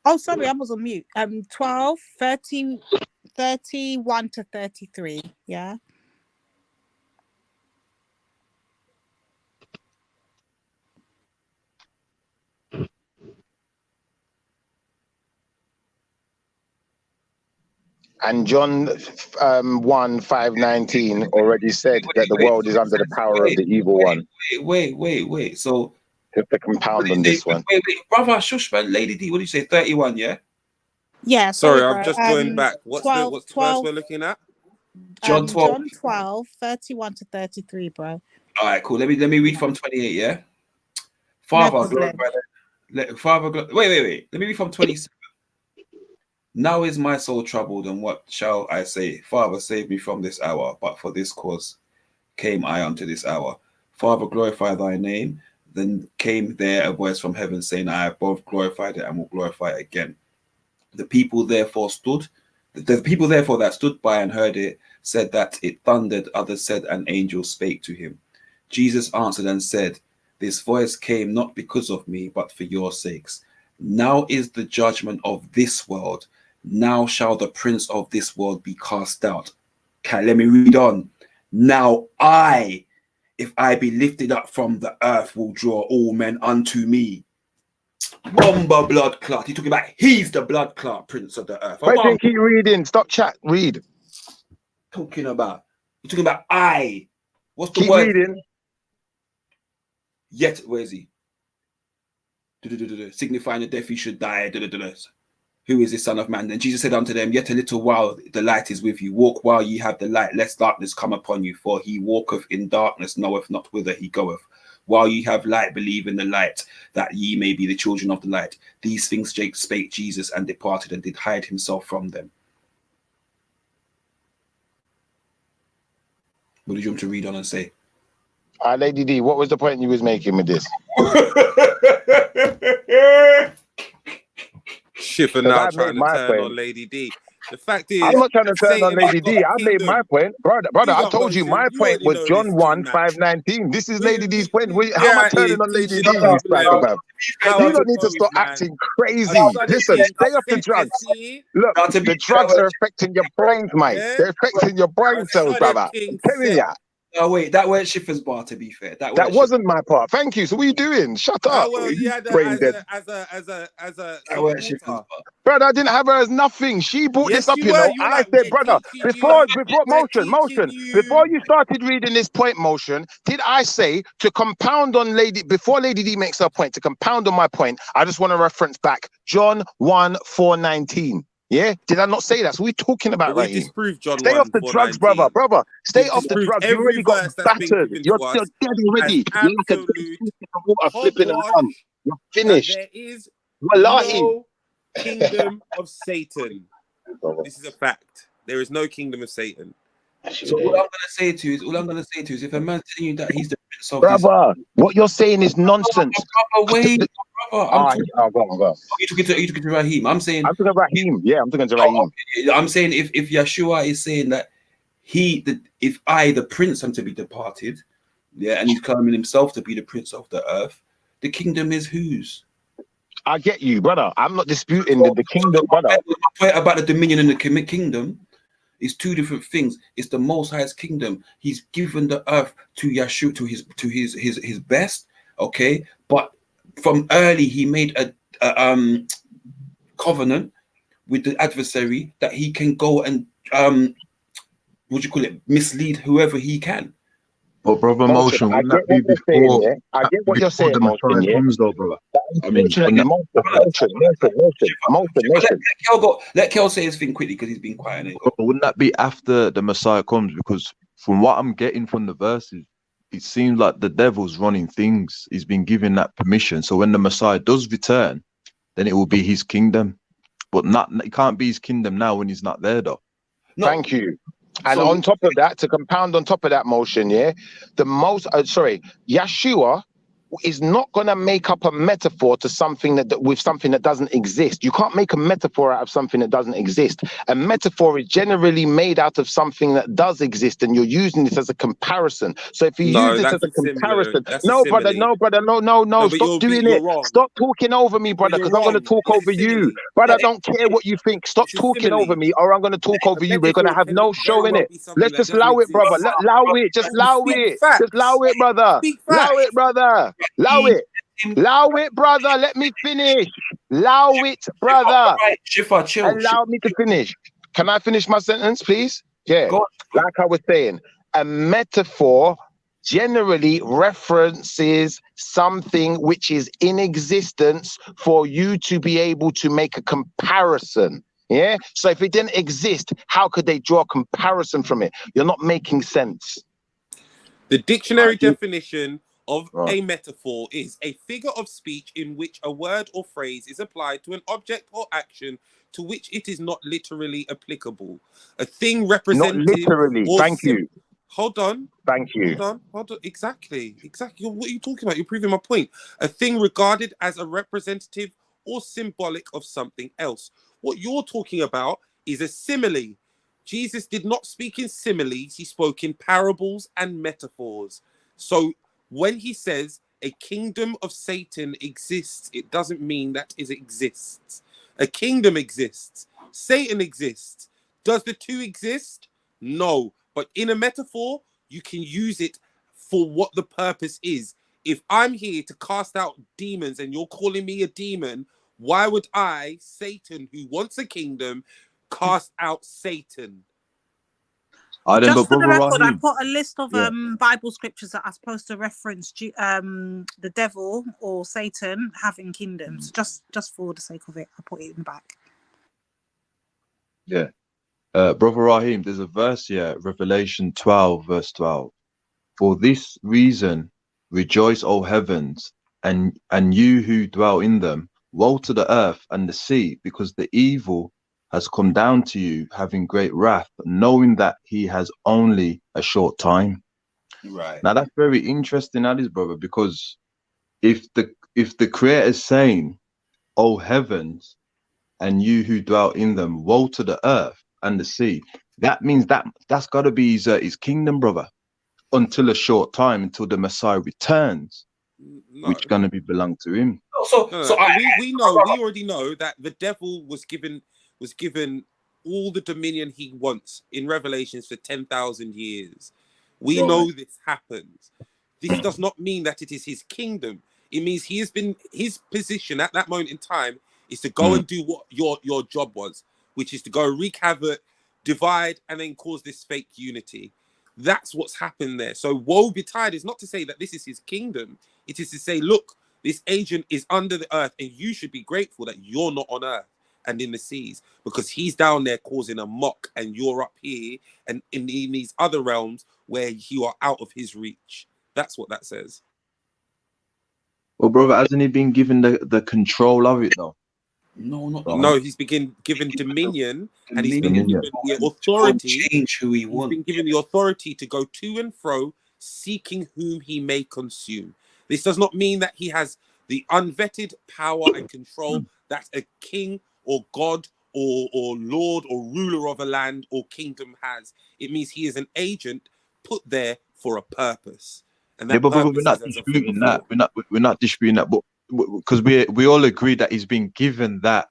Oh, sorry, I was on mute. 12, 30, 31 to 33. Yeah. And John 1:5-19 already said that the world is under the power of the evil one. Wait. So just to compound on this one. Wait, brother, shush, man. Lady D, what do you say? 31, yeah? Yeah. Sorry, I'm just going back. What's the verse we're looking at? John 12. John 12, 31 to 33, bro. All right, cool. Let me read from 28, yeah? Father, glorify wait. Let me read from 27. Now is my soul troubled, and what shall I say? Father, save me from this hour, but for this cause came I unto this hour. Father, glorify thy name. Then came there a voice from heaven saying, I have both glorified it and will glorify it again. The people therefore that stood by and heard it said that it thundered. Others said an angel spake to him. Jesus answered and said, this voice came not because of me, but for your sakes. Now is the judgment of this world. Now shall the prince of this world be cast out. Okay, let me read on. Now if I be lifted up from the earth, will draw all men unto me. Bomber blood clot. He's talking about he's the blood clot prince of the earth. Wait, keep reading. Stop chat. Read. Talking about. You're talking about I. What's the keep word? Reading. Yet, where is he? Signifying the death he should die. who is the Son of Man? Then Jesus said unto them, yet a little while the light is with you. Walk while ye have the light, lest darkness come upon you. For he walketh in darkness, knoweth not whither he goeth. While ye have light, believe in the light, that ye may be the children of the light. These things spake Jesus, and departed, and did hide himself from them. What did you want to read on and say? Lady D, what was the point you was making with this? Schiffer now trying to turn on Lady D. The fact is, I'm not trying to turn on Satan Lady ain't got D. a I made my point. Brother, Big I up, told you my Motion. You point already was know John this 1, tune, man. 5:19. This is Lady D's point. How am I Yeah, turning it on is. Lady This D, is you the problem. psychopath? How You it don't need to goes, start man. acting A crazy. son of Listen, King stay off the said drugs. to see. Look, the drugs are affecting your brains, mate. Yeah? They're affecting your brain A cells, son brother. of I'm King telling said. you. Oh wait, that weren't Schiffer's bar. To be fair, That wasn't my part. Thank you. So what are you doing? Shut up. Well, you had Brain dead. as a that weren't Schiffer's bar. Brother, I didn't have her as nothing. She brought this Yes, up, you you were. know. You were I like, said, we're brother, teaching before we're motion, teaching before you. you started reading this point, motion, did I say to compound on before Lady D makes her point, to compound on my point, I just want to reference back John 1, 4:19. Yeah? Did I not say that? So we're talking about But we Raheem. disproved John Stay 1, off the drugs, 4:19. brother. Stay We've off the disproved drugs. You every already got verse that's been battered. given You're to us dead as already. You're like a absolute water flipping around. hogwash You're that finished. there is Wallahi. no kingdom of Satan. This is a fact. There is no kingdom of Satan. So all I'm gonna say to you is, if a man's telling you that he's the prince of Brother, what you're saying is nonsense. brother, wait, brother, I'm talking. Go on. Are you talking to Raheem? I'm saying. I'm talking to Raheem. Yeah, I'm talking to Raheem. Okay. I'm saying if Yeshua is saying that if I, the prince, am to be departed, yeah, and he's claiming himself to be the prince of the earth, the kingdom is whose? I get you, brother. I'm not disputing the kingdom, brother. My point about the dominion and the kingdom is two different things. It's the Most High's kingdom. He's given the earth to Yeshua, to his best. Okay, but from early he made a covenant with the adversary that he can go and mislead whoever he can. But brother Motion, I wouldn't get that be what you're saying, before? yeah. I get what you're before saying, the Motion, Messiah yeah. comes, though, brother? I mean, Unfortunately, motion. Let Kel say his thing quickly because he's been quiet. But wouldn't that be after the Messiah comes? Because from what I'm getting from the verses, it seems like the devil's running things. He's been given that permission. So when the Messiah does return, then it will be his kingdom. But it can't be his kingdom now when he's not there, though. No. Thank you. And on top of that, to compound on top of that motion, yeah, Yeshua is not going to make up a metaphor to something with something that doesn't exist. You can't make a metaphor out of something that doesn't exist. A metaphor is generally made out of something that does exist, and you're using this as a comparison. So if you use this as a comparison, no, brother, no, stop doing it. Wrong. Stop talking over me, brother, because I'm going to talk over you. Brother, I don't care what you think. Stop talking over me, or I'm going to talk over you. We're going to have no show in it. Let's just allow it, brother. Allow it. Just allow it. Just allow it, brother. Allow it, brother. Allow it. Allow it, brother. Let me finish. Allow it, brother. Allow me to finish. Can I finish my sentence, please? Yeah. Like I was saying, a metaphor generally references something which is in existence for you to be able to make a comparison. Yeah. So if it didn't exist, how could they draw a comparison from it? You're not making sense. The dictionary definition of a metaphor is a figure of speech in which a word or phrase is applied to an object or action to which it is not literally applicable. A thing represented. Not literally. Thank you. Hold on. Thank you. Hold on. Exactly. What are you talking about? You're proving my point. A thing regarded as a representative or symbolic of something else. What you're talking about is a simile. Jesus did not speak in similes. He spoke in parables and metaphors. So when he says a kingdom of Satan exists, it doesn't mean that it exists. A kingdom exists. Satan exists. Does the two exist? No. But in a metaphor, you can use it for what the purpose is. If I'm here to cast out demons and you're calling me a demon, why would I, Satan, who wants a kingdom, cast out Satan? Just for the record, I put a list of Bible scriptures that are supposed to reference the devil or Satan having kingdoms. Just for the sake of it, I put it in the back. Yeah. Brother Raheem, there's a verse here, Revelation 12, verse 12. For this reason, rejoice, O heavens, and you who dwell in them. Woe to the earth and the sea, because the evil has come down to you, having great wrath, knowing that he has only a short time. Right. Now that's very interesting, that is, brother, because if the Creator is saying, O heavens, and you who dwell in them, woe to the earth and the sea, that means that's got to be his kingdom, brother, until a short time, until the Messiah returns, which gonna be belong to him. We already know that the devil was given all the dominion he wants in Revelations for 10,000 years. We know this happens. This does not mean that it is his kingdom. It means his position at that moment in time is to go and do what your job was, which is to go wreak havoc, divide, and then cause this fake unity. That's what's happened there. So woe betide is not to say that this is his kingdom. It is to say, look, this agent is under the earth, and you should be grateful that you're not on earth and in the seas, because he's down there causing a mock, and you're up here and in these other realms where you are out of his reach. That's what that says. Well, brother, hasn't he been given the control of it though? No, he's been given dominion, and he's been given the authority. Change who he wants. He's been given the authority to go to and fro, seeking whom he may consume. This does not mean that he has the unvetted power and control that a king or god or lord or ruler of a land or kingdom has. It means he is an agent put there for a purpose. And that but we're not disputing that. We're not disputing that, but because we all agree that he's been given that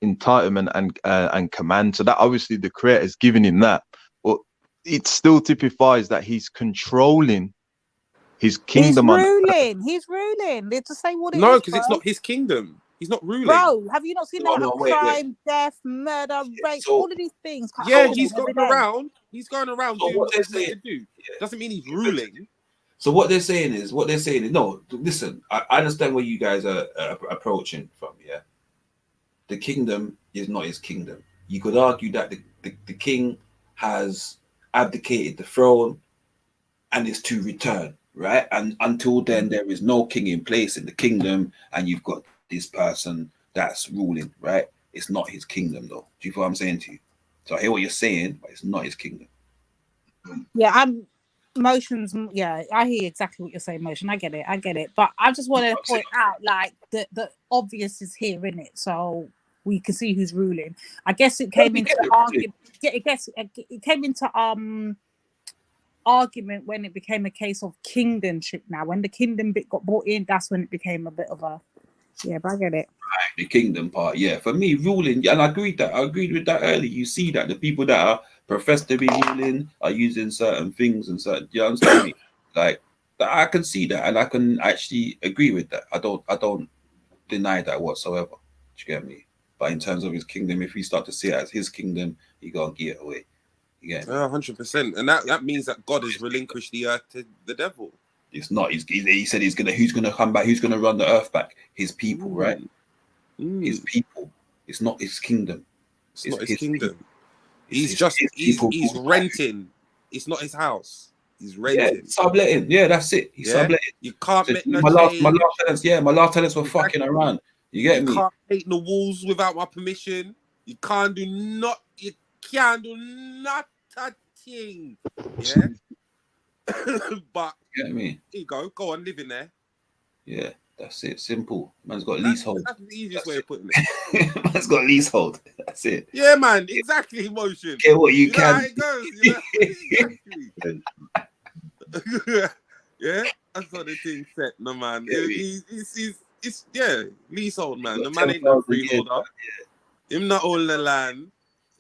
entitlement and command. So that obviously the Creator is giving him that, but it still typifies that he's controlling his kingdom. He's ruling. Let's just say what it is. No, because it's not his kingdom. He's not ruling. Bro, have you not seen crime, death, murder, rape, all of these things? He's going around. He's going around doing what he's meant to do. Doesn't mean he's ruling. So what they're saying is, no, listen, I understand where you guys are approaching from, yeah? The kingdom is not his kingdom. You could argue that the king has abdicated the throne and is to return, right? And until then, there is no king in place in the kingdom, and you've got this person that's ruling, right? It's not his kingdom, though. Do you feel what I'm saying to you? So I hear what you're saying, but it's not his kingdom. Yeah, Motions, yeah, I hear exactly what you're saying, Motion. I get it. But I just want to point out, like, the obvious is here, isn't it? So we can see who's ruling. I guess it came into argument. It came into argument when it became a case of kingdomship. Now, when the kingdom bit got brought in, that's when it became a bit of a but I get it. Right, the kingdom part, yeah. For me, ruling, and I agreed with that earlier. You see that the people that are professed to be ruling are using certain things and certain. You understand me? Like I can see that, and I can actually agree with that. I don't deny that whatsoever. Do you get me? But in terms of his kingdom, if we start to see it as his kingdom, he gonna give it away. You get me? 100%, and that means that God has relinquished the earth to the devil. It's not. He said who's gonna come back? Who's gonna run the earth back? His people, right? His people. It's not his kingdom. It's not his kingdom. He's renting. It's not his house. He's renting. Yeah, subletting. Yeah, that's it. He's subletting. You can't make no my last tenants. Yeah, my last tenants were fucking around. You get me? You can't paint the walls without my permission. You can't do not. You can't do not a thing. Yeah. But you get me? Here you go on, live in there. Yeah, that's it. Simple. Man's got leasehold. That's the easiest way of putting it. Man's got leasehold. That's it. Yeah, man. Exactly. Motion. Get what you can. Know how it goes. Yeah, that's what the thing said. No, man. It's leasehold, man. The man ain't no freeholder. Him not own the land.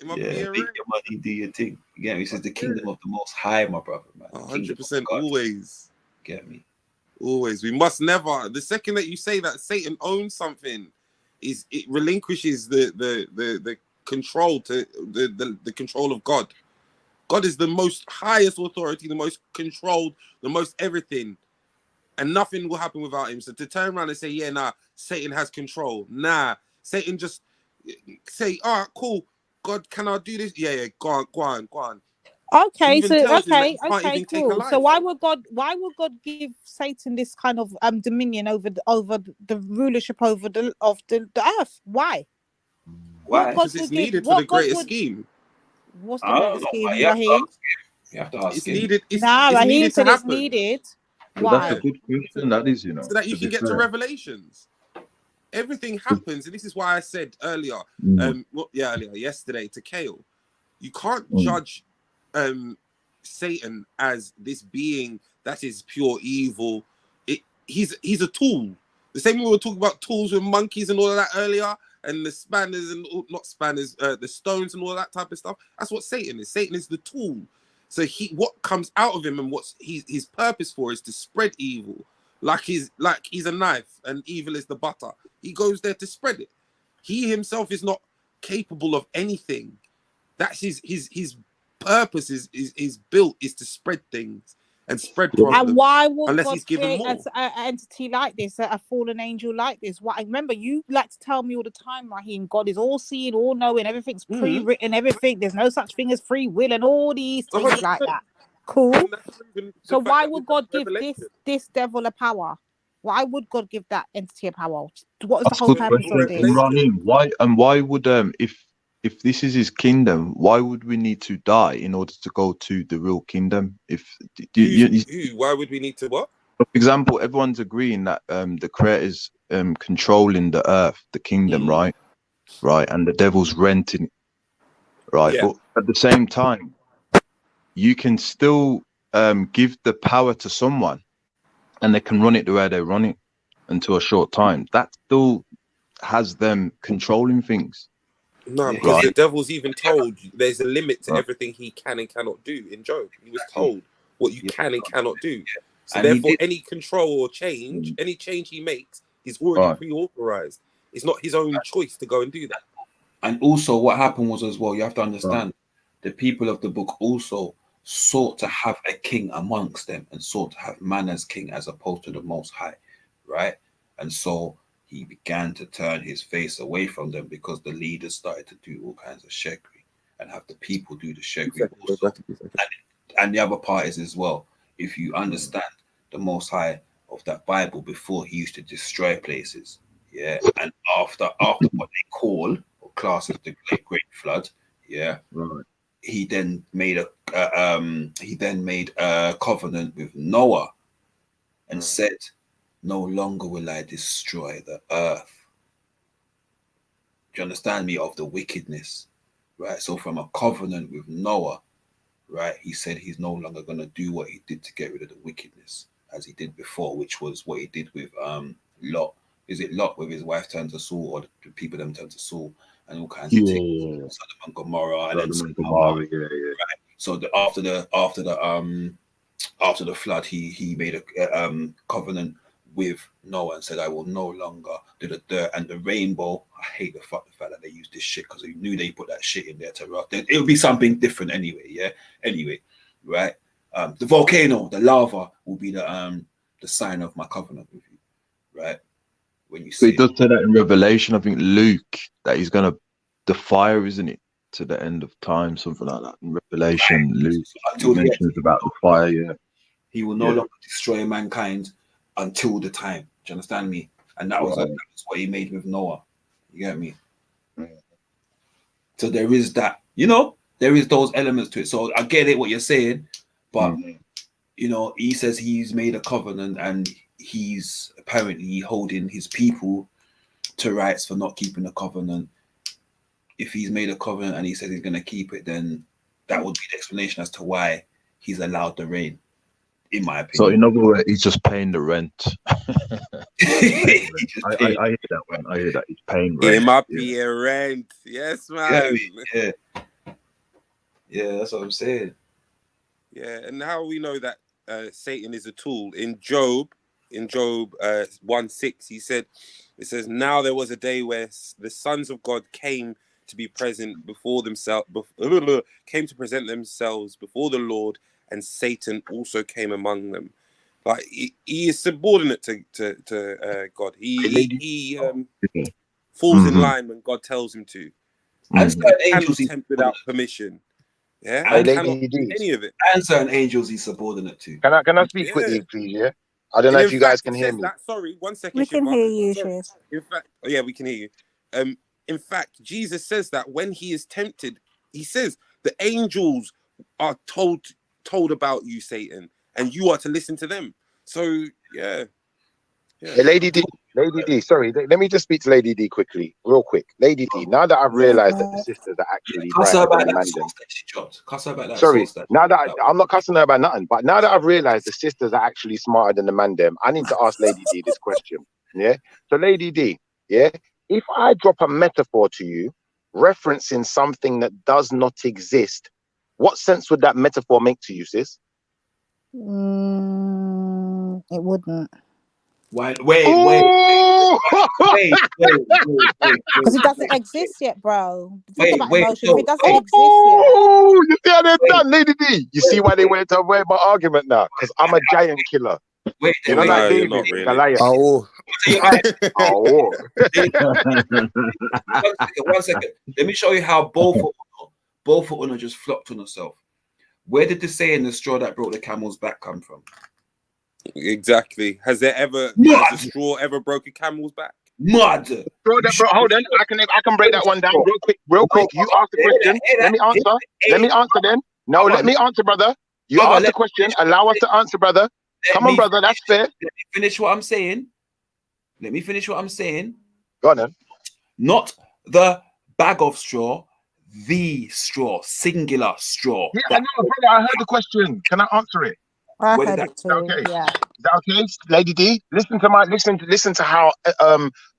Yeah, make your money, do your thing. You get me? This is the kingdom of the Most High, my brother, man. 100%, always. Get me? Always. We must never. The second that you say that Satan owns something, it relinquishes the control to the control of God. God is the most highest authority, the most controlled, the most everything, and nothing will happen without him. So to turn around and say, yeah, nah, Satan has control. Nah, Satan just say, all right, cool. God, can I do this? Yeah, go on. Okay, Even so tells him that okay, he can't okay, even take a cool. life. So why would God give Satan this kind of dominion over the rulership over the earth? Why? Why? What God Because it's would give? needed for the What God greater would? scheme. What's the I greater don't know. scheme, You have to Raheem? ask him. You have to ask It's him. needed. Nah, It's Raheem needed to said it's happen. needed. Well, that's a Why? good question. That is, you know, So that you to can be get to fair. revelations. Everything happens, and this is why I said earlier, yesterday to Kale, you can't judge Satan as this being that is pure evil. He's a tool. The same way we were talking about tools with monkeys and all of that earlier, and the spanners and not spanners, the stones and all that type of stuff. That's what Satan is. Satan is the tool. So what comes out of him and what's his purpose for is to spread evil. Like he's a knife and evil is the butter. He goes there to spread it. He himself is not capable of anything. That's his purpose is built is to spread things and spread problems. And why would unless God he's given create more. an entity like this, a fallen angel like this? What I remember, you like to tell me all the time, Raheem, God is all seeing, all knowing, everything's pre-written, everything. There's no such thing as free will and all these things like that. Cool. So why would God give this devil a power? Why would God give that entity a power? What is the That's a whole good purpose of question. this? Raheem, why would if this is his kingdom, why would we need to die in order to go to the real kingdom? If Why would we need to what? for example, everyone's agreeing that the creator's controlling the earth, the kingdom, right, and the devil's renting it, right. Yeah. But at the same time, you can still give the power to someone, and they can run it the way they run it until a short time. That still has them controlling things. No, because the devil's even told there's a limit to everything he can and cannot do. In Job, he was told what you can and cannot do. So And he therefore, did- any control or change, any change he makes is already pre-authorized. It's not his own choice to go and do that. And also, what happened was as well, you have to understand, the people of the book also sought to have a king amongst them and sought to have man as king as opposed to the Most High, right? And so he began to turn his face away from them because the leaders started to do all kinds of shekri and have the people do the shekri also. And the other part is as well, if you understand the Most High of that Bible, before he used to destroy places, yeah, and after what they call or class as the Great Flood, yeah, he then made a covenant with Noah and said, "No longer will I destroy the earth." Do you understand me? Of the wickedness, right? So from a covenant with Noah, right, he said he's no longer going to do what he did to get rid of the wickedness as he did before, which was what he did with Lot. Is it Lot with his wife turned to Saul, or the people them turned to Saul, and all kinds of things, Sodom and Gomorrah, and then Sodom, right? So after the flood, he made a covenant with Noah and said, "I will no longer do the dirt and the rainbow." I hate the fact that they used this shit because they knew they put that shit in there to rock. It would be something different anyway. Yeah. Anyway, right. The volcano, the lava will be the sign of my covenant with you, right? When you So see it does say that in Revelation, I think Luke, that he's gonna the fire, isn't it, to the end of time, something like that. In Revelation, Luke mentions about the fire. Yeah, he will no longer destroy mankind until the time. Do you understand me? And that was what he made with Noah. You get me? So there is that, there is those elements to it. So I get it what you're saying, but he says he's made a covenant and he's apparently holding his people to rights for not keeping the covenant. If he's made a covenant and he says he's going to keep it, then that would be the explanation as to why he's allowed the rain, in my opinion. so in other words, he's just paying the rent. I hear that one. I hear that he's paying rent. It might be a rent. Yes, man. Yeah, that's what I'm saying. Yeah, and how we know that Satan is a tool. In Job 1:6, it says, "Now there was a day where the sons of God came to be present before themselves, came to present themselves before the Lord, and Satan also came among them." Like he is subordinate to God. He falls in line when God tells him to. And certain Cannot angels he's tempt without permission. Yeah, Hey, and cannot Lady do D. any of it. and certain angels he's subordinate to. Can I speak Yeah. quickly, please? Yeah. I don't And know in if you guys fact, can it hear says me. that. Sorry, 1 second. We can Shiva. hear you, Sorry. Shiz. In fact, oh, yeah, we can hear you. In fact, Jesus says that when he is tempted, he says the angels are told about you, Satan, and you are to listen to them. So yeah. Hey, Lady D, sorry, let me just speak to Lady D quickly, real quick. Lady D, now that I've realized that the sisters are actually Cuss her brighter about than the that man sauce them. that she dropped. Cuss her about that Sorry, sauce that. now that I'm not cussing her about nothing, but now that I've realized the sisters are actually smarter than the man them, I need to ask Lady D this question. Yeah. So Lady D, yeah, if I drop a metaphor to you referencing something that does not exist, what sense would that metaphor make to you, sis? It wouldn't. Wait. Because it doesn't exist yet, bro. Think about emotion. If it doesn't exist yet. Oh, you see how they're done, Lady D? You see why they went to avoid my argument now? Because I'm a giant killer. You know, like you're David, not really. Goliath. Oh. Oh. One second. Let me show you how both of Una just flopped on herself. Where did the saying "the straw that broke the camel's back" come from? Exactly. Has a straw ever broke a camel's back? Mud. Hold on. I can break that one down real quick. You ask the question. Let me answer then. No, let me answer, brother. You ask the question. Allow us to answer, brother. Come on, brother. That's fair. Let me finish what I'm saying. Go on then. Not the bag of straw, the straw, singular straw. Yeah, I know, brother. I heard the question. Can I answer it? I heard it too. Okay. Yeah. Is that okay, Lady D? Listen to how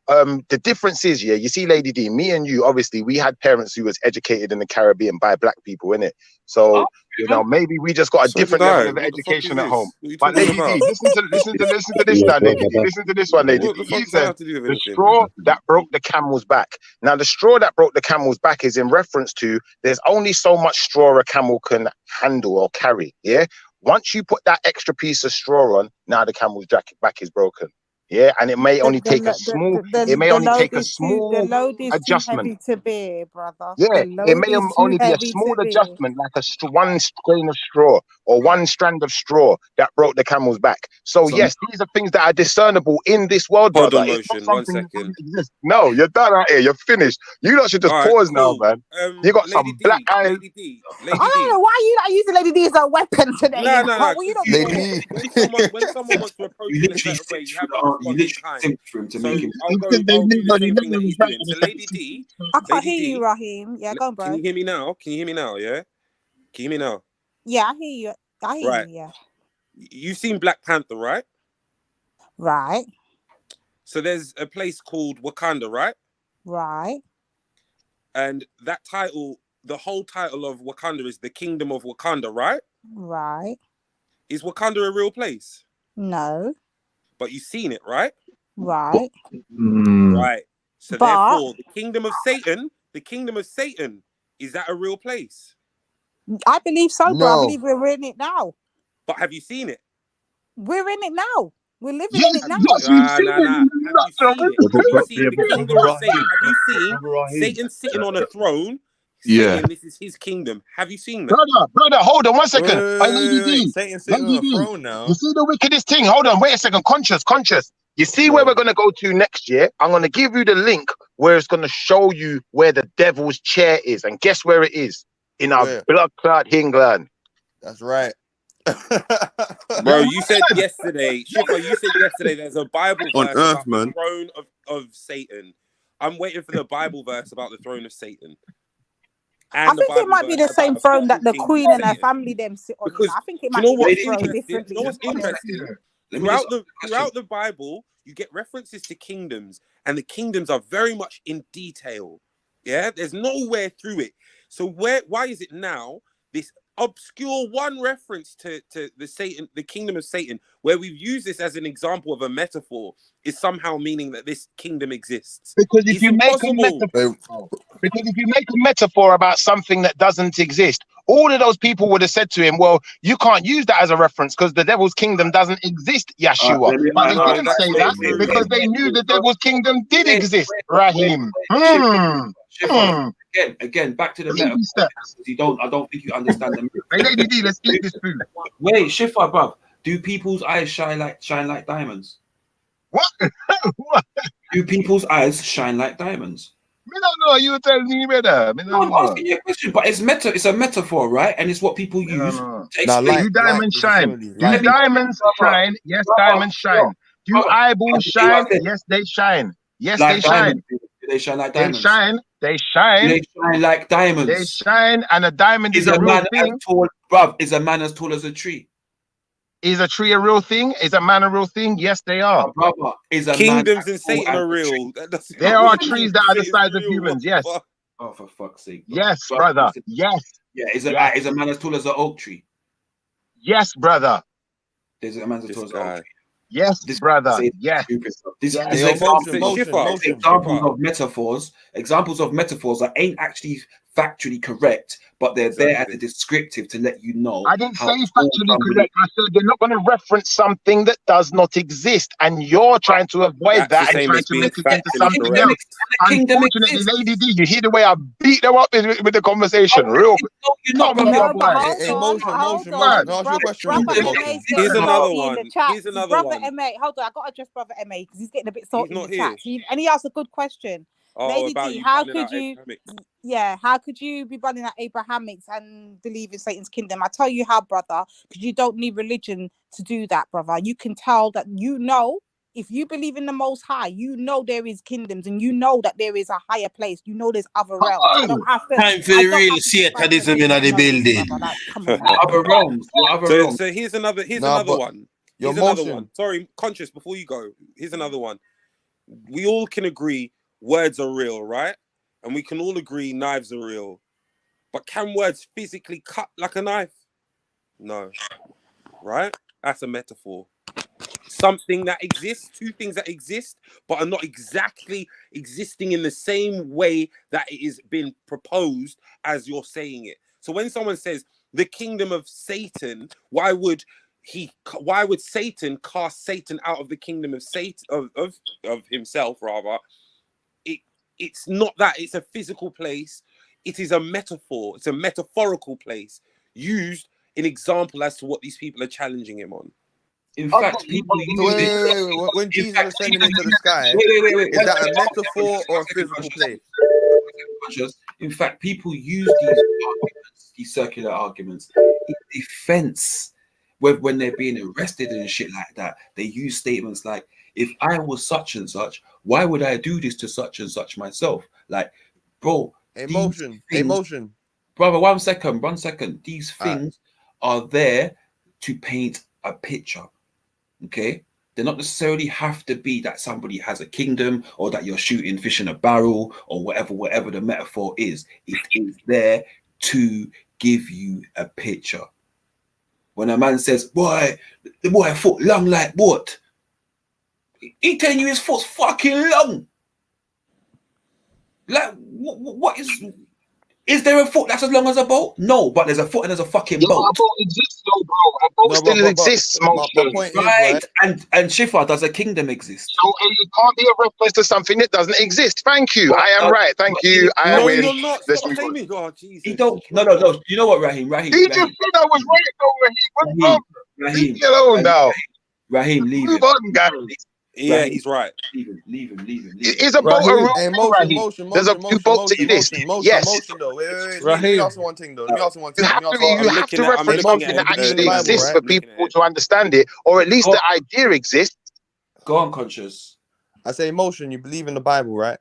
the difference is. Yeah, you see, Lady D, me and you, obviously, we had parents who was educated in the Caribbean by black people, innit? So you know, maybe we just got a different level of education at home. But Lady D, listen to this now, Lady D. Listen to this one, Lady D. He said the straw that broke the camel's back. Now, the straw that broke the camel's back is in reference to there's only so much straw a camel can handle or carry. Yeah. Once you put that extra piece of straw on, now the camel's back is broken. Yeah, and it may only take a small. It may only take a small The load is adjustment. too heavy to bear, brother. Yeah, The it load may is only too be a heavy small to bear. adjustment, like one grain of straw or one strand of straw that broke the camel's back. So yes, these are things that are discernible in this world, Hold brother. on, It's not Motion. 1 something that second. doesn't exist. No, you're done out here. You're finished. You lot should just All right, pause cool. now, man. You got Lady some black eyes. Lady D. I don't know why you not using Lady D as a weapon today. No. What you not doing? When someone wants to approach you in a certain way, you have to respond in kind. So I'll do the same thing that he's doing. So Lady D. I can't hear you, Raheem. Yeah, go on, bro. Can you hear me now? Yeah? Can you hear me now? Yeah, I hear you. Right. You, yeah. You've seen Black Panther, right? Right. So there's a place called Wakanda, right? Right. And that title, the whole title of Wakanda is the Kingdom of Wakanda, right? Right. Is Wakanda a real place? No. But you've seen it, right? Right. Right. So But therefore, the kingdom of Satan, is that a real place? I believe so, bro. I No. believe we're in it now. But have you seen it? We're in it now. We're living Yes, in it now. yes, we've seen it. Have you seen the kingdom of Satan? Have you seen Satan sitting on a throne saying this is his kingdom? Have you seen that? Brother, hold on 1 second. Lady D. Satan sitting on a throne now. You see the wickedest thing? Hold on, wait a second. Conscious. You see where we're going to go to next year? I'm going to give you the link where it's going to show you where the devil's chair is. And guess where it is? In our blood clot England. That's right. Bro, you said yesterday, Shifa, there's a Bible On verse earth, about man. the throne of Satan. I'm waiting for the Bible verse about the throne of Satan. I think it might be the same throne that the Queen and her family them sit on. Because I think it do might you know be what's thrown interesting? differently. You know what's interesting? Throughout the Bible, you get references to kingdoms, and the kingdoms are very much in detail. Yeah, there's nowhere through it. So why is it now this obscure one reference to the kingdom of Satan, where we've used this as an example of a metaphor, is somehow meaning that this kingdom exists? Because if you make a metaphor about something that doesn't exist, all of those people would have said to him, well, you can't use that as a reference because the devil's kingdom doesn't exist, Yeshua. But they didn't say that because they knew the devil's kingdom did exist, Raheem. Again, back to the Baby metaphor. steps. I don't think you understand the Hey, Lady D, let's eat this food. Wait, Shifa, bruv. Do people's eyes shine like diamonds? What? What? Do people's eyes shine like diamonds? Me don't know. You tell me better. Me No, don't I'm know. asking you a question, but it's a metaphor, right? And it's what people use to explain. Do diamonds shine? Do Let me- diamonds shine? Yes, diamonds shine. Do eyeballs shine? Yes, they shine. Yes, Like they shine. diamonds. Do they shine like They diamonds? shine. They shine. Do they shine like diamonds? They shine. And a diamond is a real man thing. as tall, bruv, is a man as tall as a tree? Is a tree a real thing? Is a man a real thing? Yes, they are. Brother, is a Kingdoms man and Satan are real. There are trees that are the size of humans. Yes. Oh, for fuck's sake. Yes, brother. Yes. Yeah, is a man as tall as an oak tree? Yes, brother. There's a man as tall as an oak tree. Yes, brother. Yes. This Yes. is examples of metaphors that ain't actually factually correct, but they're there as a descriptive to let you know. I didn't say factually correct. I said they're not going to reference something that does not exist, and you're trying to avoid that and trying to make it into something else. Unfortunately, Lady D, you hear the way I beat them up with the conversation, real quick. Top of your boy. Motion. Can I ask you a question? Here's another one. Here's another one. MA, hold on, I got to address Brother MA because he's getting a bit salty in the chat. And he asked a good question. Lady D, how could you? Yeah, how could you be running at Abrahamics and believe in Satan's kingdom? I tell you how, brother, because you don't need religion to do that, brother. You can tell that if you believe in the Most High, you know there is kingdoms and you know that there is a higher place. You know there's other realms. I don't have to. Time for the real Satanism in the building. Other realms. So here's another one. Here's another one. Sorry, Conscious, before you go, here's another one. We all can agree words are real, right? And we can all agree knives are real. But can words physically cut like a knife? No. Right? That's a metaphor. Something that exists, two things that exist, but are not exactly existing in the same way that it is being proposed as you're saying it. So when someone says the kingdom of Satan, why would Satan cast Satan out of the kingdom of Satan of himself rather? It's not that. It's a physical place. It is a metaphor. It's a metaphorical place used in example as to what these people are challenging him on. In fact, people use it. When Jesus ascended into the sky, is that a metaphor or a physical place? In fact, people use these arguments, these circular arguments, in defense. When they're being arrested and shit like that, they use statements like, if I was such and such, why would I do this to such and such myself? Like, bro, emotion. Brother, one second. These things are there to paint a picture. Okay? They not necessarily have to be that somebody has a kingdom or that you're shooting fish in a barrel or whatever the metaphor is. It is there to give you a picture. When a man says, boy, the boy foot long like what? He telling you his foot's fucking long. Like, what is there a foot that's as long as a boat? No, but there's a foot and there's a fucking boat. A boat exists, though, bro. A boat still exists, right? And Shifa, does a kingdom exist? So it can't be a reference to something that doesn't exist. Thank you. I am right. Thank you. I win. You're not. Let's Stop move on. claiming. Oh, Jesus. He don't. No. You know what, Raheem? He just said I was right, though, Raheem. Leave me alone now. Raheem, leave Move him. on, guys. Yeah, he's right. Leave him. Is a boat a real thing, Raheem? There's a few boats exist. Yes. Wait. Let me ask one thing, though. You have to reference something that actually exists for people to understand it, or at least the idea exists. Go on, Conscious. I say emotion. You believe in the Bible, right?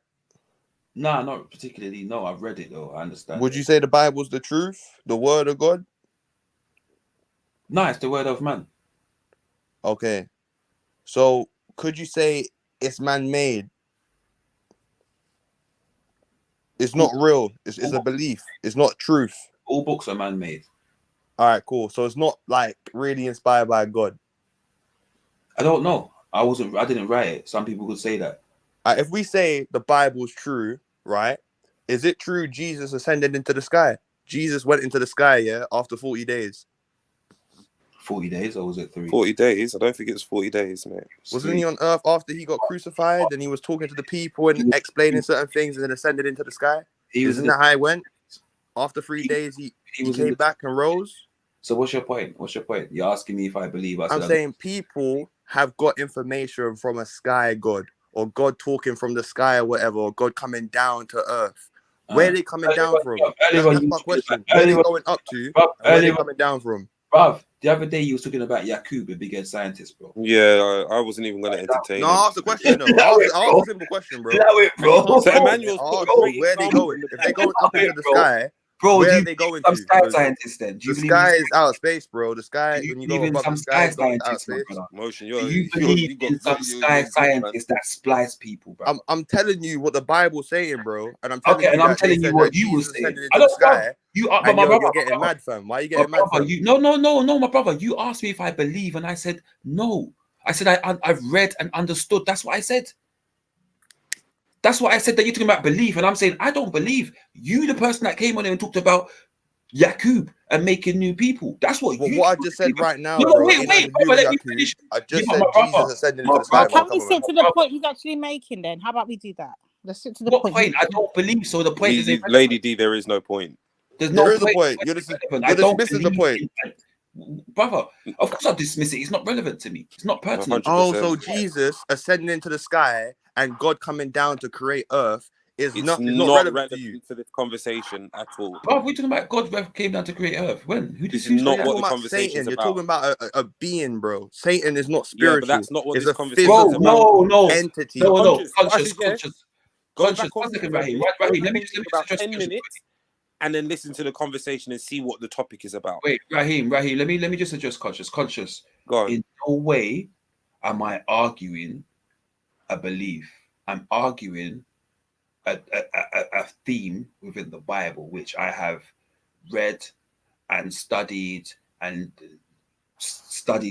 Nah, not particularly. No, I've read it though. I understand. Would you say the Bible's the truth, the word of God? No, it's the word of man. Okay. So could you say it's man-made? It's not real. It's a belief. It's not truth. All books are man-made. All right, cool. So it's not like really inspired by God. I don't know. I didn't write it. Some people could say that. If we say the Bible's true, right? Is it true Jesus ascended into the sky? Jesus went into the sky, yeah, after 40 days. 40 days, or was it 3? 40 days. I don't think it's 40 days, mate. Wasn't he on earth after he got crucified and he was talking to the people and explaining certain things and then ascended into the sky? Isn't that how it went? After 3 days, he came back and rose. So what's your point? What's your point? You're asking me if I believe. I'm saying people have got information from a sky god, or God talking from the sky or whatever, or God coming down to earth. Where are they coming down from? That's my question. Where are they going up to? And where are they coming down from? Bruv, the other day you was talking about Yakub, a big head scientist, bro. Yeah, I wasn't even going to entertain. No, ask the question though. Ask a simple question, bro. So Emmanuel's where are they going? If they're going up into the sky, bro, where are they going to? Sky scientists then? The sky is out of space, bro. The sky, when you go above the sky, it's out of space. Motion, you believe in some sky scientists that splice people, bro? I'm telling you what the Bible's saying, bro. And I'm telling you, and I'm telling you what you will say. I don't know. You're getting mad, fam. Why are you getting mad, fam? No, my brother. You asked me if I believe, and I said no. I said I've read and understood. That's what I said. That's what I said, that you're talking about belief, and I'm saying I don't believe. You, the person that came on here and talked about Yakub and making new people. That's what you. What I just said right now, no, bro. Wait, let me finish. I just said Jesus ascended into the sky. Can we stick to the point he's actually making then? How about we do that? Let's stick to the point. I don't believe so. The point is, Lady D, there is no point. There's no point. You're dismissing the point. Brother, of course I dismiss it. It's not relevant to me. It's not pertinent. 100%. Oh, so Jesus ascending into the sky and God coming down to create earth is not relevant to you for this conversation at all. Bro, we're talking about God came down to create earth. When? Who this is not what the conversation is You're about. talking about a being, bro. Satan is not spiritual. Yeah, but that's not what it's this a conversation is physical no entity. Conscious. Going back on let me just about 10 minutes and then listen to the conversation and see what the topic is about. Wait, Raheem, let me just address conscious. Go on. In no way am I arguing a belief. I'm arguing a theme within the Bible, which I have read and studied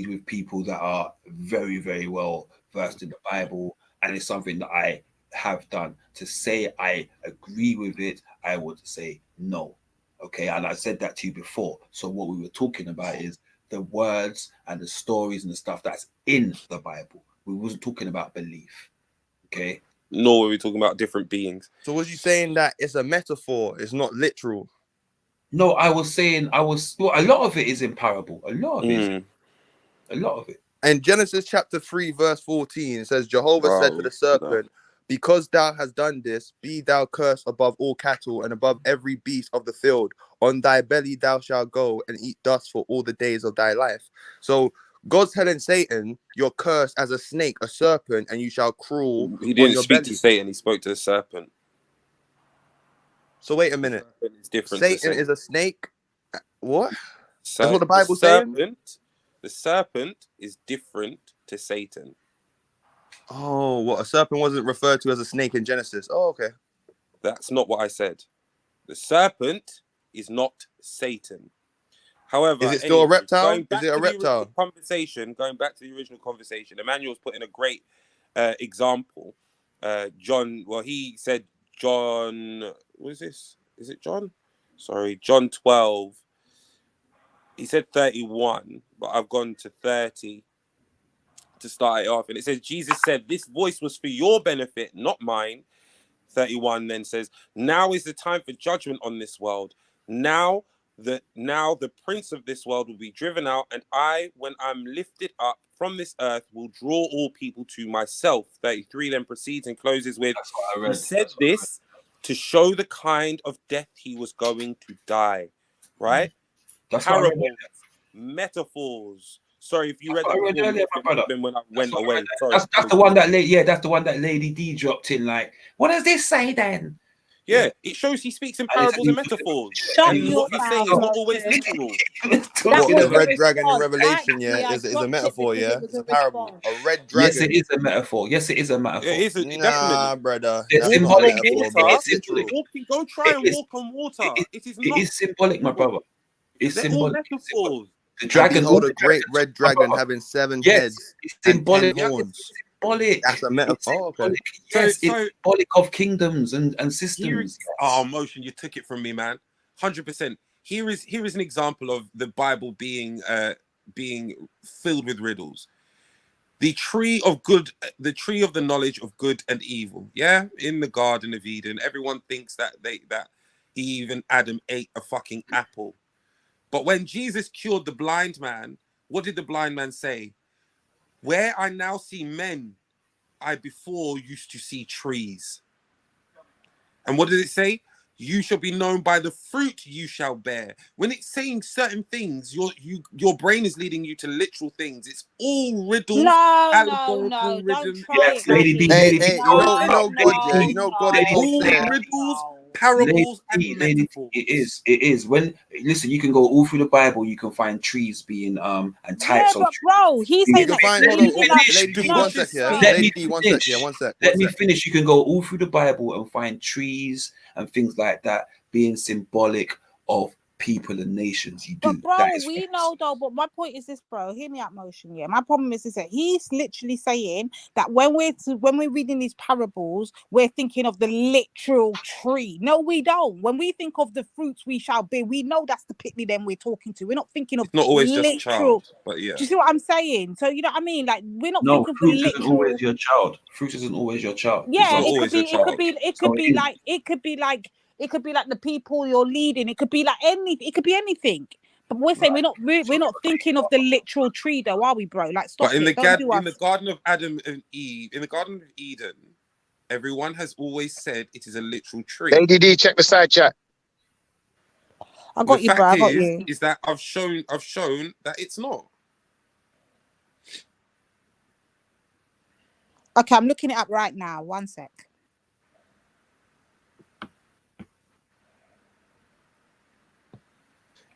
with people that are very, very well versed in the Bible, and it's something that I have done. To say I agree with it, I would say no. Okay, and I said that to you before. So what we were talking about is the words and the stories and the stuff that's in the Bible. We wasn't talking about belief. Okay. Nor were we talking about different beings. So was you saying that it's a metaphor? It's not literal? No, I was saying a lot of it is in parable. A lot of it. In Genesis chapter 3, verse 14, it says, Jehovah said to the serpent, because thou hast done this, be thou cursed above all cattle and above every beast of the field. On thy belly thou shalt go and eat dust for all the days of thy life. So God's telling Satan, you're cursed as a snake, a serpent, and you shall crawl. He didn't speak to Satan, he spoke to the serpent. So wait a minute. Satan is a snake? What? That's what the Bible's saying? The serpent is different to Satan. Oh, what? A serpent wasn't referred to as a snake in Genesis. Oh, okay. That's not what I said. The serpent is not Satan. However, is it still a reptile? Is it a reptile? Going back to the original conversation, Emmanuel's put in a great example. John, well, he said John, what is this? Is it John? Sorry, John 12. He said 31, but I've gone to 30 to start it off. And it says, Jesus said, this voice was for your benefit, not mine. 31 then says, now is the time for judgment on this world. Now the prince of this world will be driven out, and I, when I'm lifted up from this earth, will draw all people to myself. 33 then proceeds and closes with, he said this to show the kind of death he was going to die. Right? That's parables, metaphors. Sorry if you read that when I went away. Sorry. That's the one that Lady D dropped in. Like, what does this say then? Yeah, it shows he speaks in parables and metaphors. And what he's saying is not always literal. The red dragon in Revelation, is a metaphor, it's a parable. A red dragon. Yes, it is a metaphor. Yes, it is a metaphor. It is definitely, brother. It's symbolic. Go try and walk on water. It is not. It is symbolic, my brother. It's symbolic. The dragon, the great red dragon having 7 heads. It's symbolic. And horns. Symbolic. That's a metaphor. Okay. Yes, it's symbolic of kingdoms and systems. Motion, you took it from me, man. 100%. Here is an example of the Bible being filled with riddles. the tree of good, the tree of the knowledge of good and evil. Yeah, in the Garden of Eden, everyone thinks that Eve and Adam ate a fucking apple. But when Jesus cured the blind man, what did the blind man say? Where I now see men, I before used to see trees. And what did it say? You shall be known by the fruit you shall bear. When it's saying certain things, your brain is leading you to literal things. It's all riddles, allegorical riddles. Yes, Lady D, Hey, Lady D, hey, you know God, yeah, you know God in all Hosea. riddles, parables, and metaphors. It is. When listen, you can go all through the Bible. You can find trees being and types of trees. Bro, he's You saying can that find, hold on, Lady D, one sec, yeah. Lady D, one sec, yeah, one sec. Let me finish. You can go all through the Bible and find trees and things like that being symbolic of people and nations. You do. But bro, That is we know though. But my point is this, bro. Hear me out, motion. Yeah, my problem is this: that he's literally saying that when we're reading these parables, we're thinking of the literal tree. No, we don't. When we think of the fruits we shall bear, we know that's the pitney them we're talking to. We're not thinking of Not always just literal. child, but yeah. Do you see what I'm saying? So you know what I mean? Like we're not no. thinking of the Fruit isn't literal. always your child. Fruit isn't always your child. Yeah, It's it not could be. It could be like the people you're leading. It could be like anything. It could be anything. But we're saying we're not thinking of the literal tree, though, are we, bro? Like, stop But in it. the Garden of Adam and Eve, in the Garden of Eden, everyone has always said it is a literal tree. Lady D, check the side chat. I got you, bro. I got you. Is that I've shown that it's not. Okay, I'm looking it up right now. One sec.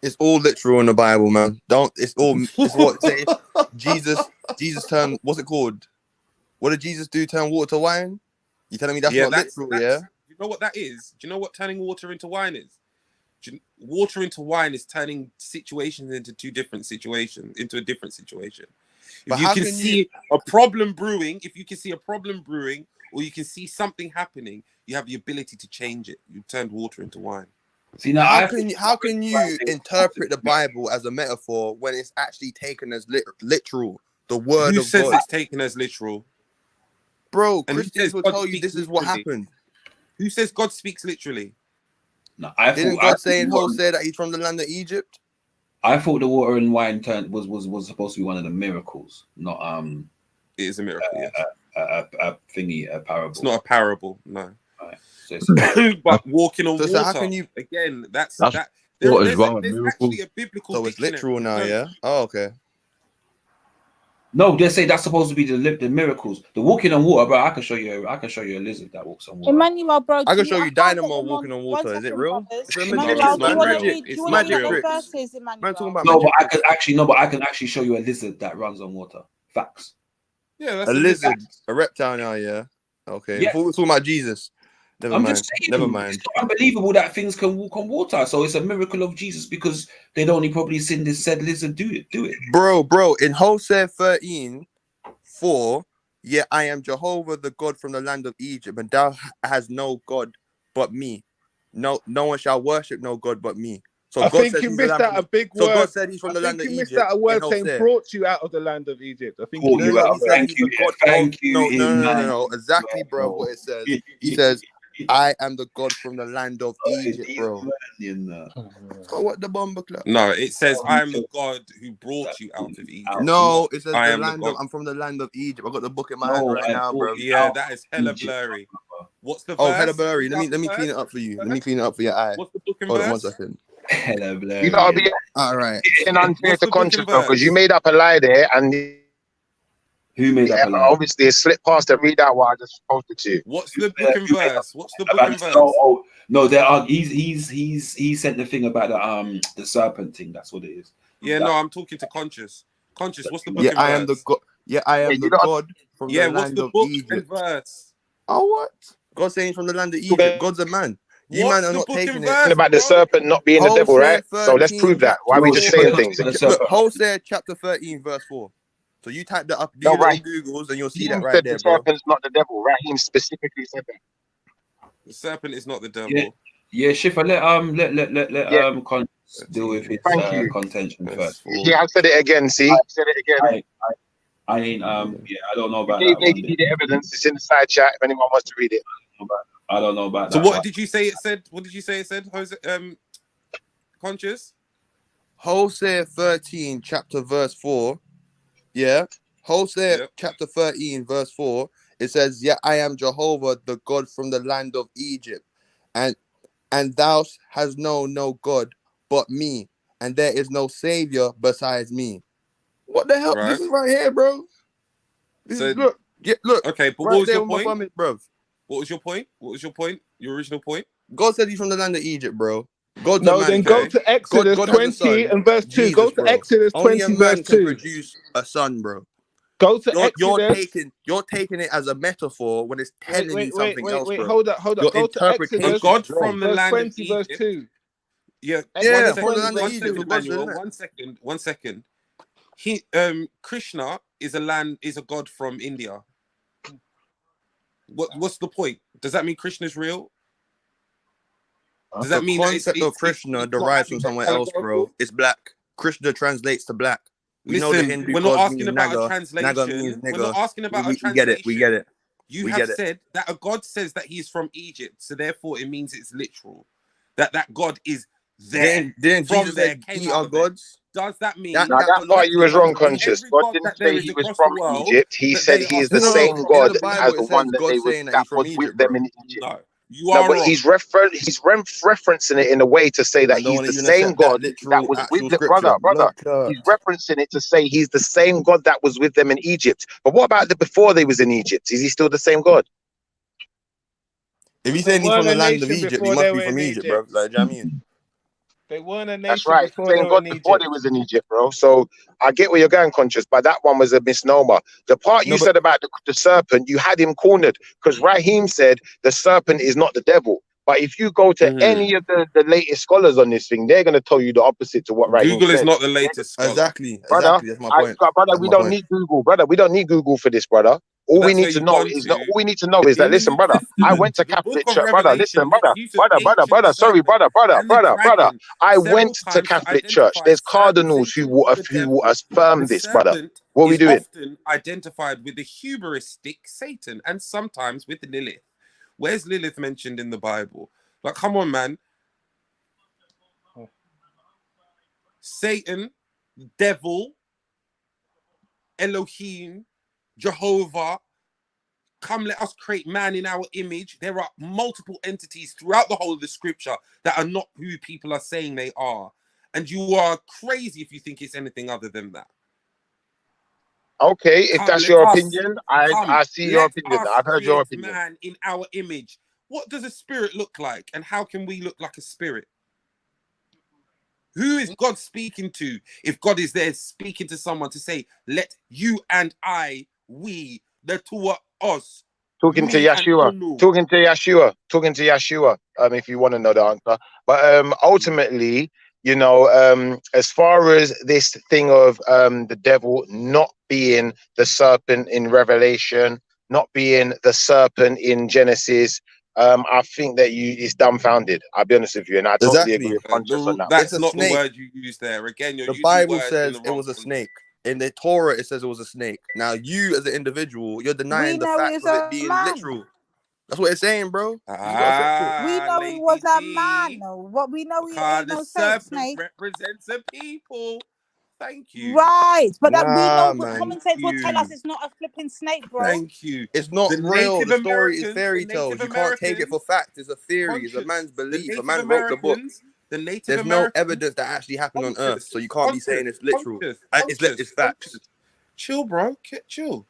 It's all literal in the Bible, man. It's what Jesus turned, what's it called? What did Jesus do? Turn water to wine? You telling me that's not literal, yeah? You know what that is? Do you know what turning water into wine is? Water into wine is turning situations into a different situation. If you can see a problem brewing, or you can see something happening, you have the ability to change it. You turned water into wine. See now, how can you interpret the Bible as a metaphor when it's actually taken as literal? The word Who of says God. it's taken as literal? Bro, And Christians will tell you this is what happened. Who says God speaks literally? No, Didn't God say in Hosea that he's from the land of Egypt? I thought the water and wine turn was supposed to be one of the miracles, not It is a miracle, yes. A parable. It's not a parable, no. Right. So but walking on So water. how can you again? That's water's there's wrong, actually a biblical. So it's literal now, yeah? Oh, okay. No, they say that's supposed to be the miracles. The walking on water, bro. I can show you a lizard that walks on water. Emmanuel, bro. I can show you Dynamo walking on water. Is it real? It's a magic trick, man. Magic tricks. Man, talking about no, but I can actually show you a lizard that runs on water. Facts. Yeah, that's a lizard, a reptile now, yeah. Okay. Yes. Before we're talking about Jesus. Never mind. Never mind. It's unbelievable that things can walk on water. So it's a miracle of Jesus because they'd only probably seen this said lizard do it. Bro, in Hosea 13:4, yeah, I am Jehovah, the God from the land of Egypt, and thou has no God but me. No one shall worship no God but me. So I God think said you he's missed out a big word. So God said he's from the land of Egypt. You missed out a word saying brought you out of the land of Egypt. I think No, exactly, bro. What it says. He says, I am the God from the land of Egypt, bro. So what the bomber club? No, it says I am the God who brought you out of Egypt. No, it says I am the God. I'm from the land of Egypt. I got the book in my hand right now, bro. Yeah, that is hella blurry. What's the verse? Oh, hella blurry. Let me clean it up for you. Let me clean it up for your eye. What's the book and Hold verse? on 1 second. Hella blurry. You gotta be all right. Unfair to conscience, bro, because you made up a lie there, and who made up a lie? Obviously, it slipped past to read out what I just posted to you. What's the book and verse? What's the book and verse? No, there are. He sent the thing about the serpent thing. That's what it is. Yeah, no, I'm talking to Conscious. Conscious, what's the book Yeah, and I verse? am the God. Yeah, I am the God from the what's land the of book Egypt. and verse? Oh, what? God saying from the land of Egypt. God's a man. You What's man are the not book taking and it. verse, About the serpent not being the devil, right? So let's prove that. Why are we just saying things? Look, Hosea chapter 13, verse 4. So you type that up, do your little Googles, and you'll see that right there, the bro. serpent's not the devil. Raheem specifically said that. The serpent is not the devil. Yeah, Schiffer, let Conscious deal with his contention first. Yeah, I said it again. See, I said it again. I ain't yeah, I don't know about Gave that Lady one. D the evidence. It's in the side chat if anyone wants to read it. I don't know about So that what one. did you say it said? What did you say it said, Jose? Conscious? Hosea 13, chapter verse 4. Yeah. Hosea chapter 13, verse 4. It says, "Yeah, I am Jehovah, the God from the land of Egypt, and thou hast known no God but me, and there is no savior besides me." What the hell? Right. This is right here, bro. This So is look. Yeah, look. okay, but Right what was there your with my point? vomit, bro. What was your point? What was your point? Your original point? God said he's from the land of Egypt, bro. God's a No, man. then go to Exodus God has a 20 son, and verse 2. Go Jesus, to bro. Exodus Only a 20 verse man can 2. produce a son, bro. Go to You're Exodus. taking it as a metaphor when it's telling you something else, bro. Hold up. Your Go to interpretation Exodus, is God wrong. from the verse land of 20, verse Egypt. 2. Yeah, Yeah, Exodus from the 20, land of verse Egypt, 2. Emmanuel. One second. He Krishna is a god from India. What's the point? Does that mean Krishna is real? Does The that mean that concept of Krishna it's not derives from having somewhere the else, bro. It's black. Krishna translates to black. We know the Listen, Hindu we're not gods asking mean about a Naga. translation. Naga means We're nigga. not asking about a We get it. We translation. get it. You we have get it. said that a god says that he is from Egypt, so therefore it means it's literal. That God is there. Didn't from Jesus there, say came ye out are of there. gods? Does that mean Now that part you was wrong, conscious. every God god didn't that say there is he was across from the world Egypt. He that said they he are is the No, same in God the as Bible the it one says that God they was saying that that he's from was with Egypt, them bro. in Egypt. No, you No, are but wrong. he's referencing it in a way to say that I don't he's want the to even same accept that God that literal was with actual the brother. scripture. No He's church. referencing it to say he's the same God that was with them in Egypt. But what about the before they was in Egypt? Is he still the same God? If he's They saying he's from weren't the a land of nation Egypt, he before must they be were from in Egypt, bro. Egypt. Like, do you know what I mean? They weren't a That's nation right. before they Same were God in before they Egypt. was in Egypt, bro. So I get where you're going, conscious, but that one was a misnomer. The part No, you but said about the serpent, you had him cornered because Raheem said the serpent is not the devil. But if you go to any of the latest scholars on this thing, they're going to tell you the opposite to what Raheem Google is said. not the latest scholar. exactly. Brother, That's my point. brother, That's we my don't point. need Google, brother. We don't need Google for this, brother. But All we that's where need to you've know gone is that to. all we need to know is that In the listen, New brother. I Testament, went to the book Catholic of church, brother. Revelation Listen, makes brother, use of ancient brother. Sorry, serpent brother. and the dragon I several went to times to Catholic church. identify There's certain cardinals things to do with the who will devil. affirm The this, brother. serpent What are we is doing? often identified with the hubristic Satan and sometimes with Lilith. Where's Lilith mentioned in the Bible? Like, come on, man. Satan, devil, Elohim, Jehovah. Come, let us create man in our image. There are multiple entities throughout the whole of the scripture that are not who people are saying they are. And you are crazy if you think it's anything other than that. Okay, if Come, that's let your us, opinion, I see your let opinion. us I've heard your create opinion. man in our image. What does a spirit look like? And how can we look like a spirit? Who is God speaking to? If God is there speaking to someone to say, let you and I, we, the two of us, Talking to me and Yeshua, Unu. if you want to know the answer. But ultimately, you know, as far as this thing of the devil not being the serpent in Revelation, not being the serpent in Genesis, I think that it's dumbfounded. I'll be honest with you, and I totally agree Exactly. with Conscious on that one. It's That's a not the snake. word you use there. Again, you're The using Bible words in says the it wrong was a context. snake. In the Torah, it says it was a snake. Now, you as an individual, you're denying the know fact it's of it a being man. literal. That's what it's saying, bro. You just gotta accept it. We know it was a man. What we know, it Because ain't the no fake serpent snake. represents a people. Thank you. Right, but that we Nah, know, but man. common sense will tell us it's not a flipping snake, bro. Thank you. It's not The real. Native The story is Americans, fairy tales. You can't take it for fact. It's a theory. It's a man's the belief. A Native man wrote the book. Americans, the Native There's no Americans, evidence that actually happened on Earth, so you can't be saying it's literal. It's facts. Chill, bro. Chill.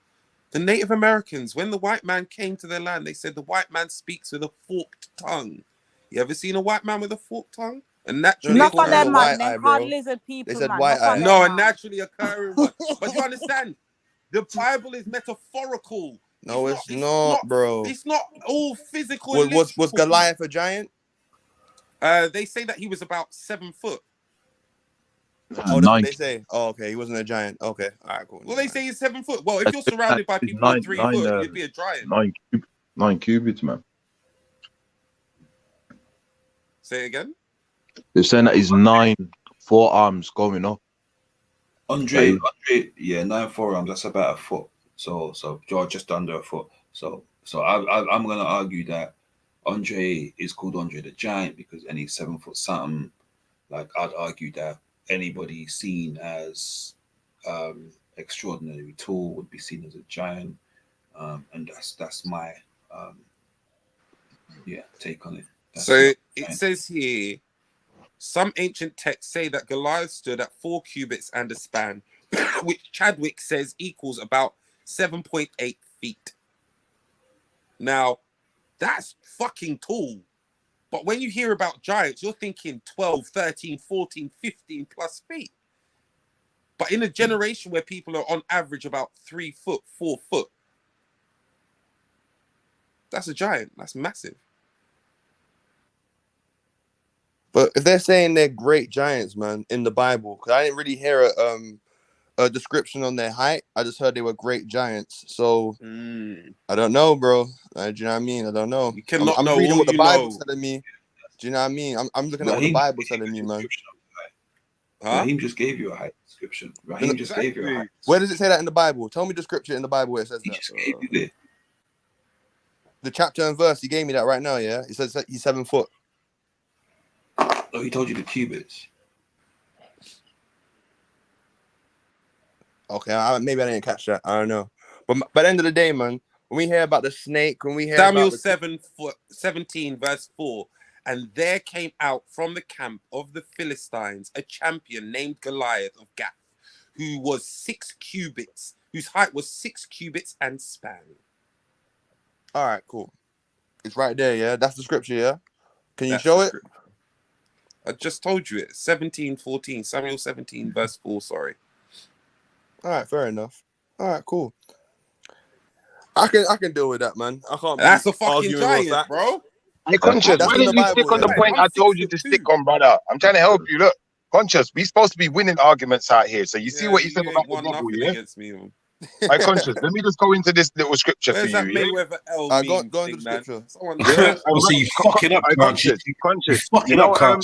The Native Americans, when the white man came to their land, they said the white man speaks with a forked tongue. You ever seen a white man with a forked tongue? A naturally Enough of occurring them, man. Them called lizard people, man. Enough of them, No, a man. naturally occurring one. But you understand, the Bible is metaphorical. No, it's not, bro. It's not all physical. Was Goliath a giant? They say that he was about 7 foot. Oh, that's what they say. Oh, okay. He wasn't a giant. Okay. All right, cool. Well, they say he's 7 foot. Well, if you're surrounded by people who are 3 foot, you'd be a giant. 9 cubits, man. Say it again. They're saying that he's 9 forearms going up. Andre, yeah, 9 forearms. That's about a foot. So just under a foot. So I'm gonna argue that Andre is called Andre the Giant because any 7 foot something. Like I'd argue that anybody seen as extraordinarily tall would be seen as a giant, and that's my take on it. So it says here, some ancient texts say that Goliath stood at 4 cubits and a span, which Chadwick says equals about 7.8 feet. Now, that's fucking tall. But when you hear about giants, you're thinking 12, 13, 14, 15 plus feet. But in a generation where people are on average about 3 foot, 4 foot, that's a giant. That's massive. But if they're saying they're great giants, man, in the Bible, because I didn't really hear a description on their height. I just heard they were great giants. So I don't know, bro. Do you know what I mean? I don't know. You cannot I'm know reading all what the you Bible's know. telling me. Do you know what I mean? I'm looking at what the Bible's telling me, man. Raheem just gave you a height description. Raheem just gave you a height. Where does it say that in the Bible? Tell me the scripture in the Bible where it says that. He just gave you it. The chapter and verse. He gave me that right now, yeah? It says that he's 7 foot. Oh, he told you the cubits. Okay, maybe I didn't catch that. I don't know. But by the end of the day, man, when we hear about the snake, when we hear Samuel about 17 verse 4, and there came out from the camp of the Philistines a champion named Goliath of Gath, who was 6 cubits, whose height was 6 cubits and span. All right, cool. It's right there, yeah? That's the scripture, yeah? Can you That's show the it? scripture. I just told you it. 17:14, Samuel 17 verse 4, sorry. All right, fair enough. All right, cool. I can deal with that, man. I can't. That's be a fucking arguing with giant, facts. bro. Hey, Conscious, That's why in the didn't you Bible, stick on the yeah. point I told you to stick on, brother? I'm trying to help you. Look, Conscious, we supposed to be winning arguments out here. So you see what you said about the devil, yeah? Against me, man. Hey, Conscious, let me just go into this little scripture Where's for that you. Mayweather L Go meme into thing, the man? scripture. Someone Yeah, So you fucking up, Conscious. fucking up,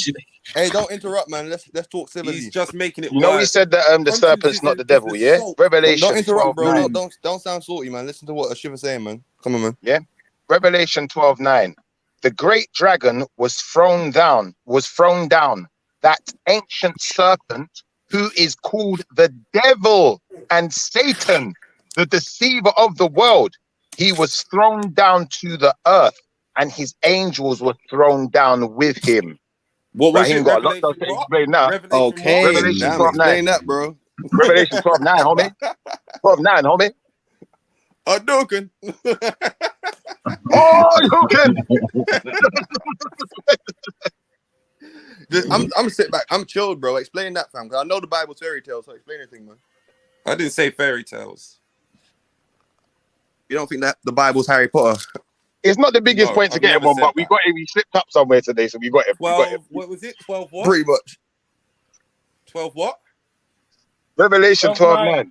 Hey, don't interrupt, man. Let's talk civilly. He's just making it You know, worse. he said that the serpent's not the devil, yeah? Don't Revelation interrupt, bro. 12:9. Don't sound salty, man. Listen to what Shiva's saying, man. Come on, man. Yeah, Revelation 12:9. The great dragon was thrown down. That ancient serpent who is called the devil and Satan, the deceiver of the world. He was thrown down to the earth, and his angels were thrown down with him. What was Raheem it? got a lot to Revelation what? explain now. Okay, Revelation damn, 12:9. explain that, bro. Revelation 12:9, homie. 12:9, homie. Hadouken. Oh, Hadouken. I'm sit back. I'm chilled, bro. Explain that, fam. Because I know the Bible's fairy tales, so explain anything, man. I didn't say fairy tales. You don't think that the Bible's Harry Potter? It's not the biggest No, point to I've get him never on, said but we that. got it. We slipped up somewhere today, so we got it. 12, what was it? 12 what? Pretty much. 12 what? Revelation 12:9.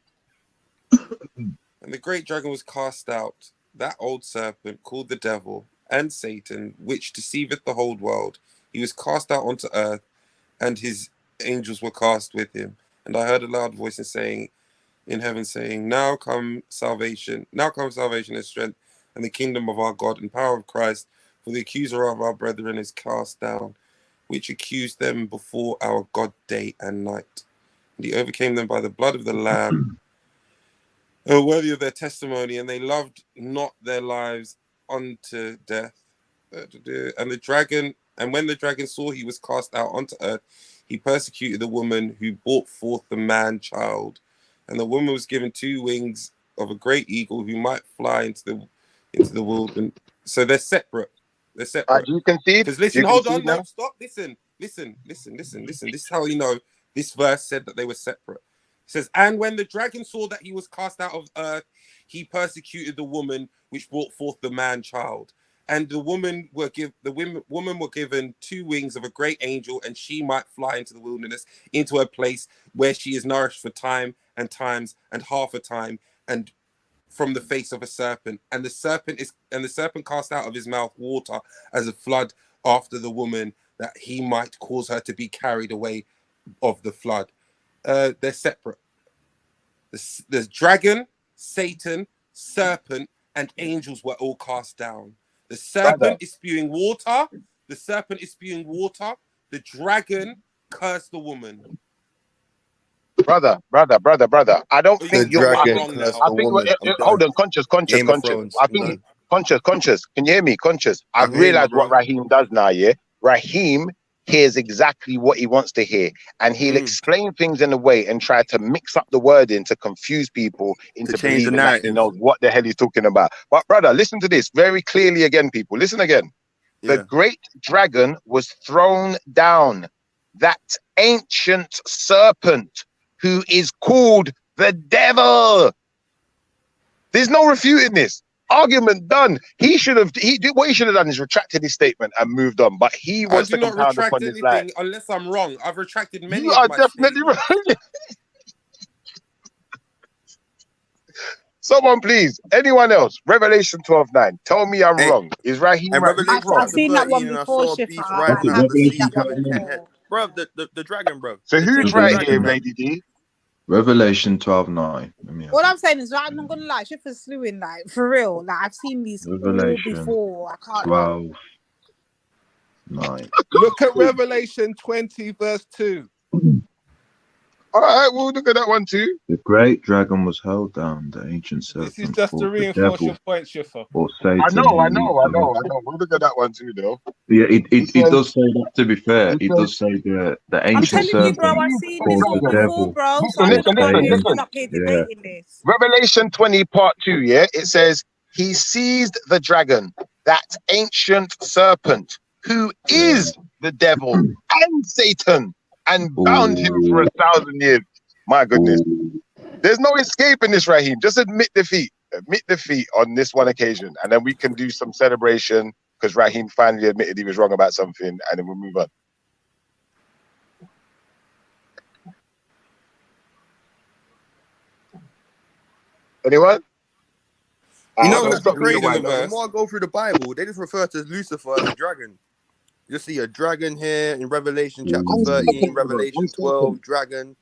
And the great dragon was cast out, that old serpent called the devil and Satan, which deceiveth the whole world. He was cast out onto earth, and his angels were cast with him. And I heard a loud voice in heaven saying, Now come salvation and strength, and the kingdom of our God and power of Christ, for the accuser of our brethren is cast down, which accused them before our God day and night. And he overcame them by the blood of the Lamb, and worthy of their testimony, and they loved not their lives unto death. And when the dragon saw he was cast out onto earth, he persecuted the woman who brought forth the man-child. And the woman was given 2 wings of a great eagle who might fly into the wilderness. So they're separate. They're separate. You can see. Because listen, hold on, no, stop. Listen. This is how you know this verse said that they were separate. It says, and when the dragon saw that he was cast out of earth, he persecuted the woman which brought forth the man-child. And the woman were given 2 wings of a great angel, and she might fly into the wilderness, into a place where she is nourished for time and times and half a time, and from the face of a serpent. And the serpent cast out of his mouth water as a flood after the woman, that he might cause her to be carried away of the flood. They're separate. The dragon, Satan, serpent, and angels were all cast down. The serpent is spewing water. The serpent is spewing water. The dragon cursed the woman. Brother. I don't think you're. I think hold on, conscious. I think conscious. Can you hear me? Conscious. I've realized what Raheem does now. Yeah, Raheem hears exactly what he wants to hear, and he'll explain things in a way and try to mix up the wording to confuse people into believing that he knows what the hell he's talking about. But brother, listen to this very clearly again, people. Listen again. The great dragon was thrown down, that ancient serpent who is called the devil. There's no refuting this. Argument done. What he should have done is retracted his statement and moved on. But he wants to compound upon this lie. Unless I'm wrong. I've retracted many. You are definitely wrong. Someone please, anyone else? Revelation 12:9. Tell me I'm wrong. Is Raheem wrong? I've seen that one before, Shifra. Bro, the dragon, bro. So who's right here, Lady D? Revelation 12:9. All I'm saying is, I'm not gonna lie, Shifra's slewing, like, for real. Like, I've seen these all Revelation before. I can't lie. 12:9. Look at Revelation 20, verse 2. All right, we'll look at that one too. The great dragon was held down, the ancient serpent. This is just to reinforce your point, Shifra. Or Satan. I know. We'll look at that one too, though. Yeah, it does say that. To be fair, it does say the ancient serpent. Bro, I've seen this all before, bro. So Listen. Revelation 20, part 2. Yeah, it says he seized the dragon, that ancient serpent, who is the devil and Satan, and bound him for 1,000 years. My goodness. There's no escaping this, Raheem. Just admit defeat. Admit defeat on this one occasion. And then we can do some celebration because Raheem finally admitted he was wrong about something, and then we'll move on. Anyone? You know what's crazy? The more I go through the Bible, they just refer to Lucifer as a dragon. You see a dragon here in Revelation chapter 13, Revelation 12, dragon.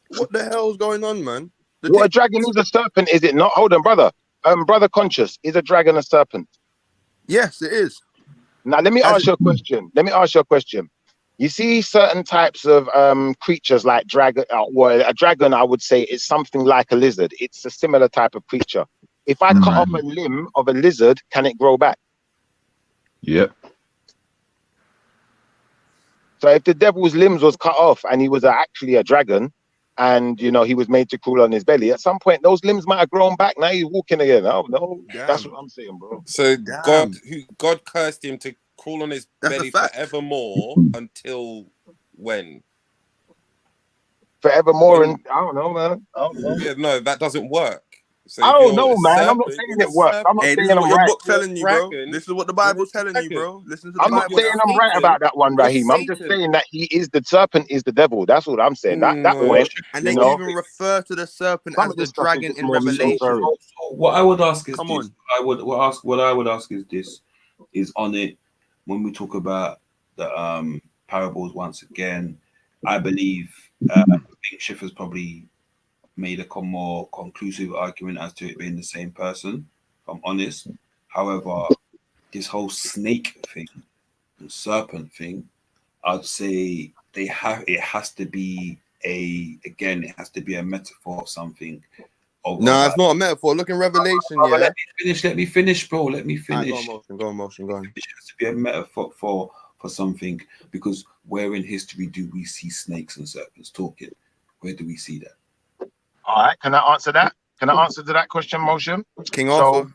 What the hell's going on, man? What, a dragon is a serpent, is it not? Hold on, brother. Brother Conscious, is a dragon a serpent? Yes, it is. Now, let me ask you a question. You see certain types of creatures like dragon, well, a dragon, I would say, is something like a lizard. It's a similar type of creature. If I cut off a limb of a lizard, can it grow back? Yep. So if the devil's limbs was cut off and he was actually a dragon, and you know he was made to crawl on his belly, at some point those limbs might have grown back. Now he's walking again. Oh no, that's what I'm saying, bro. So God cursed him to crawl on his belly forevermore until when? Forevermore, and I don't know, man. I don't know. Yeah, no, that doesn't work. So I don't know, man. I'm not saying it works. I'm not saying I'm right. Book telling you, bro. This is what the Bible's telling you, bro. Listen to the I'm not saying I'm right about that one, Raheem. I'm just saying that he is the serpent, is the devil. That's what I'm saying. That point. And they even refer to the serpent as the dragon in Revelation. What I would ask is, what I would ask is this: is on it when we talk about the parables once again. I believe I think Schiffer's probably made a more conclusive argument as to it being the same person, if I'm honest. However, this whole snake thing and serpent thing, I'd say it has to be a metaphor of something. No, it's not a metaphor. Look in Revelation, yeah. Let me finish, bro. Let me finish. Go on, motion. It has to be a metaphor for something, because where in history do we see snakes and serpents talking? Where do we see that? All right, can I answer that? Can I answer to that question, Motion? King Arthur.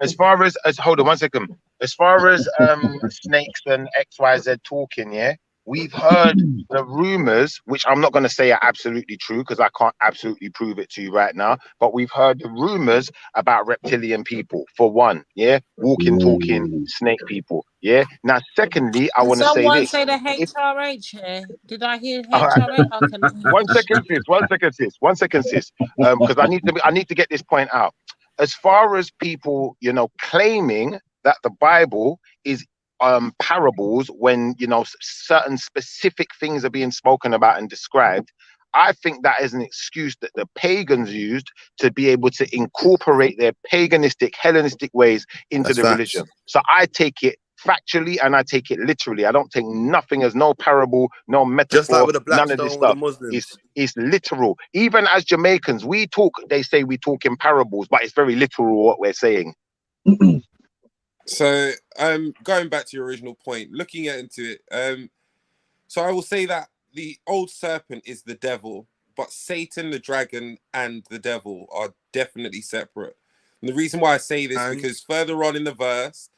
As far as hold on 1 second. As far as snakes and XYZ talking, yeah, we've heard the rumors, which I'm not going to say are absolutely true because I can't absolutely prove it to you right now. But we've heard the rumors about reptilian people, for one, yeah, walking, talking snake people, yeah. Now, secondly, I want to say this. Someone say the HRH here. Did I hear HRH? Okay. 1 second, sis. 1 second, sis. Because I need to get this point out. As far as people, you know, claiming that the Bible is parables when, you know, certain specific things are being spoken about and described, I think that is an excuse that the pagans used to be able to incorporate their paganistic, Hellenistic ways into the religion. So I take it factually and I take it literally. I don't take nothing as no parable, no metaphor, Just like with the none of this Blackstone with the stuff. Muslims. It's literal. Even as Jamaicans, they say we talk in parables, but it's very literal what we're saying. So going back to your original point, looking into it, so I will say that the old serpent is the devil, but Satan, the dragon, and the devil are definitely separate. And the reason why I say this because further on in the verse,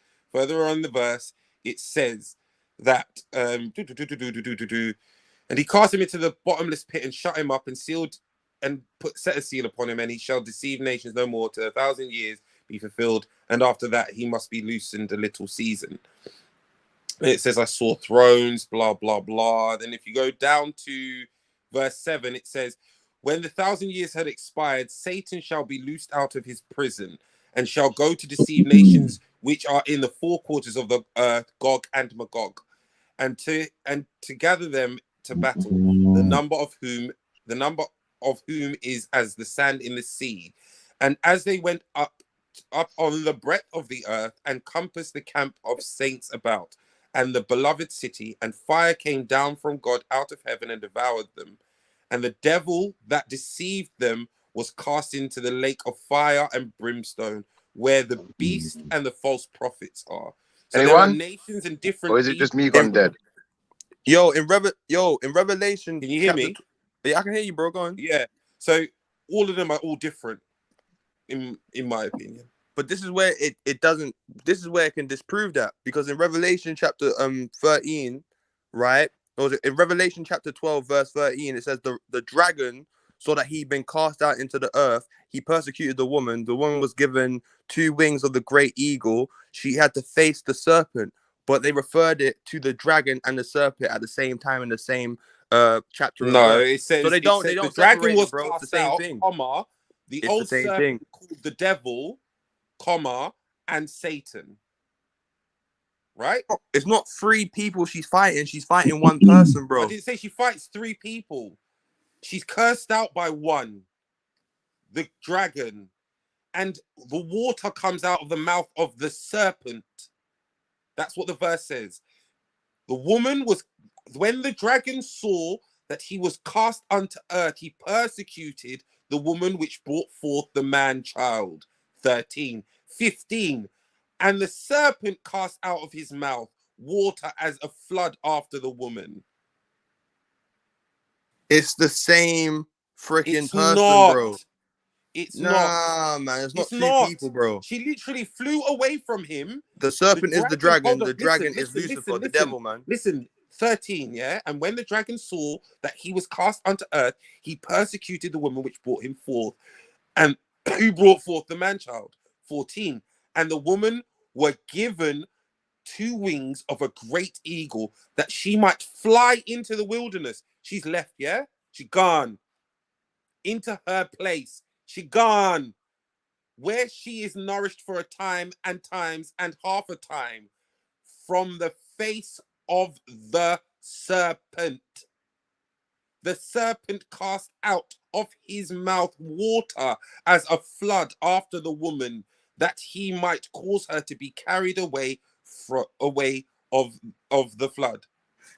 it says that and he cast him into the bottomless pit and shut him up and sealed and set a seal upon him, and he shall deceive nations no more till 1,000 years be fulfilled, and after that he must be loosened a little season. And it says, I saw thrones, blah, blah, blah. Then if you go down to verse 7, it says, when the 1,000 years had expired, Satan shall be loosed out of his prison and shall go to deceive nations which are in the four quarters of the earth, Gog and Magog, and to gather them to battle, the number of whom is as the sand in the sea. And as they went up on the breadth of the earth and compassed the camp of saints about, and the beloved city, and fire came down from God out of heaven and devoured them. And the devil that deceived them was cast into the lake of fire and brimstone, where the beast and the false prophets are. So Anyone? there are nations and different. Or is it just me gone dead? In Revelation. Can you hear me? Yeah, I can hear you, bro. Go on. Yeah. So all of them are all different, in my opinion. But this is where it doesn't. This is where it can disprove that, because in Revelation chapter 13, right? Or in Revelation chapter 12 verse 13, it says the dragon saw that he'd been cast out into the earth. He persecuted the woman. The woman was given 2 wings of the great eagle. She had to face the serpent, but they referred it to the dragon and the serpent at the same time in the same chapter. No, it says so they don't. The Dragon dragon was bro. cast It's the same out, thing. comma, the old serpent called the devil, comma, and Satan. Right? It's not 3 people she's fighting. She's fighting 1 person, bro. I didn't say she fights 3 people. She's cursed out by 1, the dragon, and the water comes out of the mouth of the serpent. That's what the verse says. The woman was, when the dragon saw that he was cast unto earth, he persecuted the woman which brought forth the man child. 13. 15. And the serpent cast out of his mouth water as a flood after the woman. It's the same freaking person, bro. It's not, man. It's not 2 people, bro. She literally flew away from him. The serpent is the dragon. The dragon is Lucifer, the devil, man. Listen, 13, yeah? And when the dragon saw that he was cast unto earth, he persecuted the woman which brought him forth. And who brought forth the man-child? 14. And the woman were given 2 wings of a great eagle, that she might fly into the wilderness. She's left, yeah? She gone. Into her place. She gone. Where she is nourished for a time and times and half a time from the face of the serpent. The serpent cast out of his mouth water as a flood after the woman, that he might cause her to be carried away of the flood.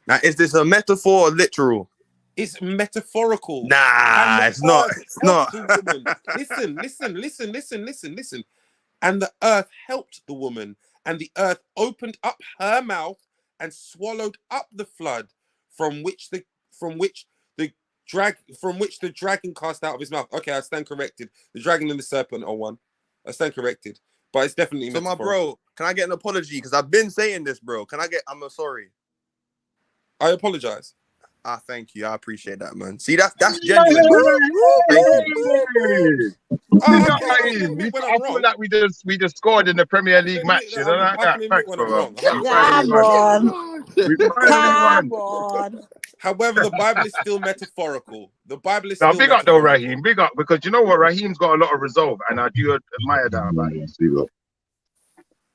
Now, is this a metaphor or literal? It's metaphorical. Nah, it's not. It's not. Listen. And the earth helped the woman, and the earth opened up her mouth and swallowed up the flood, from which the dragon cast out of his mouth. Okay, I stand corrected. The dragon and the serpent are one. I stand corrected. But it's definitely so, my bro, can I get an apology? Because I've been saying this, bro. I'm sorry. I apologize. Thank you. I appreciate that, man. See, that's genuine, bro. Thank you. I feel like we just scored in the Premier League match. You know like that? Thanks, bro. Come on. However, the Bible is still metaphorical. The Bible is still big up though, Raheem. Big up, because you know what? Raheem's got a lot of resolve, and I do admire that about him.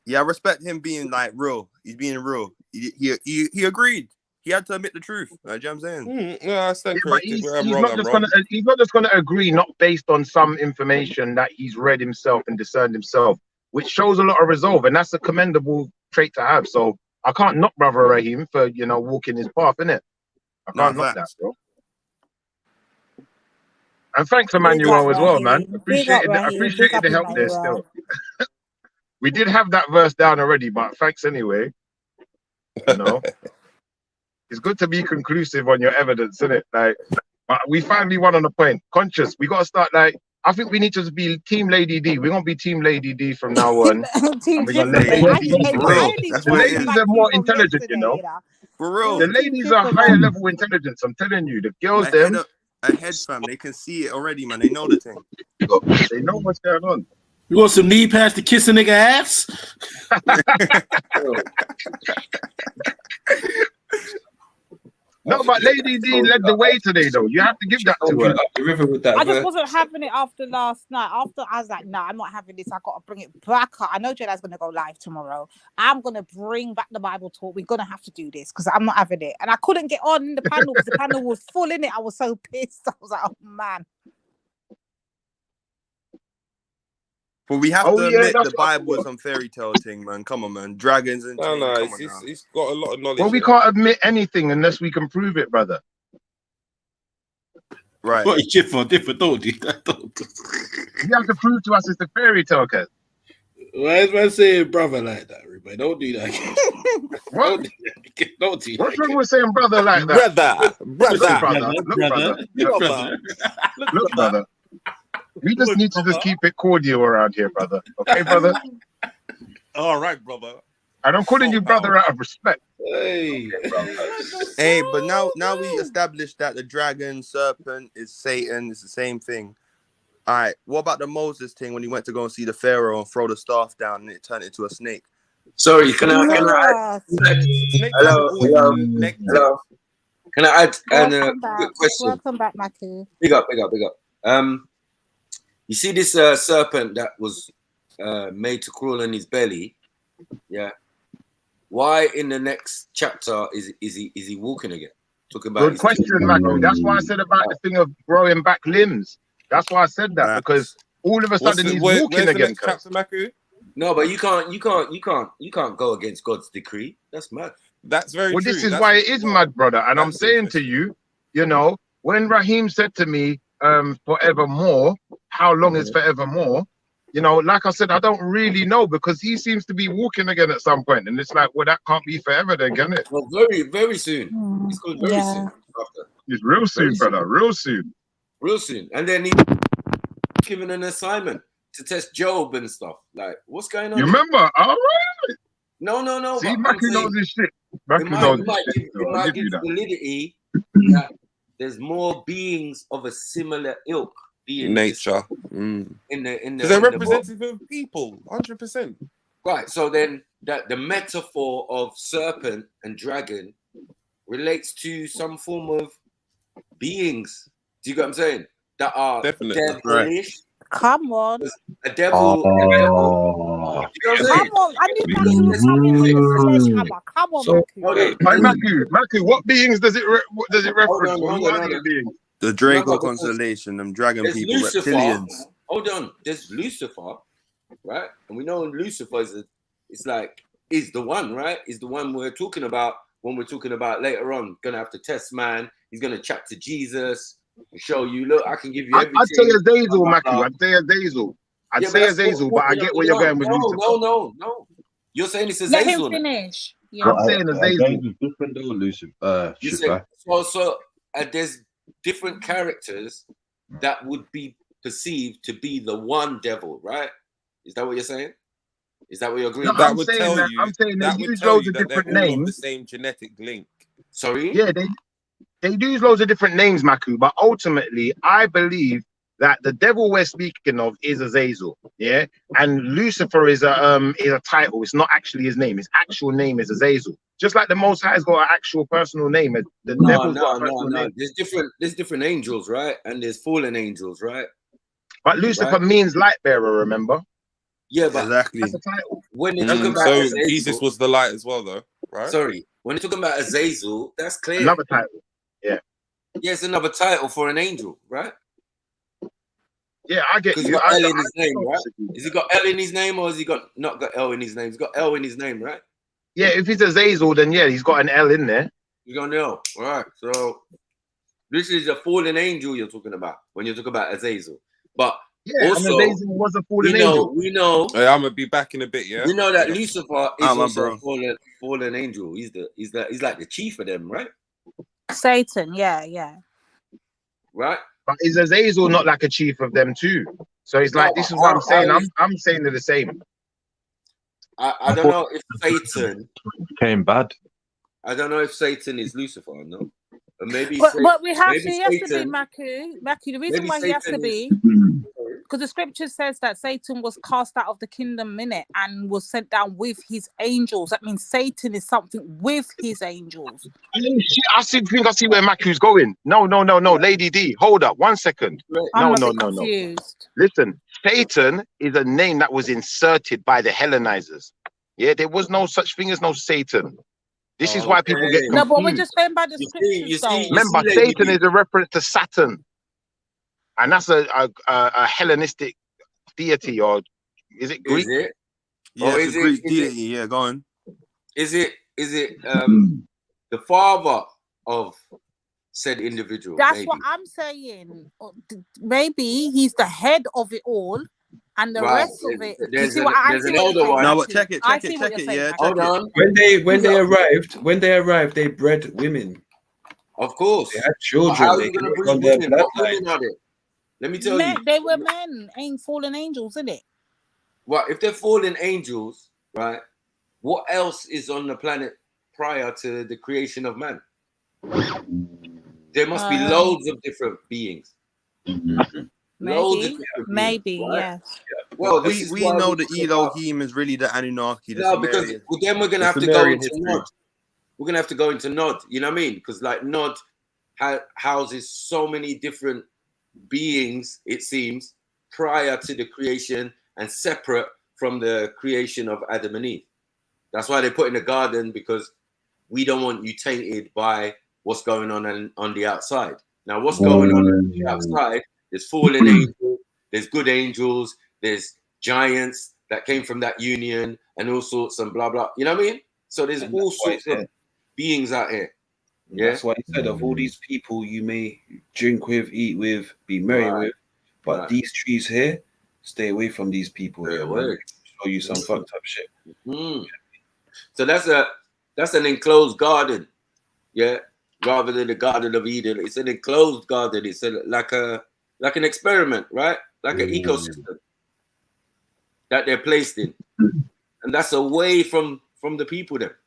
Yeah, I respect him being like real. He's being real. He agreed. He had to admit the truth. You know what I'm saying? Yeah, I stand But corrected. he's Where I'm not wrong, I'm just wrong. gonna agree not based on some information that he's read himself and discerned himself, which shows a lot of resolve, and that's a commendable trait to have. So I can't knock Brother Raheem for walking his path, innit? I can't knock that, bro. And thanks, Emmanuel, as well, man. Appreciated the help there still. We did have that verse down already, but thanks anyway. It's good to be conclusive on your evidence, isn't it? Like, we finally won on the point. Conscious, we got to start I think we need to be Team Lady D. We're gonna be Team Lady D from now on. Team We're gonna let Lady D That's the what it ladies is. are more intelligent, For real. The ladies are higher level intelligence. I'm telling you, the girls ahead, fam. They can see it already, man. They know the thing. They know what's going on. You want some knee pads to kiss a nigga ass? No, but Lady D led the way today, though. You have to give that to her. I just wasn't having it after last night. After I was like, no, I'm not having this. I got to bring it back up. I know Jedi's going to go live tomorrow. I'm going to bring back the Bible talk. We're going to have to do this because I'm not having it. And I couldn't get on the panel because the panel was full in it. I was so pissed. I was like, oh, man. But we have to admit the Bible is some fairy tale thing, man. Come on, man. Dragons and it's got a lot of knowledge. Well, we can't admit anything unless we can prove it, brother. Right. What is different, don't you? You have to prove to us it's a fairy tale, cuz. Why is man saying brother like that, everybody? Don't do that. What? Don't do that. What's wrong with saying brother like that? Look, brother. We just need to just keep it cordial around here, brother. Okay, brother? All right, brother. And I'm calling you brother out of respect. Hey, but now we established that the dragon, serpent is Satan. It's the same thing. All right. What about the Moses thing when he went to go and see the Pharaoh and throw the staff down and it turned into a snake? Sorry, can I hello. Can I add a quick question? Welcome back, Matthew. Big up. You see this serpent that was made to crawl on his belly, yeah? Why in the next chapter is he walking again? Talking about good question, Matthew. That's why I said about the thing of growing back limbs. That's why I said that, because all of a sudden he's walking again. Chapter, no, but you can't go against God's decree. That's mad. That's very true. This is why it is mad, brother. And I'm saying to you, when Raheem said to me, forevermore, how long is forevermore? Like I said, I don't really know because he seems to be walking again at some point, and it's like, well, that can't be forever then, can it? Well, very, very soon. It's called very soon. It's real soon, brother. Real soon. Real soon. And then he's given an assignment to test Job and stuff. Like, what's going on? You remember? All right. No. See, Mackie knows his shit. It might give validity that there's more beings of a similar ilk. Nature. Because they're representative of people, 100%. Right. So then the metaphor of serpent and dragon relates to some form of beings. Do you get what I'm saying? That are definitely devilish. Come on. A devil. Come on. I knew Matthew was coming with the sledgehammer. Come on, Matthew. Matthew, what beings does it reference? What are the beings? The Draco constellation, them dragon there's people, Lucifer. reptilians. Hold on, there's Lucifer, right? And we know Lucifer is the one, right? Is the one we're talking about when we're talking about later on. Gonna have to test man. He's gonna chat to Jesus and show you. Look, I can give you everything. I'd say Azazel, Matthew. I'd say Azazel. I'd say Azazel, but I get where you're going with Lucifer. No. You're saying it's Azazel. Let him finish. Yeah. I'm saying Azazel. Different though, Lucifer. So there's different characters that would be perceived to be the one devil, right? Is that what you're saying? Is that what you're agreeing? No, that I'm would saying tell that, you. I'm saying that they would use tell loads you of that different they're all of names. the same genetic link. Sorry. Yeah, they use loads of different names, Maku, but ultimately, I believe that the devil we're speaking of is Azazel, yeah, and Lucifer is a title. It's not actually his name. His actual name is Azazel. Just like the Most High's got an actual personal name, the devil's got a personal name. There's different angels, right? And there's fallen angels, right? But Lucifer means light bearer. Remember? Yeah, but exactly. That's a title. When they talk about so Azazel, Jesus was the light as well, though, right? Sorry, When you're talking about Azazel, that's clear. Another title. Yeah. Yeah, it's another title for an angel, right? Yeah, I get Because you. he's got L in I his name, don't right? disagree. Has he got L in his name, or has he got not got L in his name? He's got L in his name, right? Yeah, if he's Azazel, then yeah, he's got an L in there. You got an L, all right? So this is a fallen angel you're talking about when you talk about Azazel. But yeah, also, and Azazel was a fallen angel. We know. Hey, I'm gonna be back in a bit. Yeah. We know that Lucifer is man, also bro. a fallen angel. He's like the chief of them, right? Satan, yeah. Right. But is Azazel not like a chief of them too? So it's like, this is what I'm saying. I'm saying they're the same. I don't know if Satan became bad. I don't know if Satan is Lucifer or no. But maybe But we have maybe to, he has to be Satan, Maku. The reason maybe why he has to Satan be, because the scripture says that Satan was cast out of the kingdom in it and was sent down with his angels. That means Satan is something with his angels. I think I see where Maku's going. No. Lady D, hold up 1 second. I'm No. confused. Listen, Satan is a name that was inserted by the Hellenizers. Yeah, there was no such thing as no Satan. This is why people get confused. No, but we're just going by the scriptures, though. Remember, Satan is a reference to Saturn, and that's a Hellenistic deity, or is it Greek? Is it? Yeah, Or it's a Greek deity. Yeah, go on. Is it the father of said individual? That's maybe? what I'm saying. Maybe he's the head of it all, and the Right. rest of it. You There's see an- what I there's see? an What older you're saying, one. No, but Matthew. check it, I check see it, what check you're it. saying, Yeah, Matthew. Hold on. When they arrived, they bred women. Of course. They had children. How are They you going to carried bring on their women? What bloodline. women are they? Let me tell Men, you. they were men, ain't fallen angels, isn't it? Well, if they're fallen angels, right? What else is on the planet prior to the creation of man? There must be loads of different beings. Loads of different Maybe, beings, right? yes. Well, we know the Elohim is really the Anunnaki. The No, because Sumerian, then we're gonna the have to go Sumerian into history. Nod. We're gonna have to go into Nod. You know what I mean? Because like Nod houses so many different beings, it seems, prior to the creation and separate from the creation of Adam and Eve. That's why they put in the garden, because we don't want you tainted by what's going on the outside. Now, what's going on the outside? There's fallen angels, there's good angels, there's giants that came from that union, and all sorts and blah blah. You know what I mean? So there's all sorts of beings out here. Yeah, That's why he said of all these people you may drink with, eat with, be merry with, but these trees here, stay away from these people here. Man. Show you some fucked up shit. So that's an enclosed garden, yeah, rather than the Garden of Eden. It's an enclosed garden. It's like an experiment, right? Like an ecosystem that they're placed in, and that's away from the people there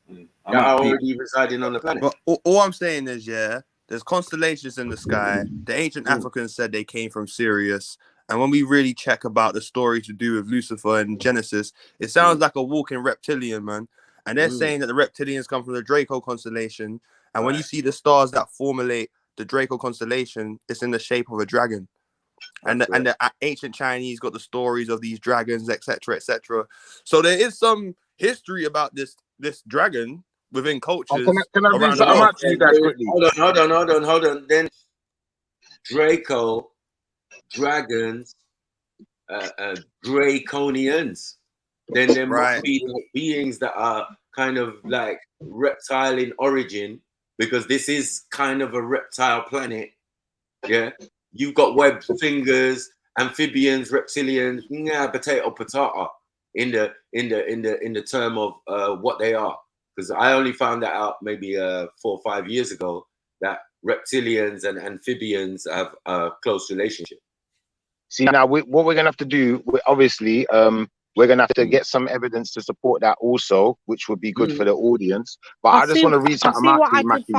that are already residing on the planet. But all I'm saying is, yeah, there's constellations in the sky. The ancient Africans said they came from Sirius. And when we really check about the story to do with Lucifer and Genesis, it sounds like a walking reptilian, man. And they're saying that the reptilians come from the Draco constellation. And when you see the stars that formulate the Draco constellation, it's in the shape of a dragon. And the ancient Chinese got the stories of these dragons, etc., etc. So there is some history about this dragon within cultures Can I read around the something world. out to you guys quickly? Hold on. Then Draco, dragons, Draconians. Then there must be like beings that are kind of like reptile in origin, because this is kind of a reptile planet. Yeah, you've got webbed fingers, amphibians, reptilians, potato in the term of what they are. Because I only found that out maybe 4 or 5 years ago, that reptilians and amphibians have a close relationship. See, now what we're gonna have to do, obviously, we're gonna have to get some evidence to support that also, which would be good for the audience. But I just want to read something out to you, Matthew,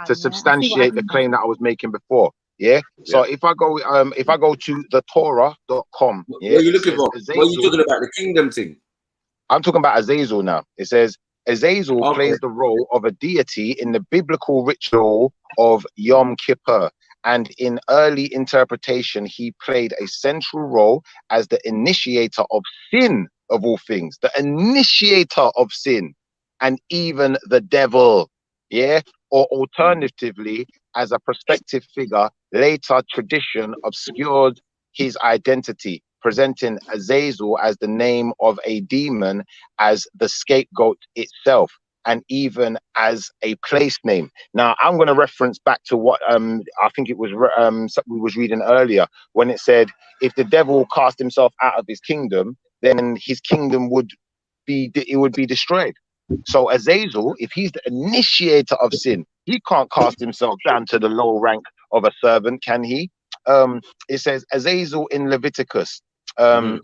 to substantiate the claim that I was making before. Yeah. So if I go to the Torah.com, yeah, what are you looking for? What are you talking about? The kingdom thing? I'm talking about Azazel now. It says Azazel plays the role of a deity in the biblical ritual of Yom Kippur. And in early interpretation, he played a central role as the initiator of sin of all things. The initiator of sin. and even the devil. Yeah. Or alternatively, as a prospective figure, later tradition obscured his identity, presenting Azazel as the name of a demon, as the scapegoat itself, and even as a place name. Now, I'm going to reference back to what I think it was we was reading earlier, when it said, if the devil cast himself out of his kingdom, then his kingdom would be destroyed. So Azazel, if he's the initiator of sin, he can't cast himself down to the low rank of a servant, can he? It says Azazel in Leviticus. It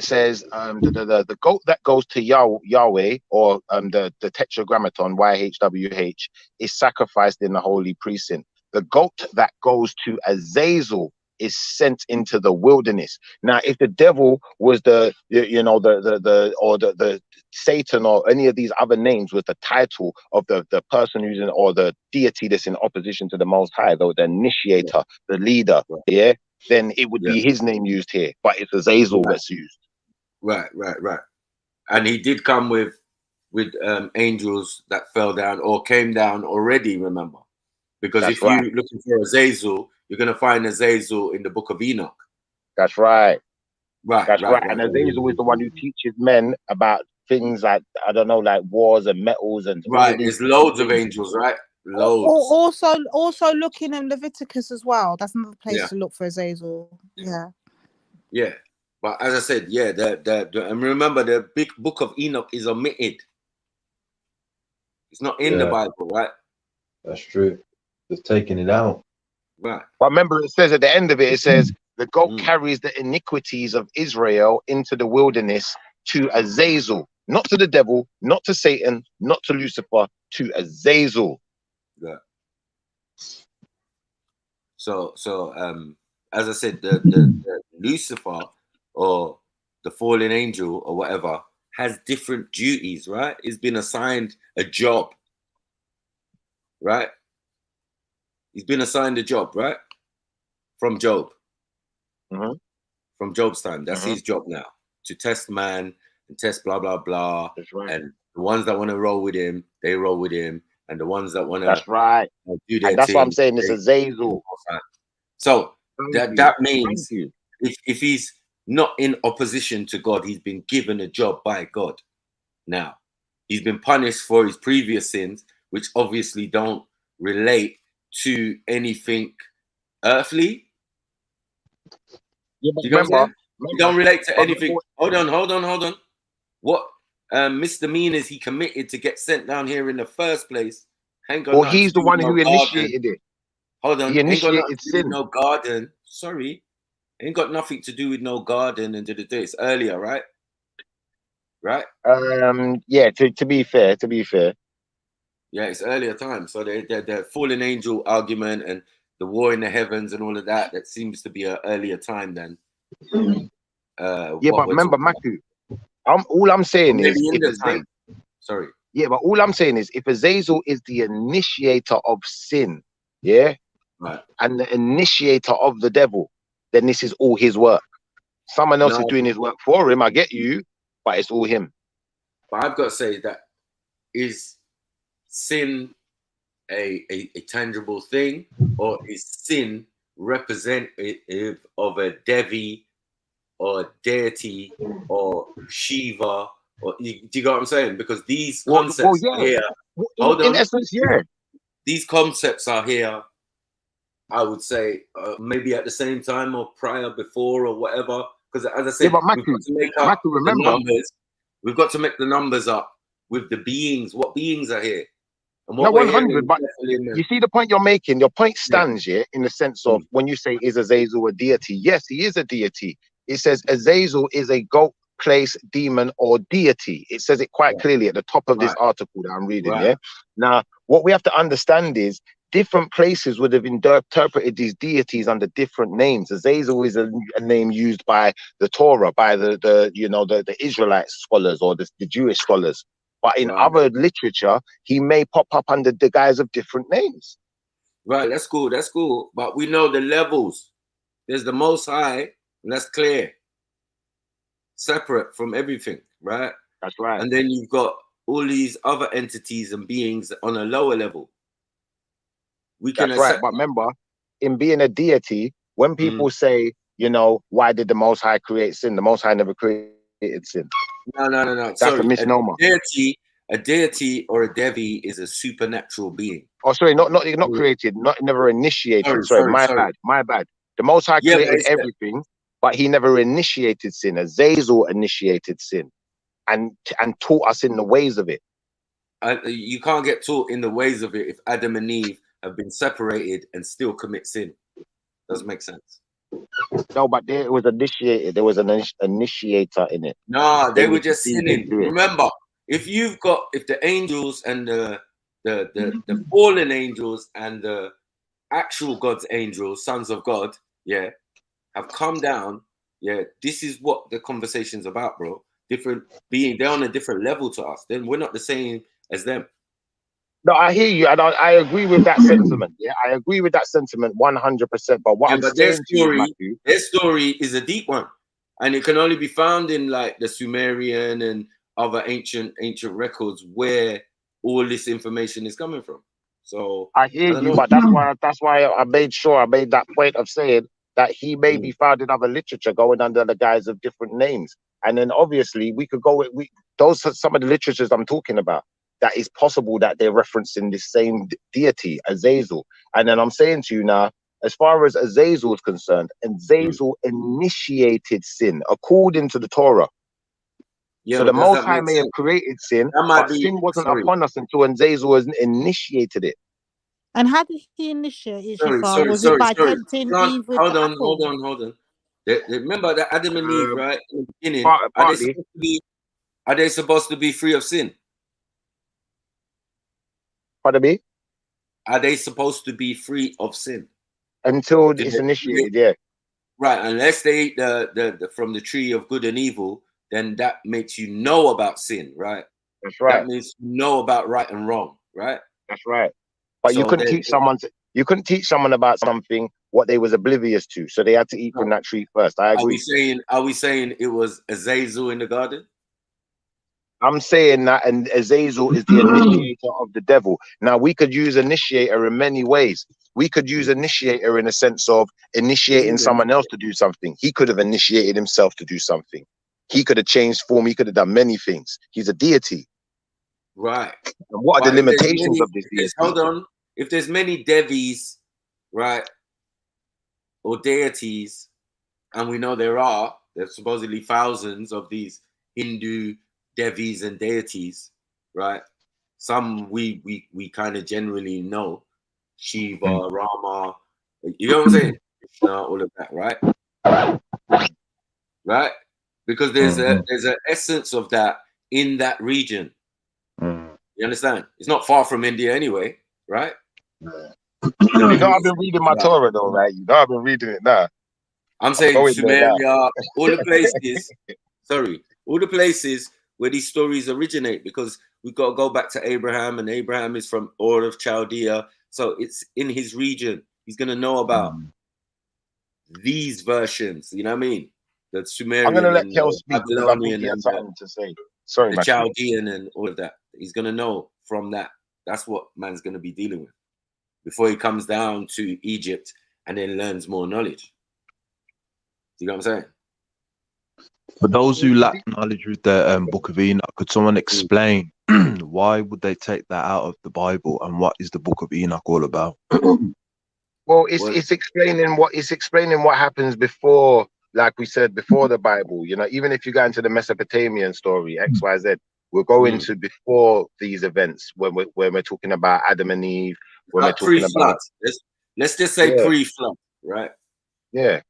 says the goat that goes to Yahweh, or the tetragrammaton YHWH, is sacrificed in the holy precinct. The goat that goes to Azazel is sent into the wilderness. Now, if the devil was the Satan or any of these other names was the title of the person who's in, or the deity that's in opposition to the Most High, though, the initiator, the leader, yeah, then it would be his name used here, but it's Azazel that's used. Right. And he did come with angels that fell down or came down already, remember? Because if you're looking for Azazel, you're going to find Azazel in the book of Enoch. That's right. Right. And Azazel is the one who teaches men about things like, I don't know, like wars and metals and there's loads of angels, right? Loads. Also looking in Leviticus as well. That's another place to look for Azazel. Yeah. But as I said, and remember, the big book of Enoch is omitted. It's not in the Bible, right? That's true. It's taking it out. Right. But remember, it says at the end of it, it says the goat carries the iniquities of Israel into the wilderness to Azazel, not to the devil, not to Satan, not to Lucifer, to Azazel. Yeah. So as I said, the Lucifer, or the fallen angel or whatever, has different duties, right? He's been assigned a job, right? He's been assigned a job, right? From Job. From Job's time. That's his job now. To test man and test blah, blah, blah. That's right. And the ones that want to roll with him, they roll with him. And the ones that want to do their and that's thing, what I'm saying, it's Azazel. So that means if he's not in opposition to God, he's been given a job by God. Now, he's been punished for his previous sins, which obviously don't relate to anything earthly. Yeah, you don't relate to anything. Hold on. What misdemeanors he committed to get sent down here in the first place? Well, he's the one who initiated it. Hold on. He initiated sin. No garden. Sorry. Ain't got nothing to do with no garden and it's earlier, right? Right? Yeah, to be fair. Yeah, it's earlier time. So the fallen angel argument and the war in the heavens and all of that, that seems to be an earlier time than but remember, Maku, all I'm saying is sorry. Yeah, but all I'm saying is, if Azazel is the initiator of sin, and the initiator of the devil, then this is all his work. Someone else is doing his work for him, I get you, but it's all him. But I've got to say that, is sin a tangible thing, or is sin representative of a devi or a deity or Shiva? Or, do you get what I'm saying? Because these concepts are here. Hold on. In essence, yeah. These concepts are here, I would say, maybe at the same time or prior, before, or whatever. Because as I said, we've got to make up the numbers. We've got to make the numbers up with the beings. What beings are here? And what 100, but you see the point you're making. Your point stands, in the sense of when you say, is Azazel a deity? Yes, he is a deity. It says Azazel is a goat place, demon, or deity. It says it quite clearly at the top of this article that I'm reading. Now, what we have to understand is different places would have interpreted these deities under different names. Azazel is a name used by the Torah, by the Israelite scholars or the Jewish scholars. But in other literature, he may pop up under the guise of different names. Right, that's cool. That's cool. But we know the levels. There's the Most High, and that's clear. Separate from everything, right? That's right. And then you've got all these other entities and beings on a lower level. We can That's right. accept. But remember, in being a deity, when people say, you know, why did the Most High create sin? The Most High never created sin. No. That's Sorry, a misnomer. A deity or a devi is a supernatural being. Oh, sorry, not created, never initiated. Sorry, my bad. The Most High created everything, but he never initiated sin. Azazel initiated sin, and taught us in the ways of it. You can't get taught in the ways of it if Adam and Eve have been separated and still commit sin. Doesn't make sense. No, but it was initiated. There was an initiator in it. No, they were just sinning. Remember, if the angels and the fallen angels and the actual God's angels, sons of God, yeah, have come down, yeah, this is what the conversation's about, bro. Different being, they're on a different level to us. Then we're not the same as them. No, I hear you, and I agree with that sentiment. Yeah, I agree with that sentiment 100%. But what I'm saying to you, Matthew, their story is a deep one, and it can only be found in like the Sumerian and other ancient records where all this information is coming from. So I hear you, but that's why I made that point of saying that he may be found in other literature going under the guise of different names, and then obviously we could go with those are some of the literatures I'm talking about. That is possible that they're referencing the same deity, Azazel. And then I'm saying to you now, as far as Azazel is concerned, Azazel initiated sin according to the Torah. Yeah, so the Most High may have created sin, but sin wasn't upon us until Azazel initiated it. And how did he initiate it? Sorry. It by tempting Eve with hold the on. apple? Remember that Adam and Eve, right? In the beginning, are they supposed to be free of sin? Pardon me? Are they supposed to be free of sin? Until it's initiated, yeah. Right, unless they eat from the tree of good and evil, then that makes you know about sin, right? That's right. That means you know about right and wrong, right? That's right. But you couldn't teach someone about something what they was oblivious to, so they had to eat from that tree first. I agree. Are we saying it was Azazel in the garden? I'm saying that, and Azazel is the initiator of the devil. Now, we could use initiator in many ways. We could use initiator in a sense of initiating someone else to do something. He could have initiated himself to do something. He could have changed form. He could have done many things. He's a deity. Right. And what are the limitations of this deity? Hold on. If there's many devis, right, or deities, and we know there's supposedly thousands of these Hindu devis and deities, right? Some we kind of generally know, Shiva, Rama, you know what I'm saying? All of that, right? Right? Because there's an essence of that in that region. You understand? It's not far from India anyway, right? You know, I've been reading my Torah though, right? You know, I've been reading it now. I'm saying Sumeria, all the places. All the places where these stories originate, because we've got to go back to Abraham, and Abraham is from Ur of Chaldea, so it's in his region. He's gonna know about these versions. You know what I mean? The Sumerian. I'm gonna let Kel speak because I think he has something to say. Sorry, the Chaldean and all of that. He's gonna know from that. That's what man's gonna be dealing with before he comes down to Egypt and then learns more knowledge. You know what I'm saying? For those who lack knowledge with the Book of Enoch, could someone explain why would they take that out of the Bible, and what is the Book of Enoch all about? Well, it's explaining what happens before, like we said, before the Bible. You know, even if you go into the Mesopotamian story, XYZ, we're going to before these events when we're talking about Adam and Eve. When we're talking about, let's just say pre-flood, right? Yeah,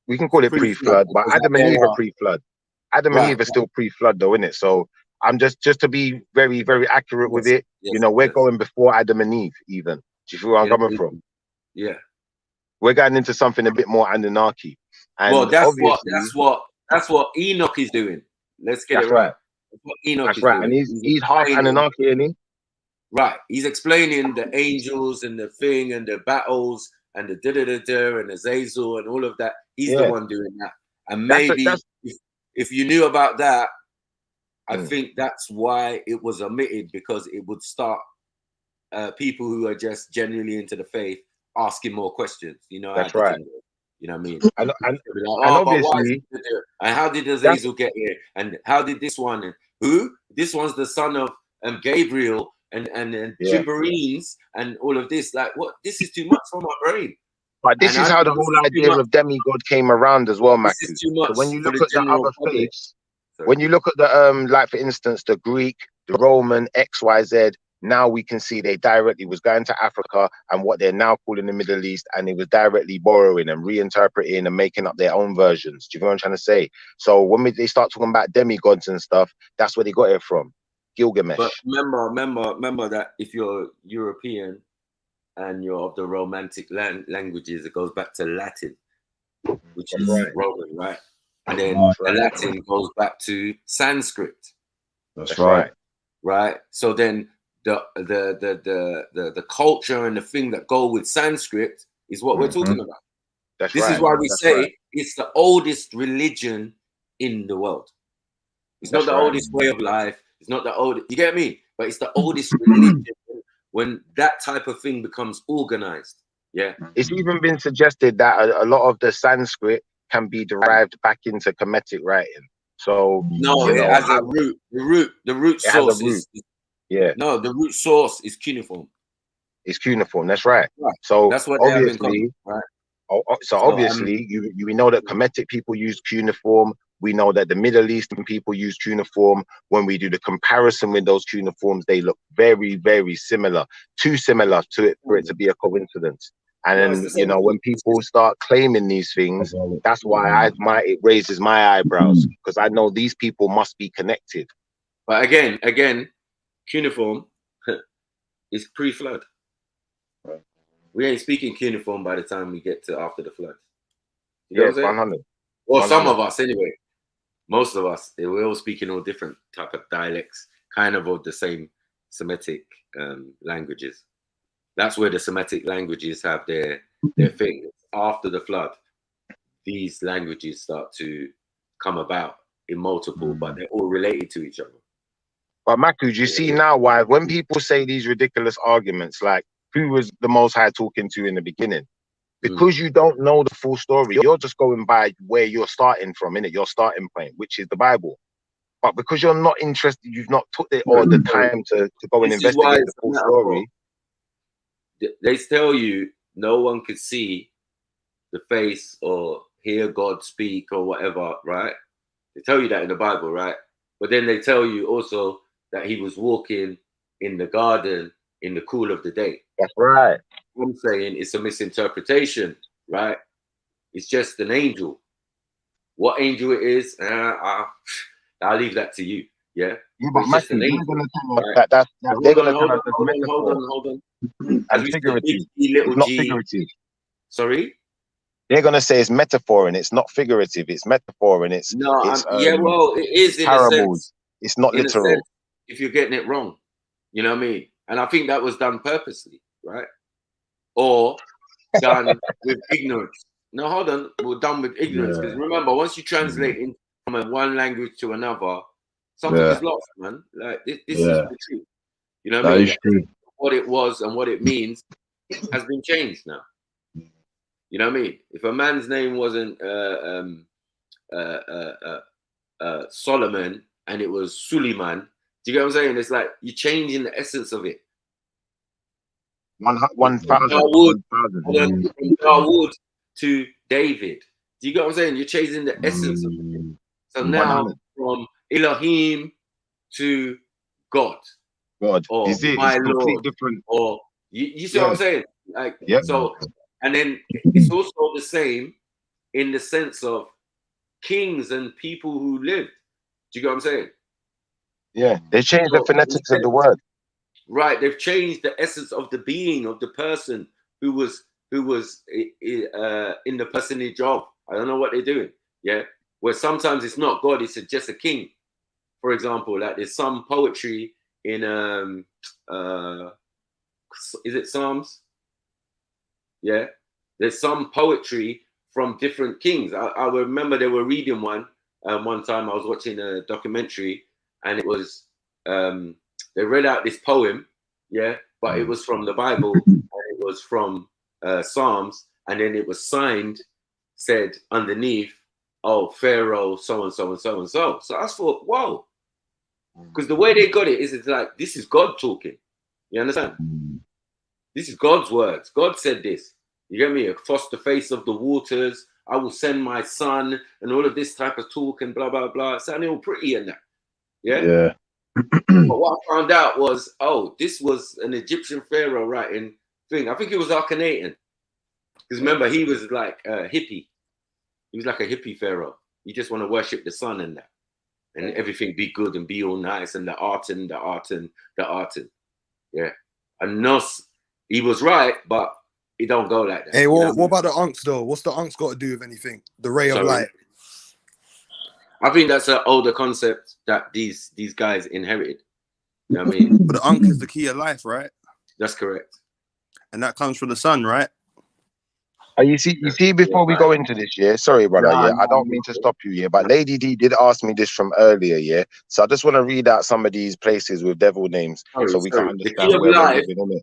we can call it pre-flood, but Adam and Eve are pre-flood. Adam and Eve are still pre-flood, though, isn't it? So I'm just to be very, very accurate with it. You know, we're going before Adam and Eve, even. Do you feel where I'm coming from? Yeah, we're getting into something a bit more Anunnaki. And well, that's what Enoch is doing. Let's get it right. That's what Enoch is doing. And he's half Anunnaki, isn't he? Right. He's explaining the angels and the thing and the battles and the da-da-da-da and the Azazel and all of that. He's the one doing that. And maybe if you knew about that, I think that's why it was omitted, because it would start people who are just genuinely into the faith asking more questions. You know, That's right. You know what I mean? And But why is obviously, it there? And how did Azazel get here? And how did this one? And who? This one's the son of Gabriel and Gibberines and all of this. Like, what? This is too much for my brain. But this is how the whole idea of demigod came around as well, Maku. This is too much. So when you for look the at the general other public. faiths, when you look at the like for instance the Greek, the Roman, XYZ, now we can see they directly was going to Africa and what they're now calling the Middle East, and it was directly borrowing and reinterpreting and making up their own versions. Do you know what I'm trying to say? So when they start talking about demigods and stuff, that's where they got it from. Gilgamesh. But remember that if you're European and you're of the Romantic languages, it goes back to Latin, which is Roman, right? And then the Latin goes back to Sanskrit. That's right. Right. So then the culture and the thing that go with Sanskrit is what we're talking about. This is why we say it's the oldest religion in the world. It's not the oldest way of life. It's not the oldest. You get me? But it's the oldest religion when that type of thing becomes organized. Yeah. It's even been suggested that a lot of the Sanskrit can be derived back into Kemetic writing. So no, it has a root. The root source is no, the root source is cuneiform. It's cuneiform. That's right. So that's what they have in obviously, common, right? So obviously, we know that Kemetic people use cuneiform. We know that the Middle Eastern people use cuneiform. When we do the comparison with those cuneiforms, they look very, very similar. Too similar to it for it to be a coincidence. And then, you know, when people start claiming these things, that's why it raises my eyebrows, because I know these people must be connected. But again, cuneiform is pre-flood. We ain't speaking cuneiform by the time we get to after the flood. You know what I'm saying? 100. Well, some of us anyway. Most of us, we're all speaking all different type of dialects, kind of the same Semitic languages. That's where the Semitic languages have their thing. After the flood, these languages start to come about in multiple, but they're all related to each other. But Maku, do you see now why when people say these ridiculous arguments, like who was the Most High talking to in the beginning? Because you don't know the full story, you're just going by where you're starting from, innit? Your starting point, which is the Bible. But because you're not interested, you've not took it or the time to go and investigate the full story. They tell you no one could see the face or hear God speak or whatever, right? They tell you that in the Bible, right? But then they tell you also that he was walking in the garden in the cool of the day. That's right. I'm saying it's a misinterpretation, right? It's just an angel. What angel it is, I'll leave that to you. Yeah. But it's just an angel. They're going to tell us Hold on. And figurative. Little It's not G. figurative. Sorry? They're going to say it's metaphor and it's not figurative. It's metaphor and it's well, it is in parables. a sense. It's not in literal. A sense, if you're getting it wrong, you know what I mean? And I think that was done purposely, right? Or done with ignorance. No, hold on. We're done with ignorance. Because remember, once you translate from one language to another, something is lost, man. Like this is the truth. You know what I mean? That is true. What it was and what it means has been changed now. You know what I mean? If a man's name wasn't Solomon and it was Suleiman, do you get what I'm saying? It's like you're changing the essence of it. 1,000. From Dawood to David. Do you get what I'm saying? You're changing the essence of it. So now from Elohim to God. Or Is it? my It's Lord. different. Or you see what I'm saying? Like so, and then it's also the same in the sense of kings and people who lived. Do you get what I'm saying? Yeah, they changed the phonetics of the word. Right, they've changed the essence of the being of the person who was in the personage of. I don't know what they're doing. Yeah, where sometimes it's not God, it's just a king. For example, like there's some poetry in is it Psalms? Yeah, there's some poetry from different kings. I remember they were reading one time. I was watching a documentary, and it was they read out this poem, yeah, but it was from the Bible and it was from Psalms, and then it was signed, said underneath, oh, Pharaoh, so and so and so and so. So I thought, whoa, because the way they got it is, it's like, this is God talking. You understand? This is God's words. God said this. You get me? Across the face of the waters, I will send my son, and all of this type of talk and blah blah blah. It sounded all pretty in that. Yeah. Yeah. But what I found out was, oh, this was an Egyptian pharaoh writing thing. I think it was Akhenaten. Because remember, he was like a hippie. He was like a hippie pharaoh. You just want to worship the sun and that. And everything be good and be all nice, and the art and the art and the art. And, yeah. And Nos, he was right, but it don't go like that. Hey, what about the unks though? What's the unks got to do with anything? The ray of light. I think that's an older concept that these guys inherited. You know what I mean? But the Ankh is the key of life, right? That's correct. And that comes from the sun, right? You see, before we go into this, yeah, sorry, brother, yeah, I don't mean to stop you, yeah, but Lady D did ask me this from earlier, yeah, so I just want to read out some of these places with devil names so we can The understand key of where we're life living, innit?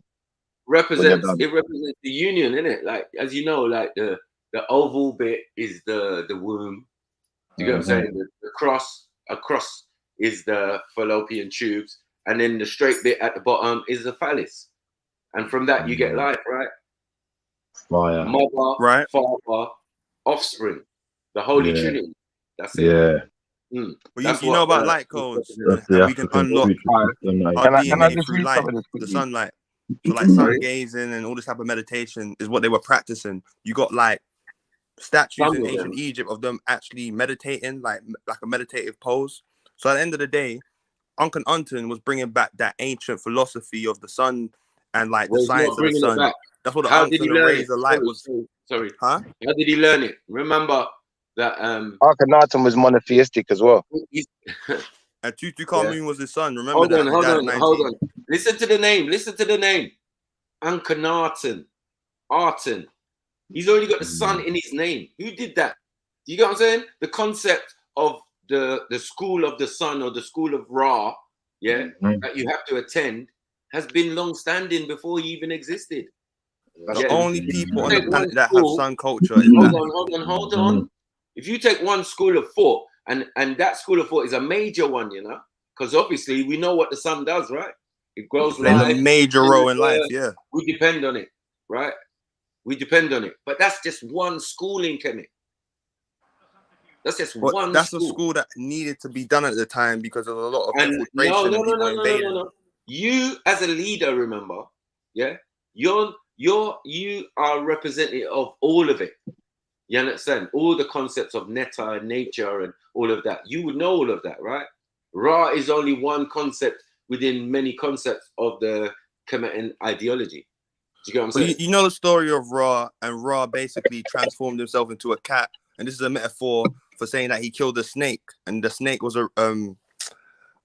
represents the union, innit? Like, as you know, like the oval bit is the womb. You get what I'm saying? The cross, a cross is the fallopian tubes, and then the straight bit at the bottom is the phallus, and from that you get life, right? Fire. Mother, right, father, offspring, the Holy Trinity. That's it. Yeah. But you know about light codes, and we can unlock our DNA through light, the sunlight. So like sun gazing and all this type of meditation is what they were practicing. You got like statues in ancient Egypt of them actually meditating, like a meditative pose. So at the end of the day, Uncle Unton was bringing back that ancient philosophy of the sun and like the science of the sun. That's what the Unks and the rays of light was. Sorry. Huh? How did he learn it? Remember that Akhenaten was monotheistic as well. And Tutankhamun was his son. Remember hold that? Hold on. Listen to the name. Listen to the name. Akhenaten. Arten. He's already got the sun in his name. Who did that? You get what I'm saying? The concept of the school of the sun or the school of Ra, that you have to attend, has been long standing before he even existed. The only people on the planet that have sun culture. Hold on. If you take one school of thought, and that school of thought is a major one, you know, because obviously we know what the sun does, right? It grows life. Plays a major role in life, yeah. We depend on it, right? We depend on it. But that's just one schooling, Kenny. That's just one That's a school that needed to be done at the time because of a lot of infiltration and people invading. No. You as a leader, remember, yeah? You are representative of all of it. You understand? All the concepts of netta and nature and all of that. You would know all of that, right? Ra is only one concept within many concepts of the Kemetan ideology. Do you get what I'm saying? You know the story of Ra, and Ra basically transformed himself into a cat, and this is a metaphor for saying that he killed a snake, and the snake was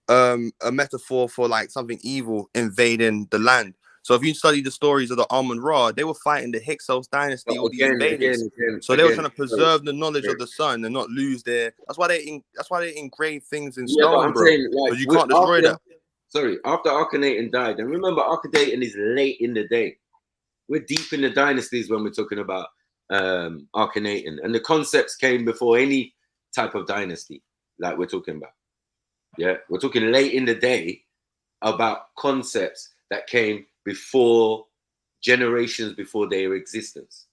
a metaphor for like something evil invading the land. So if you study the stories of the Amun-Ra, they were fighting the Hyksos dynasty, all these invaders. So they were trying to preserve the knowledge of the sun and not lose their. That's why they engrave things in stone, bro. Because you can't destroy that. Sorry, after Akhenaten died, and remember Akhenaten is late in the day. We're deep in the dynasties when we're talking about Akhenaten, and the concepts came before any type of dynasty, like we're talking about. Yeah, we're talking late in the day about concepts that came before generations before their existence.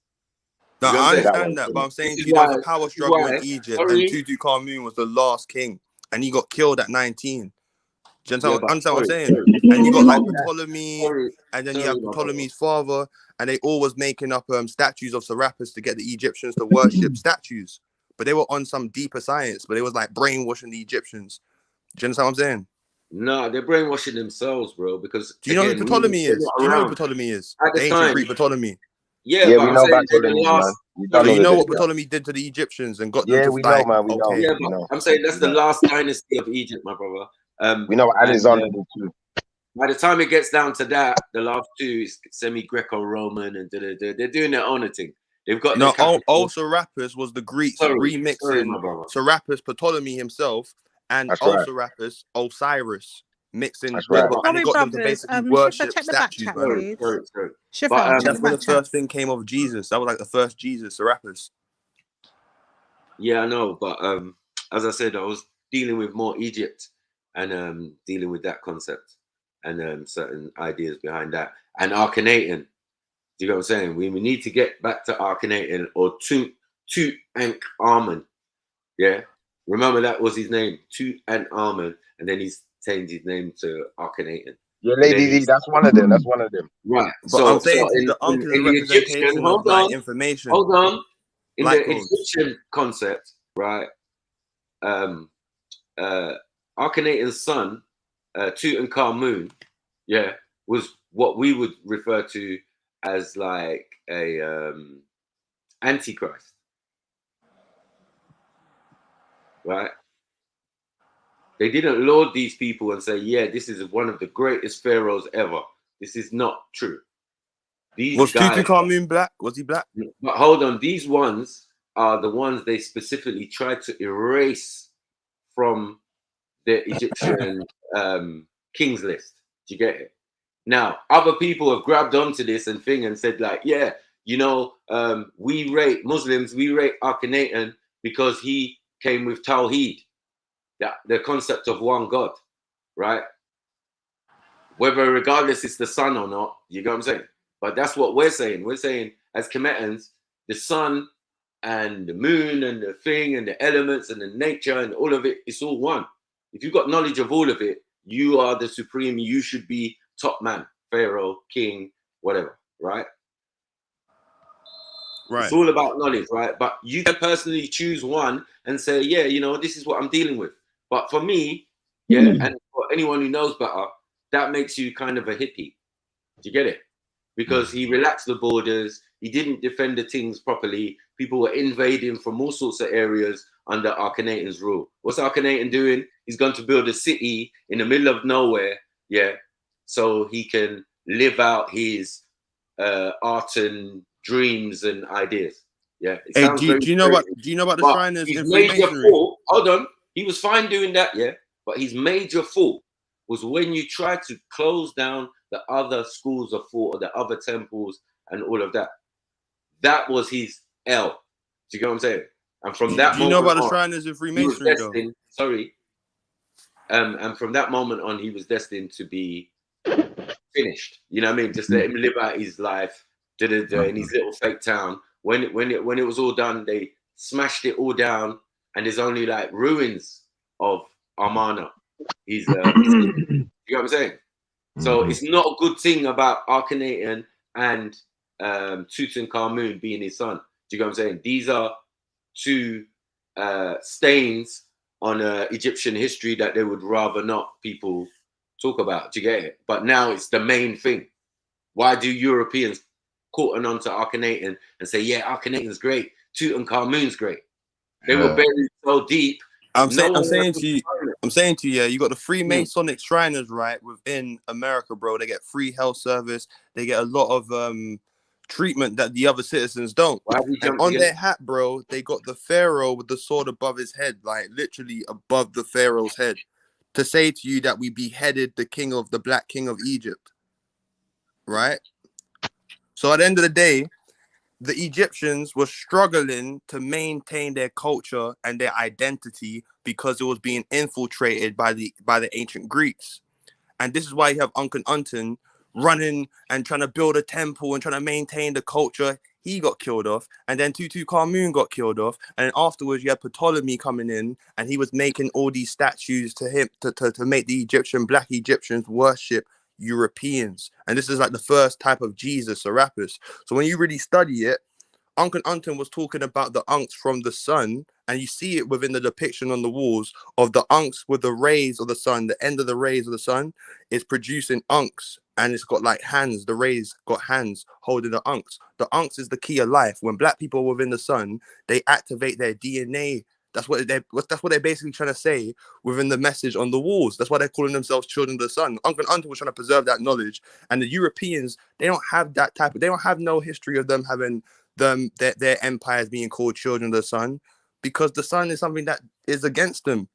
No, I understand that, but I'm saying to you, there was a power struggle in Egypt, and Tutankhamun was the last king, and he got killed at 19. Do you understand what I'm saying? And you got like Ptolemy, and then you have Ptolemy's father, and they all was making up statues of Serapis to get the Egyptians to worship statues. But they were on some deeper science, but it was like brainwashing the Egyptians. Do you understand what I'm saying? No, they're brainwashing themselves, bro. Because do you know who Ptolemy is? Do you know who Ptolemy is? The ancient Greek Ptolemy. Yeah, but we know about Ptolemy, man. So you know what Ptolemy did to the Egyptians and got them to fight. We know. Yeah, but I'm saying that's the last dynasty of Egypt, my brother. We know Alexander too. By the time it gets down to that, the last two is semi-Greco-Roman, and they're doing their own thing. They've got Serapis was the Greeks remixing Serapis, Ptolemy himself, and That's also right. rappers, Osiris, mixing, That's right. and Sorry, it got them to brothers. basically Shifra, worship check the back statues, chat, man. please. Sorry. Shifra, And check that's the when the back chat. first thing came of Jesus. That was like the first Jesus, the rappers. Yeah, I know, but as I said, I was dealing with more Egypt and dealing with that concept and certain ideas behind that and Akhenaten. Do you know what I'm saying? We need to get back to Akhenaten or Tutankhamun. Yeah, remember that was his name, Tutankhamun, and then he's changed his name to Akhenaten. Yeah, Lady D, that's one of them. That's one of them. Right. But I'm saying the Ankh is a In the Egyptian, representation of like information. hold on. In Light the codes. Egyptian concept, right? Akhenaten's son, Tutankhamun, yeah, was what we would refer to as like a antichrist, right? They didn't laud these people and say, yeah, this is one of the greatest pharaohs ever. This is not true. These Was guys, Tutankhamun black? Was he black? but hold on, these ones are the ones they specifically tried to erase from the Egyptian king's list. Do you get it? Now, other people have grabbed onto this and said like, yeah, you know, we rate Muslims, we rate Akhenaten because he came with Tawheed, the concept of one God, right? Whether regardless it's the sun or not, you get what I'm saying? But that's what we're saying. We're saying as Kemetans, the sun and the moon and the thing and the elements and the nature and all of it, it's all one. If you've got knowledge of all of it, you are the supreme, you should be top man, pharaoh, king, whatever, right? Right. It's all about knowledge, right? But you can personally choose one and say, yeah, you know, this is what I'm dealing with. But for me, yeah, and for anyone who knows better, that makes you kind of a hippie. Do you get it? Because he relaxed the borders, he didn't defend the things properly. People were invading from all sorts of areas under Akhenaten's rule. What's Akhenaten doing? He's going to build a city in the middle of nowhere, yeah, so he can live out his art and dreams and ideas. Yeah. It Hey, sounds do very you know about the but Shriners his in major Freemasonry? fault, hold on, he was fine doing that, yeah, but his major fault was when you tried to close down the other schools of thought or the other temples and all of that. That was his L. Do you get what I'm saying? And from that Do you know moment about the on, Shriners in he was Freemasonry though? destined, and from that moment on, he was destined to be finished. You know what I mean? Just let him live out his life in his little fake town. When it was all done, they smashed it all down, and there's only like ruins of Amarna. You know what I'm saying? So it's not a good thing about Akhenaten and Tutankhamun being his son. Do you know what I'm saying? These are two stains on Egyptian history that they would rather not people talk about. Do you get it? But now it's the main thing. Why do Europeans cotton onto Akhenaten and say, yeah, Akhenaten's great, Tutankhamun's great? They were buried so deep. I'm saying to you, yeah, you got the Freemasonic Shriners, right, within America, bro. They get free health service. They get a lot of treatment that the other citizens don't. And on their hat, bro, they got the pharaoh with the sword above his head, like literally above the pharaoh's head, to say to you that we beheaded the Black King of Egypt, right? So at the end of the day, the Egyptians were struggling to maintain their culture and their identity because it was being infiltrated by the ancient Greeks. And this is why you have Akhenaten running and trying to build a temple and trying to maintain the culture. He got killed off, and then Tutankhamun got killed off, and afterwards you had Ptolemy coming in, and he was making all these statues to him to make the Black Egyptians worship Europeans. And this is like the first type of Jesus, Serapis. So when you really study it, Akhenaten was talking about the unks from the sun, and you see it within the depiction on the walls of the unks with the rays of the sun. The end of the rays of the sun is producing unks, and it's got like hands. The rays got hands holding the unks. The unks is the key of life. When Black people are within the sun, they activate their DNA. That's what they're basically trying to say within the message on the walls. That's why they're calling themselves children of the sun. Akhenaten was trying to preserve that knowledge, and the Europeans, they don't have that they don't have no history of them having their empires being called children of the sun, because the sun is something that is against them.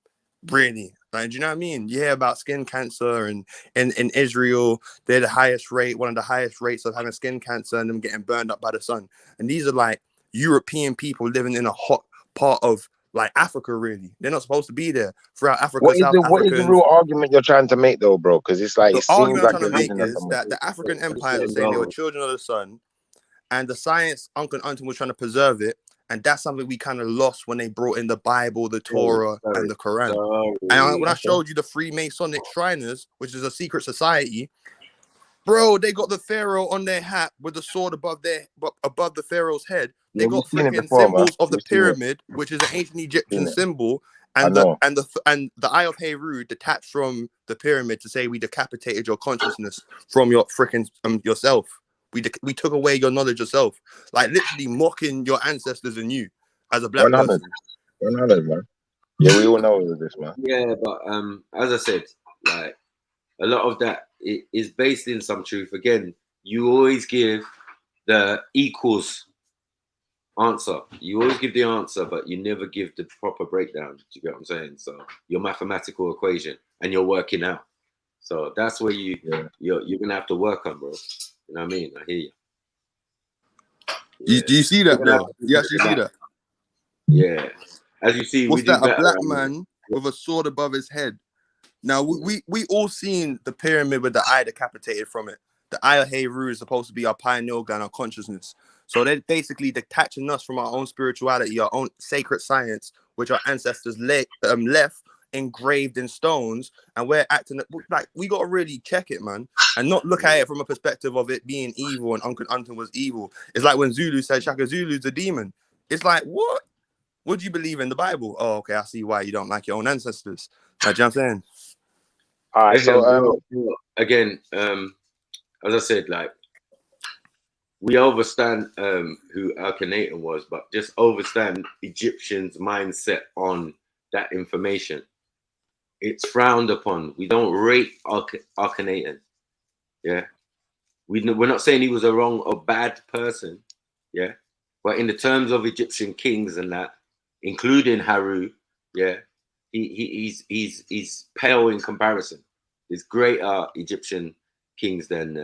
Really. Like, do you know what I mean? You hear about skin cancer, and in Israel, they're the highest rate, one of the highest rates of having skin cancer and them getting burned up by the sun. And these are like European people living in a hot part of like Africa, really. They're not supposed to be there. Throughout Africa, What is South what is the Africans. real argument you're trying to make, though, bro? Because it's like The it seems argument I'm like trying you're to make losing us is somewhere. that the African empires were saying they were children of the sun, and the science Uncle Anton was trying to preserve it. And that's something we kind of lost when they brought in the Bible, the Torah, and the Quran. And when I showed you the Freemasonic Shriners, which is a secret society, bro, they got the pharaoh on their hat with the sword above the pharaoh's head. They Yeah, got we've seen it freaking before, man. symbols of the We've seen it. pyramid, which is an ancient Egyptian symbol, I and know. the Eye of Heru detached from the pyramid to say we decapitated your consciousness from your freaking yourself. We took away your knowledge yourself, like literally mocking your ancestors and you as a black 100, person. 100, man. Yeah, we all know all of this, man. Yeah, but as I said, like a lot of that is based in some truth. Again, you always give the equals answer. You always give the answer, but you never give the proper breakdown. Do you get what I'm saying? So your mathematical equation and you're working out. So that's where you're gonna have to work on, bro. You know what I mean? I hear you. Do you see that, bro? You actually see that? Yeah. As you see, what's we do that? A better black around here. man with a sword above his head. Now we all seen the pyramid with the eye decapitated from it. The Eye of Heru is supposed to be our pineal gland, our consciousness. So they're basically detaching us from our own spirituality, our own sacred science, which our ancestors left engraved in stones, and we're acting like we got to really check it, man, and not look at it from a perspective of it being evil and Uncle Anton was evil. It's like when Zulu said Shaka Zulu's a demon. It's like, what? What do you believe in the Bible? Oh, okay, I see why you don't like your own ancestors. Like, you know what I'm saying? All right, so again, as I said, like we understand who Akhenaten was, but just understand Egyptians' mindset on that information. It's frowned upon. We don't rate Akhenaten. Yeah, we're not saying he was a wrong or bad person. Yeah, but in the terms of Egyptian kings and that, including Haru, yeah, he's pale in comparison. There's greater Egyptian kings than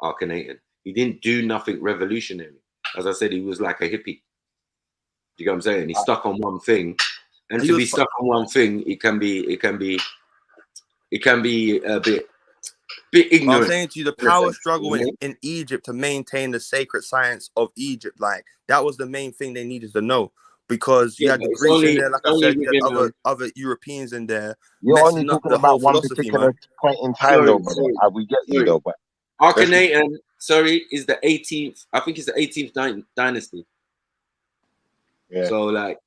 Akhenaten. He didn't do nothing revolutionary. As I said, he was like a hippie. You know what I'm saying? He stuck on one thing, and to be stuck on one thing, it can be a bit ignorant. I'm saying to you, the power struggle in Egypt to maintain the sacred science of Egypt, like that was the main thing they needed to know, because you had the Greeks in there, like I said, you had other Europeans in there. You're only talking about one particular point in time, though, brother. We get you, though, but Akhenaten, is the 18th. I think it's the 18th dynasty. Yeah. So like,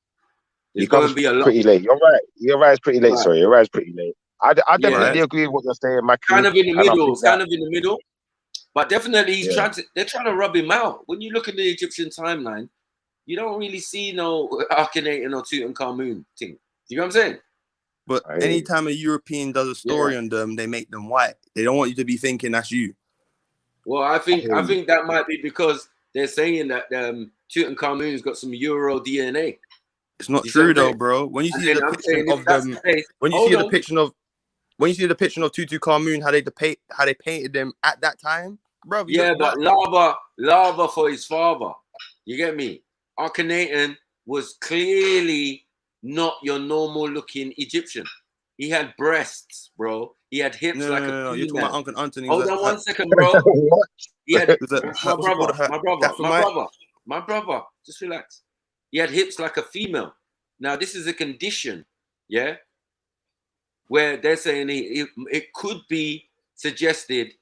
it's going to be a lot. Pretty late. You're right. You're right. It's pretty late. Sorry, you're right. It's pretty late. I definitely agree with what you're saying, Mackie. Kind of in the middle. Kind of in the middle. But definitely, they're trying to rub him out. When you look at the Egyptian timeline, you don't really see no Akhenaten or Tutankhamun thing. You know what I'm saying? But anytime a European does a story on them, they make them white. They don't want you to be thinking that's you. Well, I think that might be because they're saying that Tutankhamun's got some Euro DNA. It's not true though, bro. When you see the depiction of them, when you see the depiction of Tutankhamun, how they painted them at that time, bro. Yeah, but lava for his father. You get me? Akhenaten was clearly not your normal looking Egyptian. He had breasts, bro. He had hips like a female. You're talking about Uncle Anthony. Hold on 1 second, bro. He had my brother. Just relax. He had hips like a female. Now this is a condition, yeah, where they're saying it could be suggested,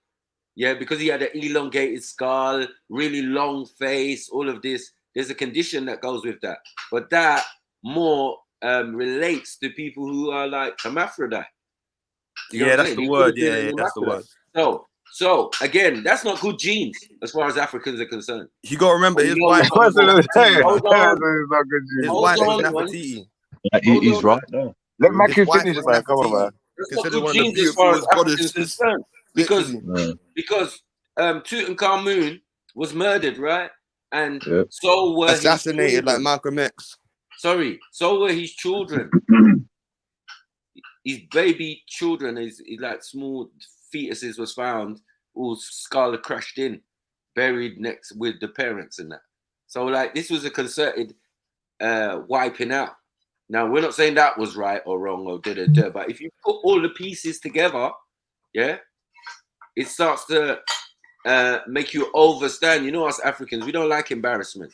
yeah, because he had an elongated skull, really long face, all of this. There's a condition that goes with that, but that more relates to people who are like hermaphrodite. Yeah, that's the word. Yeah, that's the word. So again, that's not good genes as far as Africans are concerned. You gotta remember his wife. Hold on. His wife was Nefertiti. He's right there. Let Mackie finish, man. Come on, man. That's not good genes as far as Africans concerned. Because Tutankhamun was murdered, right? And so were assassinated like Malcolm X. Sorry, so were his children. his baby children, his like small fetuses was found, all skull crushed in, buried next with the parents and that. So like this was a concerted wiping out. Now we're not saying that was right or wrong or da-da-da, but if you put all the pieces together, yeah, it starts to make you overstand. You know, us Africans, we don't like embarrassment.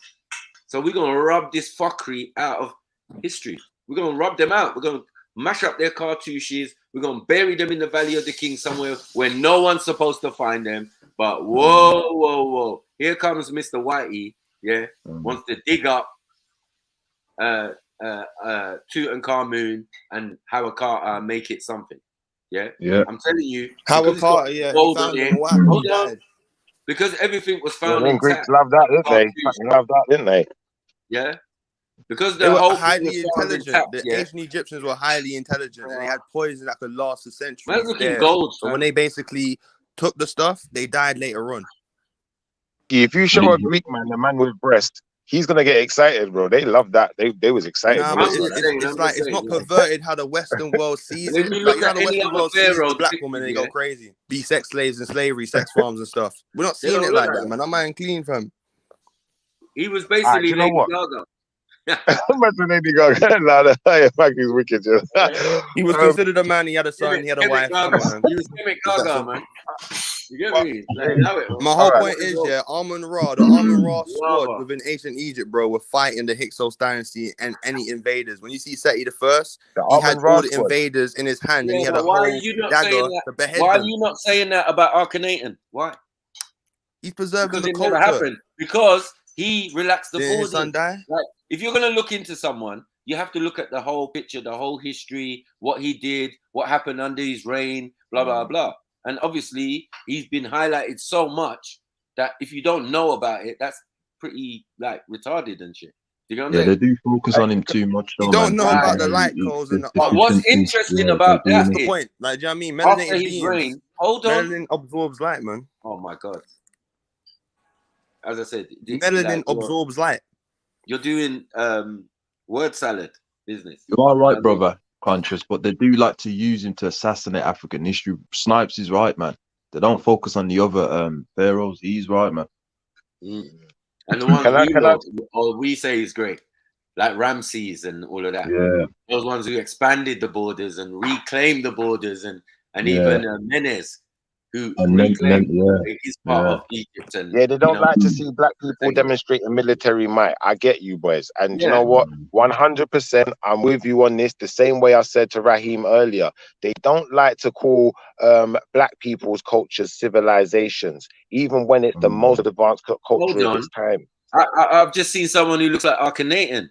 So we're going to rub this fuckery out of history. We're going to rub them out. We're going to mash up their cartouches. We're going to bury them in the Valley of the King somewhere where no one's supposed to find them. But whoa, whoa, whoa. Here comes Mr. Whitey, yeah, wants to dig up Tutankhamun and Howard Carter, make it something. Yeah? Yeah. I'm telling you. Howard Carter, yeah. Hold on. Because everything was found the Greeks loved that, didn't they? Fucking loved that, didn't they? Yeah. Because they were whole highly intelligent. The ancient Egyptians were highly intelligent, and they had poison that could last for centuries. So when they basically took the stuff, they died later on. If you show a Greek man, a man with breast, he's gonna get excited, bro. They love that. They was excited. Nah, but it's not perverted how the Western world sees it. Like, you know, the Western world sees the black woman and they go crazy, be sex slaves and slavery, sex farms and stuff. We're not seeing it like that, man. I'm mind clean, fam. He was basically Lady Gaga. Imagine Lady Gaga. Lana, he's wicked. He was considered a man. He had a son. He had a wife. He was Gimmick Gaga, man. You get me? Like, my whole point is, yeah, the Amun Ra squad within ancient Egypt, bro, were fighting the Hyksos dynasty and any invaders. When you see Seti the First, he had all the invaders in his hand, and he had a whole dagger to behead them. Why are you not saying that about Akhenaten? Why? He's preserving the it culture. Never happened because he relaxed the Did borders. his son die? Like, if you're gonna look into someone, you have to look at the whole picture, the whole history, what he did, what happened under his reign, blah blah blah. And obviously, he's been highlighted so much that if you don't know about it, that's pretty like retarded and shit. You know what I'm saying? They do focus on him too much. You don't know about the light codes and the. But what's interesting about that is the point. Like, do you know what I mean? Melanated beings. Brain, hold on. Melanin absorbs light, man. Oh my god! As I said, melanin absorbs light. You're doing word salad business. You are right, brother. Conscious, but they do like to use him to assassinate African history. Snipes is right, man. They don't focus on the other pharaohs. He's right, man. And the ones we say is great, like Ramses and all of that. Yeah, those ones who expanded the borders and reclaimed the borders, and even Menes, who reclaimed his part of Egypt. And they don't like to see black people demonstrating military might. I get you, boys, and you know what? 100%, I'm with you on this. The same way I said to Raheem earlier, they don't like to call black people's cultures civilizations, even when it's the most advanced culture of its time. I've just seen someone who looks like Akhenaten.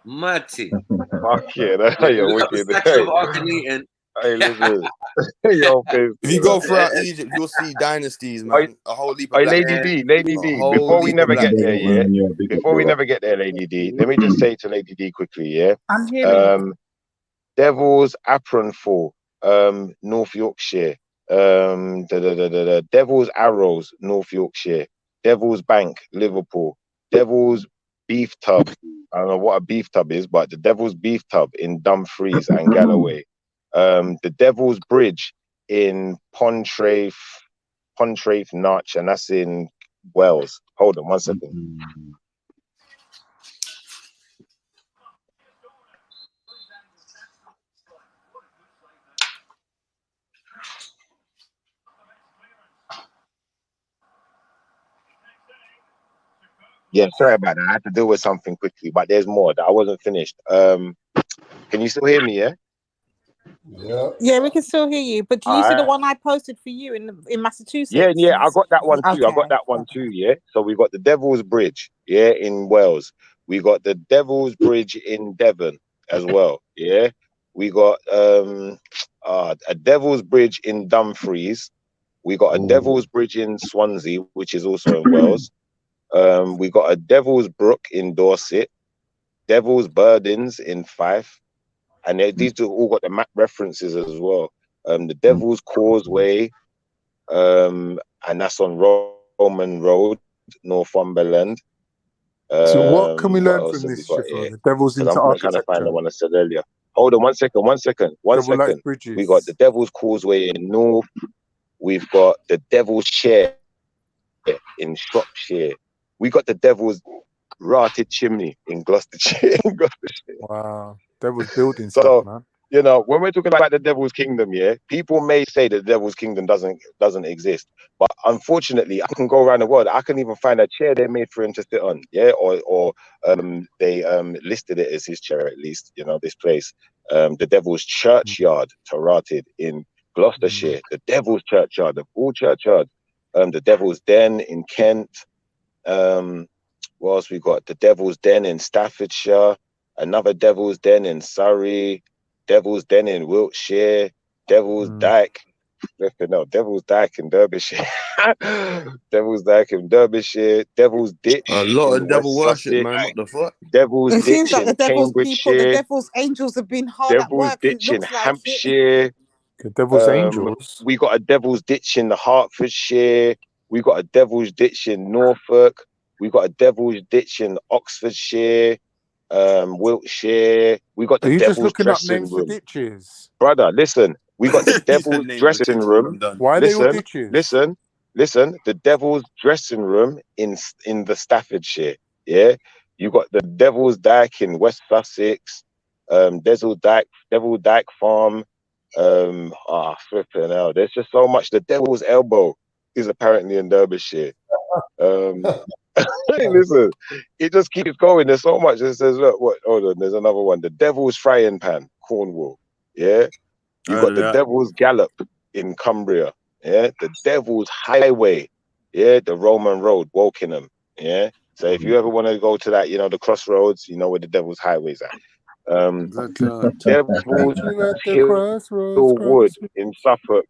Matty. Fuck yeah, you're wicked. Akhenaten. Hey, listen. If you go throughout Egypt, you'll see dynasties, man. A whole heap of Lady D. Before we never get there, Before we never get there, Lady D. Let me just say to Lady D quickly, yeah. I'm hearing. Devil's Apron Fall, North Yorkshire. Devil's Arrows, North Yorkshire. Devil's Bank, Liverpool. Devil's Beef Tub. I don't know what a beef tub is, but the Devil's Beef Tub in Dumfries and Galloway. The Devil's Bridge in Pontrafe, Natch, and that's in Wales. Hold on 1 second. Yeah, sorry about that. I had to deal with something quickly, but there's more that I wasn't finished. Can you still hear me? Yeah. Yeah, we can still hear you. But do you see the one I posted for you in Massachusetts? Yeah, I got that one too. I got that one too. Yeah. So we got the Devil's Bridge, in Wales. We got the Devil's Bridge in Devon as well. Yeah. We got a Devil's Bridge in Dumfries. We got a Devil's Bridge in Swansea, which is also in Wales. We got a Devil's Brook in Dorset, Devil's Burdens in Fife, and these two all got the map references as well. The Devil's Causeway, and that's on Roman Road, Northumberland. So what can we learn from this, Shifra? The Devil's into I'm trying to architecture. find the one I said earlier. Hold on 1 second, 1 second, 1 Double light second. bridges. We got the Devil's Causeway in North. We've got the Devil's Chair in Shropshire. We got the Devil's Rotted Chimney in Gloucestershire. Wow. Devil's building So, stuff, man. you know, when we're talking about the Devil's Kingdom, yeah, people may say that the Devil's Kingdom doesn't exist, but unfortunately, I can go around the world. I can even find a chair they made for him to sit on, yeah, or they listed it as his chair at least. You know, this place, the Devil's Churchyard, Tarated in Gloucestershire, the Devil's Churchyard, the full churchyard, the Devil's Den in Kent. What else we got? The Devil's Den in Staffordshire, another Devil's Den in Surrey. Devil's Den in Wiltshire, Devil's Dyke, no, Devil's Dyke in Derbyshire, Devil's Dyke in Derbyshire, Devil's Ditch. A lot in of devil West worship, Sussex, man. What the fuck? Devil's It seems Ditch like the in devil's people, the Cambridgeshire, devil's angels have been hard at Devil's work. It Ditch in looks like it. Hampshire. The Devil's Angels. We got a Devil's Ditch in the Hertfordshire. We got a Devil's Ditch in Norfolk. We got a Devil's Ditch in Oxfordshire. Wiltshire. We got Are the you just Devil's looking up Dressing names for Room. ditches? Brother, listen, we got the Devil's Dressing Room. Why are they all Listen, ditches? listen, the Devil's Dressing Room in the Staffordshire. Yeah, you got the Devil's Dyke in West Sussex. Devil Dyke Farm. Flipping hell, there's just so much. The Devil's Elbow is apparently in Derbyshire. Listen, it just keeps going. There's so much. It says, look, what? Hold on, there's another one. The Devil's Frying Pan, Cornwall. Yeah, you got the Devil's Gallop in Cumbria. Yeah, the Devil's Highway. Yeah, the Roman Road, Wokingham. Yeah, so if you ever want to go to that, you know, the crossroads, you know where the Devil's Highway is at. Devil's Hill Wood in Suffolk.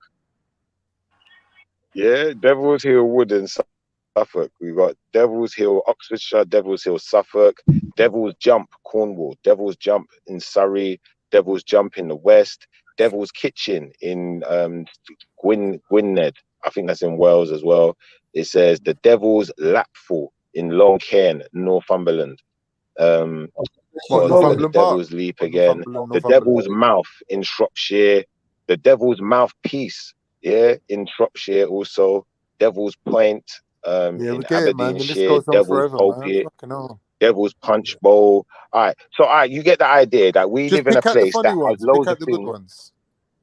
Yeah, Devil's Hill Wood in Suffolk. We've got Devil's Hill, Oxfordshire, Devil's Hill, Suffolk, Devil's Jump, Cornwall, Devil's Jump in Surrey, Devil's Jump in the West, Devil's Kitchen in Gwynedd. I think that's in Wales as well. It says the Devil's Lapful in Long Cairn, Northumberland. The Devil's Leap again. The Devil's Mouth in Shropshire. The Devil's Mouthpiece, yeah, in Shropshire also. Devil's Point in Aberdeenshire. Devil's Pulpit. Devil's Punch Bowl. All right, so you get the idea that we live in a place that has loads of things.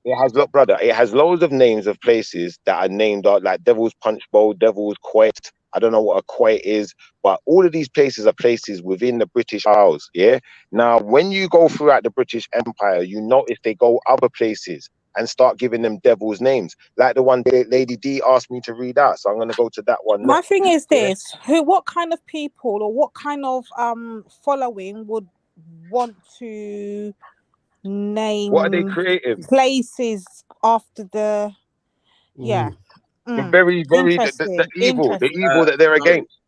It has, look, brother, it has loads of names of places that are named like Devil's Punch Bowl, Devil's Quoit. I don't know what a quoit is, but all of these places are places within the British Isles. Yeah. Now, when you go throughout the British Empire, you notice they go other places and start giving them devil's names, like the one that Lady D asked me to read out. So I'm going to go to that one. My thing is this: what kind of people or what kind of following would want to name what are they creating places after the the very the evil that they're against?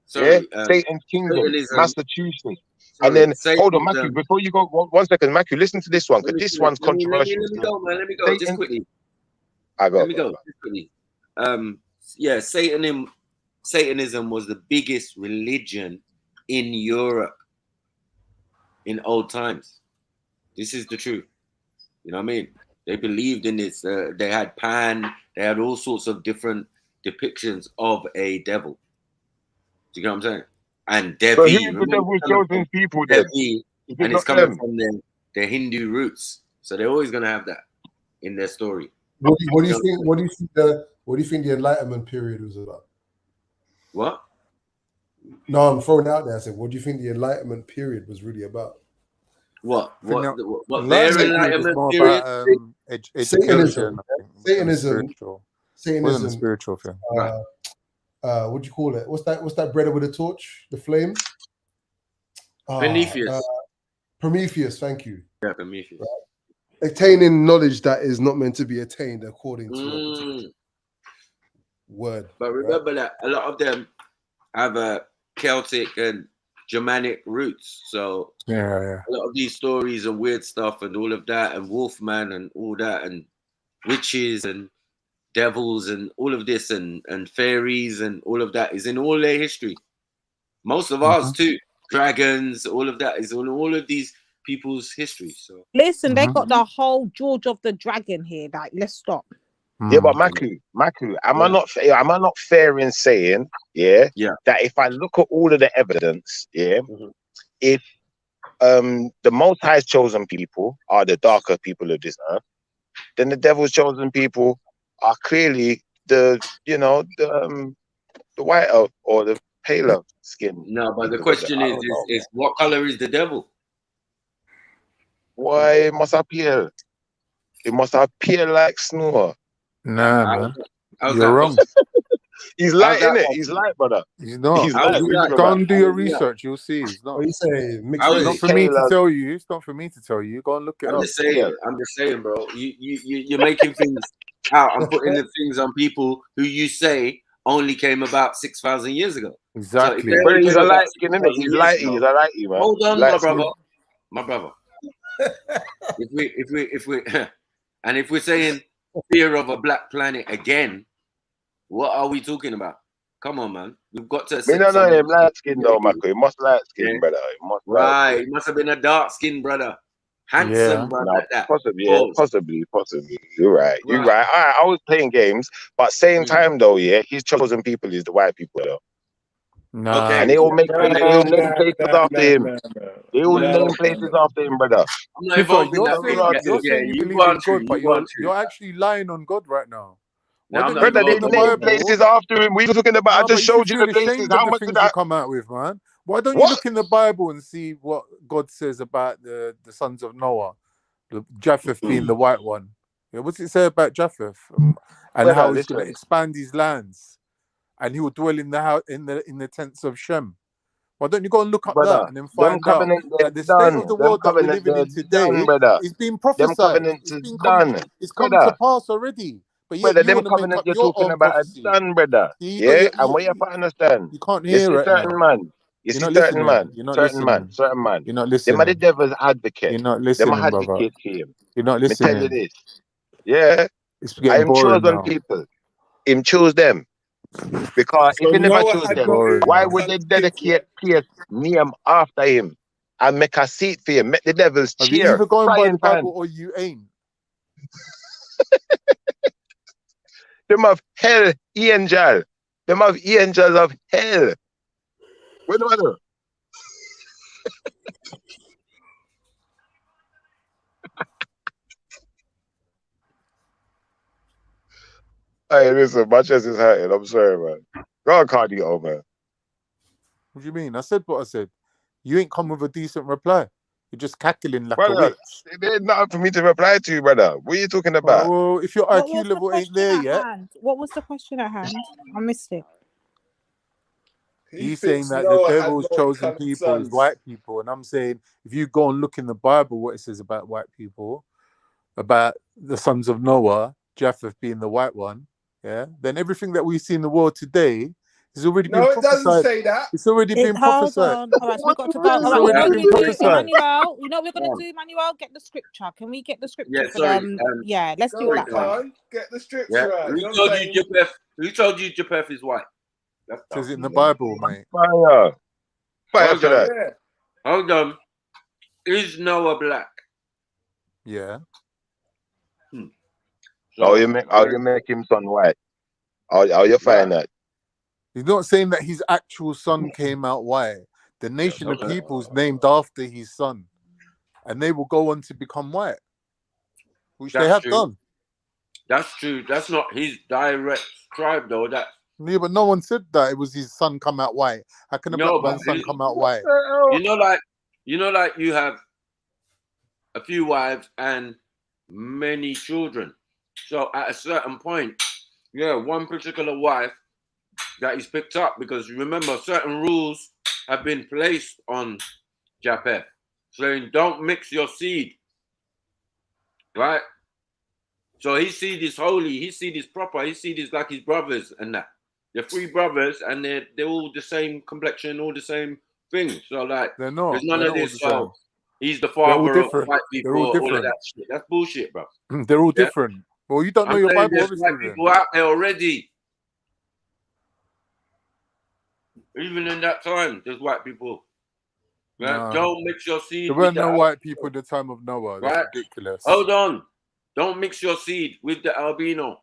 Satan's kingdom, Massachusetts. And then hold on, Matthew, before you go, 1 second, Matthew, listen to this one, because this one's controversial. Let me go, man. Let me go just quickly. Let me go just quickly. Yeah, Satanism was the biggest religion in Europe in old times. This is the truth. You know what I mean? They believed in this. They had Pan. They had all sorts of different depictions of a devil. Do you know what I'm saying? And Devi. But who's the devil's chosen people then? Devi, and it's coming from their Hindu roots. So they're always going to have that in their story. What do you think? What do you think the Enlightenment period was about? What? No, I'm throwing it out there. I said, what do you think the Enlightenment period was really about? What their Enlightenment period? Satanism. Satanism. Satanism. A spiritual thing. What do you call it? What's that bread with a torch? The flame? Prometheus. Prometheus, thank you. Yeah, Prometheus. Right. Attaining knowledge that is not meant to be attained according to a word. But remember that a lot of them have a Celtic and Germanic roots. So a lot of these stories and weird stuff and all of that and Wolfman and all that and witches and devils and all of this and fairies and all of that is in all their history. Most of ours too. Dragons, all of that is on all of these people's history. So listen, they got the whole George of the Dragon here. Like, let's stop. Yeah, but Maku, am I not fair in saying, that if I look at all of the evidence, if the Most High's chosen people are the darker people of this earth, then the devil's chosen people are clearly the whiter or the paler skin. No, but the question is what color is the devil? Why it must appear? It must appear like snow. Nah, man. How's You're that wrong. He's light, innit? He's light, brother. He's not. He's light. Go and do your research. You'll see. He's not. What you say? It's not for me to tell you. It's not for me to tell you. Go and look it up. I'm just saying, bro. You're making things out. I'm putting the things on people who you say only came about 6,000 years ago. Exactly. So he's a light skin, innit? He's light. He's a lighty, man. Hold on, my brother. If we're saying fear of a black planet again, what are we talking about? Come on, man. We've got to. No, him light skin though, Marco. He must light skin, brother. He must have been a dark skin brother, handsome brother. Like that. Possibly. You're right. All right. I was playing games, but same time though, his chosen people is the white people though. No, and they all name places after him. They all name places after him, brother. You're saying you believe in God, but you're actually lying on God right now. Brother, they name places after him. We were talking about. I just showed you the places. How much did you come out with, man? Why don't you look in the Bible and see what God says about the sons of Noah, the Japheth being the white one? Yeah, what's it say about Japheth and how he's going to expand his lands, and he will dwell in the house in the tents of Shem? Why don't you go and look up that and then find out that the state of the world that we're living in today is being prophesied? It's come to pass already. But brother, them covenant you're talking about are done, brother. And what you have to understand, you can't hear it. Certain man. You see, certain man. Certain man. You're not listening. Them are the devil's advocate. You're not listening, them are brother. advocate for him. You're not Me listening. tell you this. Yeah. I am chosen people. Him choose them. Because if he never choose them, why would they dedicate place name after him and make a seat for him? Make the devil's cheer. You either going by the Bible or you ain't. Them of hell angel. Them of angels of hell. What do I do? Hey, listen, my chest is hurting. I'm sorry, man. Go on, cardio, man. What do you mean? I said what I said. You ain't come with a decent reply. You're just cackling like brother, a witch. There's nothing for me to reply to you, brother. What are you talking about? Well, if your IQ level ain't there yet. What was the question at hand? I missed it. He's saying that the devil's chosen people is white people. And I'm saying, if you go and look in the Bible, what it says about white people, about the sons of Noah, Japheth being the white one, then everything that we see in the world today is already been prophesied. No, it doesn't say that. It's already been prophesied. All right, so we got to go. All right, Emmanuel, you know what we're going to do, Emmanuel? Get the scripture. Can we get the scripture for them? Let's do that one. Get the scripture out. Who told you Japheth is white? It says it in the Bible, mate. Fire to that. Hold on. Is Noah black? Yeah. How you make him son white? How you find that? He's not saying that his actual son came out white. The nation of peoples named after his son, and they will go on to become white, which they have done. That's true. That's not his direct tribe, though. Yeah, but no one said that it was his son come out white. How can a black man's son come out white? You know, like you have a few wives and many children. So at a certain point, one particular wife that is picked up, because remember, certain rules have been placed on Japheth, saying don't mix your seed, right? So his seed is holy, his seed is proper, his seed is like his brothers and that. They're three brothers and they're all the same complexion, all the same thing. So like, they're not. There's none of this. So he's the father of white people. All of that shit. That's bullshit, bro. They're all different. Well, you don't know your Bible, obviously. White people out there already. Even in that time, there's white people. Right? Don't mix your seed There with weren't the no white people in the time of Noah. That's right. ridiculous. Hold on. Don't mix your seed with the albino.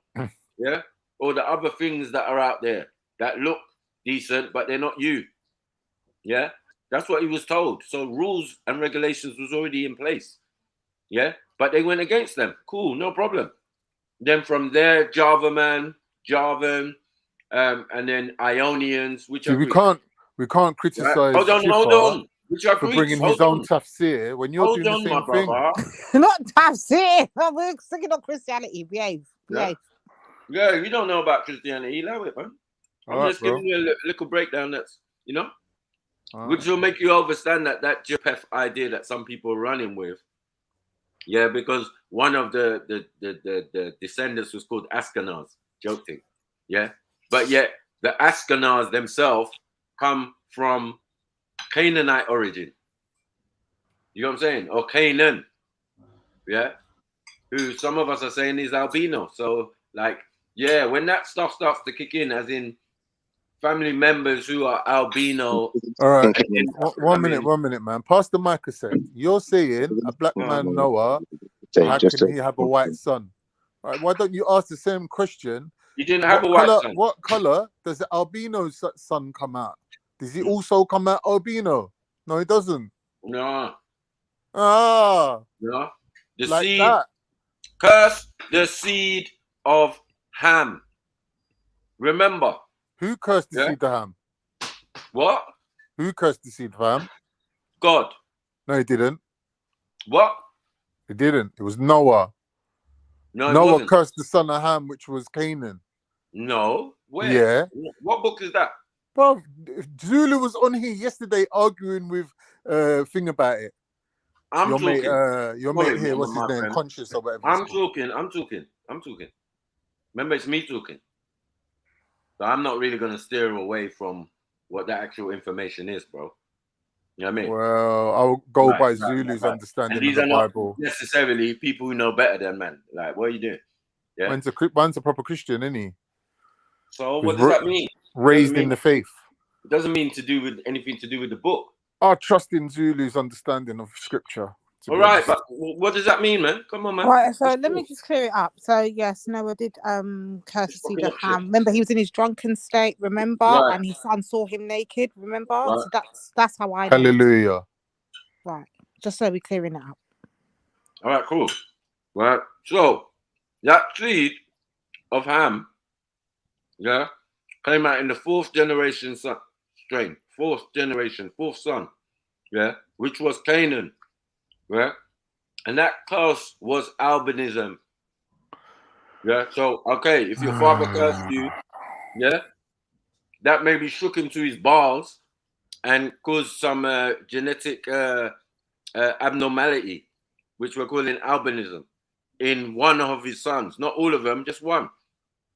Yeah? Or the other things that are out there that look decent, but they're not you. Yeah? That's what he was told. So rules and regulations was already in place. Yeah? But they went against them. Cool, no problem. Then from there, Javan, and then Ionians, which See, are we Greeks. can't criticize Right? Hold Schiffer on. Which are for Greeks. bringing his own tafsir when you're doing the same my thing. brother. Not tafsir. We're singing on Christianity. Behave. Yeah. Yeah, you don't know about Christianity. Allow it, man. I'm All just right, giving you a little breakdown that's, which will make you understand that JPEF idea that some people are running with. Yeah, because one of the descendants was called Ashkenaz. Joke thing. Yeah. But yet the Ashkenaz themselves come from Canaanite origin. You know what I'm saying? Or Canaan. Yeah. Who some of us are saying is albino. So, like, yeah, when that stuff starts to kick in, as in family members who are albino. All right. One minute, man. Pastor Micah said, you're saying a black man, Noah, how can he have a white son? All right, why don't you ask the same question? He didn't have a white son. What color does the albino son come out? Does he also come out albino? No, he doesn't. No. No. The like seed, that. Curse the seed of Ham. Remember. Who cursed the seed of Ham? What? Who cursed the seed of Ham? God. No, he didn't. What? He didn't. It was Noah. No, Noah cursed the son of Ham, which was Canaan. No. Where? Yeah. What book is that? Bro, Zulu was on here yesterday arguing with thing about it. Your mate here, what's his name? Conscious or whatever. I'm talking. Remember, it's me talking. So I'm not really gonna steer away from what that actual information is, bro. You know what I mean? Well, I'll go by Zulu's understanding and these of the are Bible. Not necessarily people who know better than man. Like, what are you doing? Yeah. Man's a proper Christian, isn't he? So what does that mean? Raised in the faith. It doesn't mean anything to do with the book. I trust in Zulu's understanding of scripture. All right, but what does that mean, man? Come on, man. Right, so let me just clear it up. So yes, Noah did curse the seed of Ham. Remember, he was in his drunken state, remember? Right. And his son saw him naked, remember? Right. So that's how I know. Hallelujah. Right. Just so we're clearing it up. All right, cool. Right. So that seed of Ham, yeah, came out in the fourth generation son, fourth son, yeah, which was Canaan. Right, and that curse was albinism. Yeah, so okay, if your father cursed you, yeah, that maybe shook him to his balls and caused some genetic abnormality, which we're calling albinism, in one of his sons. Not all of them, just one.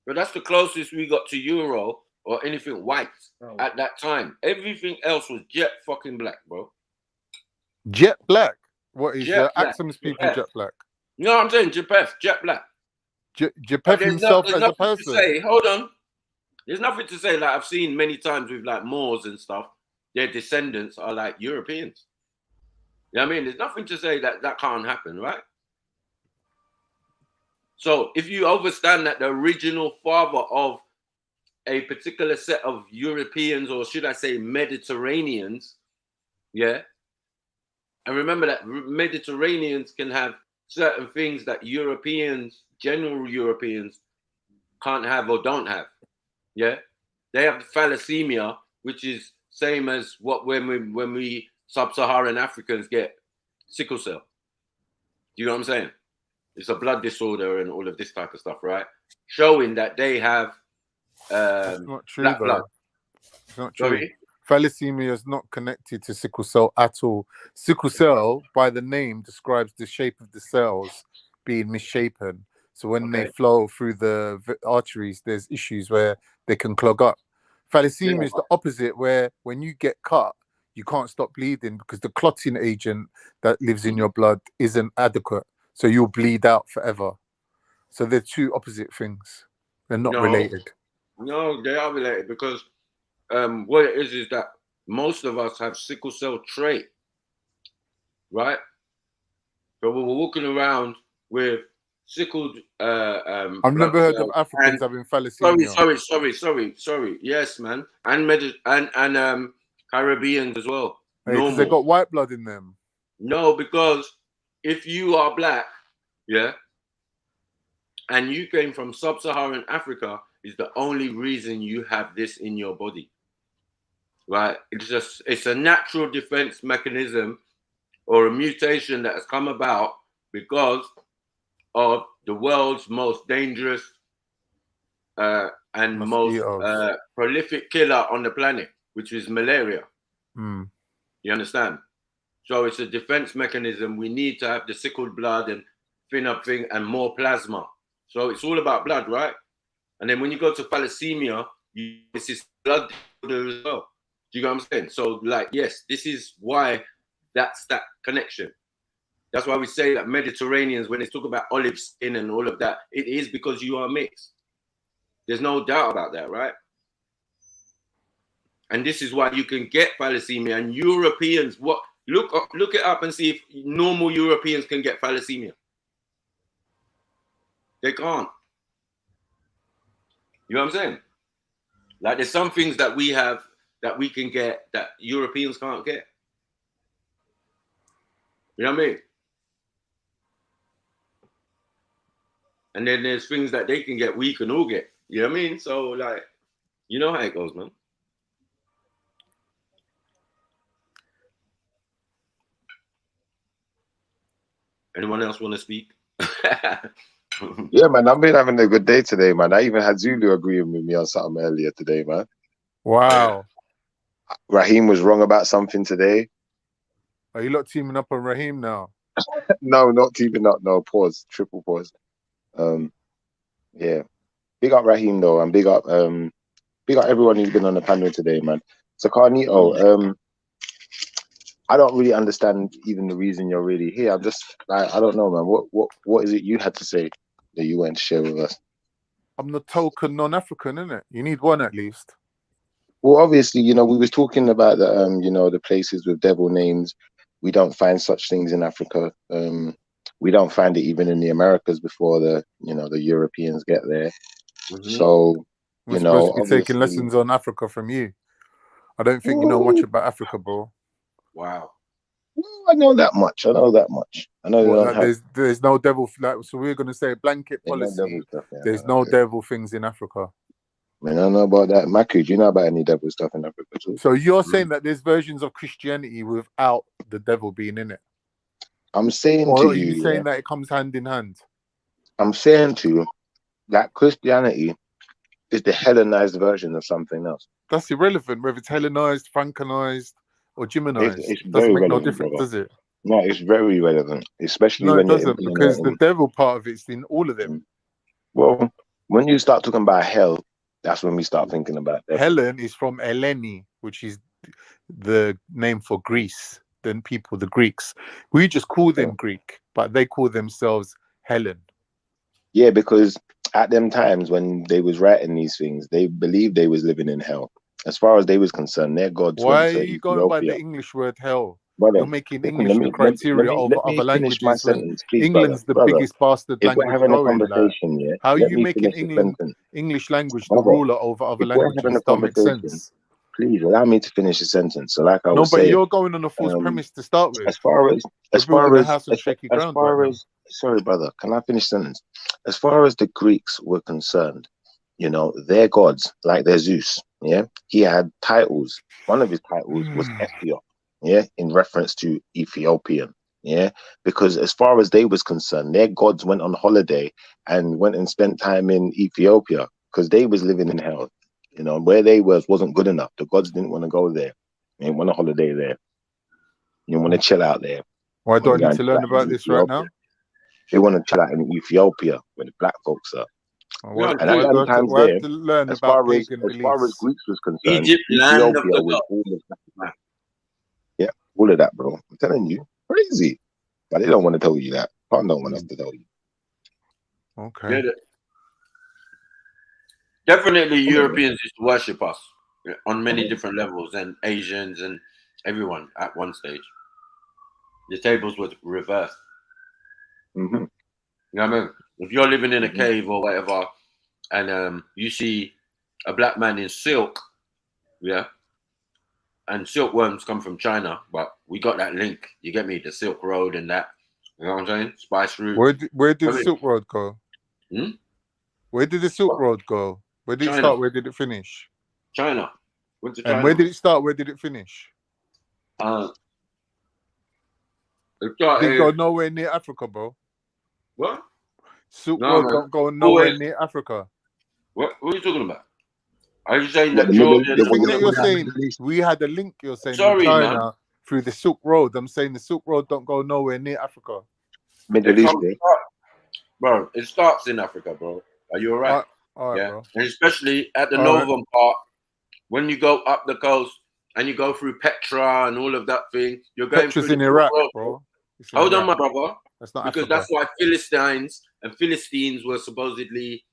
But that's the closest we got to Euro or anything white at that time. Everything else was jet fucking black, bro. Jet black. What is Axum's people jet black? No, I'm saying JPEF, jet black. JPEF himself as a person. Hold on. There's nothing to say. Like I've seen many times with like Moors and stuff, their descendants are like Europeans. You know what I mean? There's nothing to say that that can't happen, right? So if you understand that the original father of a particular set of Europeans, or should I say Mediterraneans, yeah, and remember that Mediterraneans can have certain things that Europeans, general Europeans, can't have or don't have. Yeah, they have thalassemia, which is same as what when we sub-Saharan Africans get sickle cell. Do you know what I'm saying? It's a blood disorder and all of this type of stuff, right? Showing that they have That's not true, black blood. It's not true. Sorry? Thalassemia is not connected to sickle cell at all. Sickle cell, by the name, describes the shape of the cells being misshapen. So when they flow through the arteries, there's issues where they can clog up. Thalassemia is the opposite, where when you get cut, you can't stop bleeding because the clotting agent that lives in your blood isn't adequate. So you'll bleed out forever. So they're two opposite things. They're not related. No, they are related because what it is that most of us have sickle cell trait. right? So we were walking around with sickled I've blood never heard of cells Africans and having thalassemia. sorry. Yes, man. And Caribbeans as well. Because they got white blood in them. No, because if you are black, yeah, and you came from sub-Saharan Africa, is the only reason you have this in your body, right? It's a natural defense mechanism or a mutation that has come about because of the world's most dangerous and most prolific killer on the planet, which is malaria. You understand? So it's a defense mechanism. We need to have the sickled blood and thinner thing and more plasma. So it's all about blood, right? And then when you go to thalassemia, this is blood disorder as well. Do you know what I'm saying? So, like, yes, this is why that's that connection. That's why we say that Mediterraneans, when they talk about olive skin and all of that, it is because you are mixed. There's no doubt about that, right? And this is why you can get thalassemia. And Europeans, look it up and see if normal Europeans can get thalassemia. They can't. You know what I'm saying? Like, there's some things that we have that we can get that Europeans can't get. You know what I mean? And then there's things that they can get, we can all get. You know what I mean? So, like, you know how it goes, man. Anyone else want to speak? Yeah, man, I've been having a good day today, man. I even had Zulu agreeing with me on something earlier today, man. Wow. Raheem was wrong about something today. Are you lot teaming up on Raheem now? No, not teaming up. No, pause. Triple pause. Yeah. Big up Raheem though, and big up everyone who's been on the panel today, man. So Carnito, I don't really understand even the reason you're really here. I'm just I don't know, man. What is it you had to say that you went to share with us? I'm the token non-African, innit? You need one at least. Well, obviously, you know, we was talking about the you know, the places with devil names. We don't find such things in Africa. We don't find it even in the Americas before the Europeans get there. So, we're supposed to be taking lessons on Africa from you. I don't think you know much about Africa, bro. Wow. Well, I know that much. I know there's no devil. So we're gonna say blanket policy. There's no devil things in Africa. I mean, I don't know about that. Maku, do you know about any devil stuff in Africa too? So you're saying that there's versions of Christianity without the devil being in it? I'm saying or to are you, you saying that it comes hand in hand? I'm saying to you that Christianity is the Hellenized version of something else. That's irrelevant whether it's Hellenized, Francanized, or Germanized. It's It doesn't very make no relevant, difference, brother. does it? No, it's very relevant, especially No, when it doesn't, because the devil part of it's in all of them. Well, when you start talking about hell, that's when we start thinking about devil. Helen is from Eleni, which is the name for Greece. Then people, the Greeks, we just call them Greek, but they call themselves Helen. Yeah, because at them times when they was writing these things, they believed they was living in hell. As far as they was concerned, their gods Why went to are you going by Ethiopia. the English word hell? Brother, You're making listen, English the criteria over let me other finish my languages when sentence, please, England's the brother. biggest bastard If we're language having a going. Like, conversation, yeah, how are let you me making finish the sentence. English language the Brother, ruler over other if we're having languages? a Don't make conversation, sense. please allow me to finish the sentence. So, like I No, was but saying, you're going on a false premise to start with. as far as We're building a house on shaky ground right now. sorry, brother, can I finish the sentence? As far as the Greeks were concerned, you know, their gods, like their Zeus, yeah, he had titles. One of his titles was Ethiop, yeah, in reference to Ethiopian, yeah, because as far as they was concerned, their gods went on holiday and went and spent time in Ethiopia because they was living in hell. You know, where they wasn't good enough. The gods didn't want to go there. They didn't want a holiday there. You didn't want to chill out there. Why do I need to learn about this right now? They want to chill out in Ethiopia where the black folks are. Why And at them times I there, have to learn as about far as pagan Greeks was concerned, Egypt, land of the was gods. almost yeah, all of that, bro. I'm telling you, crazy. But they don't want to tell you that. I don't want us to tell you. Okay. Yeah, definitely, Europeans used to worship us on many different levels, and Asians and everyone at one stage. the tables were reversed. Mm-hmm. You know what I mean? If you're living in a cave or whatever, and you see a black man in silk, yeah, and silkworms come from China, but we got that link. You get me? The Silk Road and that. You know what I'm saying? Spice route. Where did the Silk Road go? Hmm? Where did the Silk Road go? Where did it China. start? Where did it finish? China. Went to China. And where did it start? Where did it finish? It didn't go nowhere near Africa, bro. What? Silk Road don't go nowhere near Africa. What are you talking about? Are you saying that The thing that you're saying, we had a link, you're saying, Sorry, in China man. through the Silk Road. I'm saying the Silk Road don't go nowhere near Africa. Middle East, bro, it starts in Africa, bro. Are you all right? All right, yeah. bro. And especially at the All northern part, when you go up the coast and you go through Petra and all of that thing, you're going Petra's through in the Iraq, Road, bro. It's in Hold on, Iraq. my brother. That's not because Africa. that's why Philistines and Philistines were supposedly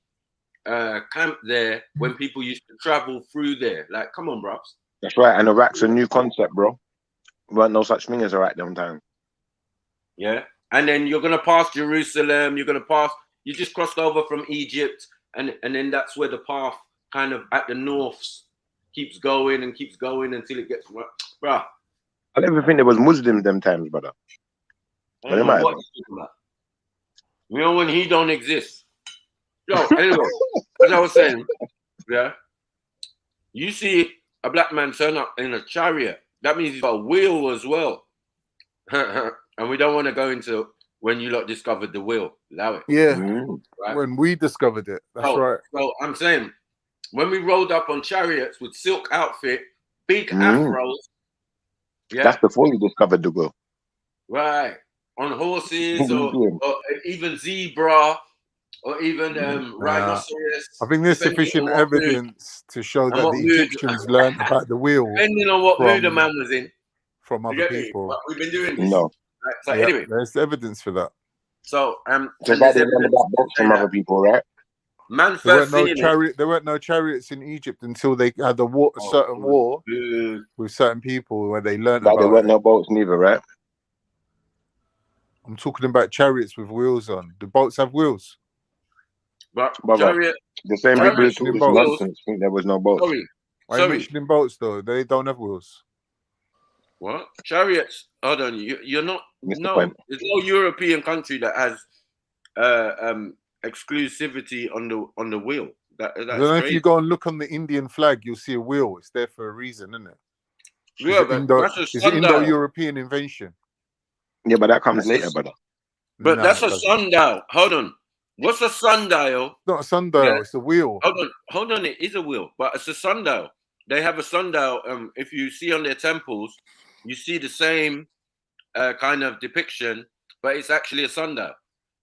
camped there when people used to travel through there. Like, come on, bro. That's right. And Iraq's a new concept, bro. Weren't no such thing as Iraq them time. Yeah. And then you're gonna pass Jerusalem, you're gonna pass, you just crossed over from Egypt, and then that's where the path kind of at the north keeps going until it gets bruh. I never think there was Muslims them times, brother. I don't know what you're talking about. You know when he don't exist. So anyway, as I was saying, yeah, you see a black man turn up in a chariot. That means he's got a wheel as well. And we don't want to go into when you lot discovered the wheel. Allow it. Yeah, right? when we discovered it. That's right. So I'm saying, when we rolled up on chariots with silk outfit, big afros. Yeah, that's before you discovered the wheel. Right. On horses or even zebra or even rhinoceros. I think there's sufficient evidence to show that the Egyptians learned about the wheel. Depending on what mood the man was in. From other people. We've been doing this. No. Right, so anyway. There's evidence for that. So so that they learned about boats from other people, right? Man, there weren't no chariots in Egypt until they had a certain war with certain people where they learned about there weren't no boats neither, right? I'm talking about chariots with wheels on. The boats have wheels. But the same people who talk this nonsense think there was no boats. Why are you mentioning boats though? They don't have wheels. What? Chariots? Hold on. You're not. There's no European country that has exclusivity on the wheel. That's I don't know if you go and look on the Indian flag, you'll see a wheel. It's there for a reason, isn't it? Yeah, but that's it's an Indo-European invention. Yeah, but that comes later, brother. But that's a sundial. Hold on. What's a sundial? It's not a sundial. It's a wheel. Hold on. It is a wheel, but it's a sundial. They have a sundial. If you see on their temples, you see the same kind of depiction, but it's actually a sundial.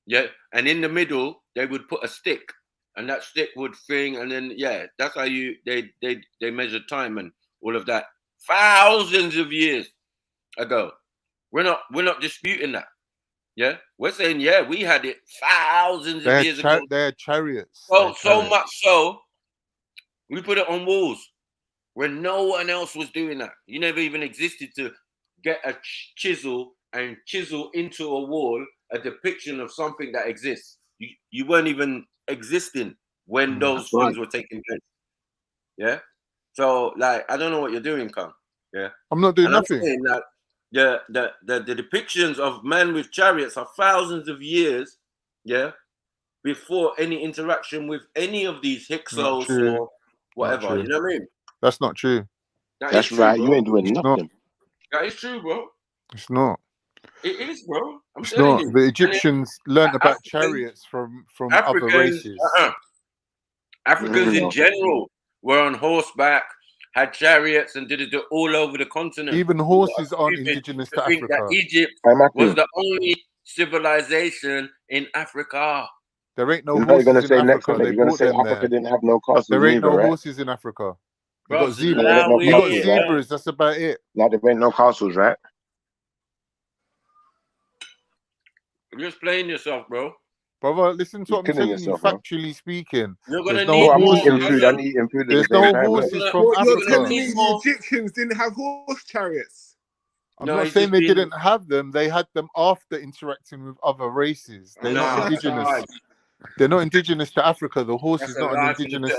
Yeah, and in the middle they would put a stick, and that stick would thing, and then that's how they measure time and all of that. Thousands of years ago. We're not disputing that. Yeah, we're saying we had it thousands of years ago. They had chariots. So much so, we put it on walls when no one else was doing that. You never even existed to get a chisel and chisel into a wall a depiction of something that exists. You weren't even existing when those things were taking place. Yeah. So like, I don't know what you're doing, Kang. Yeah. I'm not doing nothing. I'm saying that the depictions of men with chariots are thousands of years, before any interaction with any of these Hyksos or whatever. You know what I mean? That's not true. That's right. You ain't doing nothing. That is true, bro. It's not. It is, bro. It's not. The Egyptians learned about chariots from other races. Africans in general were on horseback, had chariots, and did it all over the continent. Even horses aren't indigenous to Africa. That Egypt was the only civilization in Africa. There ain't no horses in Africa. You're going to say Africa didn't have no castles. There ain't no right? horses in Africa. You Bro, got zebras. You got zebras. That's about it. Now there ain't no castles, right? You're just playing yourself, bro. Brother, listen to what I'm telling you. Factually speaking, there's no horses. I'm eating food. There's no horses from Africa. The Egyptians didn't have horse chariots. I'm not saying they didn't have them. They had them after interacting with other races. They're not indigenous. They're not indigenous to Africa. The horse is not an indigenous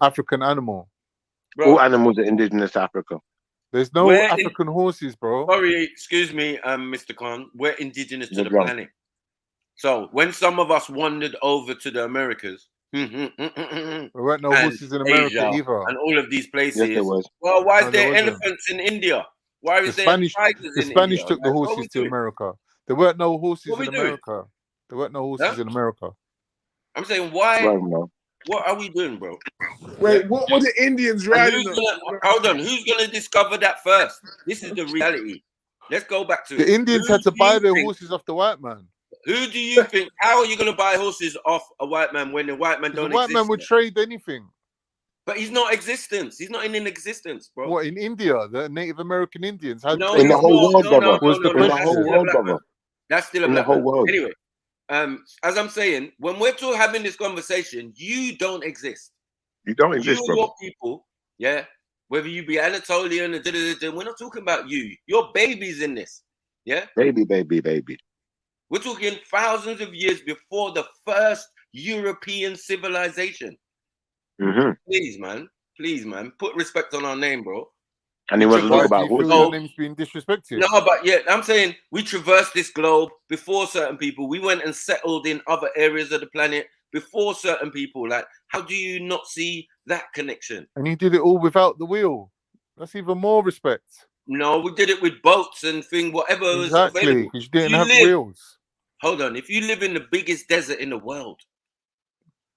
African animal. Bro. All animals are indigenous to Africa. There's no African horses, bro. Sorry, excuse me, Mr. Khan. We're indigenous to the planet. So when some of us wandered over to the Americas, there weren't no horses in America Asia, either. and all of these places. Yes, there was. Well, why is there elephants in India? Why is there tigers in India? The Spanish took the horses to America. There weren't no horses in America. There weren't no horses in America. I'm saying, why? What are we doing, bro? Wait, what were the Indians riding? Hold on, who's gonna discover that first? This is the reality. Let's go back to the Indians had to buy their horses off the white man. Who do you think? How are you gonna buy horses off a white man when the white man don't exist? The white man would trade anything. But he's not existence. He's not in existence, bro. What, in India? The Native American Indians had in the whole world, brother. In the whole world, brother. That's still a black man. Anyway, as I'm saying, when we're still having this conversation, you don't exist. You don't exist, bro. Your people, yeah. Whether you be Anatolian or we're not talking about you. Your baby's in this, yeah. Baby. We're talking thousands of years before the first European civilization. Please, man. Put respect on our name, bro. And he wasn't talking about your name's being disrespected. No, but yeah, I'm saying we traversed this globe before certain people. We went and settled in other areas of the planet before certain people. Like, how do you not see that connection? And he did it all without the wheel. That's even more respect. No, we did it with boats and whatever was available. Exactly, because you didn't have wheels. Hold on, if you live in the biggest desert in the world,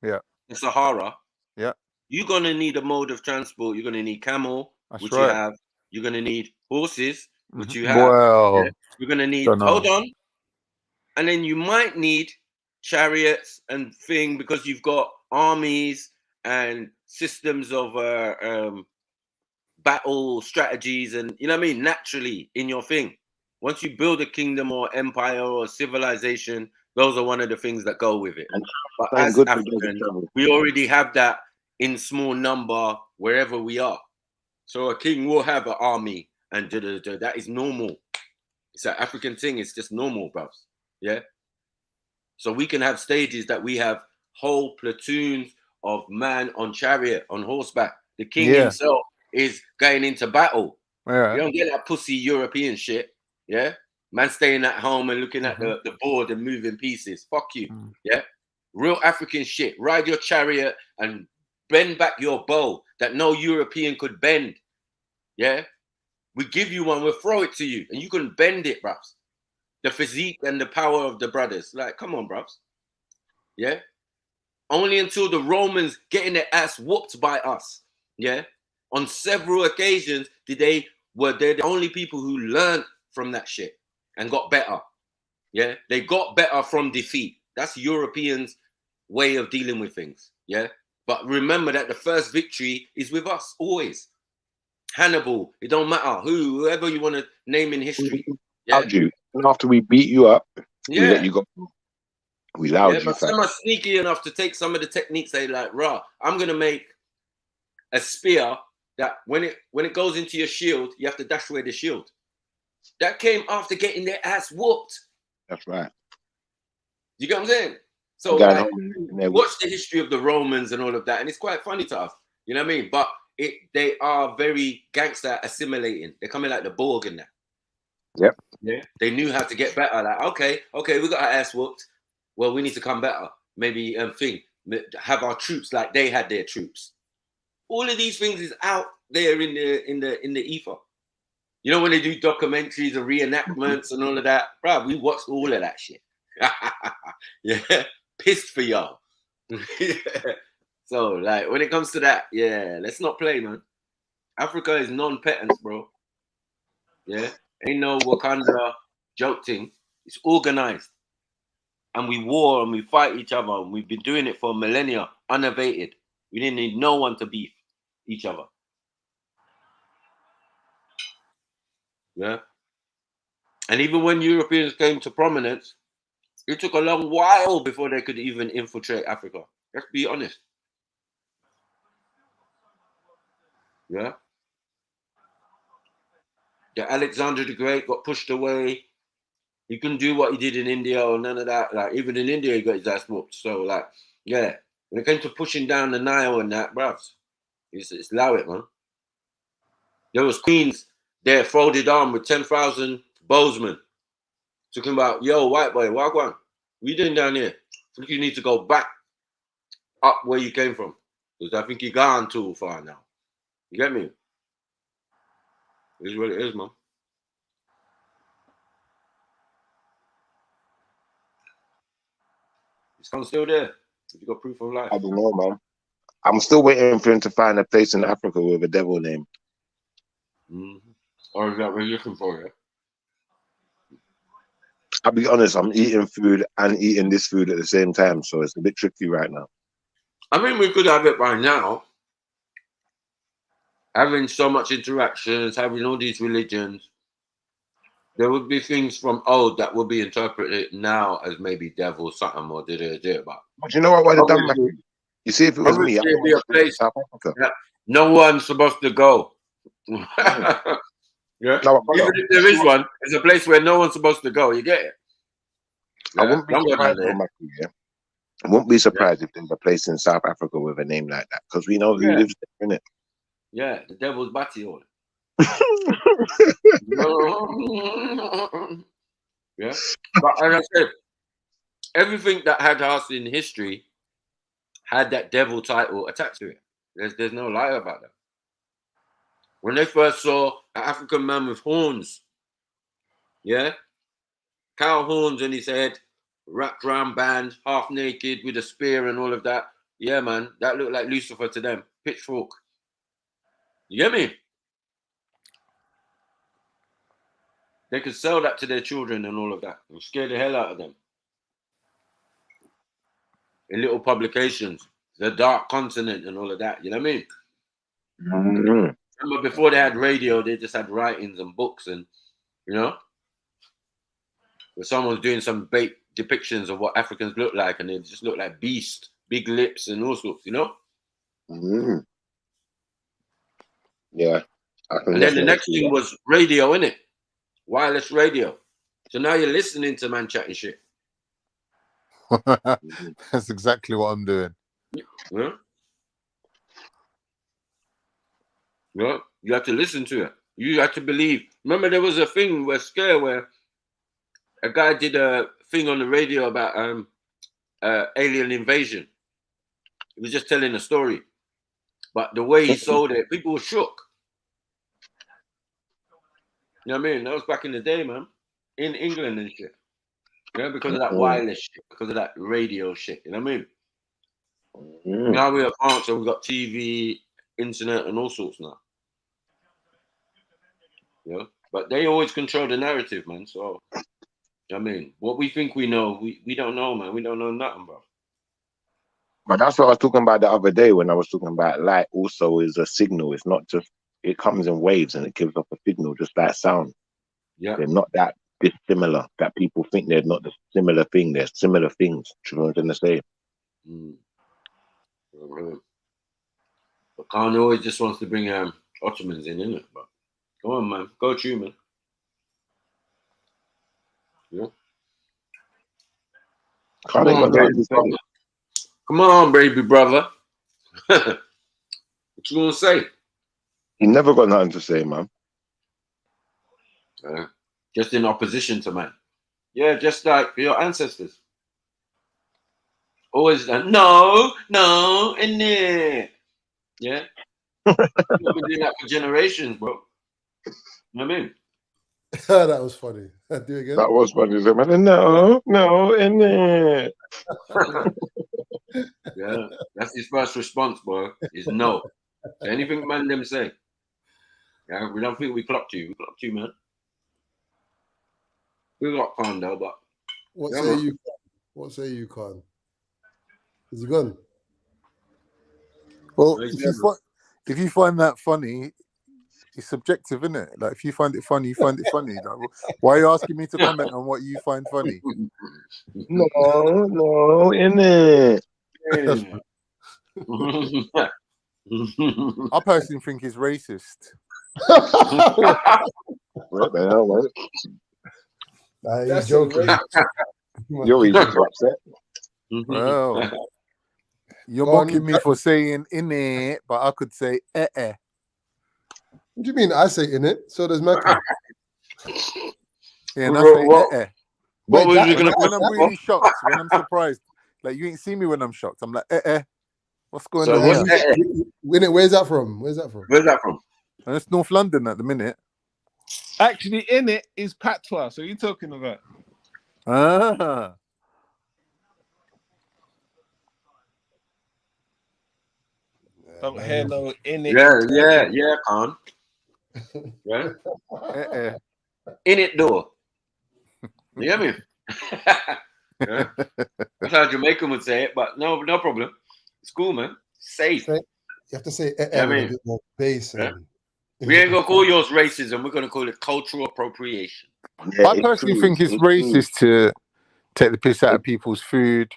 the Sahara, yeah, you're gonna need a mode of transport. You're gonna need camel, which you have. You're gonna need horses, which you have. Well, you're gonna need. Hold on, and then you might need chariots and because you've got armies and systems of battle strategies, and you know what I mean. Naturally, in your thing, once you build a kingdom or empire or civilization, those are one of the things that go with it. But as Africans, we already have that in small number wherever we are. So a king will have an army, and that is normal. It's an African thing. It's just normal, bros. Yeah. So we can have stages that we have whole platoons of man on chariot, on horseback. The king himself is going into battle. You don't get that pussy European shit. Yeah. Man staying at home and looking at the board and moving pieces. Fuck you. Yeah. Real African shit. Ride your chariot and bend back your bow that no European could bend. Yeah. We give you one, we'll throw it to you, and you can bend it, bruv. The physique and the power of the brothers. Like, come on, bruv. Yeah. Only until the Romans getting their ass whooped by us. Yeah. On several occasions, were they the only people who learned from that shit and got better. Yeah. They got better from defeat. That's Europeans' way of dealing with things. Yeah. But remember that the first victory is with us, always. Hannibal, it don't matter whoever you want to name in history. Yeah. After we beat you up, we let you go. We allowed you. But some are sneaky enough to take some of the techniques. They like, I'm gonna make a spear that when it goes into your shield, you have to dash away the shield. That came after getting their ass whooped. That's right. You get what I'm saying? So like, watch the history of the Romans and all of that, and it's quite funny to us. You know what I mean? But they are very gangster assimilating. They're coming like the Borg and that. Yep. Yeah. They knew how to get better. Like, okay, we got our ass whooped. Well, we need to come better. Maybe have our troops like they had their troops. All of these things is out there in the ether. You know when they do documentaries and reenactments and all of that, bro. We watched all of that shit. Yeah, pissed for y'all. So, like, when it comes to that, yeah, let's not play, man. Africa is non-petance, bro. Yeah, ain't no Wakanda joke thing. It's organized, and we war and we fight each other, and we've been doing it for millennia, unabated. We didn't need no one to beef each other. Yeah, and even when Europeans came to prominence, it took a long while before they could even infiltrate Africa. Let's be honest. Yeah. that Alexander the Great got pushed away. He couldn't do what he did in India or none of that. Like, even in India, he got his ass whooped. So, like, yeah. When it came to pushing down the Nile and that, bruv, it's allow it, man. There was queens there folded arm with 10,000 bowsmen talking about, yo, white boy, what are you doing down here? I think you need to go back up where you came from, because I think you're gone too far now. You get me? It is what it is, man. Is Khan still there? Have you got proof of life? I don't know, man. I'm still waiting for him to find a place in Africa with a devil name. Or is that what you're looking for, yeah? I'll be honest, I'm eating food and eating this food at the same time, so it's a bit tricky right now. I mean, we could have it by now. Having so much interactions, having all these religions, there would be things from old that would be interpreted now as maybe devil something or But you know what? Why done, you see, if it was me, it'd be a place South Africa. that no one's supposed to go. Yeah. No, even if there is one, it's a place where no one's supposed to go. You get it? I wouldn't be surprised. I wouldn't be surprised if there's a place in South Africa with a name like that, because we know who lives there, innit? Yeah, the devil's batty all. Yeah, but as I said, everything that had us in history had that devil title attached to it. There's no lie about that. When they first saw an African man with horns, yeah, cow horns in his head, wrapped round band, half naked with a spear and all of that, yeah, man, that looked like Lucifer to them, pitchfork. You get me? They could sell that to their children and all of that and scare the hell out of them. In little publications, the dark continent and all of that, you know what I mean? Remember, before they had radio, they just had writings and books and, you know, where someone's doing some bait depictions of what Africans look like, and they just look like beasts, big lips and all sorts, you know? Yeah. And then the next thing was radio, innit? Wireless radio. So now you're listening to man chatting shit. That's exactly what I'm doing. Yeah. Yeah, you have to listen to it. You have to believe. Remember, there was a thing where a guy did a thing on the radio about alien invasion. He was just telling a story, but the way he sold it, people were shook. You know what I mean? That was back in the day, man, in England and shit. Yeah, because of that wireless shit, because of that radio shit. You know what I mean? Now we're advanced, so we've got TV, internet, and all sorts now. Yeah, but they always control the narrative, man. So, I mean, what we think we know, we don't know, man. We don't know nothing, bro. But that's what I was talking about the other day when I was talking about light also is a signal. It's not just, it comes in waves and it gives off a signal, just like sound. Yeah. They're not that dissimilar that people think they're not the similar thing. They're similar things. Do you know what I'm saying? But Khan always just wants to bring Ottomans in, innit? But come on, man. Go to you, man. Yeah. Come on, baby brother. What you gonna say? He never got nothing to say, man. Just in opposition to man. Yeah, just like your ancestors. Always no, in there. Yeah. We've been doing that for generations, bro. You know what I mean? That was funny. Do it again. That was funny. No, in there. Yeah, that's his first response, bro. Is no. So anything man them say. Yeah, we don't think we clocked you. We clocked you, man. We got Khan though, but what say you? What say you, Khan? Is he gone? Well, if you find that funny, it's subjective, isn't it? Like if you find it funny, you find it funny. Like, why are you asking me to comment on what you find funny? No, in it. I personally think he's racist. What the hell, man? Nah, he's That's joking. You're easy to upset. Well, you're Go on. mocking me for saying in it, but I could say eh. What do you mean? I say in it. So does Mackie. Yeah, and I say eh. What was you When gonna I'm really shocked, when I'm surprised, like you ain't see me when I'm shocked. I'm like eh. What's going So on what's here? Where's that from? Where's that from? Where's that from? And it's North London at the minute. Actually, in it is patois. So you're talking about? Ah. Don't hear no in it. Yeah, Khan. Yeah. In it door. You hear me? Yeah. That's how Jamaican would say it, but no problem. It's cool, man. Safe. You have to say with a bit more bass. Yeah. We ain't gonna call yours racism. We're gonna call it cultural appropriation. Yeah, I personally think it's racist to take the piss out of people's food,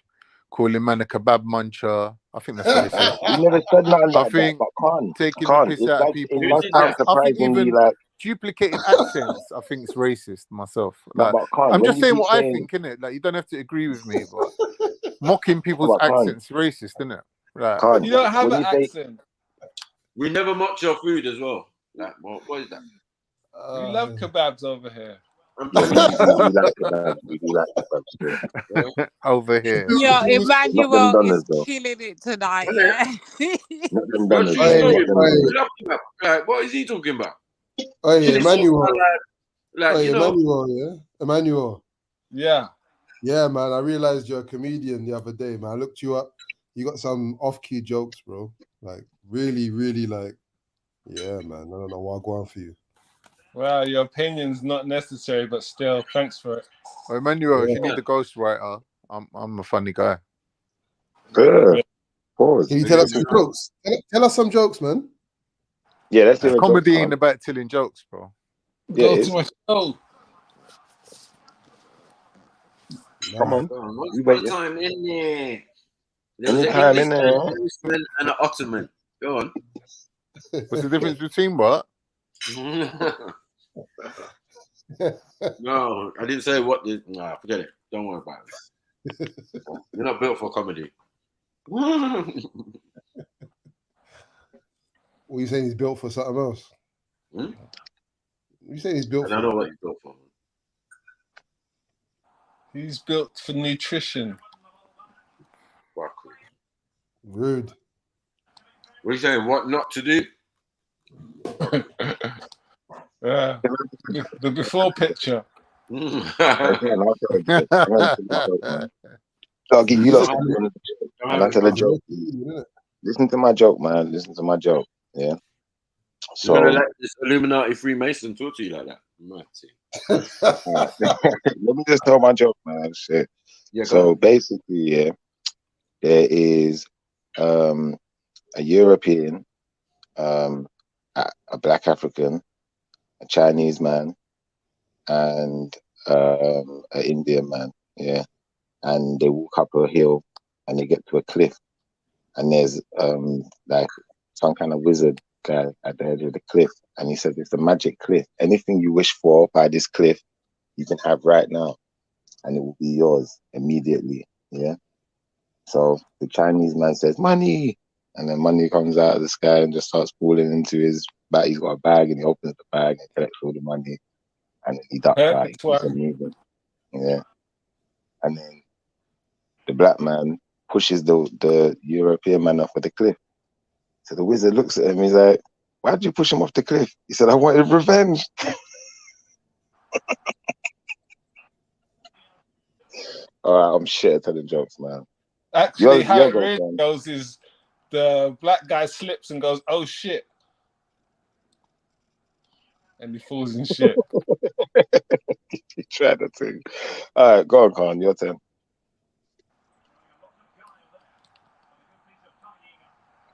calling man a kebab muncher. I think that's racist. You never said nothing like I think that, but taking Khan, the piss out of people. it does sound I think surprisingly even like. duplicating accents, I think it's racist myself. Like, but Khan, I'm when just you saying keep what I saying- think, innit? Like, you don't have to agree with me, but mocking people's But Khan, accents is racist, innit? Like, Khan, You don't have when an you say- accent. We never mocked your food as well. Like, what is that? We love kebabs over here. Yeah, we do like kebabs. We do like kebabs. Yeah. Over here. Yeah, Emmanuel Not them is donners, though. killing it tonight. Yeah. Not them What's donners. he though. talking Not them about? donners. Like, what is he talking about? Oh yeah, Emmanuel. Like, you know. Emmanuel, yeah. Emmanuel. Yeah. Yeah, man. I realized you're a comedian the other day, man. I looked you up. You got some off-key jokes, bro. Like really, really like. Yeah, man. I don't know what I'll go on for you. Well, your opinion's not necessary, but still, thanks for it. Oh, Emmanuel, if you need a ghostwriter, I'm a funny guy. Good. Pause. Can you tell us some jokes? Tell us some jokes, man. Yeah, let's do a comedy joke, ain't about telling jokes, bro. Yeah, Go it to is. a show. Come on. What's You my wait. time in there? There's Any an time in Englishman, there. an Irishman, and an Ottoman. Go on. What's the difference between what? No, I didn't say what. Nah, forget it. Don't worry about it. You're not built for comedy. What are you saying? He's built for something else? Hmm? You saying he's built? I don't know what he's built for. He's built for nutrition. Rude. What are you saying? What not to do? Yeah. The before picture. Doggy, you lot. And I tell a joke. Listen to my joke, man. Listen to my joke. Yeah. So You're gonna let this Illuminati Freemason talk to you like that? Might see. let me just tell my joke, man. Shit. Yeah, So basically, yeah, there is a European, a Black African, a Chinese man, and an Indian man. Yeah, and they walk up a hill and they get to a cliff, and there's like some kind of wizard guy at the edge of the cliff, and he said it's a magic cliff. Anything you wish for by this cliff, you can have right now, and it will be yours immediately. Yeah. So the Chinese man says, money, and then money comes out of the sky and just starts falling into his bag. He's got a bag, and he opens the bag and collects all the money, and then he ducks out. He keeps on moving. Yeah. And then the black man pushes the European man off of the cliff. So the wizard looks at him. He's like, "Why'd you push him off the cliff?" He said, "I wanted revenge." All right, I'm shit at telling jokes, man. Actually, how it really goes is the black guy slips and goes, "Oh shit," and he falls in shit. You tried that thing. All right, go on, Khan. Your turn.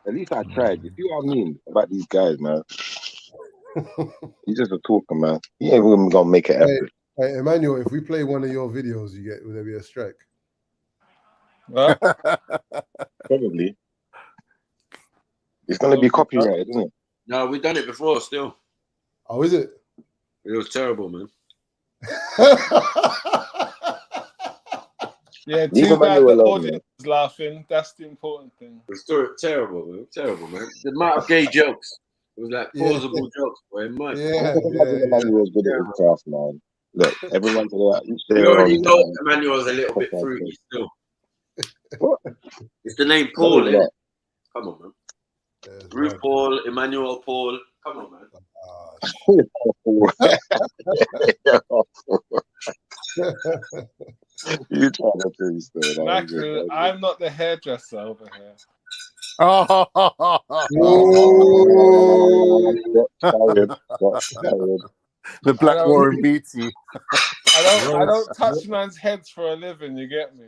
At least I tried. You see what I mean about these guys, man? You just a talker, man. You ain't even gonna make an effort. Hey, Emmanuel, if we play one of your videos, will there be a strike? Probably. It's gonna be copyrighted, isn't it? No, we've done it before. Still. Oh, is it? It was terrible, man. Yeah, Leave too bad Emmanuel the alone, audience is laughing. That's the important thing. It was terrible, man. Terrible, man. The amount of gay jokes. It was like plausible jokes, boy. Mike. Emmanuel's good at his craft, man. Look, everyone's each You their already own. know Emmanuel's a little bit fruity still. It's the name Paul, What is eh? that? Come on, man. Ruth Paul, Emmanuel Paul. Come on, man. You trying to do so? Michael, I'm not the hairdresser over here. The Black Warren Beatty. I don't touch man's heads for a living, you get me?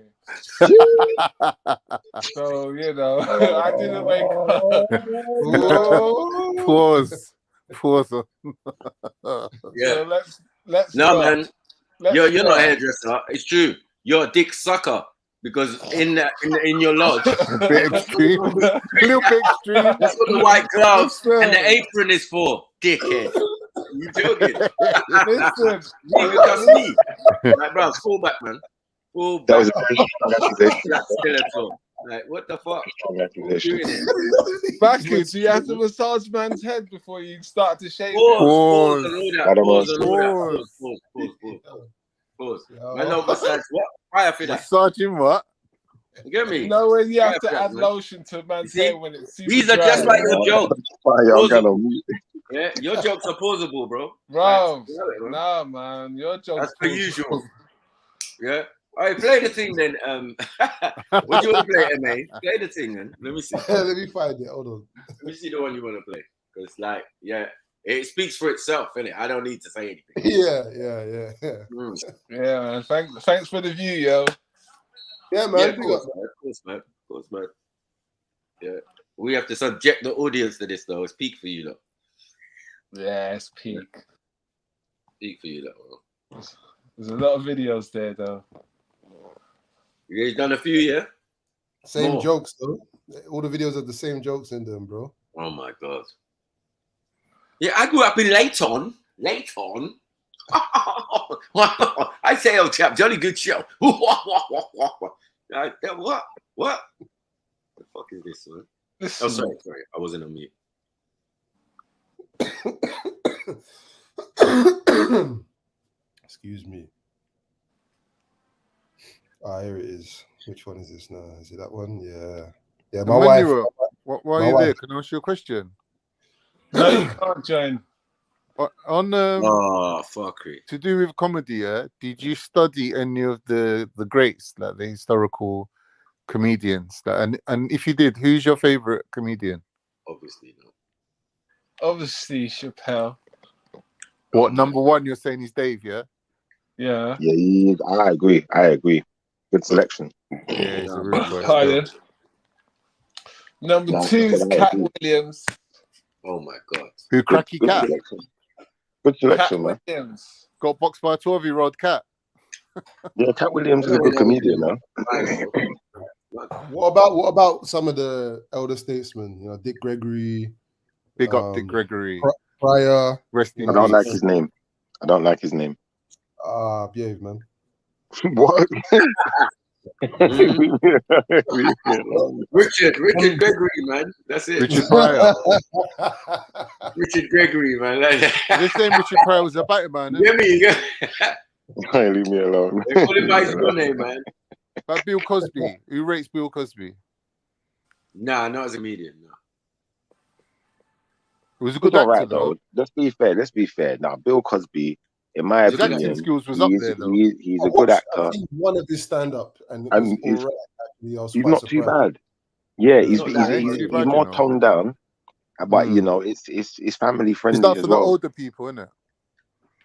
So, you know, I didn't wake up. Pause. Yeah. So let's No, start. man. You're not a hairdresser. It's true. You're a dick sucker. Because in your lodge, a bit extreme. A little bit extreme. That's what the white gloves and the apron is for, dickhead. You joking? Listen, that's me. Like, bro, fall back, man. Fall back. That was a Skeleton. Like, what the fuck? Backwards, you have to massage man's head before you start to shave. Pause and all that. Pause. Man, no massage. What? Fire for that. Massaging what? You get me? No, when you have to add lotion to man's hair when it's super These are just dry. like your jokes. Yeah, your jokes are plausible, bro. Bro, nah, man, your jokes. That's per usual. Yeah. All right, play the thing then. What do you want to play, MA? Play the thing then. Let me see. Let me find it. Hold on. Let me see the one you want to play. Because, like, yeah, it speaks for itself, innit? I don't need to say anything. Yeah. Yeah, man. Thanks for the view, yo. Yeah, man. Yeah, of course, man. Yeah. We have to subject the audience to this, though. It's peak for you, though. Yeah, it's peak. Peak for you, though. There's a lot of videos there, though. You've done a few, yeah? Same jokes, though. All the videos have the same jokes in them, bro. Oh, my God. Yeah, I grew up in Leighton. I say, old chap, jolly good show. What? What the fuck is this, man? Oh, sorry. I wasn't on mute. Excuse me. Ah, here it is. Which one is this now? Is it that one? Yeah. My wife. Why are you there? Can I ask you a question? No, you can't, Jane. On fuckery. To do with comedy, yeah, did you study any of the greats, like the historical comedians? And if you did, who's your favorite comedian? Obviously not. Obviously Chappelle. What, number one? You're saying is Dave, yeah? Yeah. Yeah, I agree. Good selection. Yeah, it's a real choice. Number two is Cat Williams. Oh my God. Who, Cracky Cat? Good selection, man. Williams. Got boxed by a 12-year-old cat. Yeah, Cat Williams is a good comedian, man. What about some of the elder statesmen? You know, Dick Gregory. Big up Dick Gregory. Pryor. I don't like his name. Yeah, man. What? Richard Gregory, man. That's it. Richard Pryor. Richard Gregory, man. This name Richard Pryor was a better man. Yeah, me. Leave me alone. They call him by his real name, man. But Bill Cosby. Who rates Bill Cosby? Nah, not as a comedian. No. It was a good actor, right, though. Let's be fair. Now, Bill Cosby, in my his opinion, acting skills was up there, though. He's a good actor. One of his stand-up, and he's not too bad. Yeah, he's more toned down, but you know, it's family friendly. It's not as for well. the older people, isn't it?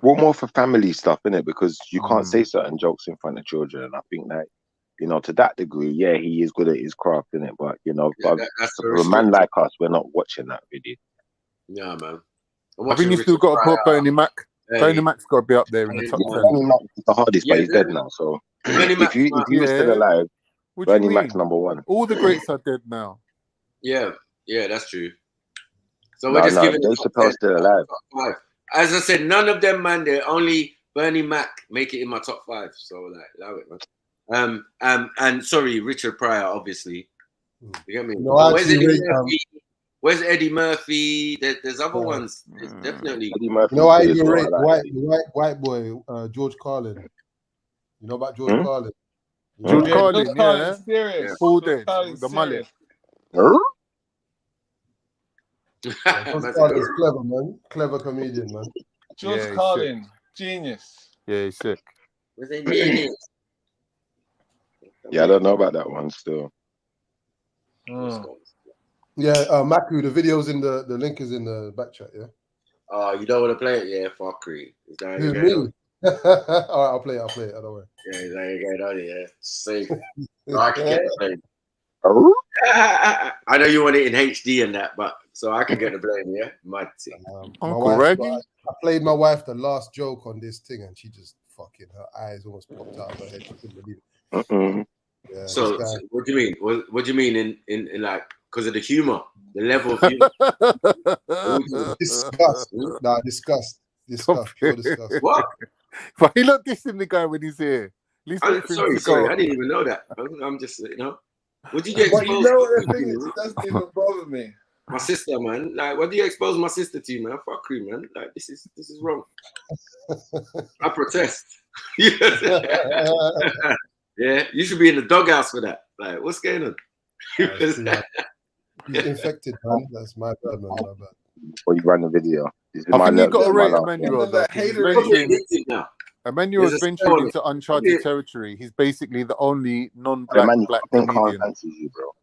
Well, more for family stuff, innit? Because you can't say certain jokes in front of children, and I think that, you know, to that degree, yeah, he is good at his craft, innit? But you know, for a man like us, we're not watching that video. Yeah, man. I think you still got to put Bernie Mac. Hey. Bernie Mac's got to be up there in the top 10. Bernie Mac is the hardest, but he's dead now. So if he was still alive, Bernie Mac's number one. All the greats are dead now. Yeah, that's true. So we're just giving Dave Chappelle's still alive. as I said, none of them, man. They're only Bernie Mac make it in my top 5. So like, love it, man. And sorry, Richard Pryor, obviously. You get me? No, Where's actually, Eddie Murphy? Where's Eddie Murphy? There's other ones. There's definitely. Eddie Murphy. No, I even rate white boy, George Carlin. You know about George Carlin? George Yeah, Carlin, George yeah. Carlin's serious. Full George dead, Carlin's the mullet. George Carlin's clever, man. Clever comedian, man. George Yeah, he's Carlin, genius. Yeah, he's sick. Was it genius? Yeah, I don't know about that one still. Yeah, Maku, the video's in the link is in the back chat, yeah? Oh, you don't want to play it? Yeah, fuckery. Is that Who, you me? going All right, I'll play it, I don't worry. Yeah, is that you going on? Yeah, safe. So I can get the blame. I know you want it in HD and that, but so I can get the blame, yeah? My thing. My wife, I played my wife the last joke on this thing and she just fucking, her eyes almost popped out of her head. She couldn't believe it. Yeah, So what do you mean? What do you mean in like because of the humor, the level of humor? Disgust. Nah, disgust. Pure disgust. What? But he not dissing the guy when he's here. At least wait for him to Sorry, go. I didn't even know that. I'm just, you know. What did you But expose? you know what the thing is? It doesn't even bother me. My sister, man. Like, what do you expose my sister to, man? Fuckery, man. Like, this is wrong. I protest. Yeah, you should be in the doghouse for that. Like, what's going on? He's infected, man. That's my bad, man. My bad. Or you ran the video. I think you got to rate Emmanuel though. Emmanuel is venturing into uncharted territory. He's basically the only non-black black comedian.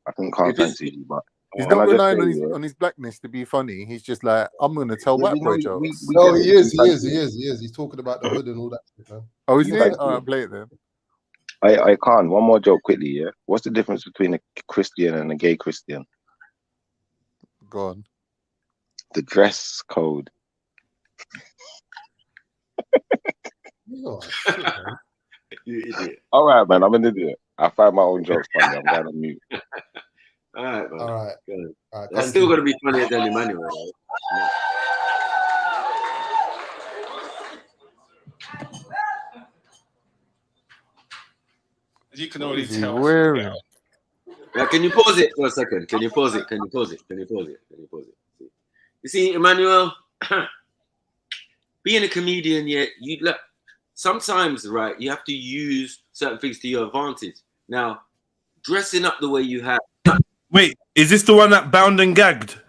I think can't fancy you, but he's not relying on his blackness to be funny. He's just like, I'm going to tell white boy jokes. No, he is. He's talking about the hood and all that shit, man. Oh, is it? All right, play it then. I can't. One more joke quickly, yeah? What's the difference between a Christian and a gay Christian? Go on. The dress code. Oh, shit, man. You idiot. All right, man. I'm an idiot. I find my own jokes funny. I'm going to mute. All right, man. All right. Good. All right, That's still going to be funnier than Emmanuel, right? You can already tell. Now, can you pause it for a second? Can you pause it? You see, Emmanuel, being a comedian, yeah, sometimes, right, you have to use certain things to your advantage. Now, dressing up the way you have. Wait, is this the one that bound and gagged?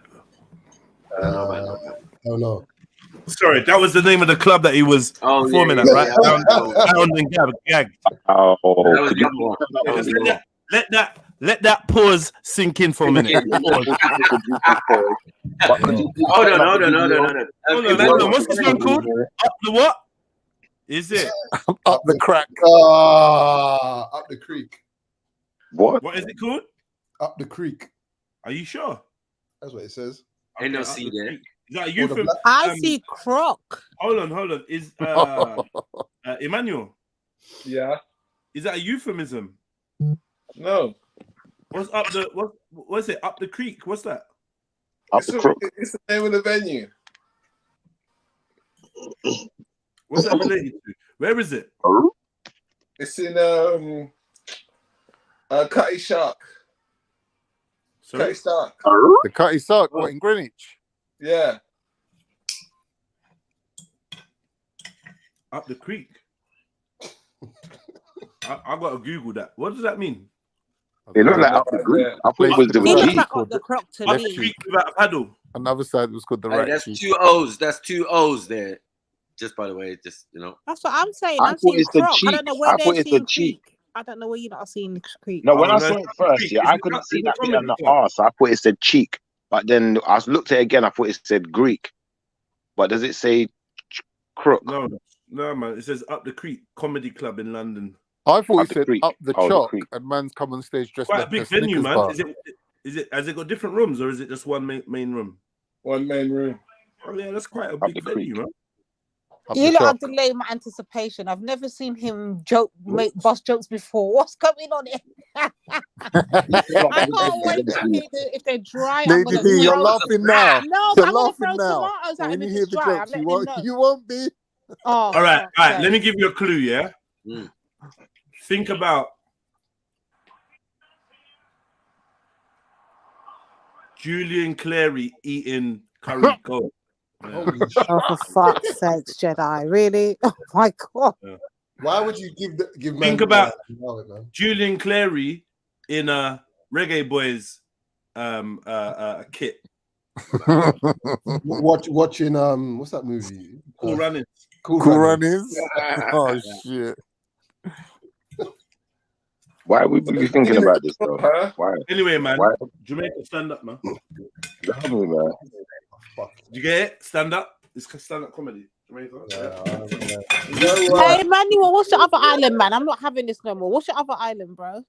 Oh no. Sorry, that was the name of the club that he was performing at, right? Bound and gagged. Let that pause sink in for a minute. Hold on. What's this one called? Up the what? Is it? Up the crack. Up the creek. What is it called? Up the creek. Are you sure? That's what it says. Ain't no C there. Is that a euphemism? I see croc. Hold on. Is Emmanuel? Yeah. Is that a euphemism? No. What's up the what's it? Up the creek? What's that? It's the name of the venue. What's that related to? Where is it? It's in Cutty Shark. Sorry? Cutty Stark. The Cutty Sark, what, in Greenwich? Yeah. Up the creek. I gotta Google that. What does that mean? It looked like up the creek. I thought it was the croc to up the creek without a paddle. Another side was called the Hey, right. that's cheek. 2 O's. That's 2 O's there. Just by the way, just you know. That's what I'm saying. I I'm thought seeing it's the croc. I cheek. don't know where I they're thought it's the seeing cheek. creek. I don't know where you're not seeing the creek. No, when I saw it first, yeah, I couldn't see that bit on the arse. I thought it said cheek. But then I looked at it again, I thought it said Greek. But does it say crook? No, man. It says Up the Creek Comedy Club in London. I thought Up he the said creek. up the Oh, the chalk, creek. and man's come on stage dressed Quite like a big a venue, Snickers man. bar. Is it? Has it got different rooms or is it just one main room? One main room. Oh yeah, that's quite a Up the big creek. venue, man. You lot have delayed my anticipation. I've never seen him bust jokes before. What's going on here? I can't wait to hear if they're dry. I'm Lady gonna D, you're throw. laughing now. No, You're I'm gonna laughing throw now. tomatoes at When him you if hear it's the dry. I'm jokes, letting him know. you won't be. Oh, all right. Let me give you a clue. Yeah. Think about Julian Clary eating curry goat. Oh, for fuck's sakes, Jedi! Really? Oh my god! Why would you give? Think about Julian Clary in a Reggae Boys kit. Watching what's that movie? Cool Runnings. Cool Runnings. Oh shit! Why would we be thinking about this though? Why? Anyway, man, Why? Jamaica, stand up, man. Love me, man. Did you get it? Stand up. It's stand-up comedy. Jamaica. Hey, Emmanuel, what's your other island, man? I'm not having this no more. What's your other island, bro?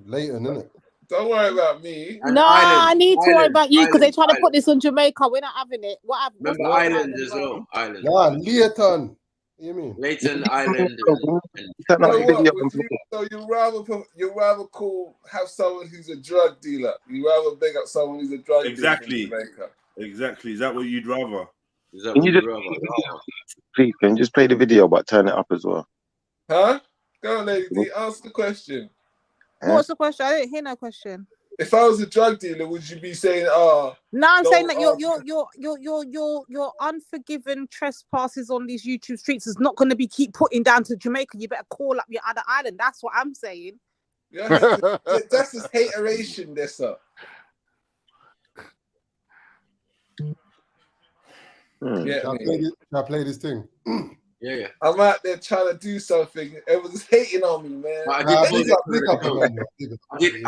Leighton, isn't it? Don't worry about me. No, I need to worry about you because they're trying to put this on Jamaica. We're not having it. What happened? Remember Island as well. Island. Nah, Leighton. You mean? Leighton Island. So you rather have someone who's a drug dealer. You rather big up someone who's a drug Exactly. dealer. Exactly. Is that what you'd rather? Is that Can what you you'd just rather? please can you just play the video but turn it up as well? Huh? Go on, Lady D, answer the question. What's the question? I didn't hear no question. If I was a drug dealer, would you be saying, No, I'm saying that your your unforgiven trespasses on these YouTube streets is not going to be keep putting down to Jamaica. You better call up your other island. That's what I'm saying. Yeah, that's just hateration, there, sir. Yeah, Can I play this thing? Yeah. I'm out there trying to do something. Everyone's hating on me, man. I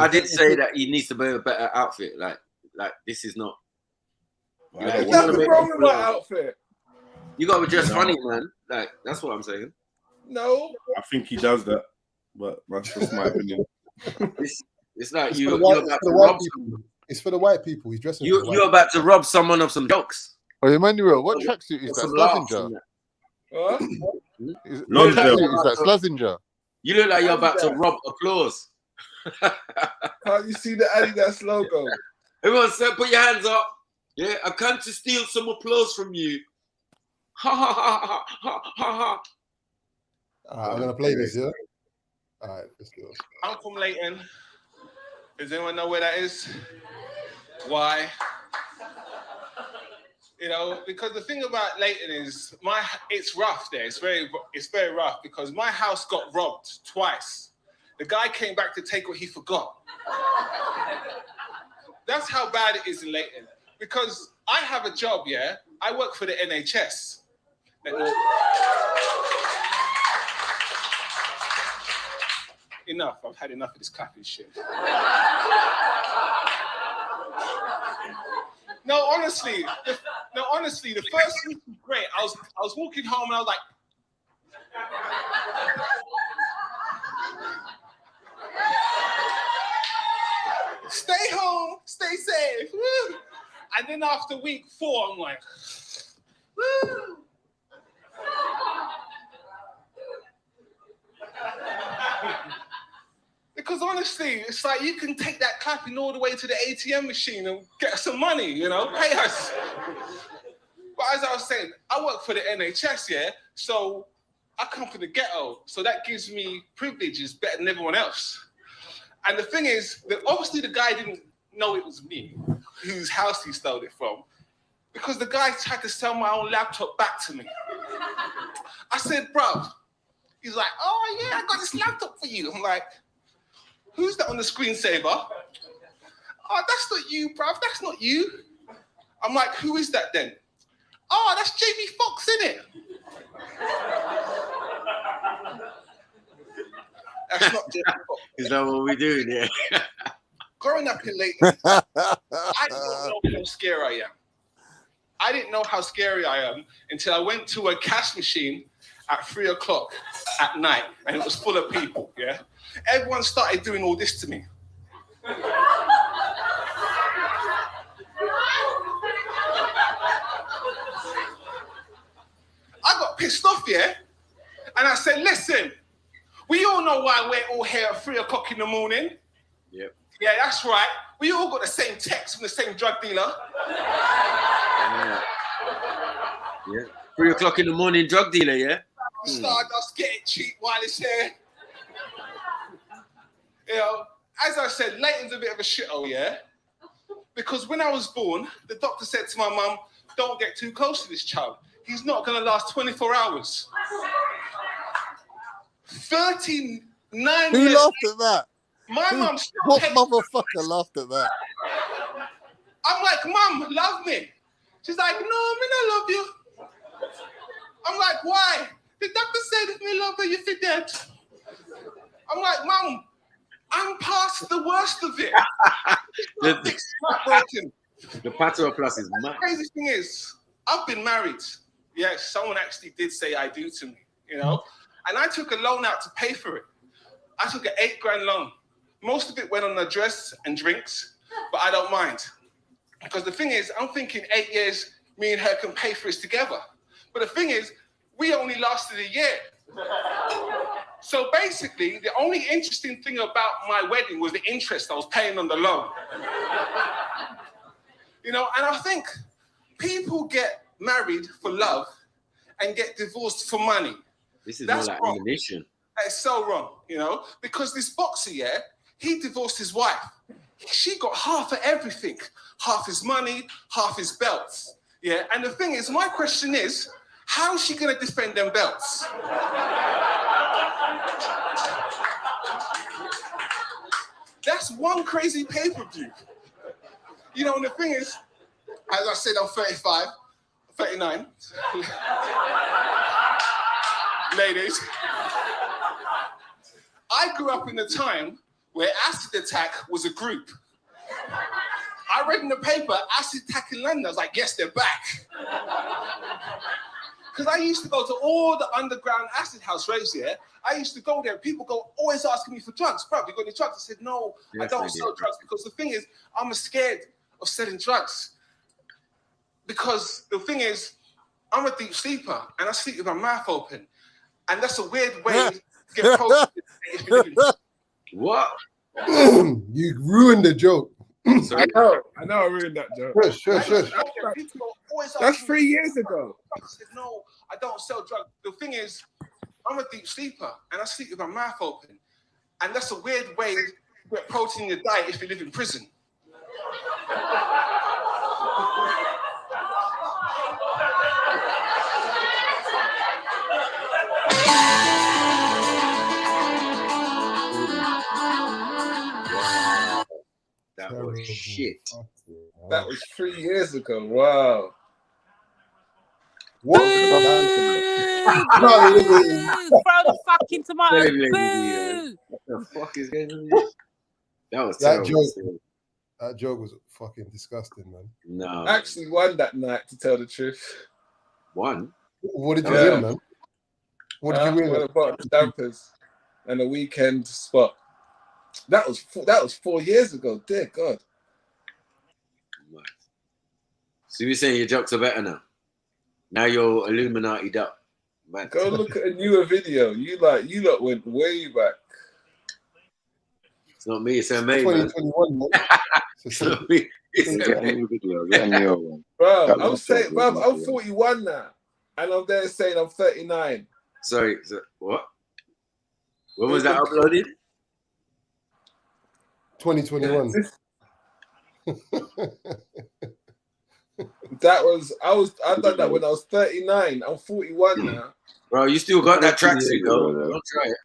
did say that he needs to wear a better outfit. Like this is not. There's nothing wrong with my outfit. You gotta dress funny, man. Like that's what I'm saying. No. I think he does that, but that's just my opinion. It's like It's you're for about the to white rob. people. It's for the white people. He's dressing. You're about to rob someone of some jokes. Oh, Emmanuel, what tracksuit is that? Some laughs Slazenger? and that. What? What tracksuit is that? Slazenger? You look like you're about to rob applause. Can't you see the Adidas logo? Everyone said, put your hands up. Yeah, I come to steal some applause from you. Ha ha ha ha ha ha ha. I'm gonna play this, yeah. All right, let's go. I'm from Leighton. Does anyone know where that is? Why? You know, because the thing about Leighton is it's rough there. It's very rough because my house got robbed twice. The guy came back to take what he forgot. That's how bad it is in Leighton. Because I have a job, yeah. I work for the NHS. Enough. I've had enough of this clapping shit. No, honestly, the first week was great. I was walking home and I was like, stay home, stay safe. Woo. And then after week 4, I'm like, woo. Because honestly, it's like you can take that clapping all the way to the ATM machine and get some money, you know, pay us. But as I was saying, I work for the NHS, yeah? So I come from the ghetto, so that gives me privileges better than everyone else. And the thing is, that obviously the guy didn't know it was me, whose house he stole it from, because the guy tried to sell my own laptop back to me. I said, bruv, he's like, oh yeah, I got this laptop for you. I'm like, who's that on the screensaver? Oh, that's not you, bruv. That's not you. I'm like, who is that then? Oh, that's Jamie Foxx, innit? That's not Jamie Foxx. Is that what we're doing here? Growing up in Leighton, I didn't know how scary I am. I didn't know how scary I am until I went to a cash machine at 3 o'clock at night and it was full of people, yeah? Everyone started doing all this to me. pissed off, yeah? And I said, listen, we all know why we're all here at 3 o'clock in the morning. Yep. Yeah, that's right. We all got the same text from the same drug dealer. Yeah. 3 o'clock in the morning, drug dealer, yeah? Stardust, get it cheap while it's here. You know, as I said, Leighton's a bit of a shithole, yeah? Because when I was born, the doctor said to my mum, don't get too close to this child. He's not going to last 24 hours. 39 Who years. laughed at that? My mum still What takes- motherfucker laughed at that? I'm like, Mum, love me. She's like, no, me not love you. I'm like, why? The doctor said if me love her, you fit dead. I'm like, Mum, I'm past the worst of it. The Pato Plus is mad. The crazy thing is, I've been married. Yes, someone actually did say I do to me, you know? And I took a loan out to pay for it. I took an 8 grand loan. Most of it went on a dress and drinks, but I don't mind. Because the thing is, I'm thinking 8 years, me and her can pay for this together. But the thing is, we only lasted a year. So basically, the only interesting thing about my wedding was the interest I was paying on the loan. You know, and I think people get married for love and get divorced for money. This is That's more like wrong. ammunition. That's so wrong, you know, because this boxer, yeah, he divorced his wife. She got half of everything, half his money, half his belts, yeah. And the thing is, my question is, how is she gonna defend them belts? That's one crazy pay-per-view. You know, and the thing is, as I said, I'm 35, 39. Ladies, I grew up in a time where acid attack was a group. I read in the paper, acid attack in London. I was like, yes, they're back. Because I used to go to all the underground acid house raves, yeah? I used to go there. People always asking me for drugs. Bro, you got any drugs? I said, no, Yes, I don't I sell did. drugs. Because the thing is, I'm scared of selling drugs. Because the thing is, I'm a deep sleeper and I sleep with my mouth open. And that's a weird way to get posted. What? You ruined the joke. I know I ruined that joke. Shush. That's 3 years ago. I said, no, I don't sell drugs. The thing is, I'm a deep sleeper and I sleep with my mouth open. And that's a weird way to get protein in your diet if you live in prison. That was shit. That was 3 years ago. Wow. Boo! Throw the fucking tomato. Boo! What the fuck is going on here? That was That terrible. joke. That joke was fucking disgusting, man. No. I actually won that night, to tell the truth. Won? What did you win, man? What did you win? Won a bottle of dampers and a weekend spot. That was 4 years ago. Dear God. So you're saying your jokes are better now? Now you're Illuminati'd up. Man. Go look at a newer video. You lot went way back. It's not me, it's MA, man. 2021, man. It's not me. Bro, I'm saying, bro, I'm 41 now. And I'm there saying I'm 39. Sorry, what? When was that uploaded? 2021. I done that when I was 39. I'm 41 now. Bro, you still got that tracksuit, though. Don't try it.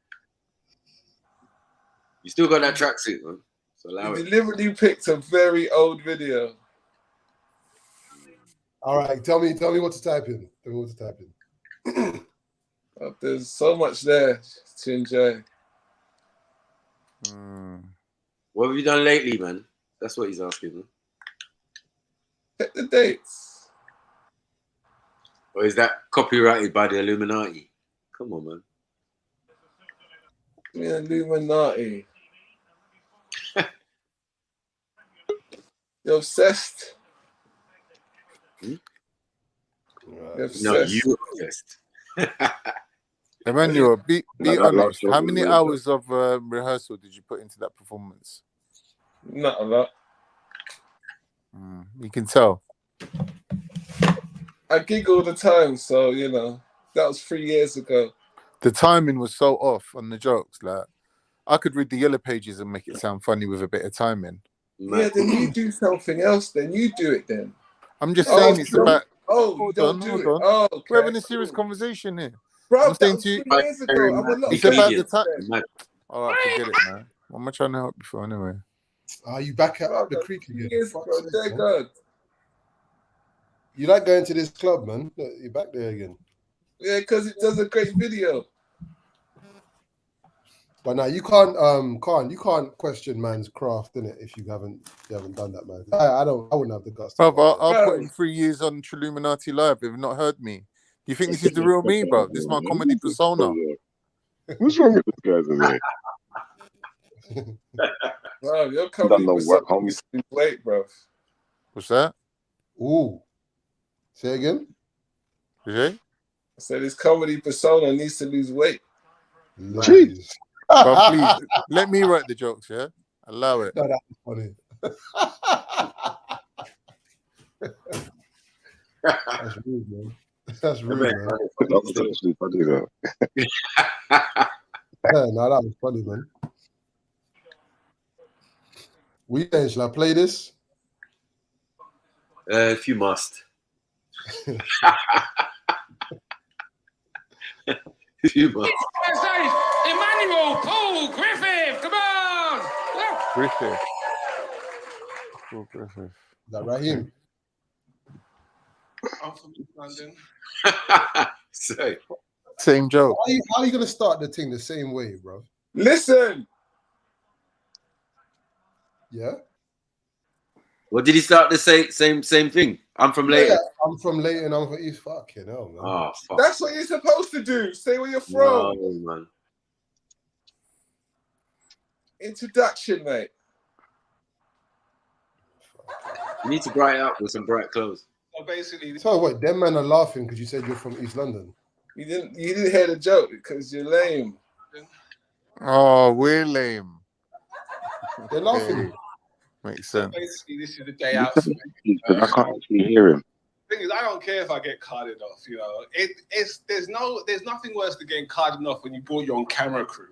You still got that tracksuit, man. So allow You it. deliberately picked a very old video. All right, tell me what to type in. Tell me what to type in. There's so much there to enjoy. What have you done lately, man? That's what he's asking, man. Check the dates. Or is that copyrighted by the Illuminati? Come on, man. Yeah, Illuminati. You're obsessed. Hmm? You're obsessed. No, you're obsessed. Emmanuel, be honest. How many hours of rehearsal did you put into that performance? Not a lot. You can tell. I gig all the time, so you know that was 3 years ago. The timing was so off on the jokes. Like I could read the yellow pages and make it sound funny with a bit of timing. Yeah, then you do something else. Then you do it. Then I'm just saying it's about. hold on. Oh, okay. We're having a serious conversation here. Bro, I'm saying to you, 3 years ago. I'm a lot it's about the better. time. All right, forget it, man. What am I trying to help you for anyway? Are you back up the creek again? Years ago, dear God. You like going to this club, man? Look, you're back there again. Yeah, because it does a great video. But now you can't question man's craft, innit? If you haven't done that, man. I wouldn't have the guts. I'll put in 3 years on Trilluminati Live. If you've not heard me, do you think this is the real me, bro? This is my comedy persona. What's wrong with this guy today? Bro, your comedy persona is wait, bro. What's that? Ooh. Say again? I said his comedy persona needs to lose weight. Jeez. But please, let me write the jokes, yeah? Allow it. No, that's funny. That's rude, man. That's rude, man. That was actually funny, though. Yeah, no, that was funny, man. We saying, shall I play this? If you must. If you must. Emmanuel Paul Griffith, come on! Griffith. Paul Griffith. Is that Raheem? I'm from London. Same joke. How are you gonna start the thing the same way, bro? Listen. Yeah. What did he start to say? Same thing. I'm from Leighton. Yeah, I'm from Leighton. I'm from East. Fucking hell, man. Oh, fuck. That's what you're supposed to do. Say where you're from. No, man. Introduction, mate. You need to brighten up with some bright clothes. So basically, So what? Them men are laughing because you said you're from East London. you didn't hear the joke because you're lame. Oh, we're lame. They're laughing. Makes sense. Basically, this is the day out for me. I can't actually hear him. Thing is, I don't care if I get carded off. You know, there's nothing worse than getting carded off when you brought your own camera crew.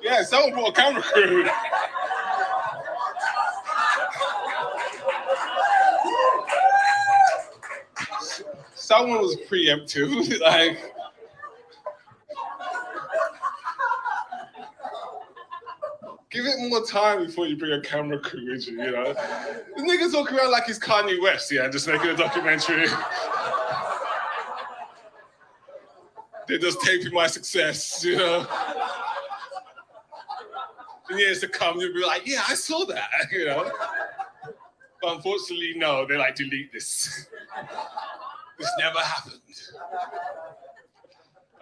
Yeah, someone brought a camera crew. Someone was preemptive, like. Give it more time before you bring a camera crew with you, you know? The nigga's walking around like he's Kanye West, yeah, just making a documentary. They're just taping my success, you know? In years to come, you'll be like, yeah, I saw that, you know? But unfortunately, no, they like, delete this. This never happened.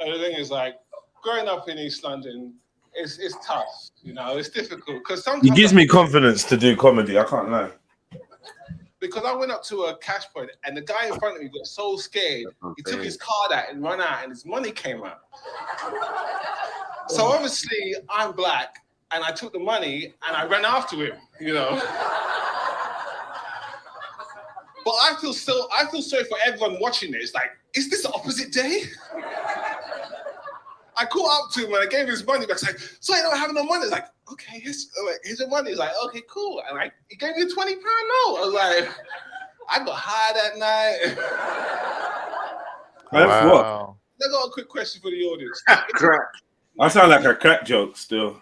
And the thing is, like, growing up in East London, it's tough, you know, it's difficult. Because sometimes It gives me confidence to do comedy, I can't lie. Because I went up to a cash point and the guy in front of me got so scared, he took his card out and ran out and his money came out. So obviously, I'm black and I took the money and I ran after him, you know. But I feel sorry for everyone watching this. Like, is this the opposite day? I caught up to him and I gave him his money back. It's like, so I don't have no money. It's like, okay, here's your money. He's like, okay, cool. And like, he gave me a £20 note. I was like, I got high that night. Wow. I got a quick question for the audience. Crack. I sound like a crack joke still.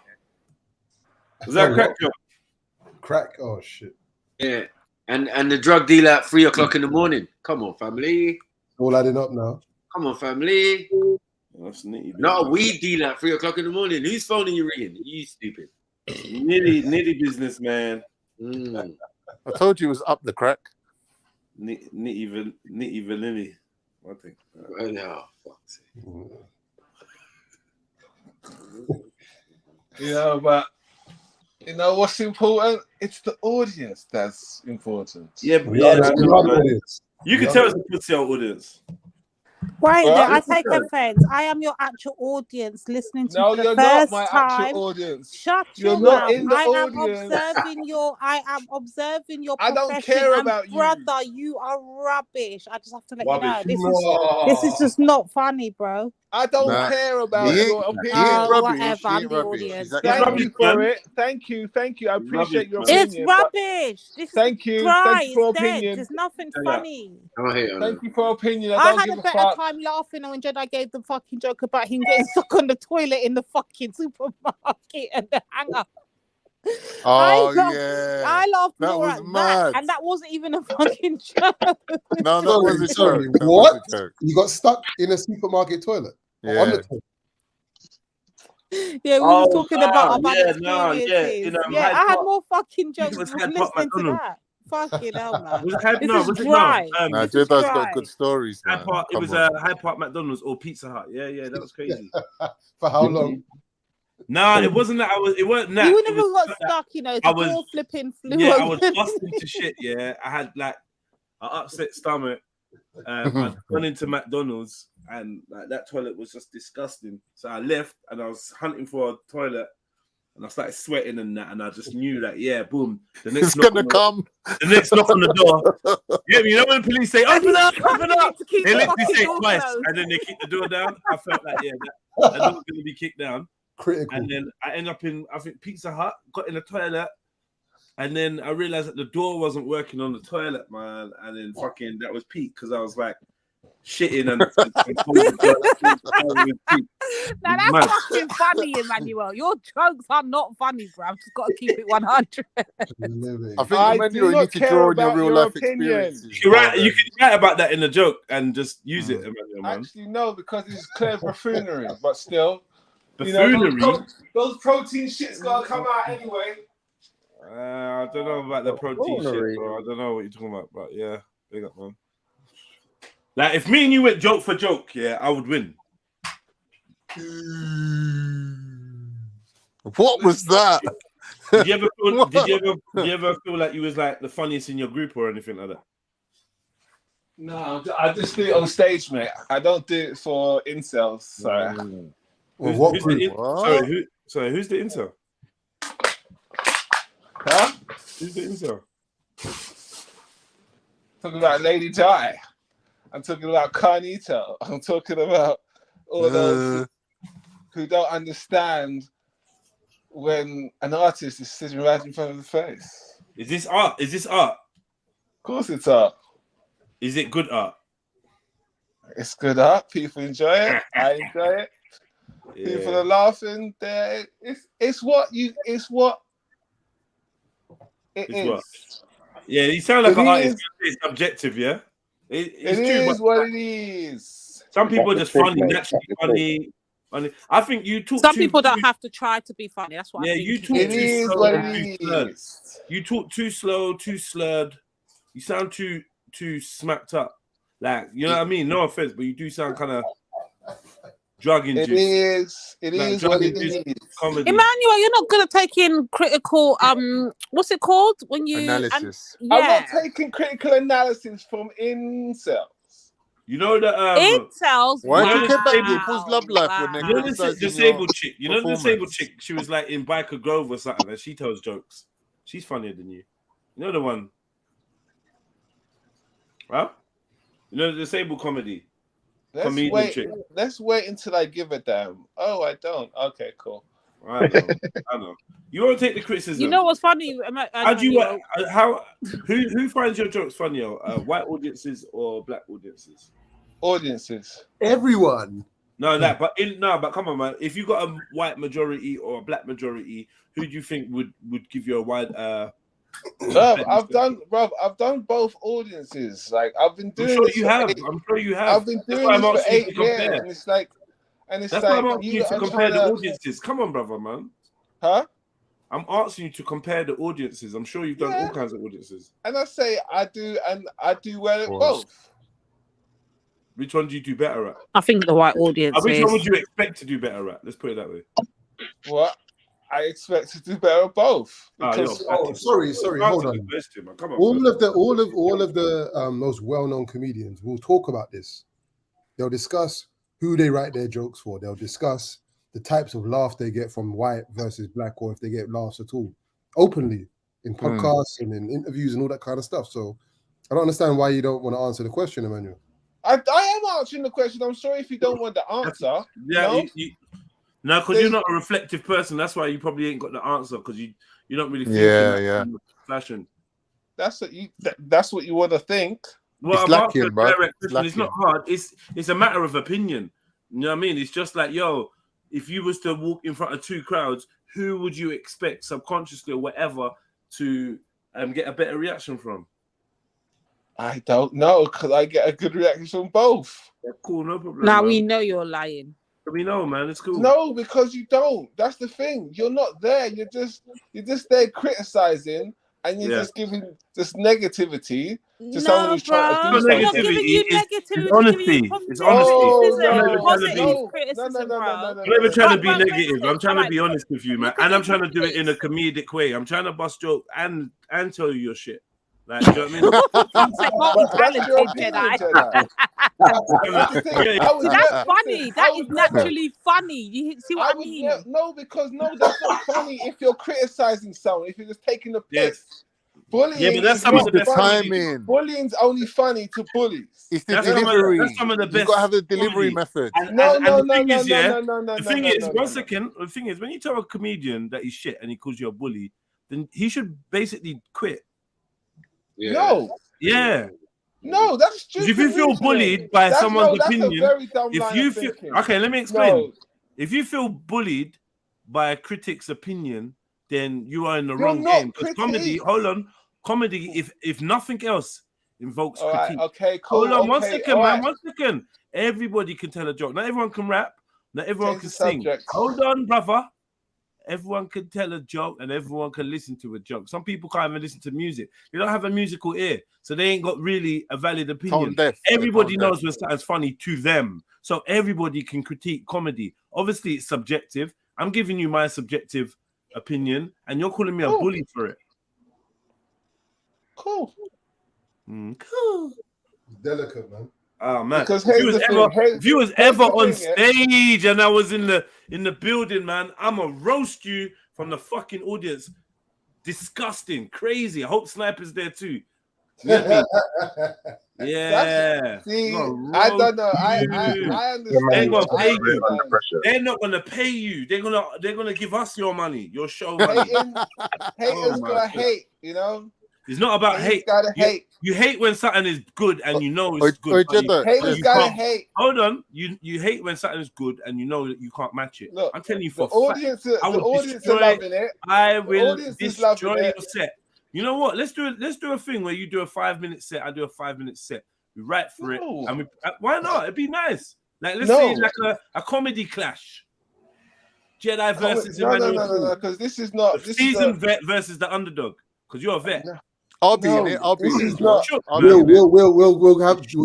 Was that a crack joke? Crack? Oh, shit. Yeah. And the drug dealer at 3 o'clock in the morning. Come on, family. All adding up now. Come on, family. That's neat. Not a weed dealer at 3 o'clock in the morning. Who's phoning you ringing? You stupid. Nitty business, man. I told you it was up the crack. Nitty vanilli. I think. Right now, fuck's You know, but You know what's important? It's the audience that's important. Yeah, you can tell it's a pussy out audience. Right Well, there, I take offense. I am your actual audience listening to you for the you're not first my time. actual audience. Shut You're your not mouth. in the I am audience. observing your I profession. don't care and about you. brother, you are rubbish. I just have to let Rubbish. you know. This is just not funny, bro. I don't care about your opinion. He ain't rubbish. Whatever, He I'm ain't the rubbish. audience. Thank you for it. Thank you. I appreciate your opinion. It's rubbish. This Thank is you. dry. Thank you for It's dead. opinion. There's nothing funny. Thank you for opinion. I don't had give a a better fuck. time laughing when Jedi gave the fucking joke about him getting stuck on the toilet in the fucking supermarket and the hanger. Oh, I laughed that more was at mad. that, and that wasn't even a fucking joke. No, that was a Sorry, joke. That what? was a joke. You got stuck in a supermarket toilet? Or on the toilet? Yeah, we was talking about our bad experiences. Yeah, I had more fucking jokes was listening Hyde Park to that. Fucking hell, man. Was it Hyde? This No, is was it dry. no? This is Jedi's dry. got good stories, man. Hyde Park, it Come was on. Hyde Park McDonald's or Pizza Hut. Yeah, that was crazy. For how long? Nah, it wasn't that. It wasn't that. You It never was got that stuck, you know. I The was- door flipping flew Yeah, I open. was busting to shit. Yeah, I had like an upset stomach. I'd gone into McDonald's and like that toilet was just disgusting. So I left and I was hunting for a toilet and I started sweating and that, and I just knew that boom. The next It's knock gonna come. The next knock on the door. Yeah, you know when the police say open up. Keep They the literally fucking say door twice closed. and then they kick the door down. I felt like that door was gonna be kicked down. Critical. And then I end up in, I think, Pizza Hut, got in the toilet, and then I realized that the door wasn't working on the toilet, man. And then fucking that was peak because I was like shitting and Now that's fucking funny, Emmanuel. Your jokes are not funny, bro. I've just got to keep it 100. I think I Emmanuel, do you not need to care draw on your about real your life opinion. experiences. You can write about that in a joke and just use it, Emmanuel, man. Actually, no, because it's clear buffoonery. But still, Buffoonery? those protein shits gotta come out anyway. I don't know about the protein shit, bro. I don't know what you're talking about, but yeah, big up, man. Like if me and you went joke for joke, yeah, I would win. What was that? Did you ever feel like you was like the funniest in your group or anything like that? No, I just do it on stage, mate. I don't do it for incels. Sorry. What group? Sorry, who's the incel? Huh? Who's the incel? Talking about Lady Di. I'm talking about Carnito. I'm talking about all those who don't understand when an artist is sitting right in front of the face. Is this art? Is this art? Of course it's art. Is it good art? It's good art. People enjoy it. I enjoy it. Yeah. People are laughing. It's what it It's is. what? Yeah, you sound like It an artist. is. It's subjective, yeah? It's It true, is but what it is. some people are just funny, naturally funny. I think you talk Some too, people don't have to try to be funny. That's what I think. you talk It too is slow what and it too slurred. is. You talk too slow, too slurred. You sound too smacked up. Like, you know what I mean? No offense, but you do sound kind of drug induced. It is. It Like is drug what it induced is. comedy. Emmanuel, you're not good at taking critical. What's it called when you Analysis. I'm yeah, not taking critical analysis from incels. You know that incels. Why do you care about disabled- people's love life when they're You know the criticizing disabled your chick. You know the disabled performance? chick. She was like in Biker Grove or something, and she tells jokes. She's funnier than you. You know the one, huh? You know the disabled comedy. Comedian chick. Let's wait until I give a damn. Oh, I don't. Okay, cool. I know. I know. You won't take the criticism. You know what's funny? How do you? Who finds your jokes funnier? White audiences or black audiences? Audiences. Everyone. No, but come on, man. If you got a white majority or a black majority, who do you think would give you a wide? I've done both audiences. Like I've been doing. I'm sure you have. I've been doing this for 8 years, and it's like, That's why I'm asking you to compare the audiences. Come on, brother, man. Huh? I'm asking you to compare the audiences. I'm sure you've done all kinds of audiences. And I say I do well at both. Which one do you do better at? I think the white audience. Which one would you expect to do better at? Let's put it that way. What? I expect to do better at both. Because sorry, hold on. All of the most well-known comedians will talk about this. They'll discuss who they write their jokes for. They'll discuss the types of laugh they get from white versus black, or if they get laughs at all, openly in podcasts and in interviews and all that kind of stuff. So I don't understand why you don't want to answer the question, Emmanuel. I am answering the question. I'm sorry if you don't want the answer. Yeah, no, because you're not a reflective person. That's why you probably ain't got the answer, because you don't really think in that fashion. That's what you want to think. Well, it's lacking, bro. It's not hard. It's a matter of opinion. You know what I mean? It's just like, yo, if you was to walk in front of two crowds, who would you expect subconsciously or whatever to get a better reaction from? I don't know, because I get a good reaction from both. Yeah, cool, no problem. Now we know you're lying. We know, man. It's cool. No, because you don't. That's the thing. You're not there. You're just there criticizing, and you're just giving this negativity to someone who's trying to do something. Not giving you negativity. It's honesty. It's honesty. I'm not even trying to be negative. I'm trying to be honest with you, man. And I'm trying to do it in a comedic way. I'm trying to bust joke and tell you your shit. Like, you know what I mean? That's funny. That is naturally funny. You see what I mean? No, because that's not funny if you're criticizing someone, if you're just taking the piss. Bullying, but that's some of the best timing. Bullying's only funny to bullies. It's the delivery. That's some of the best. You've got to have the delivery method. The thing is, one second. The thing is, when you tell a comedian that he's shit and he calls you a bully, then he should basically quit. Yeah. No. Yeah. No, that's just. If you feel bullied by someone's opinion, if you feel okay, let me explain. No. If you feel bullied by a critic's opinion, then you are in the wrong game. Because comedy, if nothing else invokes critique. Okay, cool. Hold on, 1 second, man. 1 second. Everybody can tell a joke. Not everyone can rap. Not everyone can sing. Hold on, brother. Everyone can tell a joke and everyone can listen to a joke. Some people can't even listen to music. They don't have a musical ear, so they ain't got really a valid opinion. Everybody knows when something's funny to them, so everybody can critique comedy. Obviously, it's subjective. I'm giving you my subjective opinion, and you're calling me a bully for it. Cool. Cool. Delicate, man. Oh man! Because if you was ever on stage and I was in the building, man, I'ma roast you from the fucking audience. Disgusting, crazy. I hope Sniper's there too. Yeah. See, I don't know. I understand. They're gonna pay you. They're not gonna pay you. They're gonna give us your money, your show money. Haters gonna hate, you know. It's not about hate. You hate when something is good and you know it's good. Haters gotta hate. Hold on. You hate when something is good and you know that you can't match it. Look, I'm telling you the audience are loving it. I will destroy your set. You know what? Let's do a thing where you do a 5-minute set. I do a 5-minute set. We write for it. And why not? It'd be nice. Like let's say like a comedy clash. Jedi versus Emmanuel. No, because this is not seasoned vet versus the underdog. Because you're a vet. I'll be in it. I'll be in it. We'll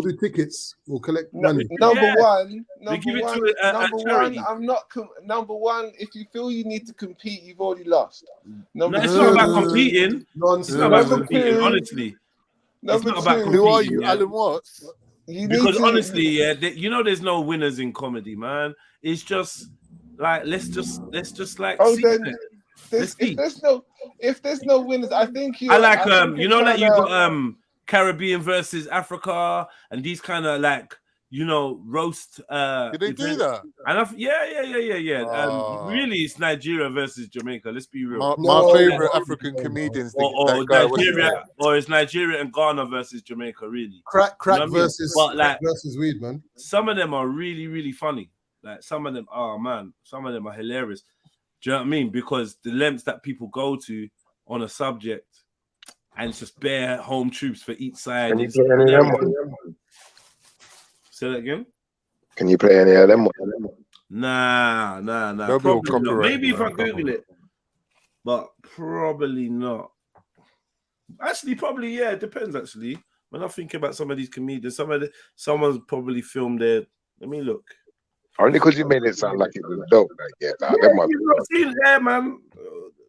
do tickets. We'll collect money. Number one, I'm not. Number one, if you feel you need to compete, you've already lost. It's not about competing. It's not about competing, honestly. Number it's not about competing. Who are you, Alan Watts? Because honestly, there's no winners in comedy, man. It's just like let's just like. If there's no winners, I think you. I like you got Caribbean versus Africa and these kind of like roast. Did they do that? And yeah. Really, it's Nigeria versus Jamaica. Let's be real. My favorite African comedians. Nigeria, or it's Nigeria and Ghana versus Jamaica. Really, crack versus weed, man. Some of them are really, really funny. Like some of them, some of them are hilarious. Do you know what I mean? Because the lengths that people go to on a subject, and it's just bare home troops for each side. Can you play any of them? Say that again? Can you play any of them? Nah. Probably not. Maybe if I Google it, but probably not. Actually, probably, yeah, it depends, actually. When I think about some of these comedians, someone's probably filmed their... Let me look. Only because you made it sound like it was dope. Like, yeah, nah, Yeah, them might you've not seen it there, man.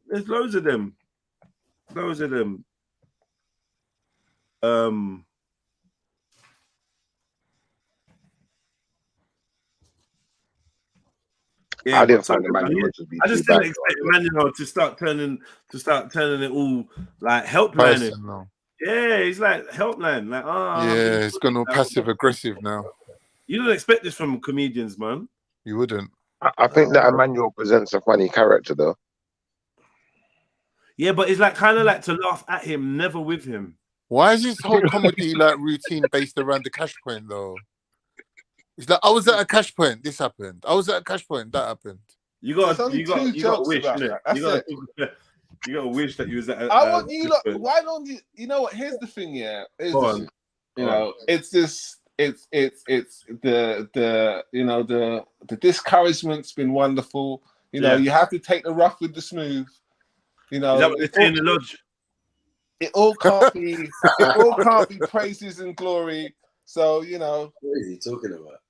There's loads of them. Loads of them. Yeah, I didn't but find the manual to be I too just bad. didn't expect Emmanuel to start turning it all like helpline. Personal. Yeah, he's like helpline. Like, Yeah, it's gone all passive aggressive now. You don't expect this from comedians, man. You wouldn't. I think that Emmanuel presents a funny character, though. Yeah, but it's like kind of like to laugh at him, never with him. Why is this whole comedy like routine based around the cash point though? It's like I was at a cash point, this happened. I was at a cash point, that happened. You got to wish, innit? You got to wish that you was at. I want you lot. Why don't you? You know what? Here's the thing. Yeah, it's the discouragement's been wonderful. You know, you have to take the rough with the smooth. You know, is that what they say in the lodge? It all can't be. It all can't be praises and glory. So you know, what is he talking about?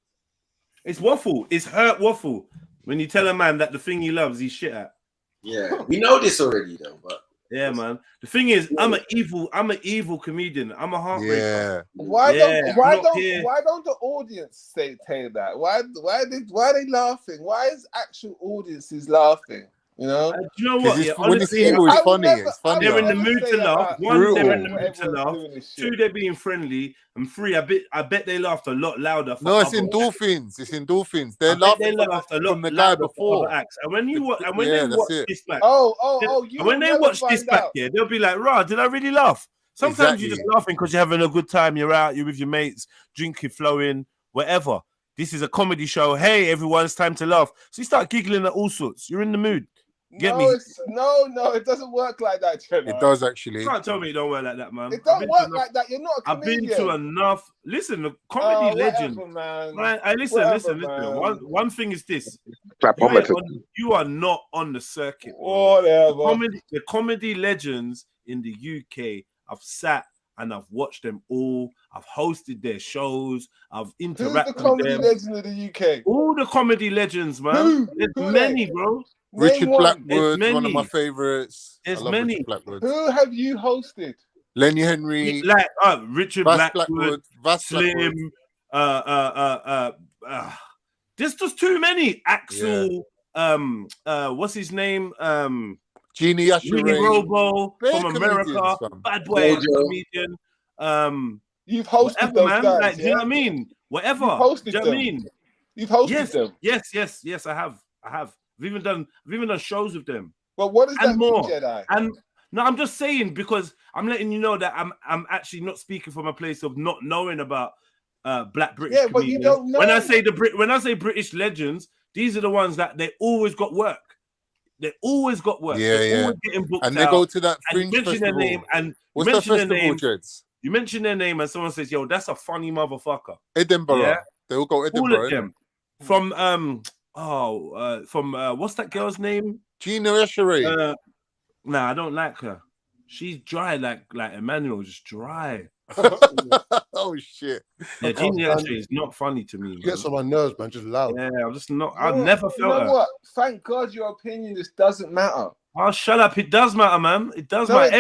It's waffle. It's hurt waffle. When you tell a man that the thing he loves, he's shit at. Yeah, we know this already, though. But yeah, man. The thing is, I'm an evil comedian. I'm a heartbreaker. Yeah. Why don't the audience say that? Why are they laughing? Why is actual audiences laughing? You know, you know what? Yeah, when it's evil, it's funny. It's funny. They're in the mood to laugh. One, they're in the mood to laugh. Two, they're being friendly. And three, I bet they laughed a lot louder. No, it's endorphins. It's endorphins. They're laughing. They laughed a lot from the guy before. Acts. And when you watch, they watch this back, when they watch this back, yeah, they'll be like, "Rah, did I really laugh?" Sometimes you're just laughing because you're having a good time. You're out, you're with your mates, drinking, flowing, whatever. This is a comedy show. Hey, everyone, it's time to laugh. So you start giggling at all sorts. You're in the mood. Get me? No, it doesn't work like that, Trevor. It does actually. You can't tell me it don't work like that, man. It don't work like that. You're not a comedian. I've been to enough. Listen, the comedy legend. Man. Listen. One thing is this: you are not on the circuit. Whatever. The comedy legends in the UK. I've sat and I've watched them all. I've hosted their shows. I've interacted with them. Who's the comedy legend of the UK? All the comedy legends, man. There's many, bro. Richard Blackwood, one of my favorites. There's many. Who have you hosted? Lenny Henry, Richard Blackwood, Slim. There's just too many. Axel. What's his name? Genie Yashere, Robo from America, bad boy comedian. You've hosted those guys, like, do you know what I mean? Whatever. You've hosted do you know what I mean? You've hosted them. Yes, I have. I've even done shows with them. But what is that more? Jedi? And no, I'm just saying because I'm letting you know that I'm actually not speaking from a place of not knowing about black British comedians. But you don't know. When I say British legends, these are the ones that they always got work. They always got work. Yeah. Always getting booked and they out. go to that fringe mention festival. Their name and what's that festival, Jeds? You mention their name and someone says, "Yo, that's a funny motherfucker." Edinburgh. Yeah? They all go Edinburgh. All of them. From what's that girl's name? Gina Yashere. Nah, I don't like her. She's dry, like Emmanuel, just dry. Oh shit! Yeah, Gina Yashere is not funny to me. She gets on my nerves, man. Just loud. Yeah, I'm just not. I've never felt. You know what? Thank God your opinion just doesn't matter. Oh, shut up! It does matter, man. It does matter.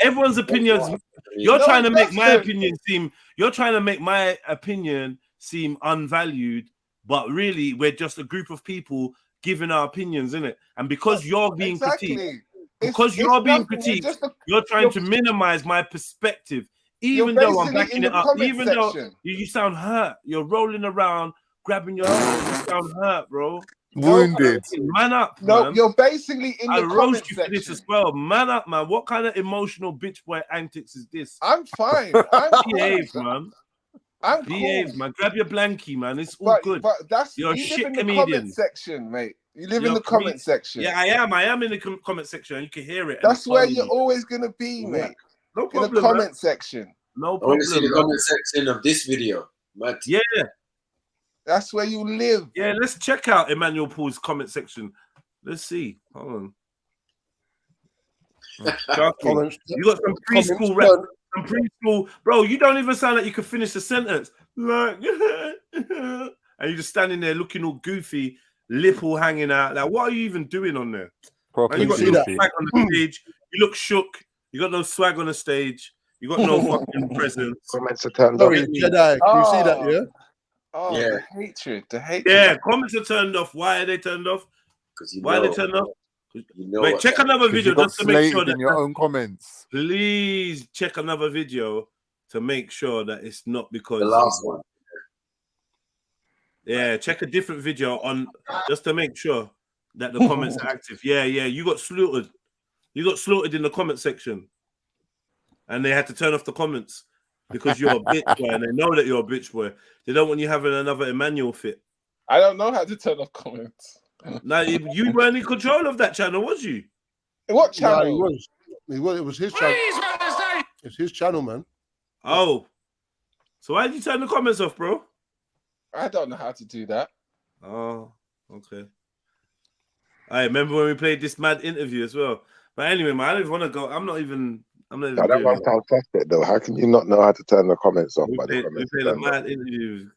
Everyone's opinions. You're trying to make my opinion seem. You're trying to make my opinion seem unvalued, but really, we're just a group of people giving our opinions, innit? And because you're being critiqued, you're trying to minimize my perspective. Even though I'm backing it up, even though you sound hurt, you're rolling around, grabbing your head, you sound hurt, bro. Wounded. Man up, no, man. You're basically in the comment section. For this as well. Man up, man. What kind of emotional bitch boy antics is this? I'm fine. Behave, man. I'm Behave, cool. man. Grab your blankie, man. It's all good. But you're a shit live in comedian. The comment section, mate. You live in the comment section. Yeah, I am. I am in the comment section, and you can hear it. That's where you're always gonna be, mate. No problem. In the comment section. No problem. I want to see the comment section of this video. But yeah, that's where you live. Yeah, let's check out Emmanuel Paul's comment section. Let's see. Hold on. You got some preschool rap. Some preschool, bro. You don't even sound like you could finish the sentence. Like, and and you're just standing there looking all goofy, lip all hanging out. Like, what are you even doing on there? Man, you got no swag on the stage. You look shook. You got no swag on the stage. You got no fucking presence. Comments are turned Sorry, off. Jedi. Can you see that? Yeah. Oh, Yeah. the hatred, the hatred. Yeah, comments are turned off. Why are they turned off? Because you Why are know. they turned off? You know Wait, what check that another Because video you got just to make sure slated that. in your own comments. Please check another video to make sure that it's not because the last one. Yeah, check a different video on just to make sure that the comments are active. Yeah, you got slaughtered. You got slaughtered in the comment section, and they had to turn off the comments because you're a bitch boy, and they know that you're a bitch boy. They don't want you having another Emmanuel fit. I don't know how to turn off comments. Now you weren't in control of that channel, was you? What Nah, channel? he was. It was his channel. It's his channel, man. Oh, so why did you turn the comments off, bro? I don't know how to do that. Oh, okay. I remember when we played this mad interview as well. But anyway, man, I don't even want to go. I'm not even. That doing one it. sounds fantastic, though. How can you not know how to turn the comments off? We played a mad interview.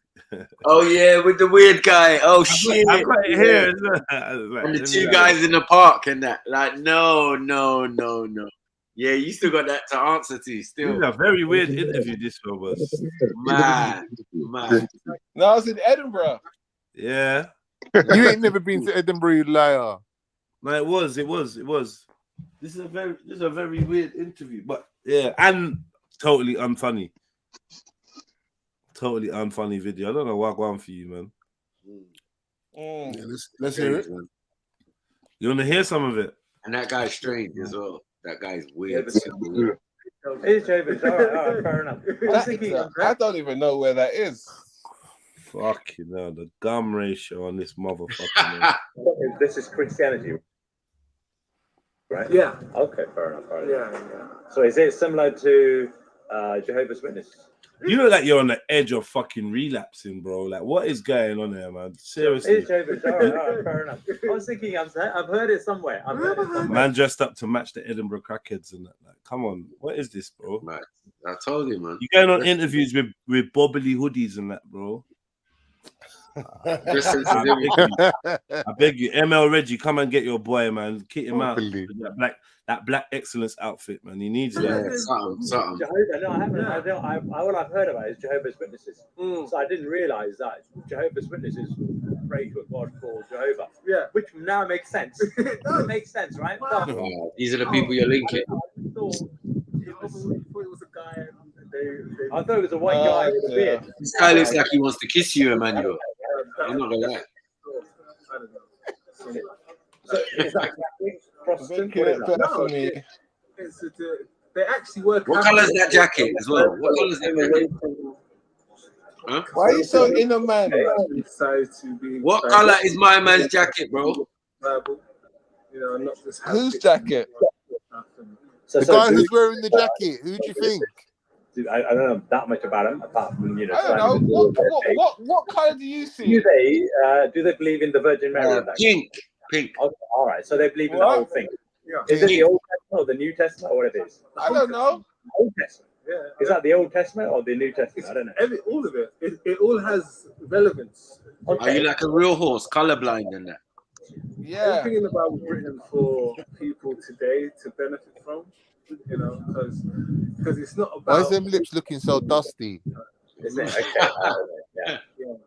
Oh yeah, with the weird guy. Oh shit! I got it here. And the two guys in the park and that. Like, no. Yeah, you still got that to answer to. Still, This is a very weird interview. This one was man. No, I was in Edinburgh. Yeah. You ain't never been to Edinburgh, you liar. No, it was. This is a very weird interview, but yeah, and totally unfunny. Totally unfunny video. I don't know what going for you, man. Yeah, let's hear it. You want to hear some of it? And that guy's strange as well. That guy's weird. It's Jabez. All right, fair enough. I don't even know where that is. Fucking hell, the gum ratio on this motherfucker. This is Christianity, right? Yeah. Okay, fair enough. Yeah. So is it similar to Jehovah's Witnesses? You look like you're on the edge of fucking relapsing, bro. Like, what is going on there, man? Seriously. It's Jehovah's. All right, fair enough. I was thinking, I've heard it somewhere. Man dressed up to match the Edinburgh crackheads and that. Like, come on, what is this, bro? Man, I told you, man. You going on interviews with bobbly hoodies and that, bro. I beg you, ML Reggie, come and get your boy, man. Kit him out with that black excellence outfit, man. He needs that. Something. Jehovah, no, I haven't. All I've heard about is Jehovah's Witnesses. So I didn't realize that Jehovah's Witnesses pray to a God called Jehovah. Yeah, which now makes sense. It makes sense, right? Oh, these are the people you're linking. I thought it was a white guy with a beard. This guy looks like he wants to kiss you, Emmanuel. I'm not gonna lie. So is that Protestant? For me. They actually work. What colour is that jacket as well? What colour is that jacket? Huh? Why are you so inner man? What colour is my man's jacket, bro? Whose jacket? The guy who's wearing the jacket. Who do you think? Dude, I don't know that much about him, apart from I don't know. What colour do you see? Do they believe in the Virgin Mary? Pink. Okay, all right. So they believe in the whole thing. Is it the Old Testament or the New Testament or what it is? I don't know. Old Testament. Yeah. Is that the Old Testament or the New Testament? I don't know. All of it. It all has relevance. Are you like a real horse, colourblind and that? Yeah. Everything in the Bible is written for people today to benefit from. Because it's not about. Why is them lips looking so dusty? Is it?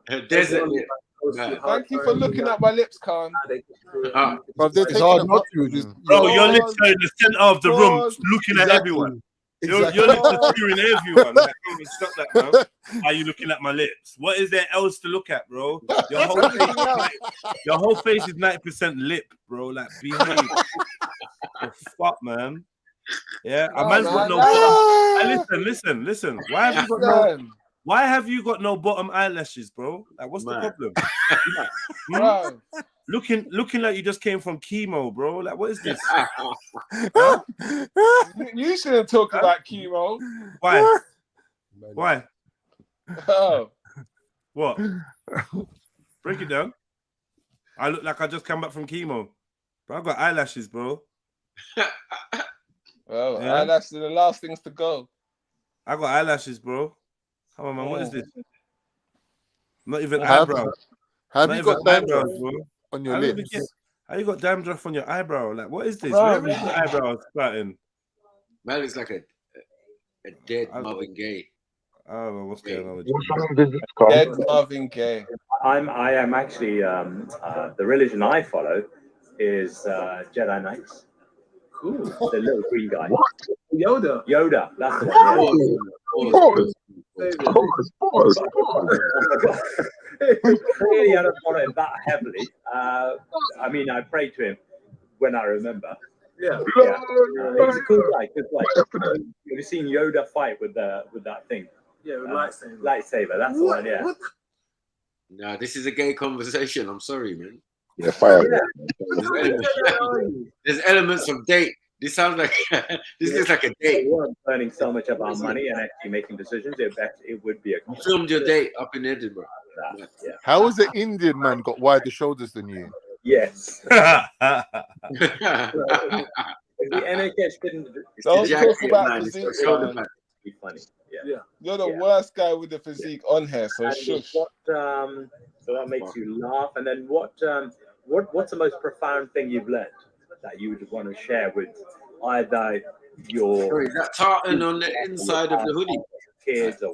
Okay. Desert lip. Thank you for looking at my lips, Khan. It's hard not to. Bro, your lips are in the center of the room, looking at everyone. Your lips are viewing everyone. Like, stop that, man. Are you looking at my lips? What is there else to look at, bro? Your whole face is 90% lip, bro. Like, behave. Oh, fuck, man. Yeah, a man's got no bottom. Listen. Why have you got no bottom eyelashes, bro? Like, what's the problem? Looking like you just came from chemo, bro. Like, what is this? You shouldn't talk about chemo. Why? Oh. What? Break it down. I look like I just come back from chemo. Bro, I've got eyelashes, bro. Well, eyelashes are the last things to go. I got eyelashes, bro. Come on, man. What is this? Not even Have eyebrows. Have Not you even got dandruff eyebrows, bro. on your How did we lips? get? How you got dandruff on your eyebrow? Like, what is this? Bro, Where is your eyebrows starting? Man, it's like a dead Marvin Gaye. I don't know what's going on with Dead Marvin Gaye. I am actually the religion I follow is Jedi Knights. Cool. The little green guy. What? Yoda. Yoda. That's the one. Clearly, I don't follow him that heavily. I mean, I pray to him when I remember. Yeah. He's a cool guy. Good guy. Have you seen Yoda fight with that thing? Yeah, with lightsaber. Lightsaber. That's the one. Yeah. What? No, this is a gay conversation. I'm sorry, man. Yeah, fire. There's elements of date. This sounds like this looks like a date. We weren't learning so much about money and actually making decisions. It would be a. You filmed your date up in Edinburgh. Yeah. How has an Indian man got wider shoulders than you? Yes. The NHS didn't. Don't talk about physique, man. Be funny. Yeah. You're the worst guy with the physique on here, so And shush. what so that makes you laugh, and then what's the most profound thing you've learned that you would want to share with either your Sorry, is that tartan on the inside of the hoodie? Kids or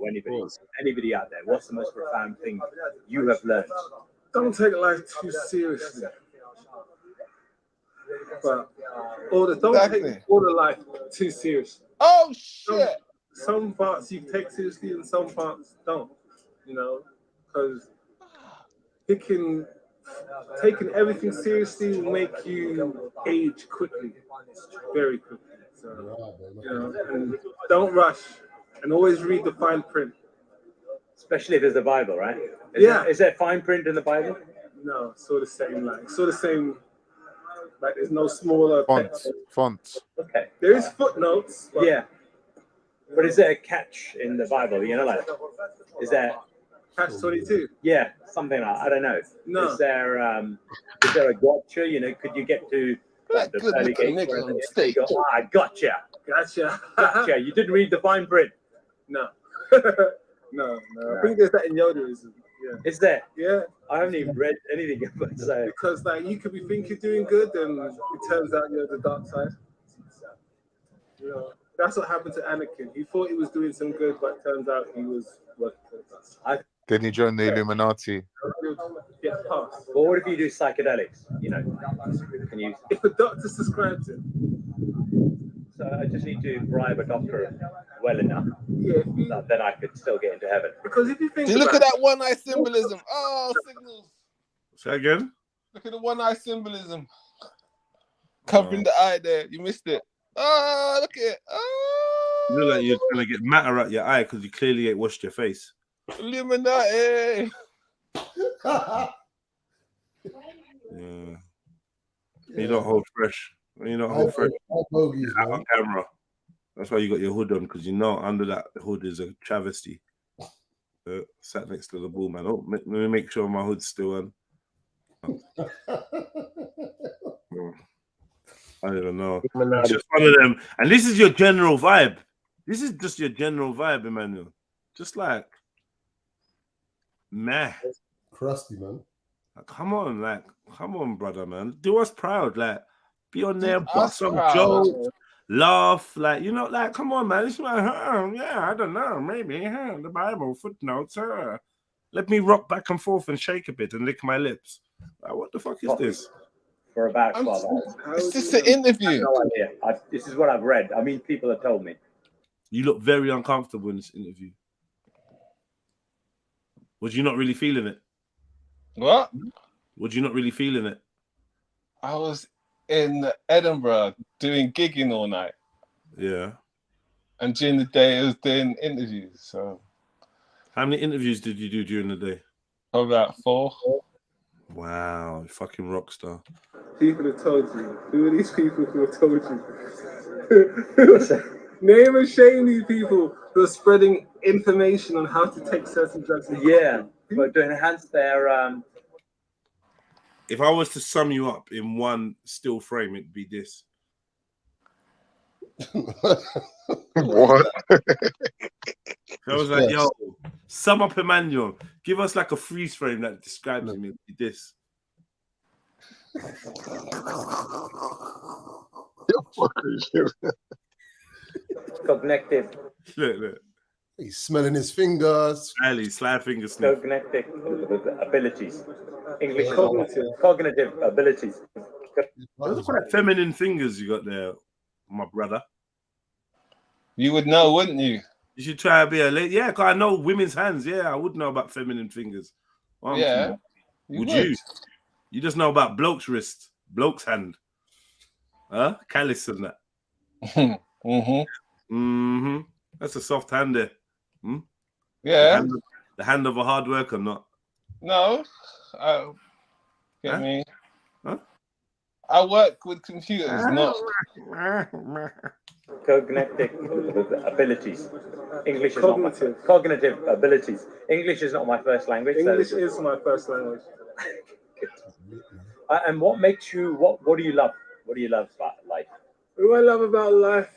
anybody out there? What's the most profound thing you have learned? Don't take life too seriously. But don't take all the life too seriously. Oh shit! Some parts you take seriously and some parts don't. You know, because taking everything seriously will make you age quickly, very quickly. So, you know, and don't rush, and always read the fine print. Especially if there's the Bible, right? Is there fine print in the Bible? No, it's all the same. Like there's no smaller fonts. Okay. There is footnotes. But Yeah. But is there a catch in the Bible? You know, like, is there catch 22? Yeah, something like I don't know. No. Is there a gotcha? You know, could you get to the pearly gates where you go, gotcha. Gotcha. You didn't read the fine print. No. No. I think there's that in Yodaism. Yeah. Is there? Yeah. I haven't even read anything about it. Because like you could be thinking you're doing good, and it turns out you're the dark side. You know, that's what happened to Anakin. He thought he was doing some good, but it turns out he was working for the dark side. Then he joined the Illuminati. Get past. Well, what if you do psychedelics? You know, can you? If the doctor subscribes it. So I just need to bribe a doctor well enough. Yeah. Then I could still get into heaven. Because if you think See, look at that one eye symbolism. Oh, signals. Say again. Look at the one eye symbolism. Covering the eye there. You missed it. Oh, look at it. Oh. You look like you're trying to get matter out your eye because you clearly ain't washed your face. Illuminati. Yeah. You don't hold fresh. You don't hold fresh. On camera. That's why you got your hood on, because you know under that hood is a travesty. Sat next to the ball, man. Oh, let me make sure my hood's still on. I don't even know. It's just one of them. And this is your general vibe. This is just your general vibe, Emmanuel. Just like, meh. Crusty, man. Like, come on, brother, man. Do us proud. Like, be on there, bust some proud. jokes, laugh. Like, you know, like, come on, man. It's like, yeah, I don't know. Maybe, the Bible, footnotes. Let me rock back and forth and shake a bit and lick my lips. Like, what the fuck is this? For about 12 hours. Is this an interview? I have no idea. This is what I've read. I mean, people have told me. You look very uncomfortable in this interview. Was you not really feeling it? What? Was you not really feeling it? I was in Edinburgh doing gigging all night. Yeah. And during the day, I was doing interviews. So, how many interviews did you do during the day? About 4. Wow, fucking rock star. People have told you. Who are these people who have told you? Name and shame these people who are spreading information on how to take certain drugs. Yeah, but to enhance their If I was to sum you up in one still frame, it'd be this. What? I was like, yo, sum up Emmanuel. Give us like a freeze frame that describes him in this. Cognitive. Look. He's smelling his fingers. Ali, slide finger sniff. Cognitive abilities. English is not cognitive abilities. Those are quite feminine fingers you got there, my brother. You would know, wouldn't you? You should try to be a lady. Yeah, because I know women's hands. Yeah, I would know about feminine fingers. Yeah. Would you? You just know about bloke's wrist, bloke's hand. Huh? Callus and that. That's a soft hand there. Hmm? Yeah. The hand of a hard worker, not. No. Get me. Huh? I work with computers, not. Cognitive abilities. English is not cognitive abilities. English is not my first language. English is my first language. And what makes you? What do you love? What do you love about life? What do I love about life?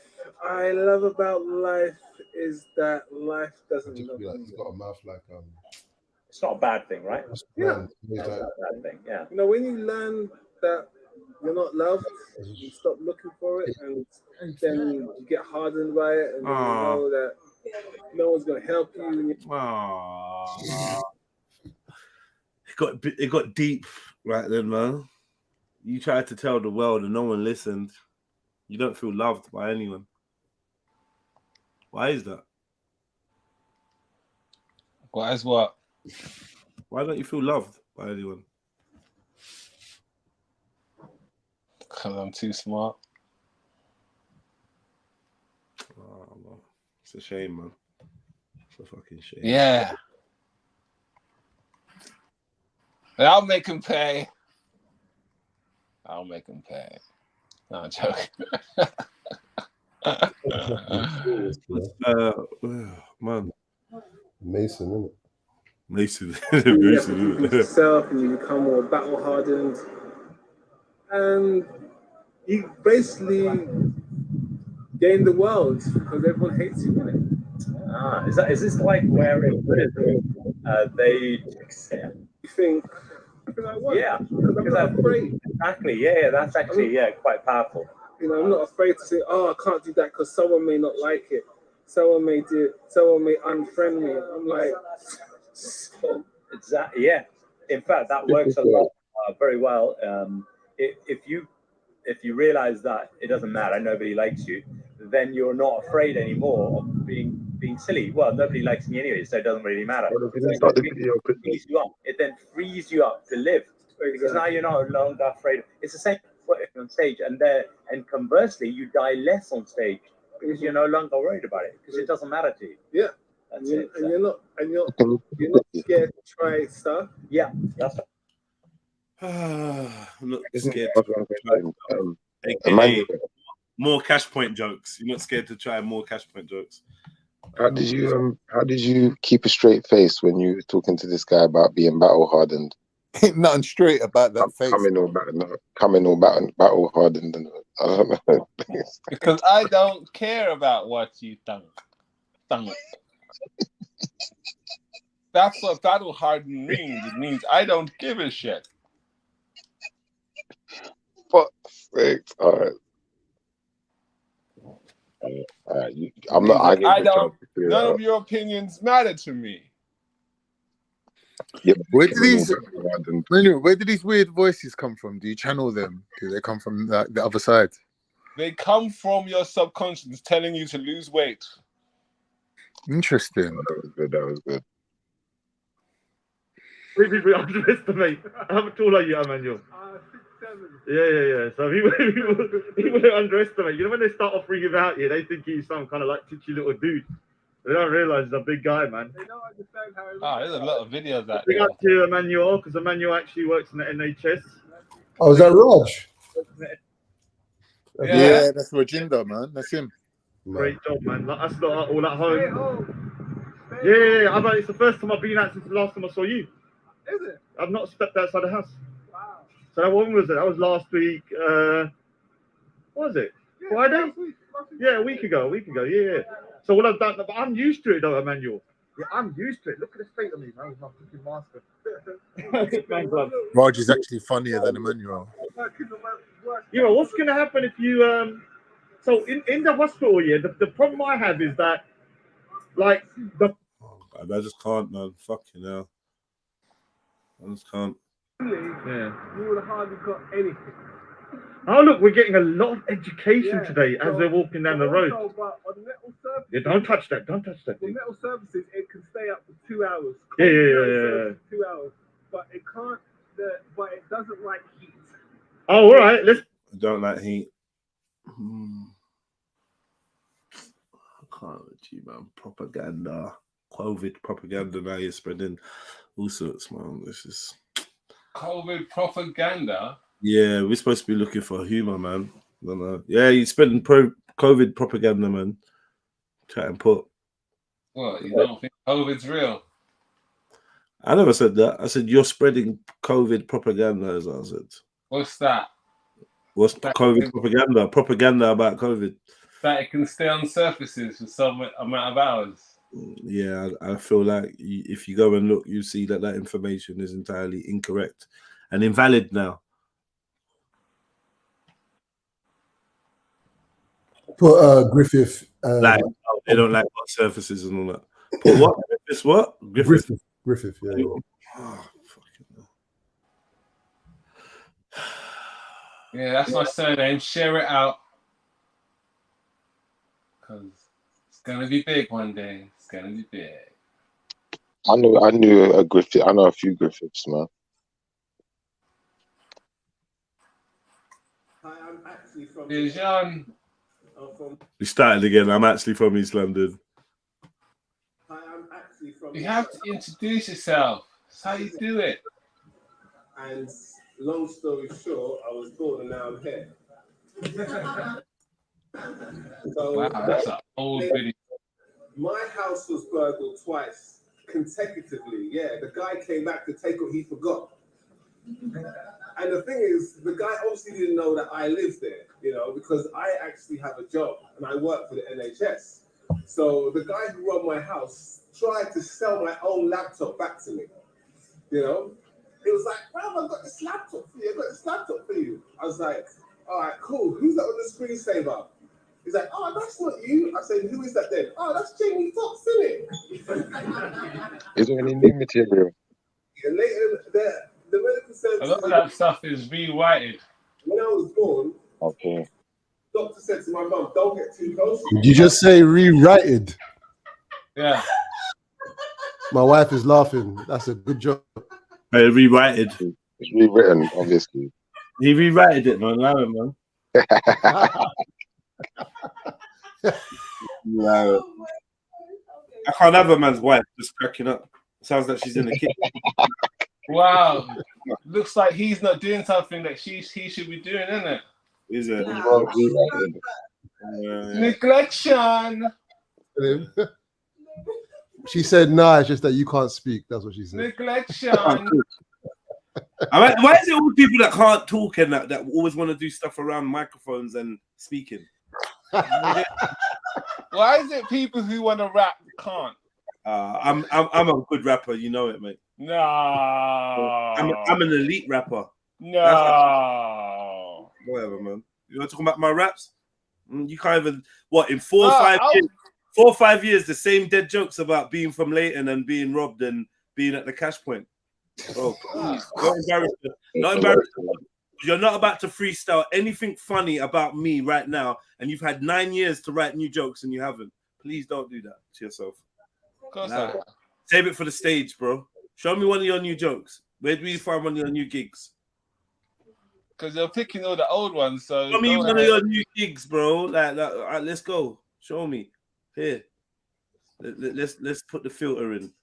I love about life is that life doesn't look. He's got a mouth like It's not a bad thing, right? Yeah. It's not a bad thing. Yeah. You know, when you learn that you're not loved, you stop looking for it, and then you get hardened by it, and then you know that no one's gonna help you. It got deep right then, man. You tried to tell the world and no one listened. You don't feel loved by anyone. Why is that? Why is what? Why don't you feel loved by anyone? Because I'm too smart. Oh, man. It's a shame, man. It's a fucking shame. Yeah. I'll make him pay. I'll make him pay. No, I'm joking. Man. Mason, isn't it? Mason. You yourself and you become more battle hardened, and you basically gain the world because everyone hates you, isn't it? Is this like where in Buddhism they you think? Yeah, because I'm afraid. Exactly. Yeah, that's actually quite powerful. You know, I'm not afraid to say, "Oh, I can't do that because someone may not like it. Someone may do it. Someone may unfriend me." I'm like, exactly. Yeah. In fact, that works a lot, very well. If you realize that it doesn't matter, nobody likes you, then you're not afraid anymore of being silly. Well, nobody likes me anyway, so it doesn't really matter. It then frees you up to live, because now you're no longer afraid. It's the same on stage, and conversely, you die less on stage because you're no longer worried about it because it doesn't matter to you. Yeah, and you're not scared to try stuff. Yeah, that's. I'm not scared. More cash point jokes. You're not scared to try more cash point jokes. How did you keep a straight face when you were talking to this guy about being battle hardened? Nothing straight about that face. Coming all battle hardened. I don't know. Because I don't care about what you think. That's what battle hardened means. It means I don't give a shit. Fuck's sakes. All right. I'm not arguing. I don't. None of your opinions matter to me. Yeah, where did these weird voices come from? Do you channel them? Do they come from the other side? They come from your subconscious telling you to lose weight. Interesting. That was good. People underestimate. How tall are you, Emmanuel? 6'7". Yeah. So people don't underestimate. You know, when they start offering you out here, they think he's some kind of like titchy little dude. They don't realize he's a big guy, man. They don't understand how. There's a lot of videos out Big there. up to Emmanuel, because Emmanuel actually works in the NHS. Oh, is that Raj? Yeah, that's Rajinder, man. That's him. Great job, man. That's not all at home. Yeah. It's the first time I've been out since the last time I saw you. Is it? I've not stepped outside the house. Wow. So when was it? That was last week. What was it? Yeah, Friday? Yeah, a week ago. Yeah. So what I've done, but I'm used to it though, Emmanuel. Yeah, I'm used to it. Look at the state of me, man, with my fucking mask. Thanks, love. Raj is actually funnier than Emmanuel. You know, what's going to happen if you, so in the hospital, yeah, the problem I have is that, like, I just can't, man. Fucking hell. I just can't. Yeah. You would have hardly got anything. Oh, look, we're getting a lot of education today as they're walking down the road. But on metal surfaces, Yeah, don't touch that. Don't touch that. on metal surfaces, it can stay up for 2 hours. Yeah. 2 hours. But it can't, but it doesn't like heat. Oh, all right. Let's. I don't like heat. I can't with you, man. Propaganda. COVID propaganda now you're spreading all sorts, man. This is COVID propaganda. Yeah, we're supposed to be looking for humor, man. I don't know. Yeah, you're spreading COVID propaganda, man. Try and put. What, you don't think COVID's real? I never said that. I said you're spreading COVID propaganda, as I said. What's that? What's COVID propaganda? Propaganda about COVID. That it can stay on surfaces for some amount of hours. Yeah, I feel like if you go and look, you see that information is entirely incorrect and invalid now. Put Griffith. Like they don't like hot surfaces and all that. Put what? Griffiths what? Griffith. Yeah. Oh, Yeah, that's my surname. Share it out. Because it's going to be big one day. It's going to be big. I knew a Griffith. I know a few Griffiths, man. Hi, I'm actually from. Dijon. We started again. I'm actually from East London. Hi, I'm actually from. You have to introduce yourself. That's how you do it. And long story short, I was born and now I'm here. So wow, that's an old video. My house was burgled twice consecutively. Yeah, the guy came back to take what he forgot. And the thing is, the guy obviously didn't know that I lived there, you know, because I actually have a job and I work for the NHS. So the guy who run my house tried to sell my own laptop back to me, you know. It was like, wow, I've got this laptop for you. I've got this laptop for you. I was like, all right, cool. Who's that on the screensaver? He's like, oh, that's not you. I said, who is that then? Oh, that's Jamie Foxx, isn't it? Is there any new material? And later, the medical services. A lot of that stuff is rewrited. When I was born, okay, doctor said to my mum, don't get too close. Did you just say rewrited? Yeah. My wife is laughing. That's a good job. Rewrited. It's rewritten, obviously. He rewrited it, man. Allow him, man. No. I can't have a man's wife just cracking up. Sounds like she's in the kitchen. Wow. Looks like he's not doing something that he should be doing, isn't it? Is it? Neglection. She said, nah, it's just that you can't speak. That's what she said. Neglection. Why is it all people that can't talk and that always want to do stuff around microphones and speaking? Why is it people who want to rap can't? I'm a good rapper, you know it, mate. No. I'm an elite rapper. No. Whatever, man. You want to talk about my raps? You can't even. What in 4 or 5 years? The same dead jokes about being from Leighton and being robbed and being at the cash point. Oh, please. Not embarrassed. Not embarrassed. You're not about to freestyle anything funny about me right now, and you've had 9 years to write new jokes and you haven't. Please don't do that to yourself. Of course No. Save it for the stage, bro. Show me one of your new jokes. Where do you find one of your new gigs? Because you're picking all the old ones. So show me one of your new gigs, bro. Like let's go. Show me. Here. Let's put the filter in.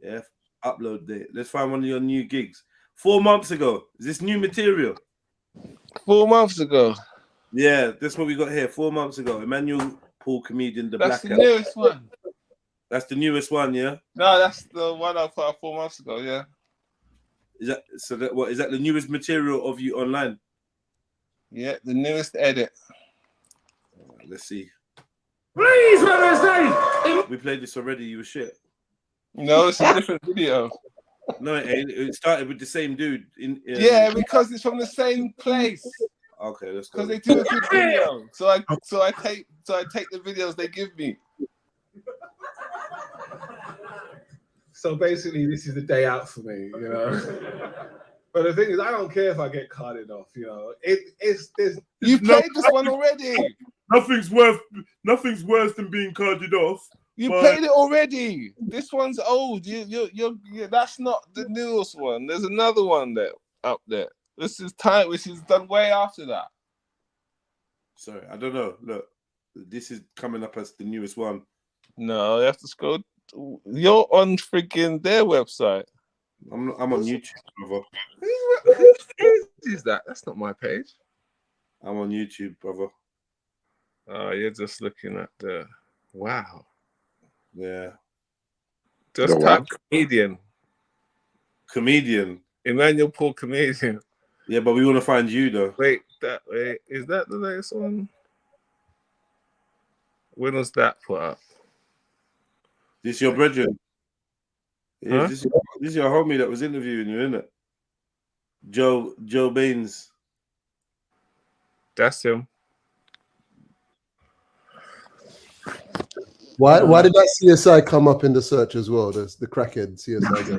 Yeah. Upload there. Let's find one of your new gigs. 4 months ago. Is this new material? 4 months ago. Yeah, that's what we got here. 4 months ago. Emmanuel Paul, comedian, the That's Blackout. the newest one. That's the newest one, yeah. No, that's the one I put out 4 months ago. Yeah. Is that so? That what is that? The newest material of you online? Yeah, the newest edit. Let's see. Please, Wednesday. We played this already. You were shit. No, it's a different video. No, it started with the same dude. Yeah, because it's from the same place. Okay, let's go. Because they do a good video, so I take the videos they give me. So basically, this is the day out for me, you know. But the thing is, I don't care if I get carted off, you know. You played this one already. Nothing's worse than being carted off. You played it already. This one's old. You that's not the newest one. There's another one there up there. This is time, which is done way after that. Sorry, I don't know. Look, this is coming up as the newest one. No, you have to scroll. You're on freaking their website. I'm on YouTube, brother. Whose page is that? That's not my page. I'm on YouTube, brother. Oh, you're just looking at the. Wow. Yeah. Just type comedian. Comedian. Emmanuel Paul comedian. Yeah, but we want to find you though. Wait, is that the latest one? When was that put up? This your brethren? Yeah, Huh? this is your homie that was interviewing you, isn't it? Joe Baines. That's him. Why did that CSI come up in the search as well? There's the crackhead CSI guy.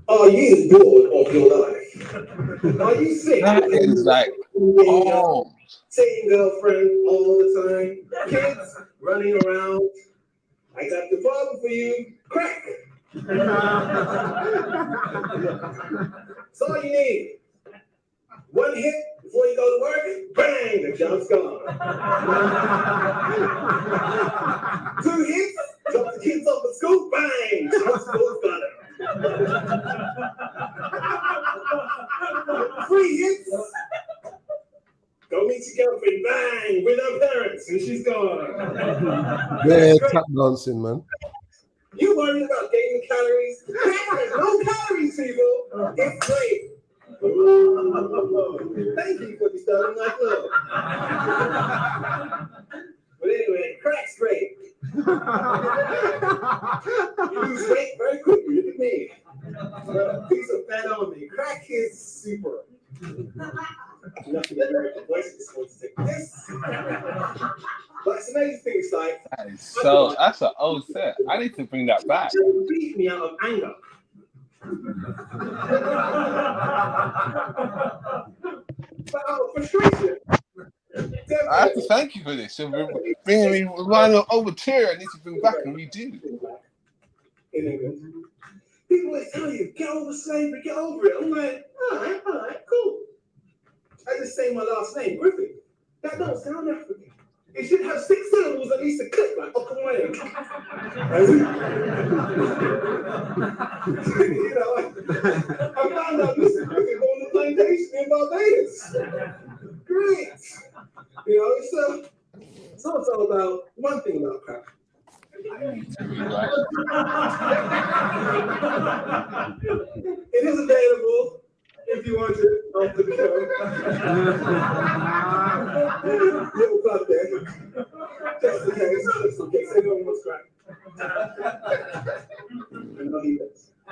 Are you bored of your life? Are you sick? That is like, oh. Seeing girlfriend all the time, kids running around. I got the problem for you, crack. That's all you need. One hit before you go to work, bang, the job's gone. 2 hits, drop the kids off at school, bang, school's gone. 3 hits, go meet your girlfriend, bang, with her parents, and she's gone. Yeah, tap dancing, man. You worried about gaining calories? There's no calories, people. It's great. Thank you for disturbing my flow. But anyway, crack's great. You lose weight very quickly. Look at me. Piece of fat on me. Crack is super. Nothing American voice is supposed to take this. But it's amazing thing. It's like That's an old set. I need to bring that back. You beat me out of anger. But out of frustration. I have to thank you for this. You're bringing me line of material I need to bring back and redo. In England, people always tell you, get over slavery, get over it. I'm like, all right, cool. I just say my last name, Griffin. That don't sound African. It should have 6 syllables at least to click, like Okamway. You know, I found out Mr. Griffin on the plantation in Barbados. Great. You know, so it's all about one thing about crack. It is available if you want it after the show. Little plug there. Just in case anyone wants crack. And I'll leave it. I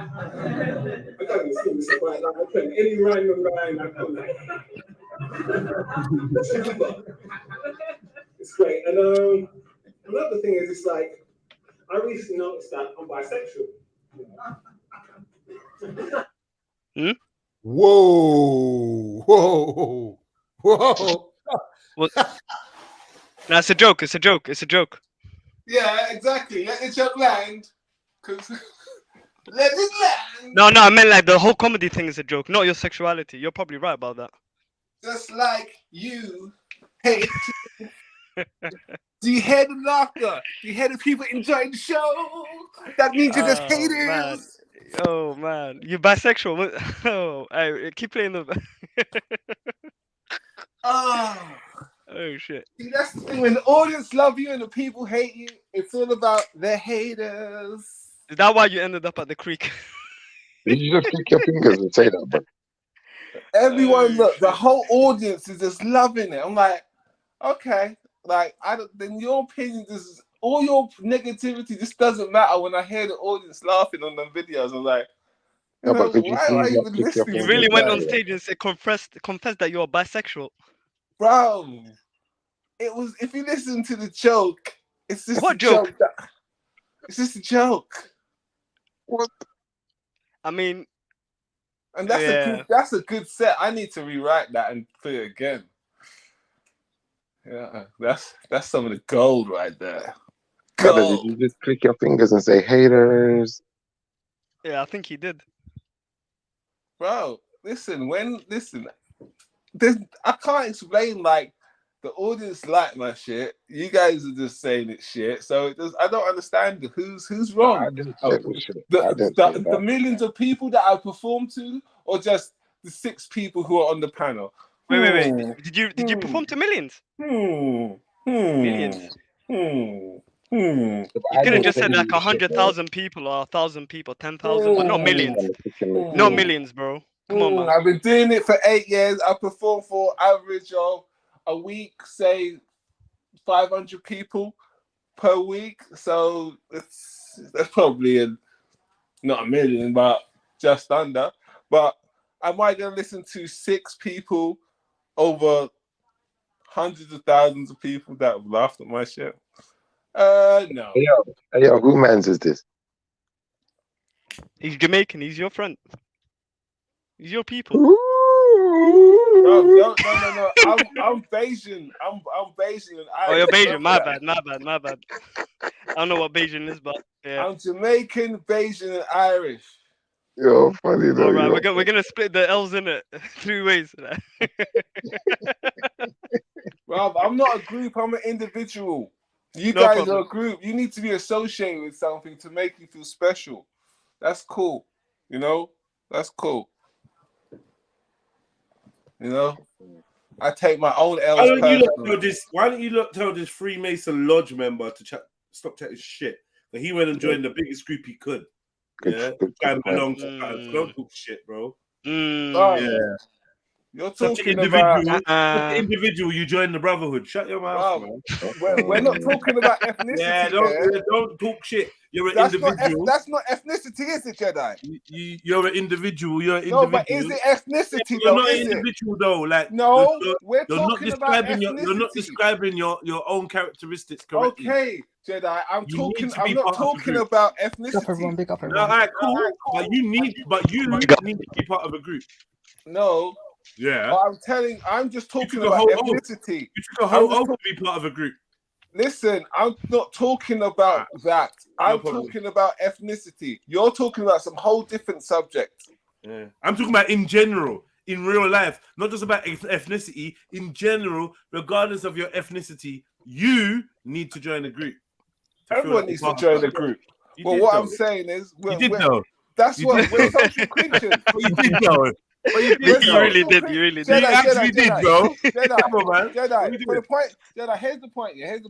can't even see this right now. I can any random line I come like. It's great. And another thing is, it's like, I recently noticed that I'm bisexual. Whoa. Well, no, it's a joke. It's a joke. It's a joke. Yeah, exactly. Let the joke land. Cause let it land. No, I meant like the whole comedy thing is a joke, not your sexuality. You're probably right about that. Just like you hate. Do you hear the laughter? Do you hear the people enjoying the show? That means you're just haters. Man. Oh man, you bisexual? Oh, I keep playing the. Oh Shit. See, that's the thing. When the audience love you and the people hate you, it's all about the haters. Is that why you ended up at the creek? Did you just click your fingers and say that, bro? Everyone, look, the whole audience is just loving it. I'm like, okay, like I don't. Then your opinion just all your negativity just doesn't matter when I hear the audience laughing on them videos. I'm like, No, but could you why am I please not even click your listening? You to really this went guy? on stage and said, confessed that you're bisexual. Bro, it was. If you listen to the joke, it's just What a joke? It's just a joke. What? I mean, and that's a good set. I need to rewrite that and put it again. Yeah, that's some of the gold right there. Brother, did you just click your fingers and say haters? Yeah, I think he did. Bro, listen, I can't explain like the audience like my shit. You guys are just saying it's shit. So I don't understand who's wrong. I didn't say it was shit. I didn't say The millions of people that I performed to, or just the 6 people who are on the panel. Wait. Did you perform to millions? Millions. You could have just said like 100,000 people or 1,000 people, 10,000, but not millions. Not millions, bro. Come on, man. I've been doing it for 8 years. I perform for average of a week, say 500 people per week. So that's probably not a million, but just under. But am I going to listen to 6 people over hundreds of thousands of people that have laughed at my shit? No. Hey, yo, who mans is this? He's Jamaican. He's your friend. He's your people. No. I'm Bayesian. I'm Bayesian and Irish. Oh, you're Bayesian. My bad. I don't know what Bayesian is, but yeah. I'm Jamaican, Bayesian, and Irish. Yo, funny though. All right, we're gonna split the L's in it 3 ways. Rob, I'm not a group. I'm an individual. You No guys problem. are a group. You need to be associated with something to make you feel special. That's cool. You know, that's cool. You know, I take my own L's. Why don't you look tell this Freemason Lodge member to stop chatting shit? That he went and joined the biggest group he could. Don't talk shit, bro. Yeah. You're talking about the individual. You join the brotherhood. Shut your mouth, man. We're not talking about ethnicity. Yeah, don't talk shit. You're an individual. That's not ethnicity, is it, Jedi? You're an individual. No, but is it ethnicity? You're not an individual, though. Like no, you're not describing you're not describing your own characteristics correctly. Okay, Jedi. I'm not talking about ethnicity. Big up everyone. No, all right, cool. But you need to be part of a group. No. Yeah. I'm just talking about ethnicity. You took a whole oath to be part of a group. Listen, I'm not talking about that. I'm talking about ethnicity. You're talking about some whole different subject. Yeah. I'm talking about in general, in real life, not just about ethnicity. In general, regardless of your ethnicity, you need to join a group. Everyone needs to join a group. Well, what I'm saying is, that's what we're social creatures. You did though. You really did. Jedi, you actually did, bro. Come on, man. Jedi, for the point. Jedi, here's the point. Here's the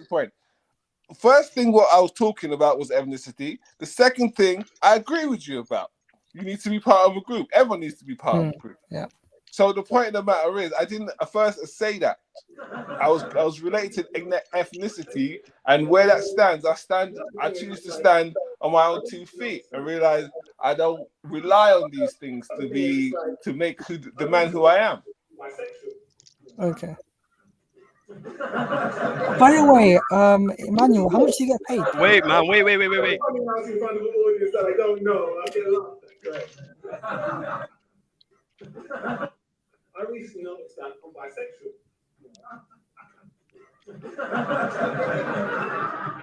point. First thing what I was talking about was ethnicity. The second thing I agree with you about. You need to be part of a group. Everyone needs to be part of a group. Yeah. So the point of the matter is, I didn't at first say that. I was related to ethnicity, and where that stands, I choose to stand on my own 2 feet and realize I don't rely on these things to make the man who I am. Okay. By the way, Emmanuel, how much do you get paid? Wait, man, wait. I don't know. I get laughed. I recently noticed that I'm bisexual.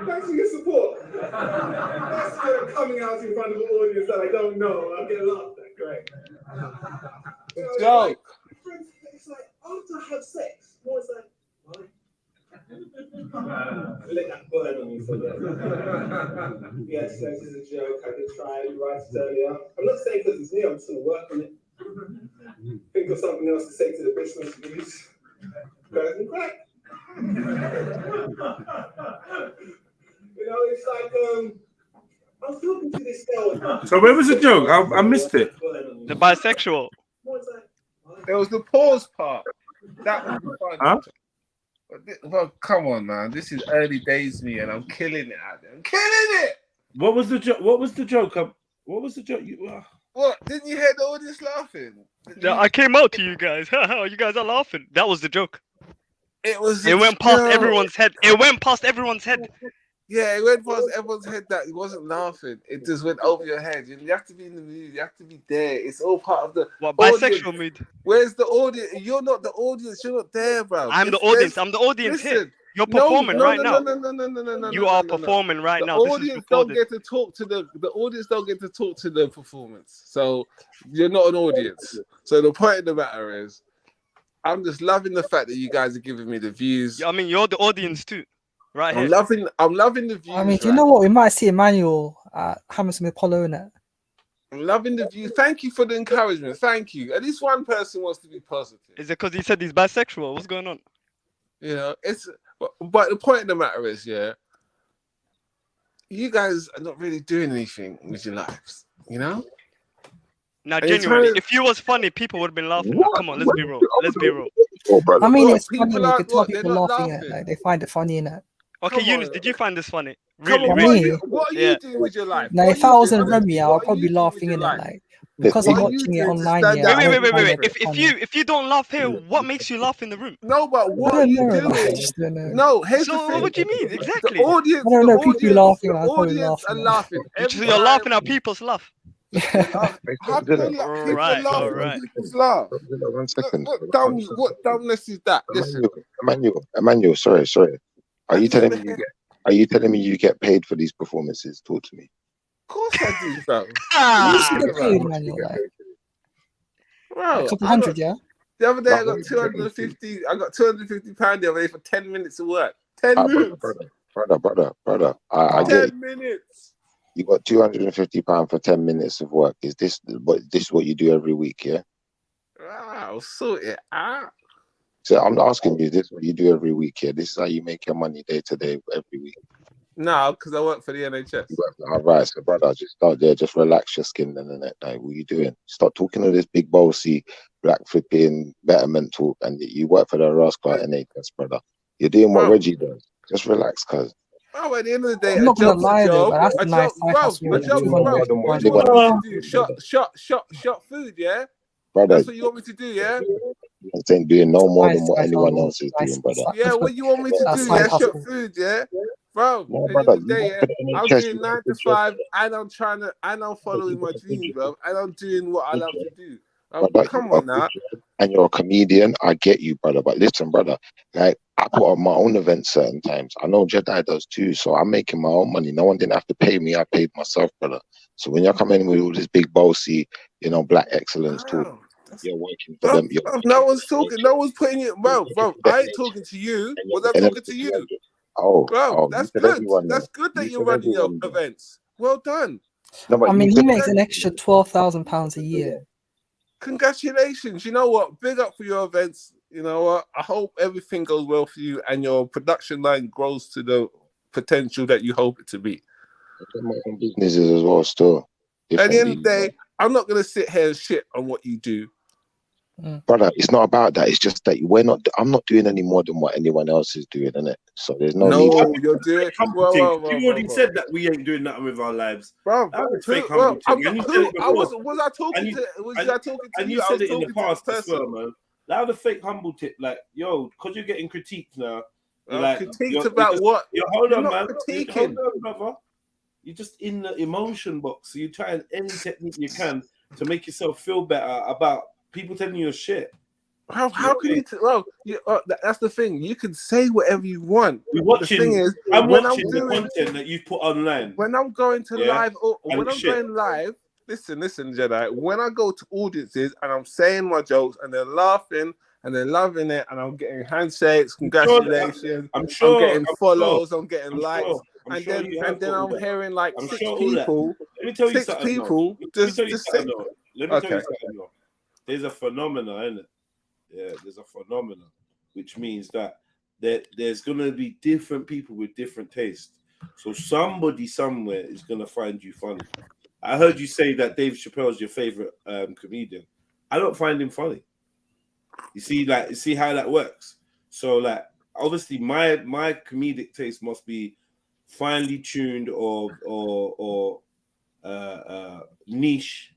Thanks for your support. That's coming out in front of an audience that I don't know. I get laughed at. Great. Joke. It's like after I have sex, more it's like, why? Let that burn on you for that. Yes, sex is a joke. I did try and write it earlier. I'm not saying because it's me, I'm just going to work on it. Think of something else to say to the business news. Guys and crack. You know, it's like I was talking to this girl. So where was the joke? I missed it. The bisexual. There was the pause part. That was fun. Huh? Well, come on, man. This is early days, me, and I'm killing it out there. I'm killing it. What was the joke? What was the joke? What was the joke? What? Didn't you hear the audience laughing? Yeah, I came out to you guys. You guys are laughing. That was the joke. It was. It went past everyone's head. It went past everyone's head. Yeah, it went past everyone's head that he wasn't laughing. It just went over your head. You have to be in the mood. You have to be there. It's all part of the bisexual mood. Where's the audience? You're not the audience. You're not there, bro. I'm the audience. I'm the audience here. You're performing right now. No. You are performing right now. The audience don't get to talk to the audience. Don't get to talk to the performance. So you're not an audience. So the point of the matter is, I'm just loving the fact that you guys are giving me the views. I mean, you're the audience too. Right here. I'm loving the views. I mean, do you know what? We might see Emmanuel at Hammersmith Apollo, innit? I'm loving the views. Thank you for the encouragement. Thank you. At least one person wants to be positive. Is it because he said he's bisexual? What's going on? You know, but the point of the matter is, yeah, you guys are not really doing anything with your lives, you know? Now, genuinely, if you was funny, people would have been laughing. Like, come on, let's be real. Let's be real. I mean, it's funny. You can tell people laughing at it. Like, they find it funny, innit? Okay, Eunice, did you find this funny? Really? What are you doing with your life? Now, if I was in Remy, I'll probably be laughing in it, like because I'm watching it online. Wait. If you don't laugh here, what makes you laugh in the room? No, but what are you doing? No, so what do you mean exactly? The audience, I don't know. People laughing. The audience are laughing. So you're laughing at people's laugh. How can they laugh? All right. Laugh. 1 second. What dumbness is that? Listen, Emmanuel, sorry. Are you telling me you get paid for these performances? Talk to me. Of course I do, fam. You get paid, Emmanuel. Bro, a couple hundred, yeah. The other day I got 250. I got £250 the other day for 10 minutes of work. 10 minutes. Brother. I 10 minutes. You got £250 for 10 minutes of work. Is this what you do every week? Yeah. I'll sort it out. So I'm asking you, this is what you do every week, yeah? This is how you make your money day to day every week. No, because I work for the NHS. All right, so brother, just start there, just relax your skin and then like, what are you doing? Stop talking all this big bossy, black flipping, betterment talk, and you work for the rascal NHS, brother. You're doing what Reggie does. Just relax, cuz. Oh, at the end of the day, I'm not gonna lie though, but that's a nice shot food, yeah? Brother, that's what you want me to do, yeah? I ain't doing no more than what anyone else is doing, brother. Yeah, what you want me to do, yeah? Shot food, yeah? Bro, brother, the day, yeah? I'm doing 9 to 5, and I'm following my dreams, bro, and I'm doing what I love to do. Come on now. And you're a comedian, I get you, brother. But listen, brother, like I put on my own events certain times. I know JEDI does too, so I'm making my own money. No one didn't have to pay me, I paid myself, brother. So when you're coming in with all this big bossy, black excellence talk, you're working for them. No one's talking, no one's putting it, bro. I ain't talking to you. Was I talking to you? Bro, that's good. That's good that you're running your events. Well done. No, I mean, he makes an extra £12,000 a year. Congratulations. You know what? Big up for your events. You know what? I hope everything goes well for you and your production line grows to the potential that you hope it to be. Businesses as well, still. At the end of the day, I'm not going to sit here and shit on what you do. Brother, it's not about that. It's just that I'm not doing any more than what anyone else is doing, innit? So there's no need for you're doing. You already said that we ain't doing nothing with our lives, bro. Was I talking to? Was I talking to and you said it in the past as well, man. Now the fake humble tip, like, yo, because you're getting critiqued now. Like, critiqued about what? Hold on, man. Critiquing, brother. You're just in the emotion box, so you're trying any technique you can to make yourself feel better about people telling you your shit. How can you? That's the thing. You can say whatever you want. We're watching. The thing is, I'm watching the content that you've put online. When I'm going to live, or when I'm going live, listen, JEDI. When I go to audiences and I'm saying my jokes and they're laughing and they're loving it, and I'm getting handshakes, congratulations. I'm getting follows. I'm getting likes. And then I'm hearing like six people. Let me tell you something. Just say. Let me tell you something. There's a phenomenon, isn't it? Yeah, there's a phenomenon, which means that there's going to be different people with different tastes. So somebody somewhere is going to find you funny. I heard you say that Dave Chappelle is your favorite comedian. I don't find him funny. You see how that works. So like, obviously my comedic taste must be finely tuned or niche.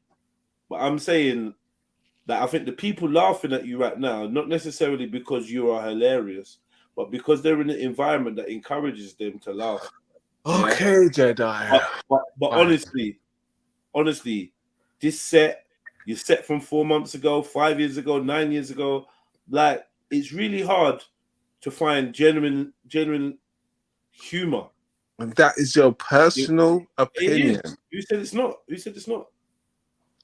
But I'm saying that I think the people laughing at you right now, not necessarily because you are hilarious, but because they're in an environment that encourages them to laugh. Okay, Jedi. But honestly, this set, you set from 4 months ago, 5 years ago, 9 years ago, like it's really hard to find genuine humor. And that is your personal opinion. It is. You said it's not. You said it's not.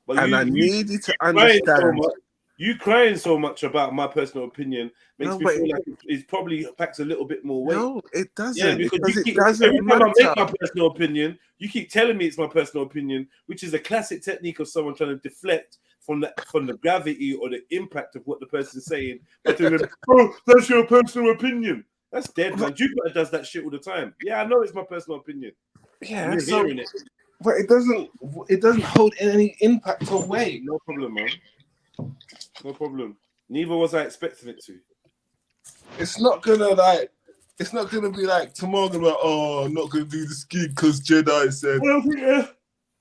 But And I need you to crying so understand. much, you crying so much about my personal opinion makes No, me but feel like it probably packs a little bit more weight. No, it doesn't. Yeah, because Because you it keep, doesn't every time I make matter. my personal opinion, you keep telling me it's my personal opinion, which is a classic technique of someone trying to deflect from the gravity or the impact of what the person's saying. But then, oh, that's your personal opinion. That's dead, man. Jupiter does that shit all the time. Yeah, I know it's my personal opinion. Yeah, You're so, hearing it. but it doesn't hold any impact or weight. No problem, man. No problem. Neither was I expecting it to. It's not gonna be like tomorrow. Gonna be like, oh, I'm not gonna do this gig because Jedi said.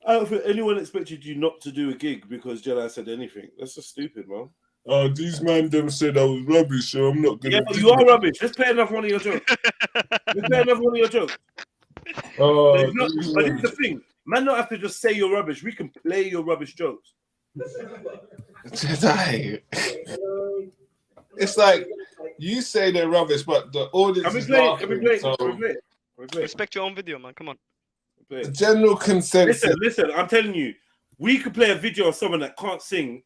I don't think anyone expected you not to do a gig because Jedi said anything. That's just stupid, man. Oh, these man them said I was rubbish, so I'm not gonna. Yeah, you are rubbish. Let's play another one of your jokes. Let's play another one of your jokes. Oh, But this is the thing. Man, don't have to just say you're rubbish. We can play your rubbish jokes. Jedi. It's like you say they're rubbish, but the audience is laughing. Respect your own video, man. Come on. The general consensus. Listen, I'm telling you, we could play a video of someone that can't sing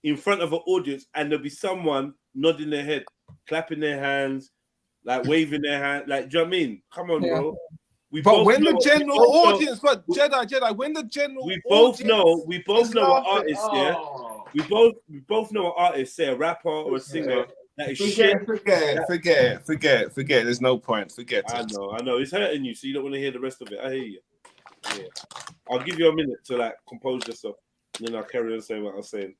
in front of an audience, and there'll be someone nodding their head, clapping their hands, like waving their hand. Like, do you know what I mean? Come on, bro. But when the general audience, but Jedi, when the general we both know an artist, yeah. Oh. We both know an artist, say a rapper or a singer that is Forget it. There's no point. Forget it. I know. It's hurting you, so you don't want to hear the rest of it. I hear you. Yeah. I'll give you a minute to like compose yourself, and then I'll carry on saying what I'm saying.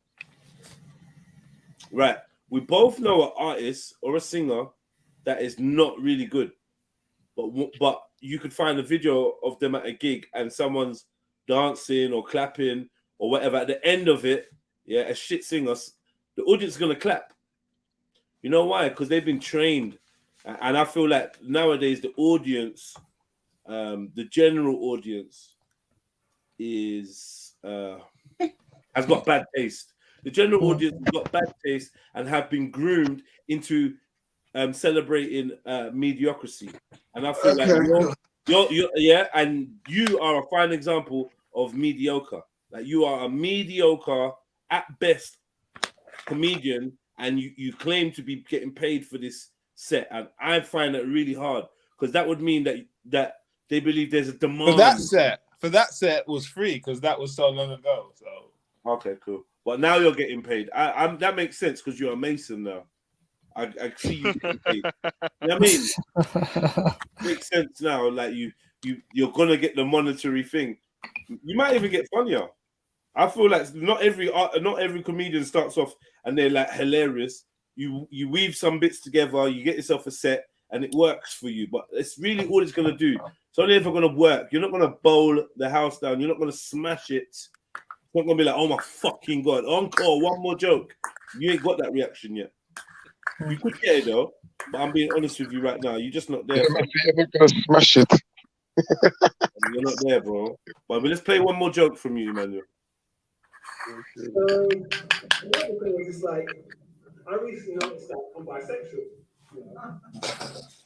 Right. We both know an artist or a singer that is not really good, but you could find a video of them at a gig and someone's dancing or clapping or whatever. At the end of it, yeah, a shit singer, the audience is gonna clap. You know why? Because they've been trained, and I feel like nowadays the audience, the general audience, is has got bad taste. The general audience has got bad taste and have been groomed into celebrating mediocrity. And I feel like you're and you are a fine example of mediocre. Like you are a mediocre at best comedian, and you claim to be getting paid for this set, and I find that really hard because that would mean that they believe there's a demand. For that set was free because that was so long ago. So okay, cool. But now you're getting paid. That makes sense because you're a Mason now. I see you getting paid. You know what I mean? Makes sense now. Like you're gonna get the monetary thing. You might even get funnier. I feel like not every comedian starts off and they're like hilarious. You weave some bits together, you get yourself a set, and it works for you. But it's really all it's gonna do. It's only ever gonna work. You're not gonna bowl the house down. You're not gonna smash it. It's not gonna be like, oh my fucking god, encore, one more joke. You ain't got that reaction yet. You could get it though, but I'm being honest with you right now. You're just not there. You're never gonna smash it. You're not there, bro. But let's play one more joke from you, Emmanuel. Another thing was just like, I recently noticed that I'm bisexual.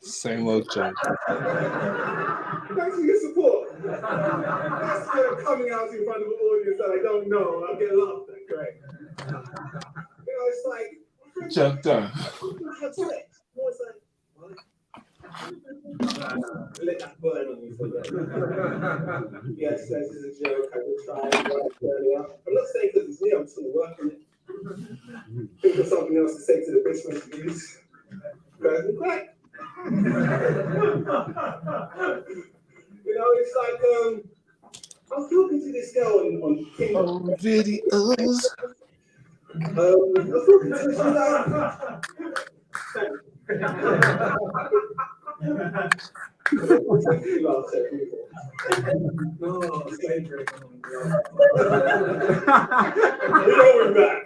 same old joke. Thanks for your support. That's kind of coming out in front of an audience that I don't know. I'll get laughed at, great. You know, it's like, Joke done. Let that burn on you for that. Yes, this is a joke. I will try and work earlier. I'm not saying because it's me, I'm still working it. Think of something else to say to the bitch when she leaves. Guys, I'm crack. You know, it's like, I was talking to this girl on Tinder. Oh, videos. I was talking to her, she's like, No, slavery. We're going back.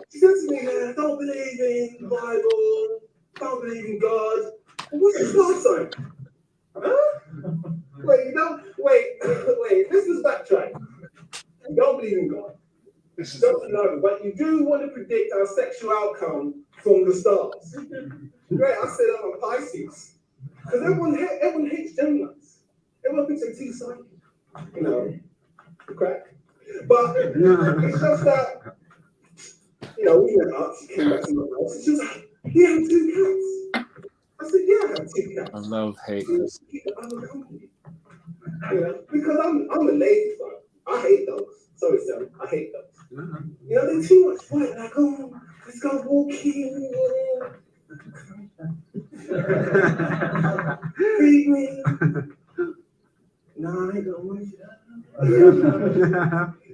She said to me, man, I don't believe in the Bible, don't believe in God. What's your star sign? Huh? Wait, you don't, wait, let's just backtrack. You don't believe in God. You don't know, but you do want to predict our sexual outcome from the stars. Great, I said I'm a Pisces. Because everyone hates Geminis. Everyone thinks they're too psychic. You know, the crack. But it's just that, you know, we went up, she came back to my house, and she was like, you have 2 cats. I said, yeah, I have 2 cats. I love haters. You know, because I'm a lady fuck. I hate dogs. Sorry, Sam, I hate dogs. You know, they're too much fun. Like, oh, let's go walking. Feed me. No, I don't want you.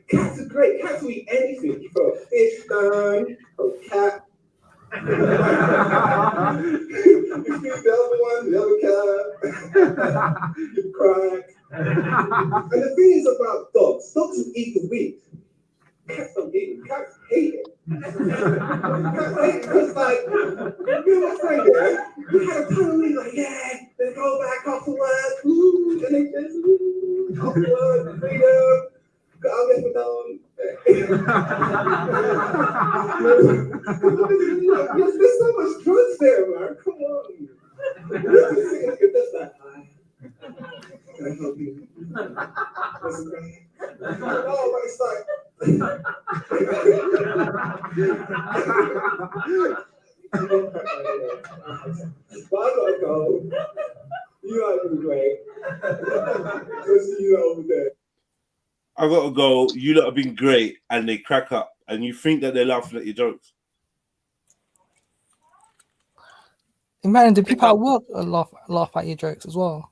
Cats are great. Cats will eat anything. You throw a fish stone, a cat. You feed the other one, the other cat. You crack. And the thing is about dogs will eat the weed. Cats don't eat it. Cats hate it. Cats hate it because, like, you know what's right there? We had a ton of weed, like, yeah, they go back off to work, and they just, off to work, freedom, go get my dog. There's so much drugs there, man. Come on. That's not high. Can I help you? What's it called? Oh, but it's like. But I gotta go. You are doing great. Good see you over there. I gotta go. You lot have been great, and they crack up, and you think that they're laughing at your jokes. Imagine the people at work laugh at your jokes as well.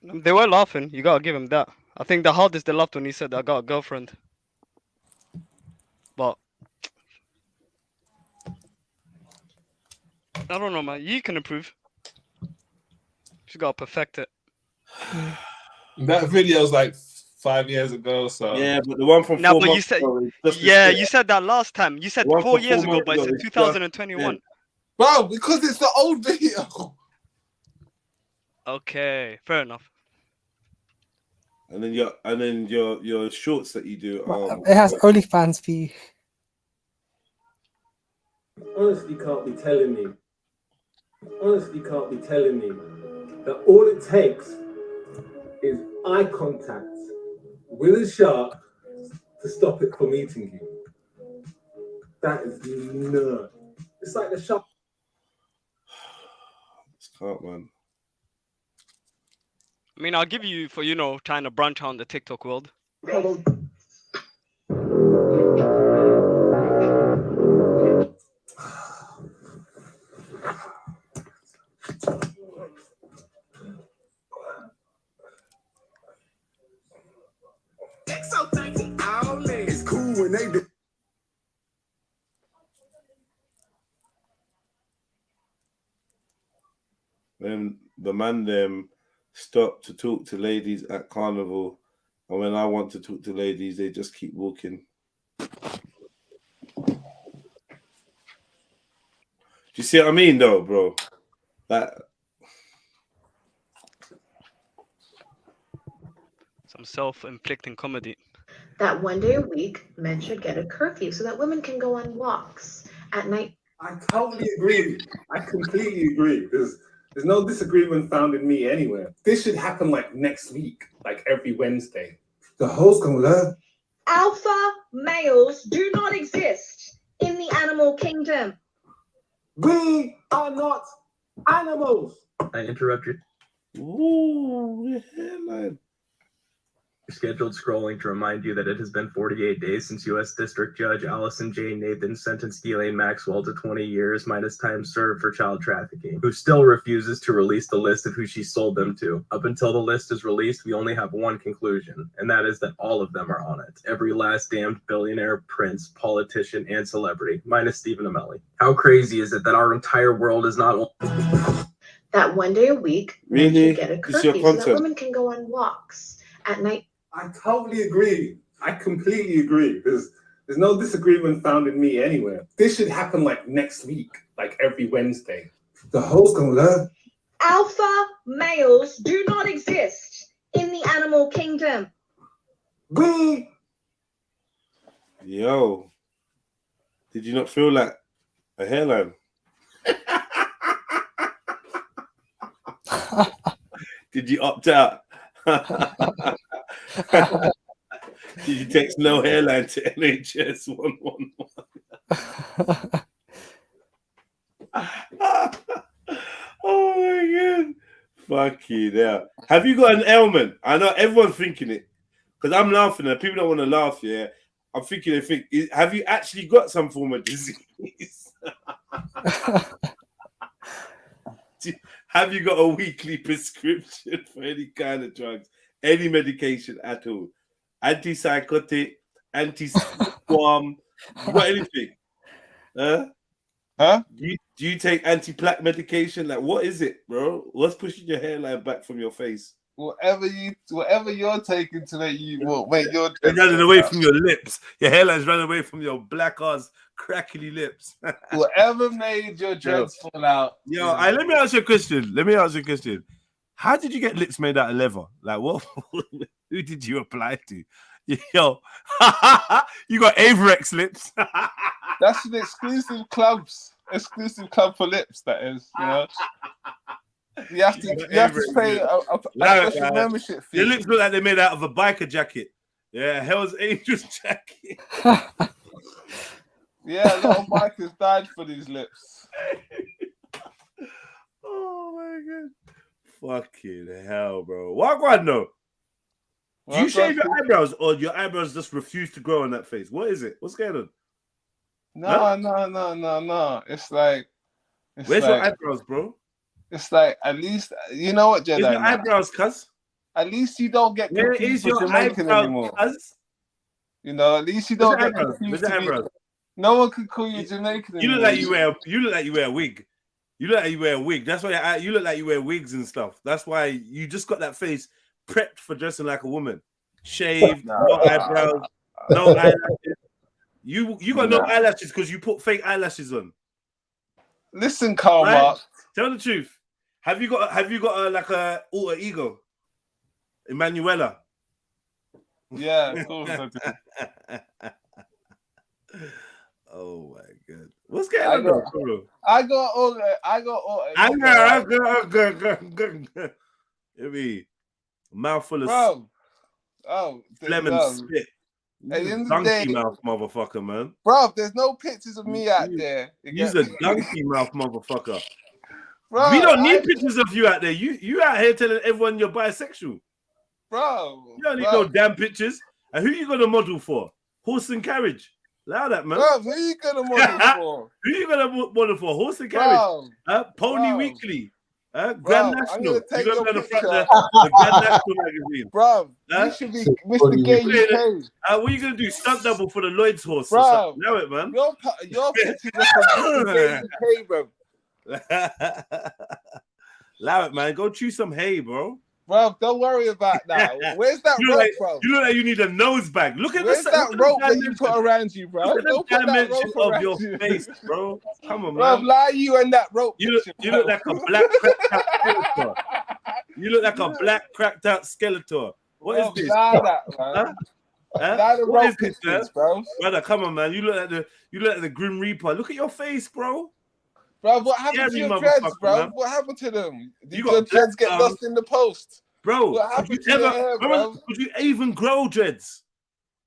They were laughing. You gotta give him that. I think the hardest they laughed when he said, "I got a girlfriend." But I don't know, man. You can improve. You gotta perfect it. That video's like 5 years ago, so yeah. But the one from now, 4 but you months said, ago, yeah, you said that last time. You said The one 4 from years 4 ago, months but it's ago in is just- 2021. bro, because it's the old video. Okay, fair enough. And then your shorts that you do. It has OnlyFans fee. Honestly, can't be telling me that all it takes is eye contact with a shark to stop it from eating you. That is nuts. It's like the shark. It's can't, man. I mean, I'll give you for, you know, trying to branch out in the TikTok world. It's cool when they do. Then the man them stop to talk to ladies at carnival, and when I want to talk to ladies, they just keep walking. Do you see what I mean, though, bro? That some self-inflicting comedy. That one day a week, men should get a curfew so that women can go on walks at night. I totally agree. I completely agree. There's no disagreement found in me anywhere. This should happen like next week, like every Wednesday. The host gonna learn. Alpha males do not exist in the animal kingdom. We are not animals. I interrupted. Ooh, headline. Scheduled scrolling to remind you that it has been 48 days since U.S. District Judge Allison J. Nathan sentenced Ghislaine Maxwell to 20 years minus time served for child trafficking, who still refuses to release the list of who she sold them to. Up until the list is released, we only have one conclusion, and that is that all of them are on it. Every last damned billionaire, prince, politician, and celebrity, minus Stephen Amelli. How crazy is it that our entire world is not that one day a week men Really? should get a It's your curfew so that content. women can go on walks at night. I totally agree. I completely agree. There's no disagreement found in me anywhere. This should happen like next week, like every Wednesday. The hoes gonna learn. Alpha males do not exist in the animal kingdom. Yo, did you not feel like a hairline? Did you opt out? Did you text no hairline to NHS 111? Oh my god. Fuck you there. Have you got an ailment? I know everyone's thinking it. Because I'm laughing and people don't want to laugh, yeah. I'm thinking they think, have you actually got some form of disease? Have you got a weekly prescription for any kind of drugs, any medication at all? Antipsychotic, anti-squam, what anything? Huh? Do you take anti-plaque medication? Like, what is it, bro? What's pushing your hairline back from your face? Whatever you're taking to make you make your it's running away from your lips. Your hairline's running away from your black ass crackly lips. Whatever made your dreads fall out. Yo, let me ask you a question. How did you get lips made out of leather? Like, what? Who did you apply to? Yo, you got Averex lips. That's an exclusive club for lips. That is, you know. You have to pay a special membership fee. Your lips look like they're made out of a biker jacket. Yeah, Hell's Angels jacket. Yeah, a lot of bikers died for these lips. Oh my god. Fucking hell, bro. What I know? Do you shave your eyebrows or your eyebrows just refuse to grow on that face? What is it? What's going on? No. It's like where's your eyebrows, bro? It's like, at least, you know what, Jedi? Where's your eyebrows, cuz? At least you don't get Where confused is your with Jamaican eyebrows, anymore. cuz? You know, at least you don't get Where's confused. your eyebrows? No one can call you Jamaican anymore. You look like you wear a wig. You look like you wear a wig. That's why you look like you wear wigs and stuff. That's why you just got that face prepped for dressing like a woman. Shaved, no eyebrows, no eyelashes. You got no eyelashes because you put fake eyelashes on. Listen, Karl Marx. Tell the truth. Have you got like a alter ego, Emanuela? Yeah, of course I do. Oh my god, what's going on, bro? I got all. It be mouthful of phlegm and spit. At the end of the Donkey day, mouth motherfucker, man. Bro, there's no pictures of me out there. He's a donkey mouth motherfucker. Bro, we don't need pictures of you out there. You out here telling everyone you're bisexual. Bro. You don't need no damn pictures. And who you gonna model for? Horse and carriage. Allow that, man. Bro, who you gonna model for? Who you gonna model for? Horse and carriage. Pony Weekly. Grand National. You're gonna front the Grand National magazine. Bro, you should be Mr. Gay UK. What are you gonna do? Stunt double for the Lloyd's horse? Bro, know it, man. Your pictures are from Mr. Gay UK, bro. Allow it, man. Go chew some hay, bro. Bro, don't worry about that. Where's that rope, bro? You look like you need a nose bag. Look at Where's that rope that you put around you, bro? Look at the dimension of your face, bro. Come on, bro, man. lie you and that rope. You look like a black cracked out Skeletor. You look like a black cracked out Skeletor. What is this? Lie that, man. What is this, man? Bro? Brother, come on, man. You look like the Grim Reaper. Look at your face, bro. Bro, what happened to your dreads, bro? Man. What happened to them? Did your dreads get lost in the post? Bro, what happened to your hair, bro? Could you even grow dreads?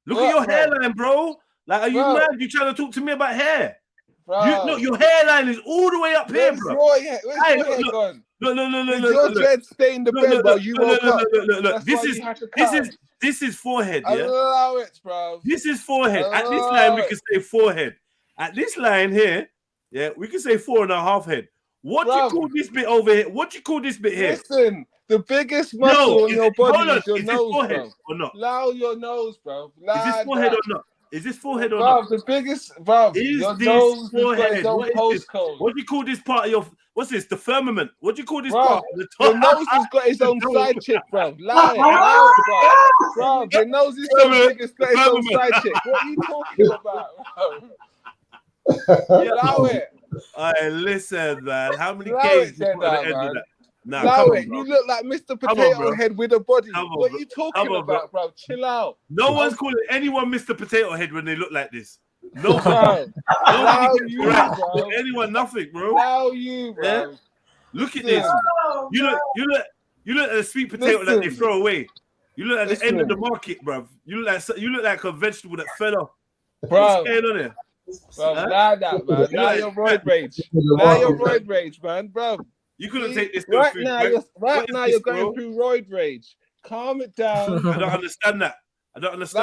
Look at your hairline, bro. Like, are you mad? You trying to talk to me about hair? Bro. Look, your hairline is all the way up here, bro. Where's your hair gone? Did your dread stay in the bed while you woke up? Look. This is forehead, yeah? Allow it, bro. This is forehead. At this line, we can say forehead. At this line here, yeah, we can say 4.5 head. What do you call this bit over here? What do you call this bit here? Listen, the biggest muscle on your body is your is nose, forehead bro. or not? Allow your nose, bro. Is this forehead or not? Is this forehead or bro, not? The biggest, bro. Is your this nose forehead? has got its own postcode. What do you call this part of your? What's this? The firmament. What do you call this Bro, part? your nose has got its own side chick, bro. Allow it, bro. Bro, your nose is so big, it's got its own side chick. What are you talking about, bro? Allow it. All right, listen, man. How many Allow games it, you put at the Jedi, end of man. that? Nah, Allow come on, it. bro. You look like Mr. Come on, Potato bro. Head with a body. Come on, What bro. are you talking Come on, about, bro? Chill out. No one's calling anyone Mr. Potato Head when they look like this. No, Bro, allow nobody you, gets bro. anyone nothing, bro. Allow you, bro. Yeah? Look at this. You look at a sweet potato that they throw away. You look at the end of the market, bro. You look like a vegetable that fell off. Bro. What's going on here? Bro, lie that, man. Lie your roid rage. Lie your roid rage, man, bro. You couldn't take this right food, now. right? You're going through roid rage. Calm it down. I don't understand that. I don't understand.